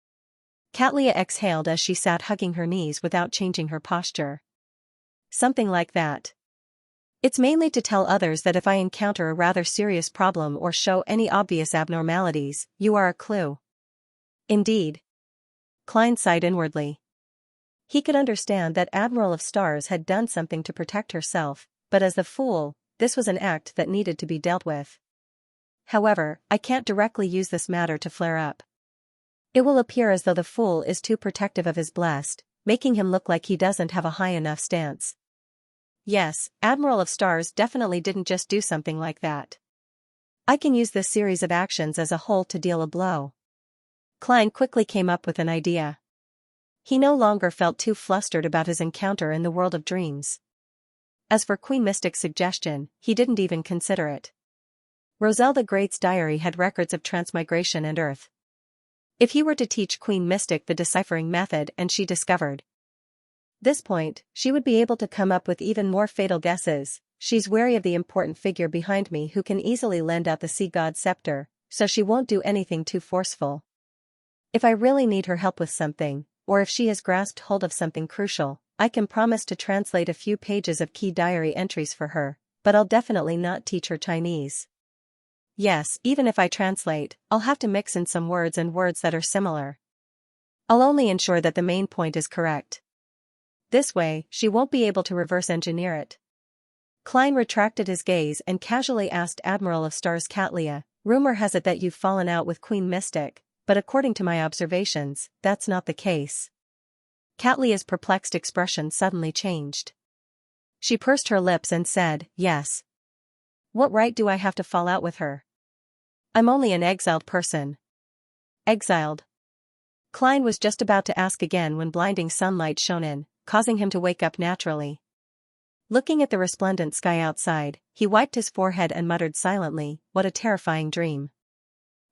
Xianxia exhaled as she sat hugging her knees without changing her posture. "Something like that. It's mainly to tell others that if I encounter a rather serious problem or show any obvious abnormalities, you are a clue." "Indeed." Klein sighed inwardly. He could understand that Admiral of Stars had done something to protect herself, but as the fool, this was an act that needed to be dealt with. "However, I can't directly use this matter to flare up. It will appear as though the fool is too protective of his blessed, making him look like he doesn't have a high enough stance. Yes, Admiral of Stars definitely didn't just do something like that. I can use this series of actions as a whole to deal a blow." Klein quickly came up with an idea. He no longer felt too flustered about his encounter in the World of Dreams. As for Queen Mystic's suggestion, he didn't even consider it. Roselle the Great's diary had records of transmigration and Earth. If he were to teach Queen Mystic the deciphering method and she discovered this point, she would be able to come up with even more fatal guesses. She's wary of the important figure behind me who can easily lend out the sea god's scepter, so she won't do anything too forceful. If I really need her help with something, or if she has grasped hold of something crucial, I can promise to translate a few pages of key diary entries for her, but I'll definitely not teach her Chinese. Yes, even if I translate, I'll have to mix in some words and words that are similar. I'll only ensure that the main point is correct. This way, she won't be able to reverse engineer it." Klein retracted his gaze and casually asked Admiral of Stars Xianxia, "Rumor has it that you've fallen out with Queen Mystic, but according to my observations, that's not the case." Xianxia's perplexed expression suddenly changed. She pursed her lips and said, "Yes. What right do I have to fall out with her? I'm only an exiled person." "Exiled?" Klein was just about to ask again when blinding sunlight shone in, causing him to wake up naturally. Looking at the resplendent sky outside, he wiped his forehead and muttered silently, "What a terrifying dream."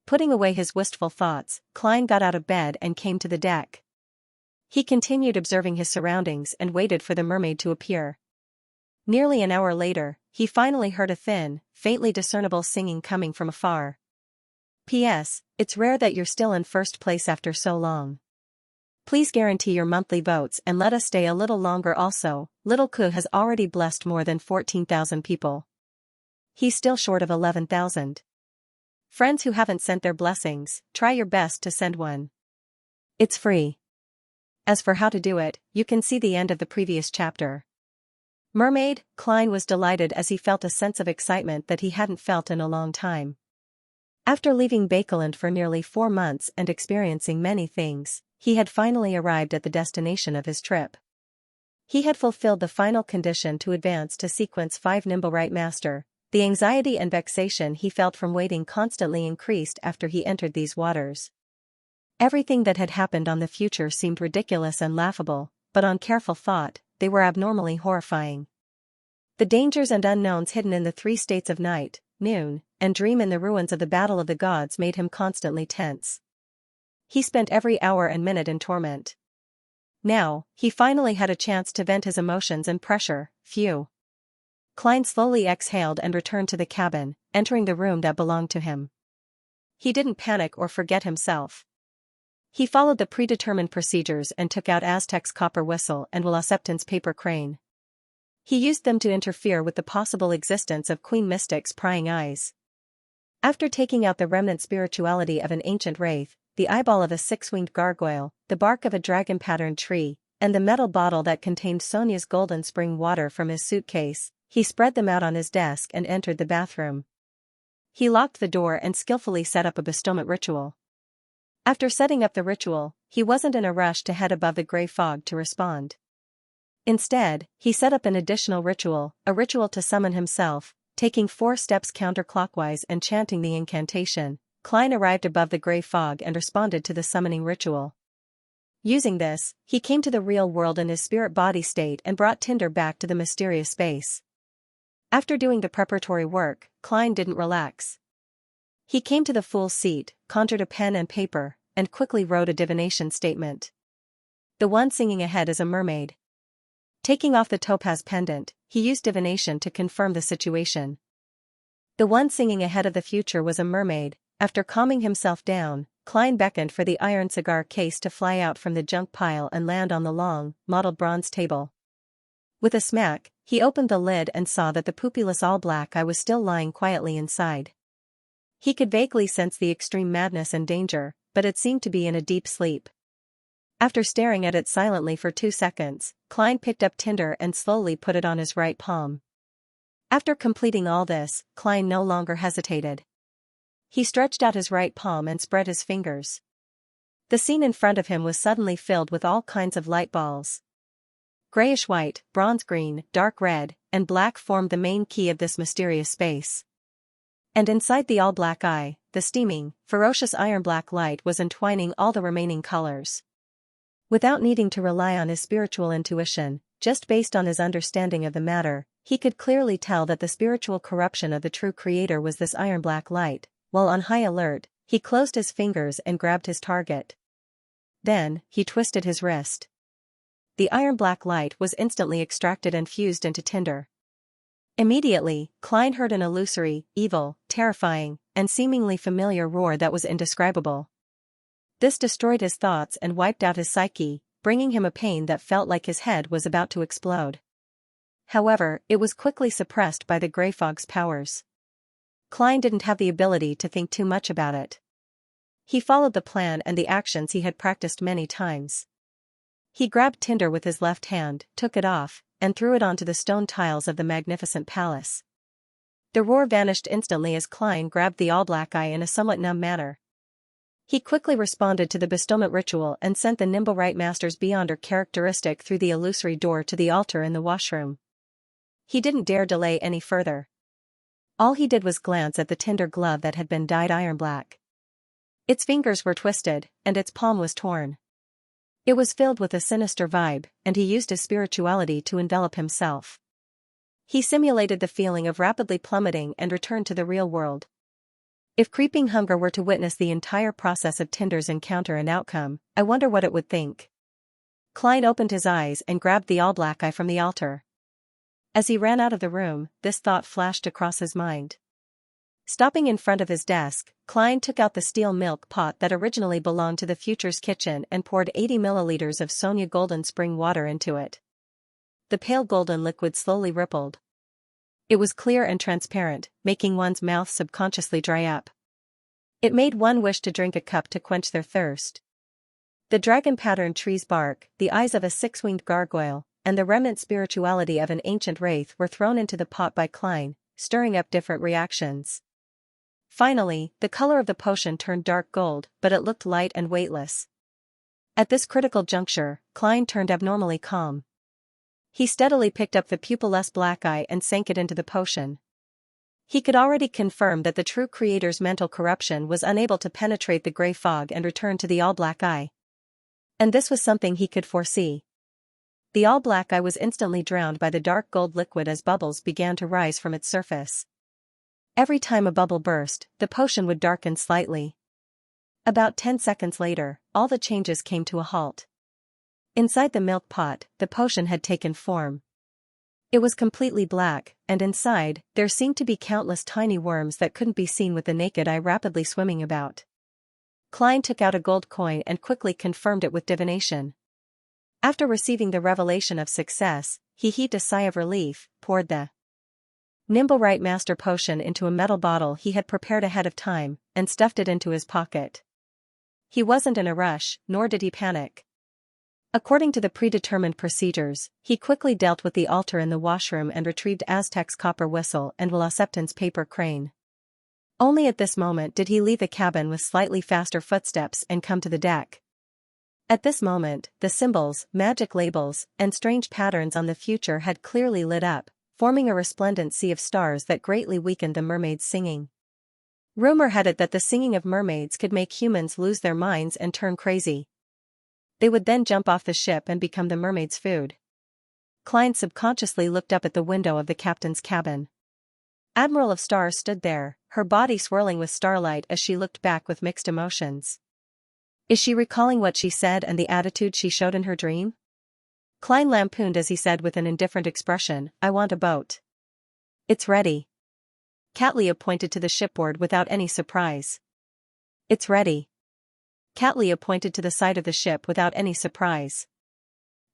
Putting away his wistful thoughts, Klein got out of bed and came to the deck. He continued observing his surroundings and waited for the mermaid to appear. Nearly an hour later, he finally heard a thin, faintly discernible singing coming from afar. P.S. It's rare that you're still in first place after so long. Please guarantee your monthly votes and let us stay a little longer also. Little Ku has already blessed more than 14,000 people. He's still short of 11,000. Friends who haven't sent their blessings, try your best to send one. It's free. As for how to do it, you can see the end of the previous chapter. Mermaid, Klein was delighted as he felt a sense of excitement that he hadn't felt in a long time. After leaving Bakeland for nearly 4 months and experiencing many things, he had finally arrived at the destination of his trip. He had fulfilled the final condition to advance to Sequence 5 Nimblewright Master. The anxiety and vexation he felt from waiting constantly increased after he entered these waters. Everything that had happened on the future seemed ridiculous and laughable, but on careful thought, they were abnormally horrifying. The dangers and unknowns hidden in the 3 states of night, noon, and dream in the ruins of the Battle of the Gods made him constantly tense. He spent every hour and minute in torment. Now, he finally had a chance to vent his emotions and pressure. Phew. Klein slowly exhaled and returned to the cabin, entering the room that belonged to him. He didn't panic or forget himself. He followed the predetermined procedures and took out Aztec's copper whistle and Will-Septon's paper crane. He used them to interfere with the possible existence of Queen Mystic's prying eyes. After taking out the remnant spirituality of an ancient wraith, the eyeball of a 6-winged gargoyle, the bark of a dragon-patterned tree, and the metal bottle that contained Sonia's golden spring water from his suitcase, he spread them out on his desk and entered the bathroom. He locked the door and skillfully set up a bestowment ritual. After setting up the ritual, he wasn't in a rush to head above the gray fog to respond. Instead, he set up an additional ritual, a ritual to summon himself, taking 4 steps counterclockwise and chanting the incantation. Klein arrived above the gray fog and responded to the summoning ritual. Using this, he came to the real world in his spirit body state and brought Tinder back to the mysterious space. After doing the preparatory work, Klein didn't relax. He came to the fool's seat, conjured a pen and paper, and quickly wrote a divination statement. The one singing ahead is a mermaid. Taking off the topaz pendant, he used divination to confirm the situation. The one singing ahead of the future was a mermaid. After calming himself down, Klein beckoned for the iron cigar case to fly out from the junk pile and land on the long, mottled bronze table. With a smack, he opened the lid and saw that the poopyless all-black eye was still lying quietly inside. He could vaguely sense the extreme madness and danger, but it seemed to be in a deep sleep. After staring at it silently for 2 seconds, Klein picked up Tinder and slowly put it on his right palm. After completing all this, Klein no longer hesitated. He stretched out his right palm and spread his fingers. The scene in front of him was suddenly filled with all kinds of light balls. Grayish-white, bronze-green, dark red, and black formed the main key of this mysterious space. And inside the all-black eye, the steaming, ferocious iron-black light was entwining all the remaining colors. Without needing to rely on his spiritual intuition, just based on his understanding of the matter, he could clearly tell that the spiritual corruption of the true creator was this iron-black light. While on high alert, he closed his fingers and grabbed his target. Then, he twisted his wrist. The iron-black light was instantly extracted and fused into Tinder. Immediately, Klein heard an illusory, evil, terrifying, and seemingly familiar roar that was indescribable. This destroyed his thoughts and wiped out his psyche, bringing him a pain that felt like his head was about to explode. However, it was quickly suppressed by the gray fog's powers. Klein didn't have the ability to think too much about it. He followed the plan and the actions he had practiced many times. He grabbed Tinder with his left hand, took it off, and threw it onto the stone tiles of the magnificent palace. The roar vanished instantly as Klein grabbed the all-black eye in a somewhat numb manner. He quickly responded to the bestowment ritual and sent the Nimblewright Master's Beyonder characteristic through the illusory door to the altar in the washroom. He didn't dare delay any further. All he did was glance at the Tinder glove that had been dyed iron-black. Its fingers were twisted, and its palm was torn. It was filled with a sinister vibe, and he used his spirituality to envelop himself. He simulated the feeling of rapidly plummeting and returned to the real world. If creeping hunger were to witness the entire process of Tinder's encounter and outcome, I wonder what it would think. Klein opened his eyes and grabbed the all-black eye from the altar. As he ran out of the room, this thought flashed across his mind. Stopping in front of his desk, Klein took out the steel milk pot that originally belonged to the future's kitchen and poured 80 milliliters of Sonia Golden spring water into it. The pale golden liquid slowly rippled. It was clear and transparent, making one's mouth subconsciously dry up. It made one wish to drink a cup to quench their thirst. The dragon-patterned tree's bark, the eyes of a six-winged gargoyle, and the remnant spirituality of an ancient wraith were thrown into the pot by Klein, stirring up different reactions. Finally, the color of the potion turned dark gold, but it looked light and weightless. At this critical juncture, Klein turned abnormally calm. He steadily picked up the pupilless black eye and sank it into the potion. He could already confirm that the true creator's mental corruption was unable to penetrate the gray fog and return to the all-black eye. And this was something he could foresee. The all-black eye was instantly drowned by the dark gold liquid as bubbles began to rise from its surface. Every time a bubble burst, the potion would darken slightly. About 10 seconds later, all the changes came to a halt. Inside the milk pot, the potion had taken form. It was completely black, and inside, there seemed to be countless tiny worms that couldn't be seen with the naked eye rapidly swimming about. Klein took out a gold coin and quickly confirmed it with divination. After receiving the revelation of success, he heaved a sigh of relief, poured the Nimblewright Master Potion into a metal bottle he had prepared ahead of time, and stuffed it into his pocket. He wasn't in a rush, nor did he panic. According to the predetermined procedures, he quickly dealt with the altar in the washroom and retrieved Aztec's copper whistle and Velocipton's paper crane. Only at this moment did he leave the cabin with slightly faster footsteps and come to the deck. At this moment, the symbols, magic labels, and strange patterns on the future had clearly lit up, forming a resplendent sea of stars that greatly weakened the mermaids' singing. Rumor had it that the singing of mermaids could make humans lose their minds and turn crazy. They would then jump off the ship and become the mermaids' food. Klein subconsciously looked up at the window of the captain's cabin. Admiral of Stars stood there, her body swirling with starlight as she looked back with mixed emotions. Is she recalling what she said and the attitude she showed in her dream? Klein lampooned as he said with an indifferent expression, I want a boat. It's ready. Katlia pointed to the shipboard without any surprise. It's ready. Katlia pointed to the side of the ship without any surprise.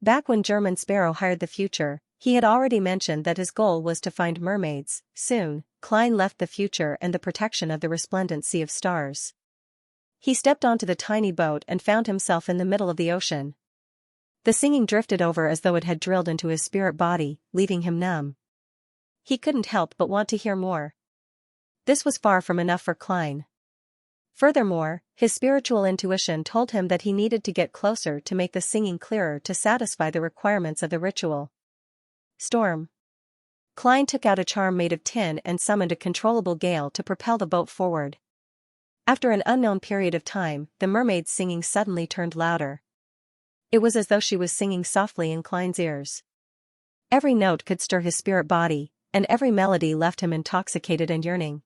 Back when German Sparrow hired the future, he had already mentioned that his goal was to find mermaids. Soon, Klein left the future and the protection of the resplendent sea of stars. He stepped onto the tiny boat and found himself in the middle of the ocean. The singing drifted over as though it had drilled into his spirit body, leaving him numb. He couldn't help but want to hear more. This was far from enough for Klein. Furthermore, his spiritual intuition told him that he needed to get closer to make the singing clearer to satisfy the requirements of the ritual. Storm. Klein took out a charm made of tin and summoned a controllable gale to propel the boat forward. After an unknown period of time, the mermaid's singing suddenly turned louder. It was as though she was singing softly in Klein's ears. Every note could stir his spirit body, and every melody left him intoxicated and yearning.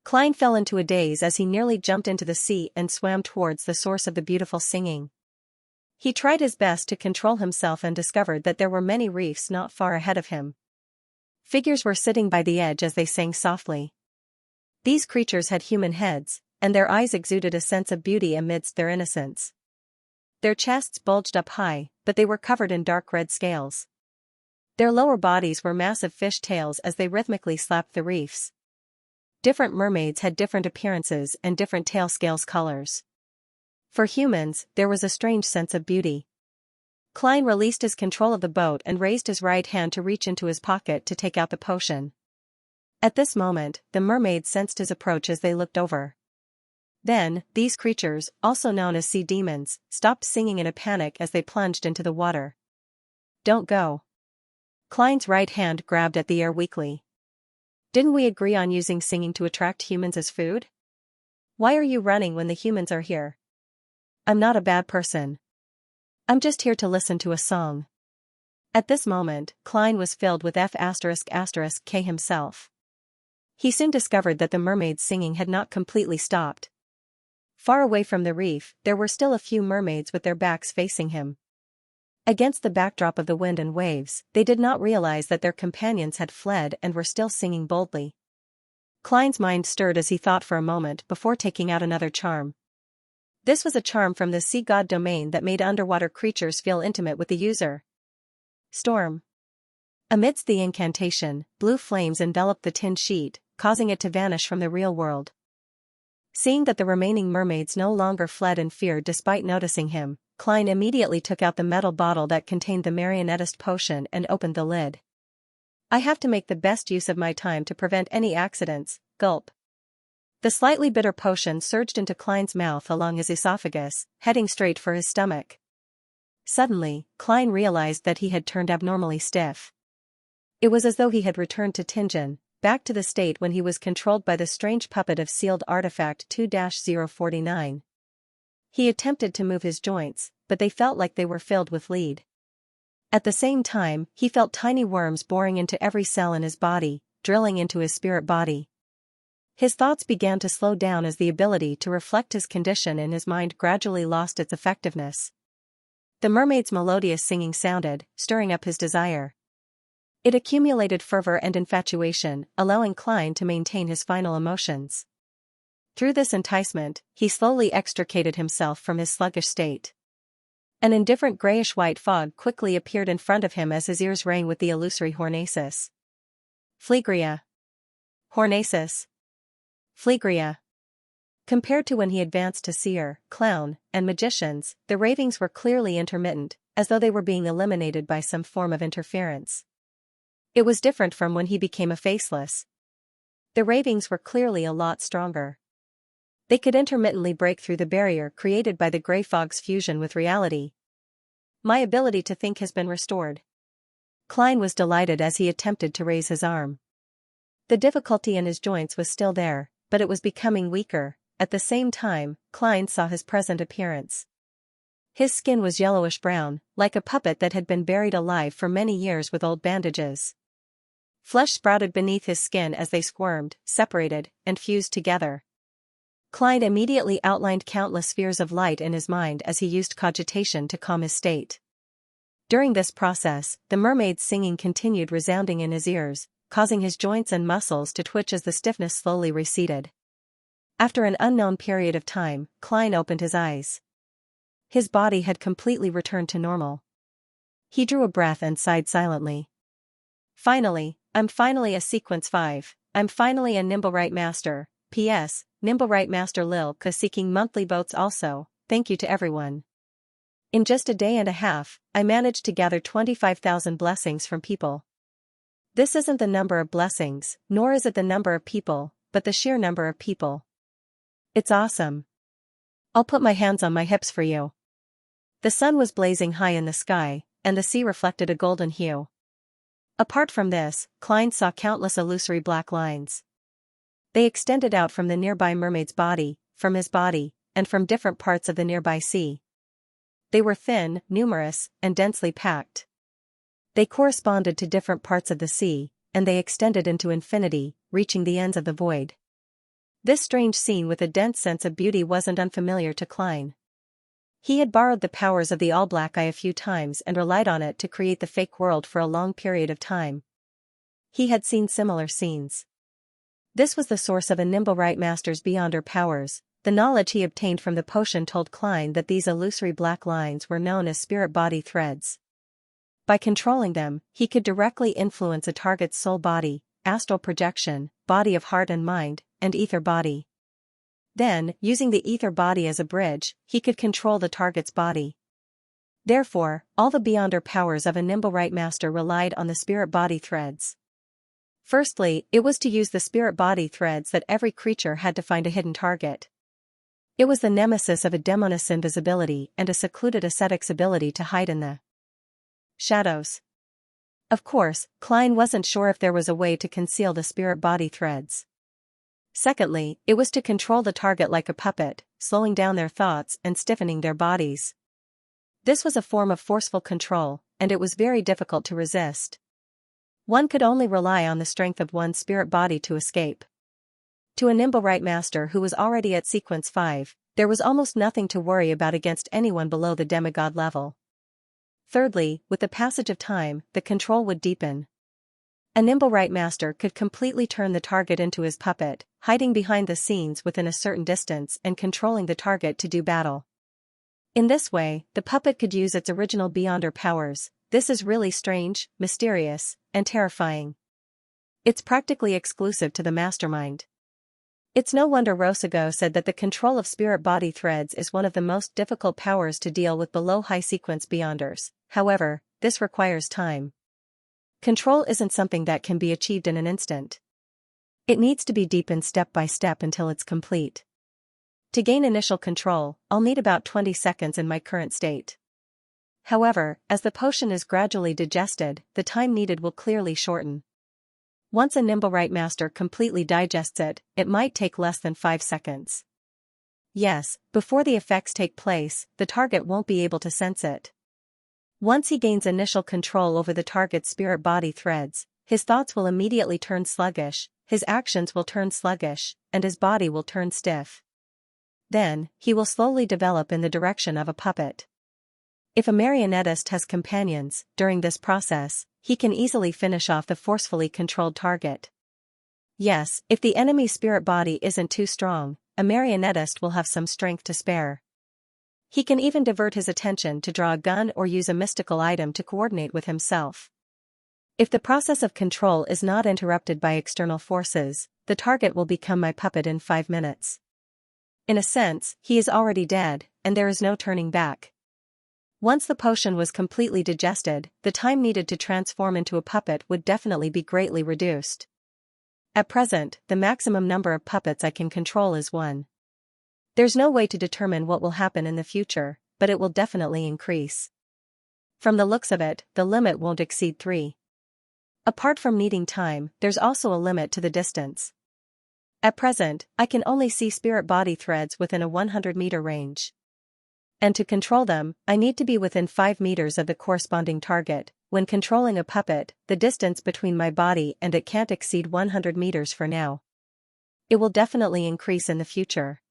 Klein fell into a daze as he nearly jumped into the sea and swam towards the source of the beautiful singing. He tried his best to control himself and discovered that there were many reefs not far ahead of him. Figures were sitting by the edge as they sang softly. These creatures had human heads, and their eyes exuded a sense of beauty amidst their innocence. Their chests bulged up high, but they were covered in dark red scales. Their lower bodies were massive fish tails as they rhythmically slapped the reefs. Different mermaids had different appearances and different tail scales colors. For humans, there was a strange sense of beauty. Klein released his control of the boat and raised his right hand to reach into his pocket to take out the potion. At this moment, the mermaids sensed his approach as they looked over. Then, these creatures, also known as sea demons, stopped singing in a panic as they plunged into the water. Don't go. Klein's right hand grabbed at the air weakly. Didn't we agree on using singing to attract humans as food? Why are you running when the humans are here? I'm not a bad person. I'm just here to listen to a song. At this moment, Klein was filled with F***K himself. He soon discovered that the mermaid's singing had not completely stopped. Far away from the reef, there were still a few mermaids with their backs facing him. Against the backdrop of the wind and waves, they did not realize that their companions had fled and were still singing boldly. Klein's mind stirred as he thought for a moment before taking out another charm. This was a charm from the sea god domain that made underwater creatures feel intimate with the user. Storm. Amidst the incantation, blue flames enveloped the tin sheet, causing it to vanish from the real world. Seeing that the remaining mermaids no longer fled in fear despite noticing him, Klein immediately took out the metal bottle that contained the marionettist potion and opened the lid. I have to make the best use of my time to prevent any accidents, gulp. The slightly bitter potion surged into Klein's mouth along his esophagus, heading straight for his stomach. Suddenly, Klein realized that he had turned abnormally stiff. It was as though he had returned to Tingen, back to the state when he was controlled by the strange puppet of sealed artifact 2-049. He attempted to move his joints, but they felt like they were filled with lead. At the same time, he felt tiny worms boring into every cell in his body, drilling into his spirit body. His thoughts began to slow down as the ability to reflect his condition in his mind gradually lost its effectiveness. The mermaid's melodious singing sounded, stirring up his desire. It accumulated fervor and infatuation, allowing Klein to maintain his final emotions. Through this enticement, he slowly extricated himself from his sluggish state. An indifferent grayish-white fog quickly appeared in front of him as his ears rang with the illusory Hornacis. Phlegria. Hornacis. Phlegria. Compared to when he advanced to seer, clown, and magicians, the ravings were clearly intermittent, as though they were being eliminated by some form of interference. It was different from when he became a faceless. The ravings were clearly a lot stronger. They could intermittently break through the barrier created by the gray fog's fusion with reality. My ability to think has been restored. Klein was delighted as he attempted to raise his arm. The difficulty in his joints was still there, but it was becoming weaker. At the same time, Klein saw his present appearance. His skin was yellowish-brown, like a puppet that had been buried alive for many years with old bandages. Flesh sprouted beneath his skin as they squirmed, separated, and fused together. Klein immediately outlined countless spheres of light in his mind as he used cogitation to calm his state. During this process, the mermaid's singing continued resounding in his ears, causing his joints and muscles to twitch as the stiffness slowly receded. After an unknown period of time, Klein opened his eyes. His body had completely returned to normal. He drew a breath and sighed silently. I'm finally a Sequence 5. I'm finally a Nimblewright Master. P.S. Nimblewright Master Lilka seeking monthly votes also, thank you to everyone. In just a day and a half, I managed to gather 25,000 blessings from people. This isn't the number of blessings, nor is it the number of people, but the sheer number of people. It's awesome. I'll put my hands on my hips for you. The sun was blazing high in the sky, and the sea reflected a golden hue. Apart from this, Klein saw countless illusory black lines. They extended out from the nearby mermaid's body, from his body, and from different parts of the nearby sea. They were thin, numerous, and densely packed. They corresponded to different parts of the sea, and they extended into infinity, reaching the ends of the void. This strange scene with a dense sense of beauty wasn't unfamiliar to Klein. He had borrowed the powers of the All-Black Eye a few times and relied on it to create the fake world for a long period of time. He had seen similar scenes. This was the source of a Nimblewright Master's beyonder powers. The knowledge he obtained from the potion told Klein that these illusory black lines were known as spirit body threads. By controlling them, he could directly influence a target's soul body, astral projection, body of heart and mind, and ether body. Then, using the ether body as a bridge, he could control the target's body. Therefore, all the beyonder powers of a Nimblewright Master relied on the spirit body threads. Firstly, it was to use the spirit body threads that every creature had to find a hidden target. It was the nemesis of a demoness invisibility and a secluded ascetic's ability to hide in the shadows. Of course, Klein wasn't sure if there was a way to conceal the spirit body threads. Secondly, it was to control the target like a puppet, slowing down their thoughts and stiffening their bodies. This was a form of forceful control, and it was very difficult to resist. One could only rely on the strength of one's spirit body to escape. To a nimble right master who was already at sequence 5, there was almost nothing to worry about against anyone below the demigod level. Thirdly, with the passage of time, the control would deepen. A nimble right master could completely turn the target into his puppet, hiding behind the scenes within a certain distance and controlling the target to do battle. In this way, the puppet could use its original Beyonder powers. This is really strange, mysterious, and terrifying. It's practically exclusive to the mastermind. It's no wonder Rosago said that the control of spirit body threads is one of the most difficult powers to deal with below high sequence Beyonders. However, this requires time. Control isn't something that can be achieved in an instant. It needs to be deepened step by step until it's complete. To gain initial control, I'll need about 20 seconds in my current state. However, as the potion is gradually digested, the time needed will clearly shorten. Once a nimble right master completely digests it, it might take less than 5 seconds. Yes, before the effects take place, the target won't be able to sense it. Once he gains initial control over the target's spirit body threads, his thoughts will immediately turn sluggish, his actions will turn sluggish, and his body will turn stiff. Then, he will slowly develop in the direction of a puppet. If a marionettist has companions, during this process, he can easily finish off the forcefully controlled target. Yes, if the enemy's spirit body isn't too strong, a marionettist will have some strength to spare. He can even divert his attention to draw a gun or use a mystical item to coordinate with himself. If the process of control is not interrupted by external forces, the target will become my puppet in 5 minutes. In a sense, he is already dead, and there is no turning back. Once the potion was completely digested, the time needed to transform into a puppet would definitely be greatly reduced. At present, the maximum number of puppets I can control is 1. There's no way to determine what will happen in the future, but it will definitely increase. From the looks of it, the limit won't exceed 3. Apart from needing time, there's also a limit to the distance. At present, I can only see spirit body threads within a 100-meter range. And to control them, I need to be within 5 meters of the corresponding target. When controlling a puppet, the distance between my body and it can't exceed 100 meters for now. It will definitely increase in the future.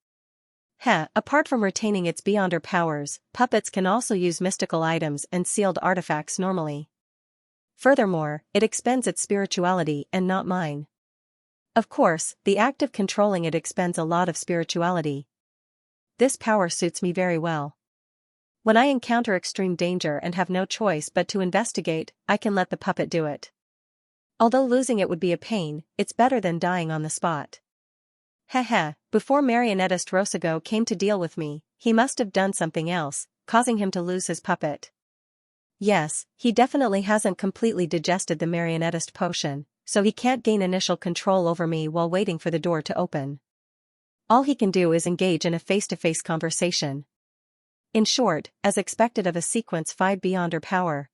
Apart from retaining its Beyonder powers, puppets can also use mystical items and sealed artifacts normally. Furthermore, it expends its spirituality and not mine. Of course, the act of controlling it expends a lot of spirituality. This power suits me very well. When I encounter extreme danger and have no choice but to investigate, I can let the puppet do it. Although losing it would be a pain, it's better than dying on the spot. Before marionettist Rosago came to deal with me, he must have done something else, causing him to lose his puppet. Yes, he definitely hasn't completely digested the marionettist potion, so he can't gain initial control over me while waiting for the door to open. All he can do is engage in a face-to-face conversation. In short, as expected of a sequence 5 Beyonder power.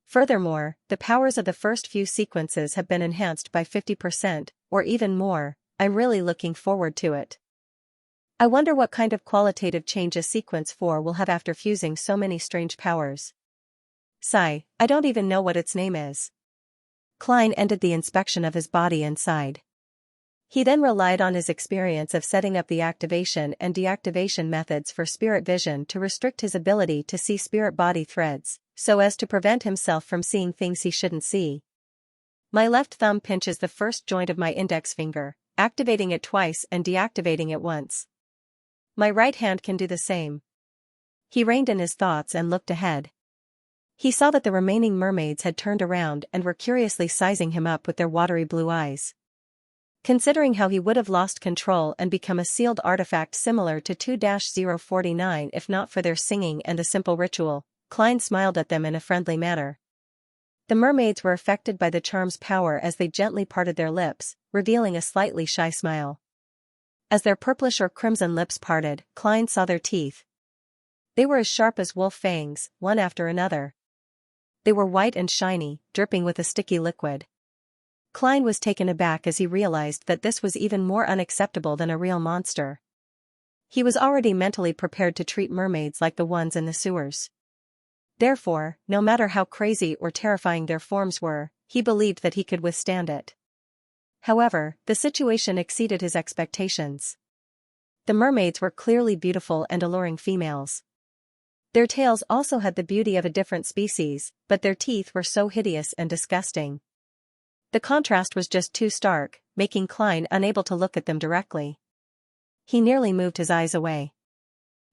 Furthermore, the powers of the first few sequences have been enhanced by 50%, or even more. I'm really looking forward to it. I wonder what kind of qualitative changes sequence 4 will have after fusing so many strange powers. Sigh, I don't even know what its name is. Klein ended the inspection of his body and sighed. He then relied on his experience of setting up the activation and deactivation methods for spirit vision to restrict his ability to see spirit body threads, so as to prevent himself from seeing things he shouldn't see. My left thumb pinches the first joint of my index finger, activating it twice and deactivating it once. My right hand can do the same. He reined in his thoughts and looked ahead. He saw that the remaining mermaids had turned around and were curiously sizing him up with their watery blue eyes. Considering how he would have lost control and become a sealed artifact similar to 2-049 if not for their singing and a simple ritual, Klein smiled at them in a friendly manner. The mermaids were affected by the charm's power as they gently parted their lips, revealing a slightly shy smile. As their purplish or crimson lips parted, Klein saw their teeth. They were as sharp as wolf fangs, one after another. They were white and shiny, dripping with a sticky liquid. Klein was taken aback as he realized that this was even more unacceptable than a real monster. He was already mentally prepared to treat mermaids like the ones in the sewers. Therefore, no matter how crazy or terrifying their forms were, he believed that he could withstand it. However, the situation exceeded his expectations. The mermaids were clearly beautiful and alluring females. Their tails also had the beauty of a different species, but their teeth were so hideous and disgusting. The contrast was just too stark, making Klein unable to look at them directly. He nearly moved his eyes away.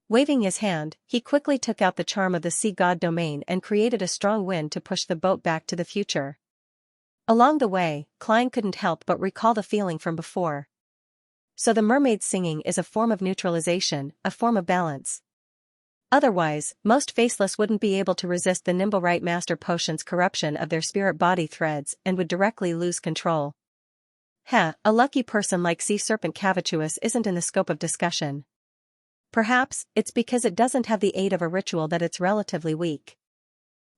Waving his hand, he quickly took out the charm of the sea god domain and created a strong wind to push the boat back to the future. Along the way, Klein couldn't help but recall the feeling from before. So the mermaid's singing is a form of neutralization, a form of balance. Otherwise, most faceless wouldn't be able to resist the nimble right master potion's corruption of their spirit-body threads and would directly lose control. A lucky person like Sea Serpent Cavituous isn't in the scope of discussion. Perhaps, it's because it doesn't have the aid of a ritual that it's relatively weak.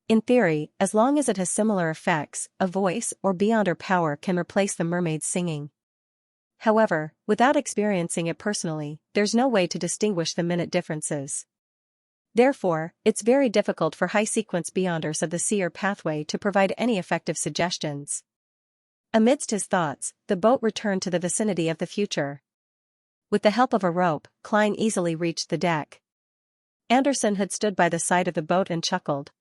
In theory, as long as it has similar effects, a voice or beyond her power can replace the mermaid's singing. However, without experiencing it personally, there's no way to distinguish the minute differences. Therefore, it's very difficult for high-sequence beyonders of the seer pathway to provide any effective suggestions. Amidst his thoughts, the boat returned to the vicinity of the future. With the help of a rope, Klein easily reached the deck. Anderson had stood by the side of the boat and chuckled.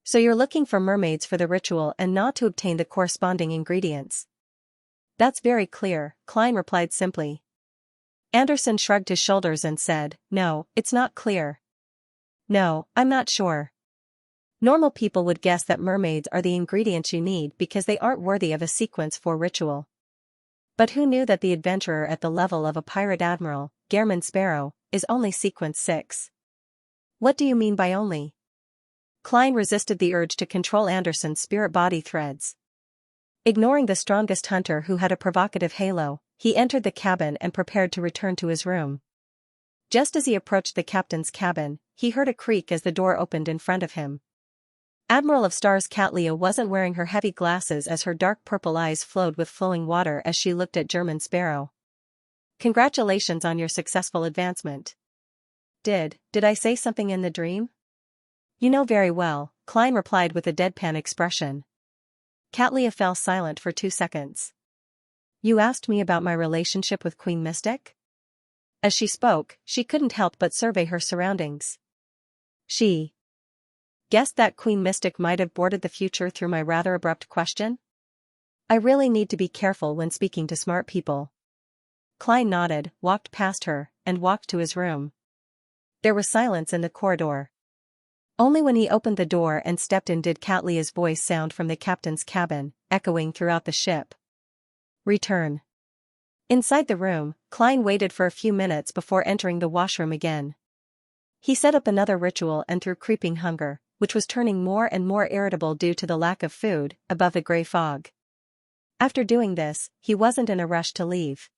So you're looking for mermaids for the ritual and not to obtain the corresponding ingredients. That's very clear, Klein replied simply. Anderson shrugged his shoulders and said, No, it's not clear. No, I'm not sure. Normal people would guess that mermaids are the ingredients you need because they aren't worthy of a sequence 4 ritual. But who knew that the adventurer at the level of a pirate admiral, Gehrman Sparrow, is only sequence 6? What do you mean by only? Klein resisted the urge to control Anderson's spirit-body threads. Ignoring the strongest hunter who had a provocative halo, he entered the cabin and prepared to return to his room. Just as he approached the captain's cabin, he heard a creak as the door opened in front of him. Admiral of Stars Catlia wasn't wearing her heavy glasses as her dark purple eyes flowed with flowing water as she looked at Gehrman Sparrow. Congratulations on your successful advancement. Did I say something in the dream? You know very well, Klein replied with a deadpan expression. Catlia fell silent for 2 seconds. You asked me about my relationship with Queen Mystic? As she spoke, she couldn't help but survey her surroundings. She guessed that Queen Mystic might have boarded the future through my rather abrupt question? I really need to be careful when speaking to smart people. Klein nodded, walked past her, and walked to his room. There was silence in the corridor. Only when he opened the door and stepped in did Catlia's voice sound from the captain's cabin, echoing throughout the ship. Return. Inside the room, Klein waited for a few minutes before entering the washroom again. He set up another ritual and through creeping hunger, which was turning more and more irritable due to the lack of food, above the gray fog. After doing this, he wasn't in a rush to leave.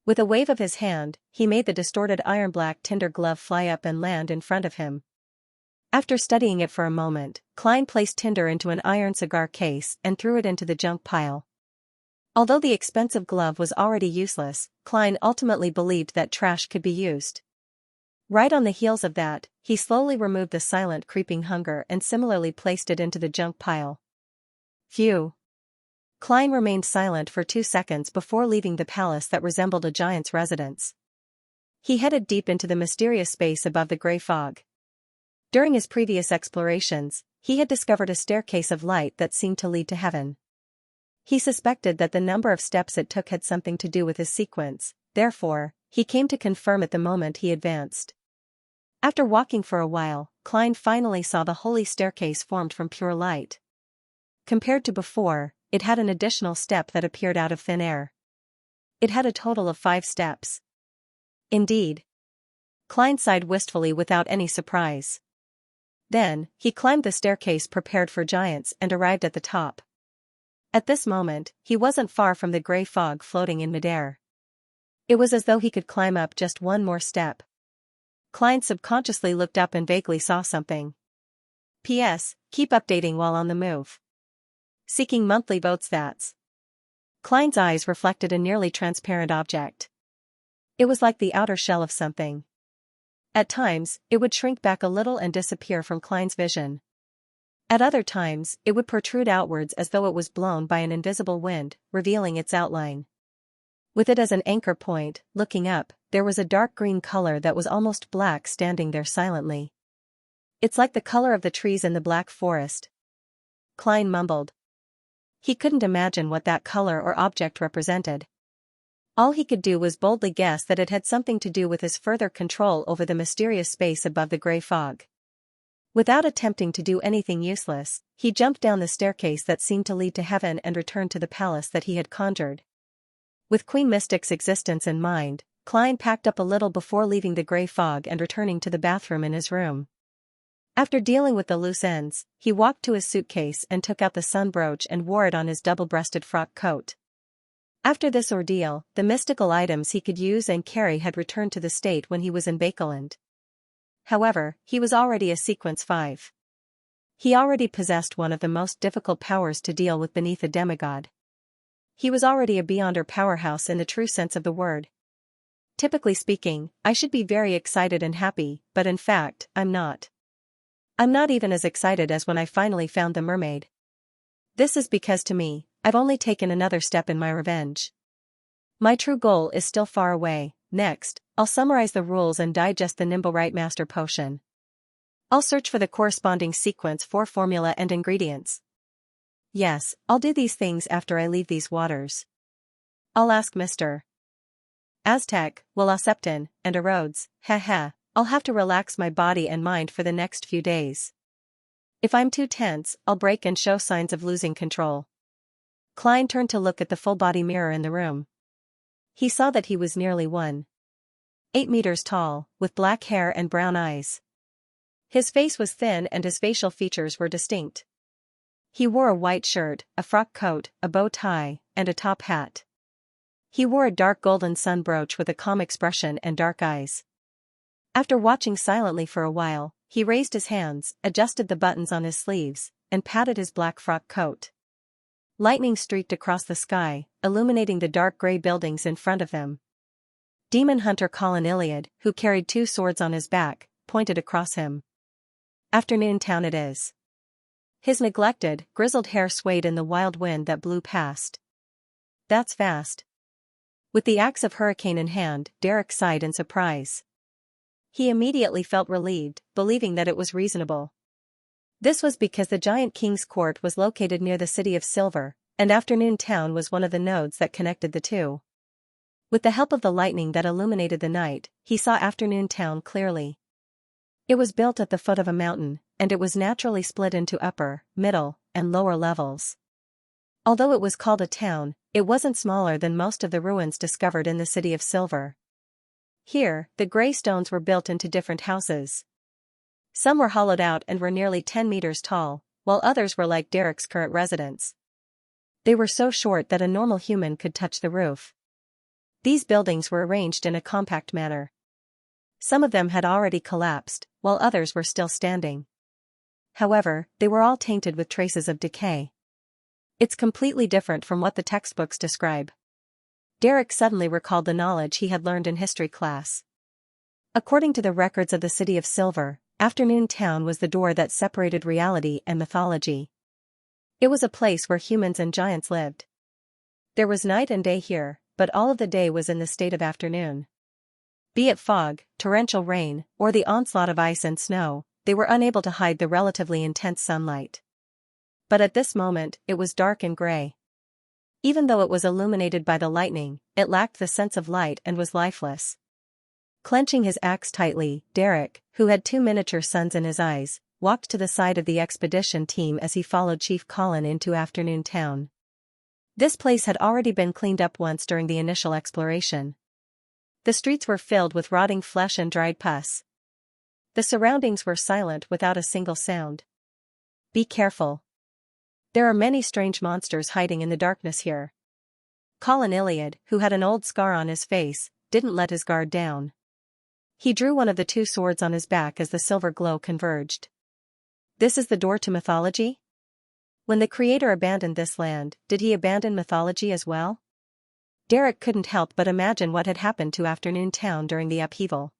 With a wave of his hand, he made the distorted iron-black tinder glove fly up and land in front of him. After studying it for a moment, Klein placed tinder into an iron cigar case and threw it into the junk pile. Although the expensive glove was already useless, Klein ultimately believed that trash could be used. Right on the heels of that, he slowly removed the silent creeping hunger and similarly placed it into the junk pile. Phew. Klein remained silent for 2 seconds before leaving the palace that resembled a giant's residence. He headed deep into the mysterious space above the gray fog. During his previous explorations, he had discovered a staircase of light that seemed to lead to heaven. He suspected that the number of steps it took had something to do with his sequence, therefore, he came to confirm it the moment he advanced. After walking for a while, Klein finally saw the holy staircase formed from pure light. Compared to before, it had an additional step that appeared out of thin air. It had a total of 5 steps. Indeed. Klein sighed wistfully without any surprise. Then, he climbed the staircase prepared for giants and arrived at the top. At this moment, he wasn't far from the gray fog floating in midair. It was as though he could climb up just one more step. Klein subconsciously looked up and vaguely saw something. P.S. Keep updating while on the move. Seeking monthly vote stats. Klein's eyes reflected a nearly transparent object. It was like the outer shell of something. At times, it would shrink back a little and disappear from Klein's vision. At other times, it would protrude outwards as though it was blown by an invisible wind, revealing its outline. With it as an anchor point, looking up, there was a dark green color that was almost black standing there silently. "It's like the color of the trees in the Black Forest," Klein mumbled. He couldn't imagine what that color or object represented. All he could do was boldly guess that it had something to do with his further control over the mysterious space above the gray fog. Without attempting to do anything useless, he jumped down the staircase that seemed to lead to heaven and returned to the palace that he had conjured. With Queen Mystic's existence in mind, Klein packed up a little before leaving the gray fog and returning to the bathroom in his room. After dealing with the loose ends, he walked to his suitcase and took out the sun brooch and wore it on his double-breasted frock coat. After this ordeal, the mystical items he could use and carry had returned to the state when he was in Bakeland. However, he was already a Sequence 5. He already possessed one of the most difficult powers to deal with beneath a demigod. He was already a Beyonder powerhouse in the true sense of the word. Typically speaking, I should be very excited and happy, but in fact, I'm not. I'm not even as excited as when I finally found the mermaid. This is because to me, I've only taken another step in my revenge. My true goal is still far away. Next, I'll summarize the rules and digest the Nimblewright Master Potion. I'll search for the corresponding Sequence 4 formula and ingredients. Yes, I'll do these things after I leave these waters. I'll ask Mr. Aztec, Septon, and Erodes, I'll have to relax my body and mind for the next few days. If I'm too tense, I'll break and show signs of losing control. Klein turned to look at the full-body mirror in the room. He saw that he was nearly 1.8 meters tall, with black hair and brown eyes. His face was thin and his facial features were distinct. He wore a white shirt, a frock coat, a bow tie, and a top hat. He wore a dark golden sun brooch with a calm expression and dark eyes. After watching silently for a while, he raised his hands, adjusted the buttons on his sleeves, and patted his black frock coat. Lightning streaked across the sky, illuminating the dark gray buildings in front of them. Demon hunter Colin Iliad, who carried 2 swords on his back, pointed across him. "Afternoon town it is." His neglected, grizzled hair swayed in the wild wind that blew past. "That's fast." With the axe of hurricane in hand, Derek sighed in surprise. He immediately felt relieved, believing that it was reasonable. This was because the giant king's court was located near the city of Silver, and Afternoon Town was one of the nodes that connected the two. With the help of the lightning that illuminated the night, he saw Afternoon Town clearly. It was built at the foot of a mountain, and it was naturally split into upper, middle, and lower levels. Although it was called a town, it wasn't smaller than most of the ruins discovered in the city of Silver. Here, the gray stones were built into different houses. Some were hollowed out and were nearly 10 meters tall, while others were like Derek's current residence. They were so short that a normal human could touch the roof. These buildings were arranged in a compact manner. Some of them had already collapsed, while others were still standing. However, they were all tainted with traces of decay. It's completely different from what the textbooks describe. Derek suddenly recalled the knowledge he had learned in history class. According to the records of the city of Silver, Afternoon Town was the door that separated reality and mythology. It was a place where humans and giants lived. There was night and day here, but all of the day was in the state of afternoon. Be it fog, torrential rain, or the onslaught of ice and snow, they were unable to hide the relatively intense sunlight. But at this moment, it was dark and gray. Even though it was illuminated by the lightning, it lacked the sense of light and was lifeless. Clenching his axe tightly, Derek, who had 2 miniature suns in his eyes, walked to the side of the expedition team as he followed Chief Colin into Afternoon Town. This place had already been cleaned up once during the initial exploration. The streets were filled with rotting flesh and dried pus. The surroundings were silent without a single sound. "Be careful. There are many strange monsters hiding in the darkness here." Colin Iliad, who had an old scar on his face, didn't let his guard down. He drew one of the 2 swords on his back as the silver glow converged. "This is the door to mythology?" When the Creator abandoned this land, did he abandon mythology as well? Derek couldn't help but imagine what had happened to Afternoon Town during the upheaval.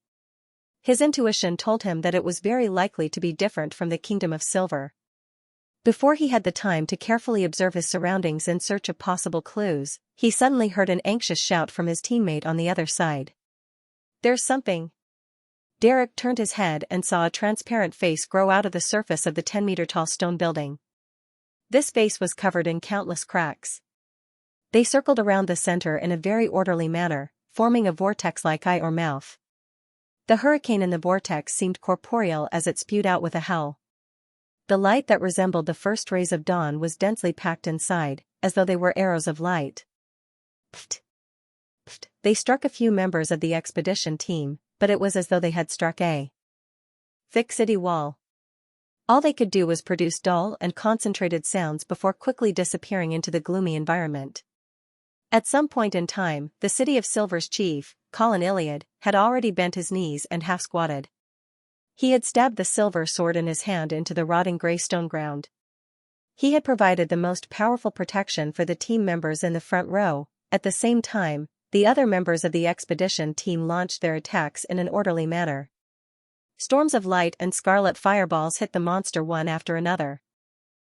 His intuition told him that it was very likely to be different from the Kingdom of Silver. Before he had the time to carefully observe his surroundings in search of possible clues, he suddenly heard an anxious shout from his teammate on the other side. "There's something." Derek turned his head and saw a transparent face grow out of the surface of the 10-meter-tall stone building. This face was covered in countless cracks. They circled around the center in a very orderly manner, forming a vortex-like eye or mouth. The hurricane in the vortex seemed corporeal as it spewed out with a howl. The light that resembled the first rays of dawn was densely packed inside, as though they were arrows of light. Pfft! Pfft! They struck a few members of the expedition team, but it was as though they had struck a thick city wall. All they could do was produce dull and concentrated sounds before quickly disappearing into the gloomy environment. At some point in time, the City of Silver's chief, Colin Iliad, had already bent his knees and half-squatted. He had stabbed the silver sword in his hand into the rotting grey stone ground. He had provided the most powerful protection for the team members in the front row. At the same time, the other members of the expedition team launched their attacks in an orderly manner. Storms of light and scarlet fireballs hit the monster one after another.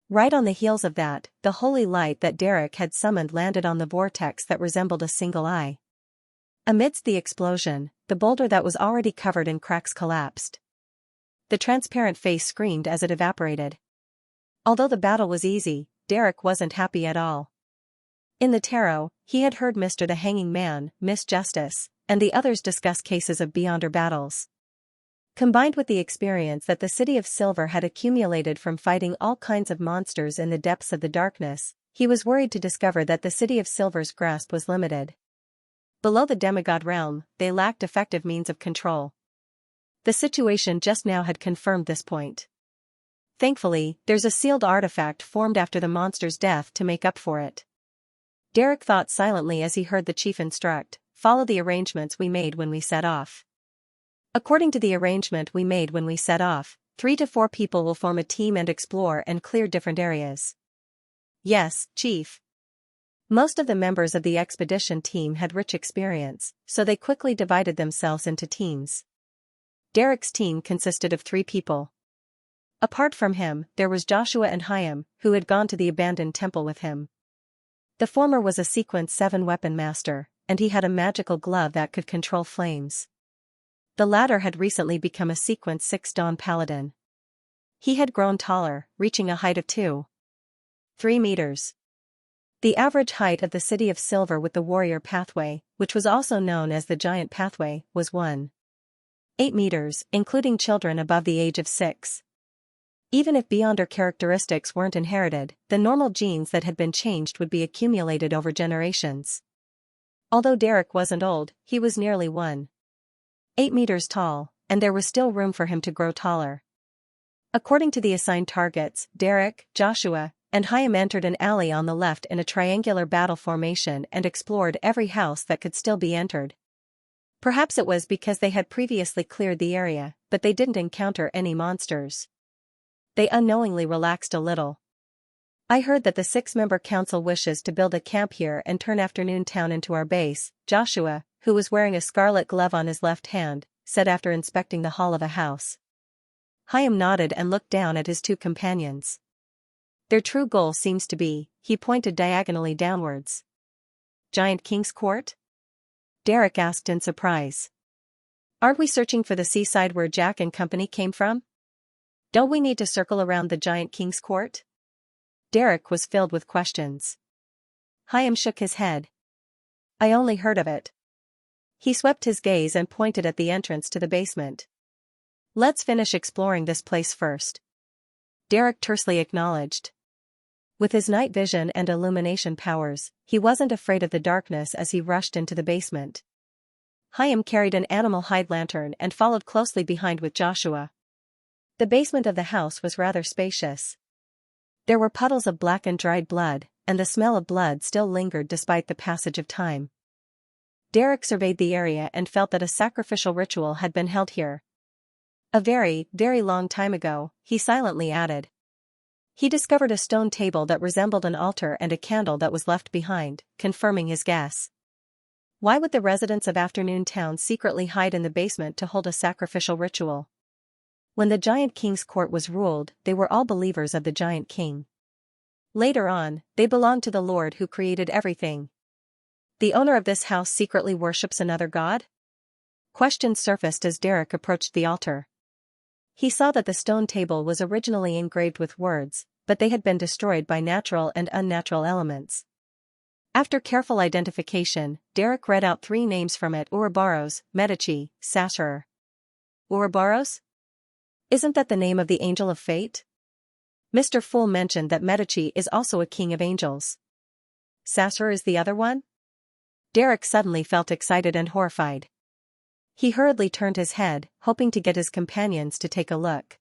Right on the heels of that, the holy light that Derek had summoned landed on the vortex that resembled a single eye. Amidst the explosion, the boulder that was already covered in cracks collapsed. The transparent face screamed as it evaporated. Although the battle was easy, Derek wasn't happy at all. In the tarot, he had heard Mr. the Hanging Man, Miss Justice, and the others discuss cases of beyonder battles. Combined with the experience that the City of Silver had accumulated from fighting all kinds of monsters in the depths of the darkness, he was worried to discover that the City of Silver's grasp was limited. Below the demigod realm, they lacked effective means of control. The situation just now had confirmed this point. Thankfully, there's a sealed artifact formed after the monster's death to make up for it. Derek thought silently as he heard the chief instruct, "Follow the arrangements we made when we set off." According to the arrangement we made when we set off, 3 to 4 people will form a team and explore and clear different areas. Yes, Chief. Most of the members of the expedition team had rich experience, so they quickly divided themselves into teams. Derek's team consisted of 3 people. Apart from him, there was Joshua and Chaim, who had gone to the abandoned temple with him. The former was a Sequence 7 weapon master, and he had a magical glove that could control flames. The latter had recently become a Sequence 6 Dawn Paladin. He had grown taller, reaching a height of 2.3 meters. The average height of the City of Silver with the Warrior Pathway, which was also known as the Giant Pathway, was 1.8 meters, including children above the age of 6. Even if beyonder characteristics weren't inherited, the normal genes that had been changed would be accumulated over generations. Although Derek wasn't old, he was nearly 1.8 meters tall, and there was still room for him to grow taller. According to the assigned targets, Derek, Joshua, and Chaim entered an alley on the left in a triangular battle formation and explored every house that could still be entered. Perhaps it was because they had previously cleared the area, but they didn't encounter any monsters. They unknowingly relaxed a little. "I heard that the 6-member council wishes to build a camp here and turn Afternoon Town into our base," Joshua, who was wearing a scarlet glove on his left hand, said after inspecting the hall of a house. Chaim nodded and looked down at his 2 companions. "Their true goal seems to be," he pointed diagonally downwards. "Giant King's Court?" Derek asked in surprise. "Aren't we searching for the seaside where Jack and company came from? Don't we need to circle around the Giant King's Court?" Derek was filled with questions. Chaim shook his head. "I only heard of it." He swept his gaze and pointed at the entrance to the basement. "Let's finish exploring this place first," Derek tersely acknowledged. With his night vision and illumination powers, he wasn't afraid of the darkness as he rushed into the basement. Chaim carried an animal hide lantern and followed closely behind with Joshua. The basement of the house was rather spacious. There were puddles of black and dried blood, and the smell of blood still lingered despite the passage of time. Derek surveyed the area and felt that a sacrificial ritual had been held here. A very, very long time ago, he silently added. He discovered a stone table that resembled an altar and a candle that was left behind, confirming his guess. Why would the residents of Afternoon Town secretly hide in the basement to hold a sacrificial ritual? When the Giant King's court was ruled, they were all believers of the Giant King. Later on, they belonged to the Lord who created everything. The owner of this house secretly worships another god? Questions surfaced as Derek approached the altar. He saw that the stone table was originally engraved with words, but they had been destroyed by natural and unnatural elements. After careful identification, Derek read out 3 names from it: Ouroboros, Medici, Sassurer. Ouroboros? Isn't that the name of the angel of fate? Mr. Fool mentioned that Medici is also a king of angels. Sassurer is the other one? Derek suddenly felt excited and horrified. He hurriedly turned his head, hoping to get his companions to take a look.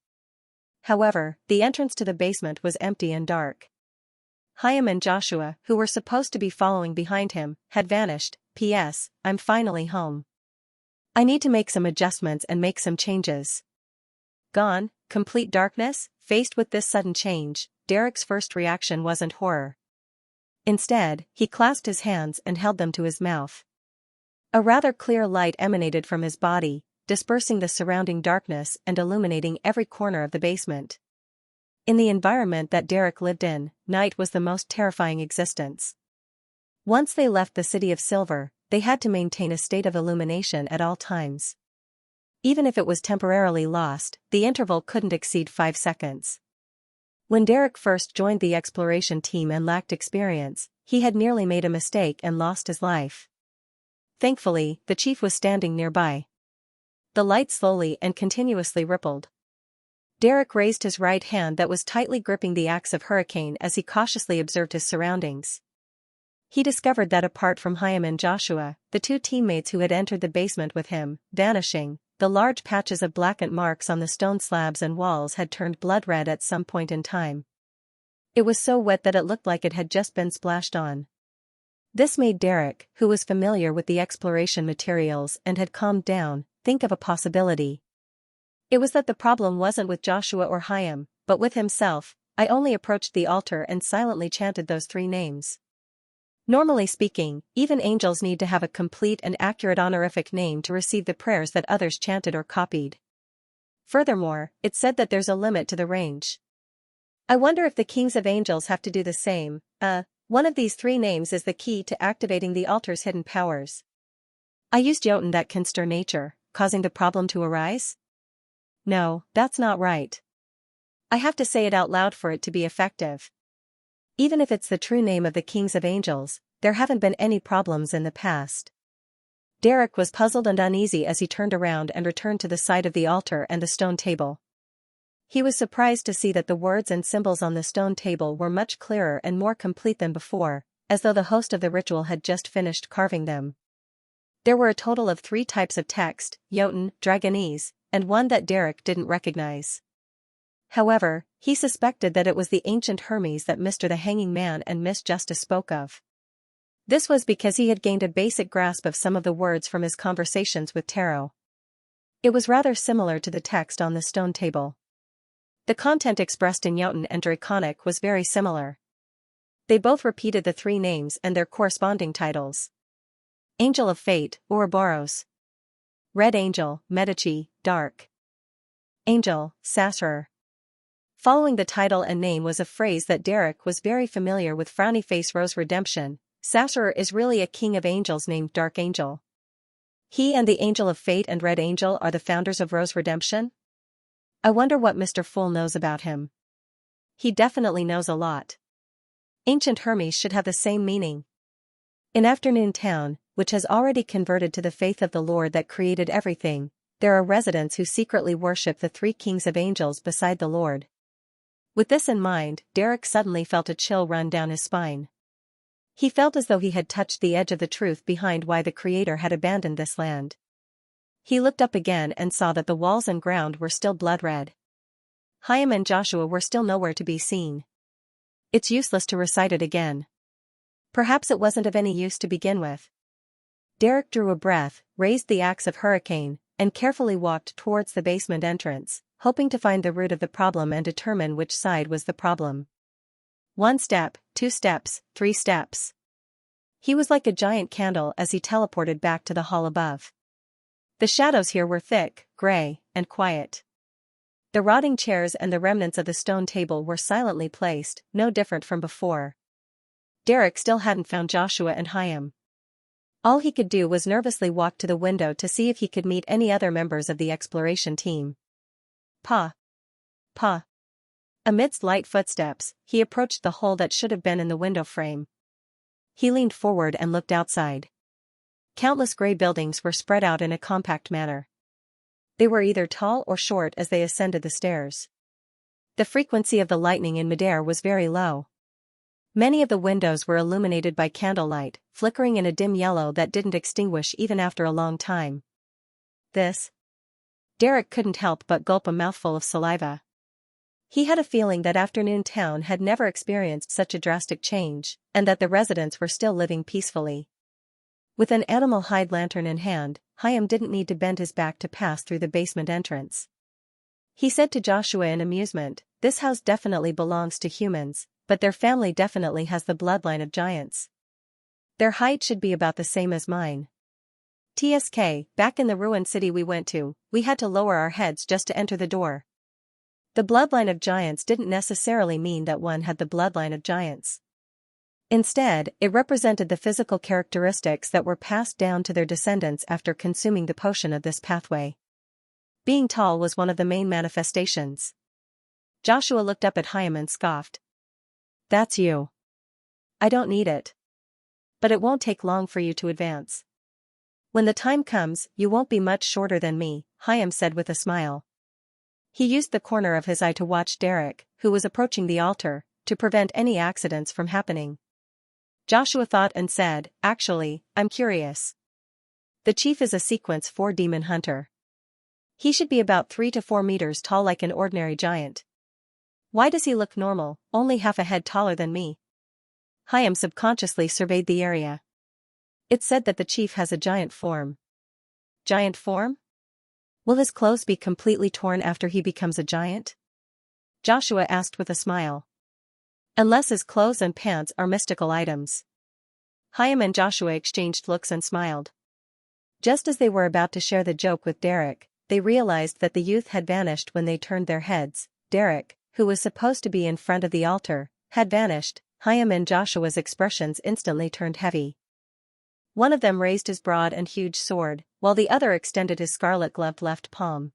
However, the entrance to the basement was empty and dark. Chaim and Joshua, who were supposed to be following behind him, had vanished. P.S. I'm finally home. I need to make some adjustments and make some changes. Gone, complete darkness. Faced with this sudden change, Derek's first reaction wasn't horror. Instead, he clasped his hands and held them to his mouth. A rather clear light emanated from his body, dispersing the surrounding darkness and illuminating every corner of the basement. In the environment that Derek lived in, night was the most terrifying existence. Once they left the City of Silver, they had to maintain a state of illumination at all times. Even if it was temporarily lost, the interval couldn't exceed 5 seconds. When Derek first joined the exploration team and lacked experience, he had nearly made a mistake and lost his life. Thankfully, the chief was standing nearby. The light slowly and continuously rippled. Derek raised his right hand that was tightly gripping the axe of Hurricane as he cautiously observed his surroundings. He discovered that apart from Chaim and Joshua, the 2 teammates who had entered the basement with him, vanishing, the large patches of blackened marks on the stone slabs and walls had turned blood red at some point in time. It was so wet that it looked like it had just been splashed on. This made Derek, who was familiar with the exploration materials and had calmed down, think of a possibility. It was that the problem wasn't with Joshua or Chaim, but with himself. I only approached the altar and silently chanted those 3 names. Normally speaking, even angels need to have a complete and accurate honorific name to receive the prayers that others chanted or copied. Furthermore, it's said that there's a limit to the range. I wonder if the kings of angels have to do the same. One of these 3 names is the key to activating the altar's hidden powers. I used Jotun that can stir nature, causing the problem to arise? No, that's not right. I have to say it out loud for it to be effective. Even if it's the true name of the kings of angels, there haven't been any problems in the past. Derek was puzzled and uneasy as he turned around and returned to the side of the altar and the stone table. He was surprised to see that the words and symbols on the stone table were much clearer and more complete than before, as though the host of the ritual had just finished carving them. There were a total of 3 types of text: Jotun, Dragonese, and one that Derek didn't recognize. However, he suspected that it was the ancient Hermes that Mr. the Hanging Man and Miss Justice spoke of. This was because he had gained a basic grasp of some of the words from his conversations with Tarot. It was rather similar to the text on the stone table. The content expressed in Jotun and Draconic was very similar. They both repeated the 3 names and their corresponding titles. Angel of Fate, Ouroboros. Red Angel, Medici, Dark Angel, Sassurer. Following the title and name was a phrase that Derek was very familiar with: Frowny Face Rose Redemption. Sassurer is really a king of angels named Dark Angel. He and the Angel of Fate and Red Angel are the founders of Rose Redemption? I wonder what Mr. Fool knows about him. He definitely knows a lot. Ancient Hermes should have the same meaning. In Afternoon Town, which has already converted to the faith of the Lord that created everything, there are residents who secretly worship the 3 kings of angels beside the Lord. With this in mind, Derek suddenly felt a chill run down his spine. He felt as though he had touched the edge of the truth behind why the Creator had abandoned this land. He looked up again and saw that the walls and ground were still blood red. Chaim and Joshua were still nowhere to be seen. It's useless to recite it again. Perhaps it wasn't of any use to begin with. Derek drew a breath, raised the axe of Hurricane, and carefully walked towards the basement entrance, hoping to find the root of the problem and determine which side was the problem. 1 step, 2 steps, 3 steps. He was like a giant candle as he teleported back to the hall above. The shadows here were thick, gray, and quiet. The rotting chairs and the remnants of the stone table were silently placed, no different from before. Derek still hadn't found Joshua and Hyam. All he could do was nervously walk to the window to see if he could meet any other members of the exploration team. Pa. Pa. Amidst light footsteps, he approached the hole that should have been in the window frame. He leaned forward and looked outside. Countless gray buildings were spread out in a compact manner. They were either tall or short as they ascended the stairs. The frequency of the lightning in midair was very low. Many of the windows were illuminated by candlelight, flickering in a dim yellow that didn't extinguish even after a long time. Derek couldn't help but gulp a mouthful of saliva. He had a feeling that afternoon town had never experienced such a drastic change, and that the residents were still living peacefully. With an animal hide lantern in hand, Hyam didn't need to bend his back to pass through the basement entrance. He said to Joshua in amusement, "This house definitely belongs to humans, but their family definitely has the bloodline of giants. Their height should be about the same as mine. TSK, back in the ruined city we went to, we had to lower our heads just to enter the door." The bloodline of giants didn't necessarily mean that one had the bloodline of giants. Instead, it represented the physical characteristics that were passed down to their descendants after consuming the potion of this pathway. Being tall was one of the main manifestations. Joshua looked up at Hyam and scoffed. "That's you. I don't need it. But it won't take long for you to advance. When the time comes, you won't be much shorter than me," Hyam said with a smile. He used the corner of his eye to watch Derek, who was approaching the altar, to prevent any accidents from happening. Joshua thought and said, "Actually, I'm curious. The chief is a sequence 4 demon hunter. He should be about 3 to 4 meters tall like an ordinary giant. Why does he look normal, only half a head taller than me?" Hyam subconsciously surveyed the area. It said that the chief has a giant form. Giant form? Will his clothes be completely torn after he becomes a giant? Joshua asked with a smile. Unless his clothes and pants are mystical items. Hyam and Joshua exchanged looks and smiled. Just as they were about to share the joke with Derek, they realized that the youth had vanished when they turned their heads. Derek, who was supposed to be in front of the altar, had vanished. Hyam and Joshua's expressions instantly turned heavy. One of them raised his broad and huge sword, while the other extended his scarlet-gloved left palm.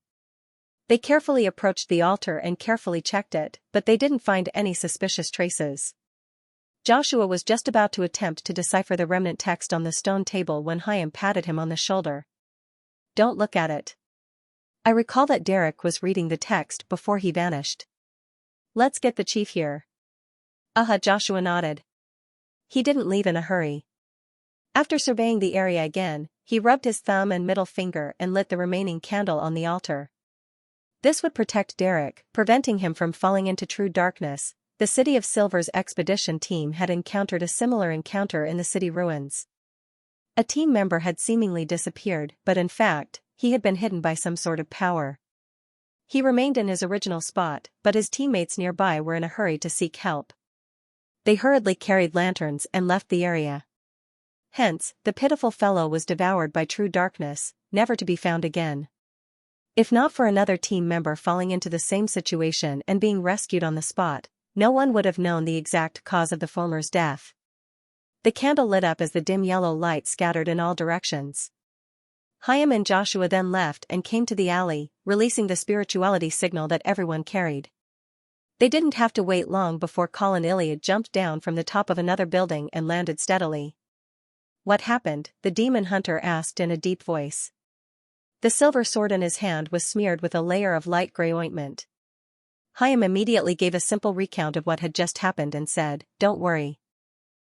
They carefully approached the altar and carefully checked it, but they didn't find any suspicious traces. Joshua was just about to attempt to decipher the remnant text on the stone table when Hyam patted him on the shoulder. "Don't look at it. I recall that Derek was reading the text before he vanished. Let's get the chief here." Joshua nodded. He didn't leave in a hurry. After surveying the area again, he rubbed his thumb and middle finger and lit the remaining candle on the altar. This would protect Derek, preventing him from falling into true darkness. The City of Silver's expedition team had encountered a similar encounter in the city ruins. A team member had seemingly disappeared, but in fact, he had been hidden by some sort of power. He remained in his original spot, but his teammates nearby were in a hurry to seek help. They hurriedly carried lanterns and left the area. Hence, the pitiful fellow was devoured by true darkness, never to be found again. If not for another team member falling into the same situation and being rescued on the spot, no one would have known the exact cause of the former's death. The candle lit up as the dim yellow light scattered in all directions. Hyam and Joshua then left and came to the alley, releasing the spirituality signal that everyone carried. They didn't have to wait long before Colin Iliad jumped down from the top of another building and landed steadily. "What happened?" the demon hunter asked in a deep voice. The silver sword in his hand was smeared with a layer of light gray ointment. Hyam immediately gave a simple recount of what had just happened and said, "Don't worry."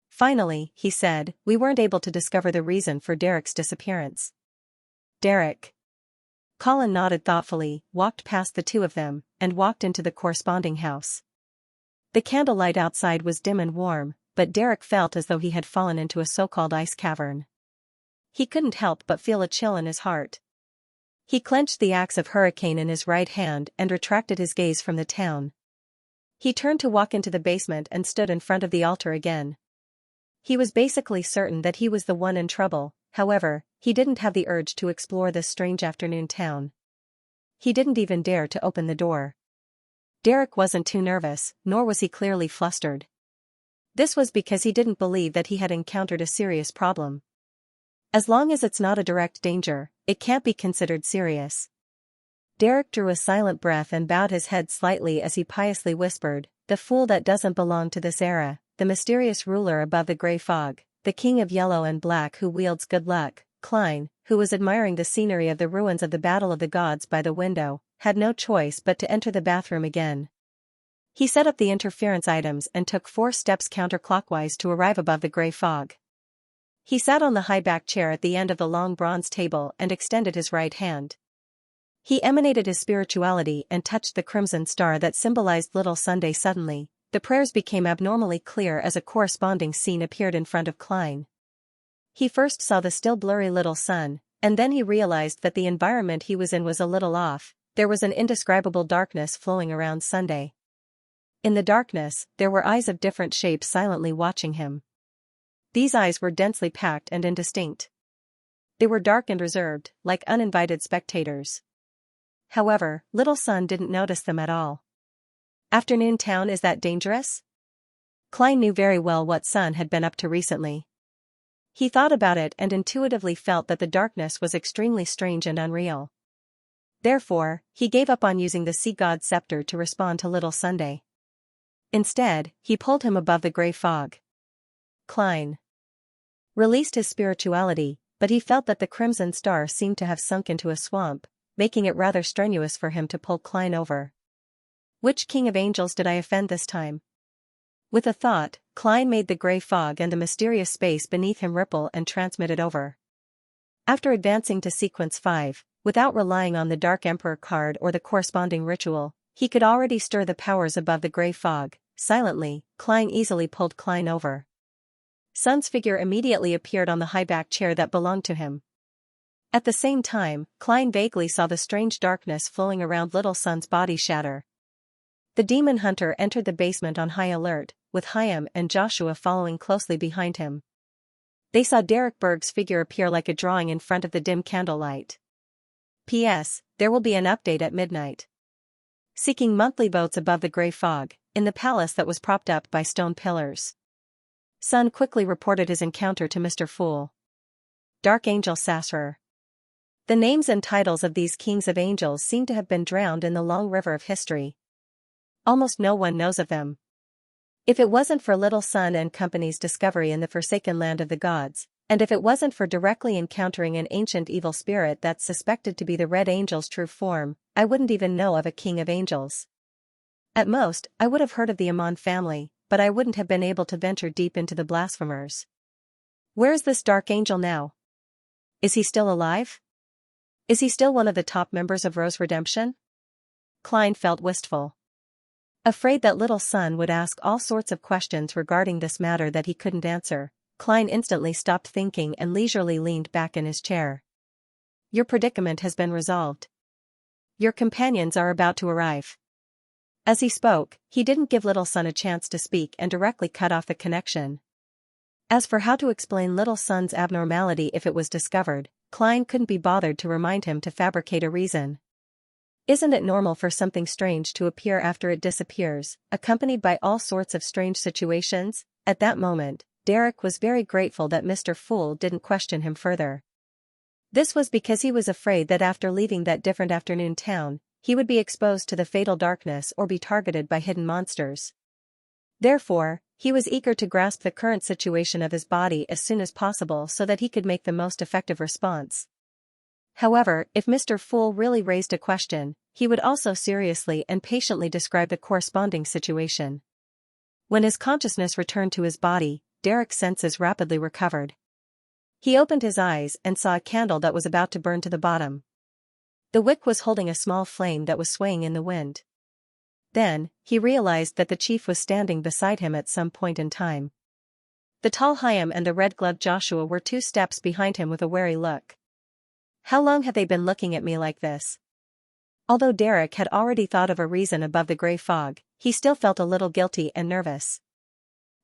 Finally, he said, "We weren't able to discover the reason for Derek's disappearance." "Derek?" Colin nodded thoughtfully, walked past the two of them, and walked into the corresponding house. The candlelight outside was dim and warm, but Derek felt as though he had fallen into a so-called ice cavern. He couldn't help but feel a chill in his heart. He clenched the axe of hurricane in his right hand and retracted his gaze from the town. He turned to walk into the basement and stood in front of the altar again. He was basically certain that he was the one in trouble. However, he didn't have the urge to explore this strange afternoon town. He didn't even dare to open the door. Derek wasn't too nervous, nor was he clearly flustered. This was because he didn't believe that he had encountered a serious problem. As long as it's not a direct danger, it can't be considered serious. Derek drew a silent breath and bowed his head slightly as he piously whispered, "The fool that doesn't belong to this era, the mysterious ruler above the gray fog, the king of yellow and black who wields good luck." Klein, who was admiring the scenery of the ruins of the Battle of the Gods by the window, had no choice but to enter the bathroom again. He set up the interference items and took 4 steps counterclockwise to arrive above the gray fog. He sat on the high-back chair at the end of the long bronze table and extended his right hand. He emanated his spirituality and touched the crimson star that symbolized Little Sunday. Suddenly, the prayers became abnormally clear as a corresponding scene appeared in front of Klein. He first saw the still blurry little sun, and then he realized that the environment he was in was a little off. There was an indescribable darkness flowing around Sunday. In the darkness, there were eyes of different shapes silently watching him. These eyes were densely packed and indistinct. They were dark and reserved, like uninvited spectators. However, Little Sun didn't notice them at all. Afternoon town, is that dangerous? Klein knew very well what Sun had been up to recently. He thought about it and intuitively felt that the darkness was extremely strange and unreal. Therefore, he gave up on using the sea god's scepter to respond to Little Sunday. Instead, he pulled him above the gray fog. Klein released his spirituality, but he felt that the crimson star seemed to have sunk into a swamp, making it rather strenuous for him to pull Klein over. Which king of angels did I offend this time? With a thought, Klein made the gray fog and the mysterious space beneath him ripple and transmitted over. After advancing to sequence 5, without relying on the Dark Emperor card or the corresponding ritual, he could already stir the powers above the gray fog. Silently, Klein easily pulled Klein over. Sun's figure immediately appeared on the high-back chair that belonged to him. At the same time, Klein vaguely saw the strange darkness flowing around Little Sun's body shatter. The demon hunter entered the basement on high alert, with Chaim and Joshua following closely behind him. They saw Derek Berg's figure appear like a drawing in front of the dim candlelight. P.S. There will be an update at midnight. Seeking monthly votes above the gray fog, in the palace that was propped up by stone pillars. Sun quickly reported his encounter to Mr. Fool. Dark Angel Sasser. The names and titles of these kings of angels seem to have been drowned in the long river of history. Almost no one knows of them. If it wasn't for Little Sun and Company's discovery in the Forsaken Land of the Gods, and if it wasn't for directly encountering an ancient evil spirit that's suspected to be the Red Angel's true form, I wouldn't even know of a king of angels. At most, I would have heard of the Amon family, but I wouldn't have been able to venture deep into the blasphemers. Where's this Dark Angel now? Is he still alive? Is he still one of the top members of Rose Redemption? Klein felt wistful. Afraid that Little Sun would ask all sorts of questions regarding this matter that he couldn't answer, Klein instantly stopped thinking and leisurely leaned back in his chair. Your predicament has been resolved. Your companions are about to arrive. As he spoke, he didn't give Little Sun a chance to speak and directly cut off the connection. As for how to explain Little Sun's abnormality if it was discovered, Klein couldn't be bothered to remind him to fabricate a reason. Isn't it normal for something strange to appear after it disappears, accompanied by all sorts of strange situations? At that moment, Derek was very grateful that Mr. Fool didn't question him further. This was because he was afraid that after leaving that different afternoon town, he would be exposed to the fatal darkness or be targeted by hidden monsters. Therefore, he was eager to grasp the current situation of his body as soon as possible so that he could make the most effective response. However, if Mr. Fool really raised a question, he would also seriously and patiently describe the corresponding situation. When his consciousness returned to his body, Derek's senses rapidly recovered. He opened his eyes and saw a candle that was about to burn to the bottom. The wick was holding a small flame that was swaying in the wind. Then, he realized that the chief was standing beside him at some point in time. The tall Chaim and the red-gloved Joshua were 2 steps behind him with a wary look. How long have they been looking at me like this? Although Derek had already thought of a reason above the gray fog, he still felt a little guilty and nervous.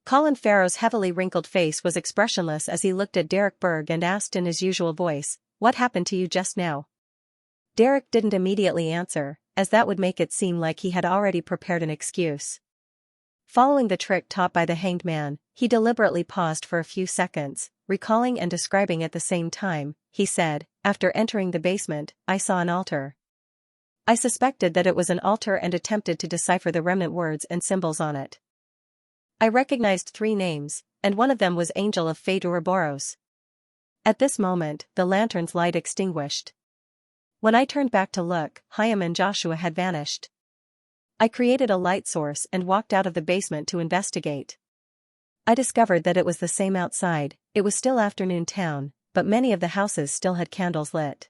Colin Farrow's heavily wrinkled face was expressionless as he looked at Derek Berg and asked in his usual voice, "What happened to you just now?" Derek didn't immediately answer, as that would make it seem like he had already prepared an excuse. Following the trick taught by the hanged man, he deliberately paused for a few seconds, recalling and describing at the same time. He said, "After entering the basement, I saw an altar. I suspected that it was an altar and attempted to decipher the remnant words and symbols on it. I recognized 3 names, and one of them was Angel of Fate Ouroboros." At this moment, the lantern's light extinguished. When I turned back to look, Chaim and Joshua had vanished. I created a light source and walked out of the basement to investigate. I discovered that it was the same outside. It was still afternoon town, but many of the houses still had candles lit.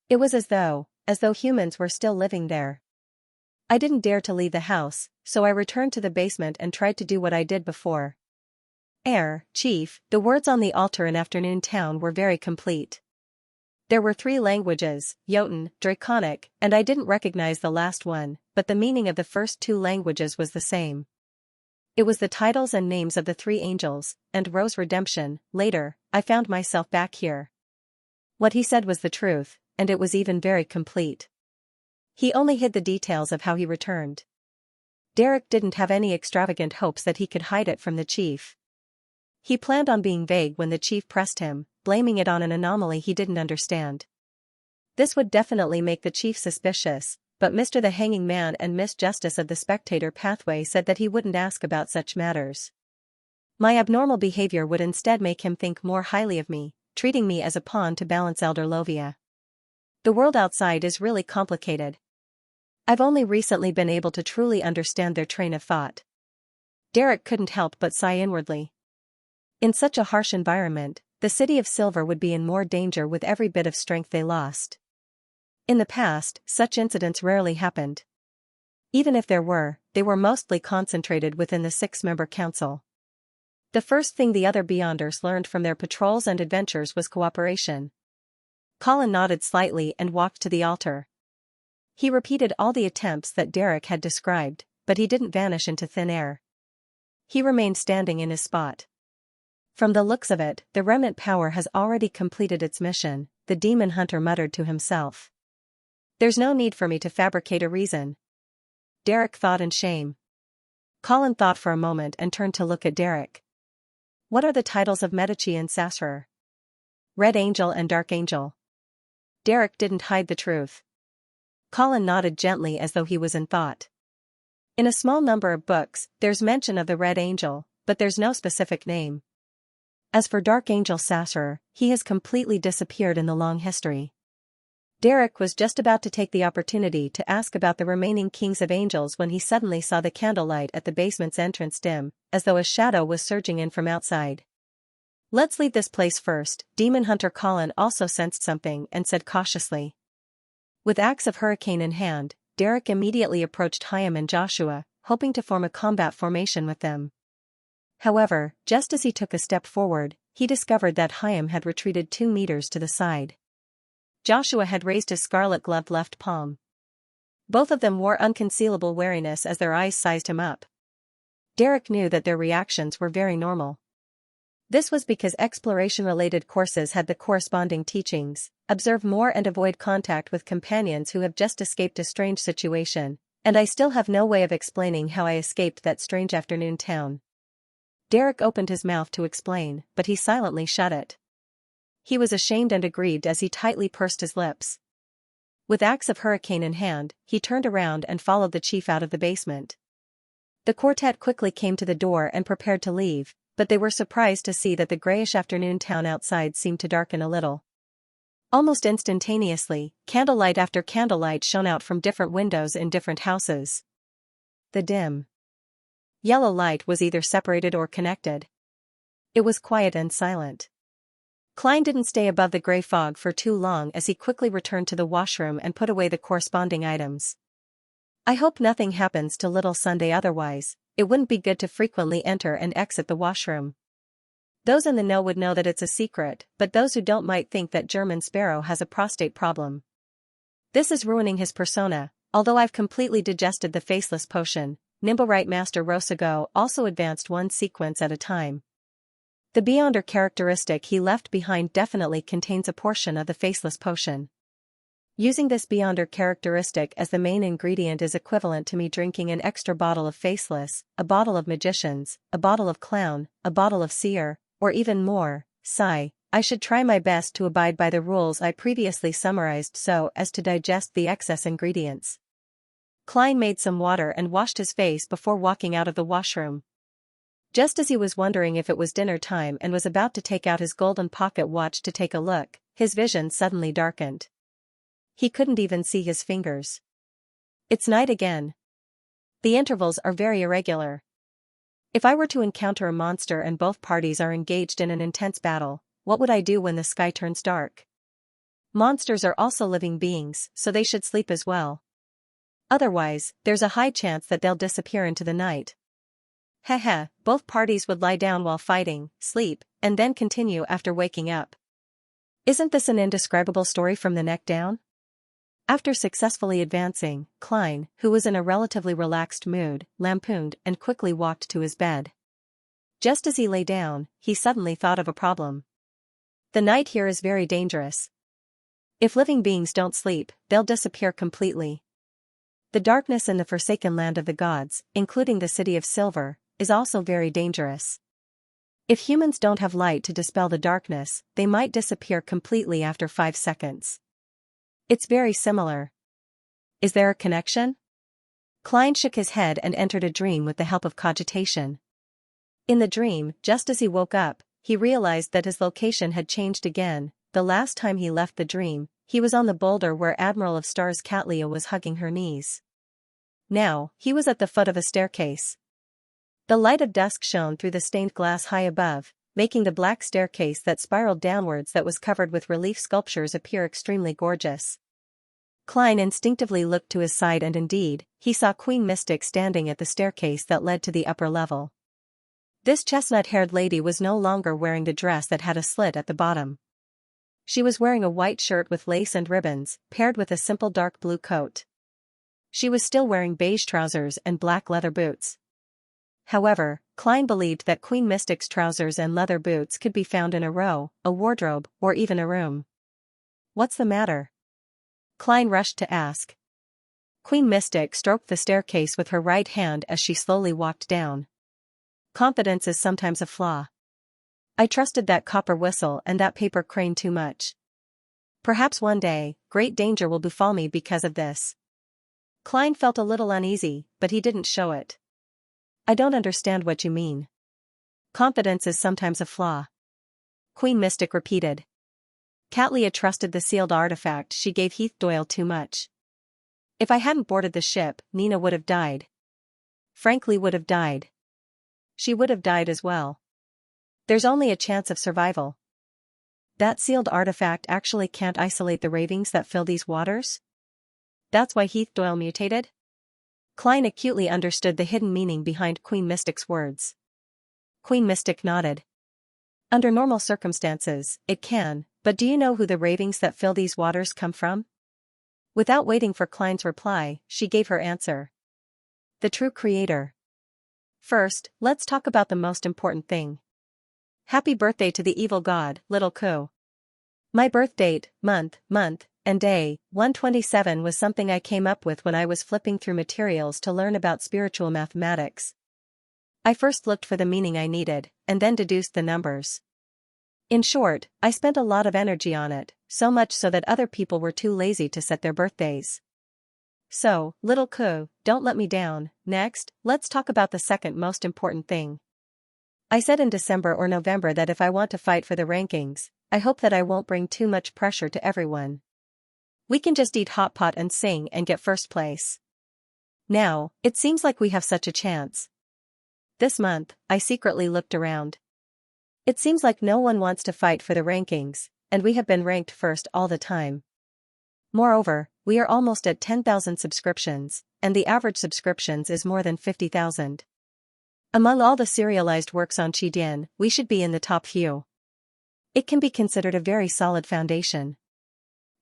It was as though humans were still living there. I didn't dare to leave the house, so I returned to the basement and tried to do what I did before. Chief, the words on the altar in afternoon town were very complete. There were 3 languages, Jotun, Draconic, and I didn't recognize the last one, but the meaning of the first 2 languages was the same. It was the titles and names of the 3 angels, and Rose Redemption. Later, I found myself back here. What he said was the truth, and it was even very complete. He only hid the details of how he returned. Derek didn't have any extravagant hopes that he could hide it from the chief. He planned on being vague when the chief pressed him, blaming it on an anomaly he didn't understand. This would definitely make the chief suspicious, but Mr. the Hanging Man and Miss Justice of the Spectator Pathway said that he wouldn't ask about such matters. My abnormal behavior would instead make him think more highly of me, treating me as a pawn to balance Elder Lovia. The world outside is really complicated. I've only recently been able to truly understand their train of thought. Derek couldn't help but sigh inwardly. In such a harsh environment, the City of Silver would be in more danger with every bit of strength they lost. In the past, such incidents rarely happened. Even if there were, they were mostly concentrated within the 6-member council. The first thing the other Beyonders learned from their patrols and adventures was cooperation. Colin nodded slightly and walked to the altar. He repeated all the attempts that Derek had described, but he didn't vanish into thin air. He remained standing in his spot. "From the looks of it, the remnant power has already completed its mission," the demon hunter muttered to himself. "There's no need for me to fabricate a reason." Derek thought in shame. Colin thought for a moment and turned to look at Derek. "What are the titles of Medici and Sasser?" "Red Angel and Dark Angel." Derek didn't hide the truth. Colin nodded gently as though he was in thought. "In a small number of books, there's mention of the Red Angel, but there's no specific name. As for Dark Angel Sasser, he has completely disappeared in the long history." Derek was just about to take the opportunity to ask about the remaining kings of angels when he suddenly saw the candlelight at the basement's entrance dim, as though a shadow was surging in from outside. "Let's leave this place first." Demon Hunter Colin also sensed something and said cautiously. With Axe of Hurricane in hand, Derek immediately approached Chaim and Joshua, hoping to form a combat formation with them. However, just as he took a step forward, he discovered that Chaim had retreated 2 meters to the side. Joshua had raised his scarlet-gloved left palm. Both of them wore unconcealable wariness as their eyes sized him up. Derek knew that their reactions were very normal. This was because exploration-related courses had the corresponding teachings: observe more and avoid contact with companions who have just escaped a strange situation, and I still have no way of explaining how I escaped that strange afternoon town. Derek opened his mouth to explain, but he silently shut it. He was ashamed and aggrieved as he tightly pursed his lips. With Axe of Hurricane in hand, he turned around and followed the chief out of the basement. The quartet quickly came to the door and prepared to leave, but they were surprised to see that the grayish afternoon town outside seemed to darken a little. Almost instantaneously, candlelight after candlelight shone out from different windows in different houses. The dim yellow light was either separated or connected. It was quiet and silent. Klein didn't stay above the gray fog for too long as he quickly returned to the washroom and put away the corresponding items. "I hope nothing happens to little Sunday otherwise. It wouldn't be good to frequently enter and exit the washroom. Those in the know would know that it's a secret, but those who don't might think that German Sparrow has a prostate problem. This is ruining his persona, although I've completely digested the faceless potion. Nimblewright Master Rosago also advanced one sequence at a time. The Beyonder characteristic he left behind definitely contains a portion of the Faceless Potion. Using this Beyonder characteristic as the main ingredient is equivalent to me drinking an extra bottle of Faceless, a bottle of Magicians, a bottle of Clown, a bottle of Seer, or even more. Sigh, I should try my best to abide by the rules I previously summarized so as to digest the excess ingredients. Klein made some water and washed his face before walking out of the washroom. Just as he was wondering if it was dinner time and was about to take out his golden pocket watch to take a look, his vision suddenly darkened. He couldn't even see his fingers. It's night again. The intervals are very irregular. If I were to encounter a monster and both parties are engaged in an intense battle, what would I do when the sky turns dark? Monsters are also living beings, so they should sleep as well. Otherwise, there's a high chance that they'll disappear into the night. Heh, both parties would lie down while fighting, sleep, and then continue after waking up. Isn't this an indescribable story from the neck down? After successfully advancing, Klein, who was in a relatively relaxed mood, lampooned and quickly walked to his bed. Just as he lay down, he suddenly thought of a problem. The night here is very dangerous. If living beings don't sleep, they'll disappear completely. The darkness in the forsaken land of the gods, including the city of Silver, is also very dangerous. If humans don't have light to dispel the darkness, they might disappear completely after 5 seconds. It's very similar. Is there a connection? Klein shook his head and entered a dream with the help of cogitation. In the dream, just as he woke up, he realized that his location had changed again. The last time he left the dream, he was on the boulder where Admiral of Stars Catlia was hugging her knees. Now, he was at the foot of a staircase. The light of dusk shone through the stained glass high above, making the black staircase that spiraled downwards that was covered with relief sculptures appear extremely gorgeous. Klein instinctively looked to his side and indeed, he saw Queen Mystic standing at the staircase that led to the upper level. This chestnut-haired lady was no longer wearing the dress that had a slit at the bottom. She was wearing a white shirt with lace and ribbons, paired with a simple dark blue coat. She was still wearing beige trousers and black leather boots. However, Klein believed that Queen Mystic's trousers and leather boots could be found in a row, a wardrobe, or even a room. What's the matter? Klein rushed to ask. Queen Mystic stroked the staircase with her right hand as she slowly walked down. Confidence is sometimes a flaw. I trusted that copper whistle and that paper crane too much. Perhaps one day, great danger will befall me because of this. Klein felt a little uneasy, but he didn't show it. I don't understand what you mean. Confidence is sometimes a flaw. Queen Mystic repeated. Catlia trusted the sealed artifact she gave Heath Doyle too much. If I hadn't boarded the ship, Nina would have died. Frankly would have died. She would have died as well. There's only a chance of survival. That sealed artifact actually can't isolate the ravings that fill these waters? That's why Heath Doyle mutated? Klein acutely understood the hidden meaning behind Queen Mystic's words. Queen Mystic nodded. Under normal circumstances, it can, but do you know who the ravings that fill these waters come from? Without waiting for Klein's reply, she gave her answer. The true creator. First, let's talk about the most important thing. Happy birthday to the evil god, Little Ku. My birth date, month, and day, 127 was something I came up with when I was flipping through materials to learn about spiritual mathematics. I first looked for the meaning I needed, and then deduced the numbers. In short, I spent a lot of energy on it, so much so that other people were too lazy to set their birthdays. So, Little Ku, don't let me down. Next, let's talk about the second most important thing. I said in December or November that if I want to fight for the rankings, I hope that I won't bring too much pressure to everyone. We can just eat hot pot and sing and get first place. Now, it seems like we have such a chance. This month, I secretly looked around. It seems like no one wants to fight for the rankings, and we have been ranked first all the time. Moreover, we are almost at 10,000 subscriptions, and the average subscriptions is more than 50,000. Among all the serialized works on Qidian, we should be in the top few. It can be considered a very solid foundation.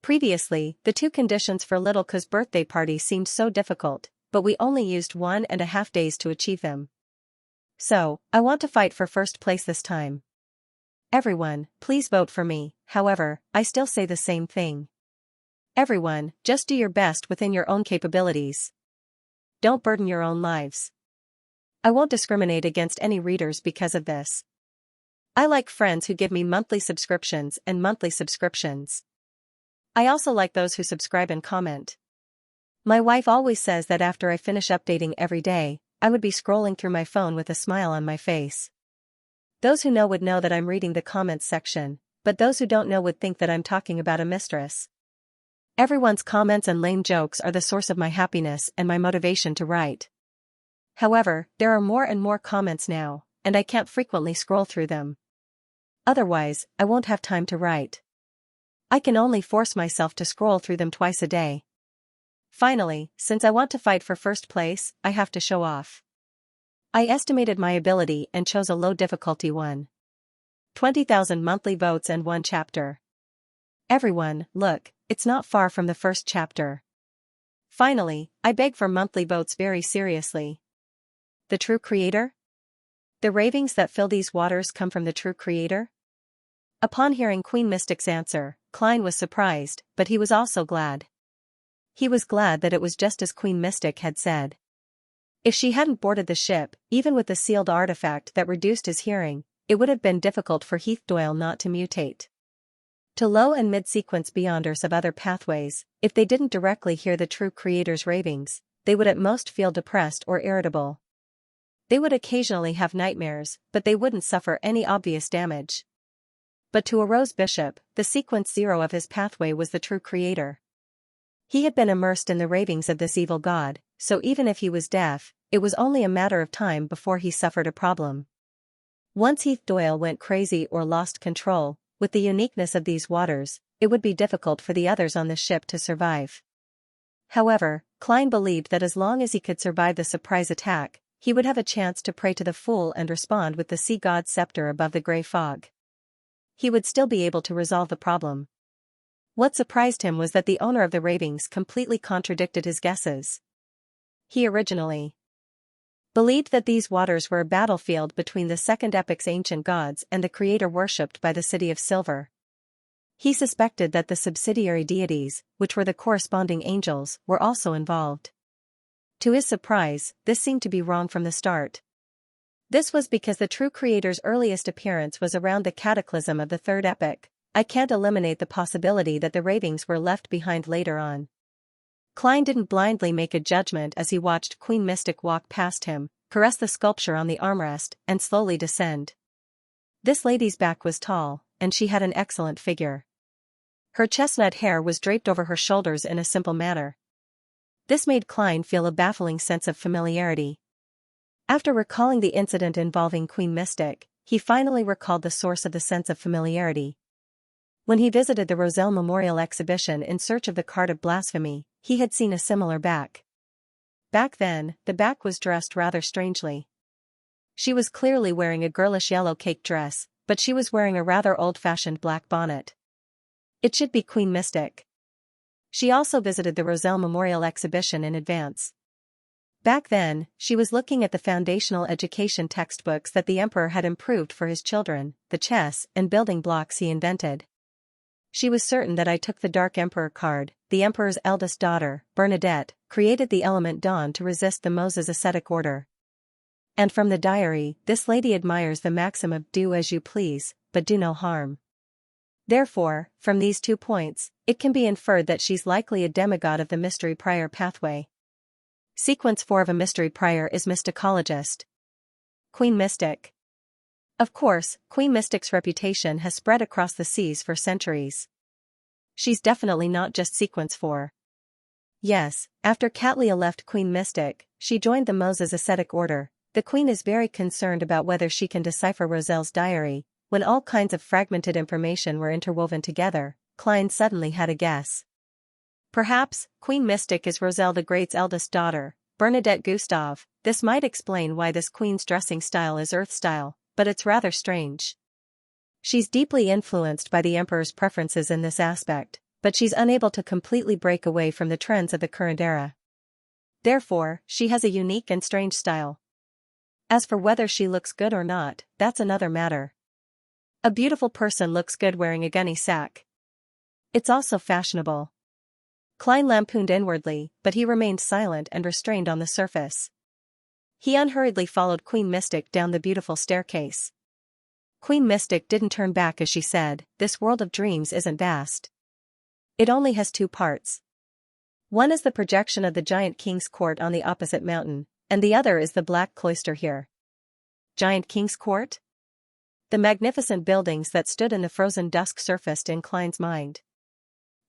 Previously, the two conditions for Little Ku's birthday party seemed so difficult, but we only used 1.5 days to achieve them. So, I want to fight for first place this time. Everyone, please vote for me. However, I still say the same thing. Everyone, just do your best within your own capabilities. Don't burden your own lives. I won't discriminate against any readers because of this. I like friends who give me monthly subscriptions and monthly subscriptions. I also like those who subscribe and comment. My wife always says that after I finish updating every day, I would be scrolling through my phone with a smile on my face. Those who know would know that I'm reading the comments section, but those who don't know would think that I'm talking about a mistress. Everyone's comments and lame jokes are the source of my happiness and my motivation to write. However, there are more and more comments now, and I can't frequently scroll through them. Otherwise, I won't have time to write. I can only force myself to scroll through them twice a day. Finally, since I want to fight for first place, I have to show off. I estimated my ability and chose a low difficulty one. 20,000 monthly votes and 1 chapter. Everyone, look, it's not far from the first chapter. Finally, I beg for monthly votes very seriously. The true creator? The ravings that fill these waters come from the true creator? Upon hearing Queen Mystic's answer, Klein was surprised, but he was also glad. He was glad that it was just as Queen Mystic had said. If she hadn't boarded the ship, even with the sealed artifact that reduced his hearing, it would have been difficult for Heath Doyle not to mutate to low and mid-sequence beyonders of other pathways. If they didn't directly hear the true creator's ravings, they would at most feel depressed or irritable. They would occasionally have nightmares, but they wouldn't suffer any obvious damage. But to a Rose Bishop, the sequence 0 of his pathway was the true creator. He had been immersed in the ravings of this evil god, so even if he was deaf, it was only a matter of time before he suffered a problem. Once Heath Doyle went crazy or lost control, with the uniqueness of these waters, it would be difficult for the others on the ship to survive. However, Klein believed that as long as he could survive the surprise attack, he would have a chance to pray to the Fool and respond with the sea god's scepter above the gray fog. He would still be able to resolve the problem. What surprised him was that the owner of the ravings completely contradicted his guesses. He originally believed that these waters were a battlefield between the second epic's ancient gods and the creator worshipped by the City of Silver. He suspected that the subsidiary deities, which were the corresponding angels, were also involved. To his surprise, this seemed to be wrong from the start. This was because the true creator's earliest appearance was around the cataclysm of the third epic. I can't eliminate the possibility that the ravings were left behind later on. Klein didn't blindly make a judgment as he watched Queen Mystic walk past him, caress the sculpture on the armrest, and slowly descend. This lady's back was tall, and she had an excellent figure. Her chestnut hair was draped over her shoulders in a simple manner. This made Klein feel a baffling sense of familiarity. After recalling the incident involving Queen Mystic, he finally recalled the source of the sense of familiarity. When he visited the Roselle Memorial Exhibition in search of the card of blasphemy, he had seen a similar back. Back then, the back was dressed rather strangely. She was clearly wearing a girlish yellow cake dress, but she was wearing a rather old-fashioned black bonnet. It should be Queen Mystic. She also visited the Roselle Memorial Exhibition in advance. Back then, she was looking at the foundational education textbooks that the Emperor had improved for his children, the chess and building blocks he invented. She was certain that I took the Dark Emperor card. The Emperor's eldest daughter, Bernadette, created the element dawn to resist the Moses ascetic order. And from the diary, this lady admires the maxim of do as you please, but do no harm. Therefore, from these 2 points, it can be inferred that she's likely a demigod of the mystery prior pathway. Sequence 4 of a mystery prior is mysticologist. Queen Mystic. Of course, Queen Mystic's reputation has spread across the seas for centuries. She's definitely not just sequence 4. Yes, after Cattleya left Queen Mystic, she joined the Moses ascetic order. The Queen is very concerned about whether she can decipher Roselle's diary. When all kinds of fragmented information were interwoven together, Klein suddenly had a guess. Perhaps, Queen Mystic is Roselle the Great's eldest daughter, Bernadette Gustave. This might explain why this queen's dressing style is Earth style, but it's rather strange. She's deeply influenced by the Emperor's preferences in this aspect, but she's unable to completely break away from the trends of the current era. Therefore, she has a unique and strange style. As for whether she looks good or not, that's another matter. A beautiful person looks good wearing a gunny sack. It's also fashionable. Klein lampooned inwardly, but he remained silent and restrained on the surface. He unhurriedly followed Queen Mystic down the beautiful staircase. Queen Mystic didn't turn back as she said, "This world of dreams isn't vast. It only has two parts. One is the projection of the giant king's court on the opposite mountain, and the other is the black cloister here." Giant king's court? The magnificent buildings that stood in the frozen dusk surfaced in Klein's mind.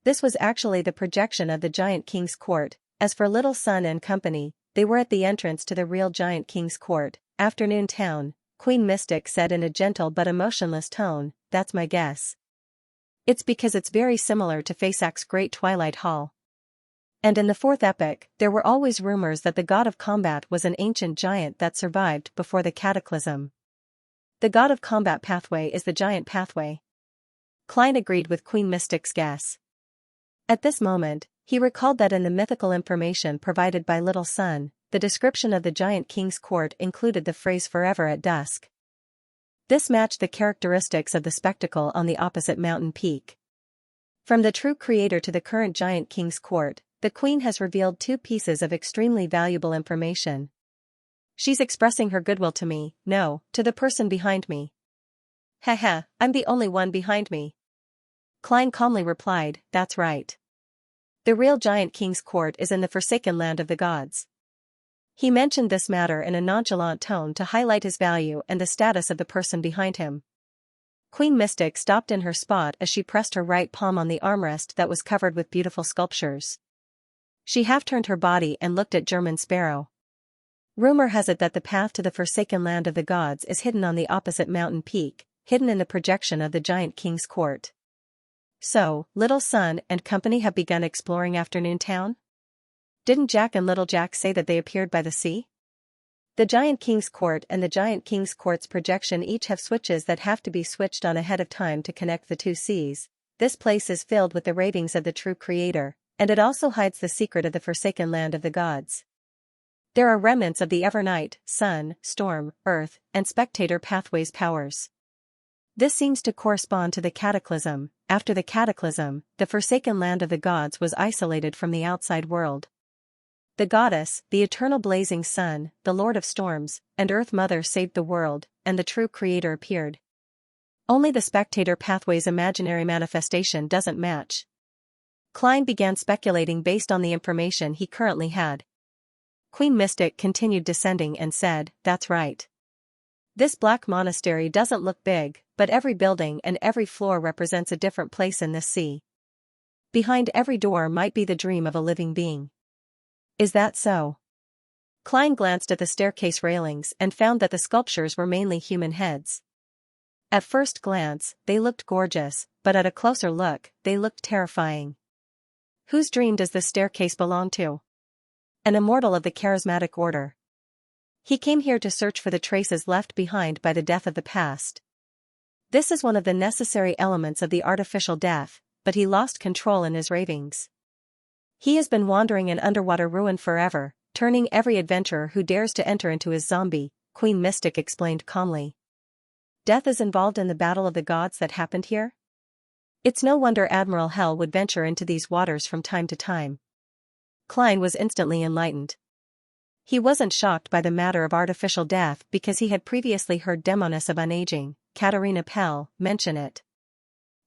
This was actually the projection of the giant king's court. As for Little Sun and company, they were at the entrance to the real giant king's court. "Afternoon town," Queen Mystic said in a gentle but emotionless tone, "that's my guess. It's because it's very similar to Fasak's great Twilight Hall. And in the fourth epoch, there were always rumors that the god of combat was an ancient giant that survived before the cataclysm. The god of combat pathway is the giant pathway." Klein agreed with Queen Mystic's guess. At this moment, he recalled that in the mythical information provided by Little Sun, the description of the giant king's court included the phrase "forever at dusk." This matched the characteristics of the spectacle on the opposite mountain peak. From the true creator to the current giant king's court, the queen has revealed two pieces of extremely valuable information. She's expressing her goodwill to me, no, to the person behind me. Haha, I'm the only one behind me. Klein calmly replied, "That's right. The real giant king's court is in the forsaken land of the gods." He mentioned this matter in a nonchalant tone to highlight his value and the status of the person behind him. Queen Mystic stopped in her spot as she pressed her right palm on the armrest that was covered with beautiful sculptures. She half-turned her body and looked at German Sparrow. "Rumor has it that the path to the forsaken land of the gods is hidden on the opposite mountain peak, hidden in the projection of the giant king's court. So, Little Sun and company have begun exploring Afternoon Town? Didn't Jack and Little Jack say that they appeared by the sea? The giant king's court and the giant king's court's projection each have switches that have to be switched on ahead of time to connect the two seas. This place is filled with the ravings of the true creator, and it also hides the secret of the forsaken land of the gods. There are remnants of the Evernight, Sun, Storm, Earth, and Spectator pathways powers. This seems to correspond to the cataclysm. After the cataclysm, the forsaken land of the gods was isolated from the outside world. The goddess, the eternal blazing sun, the lord of storms, and Earth Mother saved the world, and the true creator appeared. Only the Spectator pathway's imaginary manifestation doesn't match." Klein began speculating based on the information he currently had. Queen Mystic continued descending and said, "That's right. This black monastery doesn't look big, but every building and every floor represents a different place in this sea. Behind every door might be the dream of a living being." "Is that so?" Klein glanced at the staircase railings and found that the sculptures were mainly human heads. At first glance, they looked gorgeous, but at a closer look, they looked terrifying. Whose dream does this staircase belong to? An immortal of the charismatic order. He came here to search for the traces left behind by the death of the past. This is one of the necessary elements of the artificial death, but he lost control in his ravings. He has been wandering in underwater ruin forever, turning every adventurer who dares to enter into his zombie, Queen Mystic explained calmly. Death is involved in the battle of the gods that happened here? It's no wonder Admiral Hell would venture into these waters from time to time. Klein was instantly enlightened. He wasn't shocked by the matter of artificial death because he had previously heard Demoness of Unaging, Katarina Pell, mention it.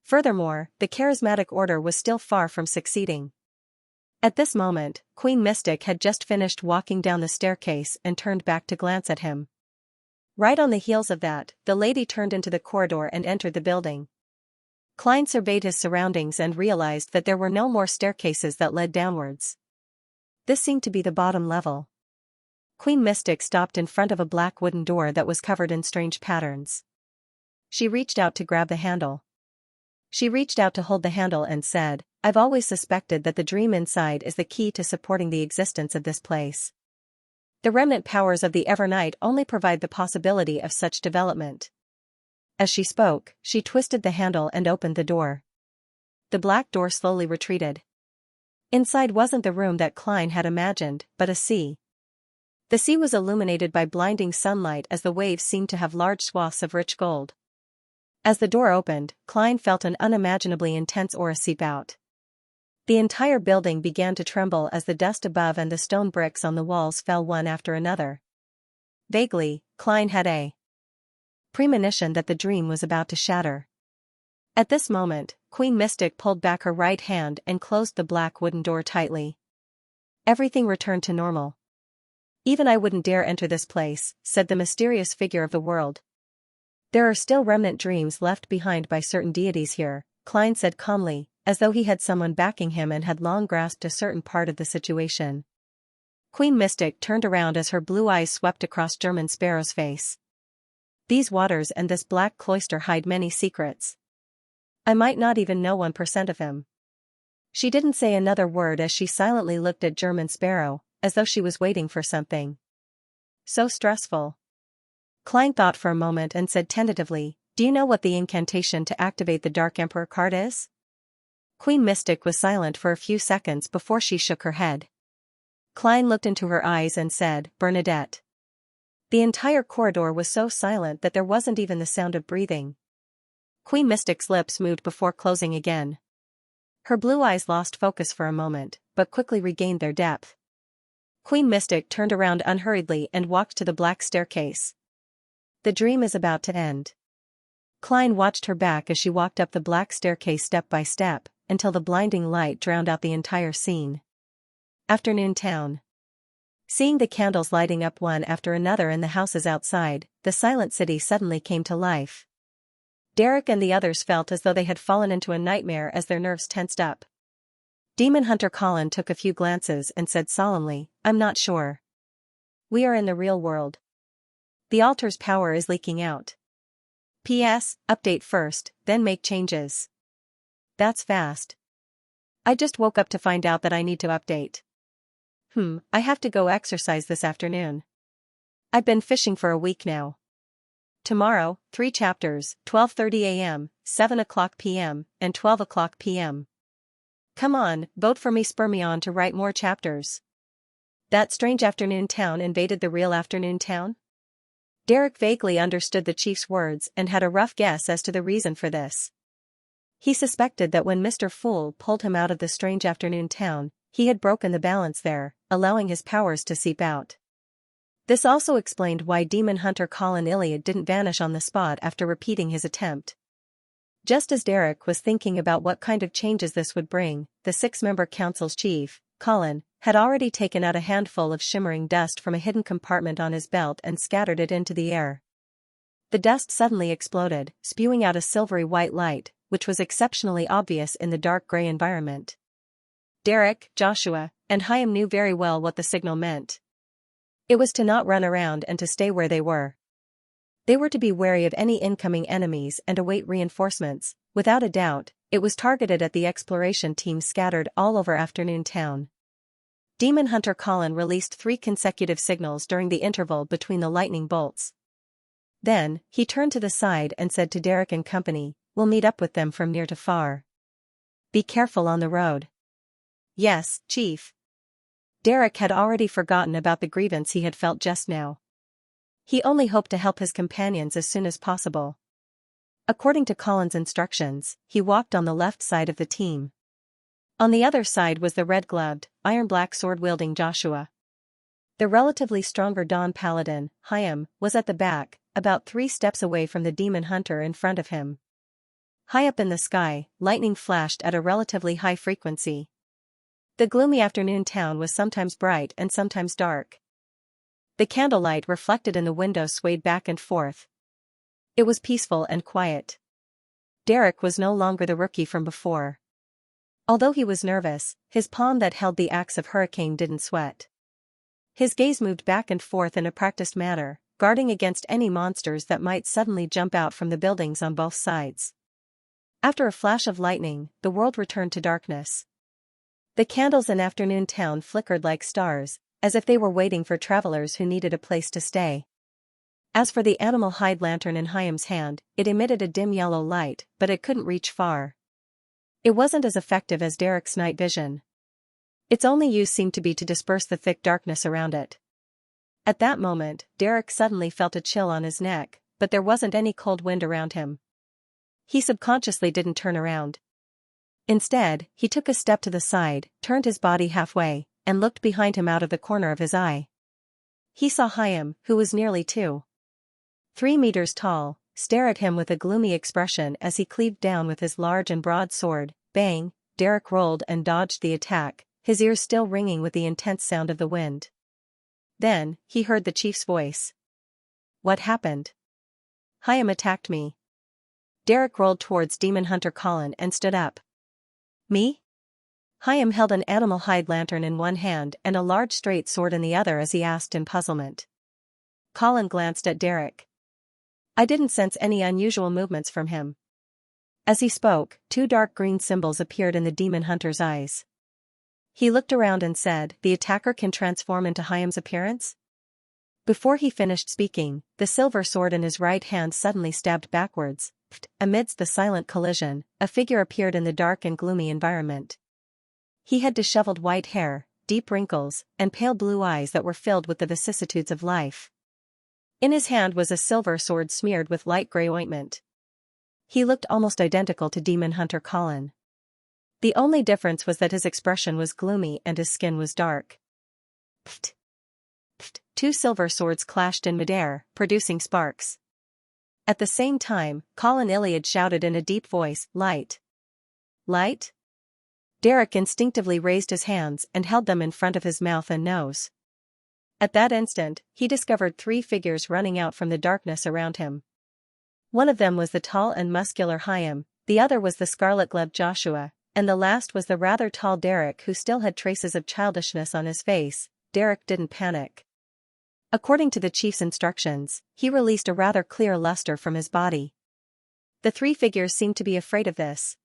Furthermore, the charismatic order was still far from succeeding. At this moment, Queen Mystic had just finished walking down the staircase and turned back to glance at him. Right on the heels of that, the lady turned into the corridor and entered the building. Klein surveyed his surroundings and realized that there were no more staircases that led downwards. This seemed to be the bottom level. Queen Mystic stopped in front of a black wooden door that was covered in strange patterns. She reached out to grab the handle. She reached out to hold the handle and said, "I've always suspected that the dream inside is the key to supporting the existence of this place. The remnant powers of the Evernight only provide the possibility of such development." As she spoke, she twisted the handle and opened the door. The black door slowly retreated. Inside wasn't the room that Klein had imagined, but a sea. The sea was illuminated by blinding sunlight as the waves seemed to have large swaths of rich gold. As the door opened, Klein felt an unimaginably intense aura seep out. The entire building began to tremble as the dust above and the stone bricks on the walls fell one after another. Vaguely, Klein had a premonition that the dream was about to shatter. At this moment, Queen Mystic pulled back her right hand and closed the black wooden door tightly. Everything returned to normal. "Even I wouldn't dare enter this place," said the mysterious figure of the world. "There are still remnant dreams left behind by certain deities here," Klein said calmly, as though he had someone backing him and had long grasped a certain part of the situation. Queen Mystic turned around as her blue eyes swept across German Sparrow's face. "These waters and this black cloister hide many secrets. I might not even know 1% of him." She didn't say another word as she silently looked at German Sparrow, as though she was waiting for something. "So stressful." Klein thought for a moment and said tentatively, "Do you know what the incantation to activate the Dark Emperor card is?" Queen Mystic was silent for a few seconds before she shook her head. Klein looked into her eyes and said, "Bernadette." The entire corridor was so silent that there wasn't even the sound of breathing. Queen Mystic's lips moved before closing again. Her blue eyes lost focus for a moment, but quickly regained their depth. Queen Mystic turned around unhurriedly and walked to the black staircase. "The dream is about to end." Klein watched her back as she walked up the black staircase step by step, until the blinding light drowned out the entire scene. Afternoon town. Seeing the candles lighting up one after another in the houses outside, the silent city suddenly came to life. Derek and the others felt as though they had fallen into a nightmare as their nerves tensed up. Demon Hunter Colin took a few glances and said solemnly, "I'm not sure. We are in the real world. The altar's power is leaking out. P.S. Update first, then make changes." "That's fast. I just woke up to find out that I need to update. I have to go exercise this afternoon. I've been fishing for a week now. Tomorrow, 3 chapters, 12:30 a.m., 7 o'clock p.m., and 12 o'clock p.m. Come on, vote for me, spur me on to write more chapters." That strange afternoon town invaded the real afternoon town? Derek vaguely understood the chief's words and had a rough guess as to the reason for this. He suspected that when Mr. Fool pulled him out of the strange afternoon town, he had broken the balance there, allowing his powers to seep out. This also explained why Demon Hunter Colin Iliad didn't vanish on the spot after repeating his attempt. Just as Derek was thinking about what kind of changes this would bring, the 6-member council's chief, Colin, had already taken out a handful of shimmering dust from a hidden compartment on his belt and scattered it into the air. The dust suddenly exploded, spewing out a silvery white light, which was exceptionally obvious in the dark gray environment. Derek, Joshua, and Chaim knew very well what the signal meant. It was to not run around and to stay where they were. They were to be wary of any incoming enemies and await reinforcements. Without a doubt, it was targeted at the exploration team scattered all over Afternoon Town. Demon Hunter Colin released 3 consecutive signals during the interval between the lightning bolts. Then, he turned to the side and said to Derek and company, "We'll meet up with them from near to far. Be careful on the road." "Yes, Chief." Derek had already forgotten about the grievance he had felt just now. He only hoped to help his companions as soon as possible. According to Colin's instructions, he walked on the left side of the team. On the other side was the red-gloved, iron-black sword-wielding Joshua. The relatively stronger Dawn Paladin, Chaim, was at the back, about 3 steps away from the demon hunter in front of him. High up in the sky, lightning flashed at a relatively high frequency. The gloomy afternoon town was sometimes bright and sometimes dark. The candlelight reflected in the windows swayed back and forth. It was peaceful and quiet. Derek was no longer the rookie from before. Although he was nervous, his palm that held the axe of Hurricane didn't sweat. His gaze moved back and forth in a practiced manner, guarding against any monsters that might suddenly jump out from the buildings on both sides. After a flash of lightning, the world returned to darkness. The candles in Afternoon Town flickered like stars, as if they were waiting for travelers who needed a place to stay. As for the animal hide lantern in Chaim's hand, it emitted a dim yellow light, but it couldn't reach far. It wasn't as effective as Derek's night vision. Its only use seemed to be to disperse the thick darkness around it. At that moment, Derek suddenly felt a chill on his neck, but there wasn't any cold wind around him. He subconsciously didn't turn around. Instead, he took a step to the side, turned his body halfway, and looked behind him out of the corner of his eye. He saw Hyam, who was nearly 2.3 meters tall, stare at him with a gloomy expression as he cleaved down with his large and broad sword. Bang! Derek rolled and dodged the attack, his ears still ringing with the intense sound of the wind. Then, he heard the chief's voice. What happened? Hyam attacked me. Derek rolled towards Demon Hunter Colin and stood up. Me? Hyam held an animal hide lantern in one hand and a large straight sword in the other as he asked in puzzlement. Colin glanced at Derek. I didn't sense any unusual movements from him. As he spoke, 2 dark green symbols appeared in the demon hunter's eyes. He looked around and said, "The attacker can transform into Hyam's appearance?" Before he finished speaking, the silver sword in his right hand suddenly stabbed backwards. Amidst the silent collision, a figure appeared in the dark and gloomy environment. He had disheveled white hair, deep wrinkles, and pale blue eyes that were filled with the vicissitudes of life. In his hand was a silver sword smeared with light gray ointment. He looked almost identical to Demon Hunter Colin. The only difference was that his expression was gloomy and his skin was dark. Pft! Pft! 2 silver swords clashed in midair, producing sparks. At the same time, Colin Iliad shouted in a deep voice, "Light! Light?" Derek instinctively raised his hands and held them in front of his mouth and nose. At that instant, he discovered 3 figures running out from the darkness around him. One of them was the tall and muscular Hyam, the other was the scarlet-gloved Joshua, and the last was the rather tall Derek who still had traces of childishness on his face. Derek didn't panic. According to the chief's instructions, he released a rather clear luster from his body. The 3 figures seemed to be afraid of this.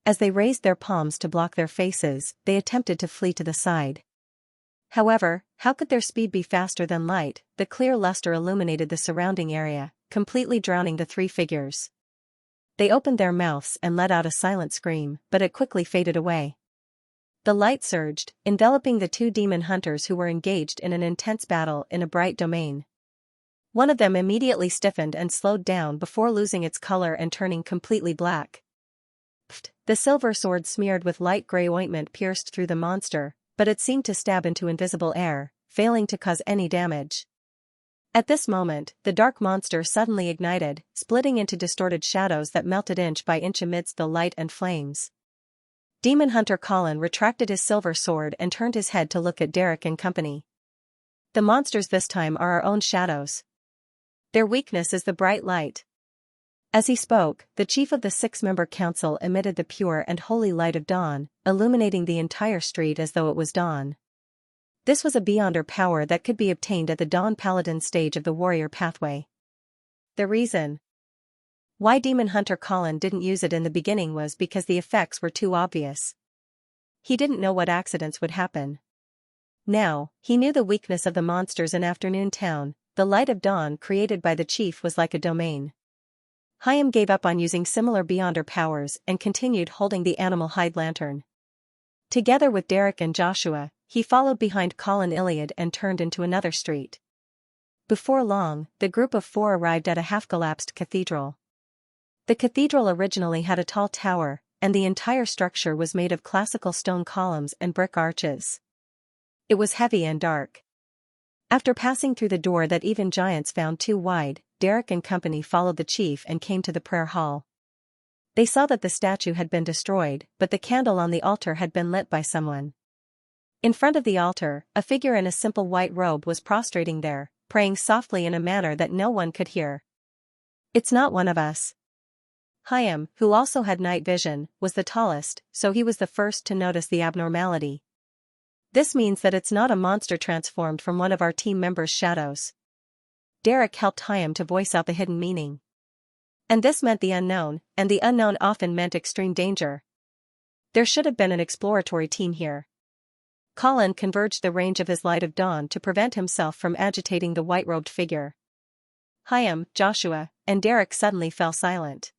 As they raised their palms to block their faces, they attempted to flee to the side. However, how could their speed be faster than light? The clear luster illuminated the surrounding area, completely drowning the 3 figures. They opened their mouths and let out a silent scream, but it quickly faded away. The light surged, enveloping the 2 demon hunters who were engaged in an intense battle in a bright domain. One of them immediately stiffened and slowed down before losing its color and turning completely black. Pft! The silver sword smeared with light gray ointment pierced through the monster, but it seemed to stab into invisible air, failing to cause any damage. At this moment, the dark monster suddenly ignited, splitting into distorted shadows that melted inch by inch amidst the light and flames. Demon Hunter Colin retracted his silver sword and turned his head to look at Derek and company. The monsters this time are our own shadows. Their weakness is the bright light. As he spoke, the chief of the 6-member council emitted the pure and holy light of dawn, illuminating the entire street as though it was dawn. This was a beyonder power that could be obtained at the Dawn Paladin stage of the warrior pathway. The reason why Demon Hunter Colin didn't use it in the beginning was because the effects were too obvious. He didn't know what accidents would happen. Now, he knew the weakness of the monsters in Afternoon Town. The light of dawn created by the chief was like a domain. Hyam gave up on using similar beyonder powers and continued holding the animal hide lantern. Together with Derek and Joshua, he followed behind Colin Iliad and turned into another street. Before long, the group of 4 arrived at a half-collapsed cathedral. The cathedral originally had a tall tower, and the entire structure was made of classical stone columns and brick arches. It was heavy and dark. After passing through the door that even giants found too wide, Derek and company followed the chief and came to the prayer hall. They saw that the statue had been destroyed, but the candle on the altar had been lit by someone. In front of the altar, a figure in a simple white robe was prostrating there, praying softly in a manner that no one could hear. "It's not one of us." Hyam, who also had night vision, was the tallest, so he was the first to notice the abnormality. "This means that it's not a monster transformed from one of our team members' shadows." Derek helped Hyam to voice out the hidden meaning. And this meant the unknown, and the unknown often meant extreme danger. There should have been an exploratory team here. Colin converged the range of his light of dawn to prevent himself from agitating the white-robed figure. Hyam, Joshua, and Derek suddenly fell silent.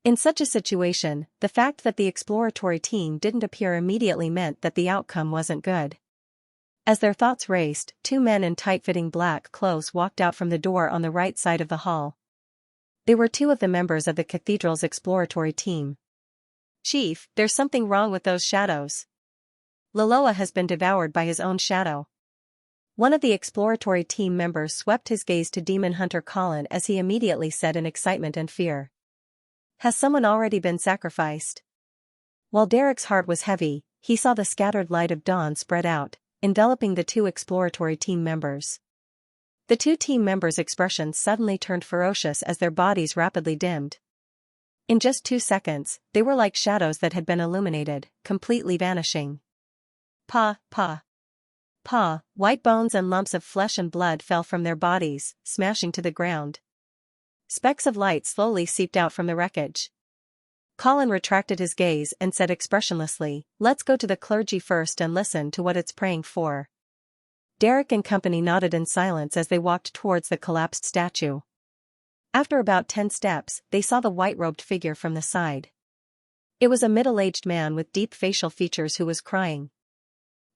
In such a situation, the fact that the exploratory team didn't appear immediately meant that the outcome wasn't good. As their thoughts raced, two men in tight-fitting black clothes walked out from the door on the right side of the hall. They were two of the members of the cathedral's exploratory team. "Chief, there's something wrong with those shadows. Laloa has been devoured by his own shadow." One of the exploratory team members swept his gaze to Demon Hunter Colin as he immediately said in excitement and fear, "Has someone already been sacrificed?" While Derek's heart was heavy, he saw the scattered light of dawn spread out, enveloping the two exploratory team members. The two team members' expressions suddenly turned ferocious as their bodies rapidly dimmed. In just 2 seconds, they were like shadows that had been illuminated, completely vanishing. Pa, pa. Pa, white bones and lumps of flesh and blood fell from their bodies, smashing to the ground. Specks of light slowly seeped out from the wreckage. Colin retracted his gaze and said expressionlessly, "Let's go to the clergy first and listen to what it's praying for." Derek and company nodded in silence as they walked towards the collapsed statue. After about 10 steps, they saw the white-robed figure from the side. It was a middle-aged man with deep facial features who was crying.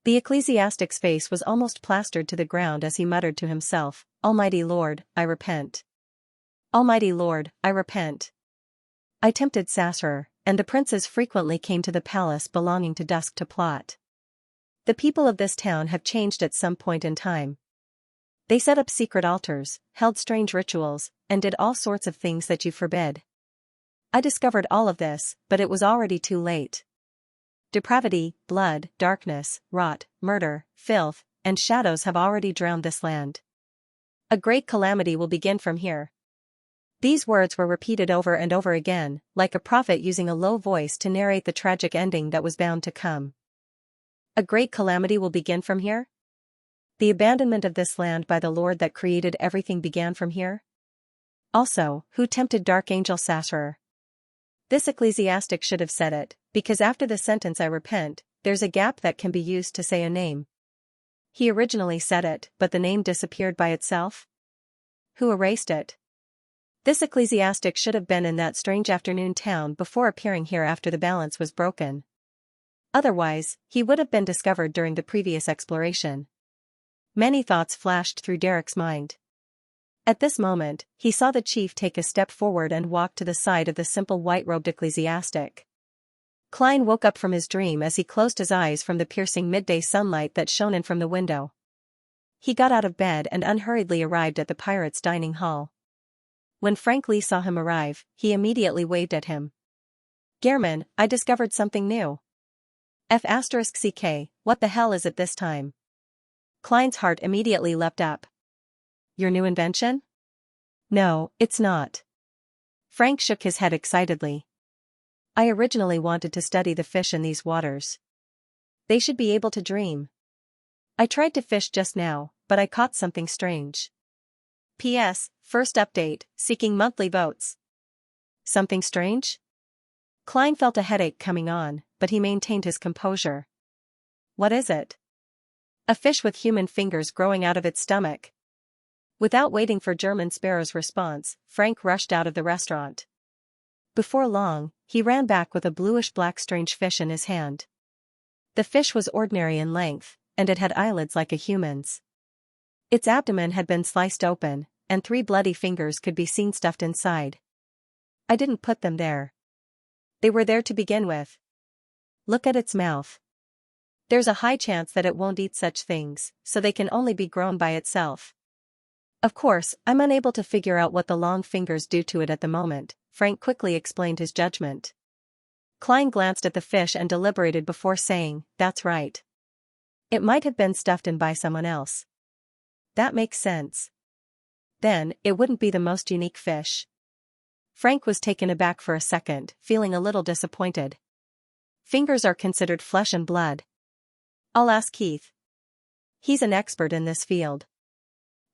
The ecclesiastic's face was almost plastered to the ground as he muttered to himself, "Almighty Lord, I repent. Almighty Lord, I repent. I tempted Sasser, and the princes frequently came to the palace belonging to Dusk to plot. The people of this town have changed at some point in time. They set up secret altars, held strange rituals, and did all sorts of things that you forbid. I discovered all of this, but it was already too late. Depravity, blood, darkness, rot, murder, filth, and shadows have already drowned this land. A great calamity will begin from here." These words were repeated over and over again, like a prophet using a low voice to narrate the tragic ending that was bound to come. A great calamity will begin from here? The abandonment of this land by the Lord that created everything began from here? Also, who tempted Dark Angel Sasser? This ecclesiastic should have said it, because after the sentence "I repent," there's a gap that can be used to say a name. He originally said it, but the name disappeared by itself? Who erased it? This ecclesiastic should have been in that strange afternoon town before appearing here after the balance was broken. Otherwise, he would have been discovered during the previous exploration. Many thoughts flashed through Derek's mind. At this moment, he saw the chief take a step forward and walk to the side of the simple white-robed ecclesiastic. Klein woke up from his dream as he closed his eyes from the piercing midday sunlight that shone in from the window. He got out of bed and unhurriedly arrived at the pirates' dining hall. When Frank Lee saw him arrive, he immediately waved at him. "Gehrman, I discovered something new." F***CK, what the hell is it this time? Klein's heart immediately leapt up. "Your new invention?" "No, it's not." Frank shook his head excitedly. "I originally wanted to study the fish in these waters. They should be able to dream. I tried to fish just now, but I caught something strange. P.S. First update, seeking monthly votes." "Something strange?" Klein felt a headache coming on, but he maintained his composure. "What is it?" "A fish with human fingers growing out of its stomach." Without waiting for German Sparrow's response, Frank rushed out of the restaurant. Before long, he ran back with a bluish-black strange fish in his hand. The fish was ordinary in length, and it had eyelids like a human's. Its abdomen had been sliced open, and 3 bloody fingers could be seen stuffed inside. "I didn't put them there. They were there to begin with. Look at its mouth. There's a high chance that it won't eat such things, so they can only be grown by itself. Of course, I'm unable to figure out what the long fingers do to it at the moment," Frank quickly explained his judgment. Klein glanced at the fish and deliberated before saying, "That's right. It might have been stuffed in by someone else. That makes sense. Then, it wouldn't be the most unique fish." Frank was taken aback for a second, feeling a little disappointed. "Fingers are considered flesh and blood. I'll ask Keith. He's an expert in this field."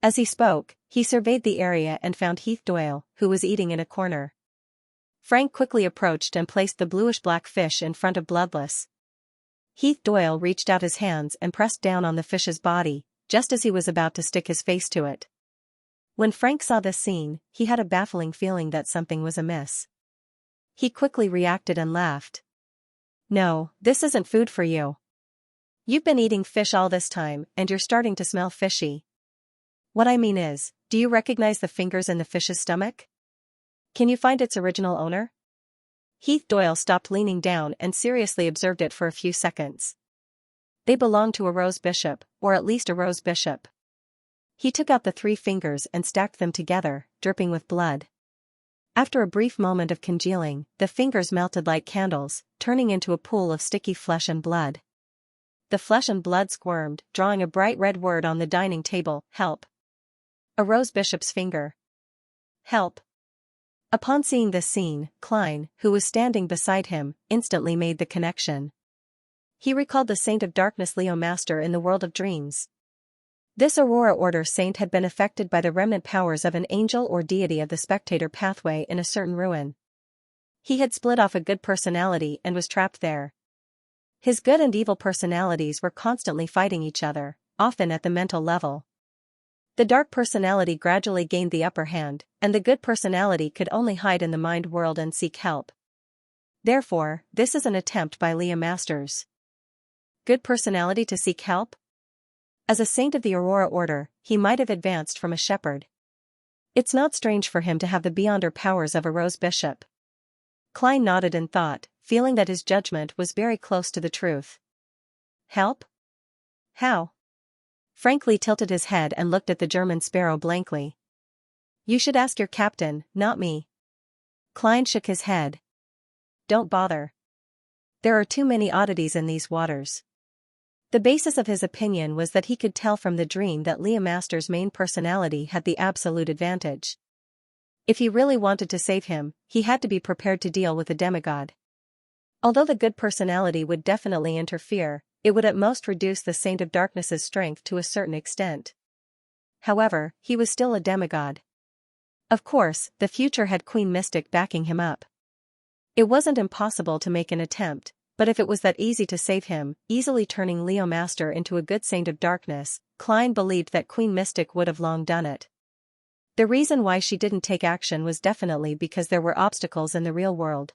As he spoke, he surveyed the area and found Heath Doyle, who was eating in a corner. Frank quickly approached and placed the bluish-black fish in front of Bloodless. Heath Doyle reached out his hands and pressed down on the fish's body, just as he was about to stick his face to it. When Frank saw this scene, he had a baffling feeling that something was amiss. He quickly reacted and laughed. No, this isn't food for you. You've been eating fish all this time, and you're starting to smell fishy. What I mean is, do you recognize the fingers in the fish's stomach? Can you find its original owner? Heath Doyle stopped leaning down and seriously observed it for a few seconds. They belonged to a rose bishop, or at least a rose bishop. He took out the 3 fingers and stacked them together, dripping with blood. After a brief moment of congealing, the fingers melted like candles, turning into a pool of sticky flesh and blood. The flesh and blood squirmed, drawing a bright red word on the dining table: help. A rose bishop's finger. Help. Upon seeing this scene, Klein, who was standing beside him, instantly made the connection. He recalled the Saint of Darkness Leo Master in the world of dreams. This Aurora Order saint had been affected by the remnant powers of an angel or deity of the spectator pathway in a certain ruin. He had split off a good personality and was trapped there. His good and evil personalities were constantly fighting each other, often at the mental level. The dark personality gradually gained the upper hand, and the good personality could only hide in the mind world and seek help. Therefore, this is an attempt by Leo Masters. Good personality to seek help? As a saint of the Aurora Order, he might have advanced from a shepherd. It's not strange for him to have the beyonder powers of a rose bishop. Klein nodded in thought, feeling that his judgment was very close to the truth. Help? How? Frank Lee tilted his head and looked at the German sparrow blankly. You should ask your captain, not me. Klein shook his head. Don't bother. There are too many oddities in these waters. The basis of his opinion was that he could tell from the dream that Leo Master's main personality had the absolute advantage. If he really wanted to save him, he had to be prepared to deal with a demigod. Although the good personality would definitely interfere, it would at most reduce the Saint of Darkness's strength to a certain extent. However, he was still a demigod. Of course, the future had Queen Mystic backing him up. It wasn't impossible to make an attempt, but if it was that easy to save him, easily turning Leo Master into a good Saint of Darkness, Klein believed that Queen Mystic would have long done it. The reason why she didn't take action was definitely because there were obstacles in the real world.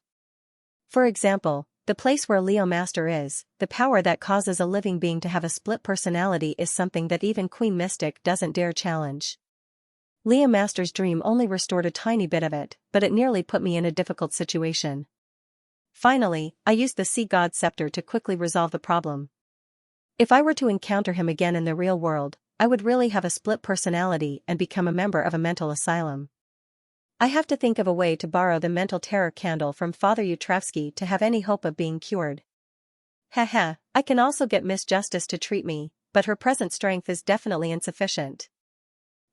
For example, the place where Leo Master is, the power that causes a living being to have a split personality is something that even Queen Mystic doesn't dare challenge. Leo Master's dream only restored a tiny bit of it, but it nearly put me in a difficult situation. Finally, I used the Sea God's scepter to quickly resolve the problem. If I were to encounter him again in the real world, I would really have a split personality and become a member of a mental asylum. I have to think of a way to borrow the mental terror candle from Father Utravsky to have any hope of being cured. Haha, I can also get Miss Justice to treat me, but her present strength is definitely insufficient.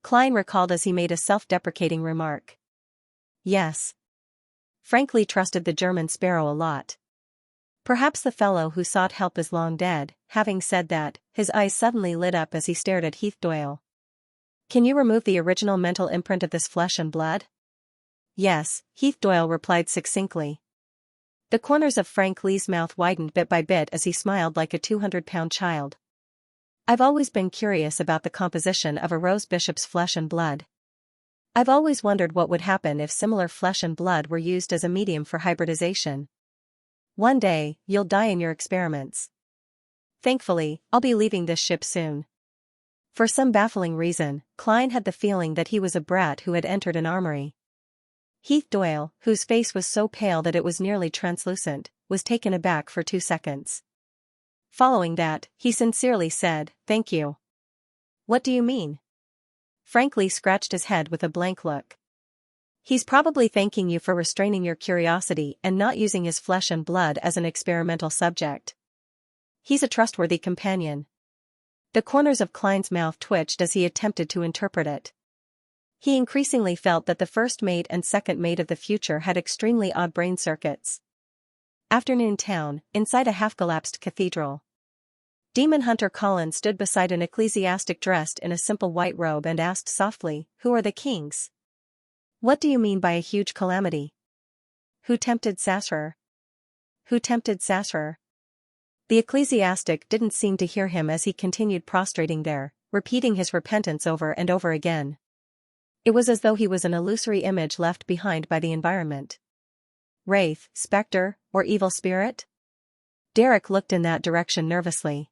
Klein recalled as he made a self-deprecating remark. Yes. Frank Lee trusted the German sparrow a lot. Perhaps the fellow who sought help is long dead. Having said that, his eyes suddenly lit up as he stared at Heath Doyle. Can you remove the original mental imprint of this flesh and blood? Yes, Heath Doyle replied succinctly. The corners of Frank Lee's mouth widened bit by bit as he smiled like a 200-pound child. I've always been curious about the composition of a rose bishop's flesh and blood. I've always wondered what would happen if similar flesh and blood were used as a medium for hybridization. One day, you'll die in your experiments. Thankfully, I'll be leaving this ship soon. For some baffling reason, Klein had the feeling that he was a brat who had entered an armory. Heath Doyle, whose face was so pale that it was nearly translucent, was taken aback for 2 seconds. Following that, he sincerely said, "Thank you." What do you mean? Frank Lee scratched his head with a blank look. He's probably thanking you for restraining your curiosity and not using his flesh and blood as an experimental subject. He's a trustworthy companion. The corners of Klein's mouth twitched as he attempted to interpret it. He increasingly felt that the first mate and second mate of the future had extremely odd brain circuits. Afternoon town, inside a half-collapsed cathedral. Demon Hunter Colin stood beside an ecclesiastic dressed in a simple white robe and asked softly, "Who are the kings? What do you mean by a huge calamity? Who tempted Sasrer? Who tempted Sasrer?" The ecclesiastic didn't seem to hear him as he continued prostrating there, repeating his repentance over and over again. It was as though he was an illusory image left behind by the environment. wraith, specter, or evil spirit? Derek looked in that direction nervously.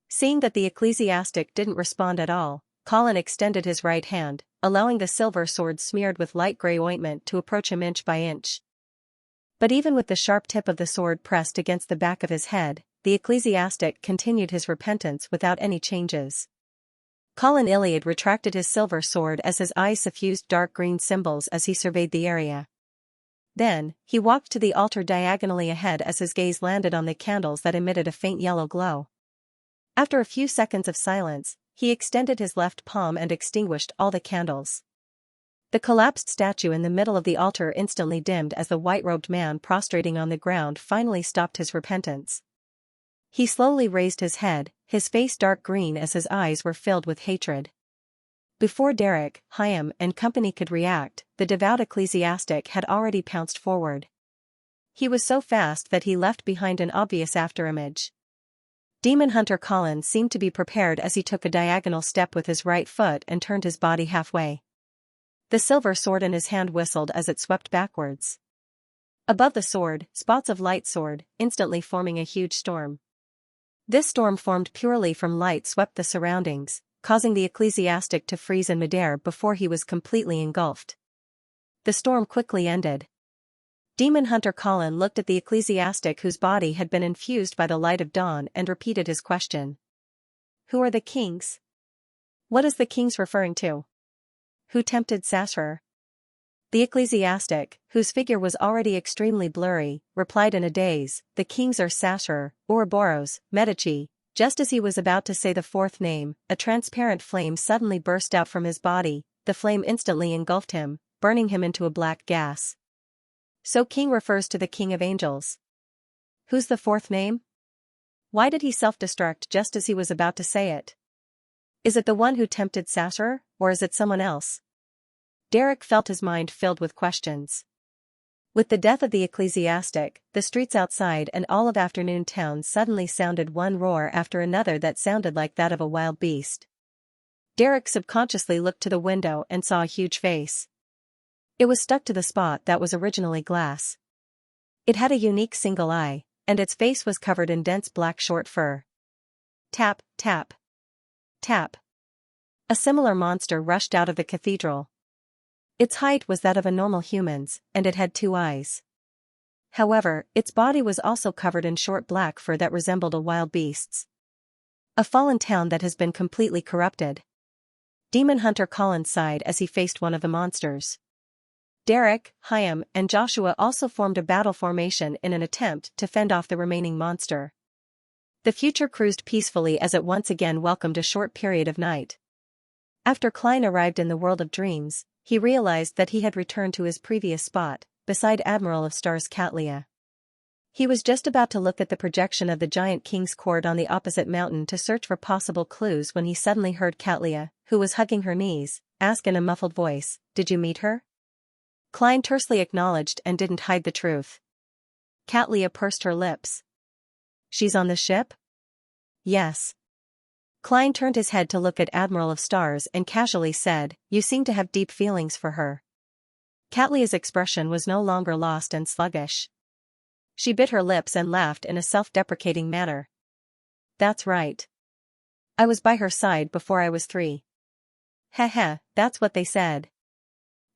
Seeing that the ecclesiastic didn't respond at all, Colin extended his right hand, allowing the silver sword smeared with light gray ointment to approach him inch by inch. But even with the sharp tip of the sword pressed against the back of his head, the ecclesiastic continued his repentance without any changes. Colin Iliad retracted his silver sword as his eyes suffused dark green symbols as he surveyed the area. Then, he walked to the altar diagonally ahead as his gaze landed on the candles that emitted a faint yellow glow. After a few seconds of silence, he extended his left palm and extinguished all the candles. The collapsed statue in the middle of the altar instantly dimmed as the white-robed man prostrating on the ground finally stopped his repentance. He slowly raised his head, his face dark green as his eyes were filled with hatred. Before Derek, Xianxia, and company could react, the devout ecclesiastic had already pounced forward. He was so fast that he left behind an obvious afterimage. Demon Hunter Colin seemed to be prepared as he took a diagonal step with his right foot and turned his body halfway. The silver sword in his hand whistled as it swept backwards. Above the sword, spots of light soared, instantly forming a huge storm. This storm formed purely from light swept the surroundings, causing the ecclesiastic to freeze in midair before he was completely engulfed. The storm quickly ended. Demon Hunter Colin looked at the ecclesiastic whose body had been infused by the light of dawn and repeated his question. Who are the kings? What is the kings referring to? Who tempted Sasser? The ecclesiastic, whose figure was already extremely blurry, replied in a daze, the kings are Sasser, Ouroboros, Medici. Just as he was about to say the fourth name, a transparent flame suddenly burst out from his body. The flame instantly engulfed him, burning him into a black gas. So king refers to the king of angels. Who's the fourth name? Why did he self-destruct just as he was about to say it? Is it the one who tempted Sasser, or is it someone else? Derek felt his mind filled with questions. With the death of the ecclesiastic, the streets outside and all of afternoon town suddenly sounded one roar after another that sounded like that of a wild beast. Derek subconsciously looked to the window and saw a huge face. It was stuck to the spot that was originally glass. It had a unique single eye, and its face was covered in dense black short fur. Tap, tap. Tap. A similar monster rushed out of the cathedral. Its height was that of a normal human's, and it had 2 eyes. However, its body was also covered in short black fur that resembled a wild beast's. A fallen town that has been completely corrupted. Demon Hunter Colin sighed as he faced one of the monsters. Derek, Xianxia, and Joshua also formed a battle formation in an attempt to fend off the remaining monster. The future cruised peacefully as it once again welcomed a short period of night. After Klein arrived in the world of dreams, he realized that he had returned to his previous spot, beside Admiral of Stars Xianxia. He was just about to look at the projection of the giant king's court on the opposite mountain to search for possible clues when he suddenly heard Xianxia, who was hugging her knees, ask in a muffled voice, "Did you meet her?" Klein tersely acknowledged and didn't hide the truth. Xianxia pursed her lips. "She's on the ship?" "Yes." Klein turned his head to look at Admiral of Stars and casually said, "You seem to have deep feelings for her." Xianxia's expression was no longer lost and sluggish. She bit her lips and laughed in a self-deprecating manner. "That's right. I was by her side before I was 3. Heh, that's what they said.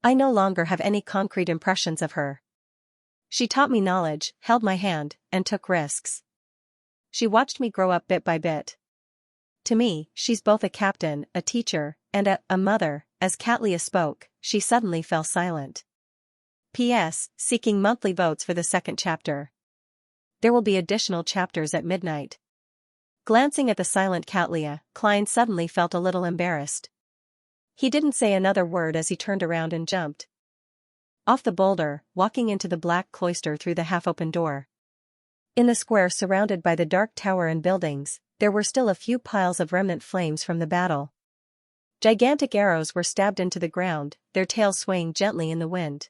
I no longer have any concrete impressions of her. She taught me knowledge, held my hand, and took risks. She watched me grow up bit by bit. To me, she's both a captain, a teacher, and a mother." As Xianxia spoke, she suddenly fell silent. P.S. Seeking monthly votes for the 2nd chapter. There will be additional chapters at midnight. Glancing at the silent Xianxia, Klein suddenly felt a little embarrassed. He didn't say another word as he turned around and jumped off the boulder, walking into the black cloister through the half-open door. In the square surrounded by the dark tower and buildings, there were still a few piles of remnant flames from the battle. Gigantic arrows were stabbed into the ground, their tails swaying gently in the wind.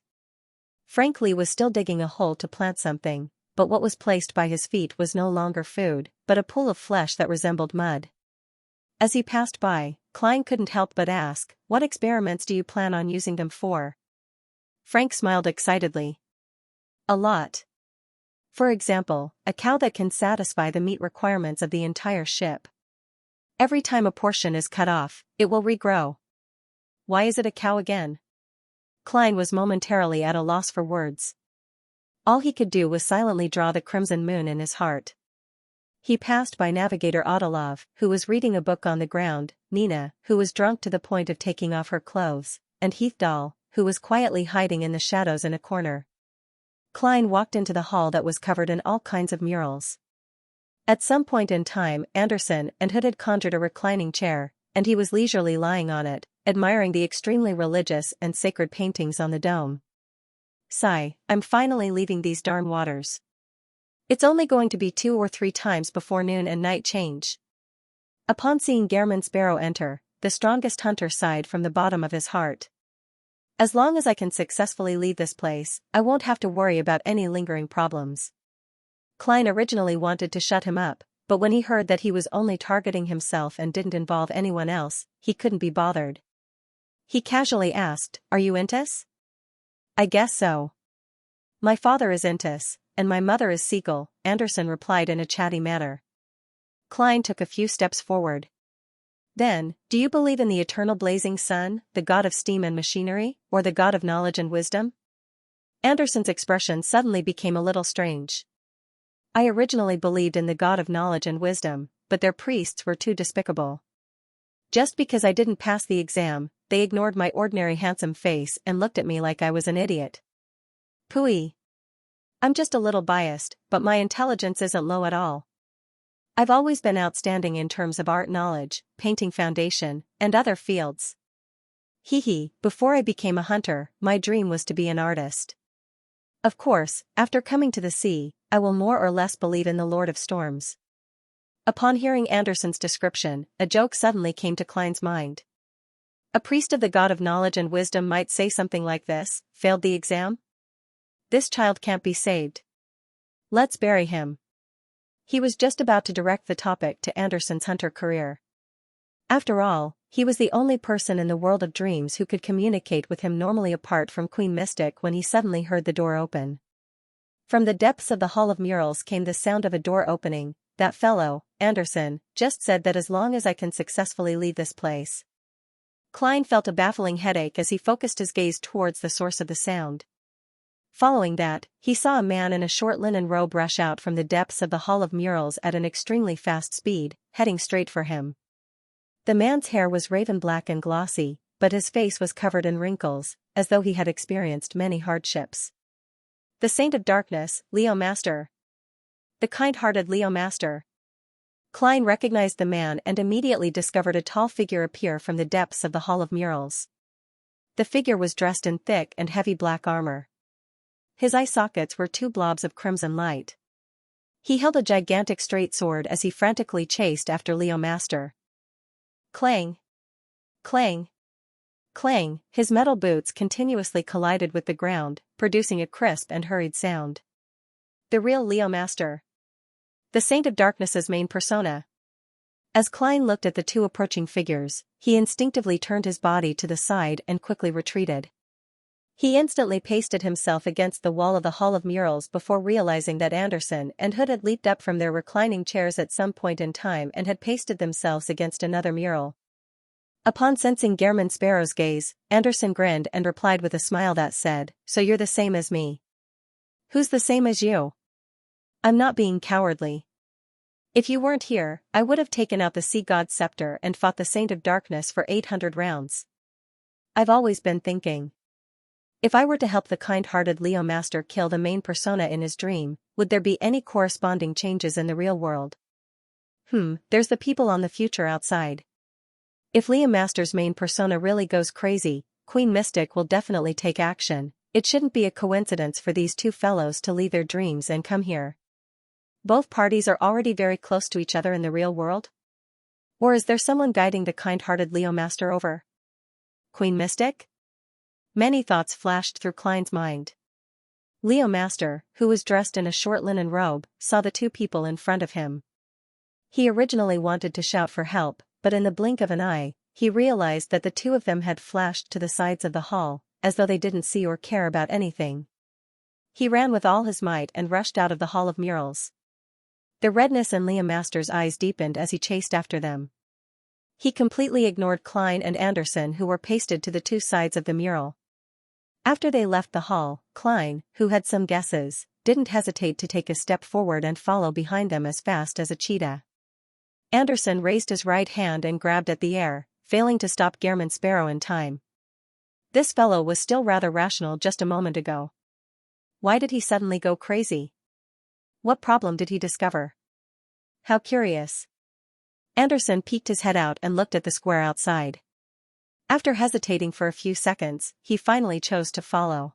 Frank Lee was still digging a hole to plant something, but what was placed by his feet was no longer food, but a pool of flesh that resembled mud. As he passed by, Klein couldn't help but ask, "What experiments do you plan on using them for?" Frank smiled excitedly. A lot. For example, a cow that can satisfy the meat requirements of the entire ship. Every time a portion is cut off, it will regrow. Why is it a cow again? Klein was momentarily at a loss for words. All he could do was silently draw the crimson moon in his heart. He passed by Navigator Odilov, who was reading a book on the ground, Nina, who was drunk to the point of taking off her clothes, and Heathdahl, who was quietly hiding in the shadows in a corner. Klein walked into the hall that was covered in all kinds of murals. At some point in time, Anderson and Hood had conjured a reclining chair, and he was leisurely lying on it, admiring the extremely religious and sacred paintings on the dome. Sigh, I'm finally leaving these darn waters. It's only going to be 2 or 3 times before noon and night change. Upon seeing Gehrman Sparrow enter, the strongest hunter sighed from the bottom of his heart. As long as I can successfully leave this place, I won't have to worry about any lingering problems. Klein originally wanted to shut him up, but when he heard that he was only targeting himself and didn't involve anyone else, he couldn't be bothered. He casually asked, "Are you Intis?" "I guess so. My father is Intis, and my mother is Siegel," Anderson replied in a chatty manner. Klein took a few steps forward. "Then, do you believe in the eternal blazing sun, the god of steam and machinery, or the god of knowledge and wisdom?" Anderson's expression suddenly became a little strange. "I originally believed in the god of knowledge and wisdom, but their priests were too despicable. Just because I didn't pass the exam, they ignored my ordinary handsome face and looked at me like I was an idiot. Pooey. I'm just a little biased, but my intelligence isn't low at all. I've always been outstanding in terms of art knowledge, painting foundation, and other fields. Before I became a hunter, my dream was to be an artist. Of course, after coming to the sea, I will more or less believe in the Lord of Storms." Upon hearing Anderson's description, a joke suddenly came to Klein's mind. A priest of the god of knowledge and wisdom might say something like this: "Failed the exam? This child can't be saved. Let's bury him." He was just about to direct the topic to Anderson's hunter career. After all, he was the only person in the world of dreams who could communicate with him normally apart from Queen Mystic when he suddenly heard the door open. From the depths of the Hall of Murals came the sound of a door opening. "That fellow, Anderson, just said that as long as I can successfully leave this place." Klein felt a baffling headache as he focused his gaze towards the source of the sound. Following that, he saw a man in a short linen robe rush out from the depths of the Hall of Murals at an extremely fast speed, heading straight for him. The man's hair was raven black and glossy, but his face was covered in wrinkles, as though he had experienced many hardships. The Saint of Darkness, Leo Master. The kind-hearted Leo Master. Klein recognized the man and immediately discovered a tall figure appear from the depths of the Hall of Murals. The figure was dressed in thick and heavy black armor. His eye sockets were 2 blobs of crimson light. He held a gigantic straight sword as he frantically chased after Leo Master. Clang! Clang! Clang! His metal boots continuously collided with the ground, producing a crisp and hurried sound. The real Leo Master. The Saint of Darkness's main persona. As Klein looked at the 2 approaching figures, he instinctively turned his body to the side and quickly retreated. He instantly pasted himself against the wall of the Hall of Murals before realizing that Anderson and Hood had leaped up from their reclining chairs at some point in time and had pasted themselves against another mural. Upon sensing Gehrman Sparrow's gaze, Anderson grinned and replied with a smile that said, "So you're the same as me." "Who's the same as you?" "I'm not being cowardly. If you weren't here, I would have taken out the sea god's scepter and fought the Saint of Darkness for 800 rounds. I've always been thinking. If I were to help the kind-hearted Leo Master kill the main persona in his dream, would there be any corresponding changes in the real world? There's the people on the future outside. If Leo Master's main persona really goes crazy, Queen Mystic will definitely take action. It shouldn't be a coincidence for these 2 fellows to leave their dreams and come here. Both parties are already very close to each other in the real world? Or is there someone guiding the kind-hearted Leo Master over? Queen Mystic? Many thoughts flashed through Klein's mind. Leo Master, who was dressed in a short linen robe, saw the 2 people in front of him. He originally wanted to shout for help, but in the blink of an eye, he realized that the 2 of them had flashed to the sides of the hall, as though they didn't see or care about anything. He ran with all his might and rushed out of the Hall of Murals. The redness in Leo Master's eyes deepened as he chased after them. He completely ignored Klein and Anderson, who were pasted to the two sides of the mural. After they left the hall, Klein, who had some guesses, didn't hesitate to take a step forward and follow behind them as fast as a cheetah. Anderson raised his right hand and grabbed at the air, failing to stop Gehrman Sparrow in time. This fellow was still rather rational just a moment ago. Why did he suddenly go crazy? What problem did he discover? How curious. Anderson peeked his head out and looked at the square outside. After hesitating for a few seconds, he finally chose to follow.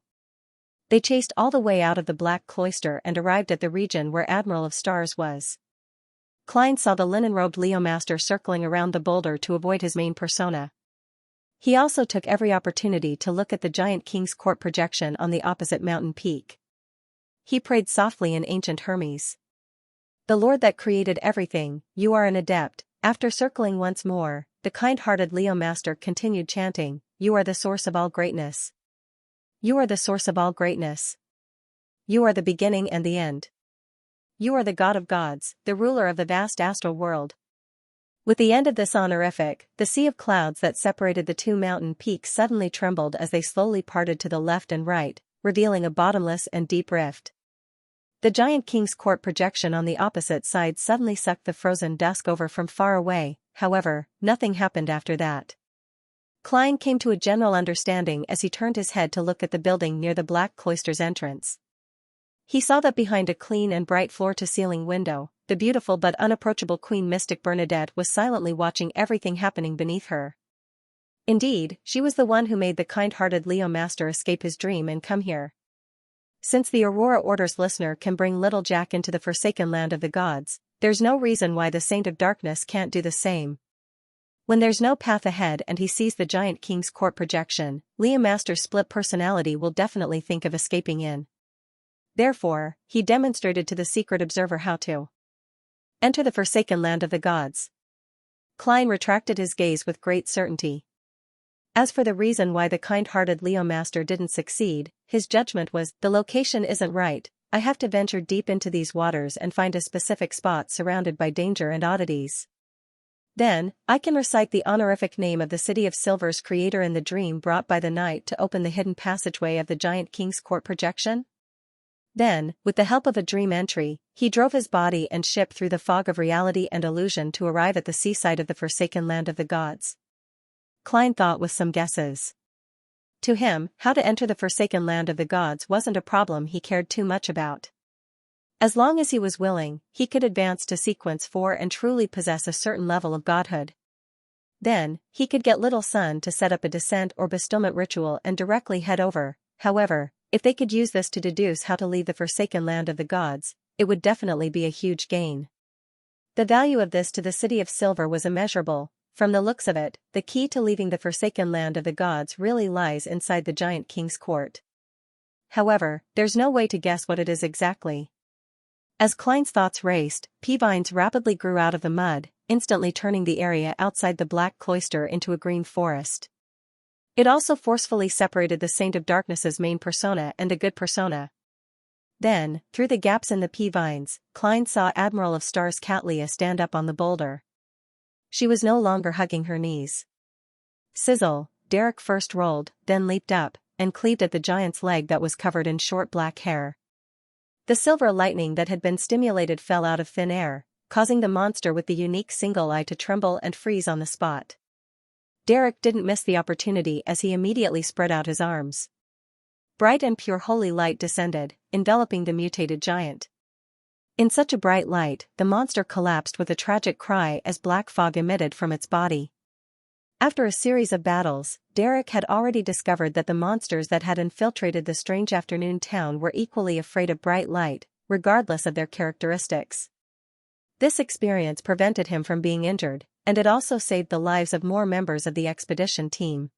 They chased all the way out of the Black Cloister and arrived at the region where Admiral of Stars was. Klein saw the linen-robed Leo Master circling around the boulder to avoid his main persona. He also took every opportunity to look at the giant King's Court projection on the opposite mountain peak. He prayed softly in ancient Hermes. "The Lord that created everything, you are an adept." After circling once more, the kind-hearted Leo Master continued chanting, "You are the source of all greatness. You are the source of all greatness. You are the beginning and the end. You are the God of gods, the ruler of the vast astral world." With the end of this honorific, the sea of clouds that separated the two mountain peaks suddenly trembled as they slowly parted to the left and right, revealing a bottomless and deep rift. The giant King's Court projection on the opposite side suddenly sucked the frozen dusk over from far away. However, nothing happened after that. Klein came to a general understanding as he turned his head to look at the building near the Black Cloister's entrance. He saw that behind a clean and bright floor-to-ceiling window, the beautiful but unapproachable Queen Mystic Bernadette was silently watching everything happening beneath her. Indeed, she was the one who made the kind-hearted Leo Master escape his dream and come here. Since the Aurora Order's listener can bring little Jack into the forsaken land of the gods, there's no reason why the Saint of Darkness can't do the same. When there's no path ahead and he sees the giant King's Court projection, Leo Master's split personality will definitely think of escaping in. Therefore, he demonstrated to the secret observer how to enter the forsaken land of the gods. Klein retracted his gaze with great certainty. As for the reason why the kind-hearted Leo Master didn't succeed, his judgment was, "The location isn't right. I have to venture deep into these waters and find a specific spot surrounded by danger and oddities. Then, I can recite the honorific name of the City of Silver's creator in the dream brought by the night to open the hidden passageway of the giant King's Court projection." Then, with the help of a dream entry, he drove his body and ship through the fog of reality and illusion to arrive at the seaside of the forsaken land of the gods. Klein thought with some guesses. To him, how to enter the forsaken land of the gods wasn't a problem he cared too much about. As long as he was willing, he could advance to sequence 4 and truly possess a certain level of godhood. Then, he could get Little Sun to set up a descent or bestowment ritual and directly head over. However, if they could use this to deduce how to leave the forsaken land of the gods, it would definitely be a huge gain. The value of this to the City of Silver was immeasurable. From the looks of it, the key to leaving the forsaken land of the gods really lies inside the giant King's Court. However, there's no way to guess what it is exactly. As Klein's thoughts raced, pea vines rapidly grew out of the mud, instantly turning the area outside the Black Cloister into a green forest. It also forcefully separated the Saint of Darkness's main persona and a good persona. Then, through the gaps in the pea vines, Klein saw Admiral of Stars Catlia stand up on the boulder. She was no longer hugging her knees. Sizzle, Derek first rolled, then leaped up, and cleaved at the giant's leg that was covered in short black hair. The silver lightning that had been stimulated fell out of thin air, causing the monster with the unique single eye to tremble and freeze on the spot. Derek didn't miss the opportunity as he immediately spread out his arms. Bright and pure holy light descended, enveloping the mutated giant. In such a bright light, the monster collapsed with a tragic cry as black fog emitted from its body. After a series of battles, Derek had already discovered that the monsters that had infiltrated the strange afternoon town were equally afraid of bright light, regardless of their characteristics. This experience prevented him from being injured, and it also saved the lives of more members of the expedition team.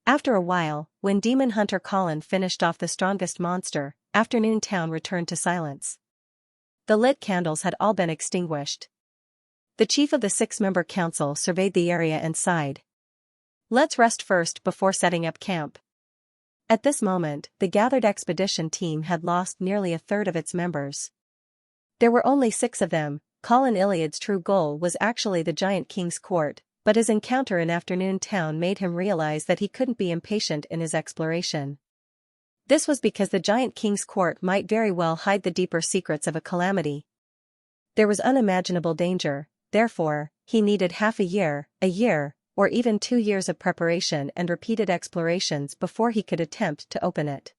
After a while, when Demon Hunter Colin finished off the strongest monster, Afternoon Town returned to silence. The lit candles had all been extinguished. The chief of the 6-member council surveyed the area and sighed. "Let's rest first before setting up camp." At this moment, the gathered expedition team had lost nearly a third of its members. There were only 6 of them. Colin Iliad's true goal was actually the giant king's court, but his encounter in Afternoon Town made him realize that he couldn't be impatient in his exploration. This was because the giant king's court might very well hide the deeper secrets of a calamity. There was unimaginable danger, therefore, he needed half a year, or even 2 years of preparation and repeated explorations before he could attempt to open it.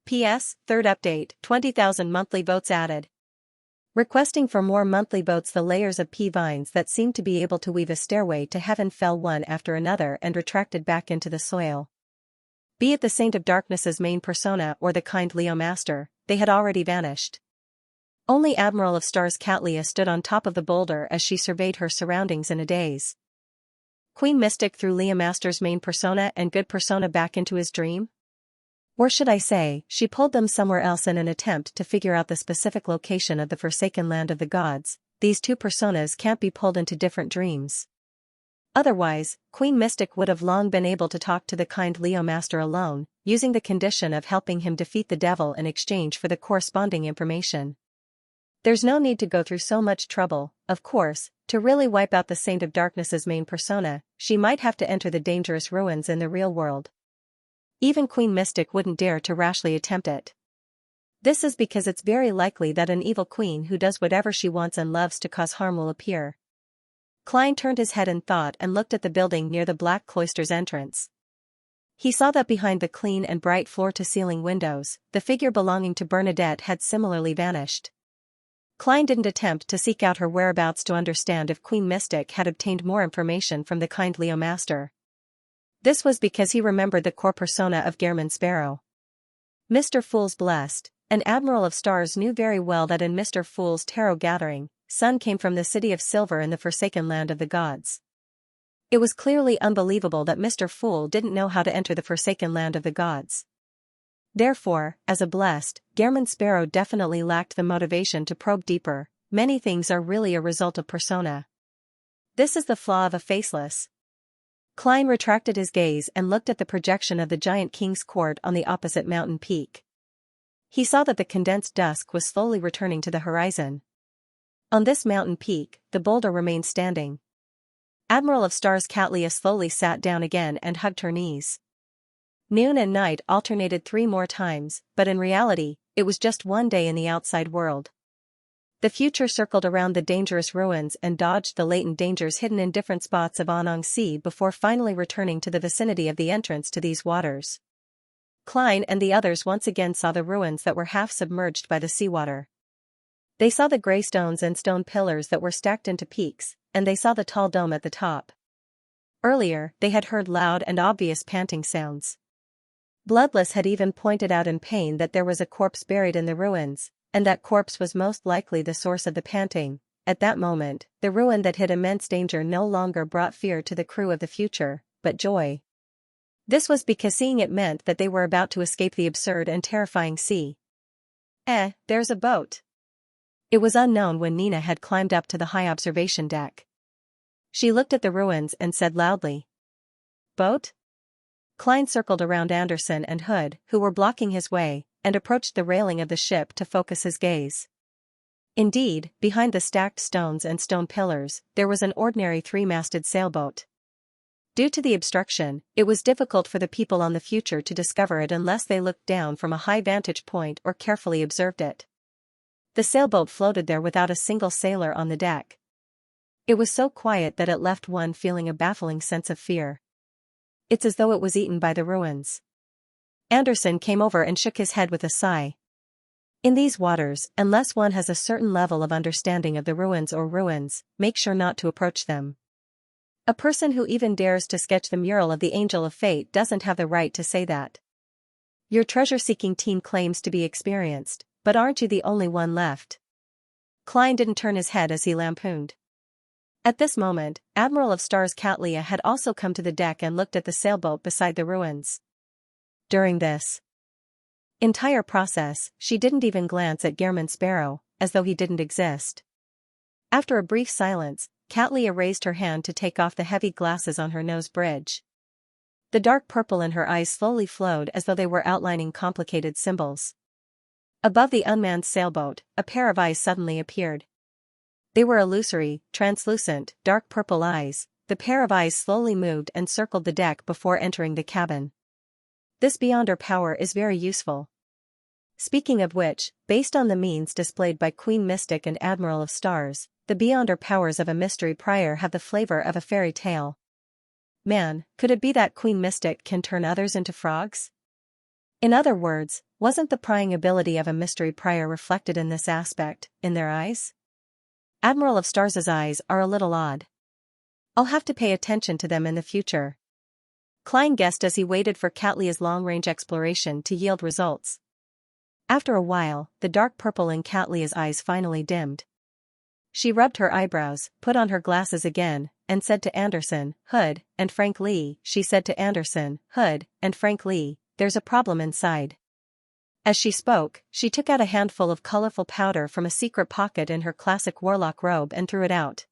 P.S. Third update, 20,000 monthly votes added. Requesting for more monthly votes. The layers of pea vines that seemed to be able to weave a stairway to heaven fell one after another and retracted back into the soil. Be it the Saint of Darkness's main persona or the kind Leo Master, they had already vanished. Only Admiral of Stars Catlia stood on top of the boulder as she surveyed her surroundings in a daze. Queen Mystic threw Leo Master's main persona and good persona back into his dream? Or should I say, she pulled them somewhere else in an attempt to figure out the specific location of the forsaken land of the gods. These 2 personas can't be pulled into different dreams. Otherwise, Queen Mystic would have long been able to talk to the kind Leo Master alone, using the condition of helping him defeat the devil in exchange for the corresponding information. There's no need to go through so much trouble. Of course, to really wipe out the Saint of Darkness's main persona, she might have to enter the dangerous ruins in the real world. Even Queen Mystic wouldn't dare to rashly attempt it. This is because it's very likely that an evil queen who does whatever she wants and loves to cause harm will appear. Klein turned his head in thought and looked at the building near the Black Cloister's entrance. He saw that behind the clean and bright floor-to-ceiling windows, the figure belonging to Bernadette had similarly vanished. Klein didn't attempt to seek out her whereabouts to understand if Queen Mystic had obtained more information from the kind Leo Master. This was because he remembered the core persona of Gehrman Sparrow. Mr. Fool's Blessed, an Admiral of Stars knew very well that in Mr. Fool's tarot gathering, Sun came from the City of Silver in the forsaken land of the gods. It was clearly unbelievable that Mr. Fool didn't know how to enter the forsaken land of the gods. Therefore, as a blessed, Gehrman Sparrow definitely lacked the motivation to probe deeper. Many things are really a result of persona. This is the flaw of a faceless. Klein retracted his gaze and looked at the projection of the giant king's court on the opposite mountain peak. He saw that the condensed dusk was slowly returning to the horizon. On this mountain peak, the boulder remained standing. Admiral of Stars Catlia slowly sat down again and hugged her knees. Noon and night alternated 3 more times, but in reality, it was just 1 day in the outside world. The future circled around the dangerous ruins and dodged the latent dangers hidden in different spots of Anong Sea before finally returning to the vicinity of the entrance to these waters. Klein and the others once again saw the ruins that were half submerged by the seawater. They saw the gray stones and stone pillars that were stacked into peaks, and they saw the tall dome at the top. Earlier, they had heard loud and obvious panting sounds. Bloodless had even pointed out in pain that there was a corpse buried in the ruins, and that corpse was most likely the source of the panting. At that moment, the ruin that hid immense danger no longer brought fear to the crew of the future, but joy. This was because seeing it meant that they were about to escape the absurd and terrifying sea. There's a boat. It was unknown when Nina had climbed up to the high observation deck. She looked at the ruins and said loudly, "Boat?" Klein circled around Anderson and Hood, who were blocking his way, and approached the railing of the ship to focus his gaze. Indeed, behind the stacked stones and stone pillars, there was an ordinary 3-masted sailboat. Due to the obstruction, it was difficult for the people on the future to discover it unless they looked down from a high vantage point or carefully observed it. The sailboat floated there without a single sailor on the deck. It was so quiet that it left one feeling a baffling sense of fear. It's as though it was eaten by the ruins. Anderson came over and shook his head with a sigh. In these waters, unless one has a certain level of understanding of the ruins, make sure not to approach them. A person who even dares to sketch the mural of the Angel of Fate doesn't have the right to say that. Your treasure-seeking team claims to be experienced, but aren't you the only one left? Klein didn't turn his head as he lampooned. At this moment, Admiral of Stars Catlia had also come to the deck and looked at the sailboat beside the ruins. During this entire process, she didn't even glance at Gehrman Sparrow, as though he didn't exist. After a brief silence, Catlia raised her hand to take off the heavy glasses on her nose bridge. The dark purple in her eyes slowly flowed as though they were outlining complicated symbols. Above the unmanned sailboat, a pair of eyes suddenly appeared. They were illusory, translucent, dark purple eyes. The pair of eyes slowly moved and circled the deck before entering the cabin. This beyonder power is very useful. Speaking of which, based on the means displayed by Queen Mystic and Admiral of Stars, the beyonder powers of a mystery prior have the flavor of a fairy tale. Man, could it be that Queen Mystic can turn others into frogs? In other words, wasn't the prying ability of a mystery prior reflected in this aspect, in their eyes? Admiral of Stars' eyes are a little odd. I'll have to pay attention to them in the future. Klein guessed as he waited for Catlia's long-range exploration to yield results. After a while, the dark purple in Catlia's eyes finally dimmed. She rubbed her eyebrows, put on her glasses again, and said to Anderson, Hood, and Frank Lee, there's a problem inside. As she spoke, she took out a handful of colorful powder from a secret pocket in her classic warlock robe and threw it out.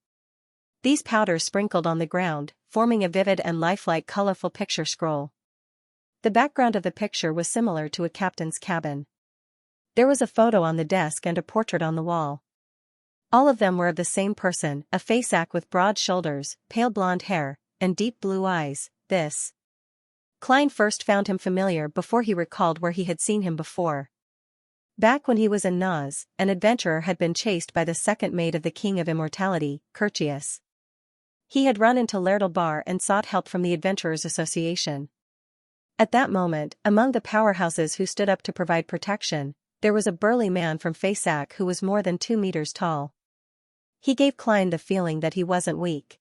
These powders sprinkled on the ground, forming a vivid and lifelike colorful picture scroll. The background of the picture was similar to a captain's cabin. There was a photo on the desk and a portrait on the wall. All of them were of the same person, a faceac with broad shoulders, pale blonde hair, and deep blue eyes. Klein first found him familiar before he recalled where he had seen him before. Back when he was in Naz, an adventurer had been chased by the second mate of the King of Immortality, Curtius. He had run into Lairdal Bar and sought help from the Adventurers Association. At that moment, among the powerhouses who stood up to provide protection, there was a burly man from Faceac who was more than 2 meters tall. He gave Klein the feeling that he wasn't weak.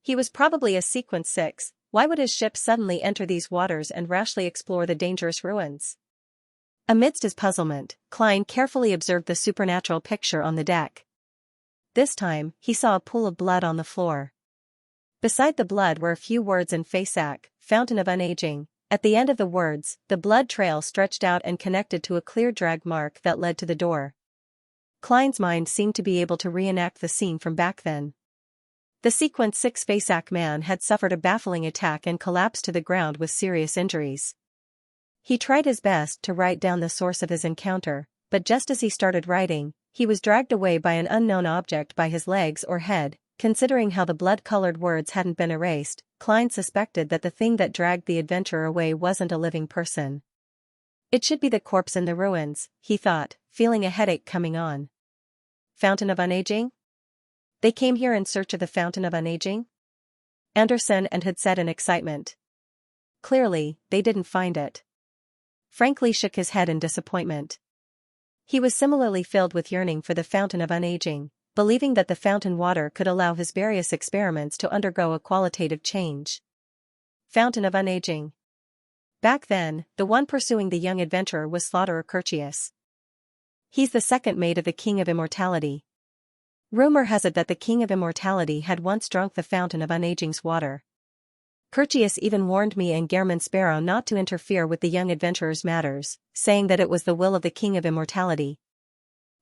He was probably a Sequence 6, why would his ship suddenly enter these waters and rashly explore the dangerous ruins? Amidst his puzzlement, Klein carefully observed the supernatural picture on the deck. This time, he saw a pool of blood on the floor. Beside the blood were a few words in Faceac, Fountain of Unaging. At the end of the words, the blood trail stretched out and connected to a clear drag mark that led to the door. Klein's mind seemed to be able to reenact the scene from back then. The Sequence 6 Faceac man had suffered a baffling attack and collapsed to the ground with serious injuries. He tried his best to write down the source of his encounter, but just as he started writing, he was dragged away by an unknown object by his legs or head. Considering how the blood-colored words hadn't been erased, Klein suspected that the thing that dragged the adventurer away wasn't a living person. It should be the corpse in the ruins, he thought, feeling a headache coming on. Fountain of Unaging? They came here in search of the Fountain of Unaging? Anderson and had said in excitement. Clearly, they didn't find it. Frank Lee shook his head in disappointment. He was similarly filled with yearning for the Fountain of Unaging, believing that the fountain water could allow his various experiments to undergo a qualitative change. Fountain of Unaging. Back then, the one pursuing the young adventurer was Slaughterer Curtius. He's the second mate of the King of Immortality. Rumor has it that the King of Immortality had once drunk the Fountain of Unaging's water. Curtius even warned me and Gehrman Sparrow not to interfere with the young adventurer's matters, saying that it was the will of the King of Immortality.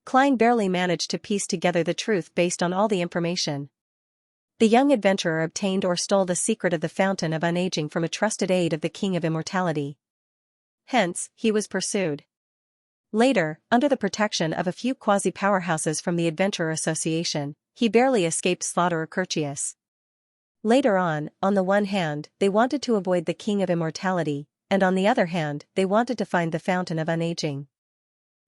Klein barely managed to piece together the truth based on all the information. The young adventurer obtained or stole the secret of the Fountain of Unaging from a trusted aide of the King of Immortality. Hence, he was pursued. Later, under the protection of a few quasi-powerhouses from the Adventurer Association, he barely escaped Slaughterer Curtius. Later on the one hand, they wanted to avoid the King of Immortality, and on the other hand, they wanted to find the Fountain of Unaging.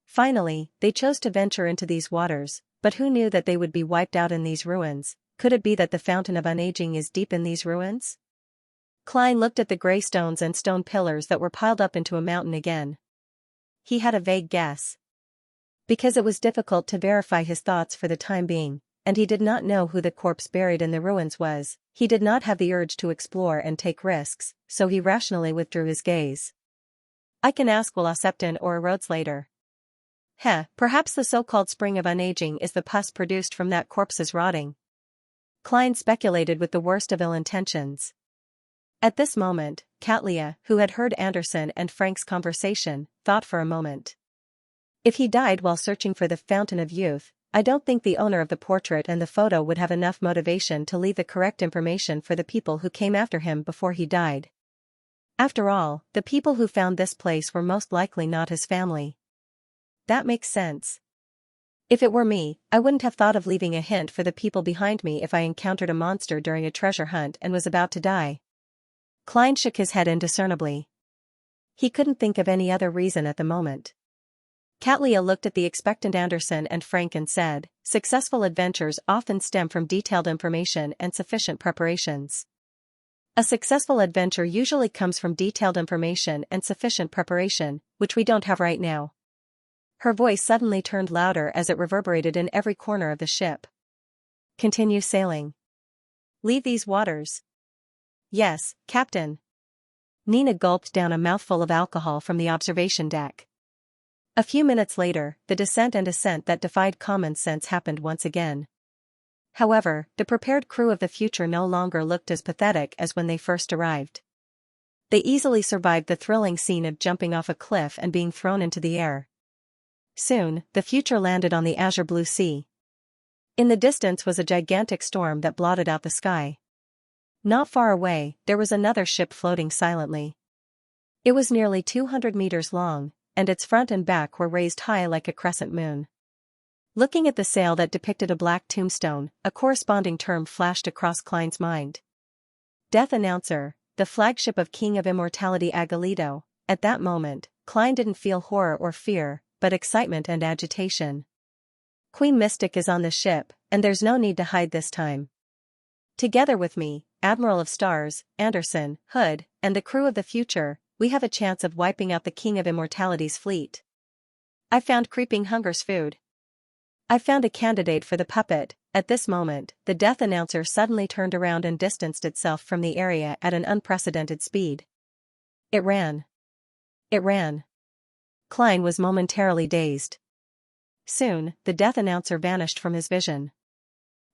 Finally, they chose to venture into these waters, but who knew that they would be wiped out in these ruins? Could it be that the Fountain of Unaging is deep in these ruins? Klein looked at the gray stones and stone pillars that were piled up into a mountain again. He had a vague guess. Because it was difficult to verify his thoughts for the time being, and he did not know who the corpse buried in the ruins was, he did not have the urge to explore and take risks, so he rationally withdrew his gaze. I can ask Will Septon or Rhodes later. Perhaps the so-called Spring of Unaging is the pus produced from that corpse's rotting. Klein speculated with the worst of ill intentions. At this moment, Catlia, who had heard Anderson and Frank's conversation, thought for a moment. If he died while searching for the Fountain of Youth, I don't think the owner of the portrait and the photo would have enough motivation to leave the correct information for the people who came after him before he died. After all, the people who found this place were most likely not his family. That makes sense. If it were me, I wouldn't have thought of leaving a hint for the people behind me if I encountered a monster during a treasure hunt and was about to die. Klein shook his head indiscernibly. He couldn't think of any other reason at the moment. Katlia looked at the expectant Anderson and Frank and said, "Successful adventures often stem from detailed information and sufficient preparations. A successful adventure usually comes from detailed information and sufficient preparation, which we don't have right now." Her voice suddenly turned louder as it reverberated in every corner of the ship. "Continue sailing. Leave these waters." "Yes, Captain." Nina gulped down a mouthful of alcohol from the observation deck. A few minutes later, the descent and ascent that defied common sense happened once again. However, the prepared crew of the future no longer looked as pathetic as when they first arrived. They easily survived the thrilling scene of jumping off a cliff and being thrown into the air. Soon, the future landed on the azure blue sea. In the distance was a gigantic storm that blotted out the sky. Not far away, there was another ship floating silently. It was nearly 200 meters long, and its front and back were raised high like a crescent moon. Looking at the sail that depicted a black tombstone, a corresponding term flashed across Klein's mind. Death Announcer, the flagship of King of Immortality Agalito. At that moment, Klein didn't feel horror or fear, but excitement and agitation. Queen Mystic is on the ship, and there's no need to hide this time. Together with me, Admiral of Stars, Anderson, Hood, and the crew of the future, we have a chance of wiping out the King of Immortality's fleet. I found Creeping Hunger's food. I found a candidate for the puppet. At this moment, the Death Announcer suddenly turned around and distanced itself from the area at an unprecedented speed. It ran. It ran. Klein was momentarily dazed. Soon, the Death Announcer vanished from his vision.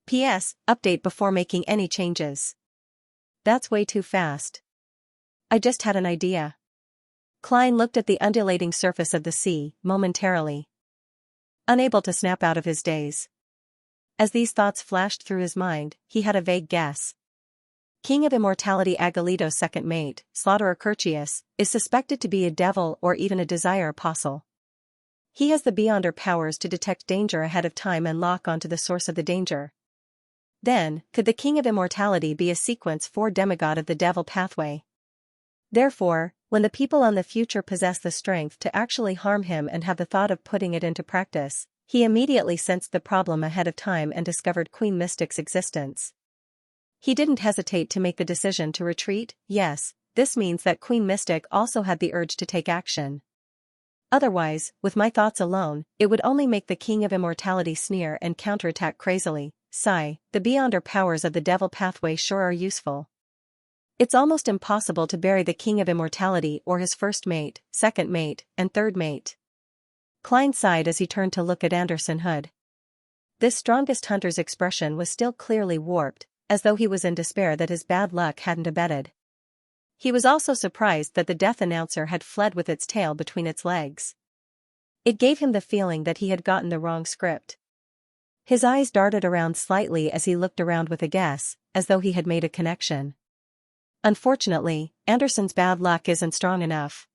P.S. Update before making any changes. That's way too fast. I just had an idea. Klein looked at the undulating surface of the sea, momentarily unable to snap out of his daze. As these thoughts flashed through his mind, he had a vague guess. King of Immortality Agalito's second mate, Slaughterer Curtius, is suspected to be a devil or even a desire apostle. He has the Beyonder powers to detect danger ahead of time and lock onto the source of the danger. Then, could the King of Immortality be a sequence 4 demigod of the devil pathway? Therefore, when the people on the future possess the strength to actually harm him and have the thought of putting it into practice, he immediately sensed the problem ahead of time and discovered Queen Mystic's existence. He didn't hesitate to make the decision to retreat. Yes, this means that Queen Mystic also had the urge to take action. Otherwise, with my thoughts alone, it would only make the King of Immortality sneer and counterattack crazily. Sigh, the Beyonder powers of the devil pathway sure are useful. It's almost impossible to bury the King of Immortality or his first mate, second mate, and third mate. Klein sighed as he turned to look at Anderson Hood. This strongest hunter's expression was still clearly warped, as though he was in despair that his bad luck hadn't abated. He was also surprised that the Death Announcer had fled with its tail between its legs. It gave him the feeling that he had gotten the wrong script. His eyes darted around slightly as he looked around with a guess, as though he had made a connection. Unfortunately, Anderson's bad luck isn't strong enough.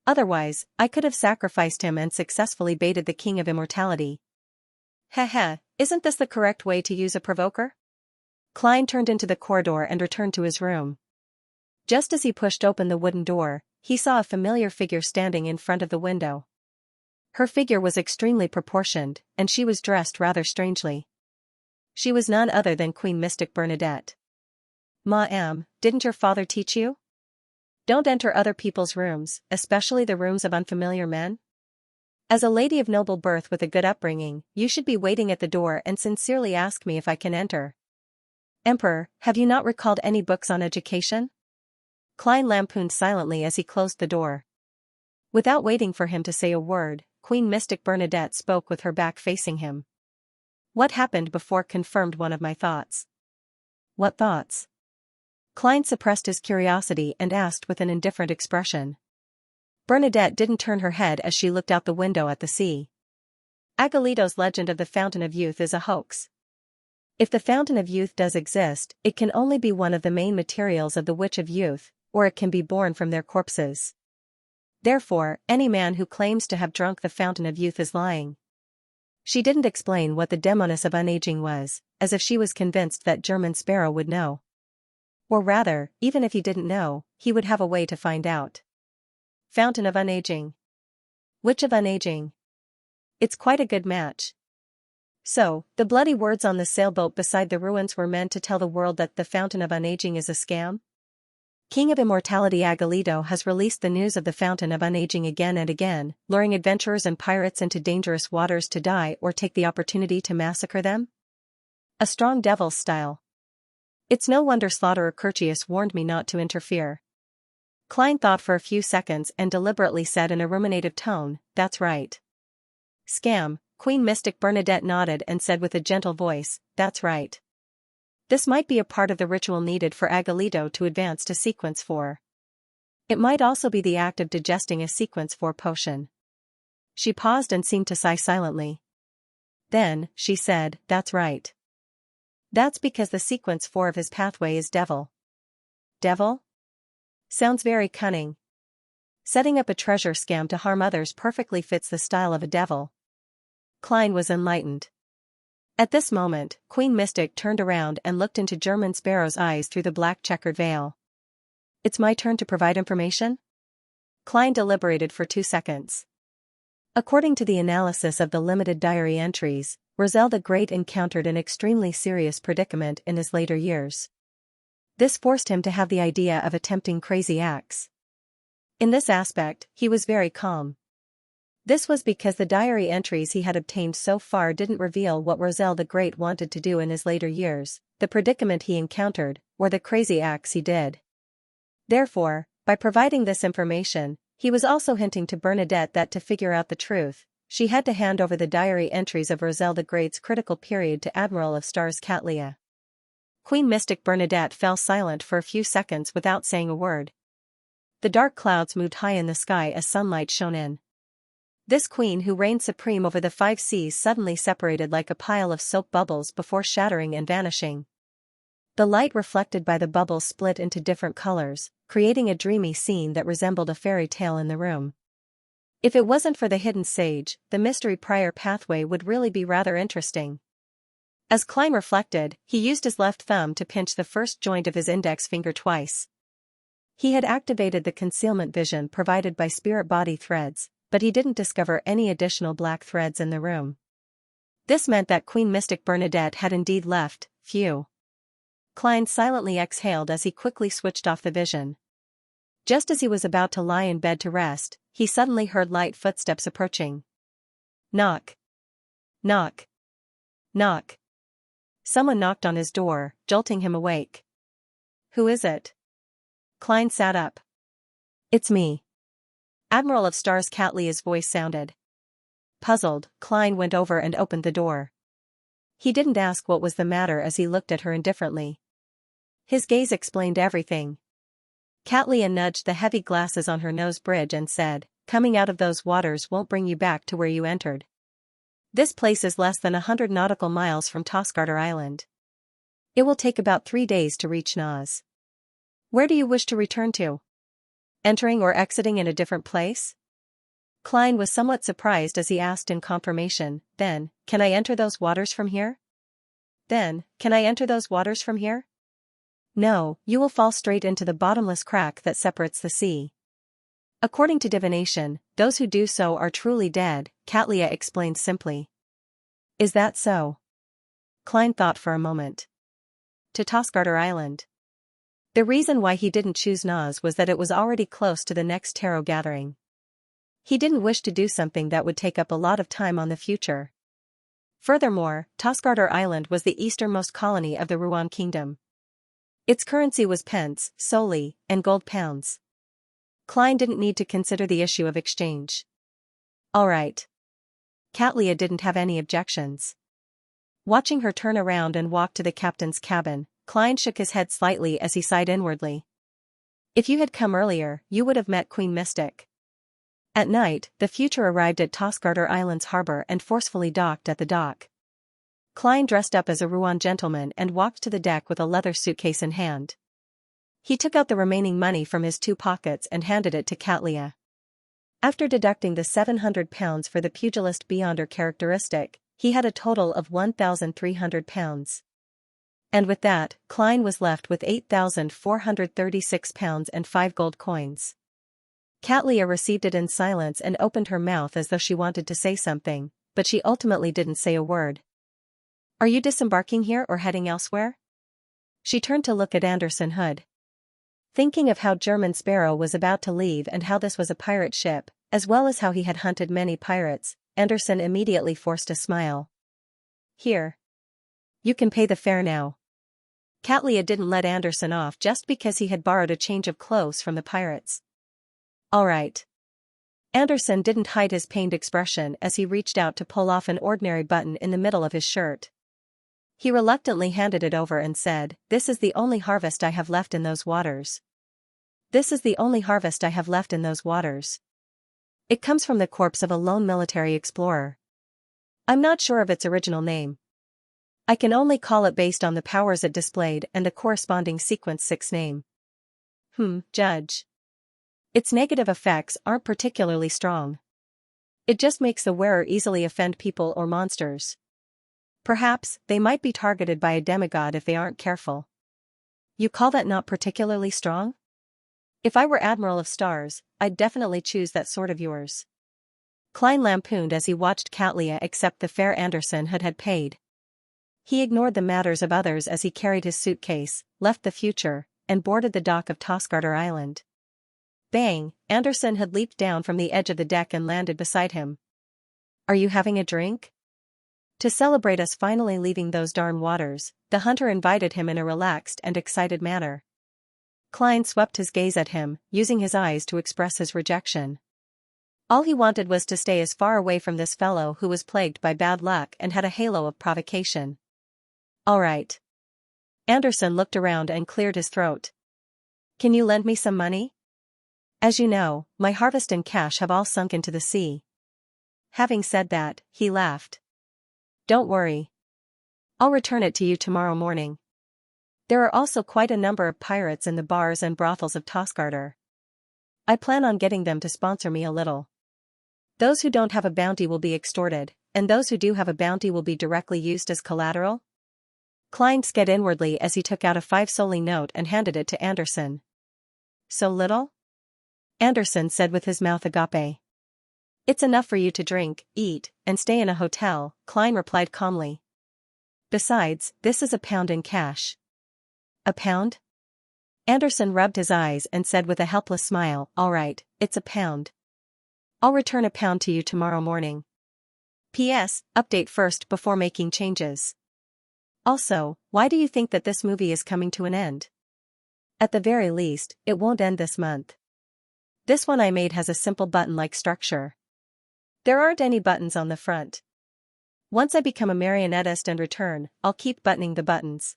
Otherwise, I could have sacrificed him and successfully baited the King of Immortality. Heh, isn't this the correct way to use a provoker? Klein turned into the corridor and returned to his room. Just as he pushed open the wooden door, he saw a familiar figure standing in front of the window. Her figure was extremely proportioned, and she was dressed rather strangely. She was none other than Queen Mystic Bernadette. "Ma'am, didn't your father teach you? Don't enter other people's rooms, especially the rooms of unfamiliar men? As a lady of noble birth with a good upbringing, you should be waiting at the door and sincerely ask me if I can enter. Emperor, have you not recalled any books on education?" Klein lampooned silently as he closed the door. Without waiting for him to say a word, Queen Mystic Bernadette spoke with her back facing him. "What happened before confirmed one of my thoughts." "What thoughts?" Klein suppressed his curiosity and asked with an indifferent expression. Bernadette didn't turn her head as she looked out the window at the sea. Agalito's legend of the Fountain of Youth is a hoax. If the Fountain of Youth does exist, it can only be one of the main materials of the Witch of Youth, or it can be born from their corpses. Therefore, any man who claims to have drunk the fountain of youth is lying. She didn't explain what the demoness of unaging was, as if she was convinced that German Sparrow would know. Or rather, even if he didn't know, he would have a way to find out. Fountain of unaging. Witch of unaging. It's quite a good match. So, the bloody words on the sailboat beside the ruins were meant to tell the world that the Fountain of Unaging is a scam? King of Immortality Agalito has released the news of the Fountain of Unaging again and again, luring adventurers and pirates into dangerous waters to die or take the opportunity to massacre them? A strong devil's style. It's no wonder Slaughterer Curtius warned me not to interfere. Klein thought for a few seconds and deliberately said in a ruminative tone, "That's right." Scam. Queen Mystic Bernadette nodded and said with a gentle voice, "That's right. This might be a part of the ritual needed for Agalito to advance to Sequence 4. It might also be the act of digesting a Sequence 4 potion." She paused and seemed to sigh silently. Then, she said, "That's right. That's because the Sequence 4 of his pathway is devil." Devil? Sounds very cunning. Setting up a treasure scam to harm others perfectly fits the style of a devil. Klein was enlightened. At this moment, Queen Mystic turned around and looked into German Sparrow's eyes through the black checkered veil. "It's my turn to provide information?" Klein deliberated for 2 seconds. According to the analysis of the limited diary entries, Roselle the Great encountered an extremely serious predicament in his later years. This forced him to have the idea of attempting crazy acts. In this aspect, he was very calm. This was because the diary entries he had obtained so far didn't reveal what Roselle the Great wanted to do in his later years, the predicament he encountered, or the crazy acts he did. Therefore, by providing this information, he was also hinting to Bernadette that to figure out the truth, she had to hand over the diary entries of Roselle the Great's critical period to Admiral of Stars Catlia. Queen Mystic Bernadette fell silent for a few seconds without saying a word. The dark clouds moved high in the sky as sunlight shone in. This queen who reigned supreme over the 5 seas suddenly separated like a pile of soap bubbles before shattering and vanishing. The light reflected by the bubbles split into different colors, creating a dreamy scene that resembled a fairy tale in the room. If it wasn't for the hidden sage, the mystery prior pathway would really be rather interesting. As Klein reflected, he used his left thumb to pinch the first joint of his index finger twice. He had activated the concealment vision provided by spirit body threads, but he didn't discover any additional black threads in the room. This meant that Queen Mystic Bernadette had indeed left. Phew. Klein silently exhaled as he quickly switched off the vision. Just as he was about to lie in bed to rest, he suddenly heard light footsteps approaching. Knock. Knock. Knock. Someone knocked on his door, jolting him awake. "Who is it?" Klein sat up. "It's me." Admiral of Stars Catlia's voice sounded. Puzzled, Klein went over and opened the door. He didn't ask what was the matter as he looked at her indifferently. His gaze explained everything. Catlia nudged the heavy glasses on her nose bridge and said, "Coming out of those waters won't bring you back to where you entered. This place is less than 100 nautical miles from Tosgarter Island. It will take about 3 days to reach Naz. Where do you wish to return to? Entering or exiting in a different place?" Klein was somewhat surprised as he asked in confirmation, "Then, can I enter those waters from here?" "No, you will fall straight into the bottomless crack that separates the sea. According to divination, those who do so are truly dead," Catlia explained simply. "Is that so?" Klein thought for a moment. To Tosgarter Island. The reason why he didn't choose Naz was that it was already close to the next tarot gathering. He didn't wish to do something that would take up a lot of time on the future. Furthermore, Tosgarter Island was the easternmost colony of the Ruan Kingdom. Its currency was pence, solely, and gold pounds. Klein didn't need to consider the issue of exchange. All right. Catlia didn't have any objections. Watching her turn around and walk to the captain's cabin, Klein shook his head slightly as he sighed inwardly. If you had come earlier, you would have met Queen Mystic. At night, the future arrived at Tosgarter Island's harbor and forcefully docked at the dock. Klein dressed up as a Ruan gentleman and walked to the deck with a leather suitcase in hand. He took out the remaining money from his 2 pockets and handed it to Xianxia. After deducting the 700 pounds for the pugilist beyonder characteristic, he had a total of 1,300 pounds. And with that, Klein was left with 8,436 pounds and 5 gold coins. Xianxia received it in silence and opened her mouth as though she wanted to say something, but she ultimately didn't say a word. Are you disembarking here or heading elsewhere? She turned to look at Anderson Hood. Thinking of how German Sparrow was about to leave and how this was a pirate ship, as well as how he had hunted many pirates, Anderson immediately forced a smile. Here. You can pay the fare now. Xianxia didn't let Anderson off just because he had borrowed a change of clothes from the pirates. All right. Anderson didn't hide his pained expression as he reached out to pull off an ordinary button in the middle of his shirt. He reluctantly handed it over and said, "This is the only harvest I have left in those waters. This is the only harvest I have left in those waters. It comes from the corpse of a lone military explorer. I'm not sure of its original name. I can only call it based on the powers it displayed and the corresponding sequence 6 name. Judge. Its negative effects aren't particularly strong. It just makes the wearer easily offend people or monsters. Perhaps they might be targeted by a demigod if they aren't careful. You call that not particularly strong? If I were Admiral of Stars, I'd definitely choose that sword of yours." Klein lampooned as he watched Xianxia accept the fare Anderson had paid. He ignored the matters of others as he carried his suitcase, left the future, and boarded the dock of Tosgarter Island. Bang! Anderson had leaped down from the edge of the deck and landed beside him. "Are you having a drink?" To celebrate us finally leaving those darn waters, the hunter invited him in a relaxed and excited manner. Klein swept his gaze at him, using his eyes to express his rejection. All he wanted was to stay as far away from this fellow who was plagued by bad luck and had a halo of provocation. "All right." Anderson looked around and cleared his throat. "Can you lend me some money? As you know, my harvest and cash have all sunk into the sea." Having said that, he laughed. "Don't worry. I'll return it to you tomorrow morning. There are also quite a number of pirates in the bars and brothels of Tosgarter. I plan on getting them to sponsor me a little. Those who don't have a bounty will be extorted, and those who do have a bounty will be directly used as collateral." Klein sked inwardly as he took out a 5 soldi note and handed it to Anderson. "So little?" Anderson said with his mouth agape. "It's enough for you to drink, eat, and stay in a hotel," Klein replied calmly. "Besides, this is £1 in cash." "A pound?" Anderson rubbed his eyes and said with a helpless smile, "All right, it's £1. I'll return £1 to you tomorrow morning. P.S. Update first before making changes. Also, why do you think that this movie is coming to an end? At the very least, it won't end this month. This one I made has a simple button-like structure. There aren't any buttons on the front. Once I become a marionettist and return, I'll keep buttoning the buttons.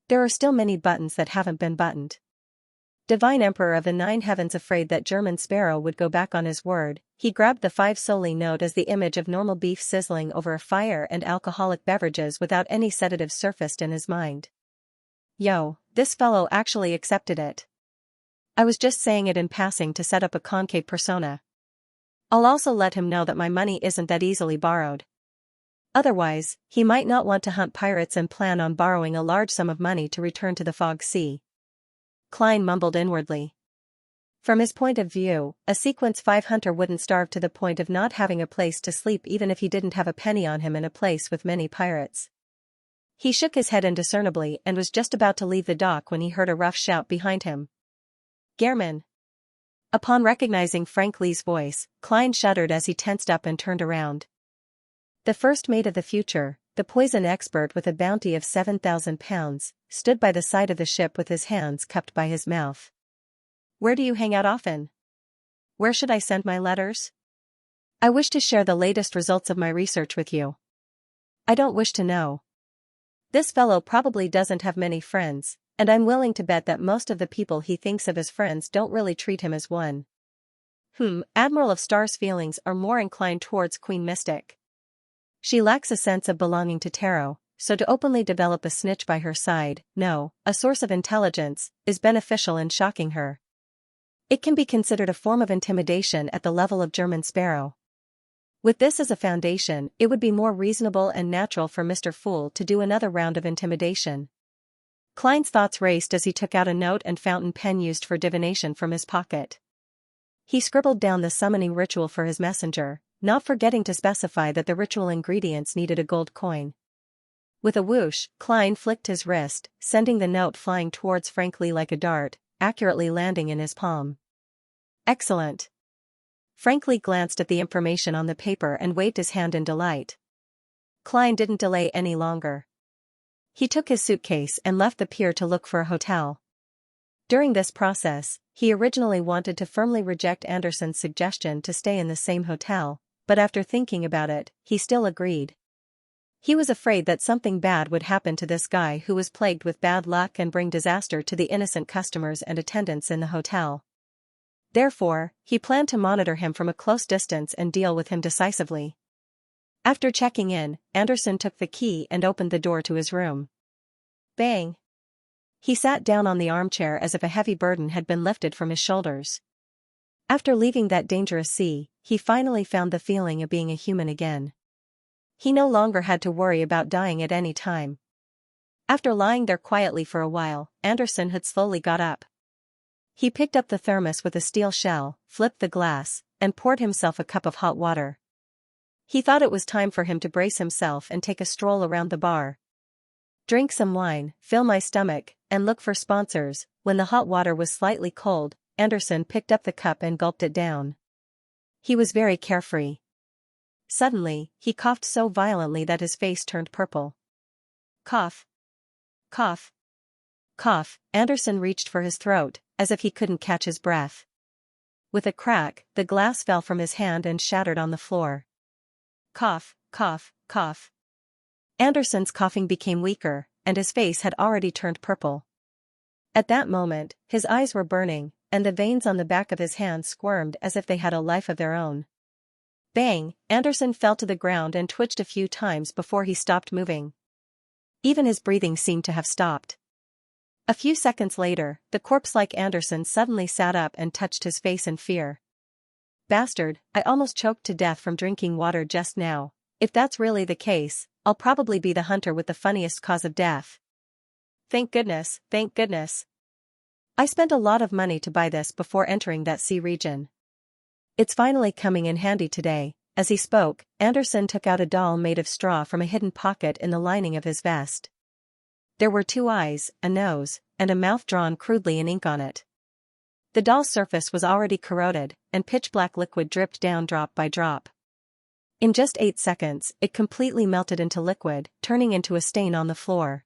There are still many buttons that haven't been buttoned. Divine Emperor of the 9 heavens afraid that German Sparrow would go back on his word, he grabbed the 5 soldi note as the image of normal beef sizzling over a fire and alcoholic beverages without any sedatives surfaced in his mind. Yo, this fellow actually accepted it. I was just saying it in passing to set up a concave persona. I'll also let him know that my money isn't that easily borrowed. Otherwise, he might not want to hunt pirates and plan on borrowing a large sum of money to return to the Fog Sea." Klein mumbled inwardly. From his point of view, a Sequence 5 hunter wouldn't starve to the point of not having a place to sleep even if he didn't have a penny on him in a place with many pirates. He shook his head indiscernibly and was just about to leave the dock when he heard a rough shout behind him. "Gehrman!" Upon recognizing Frank Lee's voice, Klein shuddered as he tensed up and turned around. The first mate of the future, the poison expert with a bounty of 7,000 pounds, stood by the side of the ship with his hands cupped by his mouth. "Where do you hang out often? Where should I send my letters? I wish to share the latest results of my research with you." "I don't wish to know. This fellow probably doesn't have many friends, and I'm willing to bet that most of the people he thinks of as friends don't really treat him as one." Admiral of Star's feelings are more inclined towards Queen Mystic. She lacks a sense of belonging to Tarot, so to openly develop a snitch by her side, no, a source of intelligence, is beneficial in shocking her. It can be considered a form of intimidation at the level of German Sparrow. With this as a foundation, it would be more reasonable and natural for Mr. Fool to do another round of intimidation. Klein's thoughts raced as he took out a note and fountain pen used for divination from his pocket. He scribbled down the summoning ritual for his messenger, not forgetting to specify that the ritual ingredients needed a gold coin. With a whoosh, Klein flicked his wrist, sending the note flying towards Frank Lee like a dart, accurately landing in his palm. Excellent. Frank Lee glanced at the information on the paper and waved his hand in delight. Klein didn't delay any longer. He took his suitcase and left the pier to look for a hotel. During this process, he originally wanted to firmly reject Anderson's suggestion to stay in the same hotel, but after thinking about it, he still agreed. He was afraid that something bad would happen to this guy who was plagued with bad luck and bring disaster to the innocent customers and attendants in the hotel. Therefore, he planned to monitor him from a close distance and deal with him decisively. After checking in, Anderson took the key and opened the door to his room. Bang! He sat down on the armchair as if a heavy burden had been lifted from his shoulders. After leaving that dangerous sea, he finally found the feeling of being a human again. He no longer had to worry about dying at any time. After lying there quietly for a while, Anderson had slowly got up. He picked up the thermos with a steel shell, flipped the glass, and poured himself a cup of hot water. He thought it was time for him to brace himself and take a stroll around the bar. Drink some wine, fill my stomach, and look for sponsors. When the hot water was slightly cold, Anderson picked up the cup and gulped it down. He was very carefree. Suddenly, he coughed so violently that his face turned purple. Cough. Cough. Cough. Anderson reached for his throat, as if he couldn't catch his breath. With a crack, the glass fell from his hand and shattered on the floor. Cough, cough, cough. Anderson's coughing became weaker, and his face had already turned purple. At that moment, his eyes were burning, and the veins on the back of his hand squirmed as if they had a life of their own. Bang! Anderson fell to the ground and twitched a few times before he stopped moving. Even his breathing seemed to have stopped. A few seconds later, the corpse-like Anderson suddenly sat up and touched his face in fear. Bastard, I almost choked to death from drinking water just now. If that's really the case, I'll probably be the hunter with the funniest cause of death. Thank goodness, thank goodness. I spent a lot of money to buy this before entering that sea region. It's finally coming in handy today. As he spoke, Anderson took out a doll made of straw from a hidden pocket in the lining of his vest. There were 2 eyes, a nose, and a mouth drawn crudely in ink on it. The doll's surface was already corroded, and pitch-black liquid dripped down drop by drop. In just 8 seconds, it completely melted into liquid, turning into a stain on the floor.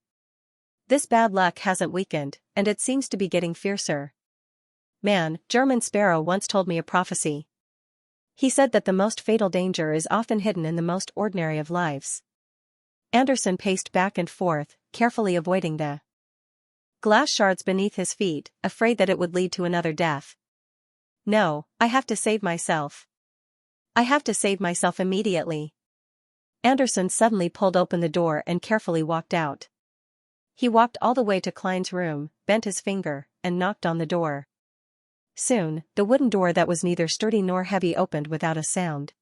This bad luck hasn't weakened, and it seems to be getting fiercer. Man, German Sparrow once told me a prophecy. He said that the most fatal danger is often hidden in the most ordinary of lives. Anderson paced back and forth, carefully avoiding the glass shards beneath his feet, afraid that it would lead to another death. No, I have to save myself. I have to save myself immediately. Anderson suddenly pulled open the door and carefully walked out. He walked all the way to Klein's room, bent his finger, and knocked on the door. Soon, the wooden door that was neither sturdy nor heavy opened without a sound.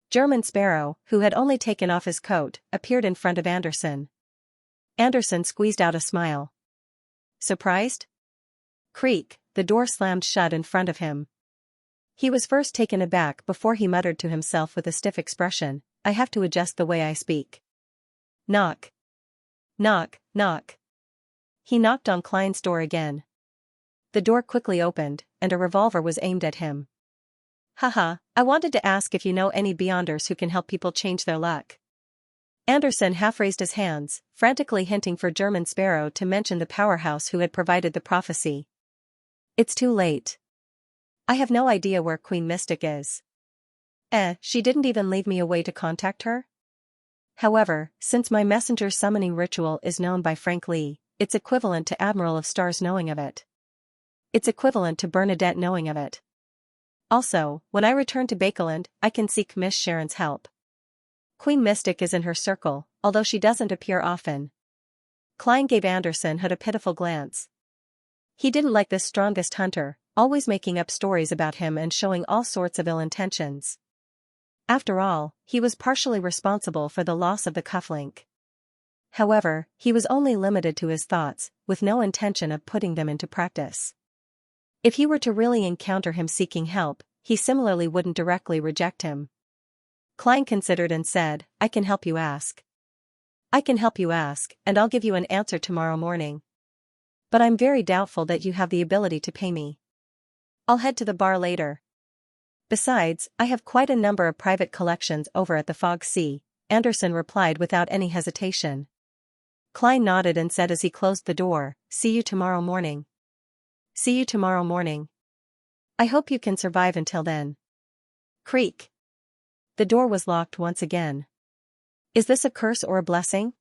German Sparrow, who had only taken off his coat, appeared in front of Anderson. Anderson squeezed out a smile. Surprised? Creak, the door slammed shut in front of him. He was first taken aback before he muttered to himself with a stiff expression, I have to adjust the way I speak. Knock. Knock, knock. He knocked on Klein's door again. The door quickly opened, and a revolver was aimed at him. Haha, I wanted to ask if you know any Beyonders who can help people change their luck. Anderson half raised his hands, frantically hinting for German Sparrow to mention the powerhouse who had provided the prophecy. It's too late. I have no idea where Queen Mystic is. She didn't even leave me a way to contact her? However, since my messenger's summoning ritual is known by Frank Lee, it's equivalent to Admiral of Stars knowing of it. It's equivalent to Bernadette knowing of it. Also, when I return to Bakeland, I can seek Miss Sharon's help. Queen Mystic is in her circle, although she doesn't appear often. Klein gave Anderson a pitiful glance. He didn't like this strongest hunter, always making up stories about him and showing all sorts of ill intentions. After all, he was partially responsible for the loss of the cufflink. However, he was only limited to his thoughts, with no intention of putting them into practice. If he were to really encounter him seeking help, he similarly wouldn't directly reject him. Klein considered and said, "I can help you ask. I can help you ask, and I'll give you an answer tomorrow morning. But I'm very doubtful that you have the ability to pay me. I'll head to the bar later. Besides, I have quite a number of private collections over at the Fog Sea," Anderson replied without any hesitation. Klein nodded and said as he closed the door, "See you tomorrow morning." "See you tomorrow morning. I hope you can survive until then." Creak. The door was locked once again. "Is this a curse or a blessing?"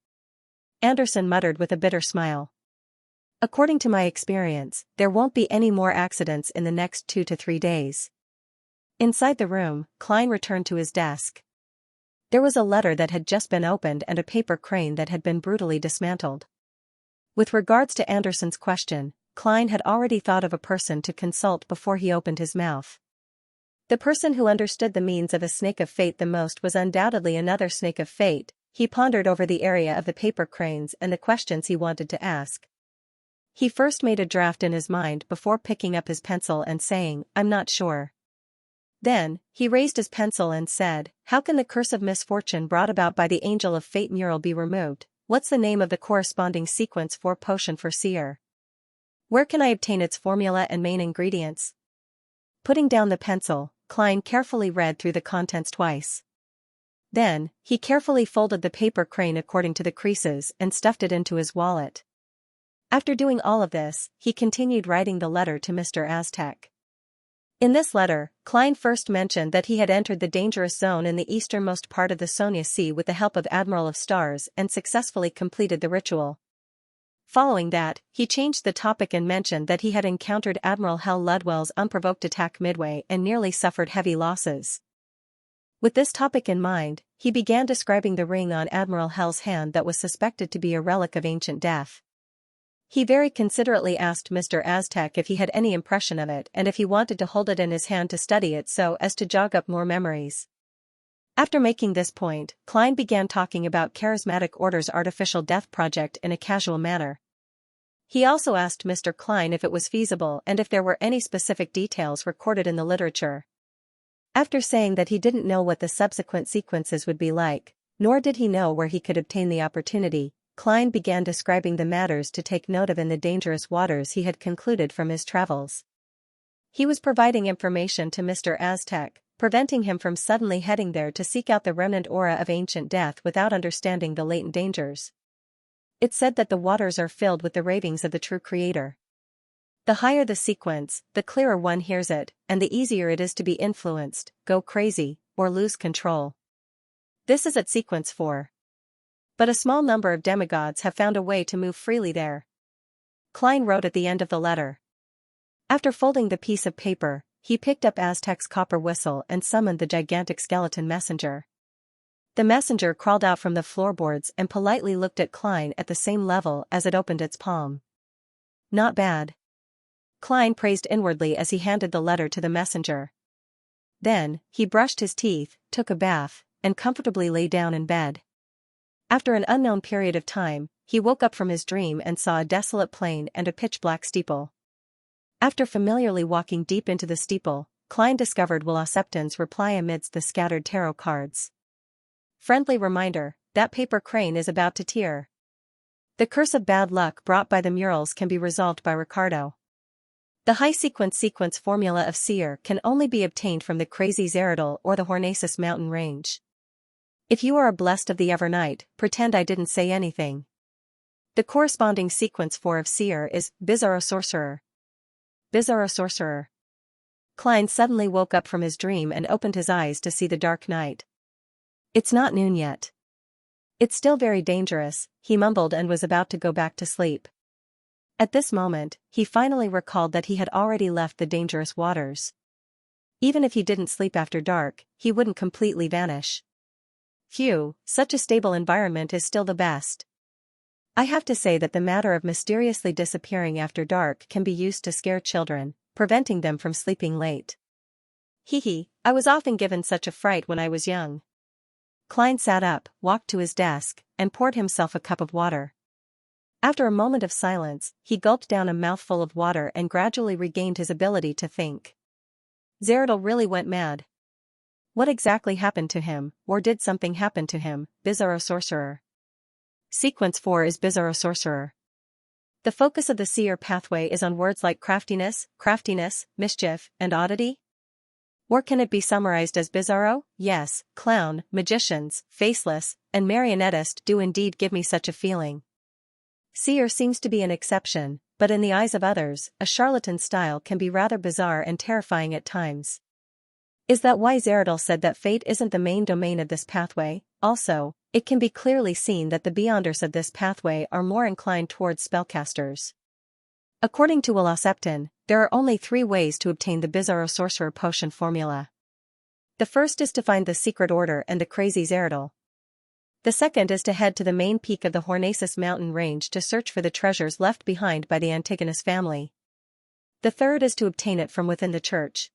Anderson muttered with a bitter smile. "According to my experience, there won't be any more accidents in the next 2 to 3 days." Inside the room, Klein returned to his desk. There was a letter that had just been opened and a paper crane that had been brutally dismantled. With regards to Anderson's question, Klein had already thought of a person to consult before he opened his mouth. The person who understood the means of a snake of fate the most was undoubtedly another snake of fate. He pondered over the area of the paper cranes and the questions he wanted to ask. He first made a draft in his mind before picking up his pencil and saying, "I'm not sure." Then, he raised his pencil and said, "How can the curse of misfortune brought about by the Angel of Fate mural be removed? What's the name of the corresponding sequence 4 potion for seer? Where can I obtain its formula and main ingredients?" Putting down the pencil, Klein carefully read through the contents twice. Then, he carefully folded the paper crane according to the creases and stuffed it into his wallet. After doing all of this, he continued writing the letter to Mr. Aztec. In this letter, Klein first mentioned that he had entered the dangerous zone in the easternmost part of the Sonia Sea with the help of Admiral of Stars and successfully completed the ritual. Following that, he changed the topic and mentioned that he had encountered Admiral Hell Ludwell's unprovoked attack midway and nearly suffered heavy losses. With this topic in mind, he began describing the ring on Admiral Hell's hand that was suspected to be a relic of ancient death. He very considerately asked Mr. Aztec if he had any impression of it and if he wanted to hold it in his hand to study it so as to jog up more memories. After making this point, Klein began talking about Charismatic Order's artificial death project in a casual manner. He also asked Mr. Klein if it was feasible and if there were any specific details recorded in the literature. After saying that he didn't know what the subsequent sequences would be like, nor did he know where he could obtain the opportunity, Klein began describing the matters to take note of in the dangerous waters he had concluded from his travels. He was providing information to Mr. Aztec, preventing him from suddenly heading there to seek out the remnant aura of ancient death without understanding the latent dangers. It's said that the waters are filled with the ravings of the true creator. The higher the sequence, the clearer one hears it, and the easier it is to be influenced, go crazy, or lose control. This is at sequence 4. But a small number of demigods have found a way to move freely there. Klein wrote at the end of the letter. After folding the piece of paper, he picked up Aztec's copper whistle and summoned the gigantic skeleton messenger. The messenger crawled out from the floorboards and politely looked at Klein at the same level as it opened its palm. "Not bad." Klein praised inwardly as he handed the letter to the messenger. Then, he brushed his teeth, took a bath, and comfortably lay down in bed. After an unknown period of time, he woke up from his dream and saw a desolate plain and a pitch-black steeple. After familiarly walking deep into the steeple, Klein discovered Will Septon's reply amidst the scattered tarot cards. Friendly reminder, that paper crane is about to tear. The curse of bad luck brought by the murals can be resolved by Ricardo. The high sequence formula of seer can only be obtained from the crazy Zeridal or the Hornacis mountain range. If you are a blessed of the Evernight, pretend I didn't say anything. The corresponding sequence 4 of seer is Bizarro Sorcerer. Bizarro Sorcerer. Klein suddenly woke up from his dream and opened his eyes to see the dark night. It's not noon yet. It's still very dangerous, he mumbled and was about to go back to sleep. At this moment, he finally recalled that he had already left the dangerous waters. Even if he didn't sleep after dark, he wouldn't completely vanish. Phew, such a stable environment is still the best. I have to say that the matter of mysteriously disappearing after dark can be used to scare children, preventing them from sleeping late. Hee, I was often given such a fright when I was young. Klein sat up, walked to his desk, and poured himself a cup of water. After a moment of silence, he gulped down a mouthful of water and gradually regained his ability to think. Zeradal really went mad. What exactly happened to him, or did something happen to him, Bizarro Sorcerer? Sequence 4 is Bizarro Sorcerer. The focus of the seer pathway is on words like craftiness, mischief, and oddity? Or can it be summarized as bizarro? Yes, clown, magicians, faceless, and marionettist do indeed give me such a feeling. Seer seems to be an exception, but in the eyes of others, a charlatan style can be rather bizarre and terrifying at times. Is that why Zeradal said that fate isn't the main domain of this pathway? Also, it can be clearly seen that the beyonders of this pathway are more inclined towards spellcasters. According to Wilosepton, there are only 3 ways to obtain the Bizarro Sorcerer potion formula. The first is to find the secret order and the crazy Zeradal. The second is to head to the main peak of the Hornaces mountain range to search for the treasures left behind by the Antigonus family. The third is to obtain it from within the church.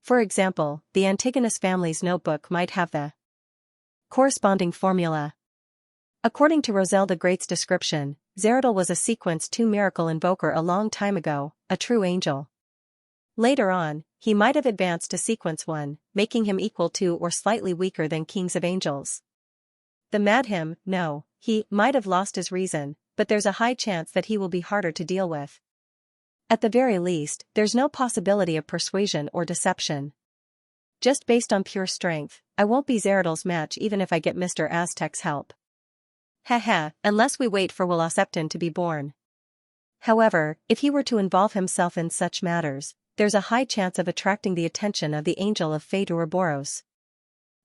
For example, the Antigonus family's notebook might have the corresponding formula. According to Roselle the Great's description, Zeradal was a Sequence 2 miracle invoker a long time ago, a true angel. Later on, he might have advanced to Sequence 1, making him equal to or slightly weaker than kings of angels. The mad him, no, he might have lost his reason, but there's a high chance that he will be harder to deal with. At the very least, there's no possibility of persuasion or deception. Just based on pure strength, I won't be Zeradal's match even if I get Mr. Aztec's help. Unless we wait for Wilosepton to be born. However, if he were to involve himself in such matters, there's a high chance of attracting the attention of the Angel of Fate Ouroboros.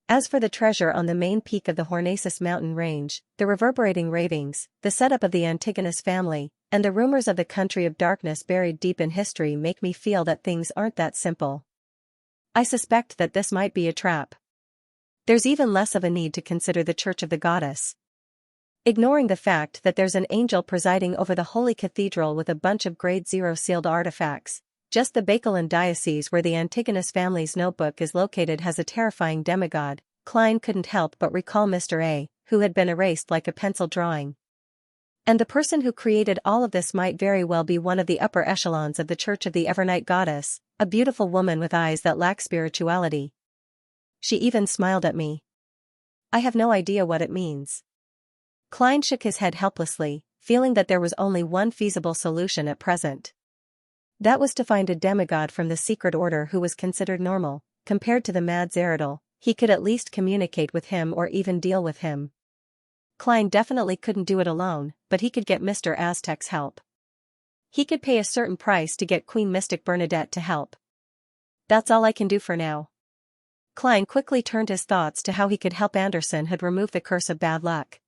As for the treasure on the main peak of the Hornaces mountain range, the reverberating ravings, the setup of the Antigonus family, and the rumors of the country of darkness buried deep in history make me feel that things aren't that simple. I suspect that this might be a trap. There's even less of a need to consider the Church of the Goddess. Ignoring the fact that there's an angel presiding over the Holy Cathedral with a bunch of Grade 0 sealed artifacts, just the Bacalan diocese where the Antigonus family's notebook is located has a terrifying demigod. Klein couldn't help but recall Mr. A, who had been erased like a pencil drawing. And the person who created all of this might very well be one of the upper echelons of the Church of the Evernight Goddess, a beautiful woman with eyes that lack spirituality. She even smiled at me. I have no idea what it means. Klein shook his head helplessly, feeling that there was only one feasible solution at present. That was to find a demigod from the secret order who was considered normal. Compared to the mad Zeradal, he could at least communicate with him or even deal with him. Klein definitely couldn't do it alone, but he could get Mr. Aztec's help. He could pay a certain price to get Queen Mystic Bernadette to help. That's all I can do for now. Klein quickly turned his thoughts to how he could help Anderson had removed the curse of bad luck.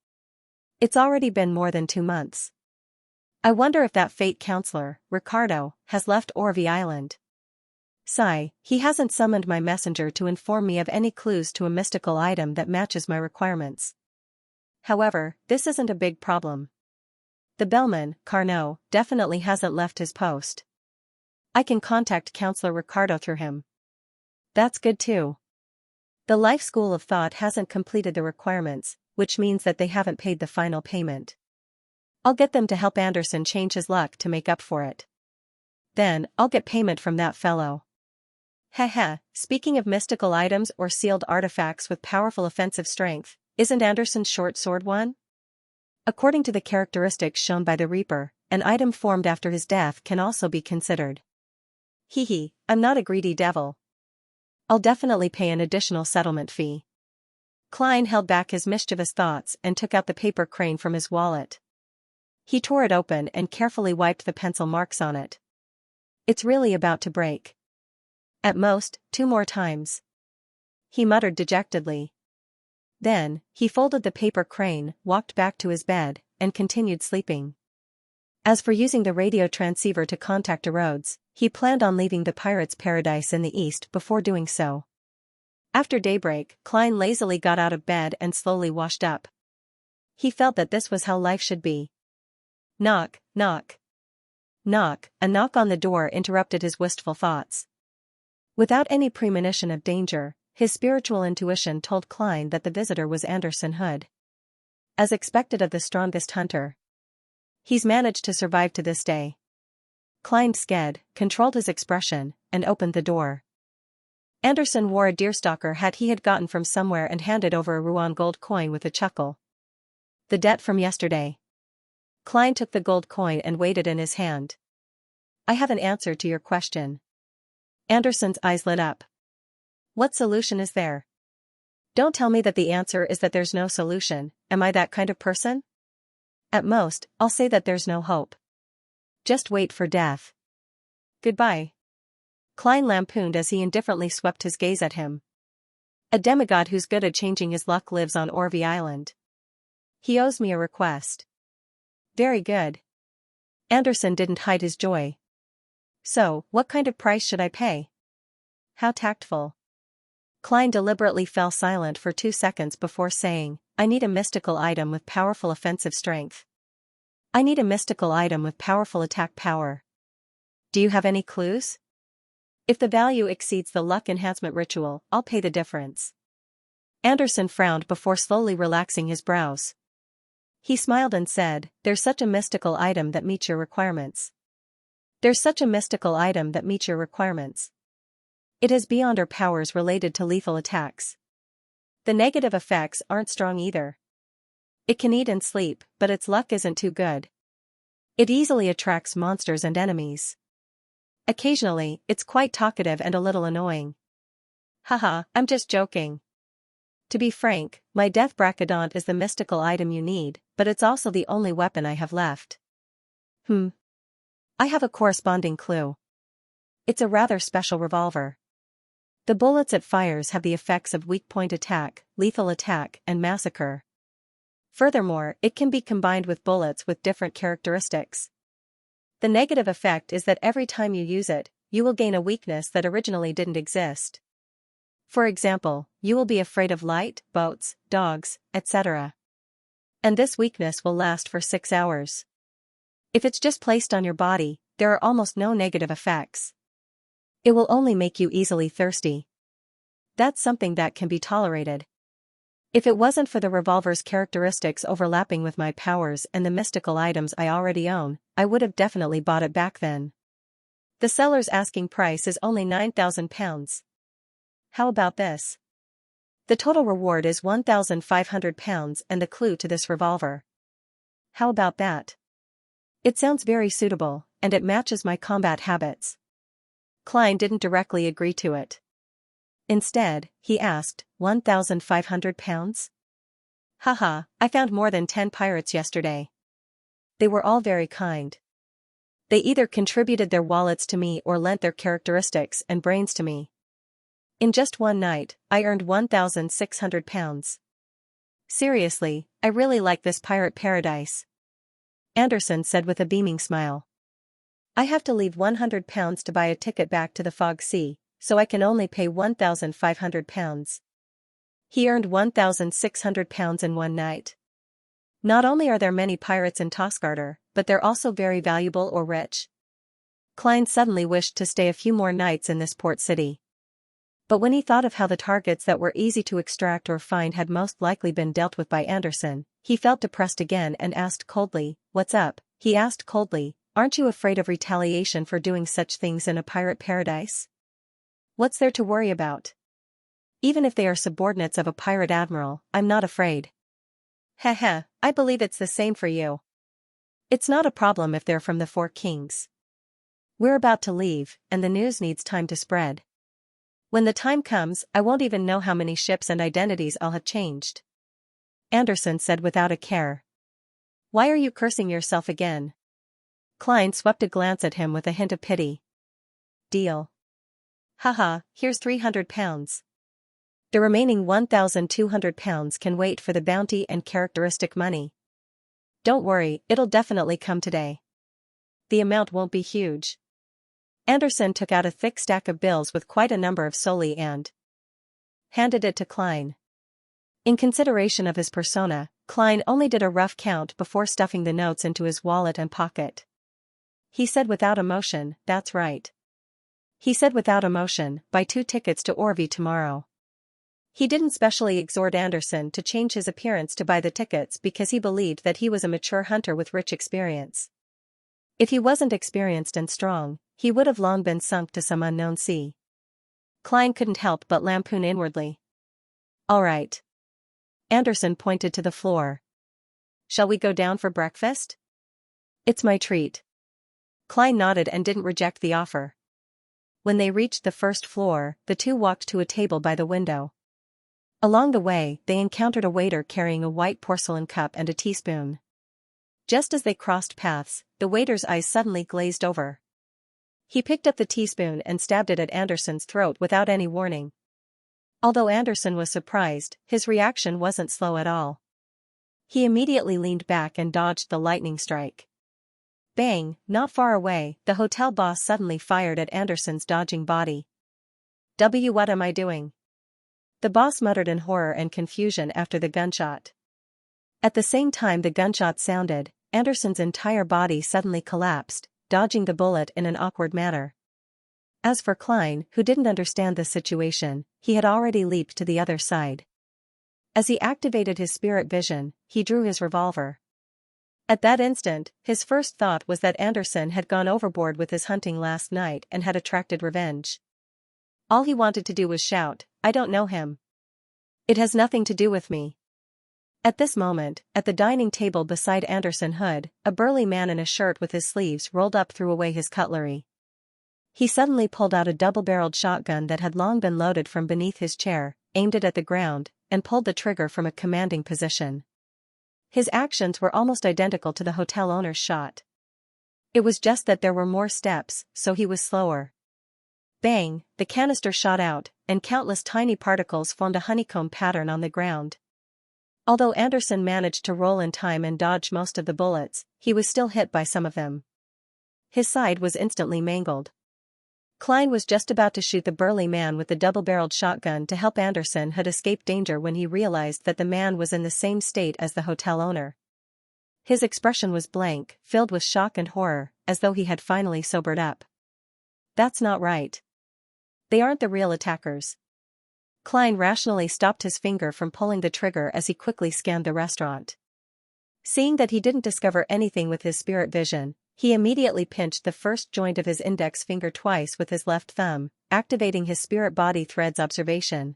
It's already been more than 2 months. I wonder if that fate counselor, Ricardo, has left Orvie Island. Sigh, he hasn't summoned my messenger to inform me of any clues to a mystical item that matches my requirements. However, this isn't a big problem. The bellman, Carnot, definitely hasn't left his post. I can contact Counselor Ricardo through him. That's good too. The Life School of Thought hasn't completed the requirements, which means that they haven't paid the final payment. I'll get them to help Anderson change his luck to make up for it. Then, I'll get payment from that fellow. Speaking of mystical items or sealed artifacts with powerful offensive strength, isn't Anderson's short sword one? According to the characteristics shown by the Reaper, an item formed after his death can also be considered. I'm not a greedy devil. I'll definitely pay an additional settlement fee. Klein held back his mischievous thoughts and took out the paper crane from his wallet. He tore it open and carefully wiped the pencil marks on it. It's really about to break. At most, 2 more times. He muttered dejectedly. Then, he folded the paper crane, walked back to his bed, and continued sleeping. As for using the radio transceiver to contact Rhodes, he planned on leaving the pirates' paradise in the east before doing so. After daybreak, Klein lazily got out of bed and slowly washed up. He felt that this was how life should be. Knock, knock. Knock, a knock on the door interrupted his wistful thoughts. Without any premonition of danger, his spiritual intuition told Klein that the visitor was Anderson Hood. As expected of the strongest hunter. He's managed to survive to this day. Klein sked, controlled his expression, and opened the door. Anderson wore a deerstalker hat he had gotten from somewhere and handed over a Ruan gold coin with a chuckle. The debt from yesterday. Klein took the gold coin and weighed it in his hand. I have an answer to your question. Anderson's eyes lit up. What solution is there? Don't tell me that the answer is that there's no solution. Am I that kind of person? At most, I'll say that there's no hope. Just wait for death. Goodbye. Klein lampooned as he indifferently swept his gaze at him. A demigod who's good at changing his luck lives on Orvie Island. He owes me a request. Very good. Anderson didn't hide his joy. So, what kind of price should I pay? How tactful. Klein deliberately fell silent for 2 seconds before saying, I need a mystical item with powerful offensive strength. I need a mystical item with powerful attack power. Do you have any clues? If the value exceeds the luck enhancement ritual, I'll pay the difference. Anderson frowned before slowly relaxing his brows. He smiled and said, there's such a mystical item that meets your requirements. There's such a mystical item that meets your requirements. It has beyond or powers related to lethal attacks. The negative effects aren't strong either. It can eat and sleep, but its luck isn't too good. It easily attracts monsters and enemies. Occasionally, it's quite talkative and a little annoying. Haha, I'm just joking. To be frank, my death brachyodont is the mystical item you need, but it's also the only weapon I have left. I have a corresponding clue. It's a rather special revolver. The bullets it fires have the effects of weak point attack, lethal attack, and massacre. Furthermore, it can be combined with bullets with different characteristics. The negative effect is that every time you use it, you will gain a weakness that originally didn't exist. For example, you will be afraid of light, boats, dogs, etc. And this weakness will last for 6 hours. If it's just placed on your body, there are almost no negative effects. It will only make you easily thirsty. That's something that can be tolerated. If it wasn't for the revolver's characteristics overlapping with my powers and the mystical items I already own, I would have definitely bought it back then. The seller's asking price is only £9,000. How about this? The total reward is £1,500 and the clue to this revolver. How about that? It sounds very suitable, and it matches my combat habits. Klein didn't directly agree to it. Instead, he asked, £1,500? Haha, I found more than 10 pirates yesterday. They were all very kind. They either contributed their wallets to me or lent their characteristics and brains to me. In just one night, I earned £1,600. Seriously, I really like this pirate paradise. Anderson said with a beaming smile. I have to leave £100 to buy a ticket back to the Fog Sea, so I can only pay £1,500. He earned £1,600 in one night. Not only are there many pirates in Tosgarter, but they're also very valuable or rich. Klein suddenly wished to stay a few more nights in this port city. But when he thought of how the targets that were easy to extract or find had most likely been dealt with by Anderson, he felt depressed again and asked coldly, "What's up?" He asked coldly, "Aren't you afraid of retaliation for doing such things in a pirate paradise? What's there to worry about? Even if they are subordinates of a pirate admiral, I'm not afraid." Heh, I believe it's the same for you. It's not a problem if they're from the Four Kings. We're about to leave, and the news needs time to spread. When the time comes, I won't even know how many ships and identities I'll have changed. Anderson said without a care. Why are you cursing yourself again? Klein swept a glance at him with a hint of pity. Deal. Haha, here's £300. The remaining £1,200 can wait for the bounty and characteristic money. Don't worry, it'll definitely come today. The amount won't be huge. Anderson took out a thick stack of bills with quite a number of soli and handed it to Klein. In consideration of his persona, Klein only did a rough count before stuffing the notes into his wallet and pocket. He said without emotion, "That's right." He said without emotion, "Buy 2 tickets to Orvie tomorrow." He didn't specially exhort Anderson to change his appearance to buy the tickets because he believed that he was a mature hunter with rich experience. If he wasn't experienced and strong, he would have long been sunk to some unknown sea. Klein couldn't help but lampoon inwardly. "All right." Anderson pointed to the floor. "Shall we go down for breakfast?" "It's my treat." Klein nodded and didn't reject the offer. When they reached the first floor, the two walked to a table by the window. Along the way, they encountered a waiter carrying a white porcelain cup and a teaspoon. Just as they crossed paths, the waiter's eyes suddenly glazed over. He picked up the teaspoon and stabbed it at Anderson's throat without any warning. Although Anderson was surprised, his reaction wasn't slow at all. He immediately leaned back and dodged the lightning strike. Bang, not far away, the hotel boss suddenly fired at Anderson's dodging body. What am I doing?" The boss muttered in horror and confusion after the gunshot. At the same time the gunshot sounded, Anderson's entire body suddenly collapsed, dodging the bullet in an awkward manner. As for Klein, who didn't understand the situation, he had already leaped to the other side. As he activated his spirit vision, he drew his revolver. At that instant, his first thought was that Anderson had gone overboard with his hunting last night and had attracted revenge. All he wanted to do was shout, "I don't know him. It has nothing to do with me." At this moment, at the dining table beside Anderson Hood, a burly man in a shirt with his sleeves rolled up threw away his cutlery. He suddenly pulled out a double-barreled shotgun that had long been loaded from beneath his chair, aimed it at the ground, and pulled the trigger from a commanding position. His actions were almost identical to the hotel owner's shot. It was just that there were more steps, so he was slower. Bang, the canister shot out, and countless tiny particles formed a honeycomb pattern on the ground. Although Anderson managed to roll in time and dodge most of the bullets, he was still hit by some of them. His side was instantly mangled. Klein was just about to shoot the burly man with the double-barreled shotgun to help Anderson Hood escape danger when he realized that the man was in the same state as the hotel owner. His expression was blank, filled with shock and horror, as though he had finally sobered up. "That's not right. They aren't the real attackers." Klein rationally stopped his finger from pulling the trigger as he quickly scanned the restaurant. Seeing that he didn't discover anything with his spirit vision, he immediately pinched the first joint of his index finger twice with his left thumb, activating his spirit body thread's observation.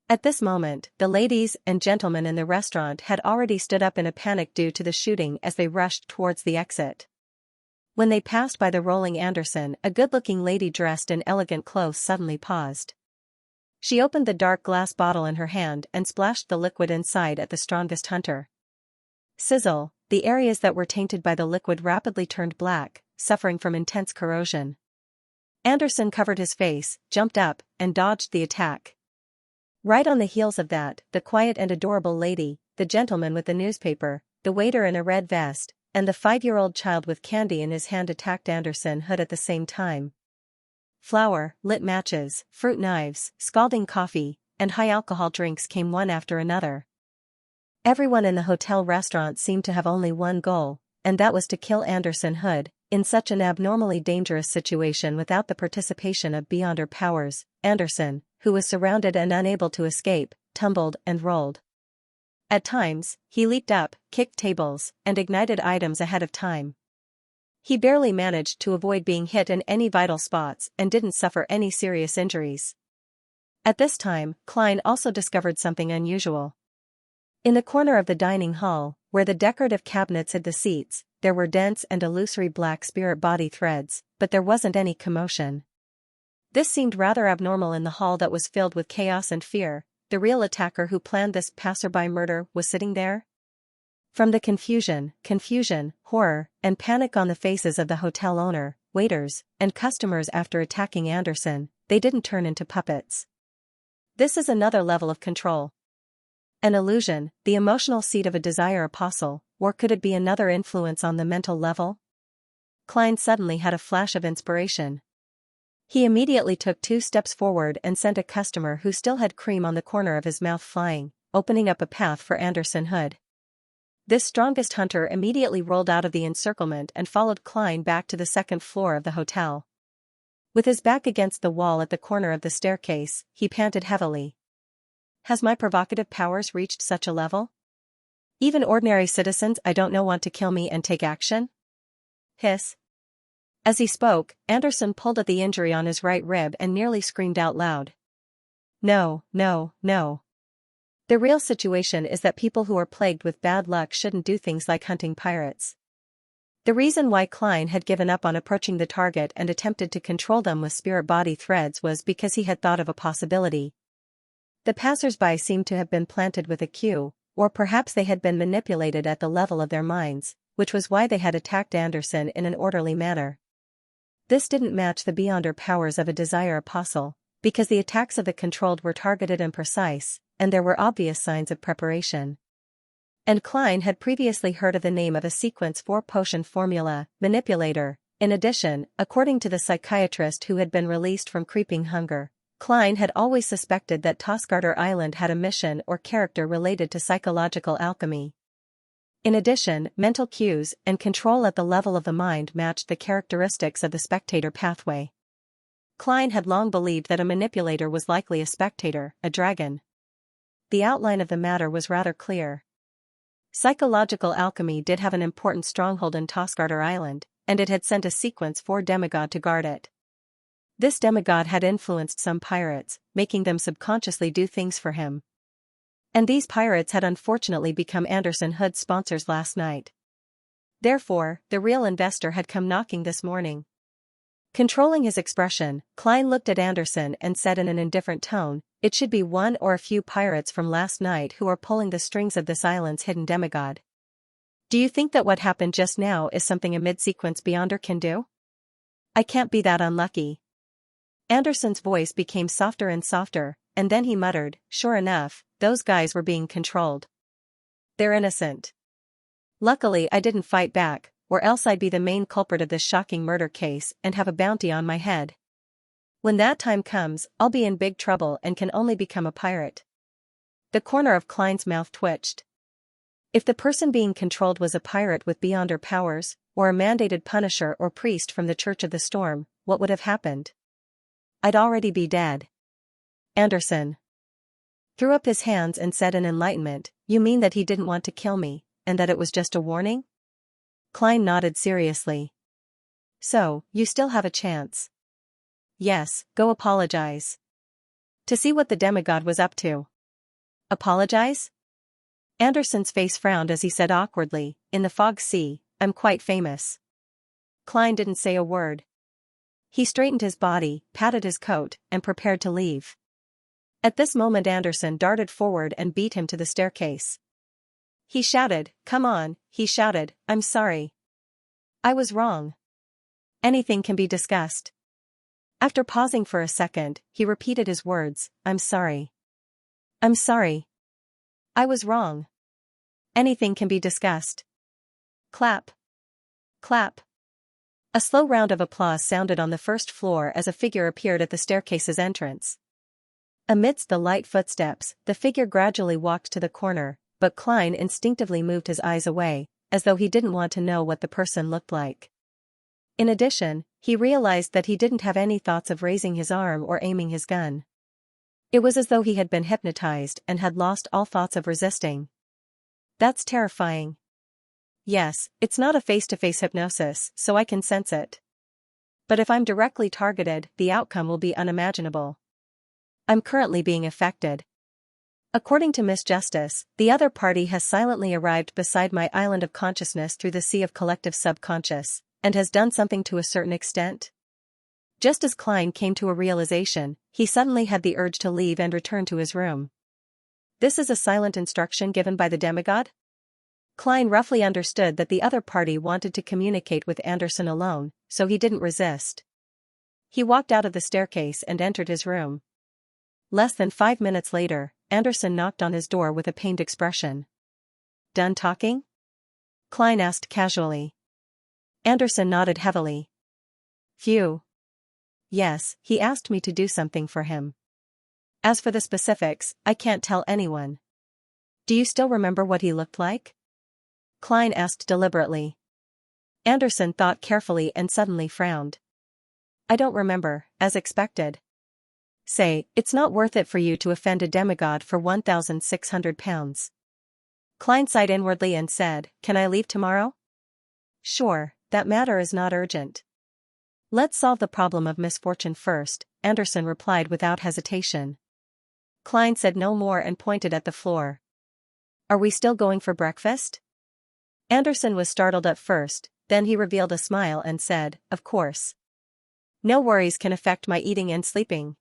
At this moment, the ladies and gentlemen in the restaurant had already stood up in a panic due to the shooting as they rushed towards the exit. When they passed by the rolling Anderson, a good-looking lady dressed in elegant clothes suddenly paused. She opened the dark glass bottle in her hand and splashed the liquid inside at the strongest hunter. Sizzle, the areas that were tainted by the liquid rapidly turned black, suffering from intense corrosion. Anderson covered his face, jumped up, and dodged the attack. Right on the heels of that, the quiet and adorable lady, the gentleman with the newspaper, the waiter in a red vest, and the 5-year-old child with candy in his hand attacked Anderson Hood at the same time. Flour, lit matches, fruit knives, scalding coffee, and high-alcohol drinks came one after another. Everyone in the hotel restaurant seemed to have only one goal, and that was to kill Anderson Hood, in such an abnormally dangerous situation without the participation of beyond her powers. Anderson, who was surrounded and unable to escape, tumbled and rolled. At times, he leaped up, kicked tables, and ignited items ahead of time. He barely managed to avoid being hit in any vital spots and didn't suffer any serious injuries. At this time, Klein also discovered something unusual. In the corner of the dining hall, where the decorative cabinets hid the seats, there were dense and illusory black spirit body threads, but there wasn't any commotion. This seemed rather abnormal in the hall that was filled with chaos and fear. The real attacker who planned this passerby murder was sitting there? From the confusion, horror, and panic on the faces of the hotel owner, waiters, and customers after attacking Anderson, they didn't turn into puppets. This is another level of control. An illusion, the emotional seed of a desire apostle, or could it be another influence on the mental level? Klein suddenly had a flash of inspiration. He immediately took 2 steps forward and sent a customer who still had cream on the corner of his mouth flying, opening up a path for Anderson Hood. This strongest hunter immediately rolled out of the encirclement and followed Klein back to the second floor of the hotel. With his back against the wall at the corner of the staircase, he panted heavily. Has my provocative powers reached such a level? Even ordinary citizens I don't know want to kill me and take action? Hiss. As he spoke, Anderson pulled at the injury on his right rib and nearly screamed out loud. No, no, no. The real situation is that people who are plagued with bad luck shouldn't do things like hunting pirates. The reason why Klein had given up on approaching the target and attempted to control them with spirit-body threads was because he had thought of a possibility. The passers-by seemed to have been planted with a cue, or perhaps they had been manipulated at the level of their minds, which was why they had attacked Anderson in an orderly manner. This didn't match the beyonder powers of a desire apostle, because the attacks of the controlled were targeted and precise, and there were obvious signs of preparation. And Klein had previously heard of the name of a sequence 4 potion formula, manipulator. In addition, according to the psychiatrist who had been released from creeping hunger, Klein had always suspected that Tosgarter Island had a mission or character related to psychological alchemy. In addition, mental cues and control at the level of the mind matched the characteristics of the spectator pathway. Klein had long believed that a manipulator was likely a spectator, a dragon. The outline of the matter was rather clear. Psychological alchemy did have an important stronghold in Tosgarter Island, and it had sent a sequence 4 demigod to guard it. This demigod had influenced some pirates, making them subconsciously do things for him. And these pirates had unfortunately become Anderson Hood's sponsors last night. Therefore, the real investor had come knocking this morning. Controlling his expression, Klein looked at Anderson and said in an indifferent tone, "It should be one or a few pirates from last night who are pulling the strings of this island's hidden demigod. Do you think that what happened just now is something a mid-sequence beyonder can do? I can't be that unlucky." Anderson's voice became softer and softer, and then he muttered, "Sure enough, those guys were being controlled. They're innocent. Luckily I didn't fight back, or else I'd be the main culprit of this shocking murder case and have a bounty on my head. When that time comes, I'll be in big trouble and can only become a pirate." The corner of Klein's mouth twitched. If the person being controlled was a pirate with beyonder powers, or a mandated punisher or priest from the Church of the Storm, what would have happened? I'd already be dead. Anderson threw up his hands and said in enlightenment, "You mean that he didn't want to kill me, and that it was just a warning?" Klein nodded seriously. "So, you still have a chance. Yes, go apologize. To see what the demigod was up to." "Apologize?" Anderson's face frowned as he said awkwardly, "In the Fog Sea, I'm quite famous." Klein didn't say a word. He straightened his body, patted his coat, and prepared to leave. At this moment Anderson darted forward and beat him to the staircase. He shouted, "Come on," he shouted, "I'm sorry. I was wrong. Anything can be discussed." After pausing for a second, he repeated his words, "I'm sorry. I'm sorry. I was wrong. Anything can be discussed." Clap. Clap. A slow round of applause sounded on the first floor as a figure appeared at the staircase's entrance. Amidst the light footsteps, the figure gradually walked to the corner, but Klein instinctively moved his eyes away, as though he didn't want to know what the person looked like. In addition, he realized that he didn't have any thoughts of raising his arm or aiming his gun. It was as though he had been hypnotized and had lost all thoughts of resisting. That's terrifying. Yes, it's not a face-to-face hypnosis, so I can sense it. But if I'm directly targeted, the outcome will be unimaginable. I'm currently being affected. According to Miss Justice, the other party has silently arrived beside my island of consciousness through the sea of collective subconscious, and has done something to a certain extent. Just as Klein came to a realization, he suddenly had the urge to leave and return to his room. This is a silent instruction given by the demigod? Klein roughly understood that the other party wanted to communicate with Anderson alone, so he didn't resist. He walked out of the staircase and entered his room. Less than 5 minutes later, Anderson knocked on his door with a pained expression. "Done talking?" Klein asked casually. Anderson nodded heavily. "Phew. Yes, he asked me to do something for him. As for the specifics, I can't tell anyone. Do you still remember what he looked like? Klein asked deliberately. Anderson thought carefully and suddenly frowned. I don't remember, as expected. Say, it's not worth it for you to offend a demigod for 1,600 pounds. Klein sighed inwardly and said, Can I leave tomorrow? Sure, that matter is not urgent. Let's solve the problem of misfortune first, Anderson replied without hesitation. Klein said no more and pointed at the floor. Are we still going for breakfast? Anderson was startled at first, then he revealed a smile and said, Of course. No worries can affect my eating and sleeping.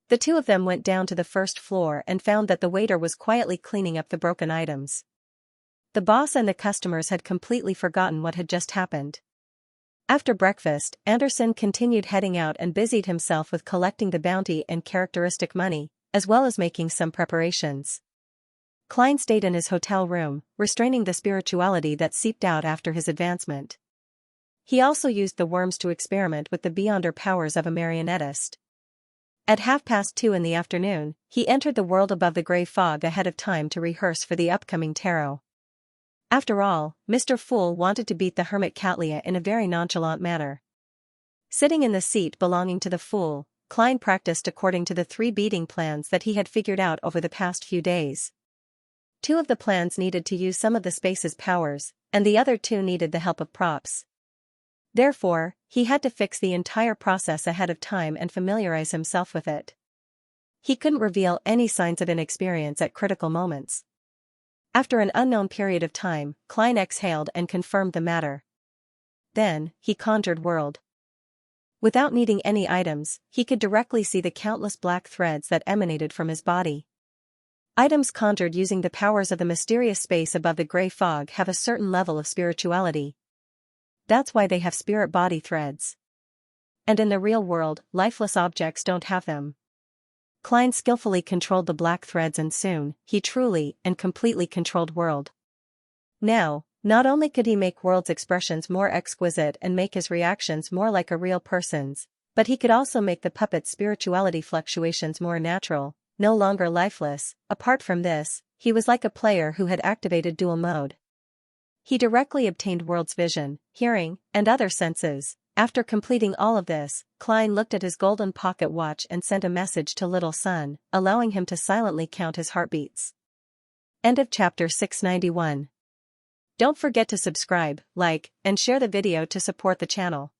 The two of them went down to the first floor and found that the waiter was quietly cleaning up the broken items. The boss and the customers had completely forgotten what had just happened. After breakfast, Anderson continued heading out and busied himself with collecting the bounty and characteristic money, as well as making some preparations. Klein stayed in his hotel room, restraining the spirituality that seeped out after his advancement. He also used the worms to experiment with the beyonder powers of a marionettist. At 2:30 in the afternoon, he entered the world above the grey fog ahead of time to rehearse for the upcoming tarot. After all, Mr. Fool wanted to beat the hermit Catlia in a very nonchalant manner. Sitting in the seat belonging to the Fool, Klein practiced according to the 3 beating plans that he had figured out over the past few days. 2 of the plans needed to use some of the space's powers, and the other 2 needed the help of props. Therefore, he had to fix the entire process ahead of time and familiarize himself with it. He couldn't reveal any signs of inexperience at critical moments. After an unknown period of time, Klein exhaled and confirmed the matter. Then, he conjured world. Without needing any items, he could directly see the countless black threads that emanated from his body. Items conjured using the powers of the mysterious space above the grey fog have a certain level of spirituality. That's why they have spirit body threads. And in the real world, lifeless objects don't have them. Klein skillfully controlled the black threads and soon, he truly and completely controlled world. Now, not only could he make world's expressions more exquisite and make his reactions more like a real person's, but he could also make the puppet's spirituality fluctuations more natural, no longer lifeless. Apart from this, he was like a player who had activated dual mode. He directly obtained world's vision, hearing, and other senses. After completing all of this, Klein looked at his golden pocket watch and sent a message to Little Sun, allowing him to silently count his heartbeats. End of chapter 691. Don't forget to subscribe, like, and share the video to support the channel.